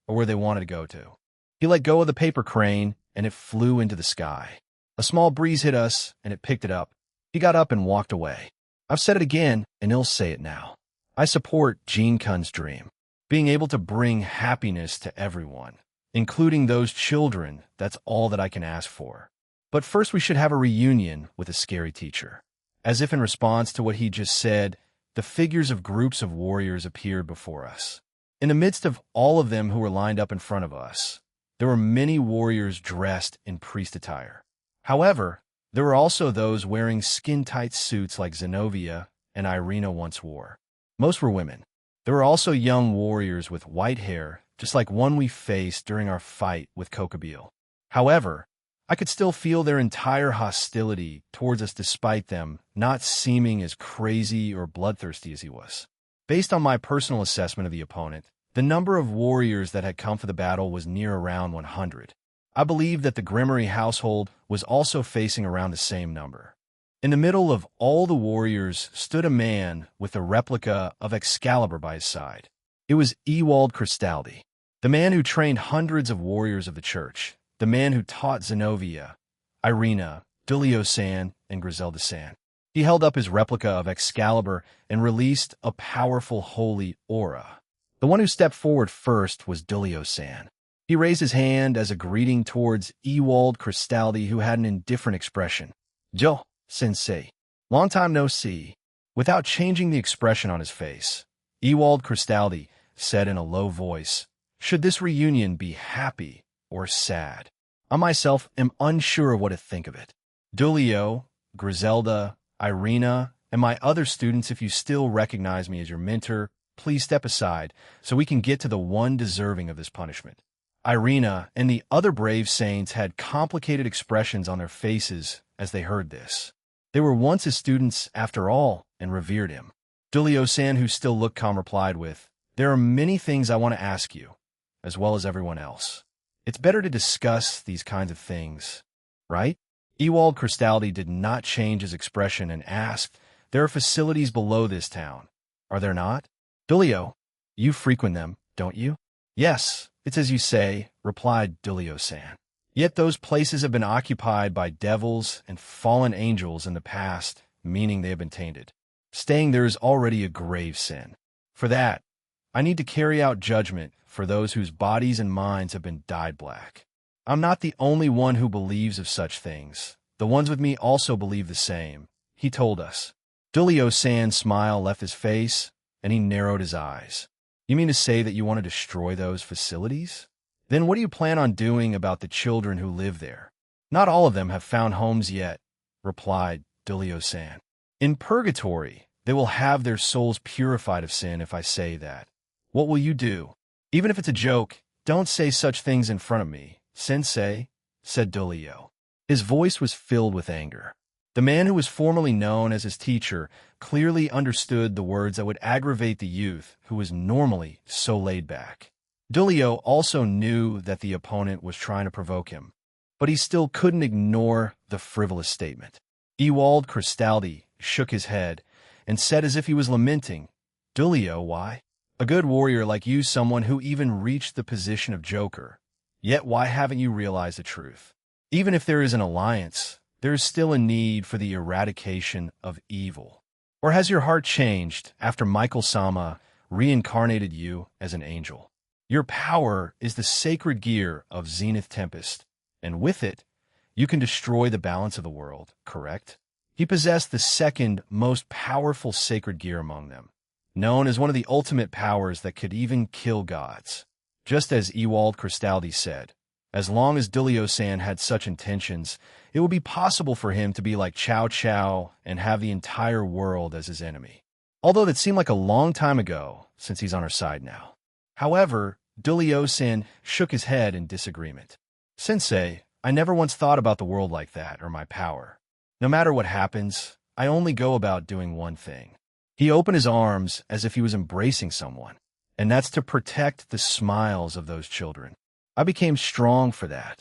or where they wanted to go to. He let go of the paper crane, and it flew into the sky. A small breeze hit us, and it picked it up. He got up and walked away. I've said it again, and he'll say it now. I support Gene Cohen's dream, being able to bring happiness to everyone, including those children. That's all that I can ask for. But first we should have a reunion with a scary teacher. As if in response to what he just said, the figures of groups of warriors appeared before us. In the midst of all of them who were lined up in front of us, there were many warriors dressed in priest attire. However, there were also those wearing skin-tight suits like Zenobia and Irina once wore. Most were women. There were also young warriors with white hair, just like one we faced during our fight with Kokobile. However, I could still feel their entire hostility towards us despite them not seeming as crazy or bloodthirsty as he was. Based on my personal assessment of the opponent, the number of warriors that had come for the battle was near around 100. I believe that the Grimmery household was also facing around the same number. In the middle of all the warriors stood a man with a replica of Excalibur by his side. It was Ewald Cristaldi, the man who trained hundreds of warriors of the church, the man who taught Zenobia, Irina, Dulio-san, and Griselda-san. He held up his replica of Excalibur and released a powerful holy aura. The one who stepped forward first was Dulio-san. He raised his hand as a greeting towards Ewald Cristaldi, who had an indifferent expression. "Jo, sensei. Long time no see." Without changing the expression on his face, Ewald Cristaldi said in a low voice, "Should this reunion be happy or sad? I myself am unsure of what to think of it. Dulio, Griselda, Irina, and my other students, if you still recognize me as your mentor, please step aside so we can get to the one deserving of this punishment." Irina and the other brave saints had complicated expressions on their faces as they heard this. They were once his students after all and revered him. Dulio-san, who still looked calm, replied with, "There are many things I want to ask you, as well as everyone else. It's better to discuss these kinds of things, right?" Ewald Cristaldi did not change his expression and asked, "There are facilities below this town, are there not?" "Dulio, you frequent them, don't you?" "Yes, it's as you say," replied Dulio-san. "Yet those places have been occupied by devils and fallen angels in the past, meaning they have been tainted. Staying there is already a grave sin. For that, I need to carry out judgment for those whose bodies and minds have been dyed black. I'm not the only one who believes of such things. The ones with me also believe the same," he told us. Dulio-san's smile left his face, and he narrowed his eyes. "You mean to say that you want to destroy those facilities? Then what do you plan on doing about the children who live there?" "Not all of them have found homes yet," replied Dulio-san. "In purgatory, they will have their souls purified of sin if I say that. What will you do? Even if it's a joke, don't say such things in front of me, sensei," said Dulio. His voice was filled with anger. The man who was formerly known as his teacher clearly understood the words that would aggravate the youth who was normally so laid back. Dulio also knew that the opponent was trying to provoke him, but he still couldn't ignore the frivolous statement. Ewald Cristaldi shook his head and said as if he was lamenting, "Dulio, why? A good warrior like you, someone who even reached the position of Joker. Yet why haven't you realized the truth? Even if there is an alliance, there is still a need for the eradication of evil. Or has your heart changed after Michael Sama reincarnated you as an angel? Your power is the sacred gear of Zenith Tempest, and with it, you can destroy the balance of the world, correct?" He possessed the second most powerful sacred gear among them, known as one of the ultimate powers that could even kill gods. Just as Ewald Cristaldi said, as long as Dulio-san had such intentions, it would be possible for him to be like Cao Cao and have the entire world as his enemy. Although that seemed like a long time ago, since he's on our side now. However, Dulyo-san shook his head in disagreement. Sensei, I never once thought about the world like that or my power. No matter what happens, I only go about doing one thing. He opened his arms as if he was embracing someone, and that's to protect the smiles of those children. I became strong for that.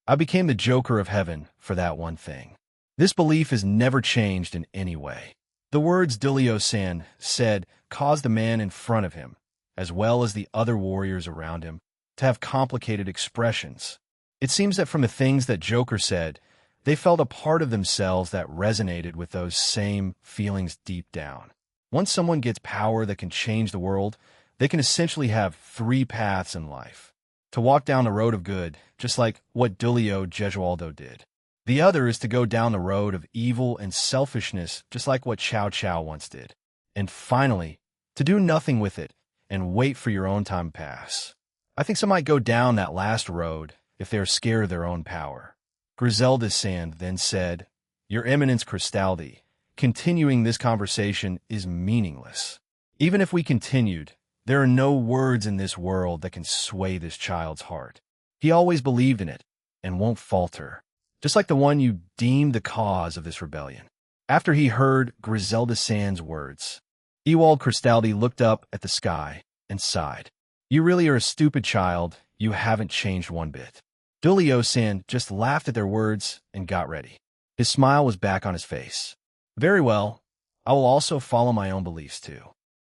I became the Joker of heaven for that one thing. This belief has never changed in any way. The words Dulyo-san said caused the man in front of him, as well as the other warriors around him, to have complicated expressions. It seems that from the things that Joker said, they felt a part of themselves that resonated with those same feelings deep down. Once someone gets power that can change the world, they can essentially have three paths in life. To walk down the road of good, just like what Dulyo Gesualdo did. The other is to go down the road of evil and selfishness, just like what Cao Cao once did. And finally, to do nothing with it and wait for your own time to pass. I think some might go down that last road if they are scared of their own power. Griselda-san then said, Your Eminence Cristaldi, continuing this conversation is meaningless. Even if we continued, there are no words in this world that can sway this child's heart. He always believed in it and won't falter, just like the one you deemed the cause of this rebellion. After he heard Griselda-san's words, Ewald Cristaldi looked up at the sky and sighed. You really are a stupid child. You haven't changed one bit. Dulyo-san just laughed at their words and got ready. His smile was back on his face. Very well, I will also follow my own beliefs too.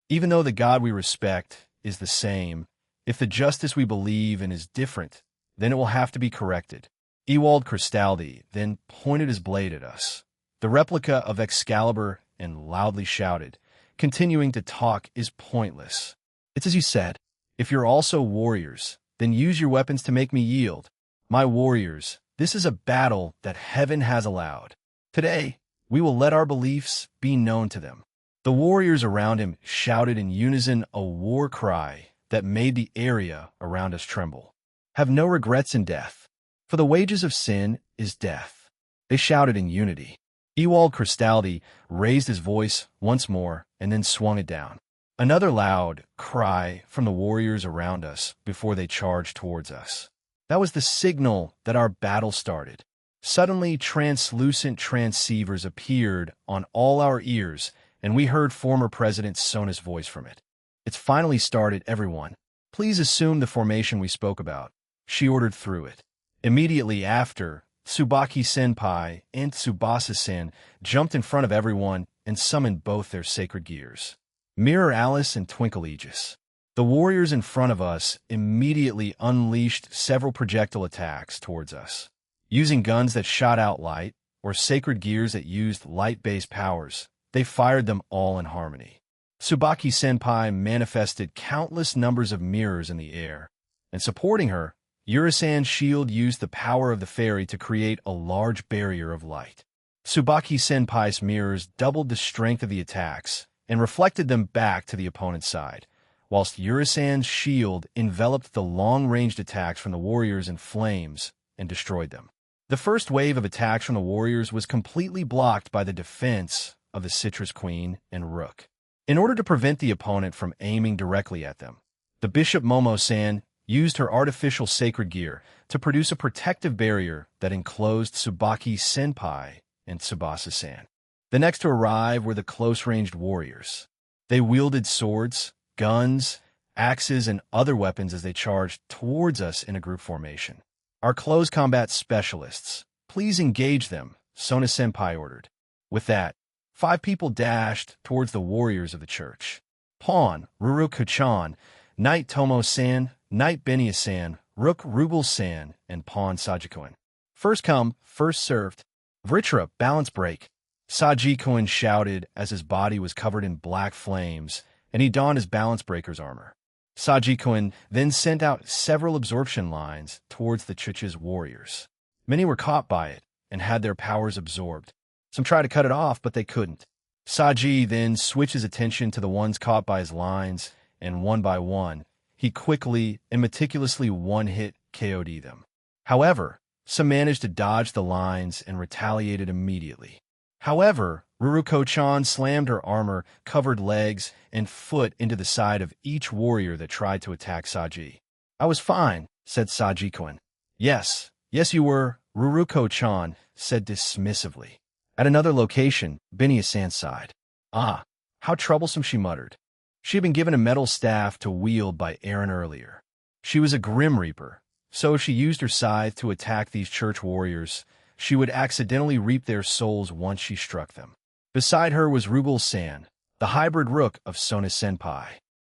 Even though the God we respect is the same, if the justice we believe in is different, then it will have to be corrected. Ewald Cristaldi then pointed his blade at us, the replica of Excalibur, and loudly shouted, continuing to talk is pointless. It's as you said. If you're also warriors, then use your weapons to make me yield. My warriors, this is a battle that heaven has allowed. Today, we will let our beliefs be known to them. The warriors around him shouted in unison a war cry that made the area around us tremble. Have no regrets in death, for the wages of sin is death. They shouted in unity. Ewald Cristaldi raised his voice once more and then swung it down. Another loud cry from the warriors around us before they charged towards us. That was the signal that our battle started. Suddenly, translucent transceivers appeared on all our ears, and we heard former President Sona's voice from it. It's finally started, everyone. Please assume the formation we spoke about. She ordered through it. Immediately after, Tsubaki-senpai and Tsubasa-sen jumped in front of everyone and summoned both their sacred gears. Mirror Alice and Twinkle Aegis. The warriors in front of us immediately unleashed several projectile attacks towards us. Using guns that shot out light, or sacred gears that used light-based powers, they fired them all in harmony. Tsubaki-senpai manifested countless numbers of mirrors in the air, and supporting her, Yurasan's shield used the power of the fairy to create a large barrier of light. Tsubaki-senpai's mirrors doubled the strength of the attacks and reflected them back to the opponent's side, whilst Yurasan's shield enveloped the long-ranged attacks from the warriors in flames and destroyed them. The first wave of attacks from the warriors was completely blocked by the defense of the Citrus Queen and Rook. In order to prevent the opponent from aiming directly at them, the Bishop Momo-san used her artificial sacred gear to produce a protective barrier that enclosed Tsubaki-senpai and Tsubasa-san. The next to arrive were the close-ranged warriors. They wielded swords, guns, axes, and other weapons as they charged towards us in a group formation. Our close combat specialists, please engage them, Sona-senpai ordered. With that, 5 people dashed towards the warriors of the church. Pawn, Ruruku-chan, Knight Tomo-san, Knight Benia-san, Rook Rubel-san, and Pawn Sajikoin. First come, first served. Vritra, balance break. Sajikoin shouted as his body was covered in black flames, and he donned his balance breaker's armor. Sajikoin then sent out several absorption lines towards the church's warriors. Many were caught by it and had their powers absorbed. Some tried to cut it off, but they couldn't. Saji then switched his attention to the ones caught by his lines, and one by one, he quickly and meticulously one-hit KO'd them. However, some managed to dodge the lines and retaliated immediately. However, Ruruko-chan slammed her armor-covered legs and foot into the side of each warrior that tried to attack Saji. I was fine, said Sajikwan. Yes, yes you were, Ruruko-chan said dismissively. At another location, Binia-san sighed. Ah, how troublesome, she muttered. She had been given a metal staff to wield by Aaron earlier. She was a Grim Reaper, so if she used her scythe to attack these church warriors, she would accidentally reap their souls once she struck them. Beside her was Rugal-san, the hybrid rook of Sona-senpai.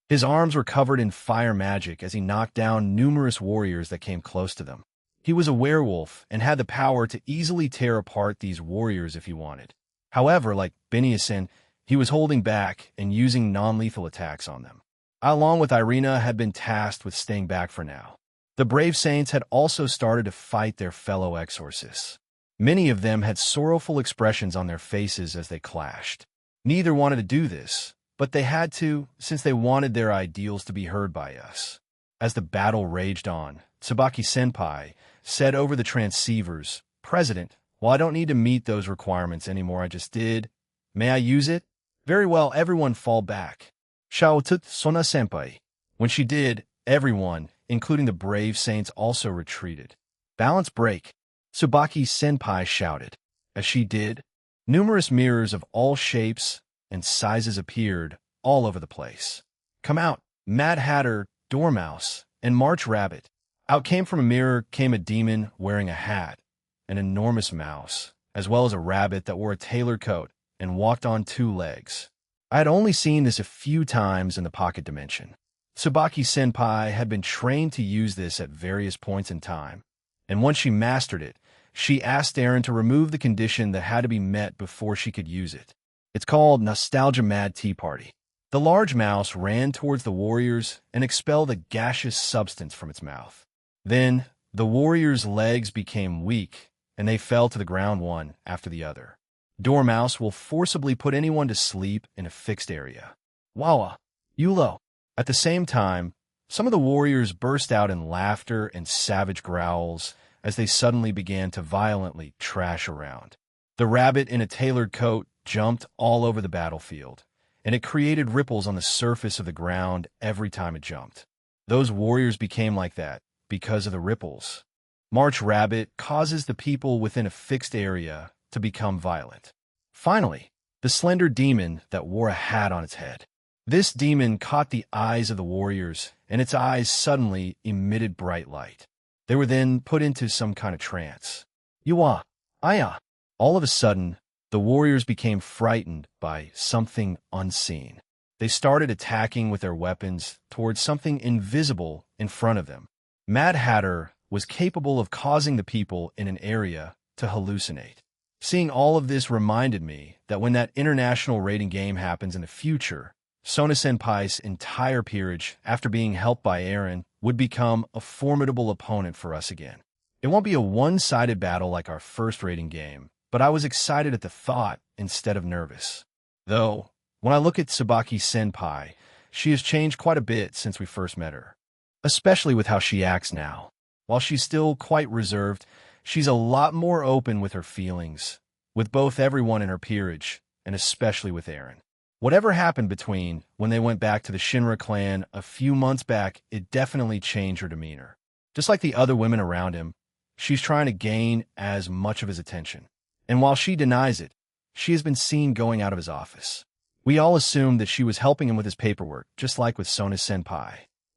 His arms were covered in fire magic as he knocked down numerous warriors that came close to them. He was a werewolf and had the power to easily tear apart these warriors if he wanted. However, like Binia-san, he was holding back and using non-lethal attacks on them. I, along with Irina, had been tasked with staying back for now. The brave saints had also started to fight their fellow exorcists. Many of them had sorrowful expressions on their faces as they clashed. Neither wanted to do this, but they had to, since they wanted their ideals to be heard by us. As the battle raged on, Tsubaki-senpai said over the transceivers, "President, well, I don't need to meet those requirements anymore, I just did. May I use it?" "Very well, everyone fall back." Shouted Sona-senpai. When she did, everyone, including the brave saints, also retreated. "Balance break," Tsubaki-senpai shouted. As she did, numerous mirrors of all shapes and sizes appeared all over the place. "Come out, Mad Hatter, Dormouse, and March Rabbit." Out from a mirror came a demon wearing a hat, an enormous mouse, as well as a rabbit that wore a tailored coat and walked on 2 legs. I had only seen this a few times in the pocket dimension. Tsubaki-senpai had been trained to use this at various points in time, and once she mastered it, she asked Aaron to remove the condition that had to be met before she could use it. It's called Nostalgia Mad Tea Party. The large mouse ran towards the warriors and expelled a gaseous substance from its mouth. Then, the warriors' legs became weak, and they fell to the ground one after the other. Dormouse will forcibly put anyone to sleep in a fixed area. Wawa, Yulo. At the same time, some of the warriors burst out in laughter and savage growls as they suddenly began to violently trash around. The rabbit in a tailored coat jumped all over the battlefield, and it created ripples on the surface of the ground every time it jumped. Those warriors became like that because of the ripples. March Rabbit causes the people within a fixed area to become violent. Finally, the slender demon that wore a hat on its head. This demon caught the eyes of the warriors, and its eyes suddenly emitted bright light. They were then put into some kind of trance. Yuwa, Aya. All of a sudden, the warriors became frightened by something unseen. They started attacking with their weapons towards something invisible in front of them. Mad Hatter was capable of causing the people in an area to hallucinate. Seeing all of this reminded me that when that international raiding game happens in the future, Sona-senpai's entire peerage, after being helped by Aaron, would become a formidable opponent for us again. It won't be a one-sided battle like our first raiding game, but I was excited at the thought instead of nervous. Though, when I look at Tsubaki-senpai, she has changed quite a bit since we first met her, especially with how she acts now. While she's still quite reserved, she's a lot more open with her feelings, with both everyone in her peerage, and especially with Aaron. Whatever happened between when they went back to the Shinra clan a few months back, it definitely changed her demeanor. Just like the other women around him, she's trying to gain as much of his attention. And while she denies it, she has been seen going out of his office. We all assumed that she was helping him with his paperwork, just like with Sona-senpai.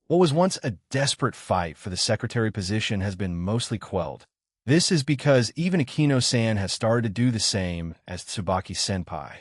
What was once a desperate fight for the secretary position has been mostly quelled. This is because even Akino-san has started to do the same as Tsubaki-senpai.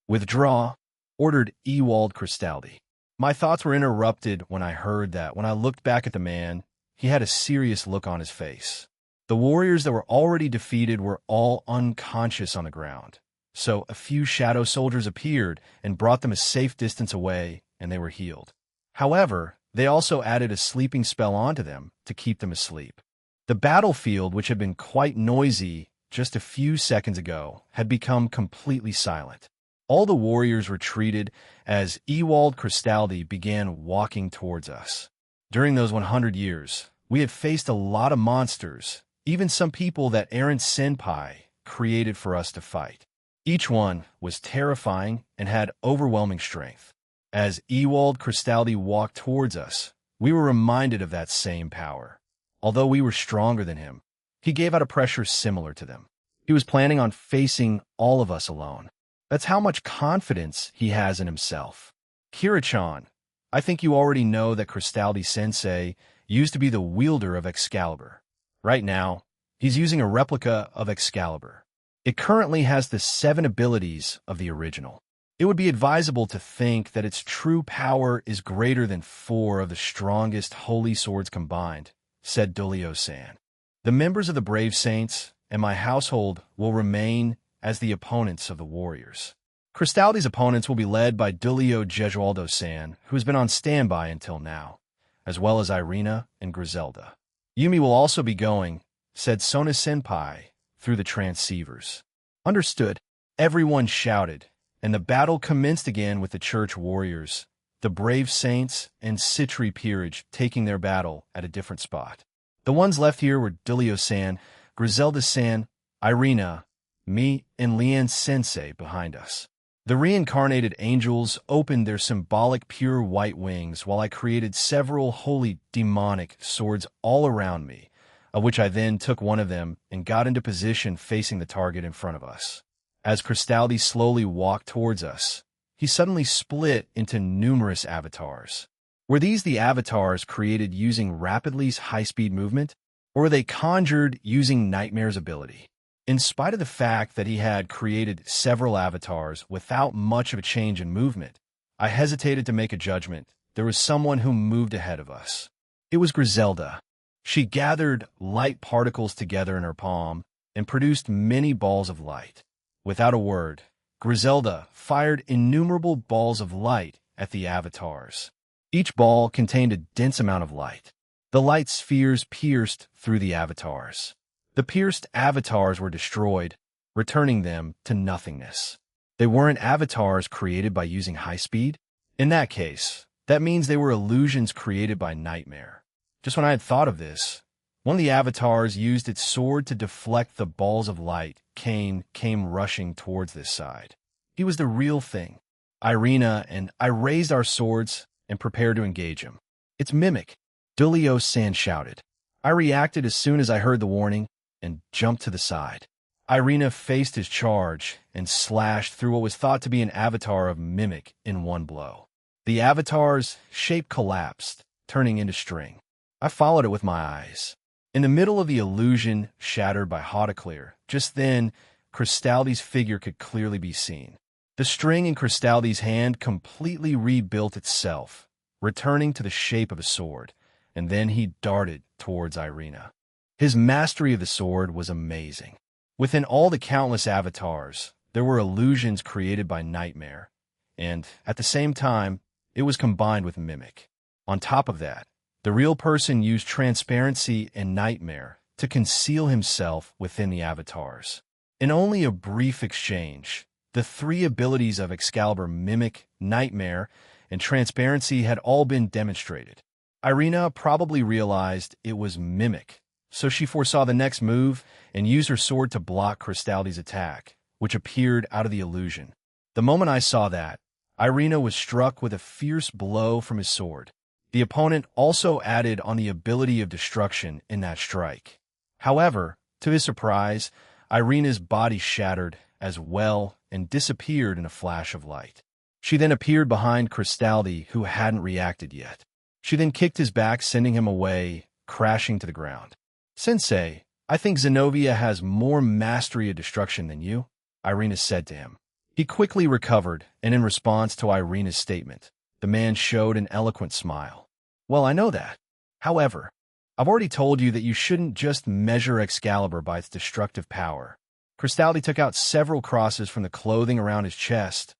Withdraw, ordered Ewald Cristaldi. My thoughts were interrupted when I heard that. When I looked back at the man, he had a serious look on his face. The warriors that were already defeated were all unconscious on the ground. So a few shadow soldiers appeared and brought them a safe distance away, and they were healed. However, they also added a sleeping spell onto them to keep them asleep. The battlefield, which had been quite noisy just a few seconds ago, had become completely silent. All the warriors retreated as Ewald Cristaldi began walking towards us. During those 100 years, we had faced a lot of monsters, even some people that Aaron Senpai created for us to fight. Each one was terrifying and had overwhelming strength. As Ewald Cristaldi walked towards us, We were reminded of that same power. Although we were stronger than him, he gave out a pressure similar to them. He was planning on facing all of us alone. That's how much confidence he has in himself. Kira-chan, I think you already know that Cristaldi-sensei used to be the wielder of Excalibur. Right now, he's using a replica of Excalibur. It currently has the 7 abilities of the original. It would be advisable to think that its true power is greater than 4 of the strongest holy swords combined, said Dulio-san. The members of the Brave Saints and my household will remain as the opponents of the warriors. Cristaldi's opponents will be led by Dulio Gesualdo-san, who has been on standby until now, as well as Irina and Griselda. Yumi will also be going, said Sona-senpai, through the transceivers. Understood. Everyone shouted, and the battle commenced again with the church warriors, the Brave Saints and Citri Peerage taking their battle at a different spot. The ones left here were Dulio-san, Griselda-san, Irina, me, and Lian-sensei behind us. The reincarnated angels opened their symbolic pure white wings while I created several holy demonic swords all around me, of which I then took one of them and got into position facing the target in front of us. As Cristaldi slowly walked towards us, he suddenly split into numerous avatars. Were these the avatars created using Rapidly's high-speed movement, or were they conjured using Nightmare's ability? In spite of the fact that he had created several avatars without much of a change in movement, I hesitated to make a judgment. There was someone who moved ahead of us. It was Griselda. She gathered light particles together in her palm and produced many balls of light. Without a word, Griselda fired innumerable balls of light at the avatars. Each ball contained a dense amount of light. The light spheres pierced through the avatars. The pierced avatars were destroyed, returning them to nothingness. They weren't avatars created by using high speed? In that case, that means they were illusions created by Nightmare. Just when I had thought of this, one of the avatars used its sword to deflect the balls of light. Came rushing towards this side. He was the real thing. Irina and I raised our swords and prepared to engage him. It's Mimic, Dulio-san shouted. I reacted as soon as I heard the warning and jumped to the side. Irina faced his charge and slashed through what was thought to be an avatar of Mimic in one blow. The avatar's shape collapsed, turning into string. I followed it with my eyes. In the middle of the illusion shattered by Hautaclear, just then, Cristaldi's figure could clearly be seen. The string in Cristaldi's hand completely rebuilt itself, returning to the shape of a sword, and then he darted towards Irina. His mastery of the sword was amazing. Within all the countless avatars, there were illusions created by Nightmare, and, at the same time, it was combined with Mimic. On top of that, the real person used transparency and Nightmare to conceal himself within the avatars. In only a brief exchange, the 3 abilities of Excalibur, Mimic, Nightmare, and Transparency had all been demonstrated. Irina probably realized it was Mimic, so she foresaw the next move and used her sword to block Cristaldi's attack, which appeared out of the illusion. The moment I saw that, Irina was struck with a fierce blow from his sword. The opponent also added on the ability of destruction in that strike. However, to his surprise, Irina's body shattered as well and disappeared in a flash of light. She then appeared behind Cristaldi, who hadn't reacted yet. She then kicked his back, sending him away, crashing to the ground. Sensei, I think Zenobia has more mastery of destruction than you, Irina said to him. He quickly recovered, and in response to Irina's statement, the man showed an eloquent smile. Well, I know that. However, I've already told you that you shouldn't just measure Excalibur by its destructive power. Cristaldi took out several crosses from the clothing around his chest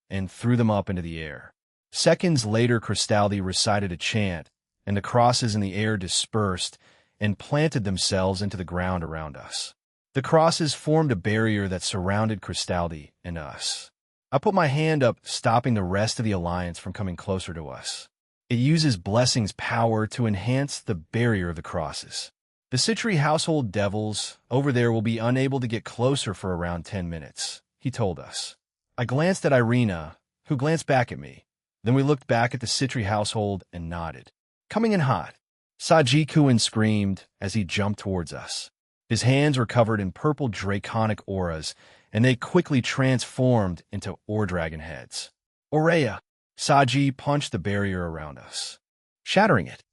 and threw them up into the air. Seconds later, Cristaldi recited a chant, and the crosses in the air dispersed and planted themselves into the ground around us. The crosses formed a barrier that surrounded Cristaldi and us. I put my hand up, stopping the rest of the Alliance from coming closer to us. It uses Blessing's power to enhance the barrier of the crosses. The Citri household devils over there will be unable to get closer for around 10 minutes, he told us. I glanced at Irina, who glanced back at me. Then we looked back at the Citri household and nodded. coming in hot. Sajikuin screamed as he jumped towards us. His hands were covered in purple draconic auras, and they quickly transformed into ore dragon heads. Oreya! Saji punched the barrier around us, shattering it.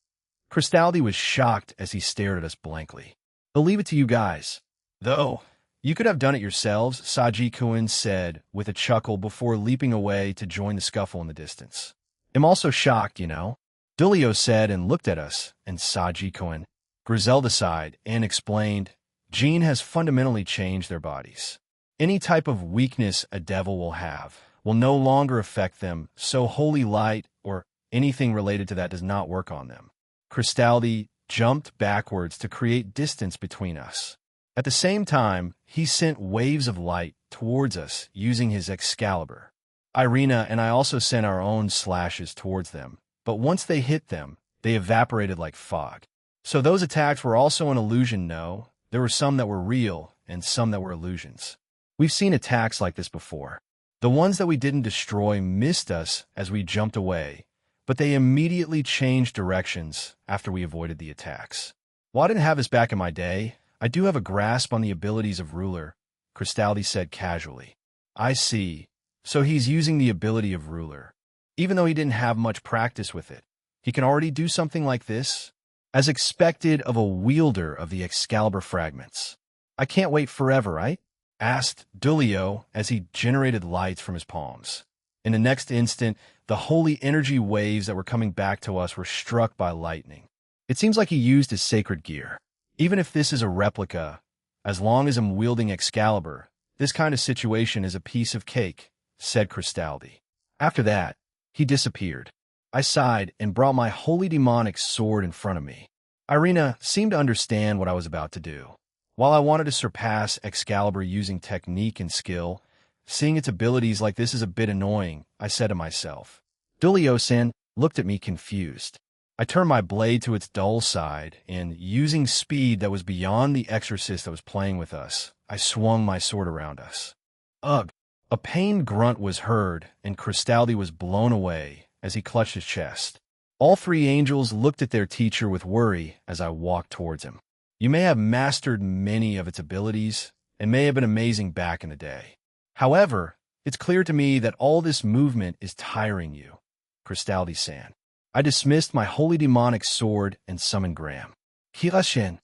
Cristaldi was shocked as he stared at us blankly. "I'll leave it to you guys. Though, you could have done it yourselves," Sajikuin said with a chuckle before leaping away to join the scuffle in the distance. "I'm also shocked, you know," Dulio said and looked at us, and Sajikuin, Griselda sighed and explained, "Gene has fundamentally changed their bodies. Any type of weakness a devil will have will no longer affect them, so holy light or anything related to that does not work on them." Cristaldi jumped backwards to create distance between us. At the same time, he sent waves of light towards us using his Excalibur. Irina and I also sent our own slashes towards them, but once they hit them, they evaporated like fog. So those attacks were also an illusion, no? There were some that were real and some that were illusions. We've seen attacks like this before. The ones that we didn't destroy missed us as we jumped away, but they immediately changed directions after we avoided the attacks. While I didn't have this back in my day, I do have a grasp on the abilities of Ruler, Cristaldi said casually. "I see. So he's using the ability of Ruler. Even though he didn't have much practice with it, he can already do something like this? As expected of a wielder of the Excalibur fragments. I can't wait forever, right?" asked Dulio as he generated lights from his palms. In the next instant, the holy energy waves that were coming back to us were struck by lightning. "It seems like he used his sacred gear. Even if this is a replica, as long as I'm wielding Excalibur, this kind of situation is a piece of cake," said Cristaldi. After that, he disappeared. I sighed and brought my holy demonic sword in front of me. Irina seemed to understand what I was about to do. While I wanted to surpass Excalibur using technique and skill, seeing its abilities like this is a bit annoying, I said to myself. Dulio-san looked at me confused. I turned my blade to its dull side, and, using speed that was beyond the exorcist that was playing with us, I swung my sword around us. Ugh! A pained grunt was heard, and Cristaldi was blown away as he clutched his chest. All three angels looked at their teacher with worry as I walked towards him. "You may have mastered many of its abilities, and may have been amazing back in the day. However, it's clear to me that all this movement is tiring you, Cristaldi-san." I dismissed my holy demonic sword and summoned Graham. "Hirashin,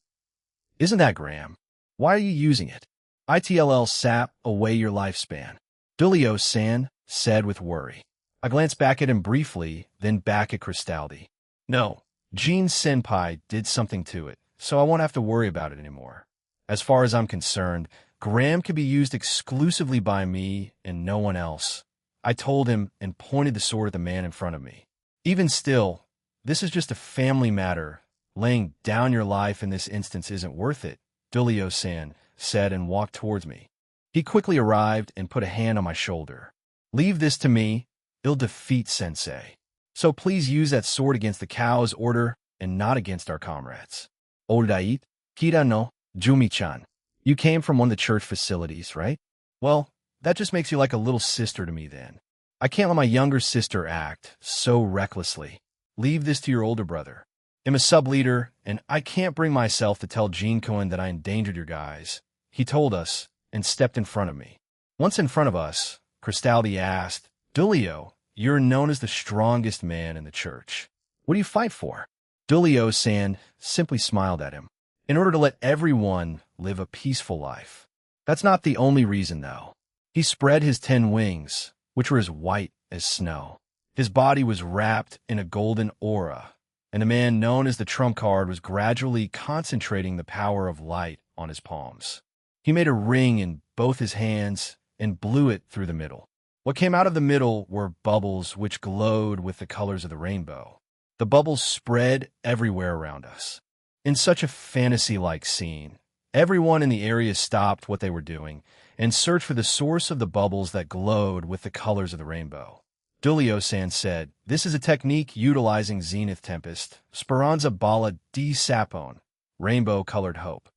isn't that Graham? Why are you using it? ITLL sap away your lifespan," Dulio-san said with worry. I glanced back at him briefly, then back at Cristaldi. "No, Gene Senpai did something to it, so I won't have to worry about it anymore. As far as I'm concerned, Graham can be used exclusively by me and no one else," I told him and pointed the sword at the man in front of me. "Even still, this is just a family matter. Laying down your life in this instance isn't worth it," Dulio-san said and walked towards me. He quickly arrived and put a hand on my shoulder. "Leave this to me. It'll defeat Sensei. So please use that sword against the cow's order and not against our comrades." "Oldait, Kira no, Jumi-chan. You came from one of the church facilities, right? Well, that just makes you like a little sister to me then. I can't let my younger sister act so recklessly. Leave this to your older brother. I'm a sub-leader, and I can't bring myself to tell Gene Cohen that I endangered your guys," he told us and stepped in front of me. Once in front of us, Cristaldi asked, "Dulio, you're known as the strongest man in the church. What do you fight for?" Dulio-san simply smiled at him. "In order to let everyone live a peaceful life. That's not the only reason, though." He spread his 10 wings, which were as white as snow. His body was wrapped in a golden aura, and the man known as the trump card was gradually concentrating the power of light on his palms. He made a ring in both his hands and blew it through the middle. What came out of the middle were bubbles which glowed with the colors of the rainbow. The bubbles spread everywhere around us. In such a fantasy-like scene, everyone in the area stopped what they were doing and searched for the source of the bubbles that glowed with the colors of the rainbow. Dulio-san said, "This is a technique utilizing Zenith Tempest, Speranza Balla di Sapone, rainbow-colored hope."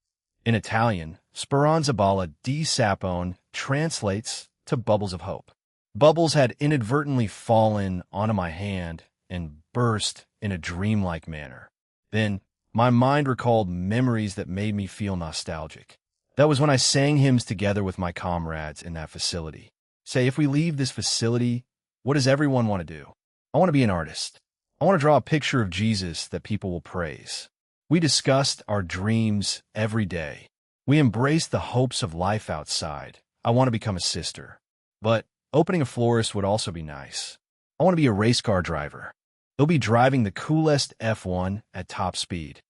In Italian, Speranza Balla di Sapone translates to bubbles of hope. Bubbles had inadvertently fallen onto my hand and burst in a dreamlike manner. Then, my mind recalled memories that made me feel nostalgic. That was when I sang hymns together with my comrades in that facility. Say, if we leave this facility, what does everyone want to do? I want to be an artist. I want to draw a picture of Jesus that people will praise. We discussed our dreams every day. We embraced the hopes of life outside. I want to become a sister. But opening a florist would also be nice. I want to be a race car driver. They'll be driving the coolest F1 at top speed.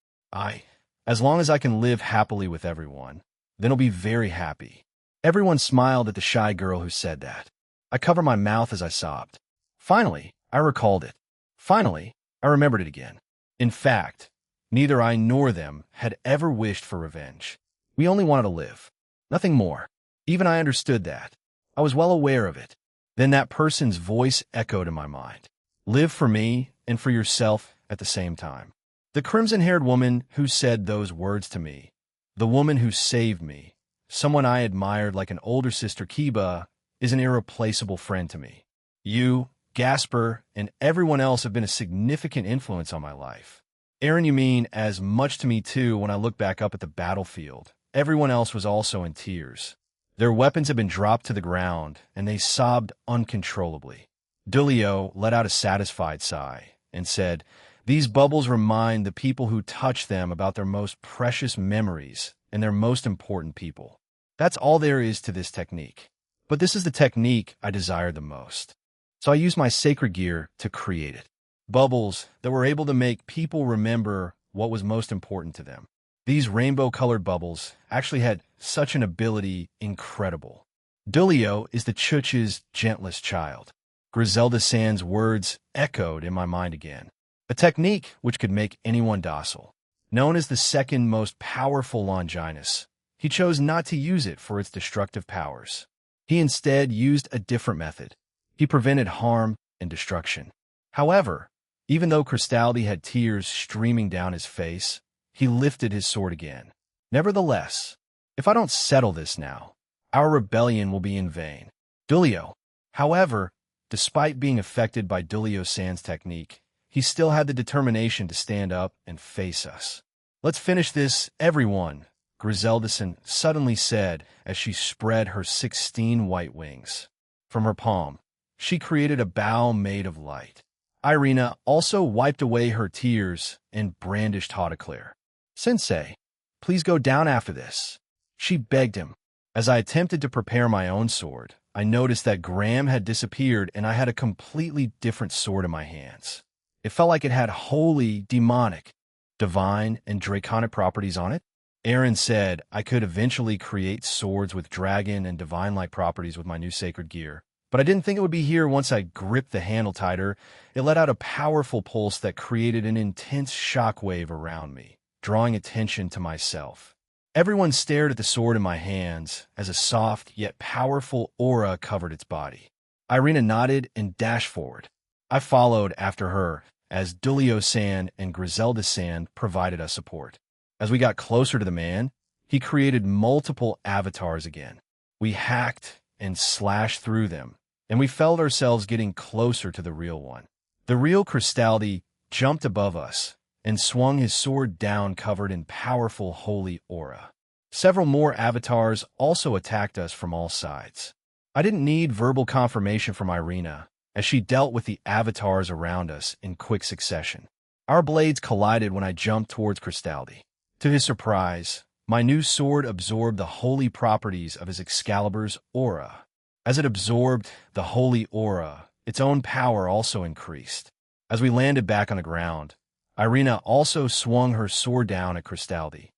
As long as I can live happily with everyone, then I'll be very happy. Everyone smiled at the shy girl who said that. I covered my mouth as I sobbed. Finally, I recalled it. Finally, I remembered it again. In fact, neither I nor them had ever wished for revenge. We only wanted to live. Nothing more. Even I understood that. I was well aware of it. Then that person's voice echoed in my mind. Live for me and for yourself at the same time. The crimson-haired woman who said those words to me, the woman who saved me, someone I admired like an older sister Kiba, is an irreplaceable friend to me. You, Gasper, and everyone else have been a significant influence on my life. Aaron, you mean as much to me too when I look back up at the battlefield. Everyone else was also in tears. Their weapons had been dropped to the ground, and they sobbed uncontrollably. Dulio let out a satisfied sigh and said, "These bubbles remind the people who touch them about their most precious memories and their most important people. That's all there is to this technique. But this is the technique I desired the most. So I used my sacred gear to create it. Bubbles that were able to make people remember what was most important to them. These rainbow-colored bubbles actually had such an ability incredible. Dulio is the Chuch's gentlest child." Griselda Sand's words echoed in my mind again. A technique which could make anyone docile. Known as the second most powerful Longinus, he chose not to use it for its destructive powers. He instead used a different method. He prevented harm and destruction. However, even though Cristaldi had tears streaming down his face, he lifted his sword again. Nevertheless, if I don't settle this now, our rebellion will be in vain. Dulio, however, despite being affected by Dulio Sand's technique, he still had the determination to stand up and face us. "Let's finish this, everyone," Griseldason suddenly said as she spread her 16 white wings. From her palm, she created a bow made of light. Irina also wiped away her tears and brandished Hauteclair. "Sensei, please go down after this," she begged him. As I attempted to prepare my own sword, I noticed that Graham had disappeared and I had a completely different sword in my hands. It felt like it had holy, demonic, divine, and draconic properties on it. Aaron said I could eventually create swords with dragon and divine-like properties with my new sacred gear, but I didn't think it would be here once I gripped the handle tighter. It let out a powerful pulse that created an intense shockwave around me, drawing attention to myself. Everyone stared at the sword in my hands as a soft yet powerful aura covered its body. Irina nodded and dashed forward. I followed after her as Dulio-san and Griselda-san provided us support. As we got closer to the man, he created multiple avatars again. We hacked and slashed through them, and we felt ourselves getting closer to the real one. The real Cristaldi jumped above us and swung his sword down covered in powerful holy aura. Several more avatars also attacked us from all sides. I didn't need verbal confirmation from Irina, as she dealt with the avatars around us in quick succession. Our blades collided when I jumped towards Cristaldi. To his surprise, my new sword absorbed the holy properties of his Excalibur's aura. As it absorbed the holy aura, its own power also increased. As we landed back on the ground, Irina also swung her sword down at Cristaldi.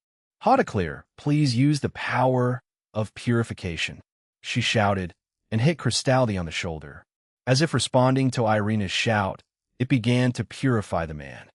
"Hauteclair, please use the power of purification," she shouted, and hit Cristaldi on the shoulder. As if responding to Irina's shout, it began to purify the man.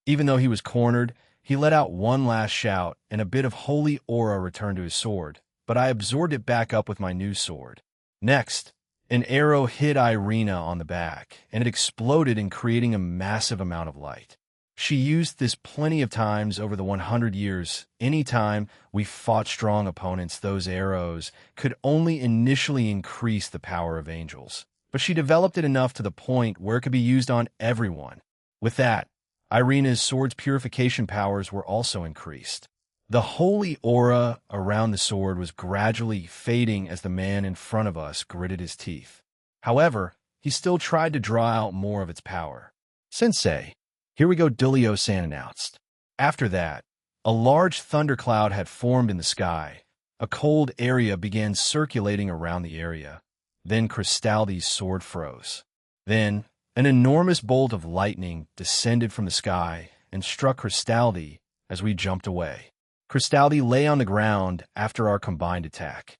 Even though he was cornered, he let out one last shout, and a bit of holy aura returned to his sword, but I absorbed it back up with my new sword. Next, an arrow hit Irina on the back, and it exploded in creating a massive amount of light. She used this plenty of times over the 100 years. Any time we fought strong opponents, those arrows could only initially increase the power of angels. But she developed it enough to the point where it could be used on everyone. With that, Irina's sword's purification powers were also increased. The holy aura around the sword was gradually fading as the man in front of us gritted his teeth. However, he still tried to draw out more of its power. "Sensei, here we go," Dulio-san announced. After that, a large thundercloud had formed in the sky. A cold area began circulating around the area. Then Cristaldi's sword froze. Then, an enormous bolt of lightning descended from the sky and struck Cristaldi as we jumped away. Cristaldi lay on the ground after our combined attack.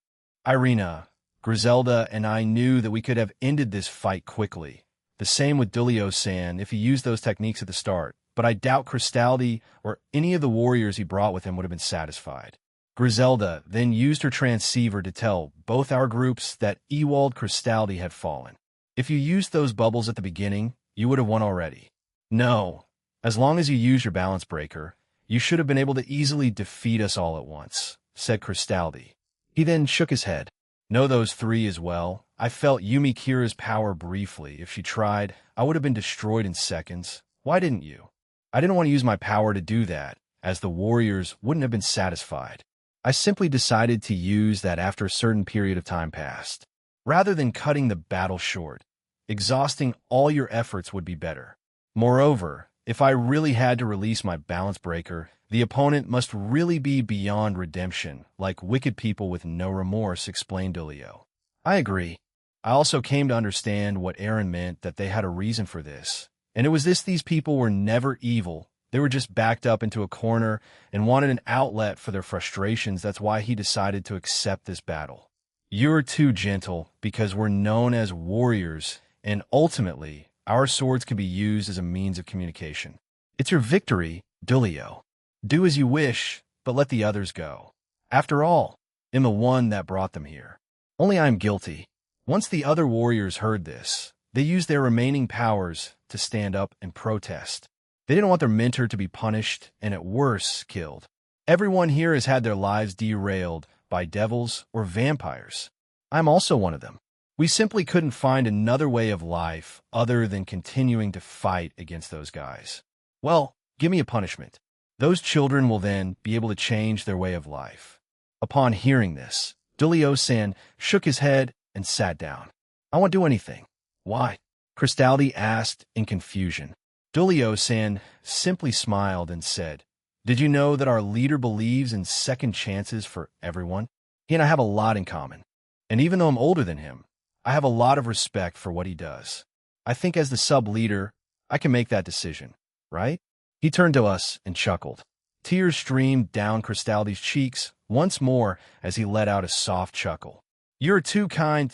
Irina, Griselda, and I knew that we could have ended this fight quickly. The same with Dulio-san if he used those techniques at the start, but I doubt Cristaldi or any of the warriors he brought with him would have been satisfied. Griselda then used her transceiver to tell both our groups that Ewald Cristaldi had fallen. "If you used those bubbles at the beginning, you would have won already." "No. As long as you use your balance breaker, you should have been able to easily defeat us all at once," said Cristaldi. He then shook his head. "Know those three as well. I felt Yumi Kira's power briefly. If she tried, I would have been destroyed in seconds. Why didn't you?" "I didn't want to use my power to do that, as the warriors wouldn't have been satisfied. I simply decided to use that after a certain period of time passed. Rather than cutting the battle short, exhausting all your efforts would be better. Moreover, if I really had to release my balance breaker, the opponent must really be beyond redemption, like wicked people with no remorse," explained Dulio. "I agree. I also came to understand what Aaron meant, that they had a reason for this. And it was this: these people were never evil. They were just backed up into a corner and wanted an outlet for their frustrations. That's why he decided to accept this battle. You're too gentle because we're known as warriors, and ultimately, our swords can be used as a means of communication. It's your victory, Dulio. Do as you wish, but let the others go. After all, I'm the one that brought them here. Only I'm guilty." Once the other warriors heard this, they used their remaining powers to stand up and protest. They didn't want their mentor to be punished and, at worst, killed. Everyone here has had their lives derailed by devils or vampires. I'm also one of them. We simply couldn't find another way of life other than continuing to fight against those guys. Well, give me a punishment. Those children will then be able to change their way of life." Upon hearing this, Dulio-san shook his head and sat down. "I won't do anything." "Why?" Cristaldi asked in confusion. Dulio-san simply smiled and said, "Did you know that our leader believes in second chances for everyone? He and I have a lot in common. And even though I'm older than him, I have a lot of respect for what he does. I think as the sub-leader, I can make that decision, right?" He turned to us and chuckled. Tears streamed down Cristaldi's cheeks once more as he let out a soft chuckle. "You're too kind,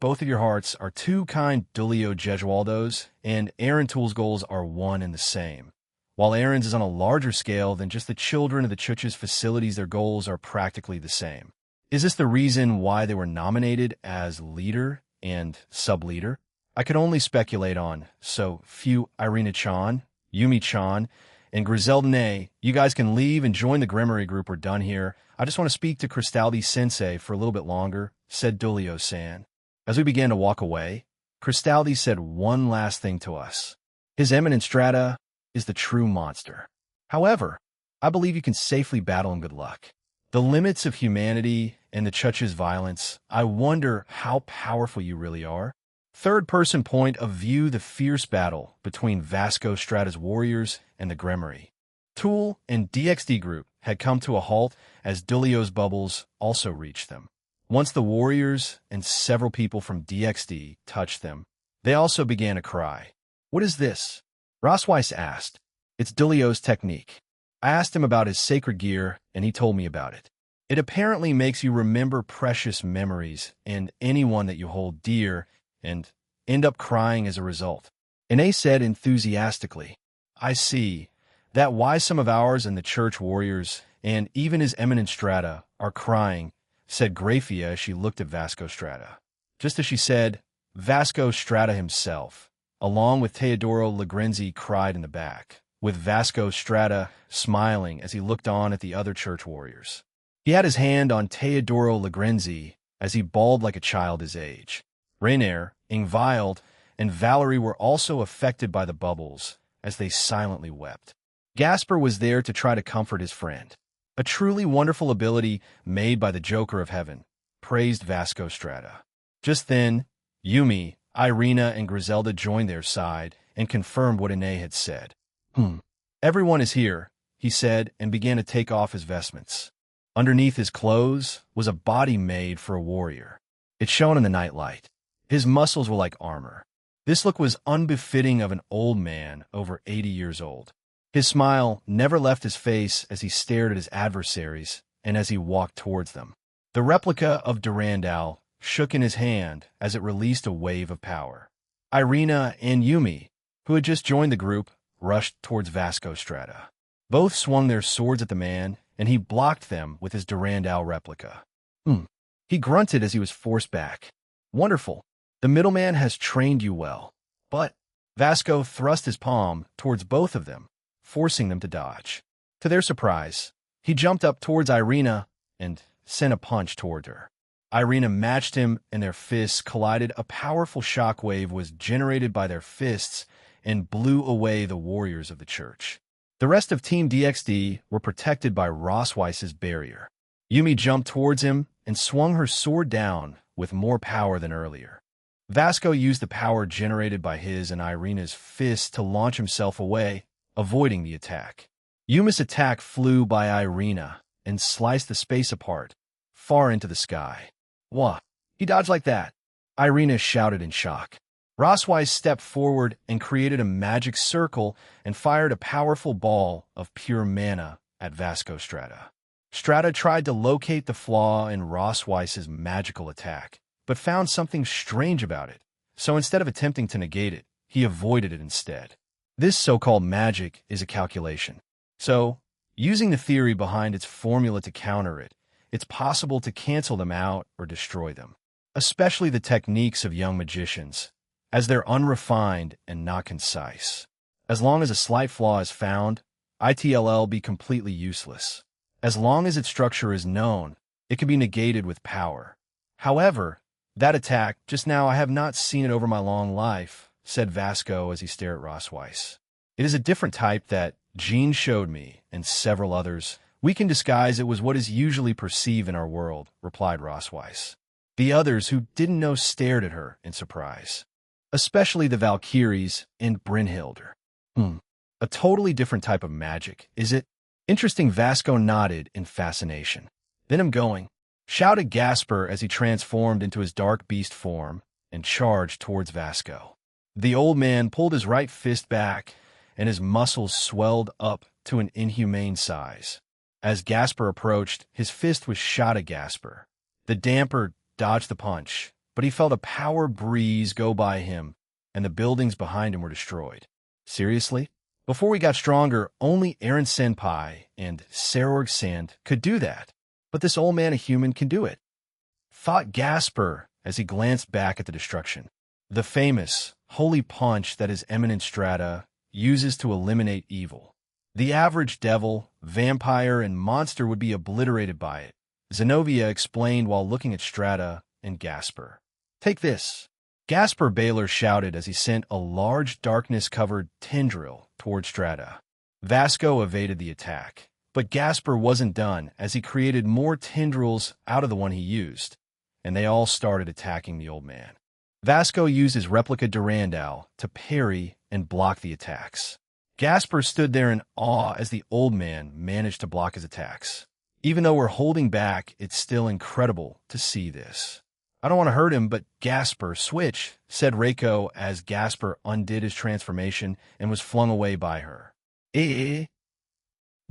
both of your hearts are too kind." Dulio Gesualdo's and Aaron Tool's goals are one and the same. While Aaron's is on a larger scale than just the children of the Chuch's facilities, their goals are practically the same. Is this the reason why they were nominated as leader and sub-leader? I could only speculate on. So, few Irina-chan, Yumi-chan, and Griselda, you guys can leave and join the Grimory group. We're done here. I just want to speak to Cristaldi-sensei for a little bit longer," said Dulio-san. As we began to walk away, Cristaldi said one last thing to us. "His Eminent Strata is the true monster. However, I believe you can safely battle him. Good luck." The limits of humanity and the Chuch's violence, I wonder how powerful you really are. Third-person point of view: the fierce battle between Vasco Strata's warriors and the Grimory. Tool and DXD group had come to a halt as Dulio's bubbles also reached them. Once the warriors and several people from DXD touched them, they also began to cry. "What is this?" Rosweiss asked. "It's Dulio's technique. I asked him about his sacred gear, and he told me about it. It apparently makes you remember precious memories and anyone that you hold dear and end up crying as a result." Ine said enthusiastically. "I see. That why some of ours and the church warriors, and even his Eminent Strata, are crying," said Grafia as she looked at Vasco Strata. Just as she said, Vasco Strata himself, along with Teodoro Legrenzi, cried in the back, with Vasco Strata smiling as he looked on at the other church warriors. He had his hand on Teodoro Legrenzi as he bawled like a child his age. Rainier, Ingvild, and Valerie were also affected by the bubbles as they silently wept. Gasper was there to try to comfort his friend. A truly wonderful ability made by the Joker of Heaven, praised Vasco Strata. Just then, Yumi, Irina, and Griselda joined their side and confirmed what Ine had said. Everyone is here, he said, and began to take off his vestments. Underneath his clothes was a body made for a warrior. It shone in the nightlight. His muscles were like armor. This look was unbefitting of an old man over 80 years old. His smile never left his face as he stared at his adversaries and as he walked towards them. The replica of Durandal shook in his hand as it released a wave of power. Irina and Yumi, who had just joined the group, rushed towards Vasco Strata. Both swung their swords at the man, and he blocked them with his Durandal replica. He grunted as he was forced back. Wonderful. The middleman has trained you well. But Vasco thrust his palm towards both of them, forcing them to dodge. To their surprise, he jumped up towards Irina and sent a punch toward her. Irina matched him, and their fists collided. A powerful shockwave was generated by their fists and blew away the warriors of the church. The rest of Team DXD were protected by Rossweiss's barrier. Yumi jumped towards him and swung her sword down with more power than earlier. Vasco used the power generated by his and Irina's fists to launch himself away, avoiding the attack. Yumi's attack flew by Irina and sliced the space apart, far into the sky. What? He dodged like that? Irina shouted in shock. Rossweiss stepped forward and created a magic circle and fired a powerful ball of pure mana at Vasco Strata. Strata tried to locate the flaw in Rossweiss's magical attack, but found something strange about it. So instead of attempting to negate it, he avoided it instead. This so-called magic is a calculation. So, using the theory behind its formula to counter it, it's possible to cancel them out or destroy them, especially the techniques of young magicians, as they're unrefined and not concise. As long as a slight flaw is found, ITLL be completely useless. As long as its structure is known, it can be negated with power. However, that attack, just now I have not seen it over my long life, said Vasco as he stared at Rossweiss. It is a different type that Jean showed me and several others. We can disguise it was what is usually perceived in our world, replied Rossweiss. The others who didn't know stared at her in surprise, especially the Valkyries and Brynhilde. A totally different type of magic, is it? Interesting. Vasco nodded in fascination. Then I'm going, shouted Gasper as he transformed into his dark beast form and charged towards Vasco. The old man pulled his right fist back, and his muscles swelled up to an inhumane size. As Gasper approached, his fist was shot at Gasper. The damper dodged the punch, but he felt a power breeze go by him, and the buildings behind him were destroyed. Seriously? Before we got stronger, only Eren Senpai and Serorg Sand could do that. But this old man, a human, can do it, thought Gasper as he glanced back at the destruction. The famous, holy punch that his eminent Strata uses to eliminate evil. The average devil, vampire, and monster would be obliterated by it, Zenobia explained while looking at Strata and Gasper. Take this. Gasper Baylor shouted as he sent a large darkness-covered tendril toward Strata. Vasco evaded the attack, but Gasper wasn't done as he created more tendrils out of the one he used, and they all started attacking the old man. Vasco used his replica Durandal to parry and block the attacks. Gasper stood there in awe as the old man managed to block his attacks. Even though we're holding back, it's still incredible to see this. I don't want to hurt him, but Gasper, switch, said Reiko as Gasper undid his transformation and was flung away by her.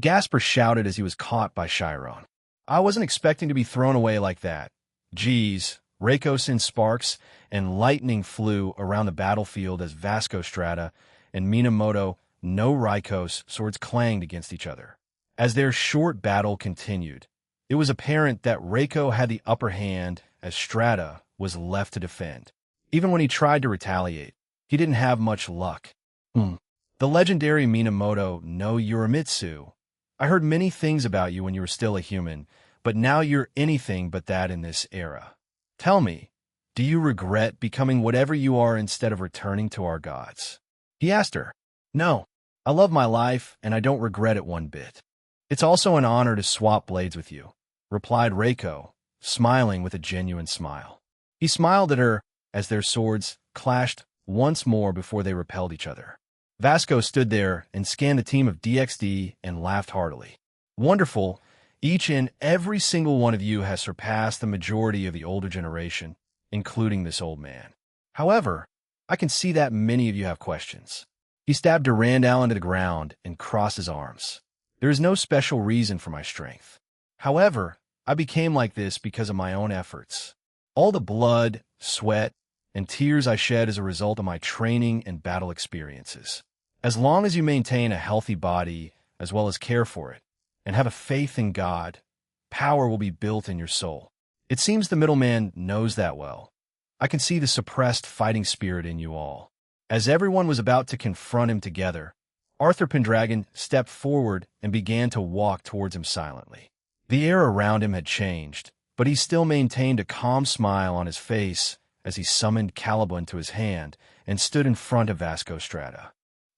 Gasper shouted as he was caught by Chiron. I wasn't expecting to be thrown away like that. Geez, Reiko sent sparks and lightning flew around the battlefield as Vasco Strata and Minamoto no Raikos swords clanged against each other. As their short battle continued, it was apparent that Reiko had the upper hand as Strata was left to defend. Even when he tried to retaliate, he didn't have much luck. The legendary Minamoto no Uramitsu. I heard many things about you when you were still a human, but now you're anything but that in this era. Tell me, Do you regret becoming whatever you are instead of returning to our gods? He asked her. No, I love my life, and I don't regret it one bit. It's also an honor to swap blades with you, replied Reiko, smiling with a genuine smile. He smiled at her as their swords clashed once more before they repelled each other. Vasco stood there and scanned the team of DXD and laughed heartily. Wonderful, each and every single one of you has surpassed the majority of the older generation, including this old man. However, I can see that many of you have questions. He stabbed Durandal into the ground and crossed his arms. There is no special reason for my strength. However, I became like this because of my own efforts. All the blood, sweat, and tears I shed as a result of my training and battle experiences. As long as you maintain a healthy body, as well as care for it, and have a faith in God, power will be built in your soul. It seems the middleman knows that well. I can see the suppressed fighting spirit in you all. As everyone was about to confront him together, Arthur Pendragon stepped forward and began to walk towards him silently. The air around him had changed, but he still maintained a calm smile on his face as he summoned Caliban to his hand and stood in front of Vasco Strata.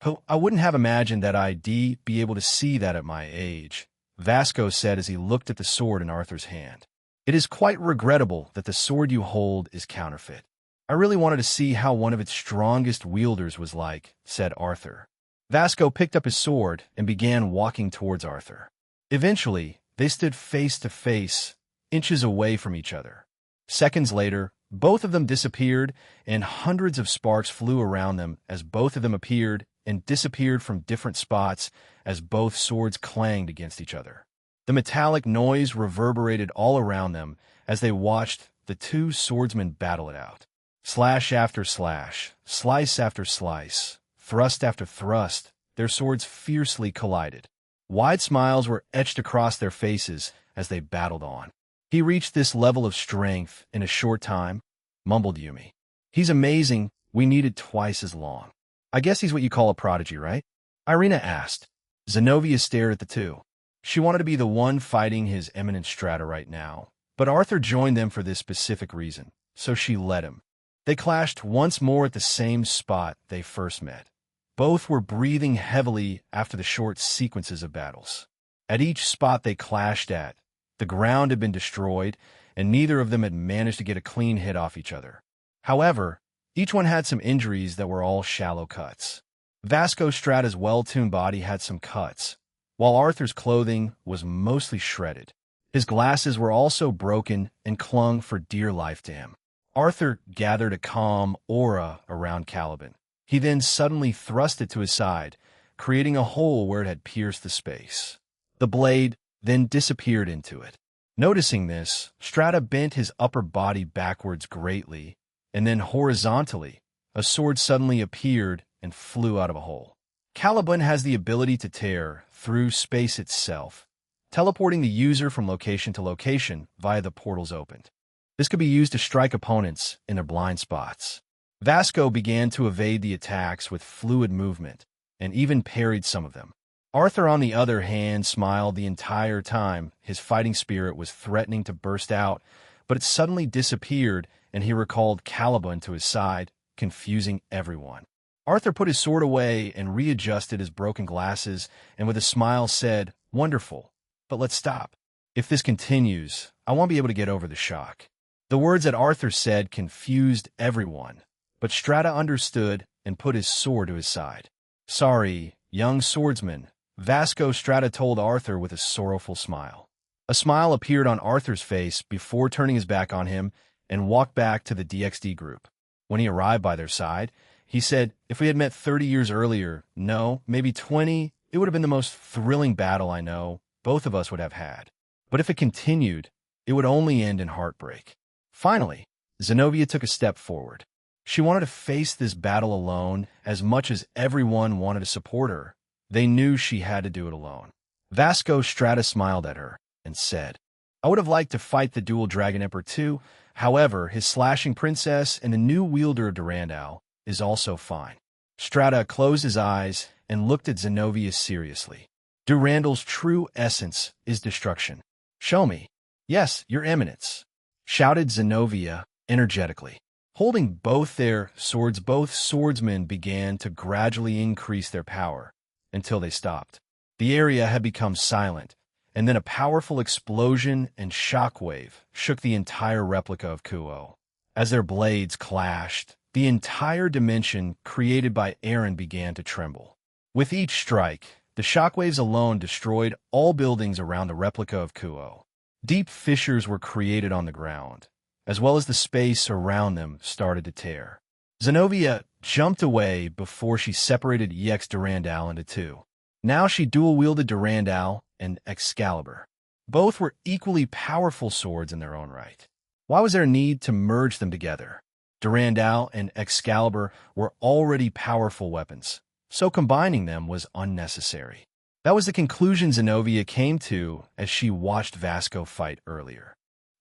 "Oh, I wouldn't have imagined that I'd be able to see that at my age," Vasco said as he looked at the sword in Arthur's hand. "It is quite regrettable that the sword you hold is counterfeit. I really wanted to see how one of its strongest wielders was like," said Arthur. Vasco picked up his sword and began walking towards Arthur. Eventually, they stood face to face, inches away from each other. Seconds later, both of them disappeared, and hundreds of sparks flew around them as both of them appeared and disappeared from different spots as both swords clanged against each other. The metallic noise reverberated all around them as they watched the two swordsmen battle it out. Slash after slash, slice after slice, thrust after thrust, their swords fiercely collided. Wide smiles were etched across their faces as they battled on. "He reached this level of strength in a short time," mumbled Yumi. "He's amazing. We needed twice as long." "I guess he's what you call a prodigy, right?" Irina asked. Zenobia stared at the two. She wanted to be the one fighting his eminent strata right now, but Arthur joined them for this specific reason, so she let him. They clashed once more at the same spot they first met. Both were breathing heavily after the short sequences of battles. At each spot they clashed at, the ground had been destroyed, and neither of them had managed to get a clean hit off each other. However, each one had some injuries that were all shallow cuts. Vasco Strata's well-tuned body had some cuts, while Arthur's clothing was mostly shredded. His glasses were also broken and clung for dear life to him. Arthur gathered a calm aura around Caliban. He then suddenly thrust it to his side, creating a hole where it had pierced the space. The blade then disappeared into it. Noticing this, Strata bent his upper body backwards greatly, and then horizontally, a sword suddenly appeared and flew out of a hole. Caliban has the ability to tear through space itself, teleporting the user from location to location via the portals opened. This could be used to strike opponents in their blind spots. Vasco began to evade the attacks with fluid movement, and even parried some of them. Arthur, on the other hand, smiled the entire time. His fighting spirit was threatening to burst out, but it suddenly disappeared, and he recalled Caliban to his side, confusing everyone. Arthur put his sword away and readjusted his broken glasses, and with a smile said, "Wonderful, but let's stop. If this continues, I won't be able to get over the shock." The words that Arthur said confused everyone, but Strata understood and put his sword to his side. "Sorry, young swordsman," Vasco Strata told Arthur with a sorrowful smile. A smile appeared on Arthur's face before turning his back on him and walked back to the DXD group. When he arrived by their side, he said, "If we had met 30 years earlier, no, maybe 20, it would have been the most thrilling battle I know both of us would have had. But if it continued, it would only end in heartbreak." Finally, Zenobia took a step forward. She wanted to face this battle alone as much as everyone wanted to support her. They knew she had to do it alone. Vasco Strata smiled at her and said, "I would have liked to fight the dual Dragon Emperor too. However, his slashing princess and the new wielder of Durandal is also fine." Strata closed his eyes and looked at Zenobia seriously. "Durandal's true essence is destruction. Show me." "Yes, your eminence," shouted Zenobia energetically. Holding both their swords, both swordsmen began to gradually increase their power until they stopped. The area had become silent, and then a powerful explosion and shockwave shook the entire replica of Kuo. As their blades clashed, the entire dimension created by Aaron began to tremble. With each strike, the shockwaves alone destroyed all buildings around the replica of Kuo. Deep fissures were created on the ground, as well as the space around them started to tear. Zenobia jumped away before she separated EX Durandal into two. Now she dual-wielded Durandal and Excalibur. Both were equally powerful swords in their own right. Why was there a need to merge them together? Durandal and Excalibur were already powerful weapons, so combining them was unnecessary. That was the conclusion Zenobia came to as she watched Vasco fight earlier.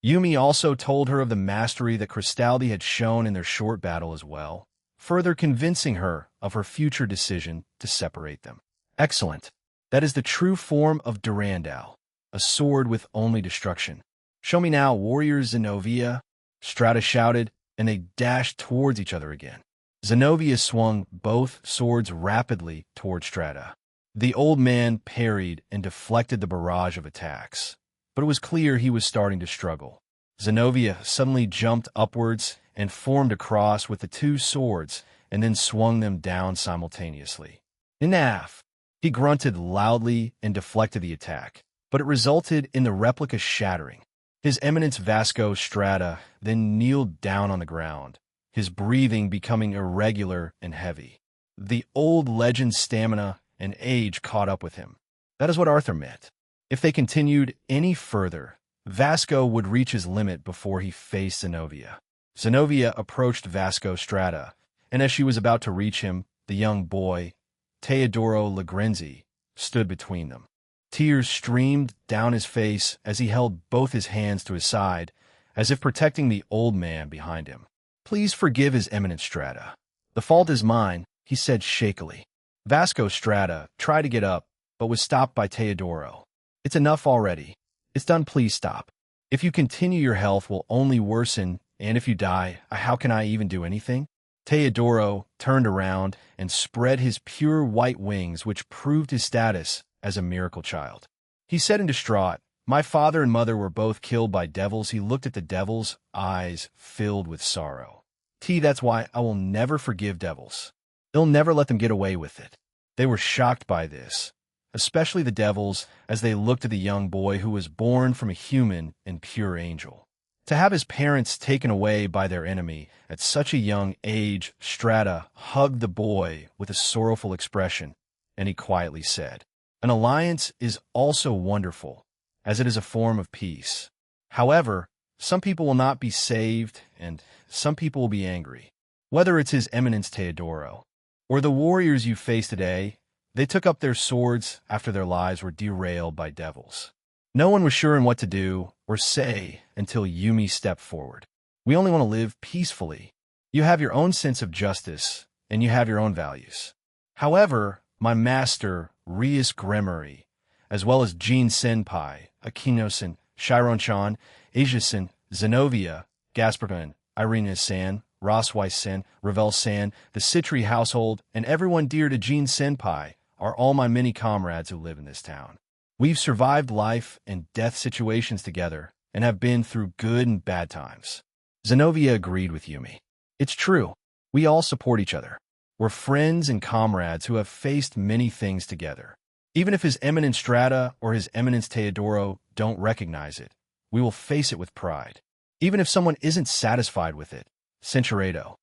Yumi also told her of the mastery that Cristaldi had shown in their short battle as well, further convincing her of her future decision to separate them. Excellent. That is the true form of Durandal, a sword with only destruction. Show me now, warrior Zenobia, Strata shouted, and they dashed towards each other again. Zenobia swung both swords rapidly toward Strata. The old man parried and deflected the barrage of attacks, but it was clear he was starting to struggle. Zenobia suddenly jumped upwards and formed a cross with the two swords and then swung them down simultaneously. Enough! He grunted loudly and deflected the attack, but it resulted in the replica shattering. His Eminence Vasco Strata then kneeled down on the ground, his breathing becoming irregular and heavy. The old legend's stamina and age caught up with him. That is what Arthur meant. If they continued any further, Vasco would reach his limit before he faced Zenobia. Zenobia approached Vasco Strata, and as she was about to reach him, the young boy, Teodoro Lagrenzi, stood between them. Tears streamed down his face as he held both his hands to his side, as if protecting the old man behind him. Please forgive His Eminence Strata. The fault is mine, he said shakily. Vasco Strata tried to get up, but was stopped by Teodoro. It's enough already. It's done, please stop. If you continue, your health will only worsen, and if you die, how can I even do anything? Teodoro turned around and spread his pure white wings, which proved his status as a miracle child. He said in distraught, my father and mother were both killed by devils. He looked at the devils, eyes filled with sorrow. That's why I will never forgive devils. They'll never let them get away with it. They were shocked by this, especially the devils, as they looked at the young boy who was born from a human and pure angel. To have his parents taken away by their enemy at such a young age, Strata hugged the boy with a sorrowful expression, and he quietly said, an alliance is also wonderful, as it is a form of peace. However, some people will not be saved, and some people will be angry. Whether it's His Eminence Teodoro, or the warriors you face today, they took up their swords after their lives were derailed by devils. No one was sure in what to do or say until Yumi stepped forward. We only want to live peacefully. You have your own sense of justice, and you have your own values. However, my master, Rias Gremory, as well as Jin Senpai, Akino-san, Chiron-chan, Asia-san, Zenobia, Gasparman, Irina-san, Rossweiss-san, Ravel-san, the Citri household, and everyone dear to Jin Senpai are all my many comrades who live in this town. We've survived life and death situations together and have been through good and bad times. Zenobia agreed with Yumi. It's true. We all support each other. We're friends and comrades who have faced many things together. Even if His Eminence Strata or His Eminence Teodoro don't recognize it, we will face it with pride. Even if someone isn't satisfied with it. Centuredo.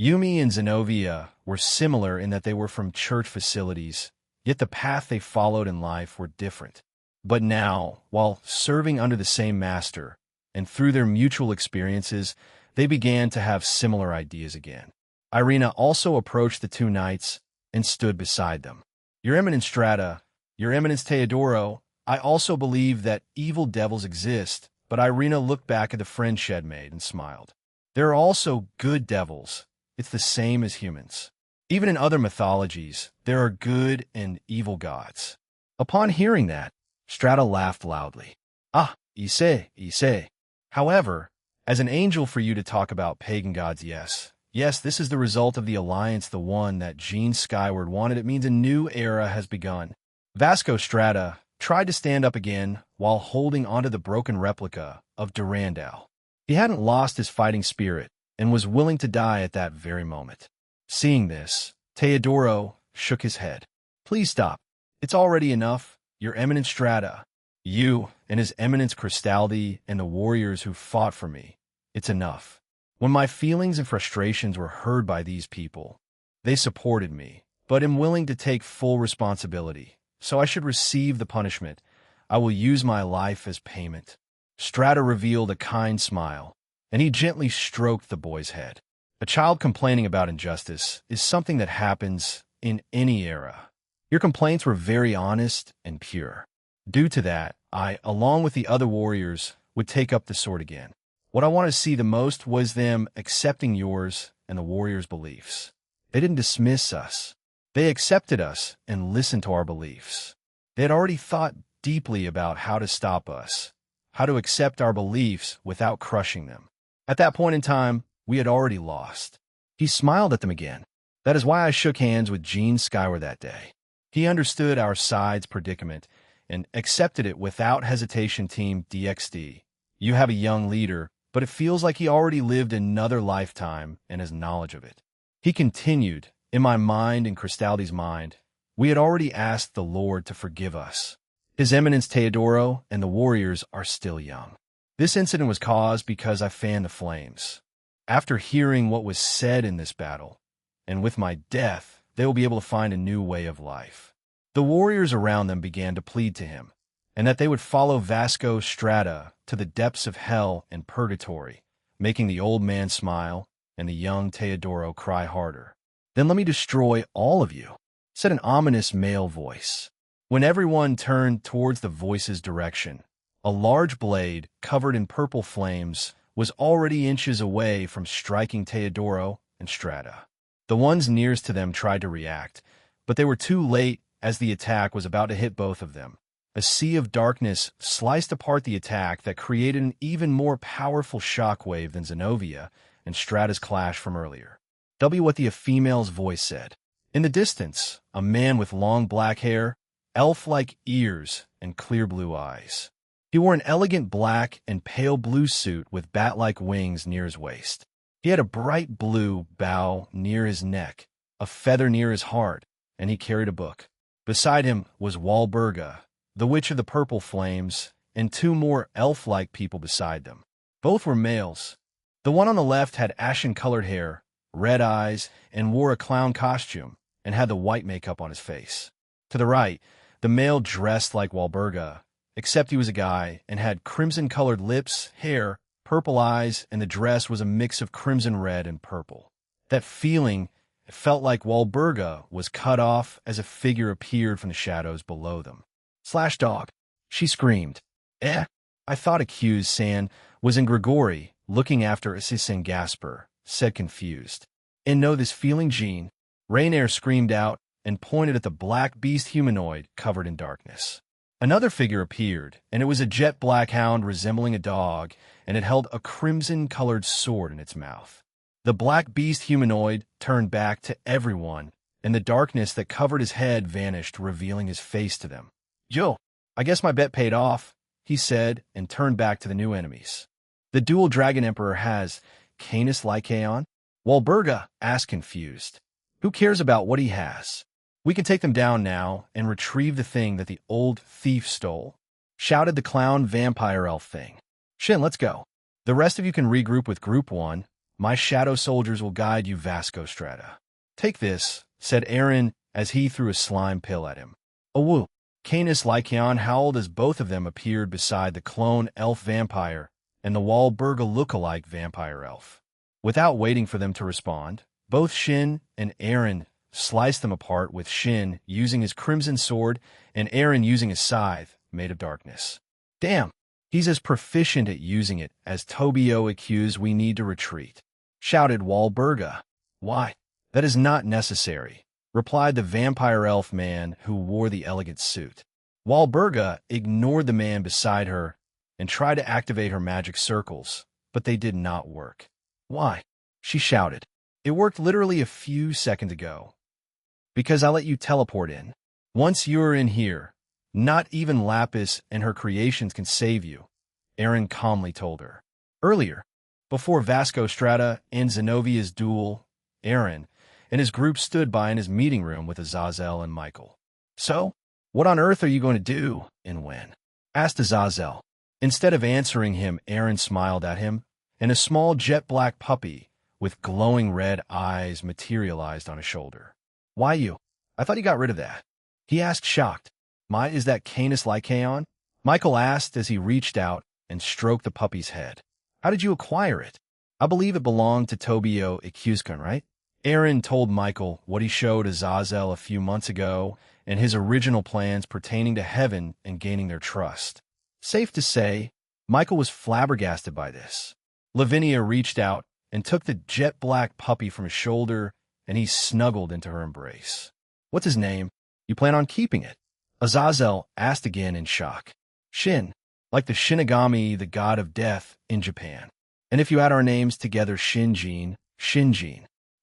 Yumi and Zenobia were similar in that they were from church facilities, yet the path they followed in life were different. But now, while serving under the same master, and through their mutual experiences, they began to have similar ideas again. Irina also approached the two knights and stood beside them. Your Eminence Strata, Your Eminence Teodoro, I also believe that evil devils exist, but Irina looked back at the friend she had made and smiled. There are also good devils. It's the same as humans. Even in other mythologies, there are good and evil gods. Upon hearing that, Strata laughed loudly. Ah, Ise. However, As an angel for you to talk about pagan gods, yes. Yes, this is the result of the alliance, the one that Gene Skyward wanted. It means a new era has begun. Vasco Strata tried to stand up again while holding onto the broken replica of Durandal. He hadn't lost his fighting spirit and was willing to die at that very moment. Seeing this, Teodoro shook his head. Please stop. It's already enough, Your Eminence Strata. You and His Eminence Cristaldi and the warriors who fought for me. It's enough. When my feelings and frustrations were heard by these people, they supported me, but am willing to take full responsibility. So I should receive the punishment. I will use my life as payment. Strata revealed a kind smile, and he gently stroked the boy's head. A child complaining about injustice is something that happens in any era. Your complaints were very honest and pure. Due to that, I, along with the other warriors, would take up the sword again. What I wanted to see the most was them accepting yours and the warriors' beliefs. They didn't dismiss us. They accepted us and listened to our beliefs. They had already thought deeply about how to stop us, how to accept our beliefs without crushing them. At that point in time, we had already lost. He smiled at them again. That is why I shook hands with Gene Skyward that day. He understood our side's predicament and accepted it without hesitation. Team DXD, you have a young leader, but it feels like he already lived another lifetime and has knowledge of it. He continued, in my mind and Cristaldi's mind, we had already asked the Lord to forgive us. His Eminence Teodoro and the warriors are still young. This incident was caused because I fanned the flames. After hearing what was said in this battle, and with my death, they will be able to find a new way of life. The warriors around them began to plead to him, and that they would follow Vasco Strata to the depths of hell and purgatory, making the old man smile and the young Teodoro cry harder. Then let me destroy all of you, said an ominous male voice. When everyone turned towards the voice's direction, a large blade covered in purple flames was already inches away from striking Teodoro and Strata. The ones nearest to them tried to react, but they were too late as the attack was about to hit both of them. A sea of darkness sliced apart the attack that created an even more powerful shockwave than Zenobia and Strata's clash from earlier. What the female's voice said. In the distance, a man with long black hair, elf-like ears, and clear blue eyes. He wore an elegant black and pale blue suit with bat-like wings near his waist. He had a bright blue bow near his neck, a feather near his heart, and he carried a book. Beside him was Walburga, the Witch of the Purple Flames, and two more elf-like people beside them. Both were males. The one on the left had ashen-colored hair, red eyes, and wore a clown costume, and had the white makeup on his face. To the right, the male dressed like Walburga, except he was a guy and had crimson-colored lips, hair, purple eyes, and the dress was a mix of crimson red and purple. That feeling, it felt like Walburga was cut off as a figure appeared from the shadows below them. Slash dog, she screamed. I thought accused San was in Grigori, looking after assistant Gasper, said confused. And know this feeling, Jean? Rainier screamed out and pointed at the black beast humanoid covered in darkness. Another figure appeared, and it was a jet-black hound resembling a dog, and it held a crimson-colored sword in its mouth. The black beast humanoid turned back to everyone, and the darkness that covered his head vanished, revealing his face to them. Yo, I guess my bet paid off, he said, and turned back to the new enemies. The dual dragon emperor has Canis Lycaon? Walburga asked confused. Who cares about what he has? We can take them down now and retrieve the thing that the old thief stole, shouted the clown vampire elf thing. Shin, let's go. The rest of you can regroup with Group 1. My shadow soldiers will guide you, Vasco Strata. Take this, said Aaron as he threw a slime pill at him. Oh, woo. Canis Lycaon howled as both of them appeared beside the clone elf vampire and the Walburga look-alike vampire elf. Without waiting for them to respond, both Shin and Aaron sliced them apart, with Shin using his crimson sword and Aaron using a scythe made of darkness. Damn, he's as proficient at using it as Tobio accused. We need to retreat, shouted Walburga. Why? That is not necessary, replied the vampire elf man who wore the elegant suit. Walburga ignored the man beside her and tried to activate her magic circles, but they did not work. Why? She shouted. It worked literally a few seconds ago. Because I let you teleport in. Once you're in here, not even Lapis and her creations can save you, Aaron calmly told her. Earlier, before Vasco Strata and Zenovia's duel, Aaron and his group stood by in his meeting room with Azazel and Michael. So, what on earth are you going to do, and when? Asked Azazel. Instead of answering him, Aaron smiled at him, and a small jet-black puppy with glowing red eyes materialized on his shoulder. Why you? I thought you got rid of that. He asked, shocked. Is that Canis Lycaon? Michael asked as he reached out and stroked the puppy's head. How did you acquire it? I believe it belonged to Tobio Ikuskun, right? Aaron told Michael what he showed Azazel a few months ago and his original plans pertaining to heaven and gaining their trust. Safe to say, Michael was flabbergasted by this. Lavinia reached out and took the jet-black puppy from his shoulder, and he snuggled into her embrace. What's his name? You plan on keeping it? Azazel asked again in shock. Shin, like the Shinigami, the god of death in Japan. And if you add our names together, Shinjin.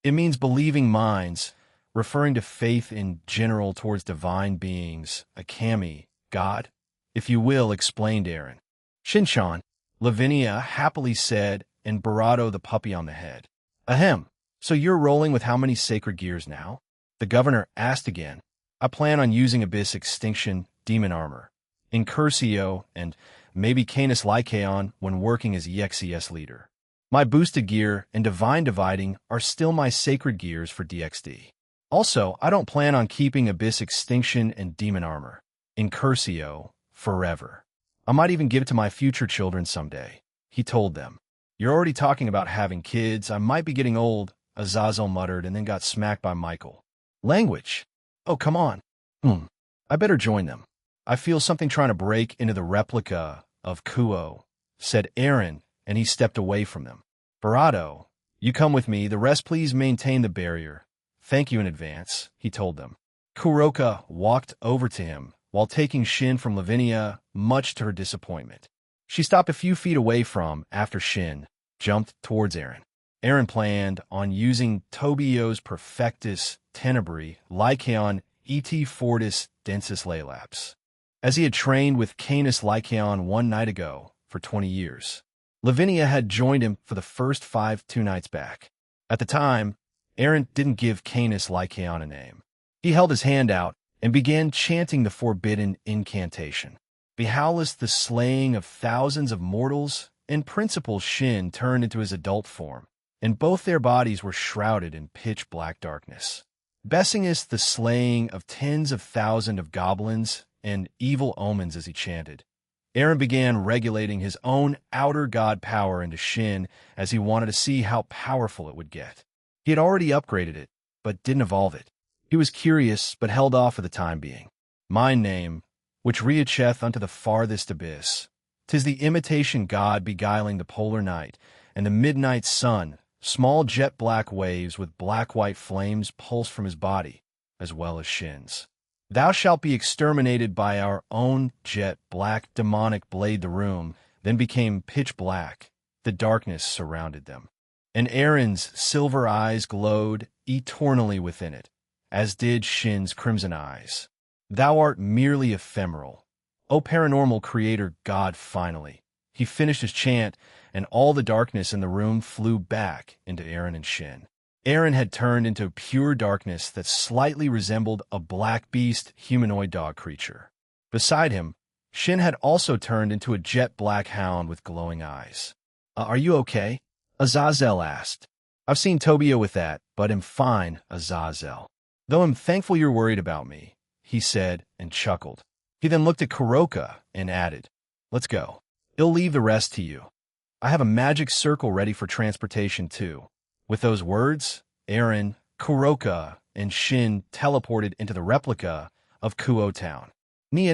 It means believing minds, referring to faith in general towards divine beings, a kami, god, if you will, explained Aaron. Shinchan, Lavinia happily said, and Barato the puppy on the head. Ahem, so you're rolling with how many sacred gears now? The governor asked again. I plan on using Abyss Extinction, Demon Armor, Incursio, and maybe Canis Lycaon when working as EXES leader. My boosted gear and Divine Dividing are still my sacred gears for DXD. Also, I don't plan on keeping Abyss Extinction and Demon Armor, Incursio, forever. I might even give it to my future children someday, he told them. You're already talking about having kids. I might be getting old, Azazel muttered and then got smacked by Michael. Language? Oh, come on. I better join them. I feel something trying to break into the replica of Kuo, said Aaron, and he stepped away from them. Barato, you come with me. The rest please maintain the barrier. Thank you in advance, he told them. Kuroka walked over to him while taking Shin from Lavinia, much to her disappointment. She stopped a few feet away after Shin jumped towards Aaron. Aaron planned on using Tobio's Perfectus Tenebrae Lycaon et Fortis Densis Laylaps, as he had trained with Canis Lycaon one night ago for 20 years. Lavinia had joined him for the first 2 nights back. At the time, Aaron didn't give Canis Lycaon a name. He held his hand out and began chanting the forbidden incantation. Behowless the slaying of thousands of mortals, and Principal Shin turned into his adult form, and both their bodies were shrouded in pitch-black darkness. Bessingus the slaying of tens of thousands of goblins and evil omens as he chanted. Aaron began regulating his own outer god power into Shin as he wanted to see how powerful it would get. He had already upgraded it, but didn't evolve it. He was curious, but held off for the time being. Mind name, which reacheth unto the farthest abyss. 'Tis the imitation god beguiling the polar night, and the midnight sun. Small jet-black waves with black-white flames pulse from his body, as well as Shin's. Thou shalt be exterminated by our own jet-black demonic blade. The room then became pitch-black. The darkness surrounded them. And Aaron's silver eyes glowed eternally within it, as did Shin's crimson eyes. Thou art merely ephemeral. O paranormal creator god, finally. He finished his chant, and all the darkness in the room flew back into Aaron and Shin. Aaron had turned into pure darkness that slightly resembled a black beast humanoid dog creature. Beside him, Shin had also turned into a jet-black hound with glowing eyes. Are you okay? Azazel asked. I've seen Tobio with that, but am fine, Azazel. Though I'm thankful you're worried about me, he said and chuckled. He then looked at Kuroka and added, Let's go. I'll leave the rest to you. I have a magic circle ready for transportation too. With those words, Aaron, Kuroka, and Shin teleported into the replica of Kuo Town. Nia.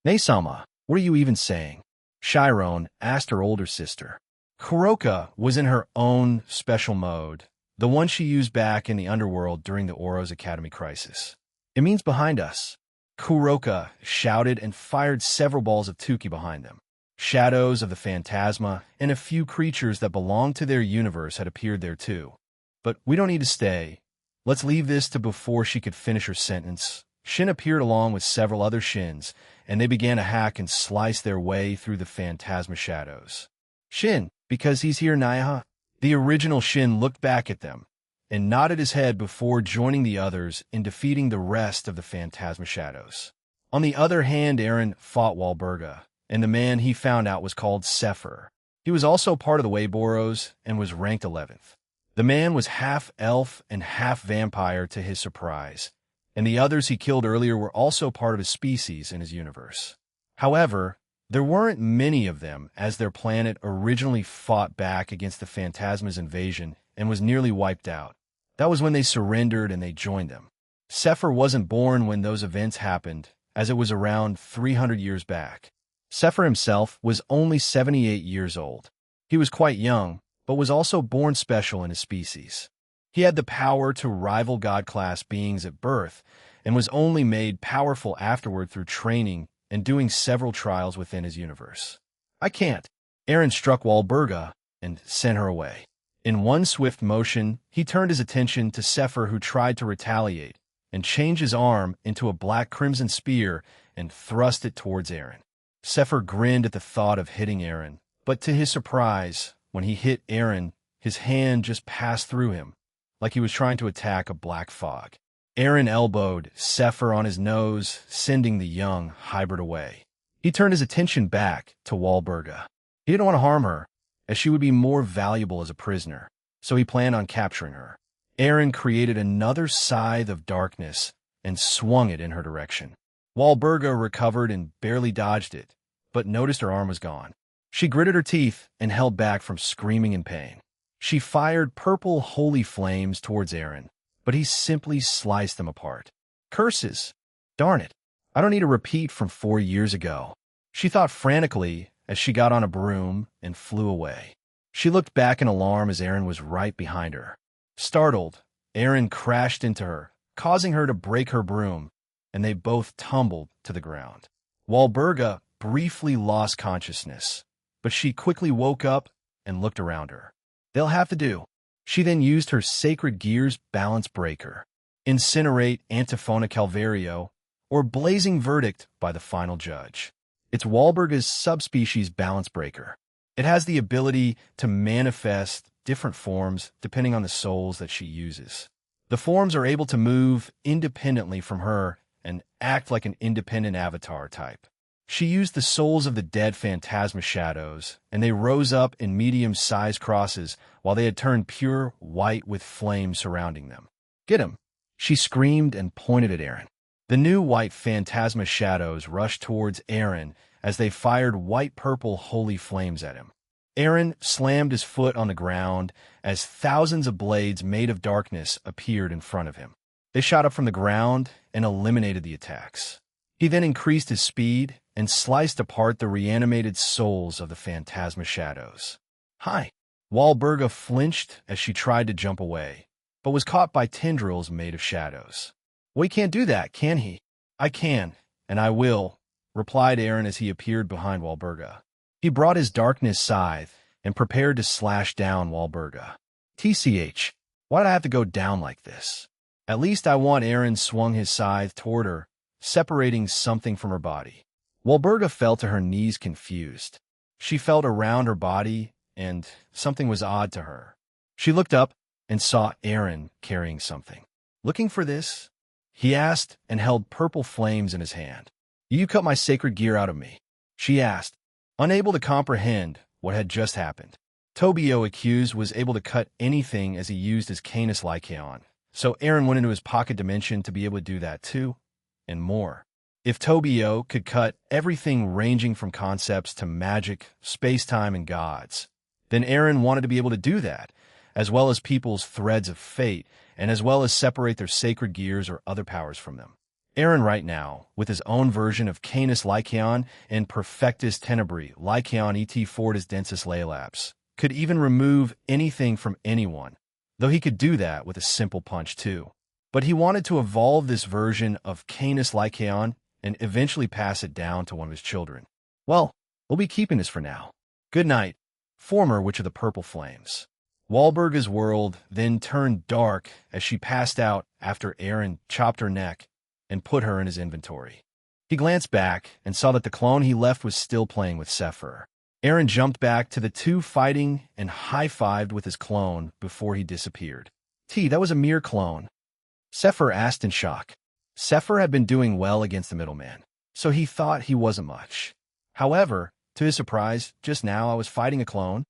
Ne-sama, what are you even saying? Chiron asked her older sister. Kuroka was in her own special mode, the one she used back in the underworld during the Oros Academy crisis. It means behind us. Kuroka shouted and fired several balls of Tuki behind them. Shadows of the Phantasma and a few creatures that belonged to their universe had appeared there too. But we don't need to stay. Let's leave this to before she could finish her sentence. Shin appeared along with several other Shins, and they began to hack and slice their way through the Phantasma shadows. Shin, because he's here, Naya? The original Shin looked back at them and nodded his head before joining the others in defeating the rest of the Phantasma shadows. On the other hand, Eren fought Walburga, and the man he found out was called Sefer. He was also part of the Wayboros and was ranked 11th. The man was half elf and half vampire to his surprise, and the others he killed earlier were also part of his species in his universe. However, there weren't many of them, as their planet originally fought back against the Phantasma's invasion and was nearly wiped out. That was when they surrendered and they joined them. Sefer wasn't born when those events happened, as it was around 300 years back. Sefer himself was only 78 years old. He was quite young, but was also born special in his species. He had the power to rival God-class beings at birth, and was only made powerful afterward through training and doing several trials within his universe. I can't. Eren struck Walburga and sent her away. In one swift motion, he turned his attention to Sefer, who tried to retaliate, and changed his arm into a black crimson spear and thrust it towards Eren. Sefer grinned at the thought of hitting Eren, but to his surprise, when he hit Eren, his hand just passed through him, like he was trying to attack a black fog. Eren elbowed Sefer on his nose, sending the young hybrid away. He turned his attention back to Walburga. He didn't want to harm her, as she would be more valuable as a prisoner, so he planned on capturing her. Eren created another scythe of darkness and swung it in her direction. Walburga recovered and barely dodged it, but noticed her arm was gone. She gritted her teeth and held back from screaming in pain. She fired purple holy flames towards Eren, but he simply sliced them apart. Curses! Darn it! I don't need a repeat from 4 years ago. She thought frantically as she got on a broom and flew away. She looked back in alarm as Eren was right behind her. Startled, Eren crashed into her, causing her to break her broom, and they both tumbled to the ground. Walburga briefly lost consciousness, but she quickly woke up and looked around her. They'll have to do. She then used her Sacred Gear's Balance Breaker, Incinerate Antiphona Calvario, or Blazing Verdict by the final judge. It's Walburga's subspecies Balance Breaker. It has the ability to manifest different forms depending on the souls that she uses. The forms are able to move independently from her and act like an independent avatar type. She used the souls of the dead Phantasma shadows, and they rose up in medium-sized crosses while they had turned pure white with flames surrounding them. Get him! She screamed and pointed at Eren. The new white Phantasma shadows rushed towards Eren as they fired white-purple holy flames at him. Eren slammed his foot on the ground as thousands of blades made of darkness appeared in front of him. They shot up from the ground and eliminated the attacks. He then increased his speed and sliced apart the reanimated souls of the Phantasma shadows. Hi! Walburga flinched as she tried to jump away, but was caught by tendrils made of shadows. Well, he can't do that, can he? I can, and I will, replied Eren as he appeared behind Walburga. He brought his darkness scythe and prepared to slash down Walburga. TCH, why did I have to go down like this? At least I want. Eren swung his scythe toward her, separating something from her body. Walburga fell to her knees confused. She felt around her body, and something was odd to her. She looked up and saw Eren carrying something. Looking for this? He asked and held purple flames in his hand. You cut my sacred gear out of me, she asked, unable to comprehend what had just happened. Tobio accused was able to cut anything as he used his Canis Lycaon, so Eren went into his pocket dimension to be able to do that too, and more. If Tobio could cut everything ranging from concepts to magic, space-time, and gods, then Eren wanted to be able to do that, as well as people's threads of fate, and as well as separate their sacred gears or other powers from them. Eren right now, with his own version of Canis Lycaon and Perfectus Tenebrae Lycaon et Fortis Densis Laelapse, could even remove anything from anyone, though he could do that with a simple punch too. But he wanted to evolve this version of Canis Lycaon and eventually pass it down to one of his children. Well, We'll be keeping this for now. Good night, former Witch of the Purple Flames. Walburga's world then turned dark as she passed out after Aaron chopped her neck and put her in his inventory. He glanced back and saw that the clone he left was still playing with Sephir. Aaron jumped back to the two fighting and high-fived with his clone before he disappeared. That was a mere clone. Sephir asked in shock. Sephir had been doing well against the middleman, so he thought he wasn't much. However, to his surprise, just now I was fighting a clone.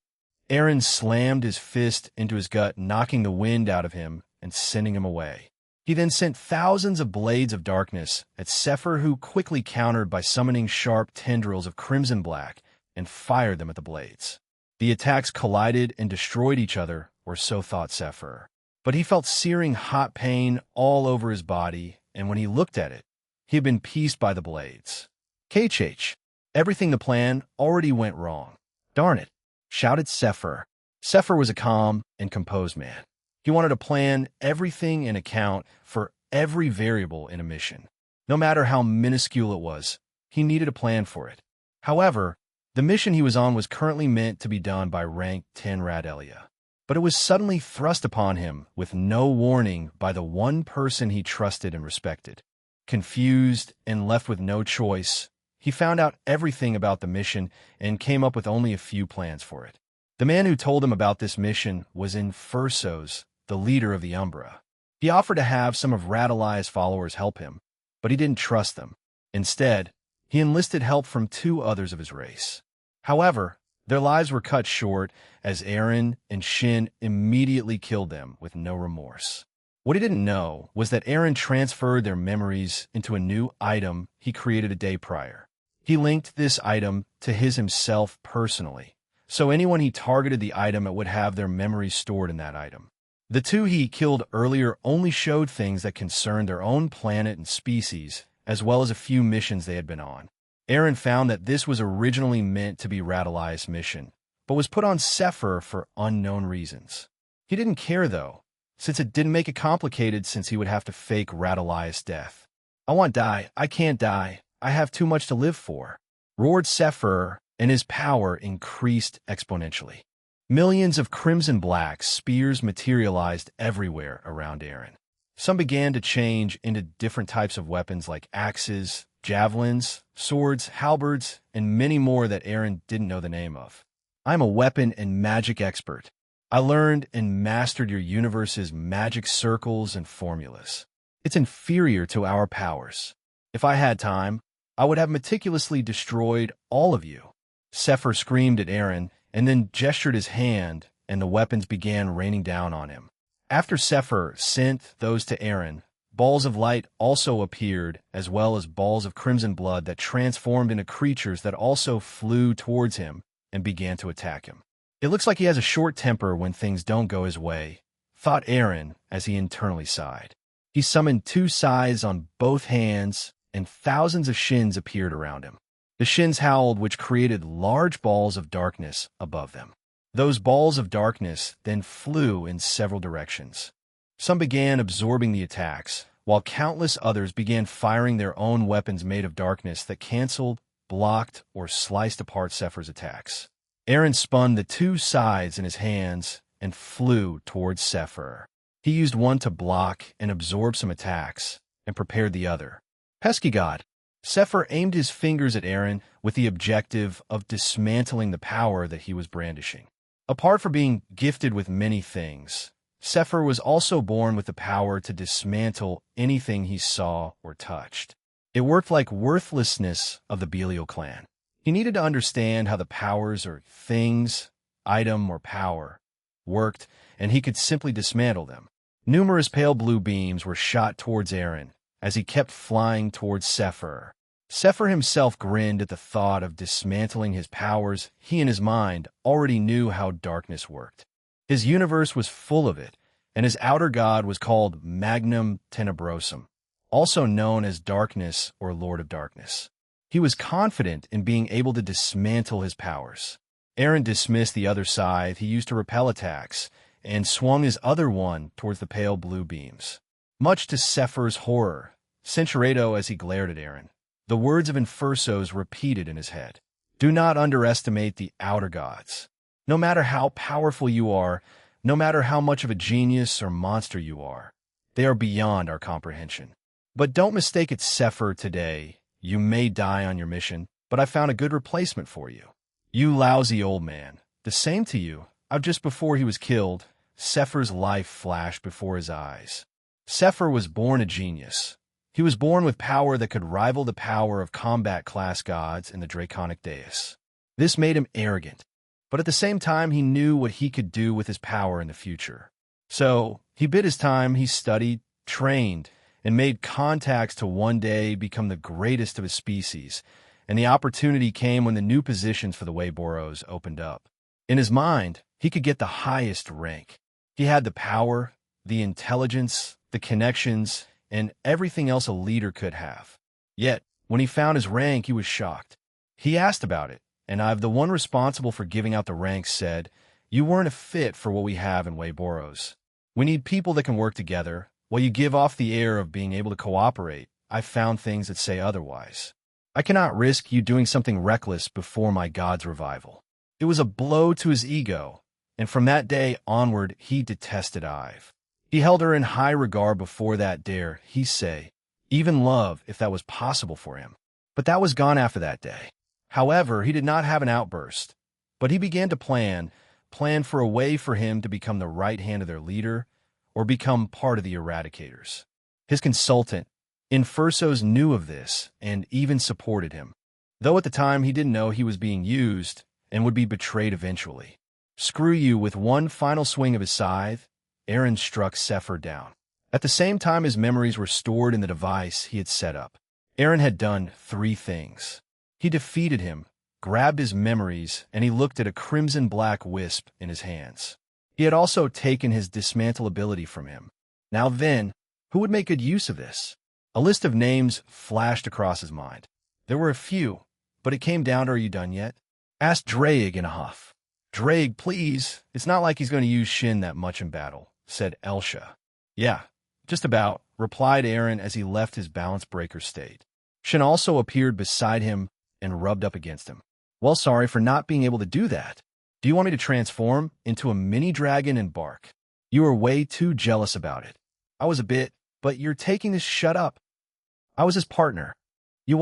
Aaron slammed his fist into his gut, knocking the wind out of him and sending him away. He then sent thousands of blades of darkness at Sephir, who quickly countered by summoning sharp tendrils of crimson black and fired them at the blades. The attacks collided and destroyed each other, or so thought Sephir. But he felt searing hot pain all over his body, and when he looked at it, he had been pieced by the blades. KH, everything the plan already went wrong. Darn it, shouted Sephir. Sephir was a calm and composed man. He wanted to plan everything and account for every variable in a mission. No matter how minuscule it was, he needed a plan for it. However, the mission he was on was currently meant to be done by rank 10 Rad Elia. But it was suddenly thrust upon him with no warning by the one person he trusted and respected. Confused and left with no choice, he found out everything about the mission and came up with only a few plans for it. The man who told him about this mission was Infursos, the leader of the Umbra. He offered to have some of Radalia's followers help him, but he didn't trust them. Instead, he enlisted help from two others of his race. However, their lives were cut short as Aaron and Shin immediately killed them with no remorse. What he didn't know was that Aaron transferred their memories into a new item he created a day prior. He linked this item to himself personally, so anyone he targeted the item, it would have their memories stored in that item. The two he killed earlier only showed things that concerned their own planet and species, as well as a few missions they had been on. Aaron found that this was originally meant to be Radalia's mission, but was put on Sephir for unknown reasons. He didn't care, though, since it didn't make it complicated, since he would have to fake Radalia's death. I want to die. I can't die. I have too much to live for, roared Sephir, and his power increased exponentially. Millions of crimson black spears materialized everywhere around Aaron. Some began to change into different types of weapons like axes, javelins, swords, halberds, and many more that Aaron didn't know the name of. I'm a weapon and magic expert. I learned and mastered your universe's magic circles and formulas. It's inferior to our powers. If I had time, I would have meticulously destroyed all of you. Sephir screamed at Aaron and then gestured his hand, and the weapons began raining down on him. After Sephir sent those to Aaron, balls of light also appeared, as well as balls of crimson blood that transformed into creatures that also flew towards him and began to attack him. It looks like he has a short temper when things don't go his way, thought Aaron as he internally sighed. He summoned two scythes on both hands, and thousands of shins appeared around him. The shins howled, which created large balls of darkness above them. Those balls of darkness then flew in several directions. Some began absorbing the attacks, while countless others began firing their own weapons made of darkness that canceled, blocked, or sliced apart Sephir's attacks. Aaron spun the two scythes in his hands and flew towards Sephir. He used one to block and absorb some attacks, and prepared the other. Pesky God! Sephir aimed his fingers at Aaron with the objective of dismantling the power that he was brandishing. Apart from being gifted with many things, Sephir was also born with the power to dismantle anything he saw or touched. It worked like worthlessness of the Belial clan. He needed to understand how the powers or things, item or power, worked, and he could simply dismantle them. Numerous pale blue beams were shot towards Aaron as he kept flying towards Sephir. Sephir himself grinned at the thought of dismantling his powers. He in his mind already knew how darkness worked. His universe was full of it, and his outer god was called Magnum Tenebrosum, also known as Darkness or Lord of Darkness. He was confident in being able to dismantle his powers. Aaron dismissed the other scythe he used to repel attacks, and swung his other one towards the pale blue beams. Much to Sephir's horror, Centuredo as he glared at Aaron, the words of Infursos repeated in his head. Do not underestimate the outer gods. No matter how powerful you are, no matter how much of a genius or monster you are, they are beyond our comprehension. But don't mistake it Sefer today. You may die on your mission, but I found a good replacement for you. You lousy old man. The same to you. Just before he was killed, Sefer's life flashed before his eyes. Sefer was born a genius. He was born with power that could rival the power of combat class gods in the Draconic Dais. This made him arrogant, but at the same time he knew what he could do with his power in the future. So, he bid his time, he studied, trained, and made contacts to one day become the greatest of his species, and the opportunity came when the new positions for the Wayboros opened up. In his mind, he could get the highest rank. He had the power, the intelligence, the connections, and everything else a leader could have. Yet, when he found his rank, he was shocked. He asked about it, and the one responsible for giving out the ranks said, "You weren't a fit for what we have in Wayboros. We need people that can work together. While you give off the air of being able to cooperate, I've found things that say otherwise. I cannot risk you doing something reckless before my god's revival." It was a blow to his ego, and from that day onward he detested Ive. He held her in high regard before that dare he say, even love if that was possible for him. But that was gone after that day. However, he did not have an outburst, but he began to plan for a way for him to become the right hand of their leader or become part of the Eradicators. His consultant, Infursos, knew of this and even supported him, though at the time he didn't know he was being used and would be betrayed eventually. Screw you. With one final swing of his scythe, Aaron struck Sefer down. At the same time his memories were stored in the device he had set up. Aaron had done 3 things. He defeated him, grabbed his memories, and he looked at a crimson-black wisp in his hands. He had also taken his dismantle ability from him. Now then, who would make good use of this? A list of names flashed across his mind. There were a few, but it came down to, "Are you done yet?" asked Drake in a huff. "Drake, please. It's not like he's going to use Shin that much in battle," said Elsha. "Yeah, just about," replied Aaron as he left his balance breaker state. Shin also appeared beside him and rubbed up against him. "Well, sorry for not being able to do that. Do you want me to transform into a mini dragon and bark? You were way too jealous about it." "I was a bit, but you're taking this." "Shut up. I was his partner." You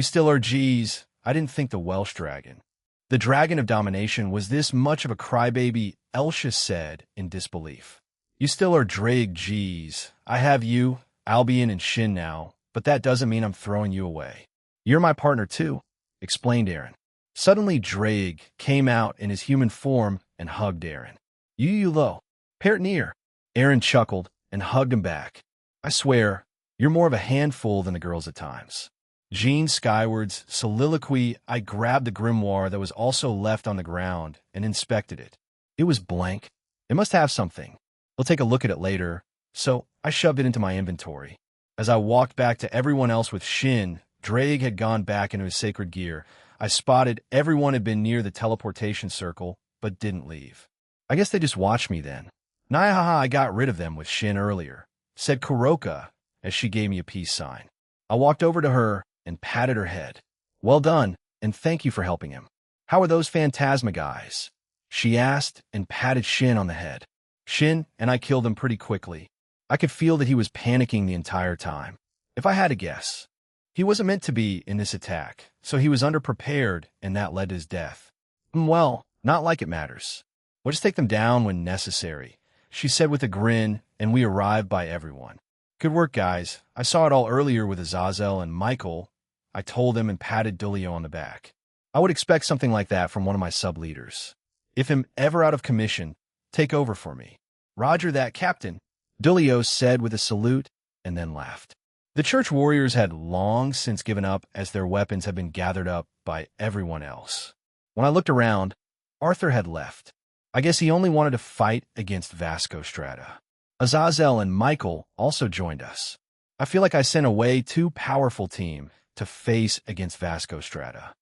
still are." "Geez, I didn't think the Welsh dragon." The dragon of domination was this much of a crybaby, Elsha said in disbelief. "You still are Drake." "Geez, I have you, Albion, and Shin now, but that doesn't mean I'm throwing you away." "You're my partner too," explained Aaron. Suddenly Drake came out in his human form and hugged Aaron. You lo, Parrot near." Aaron chuckled and hugged him back. "I swear, you're more of a handful than the girls at times." Jean Skyward's soliloquy. I grabbed the grimoire that was also left on the ground and inspected it. It was blank. It must have something. We'll take a look at it later. So I shoved it into my inventory. As I walked back to everyone else with Shin, Drake had gone back into his sacred gear. I spotted everyone had been near the teleportation circle, but didn't leave. I guess they just watched me then. "Naihaha, I got rid of them with Shin earlier," said Kuroka as she gave me a peace sign. I walked over to her and patted her head. "Well done, and thank you for helping him." "How are those Phantasma guys?" she asked and patted Shin on the head. "Shin and I killed him pretty quickly. I could feel that he was panicking the entire time. If I had to guess, he wasn't meant to be in this attack, so he was underprepared, and that led to his death." "Well, not like it matters. We'll just take them down when necessary," she said with a grin, and we arrived by everyone. "Good work, guys. I saw it all earlier with Azazel and Michael," I told him and patted Dulio on the back. "I would expect something like that from one of my sub-leaders. If I'm ever out of commission, take over for me." "Roger that, Captain," Dulio said with a salute and then laughed. The church warriors had long since given up as their weapons had been gathered up by everyone else. When I looked around, Arthur had left. I guess he only wanted to fight against Vasco Strata. Azazel and Michael also joined us. I feel like I sent a way too powerful team to face against Vasco Strata.